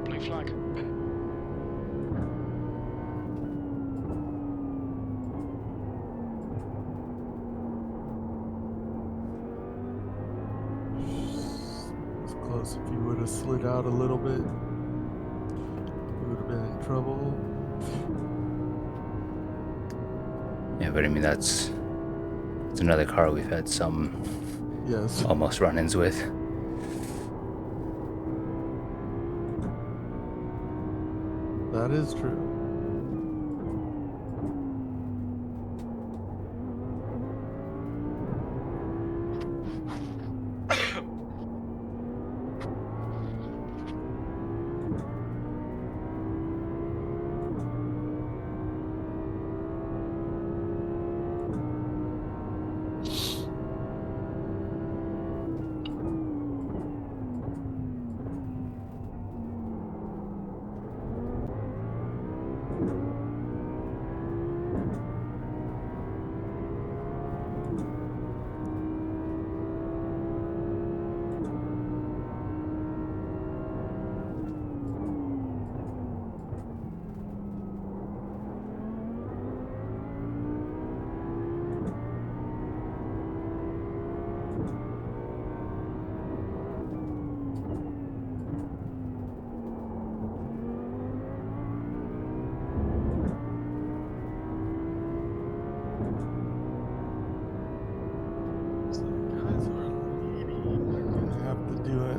Blue flag. It's close. If you would have slid out a little bit, you would have been in trouble. Yeah, but I mean it's another car we've had some Yes. almost run-ins with. That is true.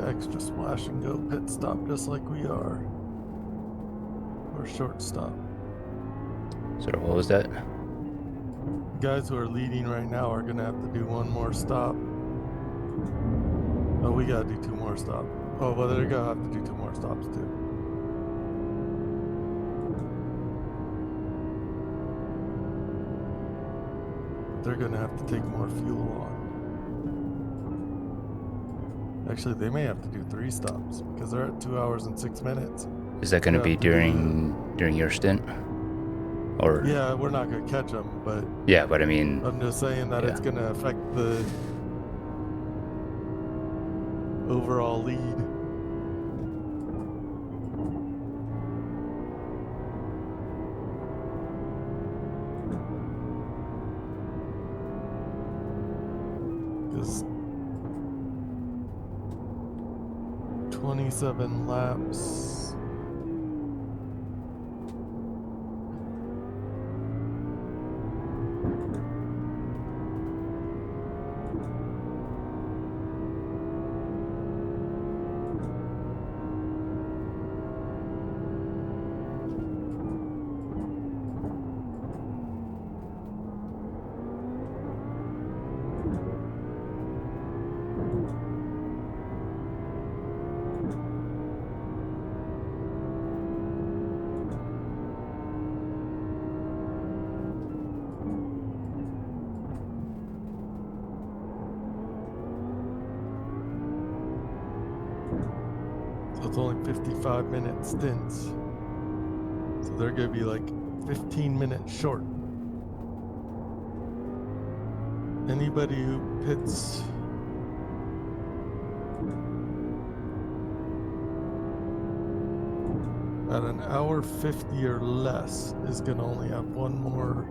Extra splash and go pit stop just like we are. Or short stop. Sort of, what was that? Guys who are leading right now are gonna have to do one more stop. Oh, we gotta do two more stops. Oh, well, they're gonna have to do two more stops too. They're gonna have to take more fuel on. Actually, they may have to do 3 stops because they're at 2 hours and 6 minutes. Is that going to be during your stint? Or Yeah, we're not gonna catch them, but yeah, but I mean, I'm just saying that it's gonna affect the overall lead. Because 27 laps. So it's only 55-minute stints. So they're going to be like 15 minutes short. Anybody who pits at an hour 50 or less is going to only have one more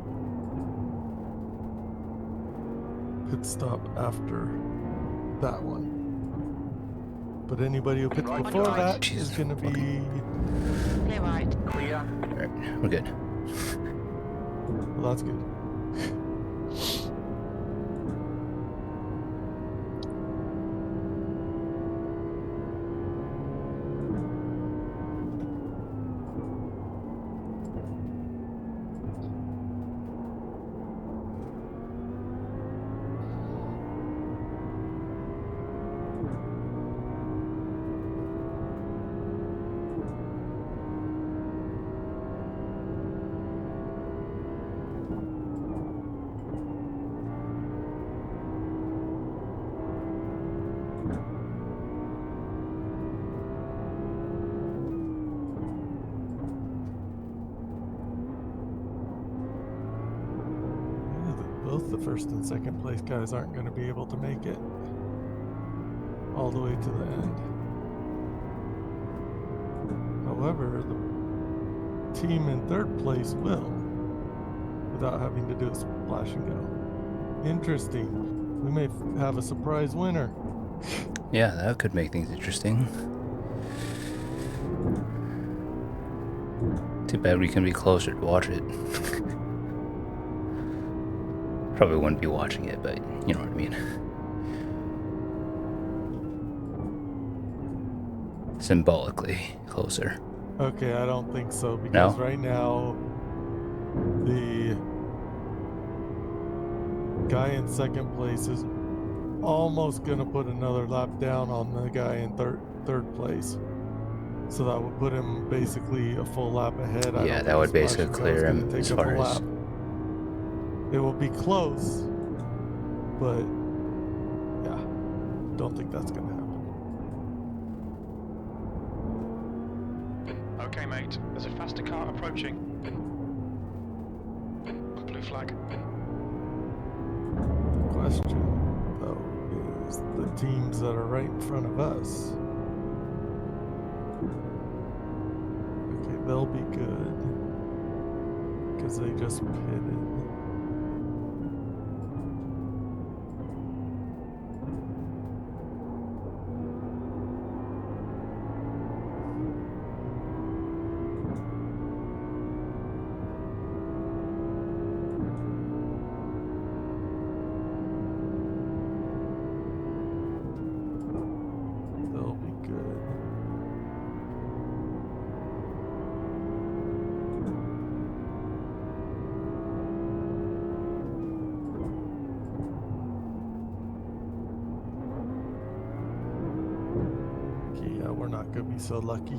pit stop after that one. But anybody who pits before that is going to be... Clear right. Clear. alright, we're good. Well, that's good. first and second place guys aren't going to be able to make it all the way to the end. However, the team in third place will, without having to do a splash and go. Interesting. We may have a surprise winner. Yeah, that could make things interesting. Too bad we can be closer to watch it. Probably wouldn't be watching it, but you know what I mean. Symbolically closer. Okay, I don't think so, because right now the guy in second place is almost going to put another lap down on the guy in third place. So that would put him basically a full lap ahead. Yeah, that would basically clear him as far as... It will be close, but yeah, don't think that's going to happen. Okay, mate. There's a faster car approaching. Blue flag. The question, though, is the teams that are right in front of us. Okay, they'll be good because they just pitted. We're not gonna be so lucky.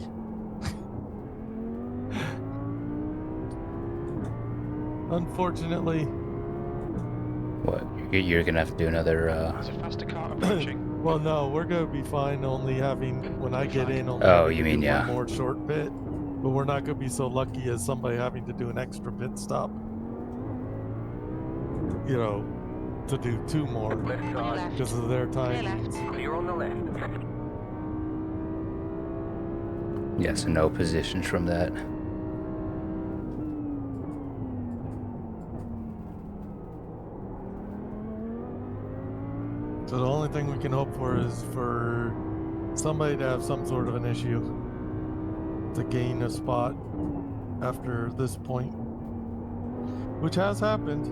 Unfortunately. What? You're gonna have to do another. There's a faster car approaching. Well, no, we're gonna be fine. Only having when I get in. Only oh, you mean one more short pit, but we're not gonna be so lucky as somebody having to do an extra pit stop. You know, to do two more because of their timings. Clear on the left. Yeah, so no positions from that. So the only thing we can hope for is for somebody to have some sort of an issue to gain a spot after this point, which has happened.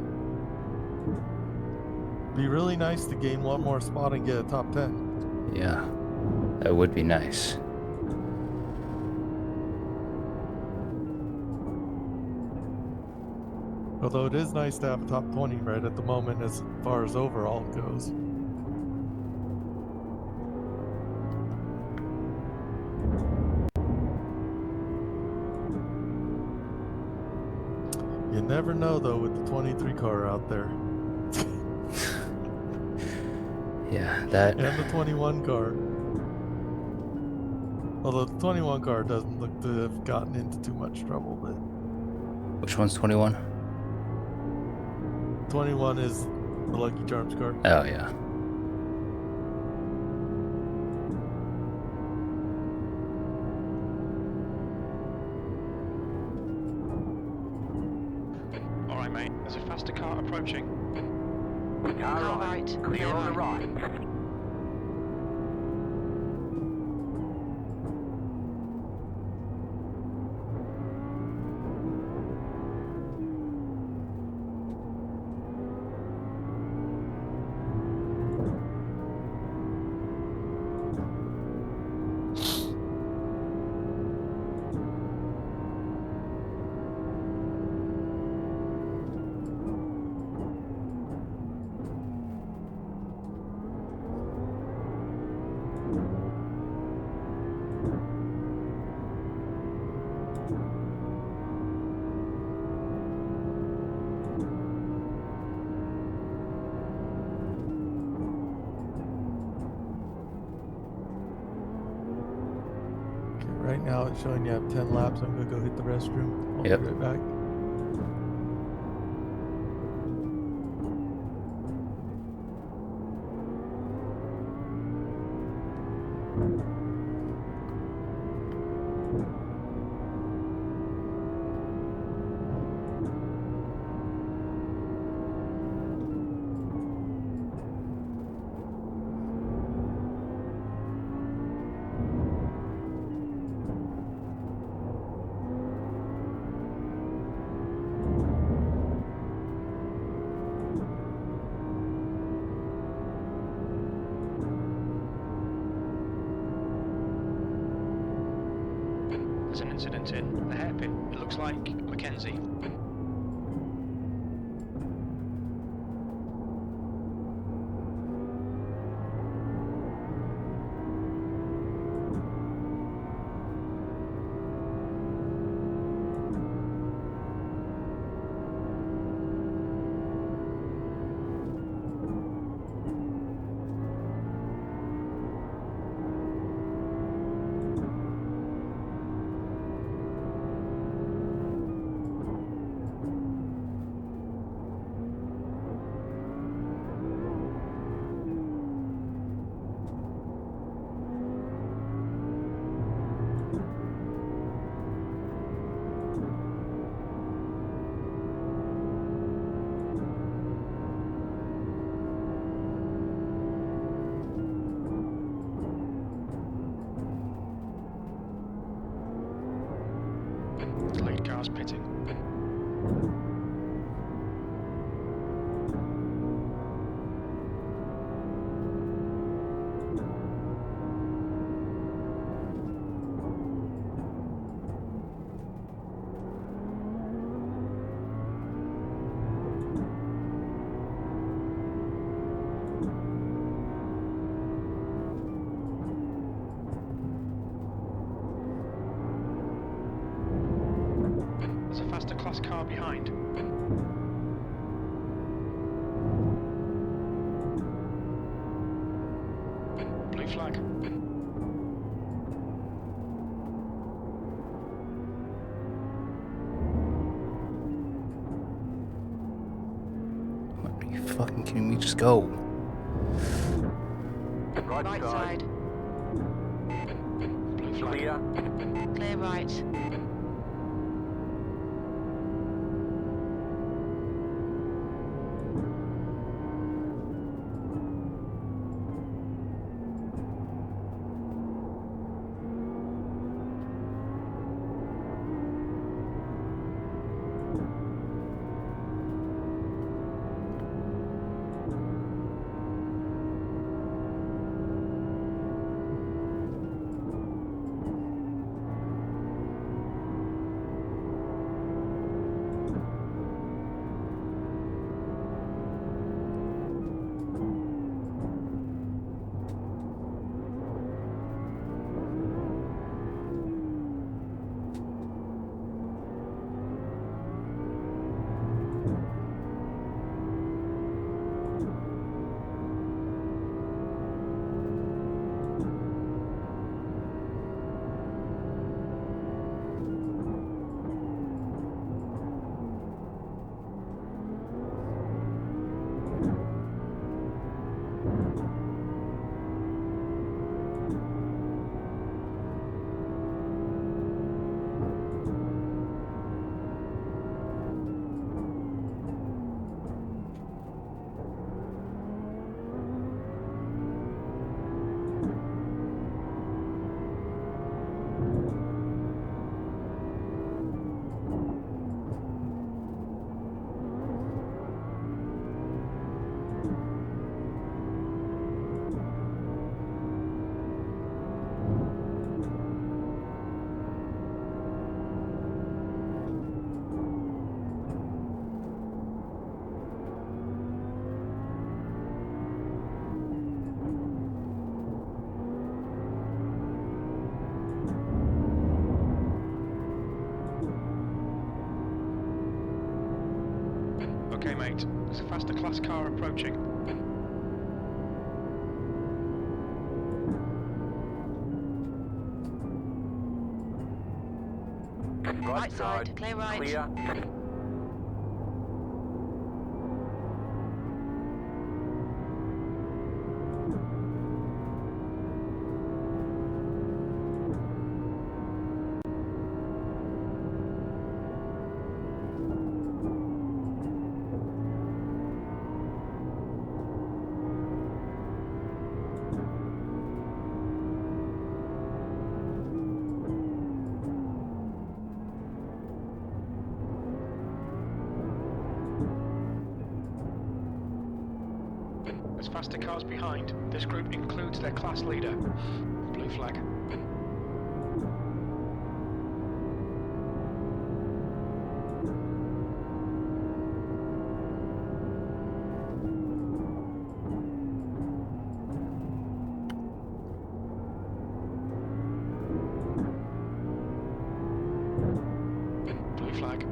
Be really nice to gain one more spot and get a top 10. Yeah, that would be nice. Although it is nice to have a top 20 right at the moment as far as overall goes. You never know though with the 23 car out there. Yeah, that... And the 21 car. Although the 21 car doesn't look to have gotten into too much trouble, but... Which one's 21? 21 is the Lucky Charms car. Oh, yeah. Alright, mate. There's a faster car approaching. Car right. Clear on the right. Right now it's showing you have 10 laps. I'm gonna go hit the restroom. I'll Yep. be right back. There's an incident in the hairpin. It looks like Mackenzie. The lead car's pitting. There's a faster class car behind. Blue flag. Are you fucking kidding me? Just go. Right side. Blue flag. Clear. Clear right. Okay, mate. There's a faster class car approaching. Right side. Clear right. Clear. faster cars behind. This group includes their class leader. Blue flag. Blue flag.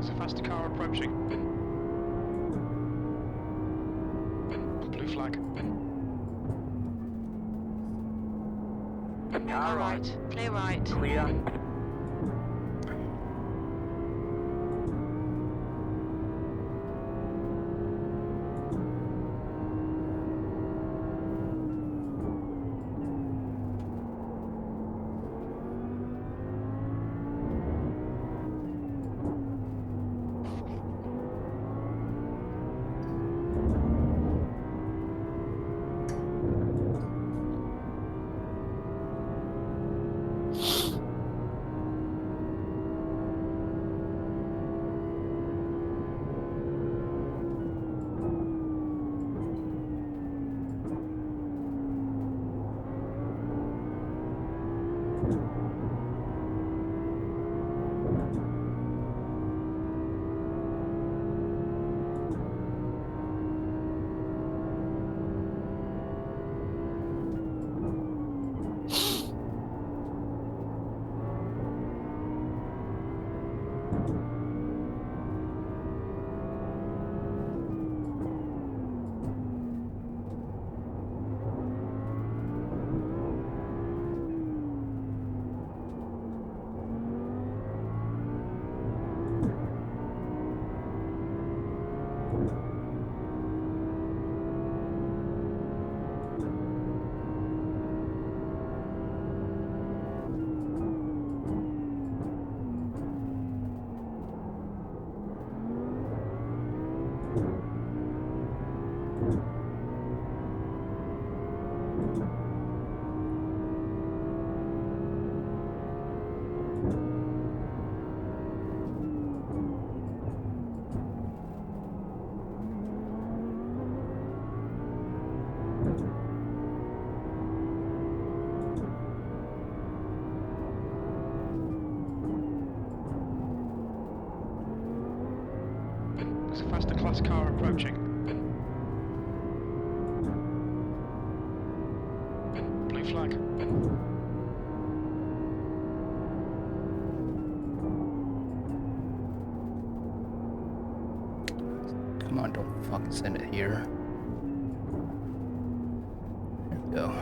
There's a faster car approaching. Blue flag. All right. Clear right. Clear. There's a faster class car approaching. Blue flag. Come on, don't fucking send it here. There we go.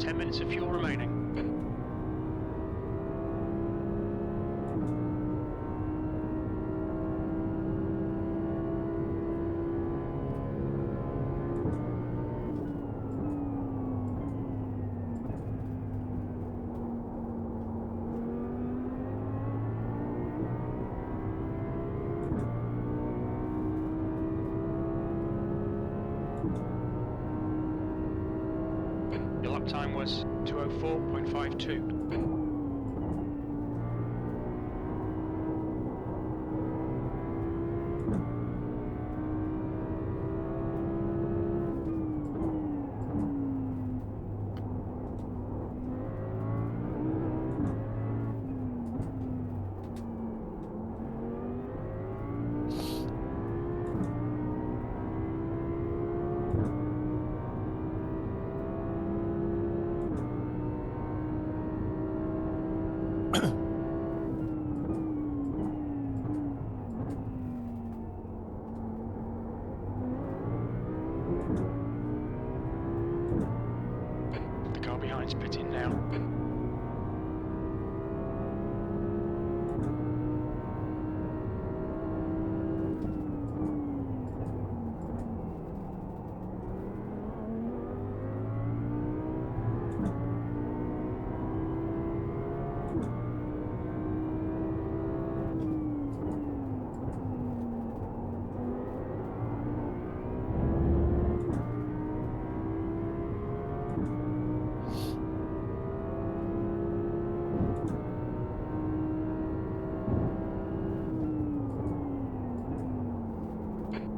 10 minutes of fuel remaining. Your lap time was 2:04.52. The car behind's pitting now.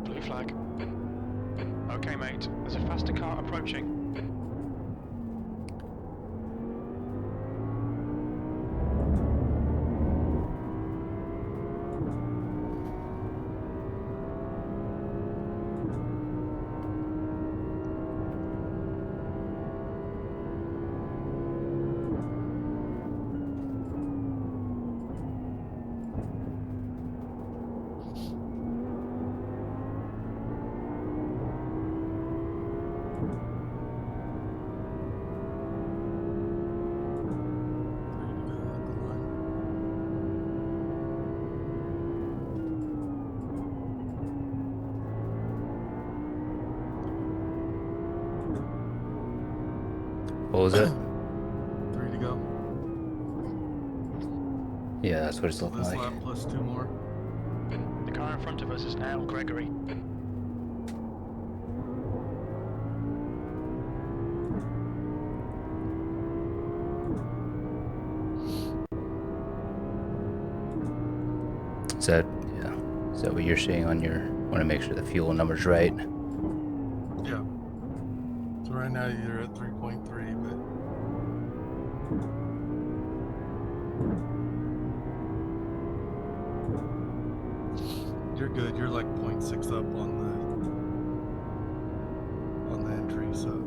Blue flag. Okay, mate. There's a faster car approaching. What was it? 3 to go. Yeah, that's what it's looking This like. lap plus 2 more. The car in front of us is now Gregory. Is that, yeah, is that what you're seeing on your, want to make sure the fuel number's right? Yeah. So right now you're at 3.3, but you're good. You're like 0.6 up on the entry, so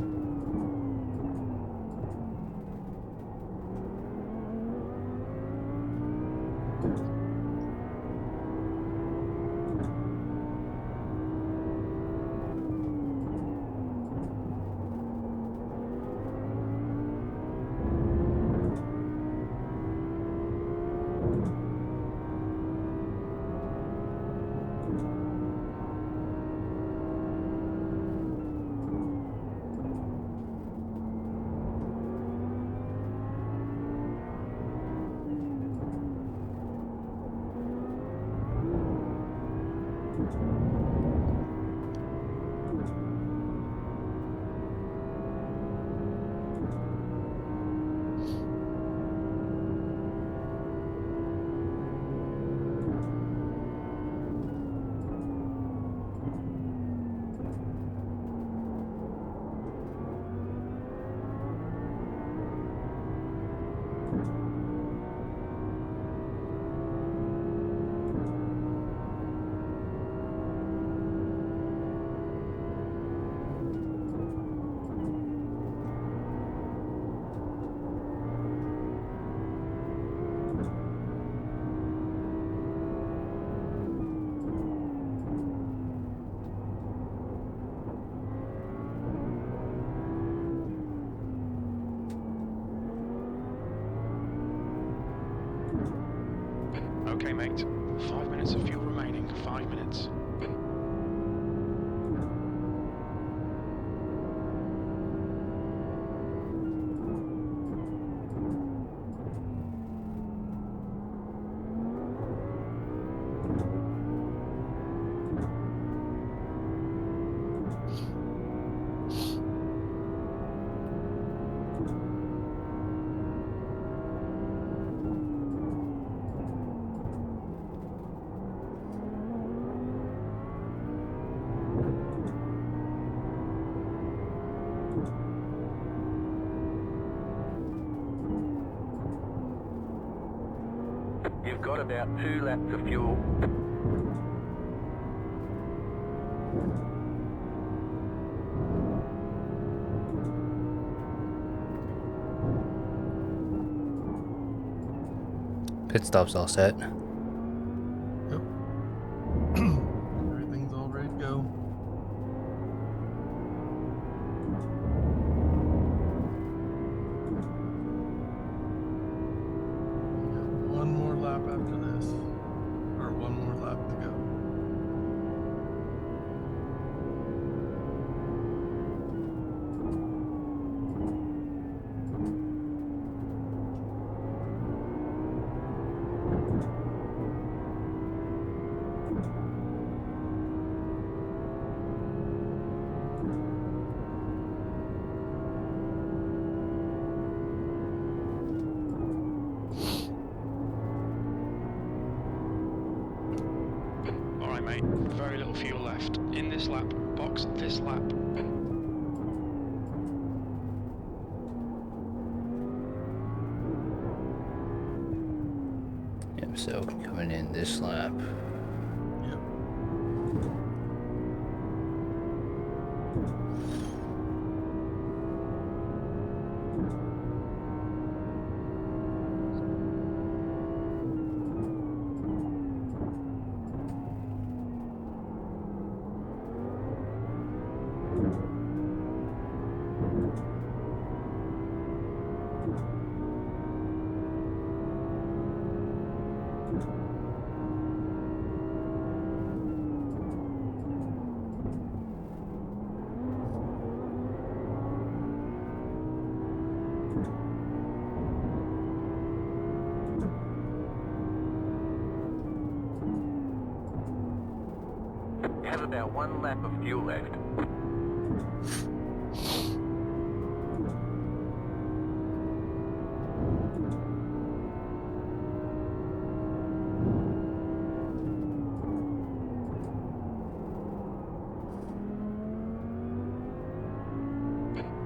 mate. 5 minutes of fuel remaining. 5 minutes. You've got about 2 laps of fuel. Pit stop's all set. Yep. Everything's all ready to go. We got one more lap after this, or one more lap to go. Alright, mate. Very little fuel left. In this lap. Box this lap. Yep, so coming in this lap. Yep. You have about 1 lap of fuel left.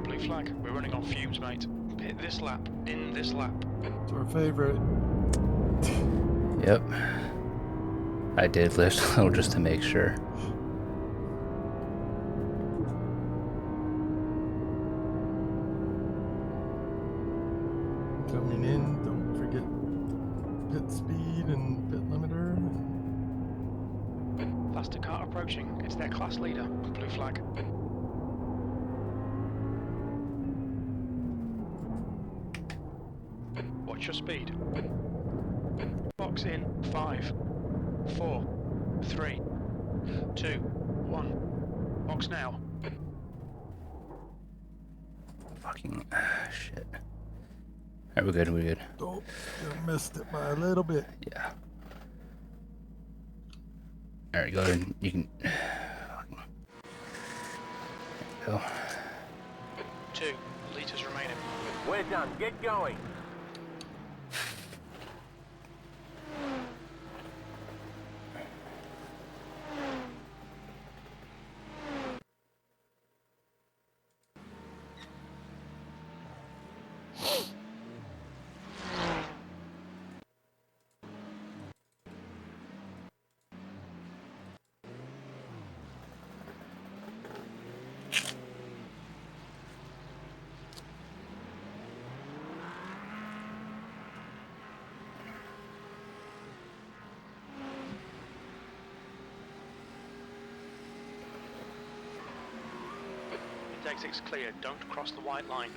Blue flag. We're running on fumes, mate. Hit this lap. In this lap. It's our favorite. Yep. I did lift a little just to make sure. Coming in, don't forget pit speed and pit limiter. Faster car approaching. It's their class leader. Blue flag. Watch your speed. Box in. 5, 4, 3, 2, 1. Box now. Fucking shit. Alright, we're good, we're good. Oh, I missed it by a little bit. Yeah. Alright, go ahead. You can. There you go. 2 litres remaining. We're done. Get going. Exit's clear. Don't cross the white line.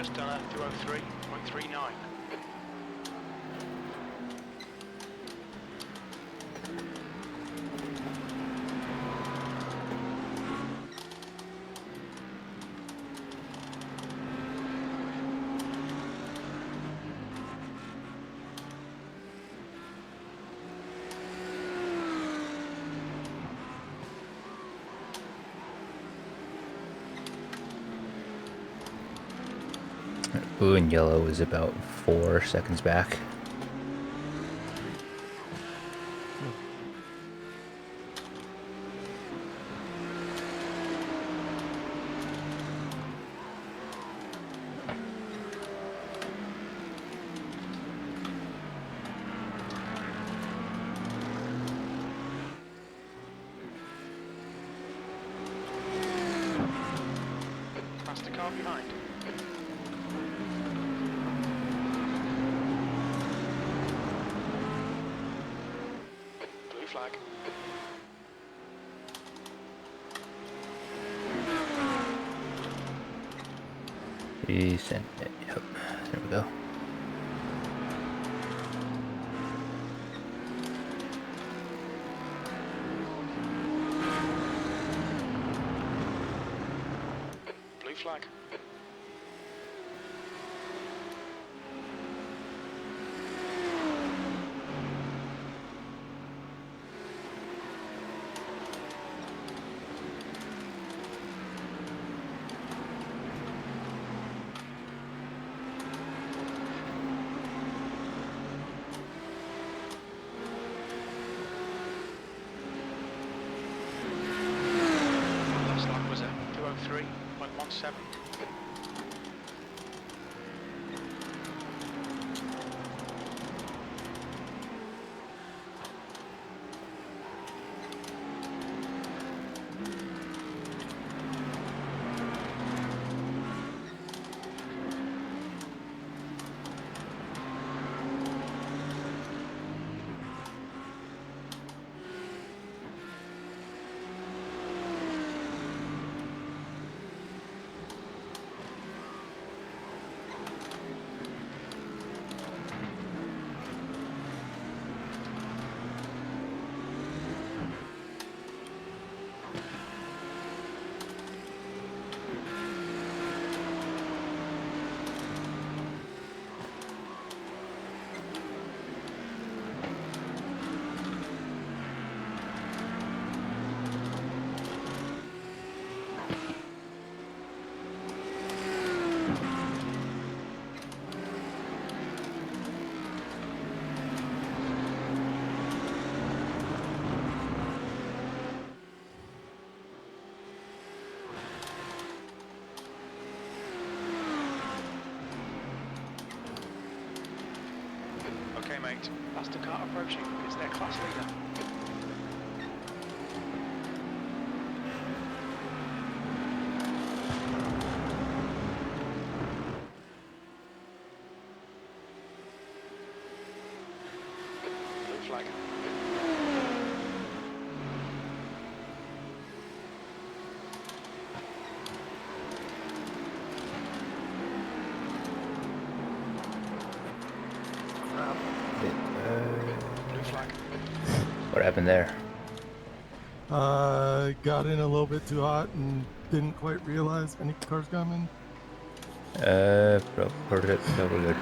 just done a 203.39. Blue and yellow is about 4 seconds back. Past the car behind. Blue flag. Decent. Yep. There we go. Blue flag. Last lap was a 203.17. Okay, mate. That's the car approaching. It's their class leader. Blue flag. Blue flag. What happened there? Got in a little bit too hot and didn't quite realize any cars coming. Heard it, so we're good.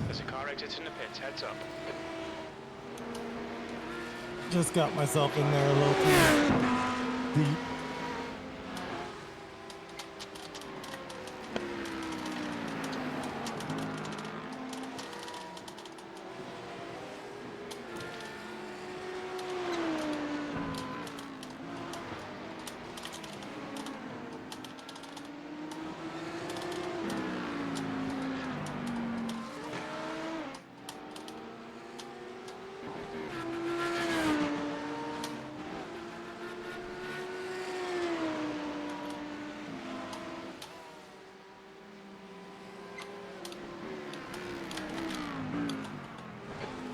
There's a car exiting the pits. Heads up. Just got myself in there a little too deep.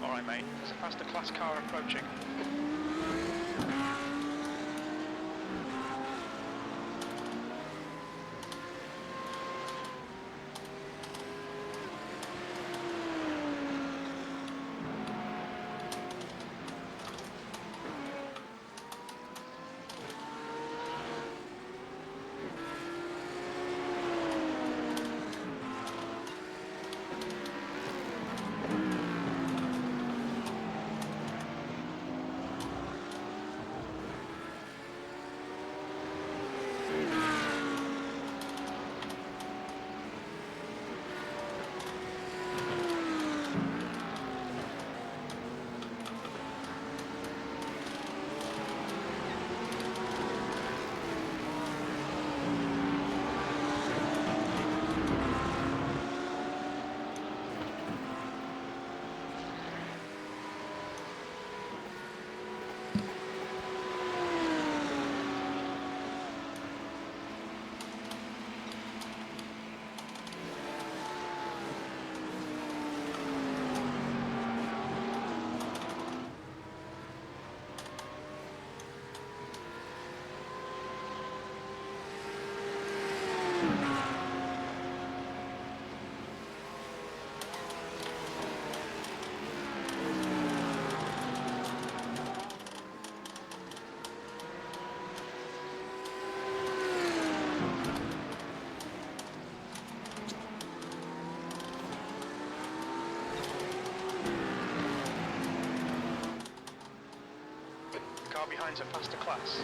Alright, mate. There's a faster class car approaching. car behind's a faster class.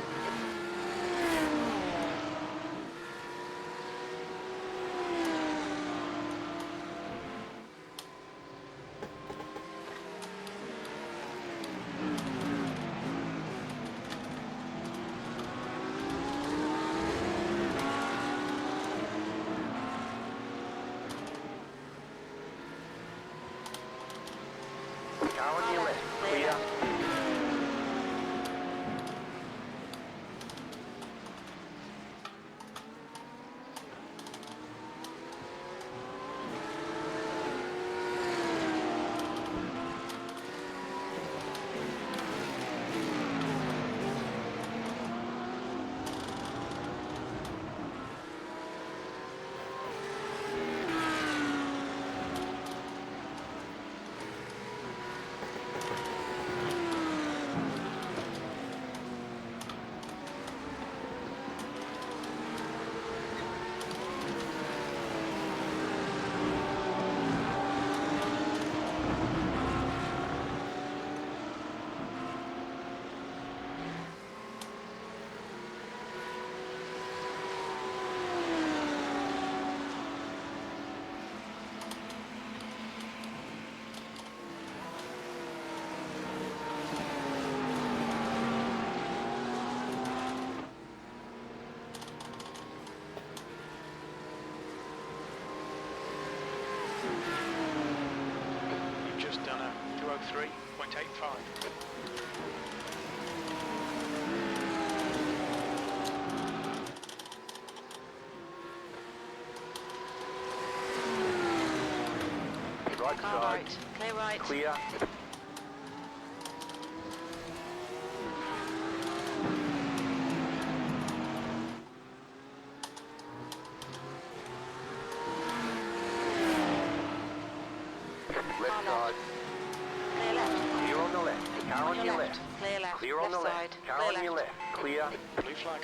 Car on your left. Clear. You've just done a 203.85. Right Car side. right. Clear right. Clear. Left Car side. left. Clear left. Clear on the left. Car on your left. Clear left. Clear on the left left. side. Car Clear on your left. left. Clear. Blue flag.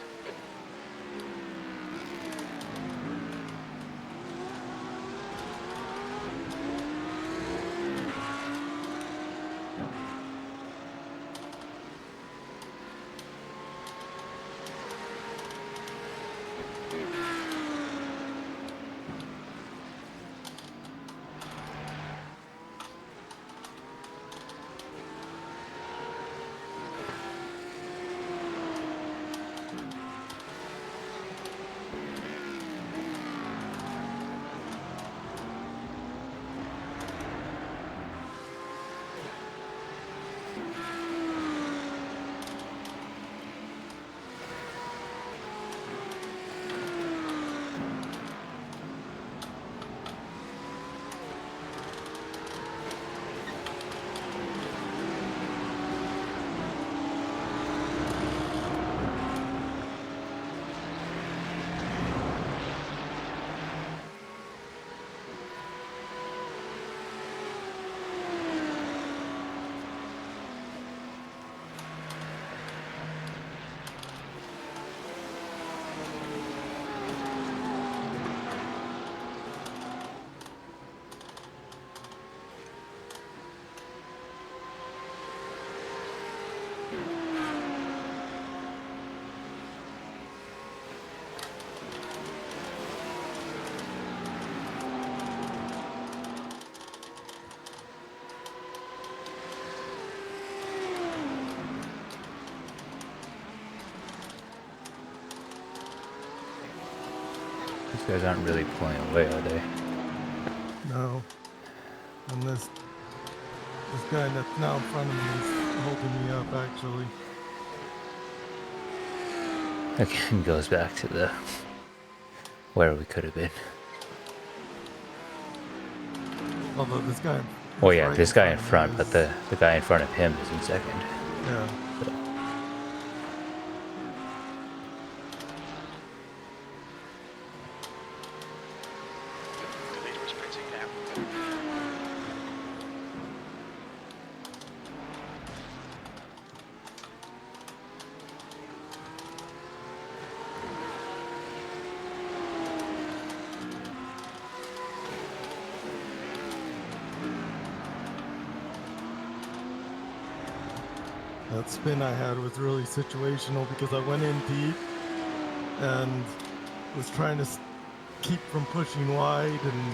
These guys aren't really pulling away, are they? No. And this guy that's now in front of me is holding me up, actually. Again, goes back to the where we could have been. Although this guy. Oh yeah, right this guy in of me front, but is- the guy in front of him is in second. Yeah. So, The leader is pitting now. that spin I had was really situational because I went in deep and was trying to keep from pushing wide, and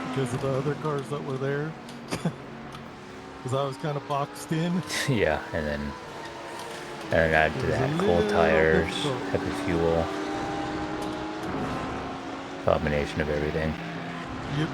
because of the other cars that were there, because I was kind of boxed in. Yeah, and then add It to was a that cold little tires, difficult. heavy fuel, combination of everything. Yep.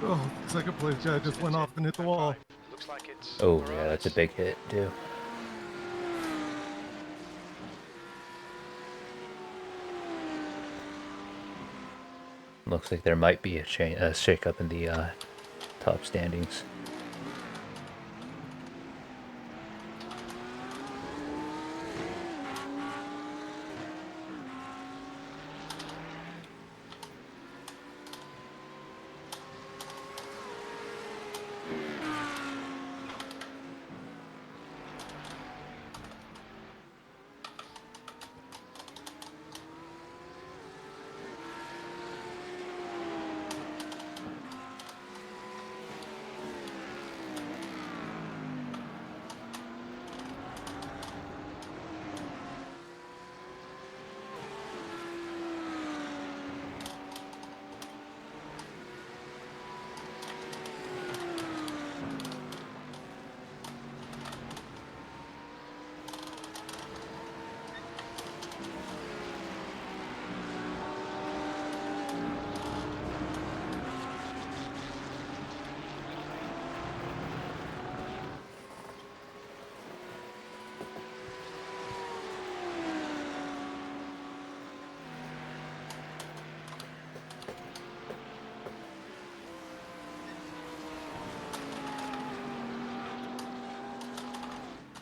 Oh, second place guy just went off and hit the wall. Looks like it's Oh yeah, that's a big hit too. Looks like there might be a shake-up in the top standings.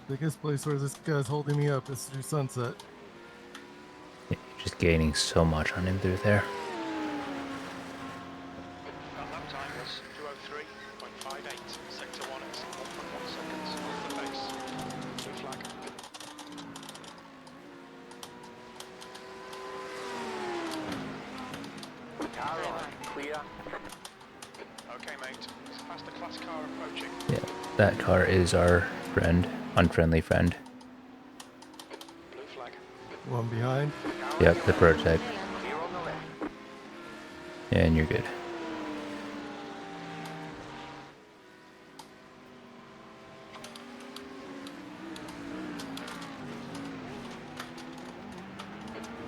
Biggest place where this guy's holding me up is through Sunset. You're just gaining so much on him through there. That lap time was 2:03.58. Sector 1 is 1.1 seconds off the pace. Blue flag. Car on, clear. Okay, mate. It's a faster class car approaching. Yeah, that car is our friend, unfriendly friend. Blue flag. One behind. Yep, the prototype. Clear on the left. And you're good.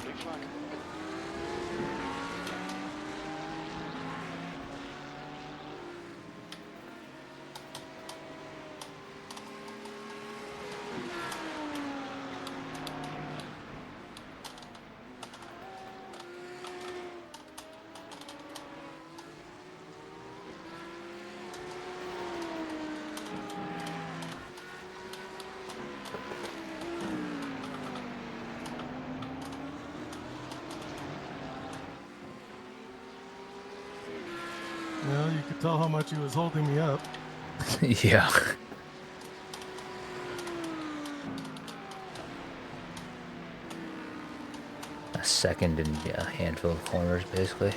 Blue flag. Well, you could tell how much he was holding me up. Yeah. A second and yeah, a handful of corners basically.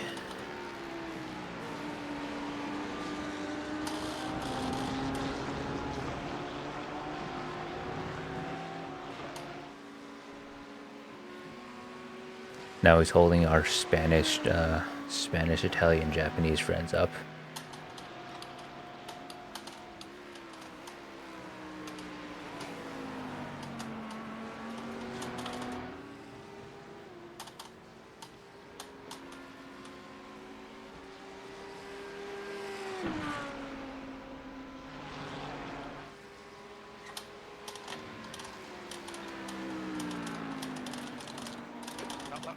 Now he's holding our Spanish, Italian, Japanese friends up.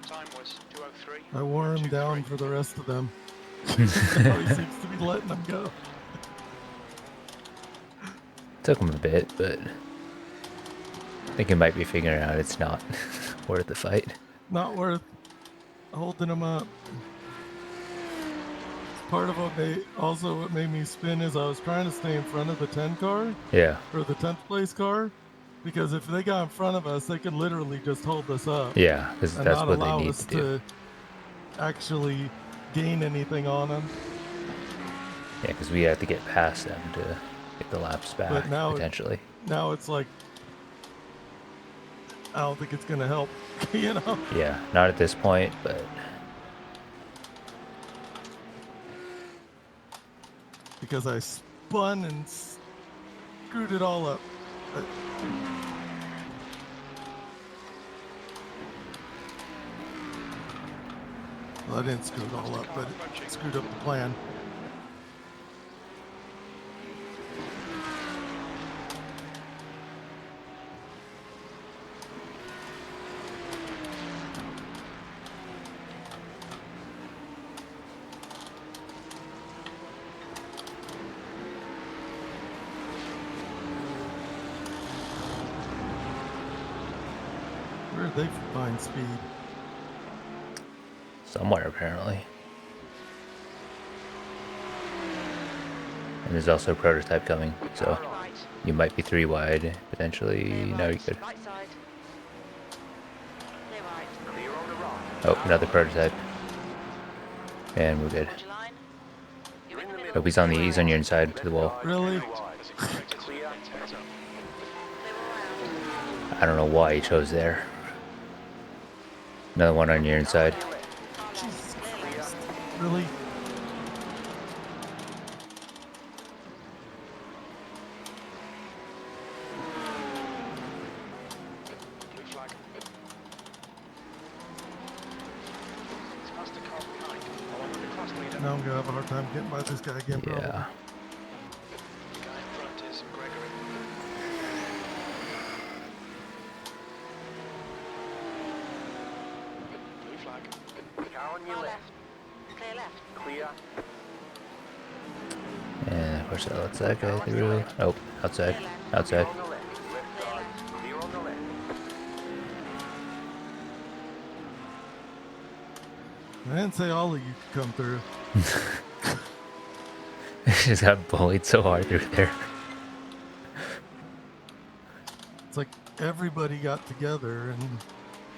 Time was 2:03. I wore him down for the rest of them. Now he seems to be letting them go. Took him a bit, but I think he might be figuring out it's not worth the fight. Not worth holding them up. Part of what made me spin is I was trying to stay in front of the 10 car, Yeah, or the 10th place car, because if they got in front of us, they could literally just hold us up yeah, because and that's not what they allow need us to do. to actually gain anything on them. Yeah, because we have to get past them to get the laps back, But now, potentially. now it's like, I don't think it's gonna help, you know. Yeah, not at this point, but Because I spun and screwed it all up. But well, I didn't screw it all up, but it screwed up the plan. Where did they find speed? somewhere apparently. And there's also a prototype coming, so Right. you might be 3 wide, potentially. Clear No, you right. could. Right side. Clear right. Clear on the right. Oh, another prototype. And we're good. Hold your line. You're in the middle. Oh, he's on your inside to the wall. Really? Clear. Clear all round. I don't know why he chose there. Another one on your inside. Far left. Clear left. Really? Blue flag. It's past the car behind. I want the class leader. Now I'm gonna have a hard time getting by this guy again, probably. Yeah. The guy in front is Gregory. Blue flag. Car on your Far left. left. Clear left. Clear. And of course that lets that guy through. Oh, outside. Outside. On the left. Left side. Clear on the left. I didn't say all of you could come through. Just got bullied so hard through there. It's like everybody got together and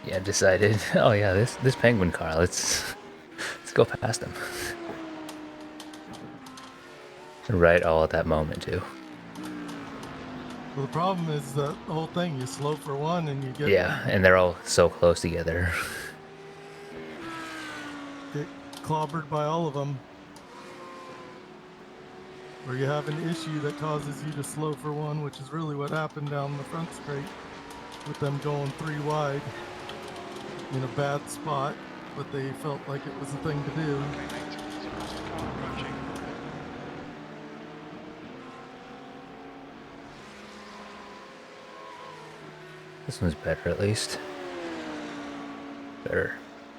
Yeah, decided. Oh yeah, this penguin car. Let's go past him. Right, all at that moment too. well, the problem is that the whole thing, you slow for one and you Yeah, and they're all so close together. get clobbered by all of them. Or you have an issue that causes you to slow for one, which is really what happened down the front straight with them going 3 wide in a bad spot, but they felt like it was the thing to do. Okay, mate. There's a master car approaching. This one's better at least. Better.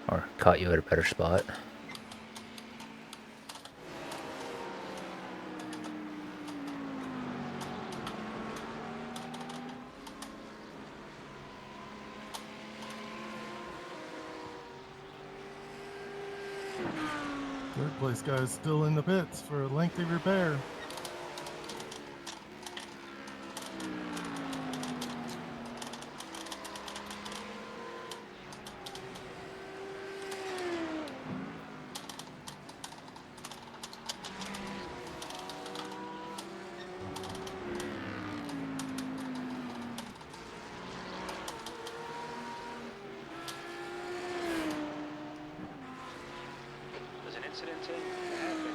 Or caught you at a better spot. Third place guy is still in the pits for a lengthy repair. There's an incident in the hairpin.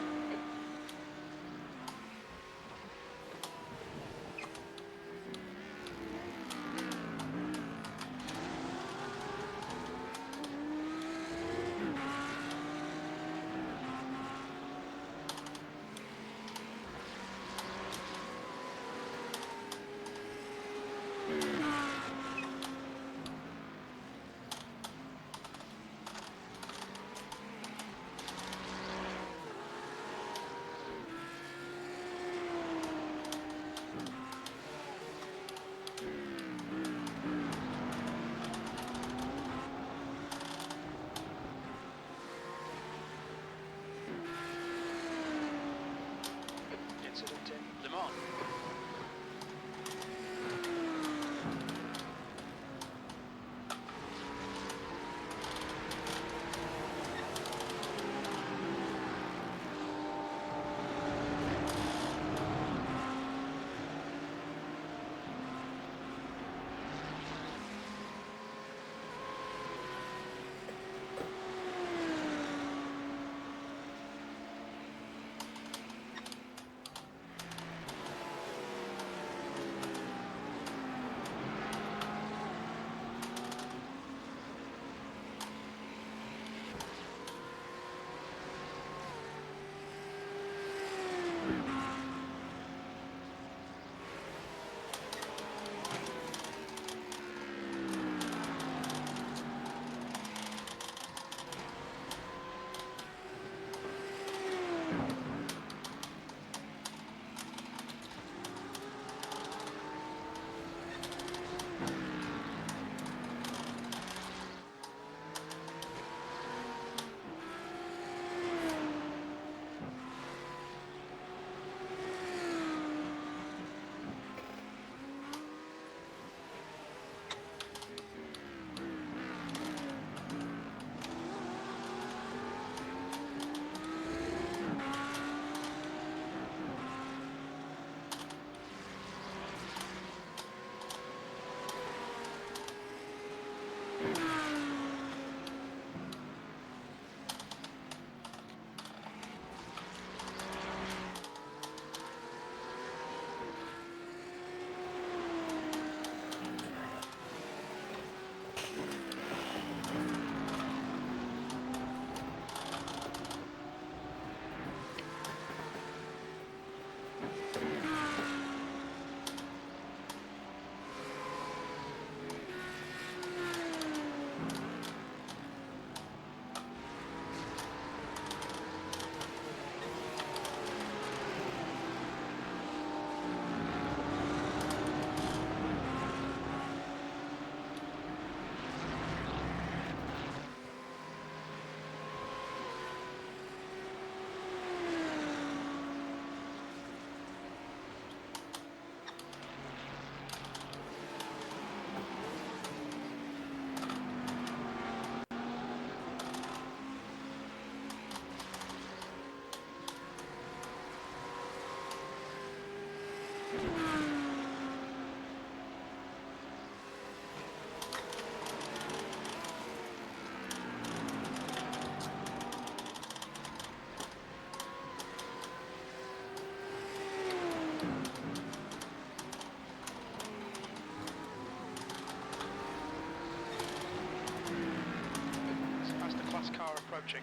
approaching.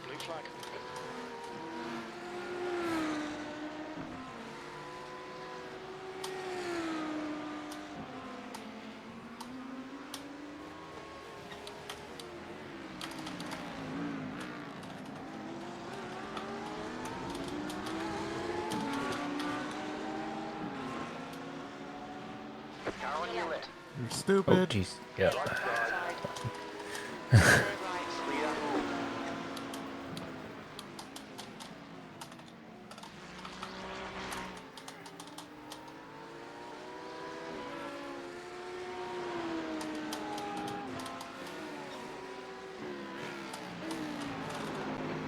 Blue flag. Car on your left. You're Oh, stupid. jeez. Yep. Right side. Clear right. Clear.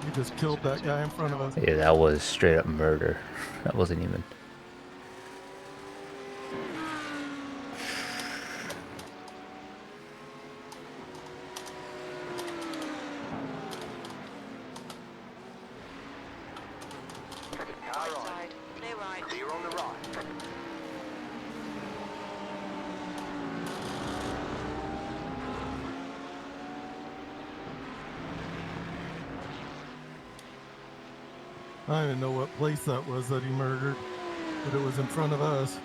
You just killed that guy in front of us. Yeah, that was straight up murder. That wasn't even. Car Right on. side. Clear right. Clear on the right. I don't even know what place that was that he murdered, but it was in front of us.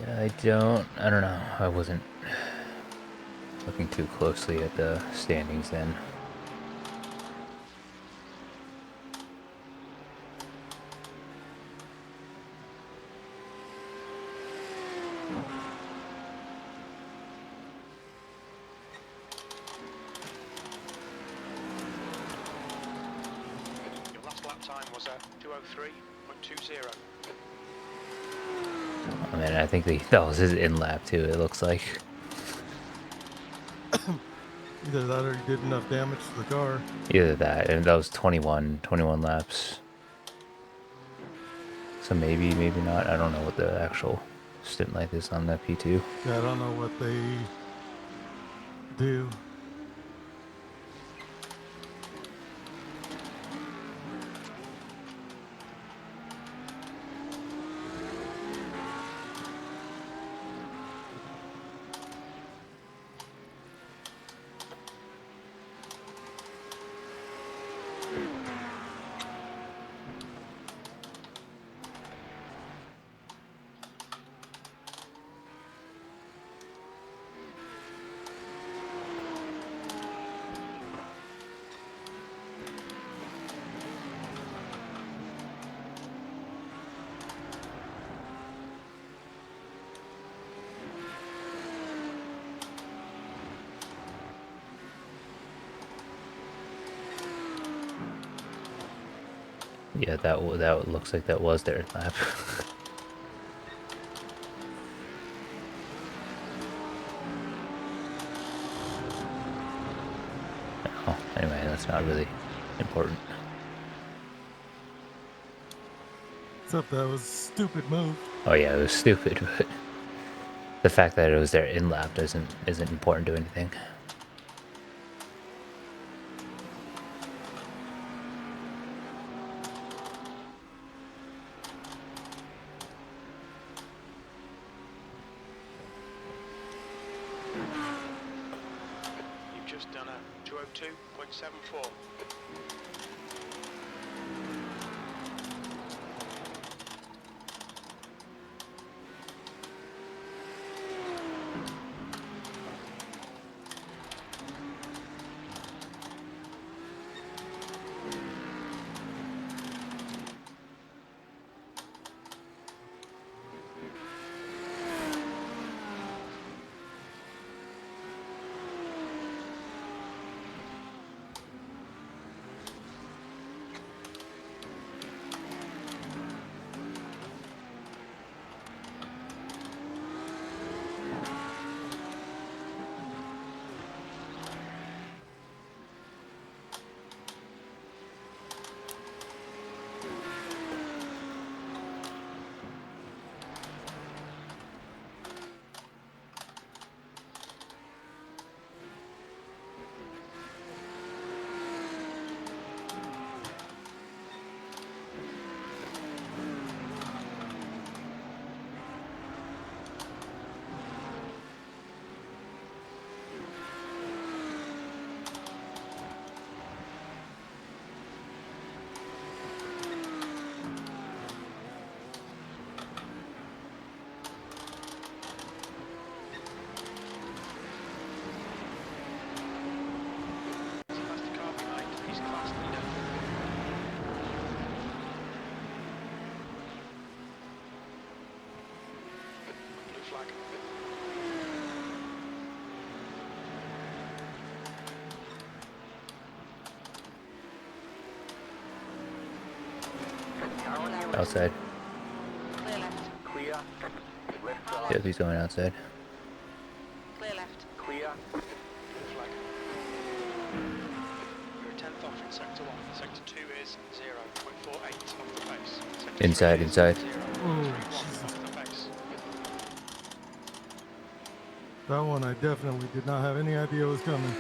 Yeah, I don't know. I wasn't looking too closely at the standings then. Your last lap time was a 2:03.20. I mean, I think that was his in lap too. It looks like. Either that or he did enough damage to the car. Either that, and that was 21 laps. So maybe not. I don't know what the actual stint length is on that P2. Yeah, I don't know what they do. Yeah, that looks like that was their lap. Oh, anyway, that's not really important. Except that was a stupid move. Oh yeah, it was stupid, but the fact that it was their in lap isn't important to anything. You've just done a 2:02.74. Outside. Clear left. Clear. Left side. Yep, he's going outside. Clear left. Clear. Flag. You're a 10th off in sector 1. Sector 2 is 0.48 off the base. Sector Inside, 3 is inside. 0.31 off the base. That one I definitely did not have any idea was coming.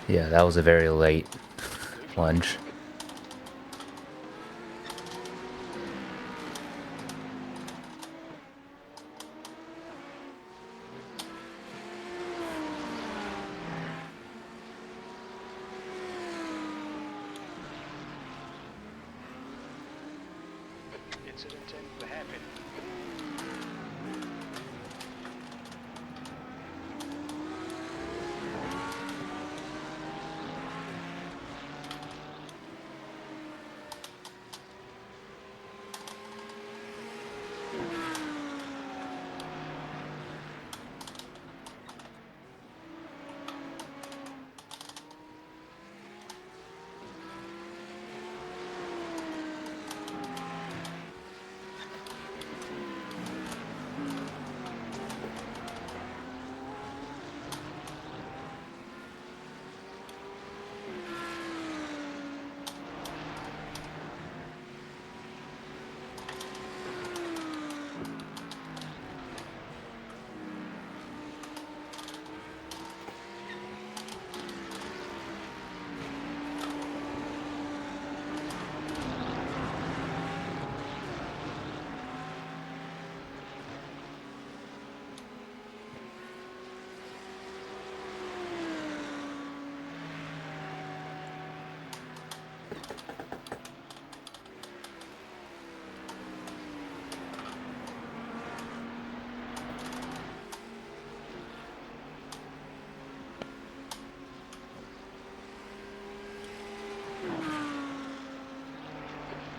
Yeah, that was a very late plunge. Incident in the hairpin.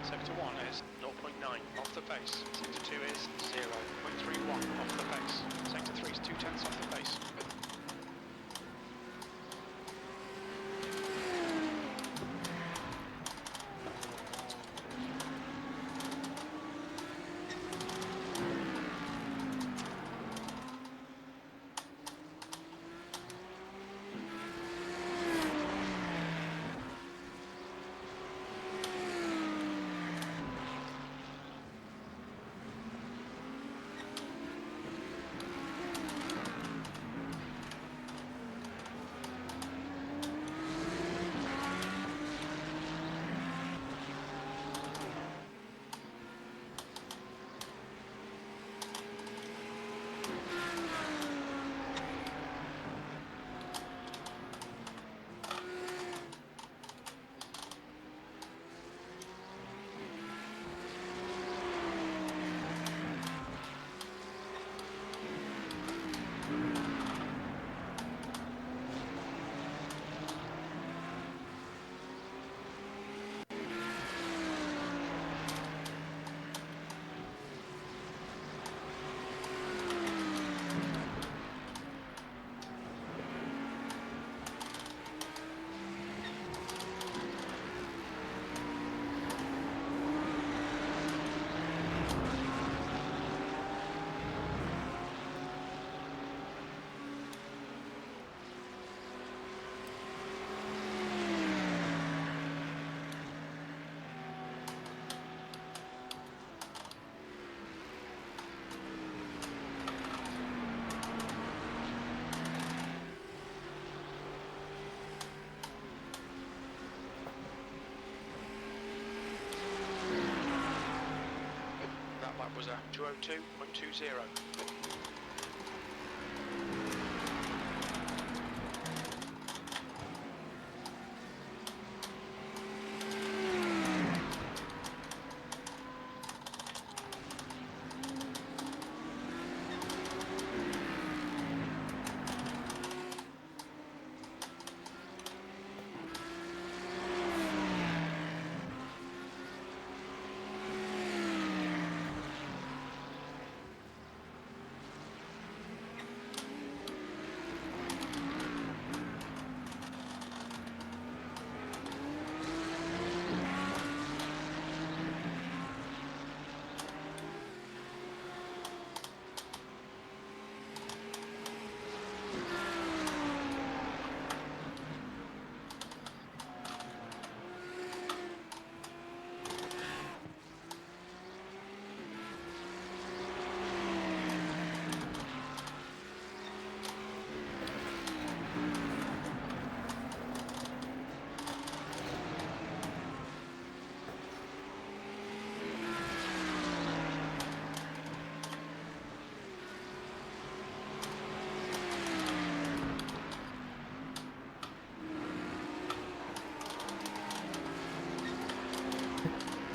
Sector 1 is 0.9 off the base. Sector 2 is 0.31 off the base. Sector 3 is 0.2 off the base. That lap was a 202.20.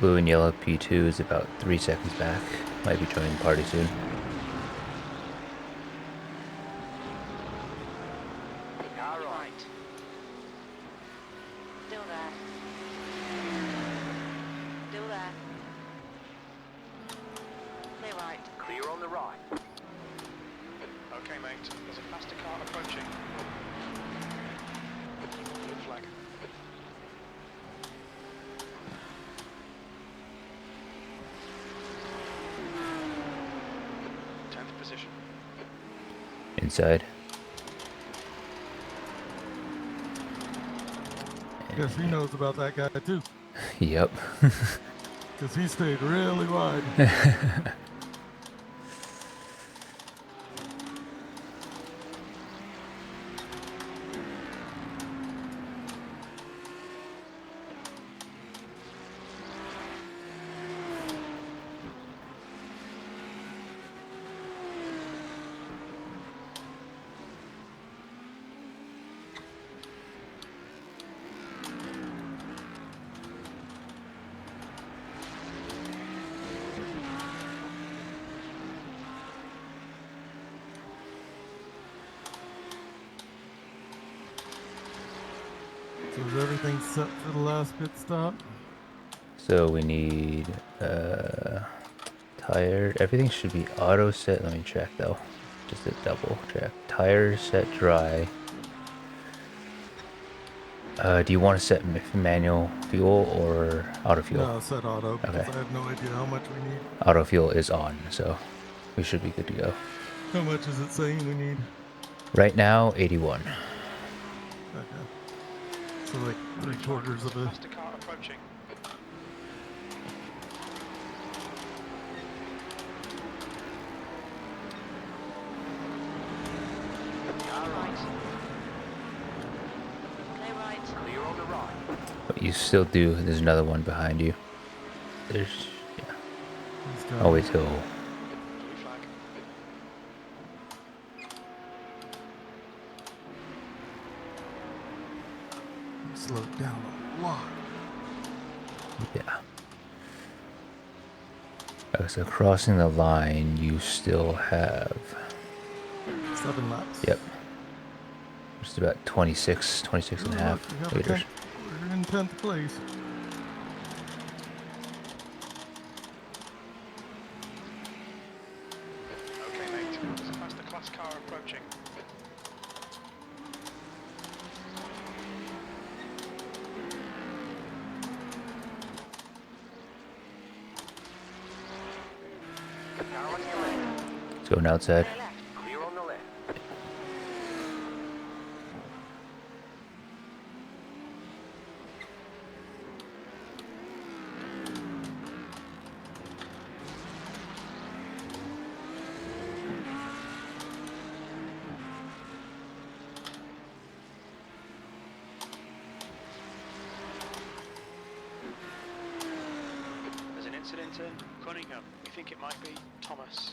Blue and yellow P2 is about 3 seconds back. Might be joining the party soon. Car On your right. right. Still there. Still there. Clear right. Clear on the right. Okay, mate. There's a faster car approaching. Blue flag. 10th position. Inside. Guess he knows about that guy too, Yep. because he stayed really wide. So is everything set for the last pit stop? So we need tire. Everything should be auto set. Let me check though. Just a double check. Tires set dry. Do you want to set manual fuel or auto fuel? No, set auto, because Okay. I have no idea how much we need. Auto fuel is on, so we should be good to go. How much is it saying we need? Right now, 81. Okay. So like 3/4 of it. Faster car approaching. Car right. Clear right. Clear on the right. But you still do. There's another one behind you. There's, yeah. He's got Always go. Blue flag. slowed down a lot. Yeah. Okay, so crossing the line, you still have, 7 laps. yep, just about 26 and a half We have liters. We're in 10th place. Okay, mate. There's a faster class car approaching. Car on your left. It's going outside. Clear left. Clear on the left. There's an incident in Cunningham. We think it might be Thomas.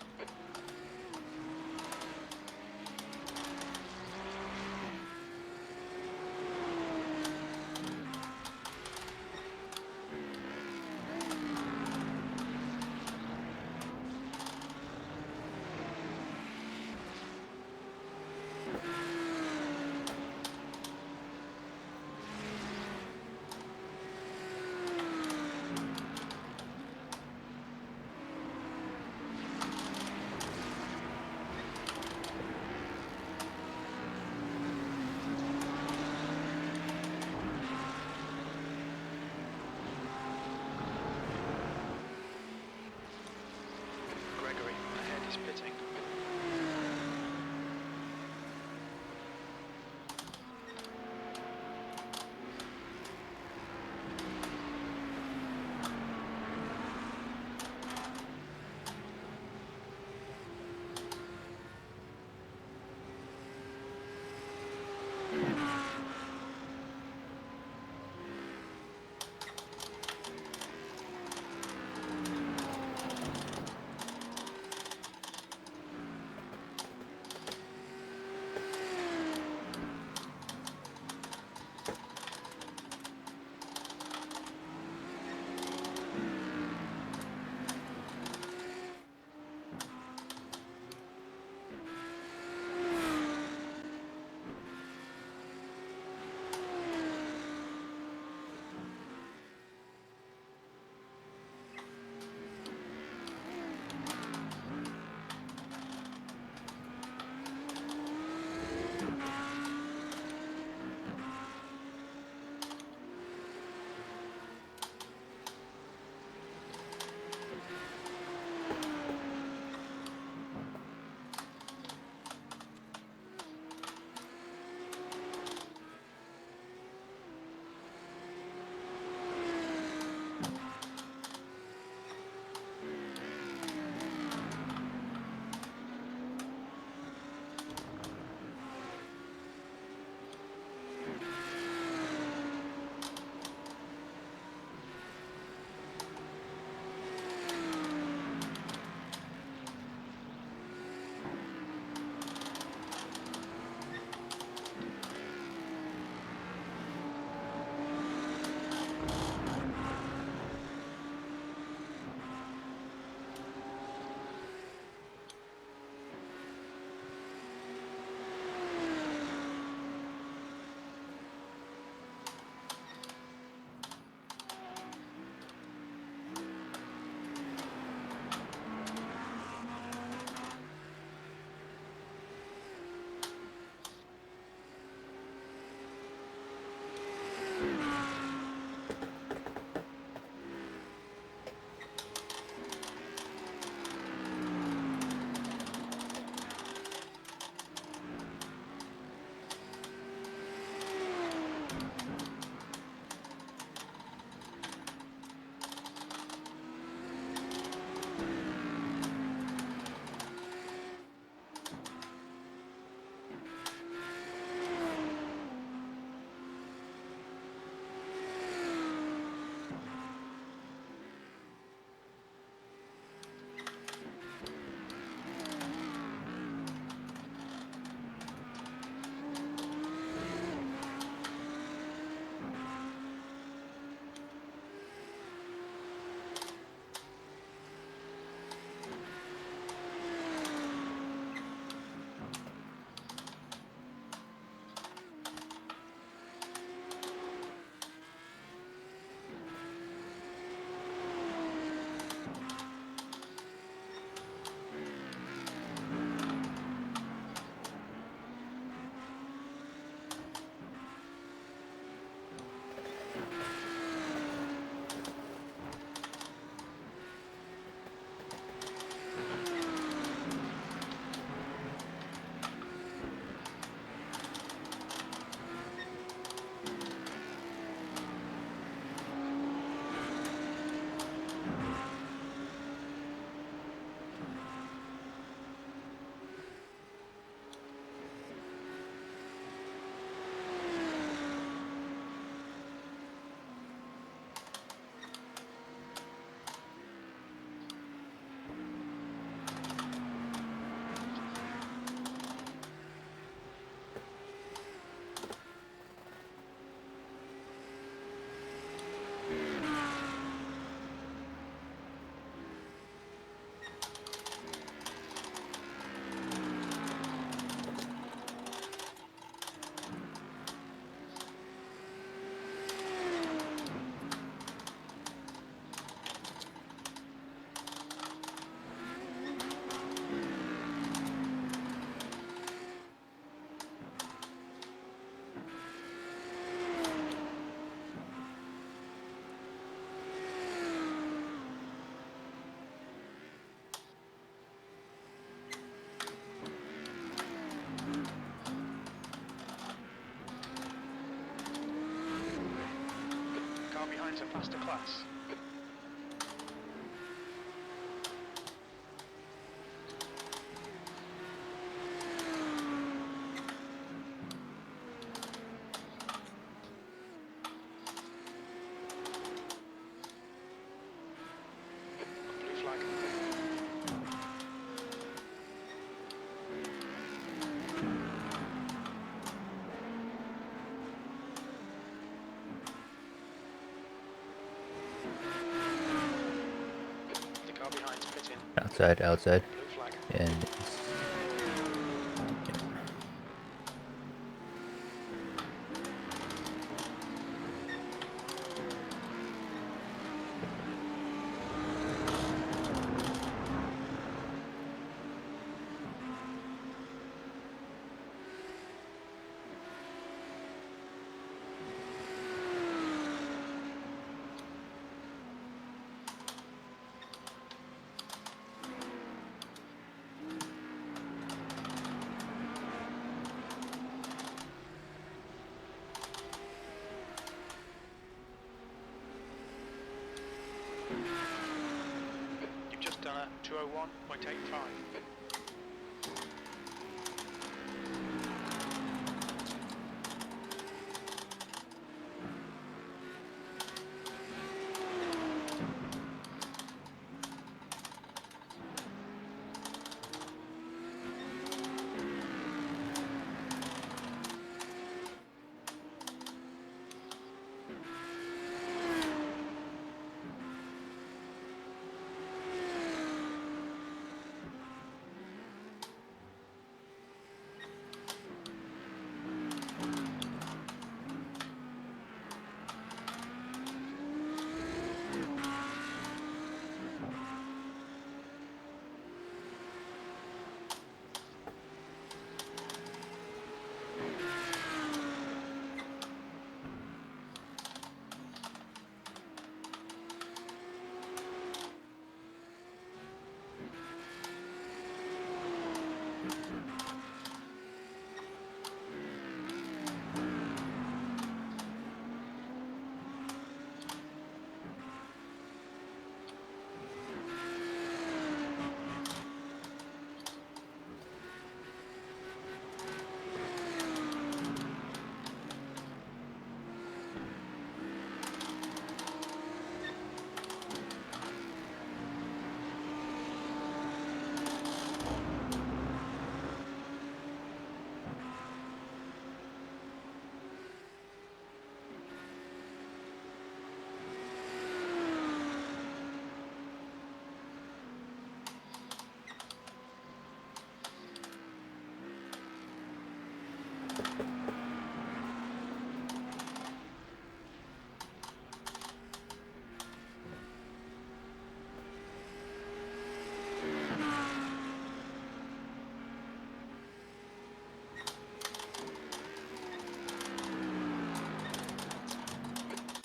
It's a faster class. Blue flag. The car behind's pitting. Outside, outside. Blue flag. And You've just done a 201.85.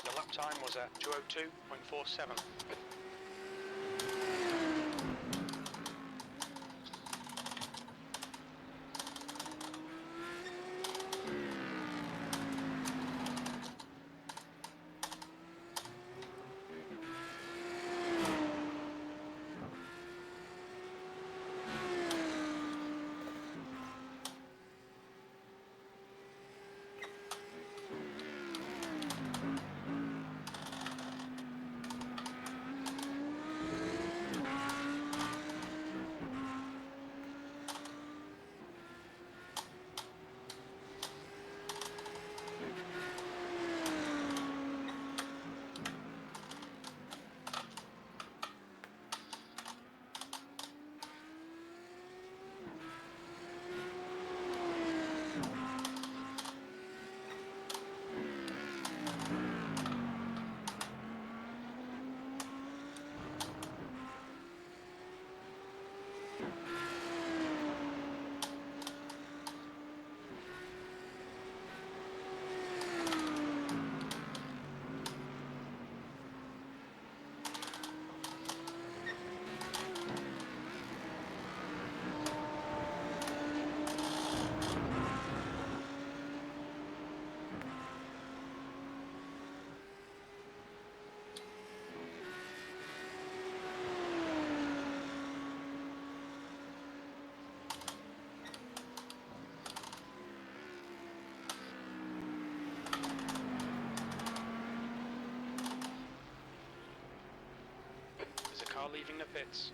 The lap time was at 202.47. car leaving the pits.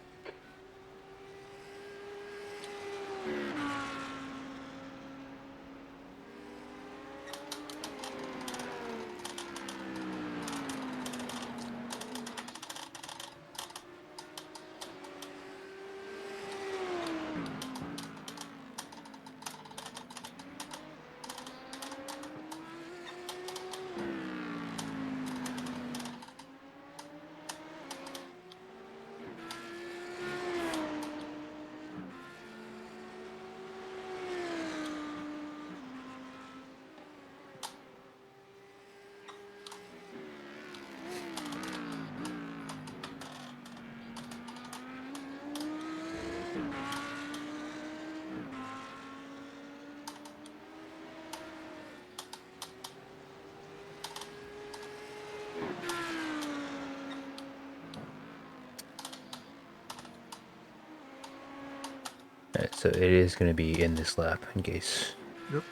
Alright, so it is going to be in this lap in case. Yep.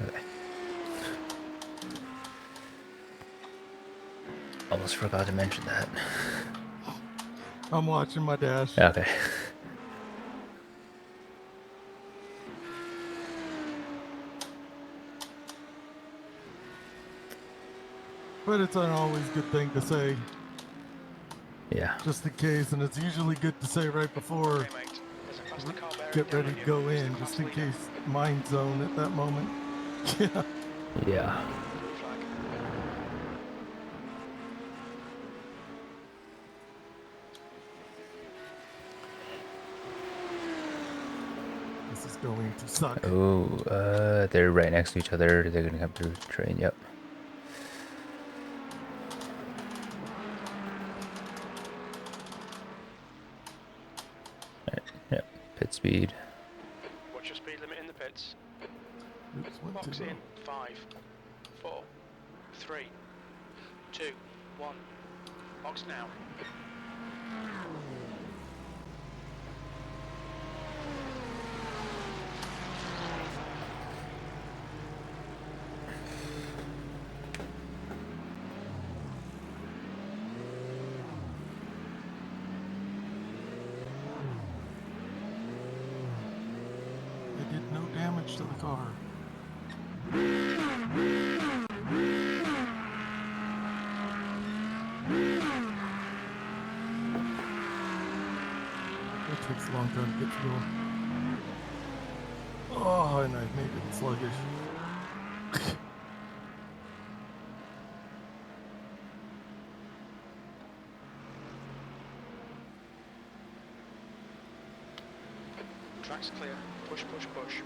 Okay. Almost forgot to mention that. I'm watching my dash. Okay. But it's an always good thing to say, Yeah. just in case, and it's usually good to say right before Okay, mate. There's a faster car bearing get down ready on to you. go It's the in, class just in leader. case mind zone at that moment. Yeah. Yeah. Blue flag. This is going to suck. Oh, they're right next to each other. They're going to come through the train. Yep. Alright, yep. Pit speed. What's your speed limit in the pits? Oops, went Box too low. in. 5, 4, 3, 2, 1. Box now. I did no damage to the car. It takes a long time to get fuel. Oh, and I made it sluggish. Track's clear. Push, push, push.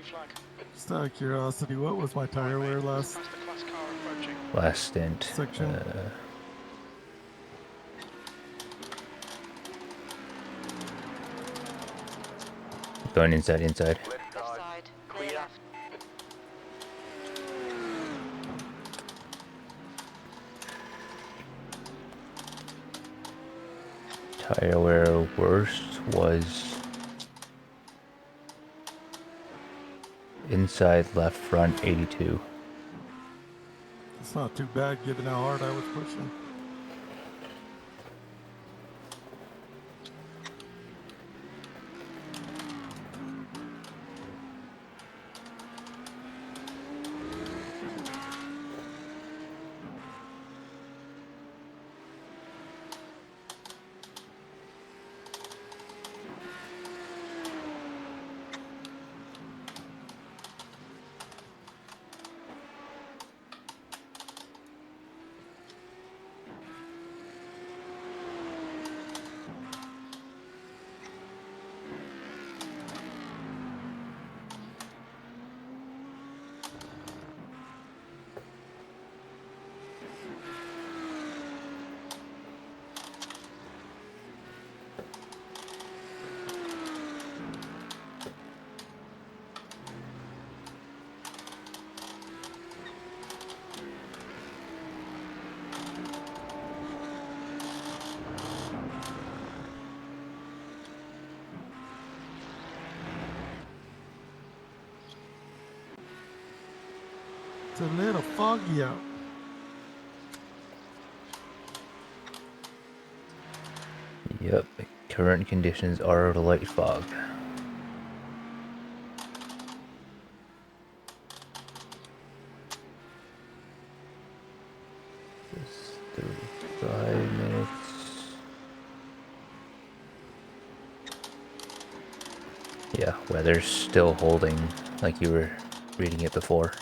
flag. Just out of curiosity, what was my tire wear last Past the class car approaching. Last stint. section? Going inside. Left Left side. side. Clear left. Tire wear worst was inside left front 82. It's not too bad given how hard I was pushing. It's a little foggy out. Yep, current conditions are light fog. Just 35 minutes. Yeah, weather's still holding like you were reading it before.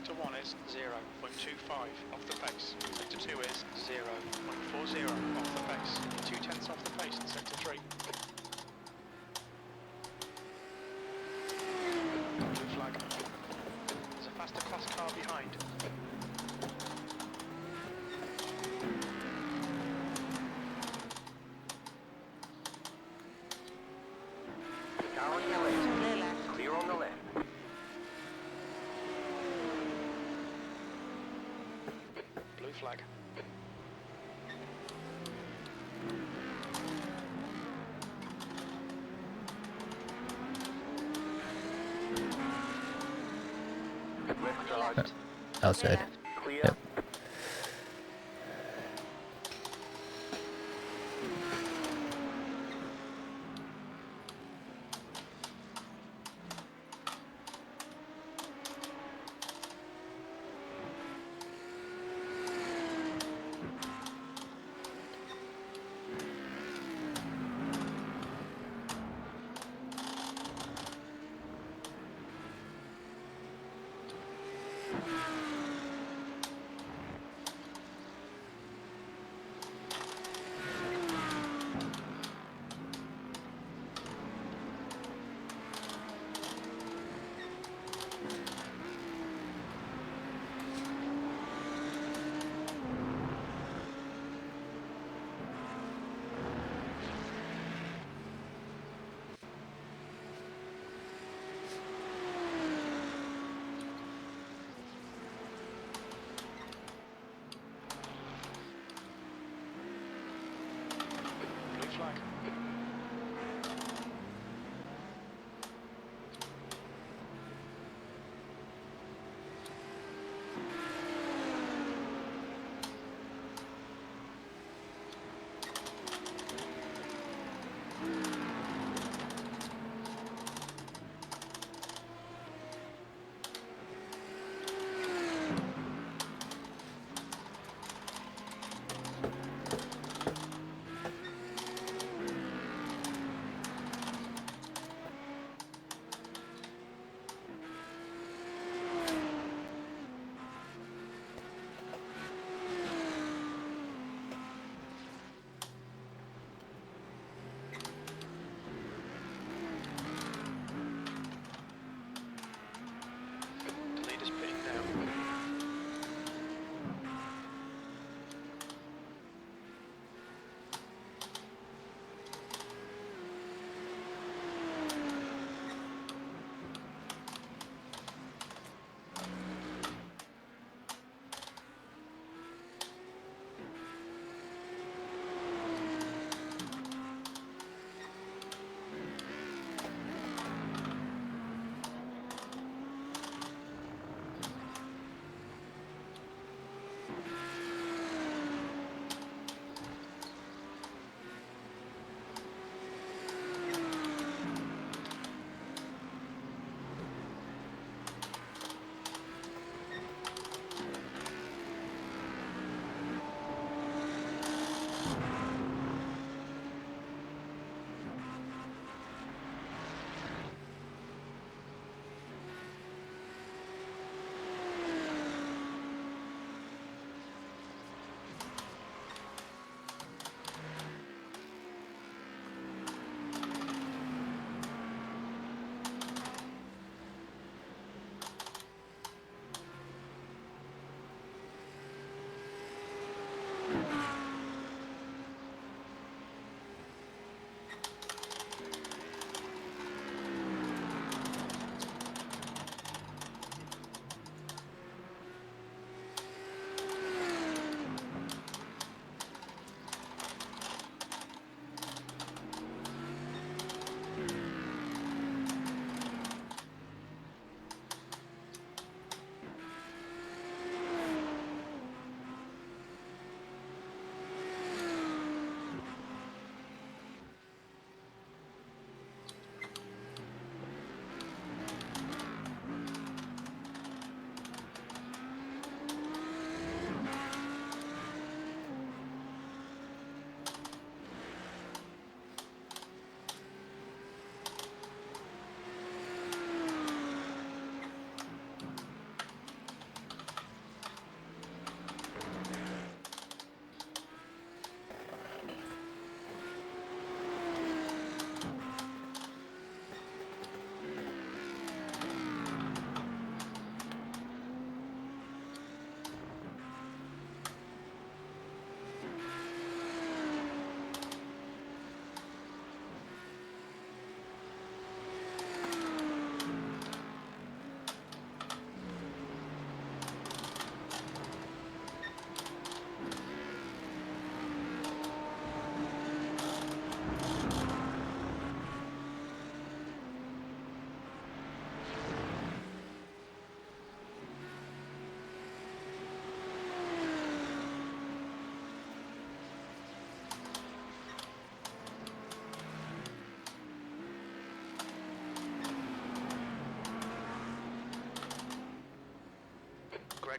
Sector 1 is 0.25 off the pace. Sector 2 is 0.40 off the pace. 2/10 off the pace in Sector 3. Blue flag. There's a faster class car behind. Car on your left. Clear left. Clear on the left. Blue flag. Left On your side. left. Outside. Clear left. Clear. Yep.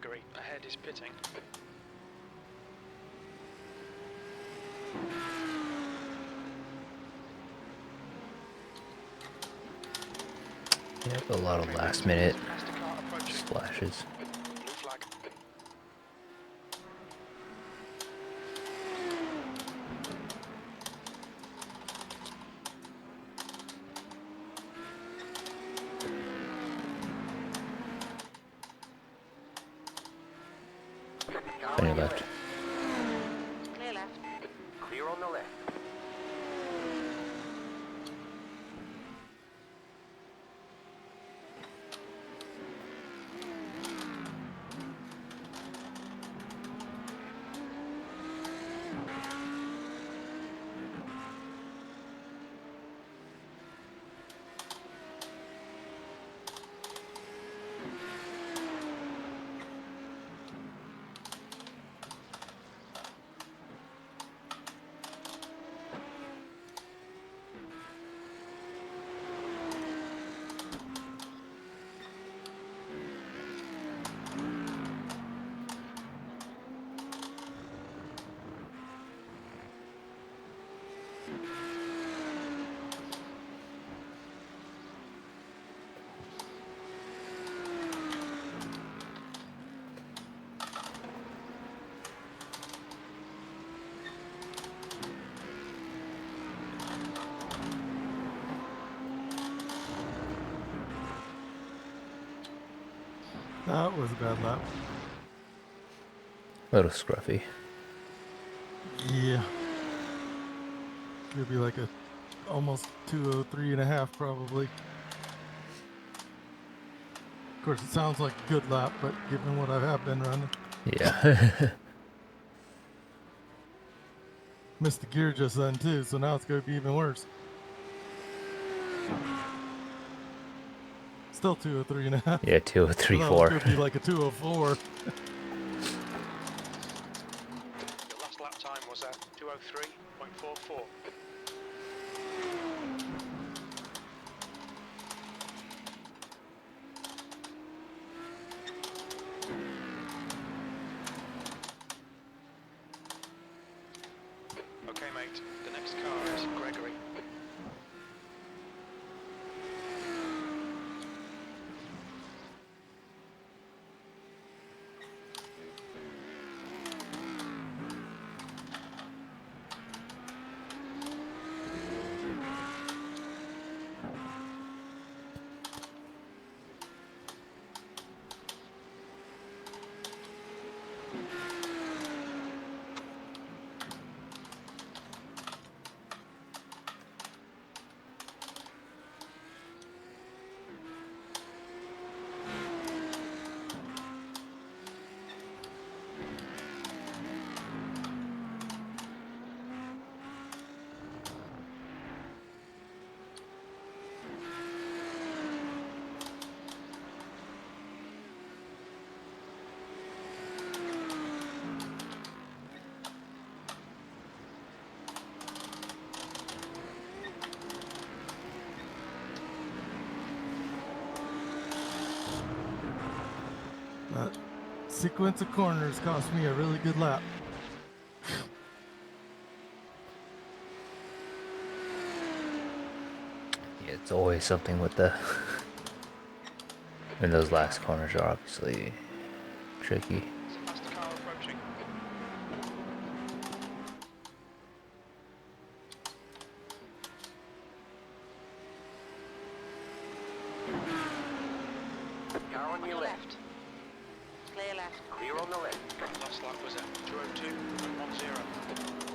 Gregory. Ahead is pitting. Yep, a lot of last minute Master car approaching. splashes. Blue flag. Car On on your your left. Clear left. Clear on the left. That was a bad lap. A little scruffy. Yeah. Could be like a almost 203.5 probably. Of course, it sounds like a good lap, but given what I have been running, Yeah. missed the gear just then too, so now it's going to be even worse. Still 203.5. Yeah, 203, It 4. could be like a 204. Your last lap time was at 2:03.44. Okay, mate. The next car is Gregory. That sequence of corners cost me a really good lap. Yeah, it's always something with the... And those last corners are obviously tricky. Master car approaching. Car on your left. Clear left. Clear on the left. Last lap was at 2:02.10.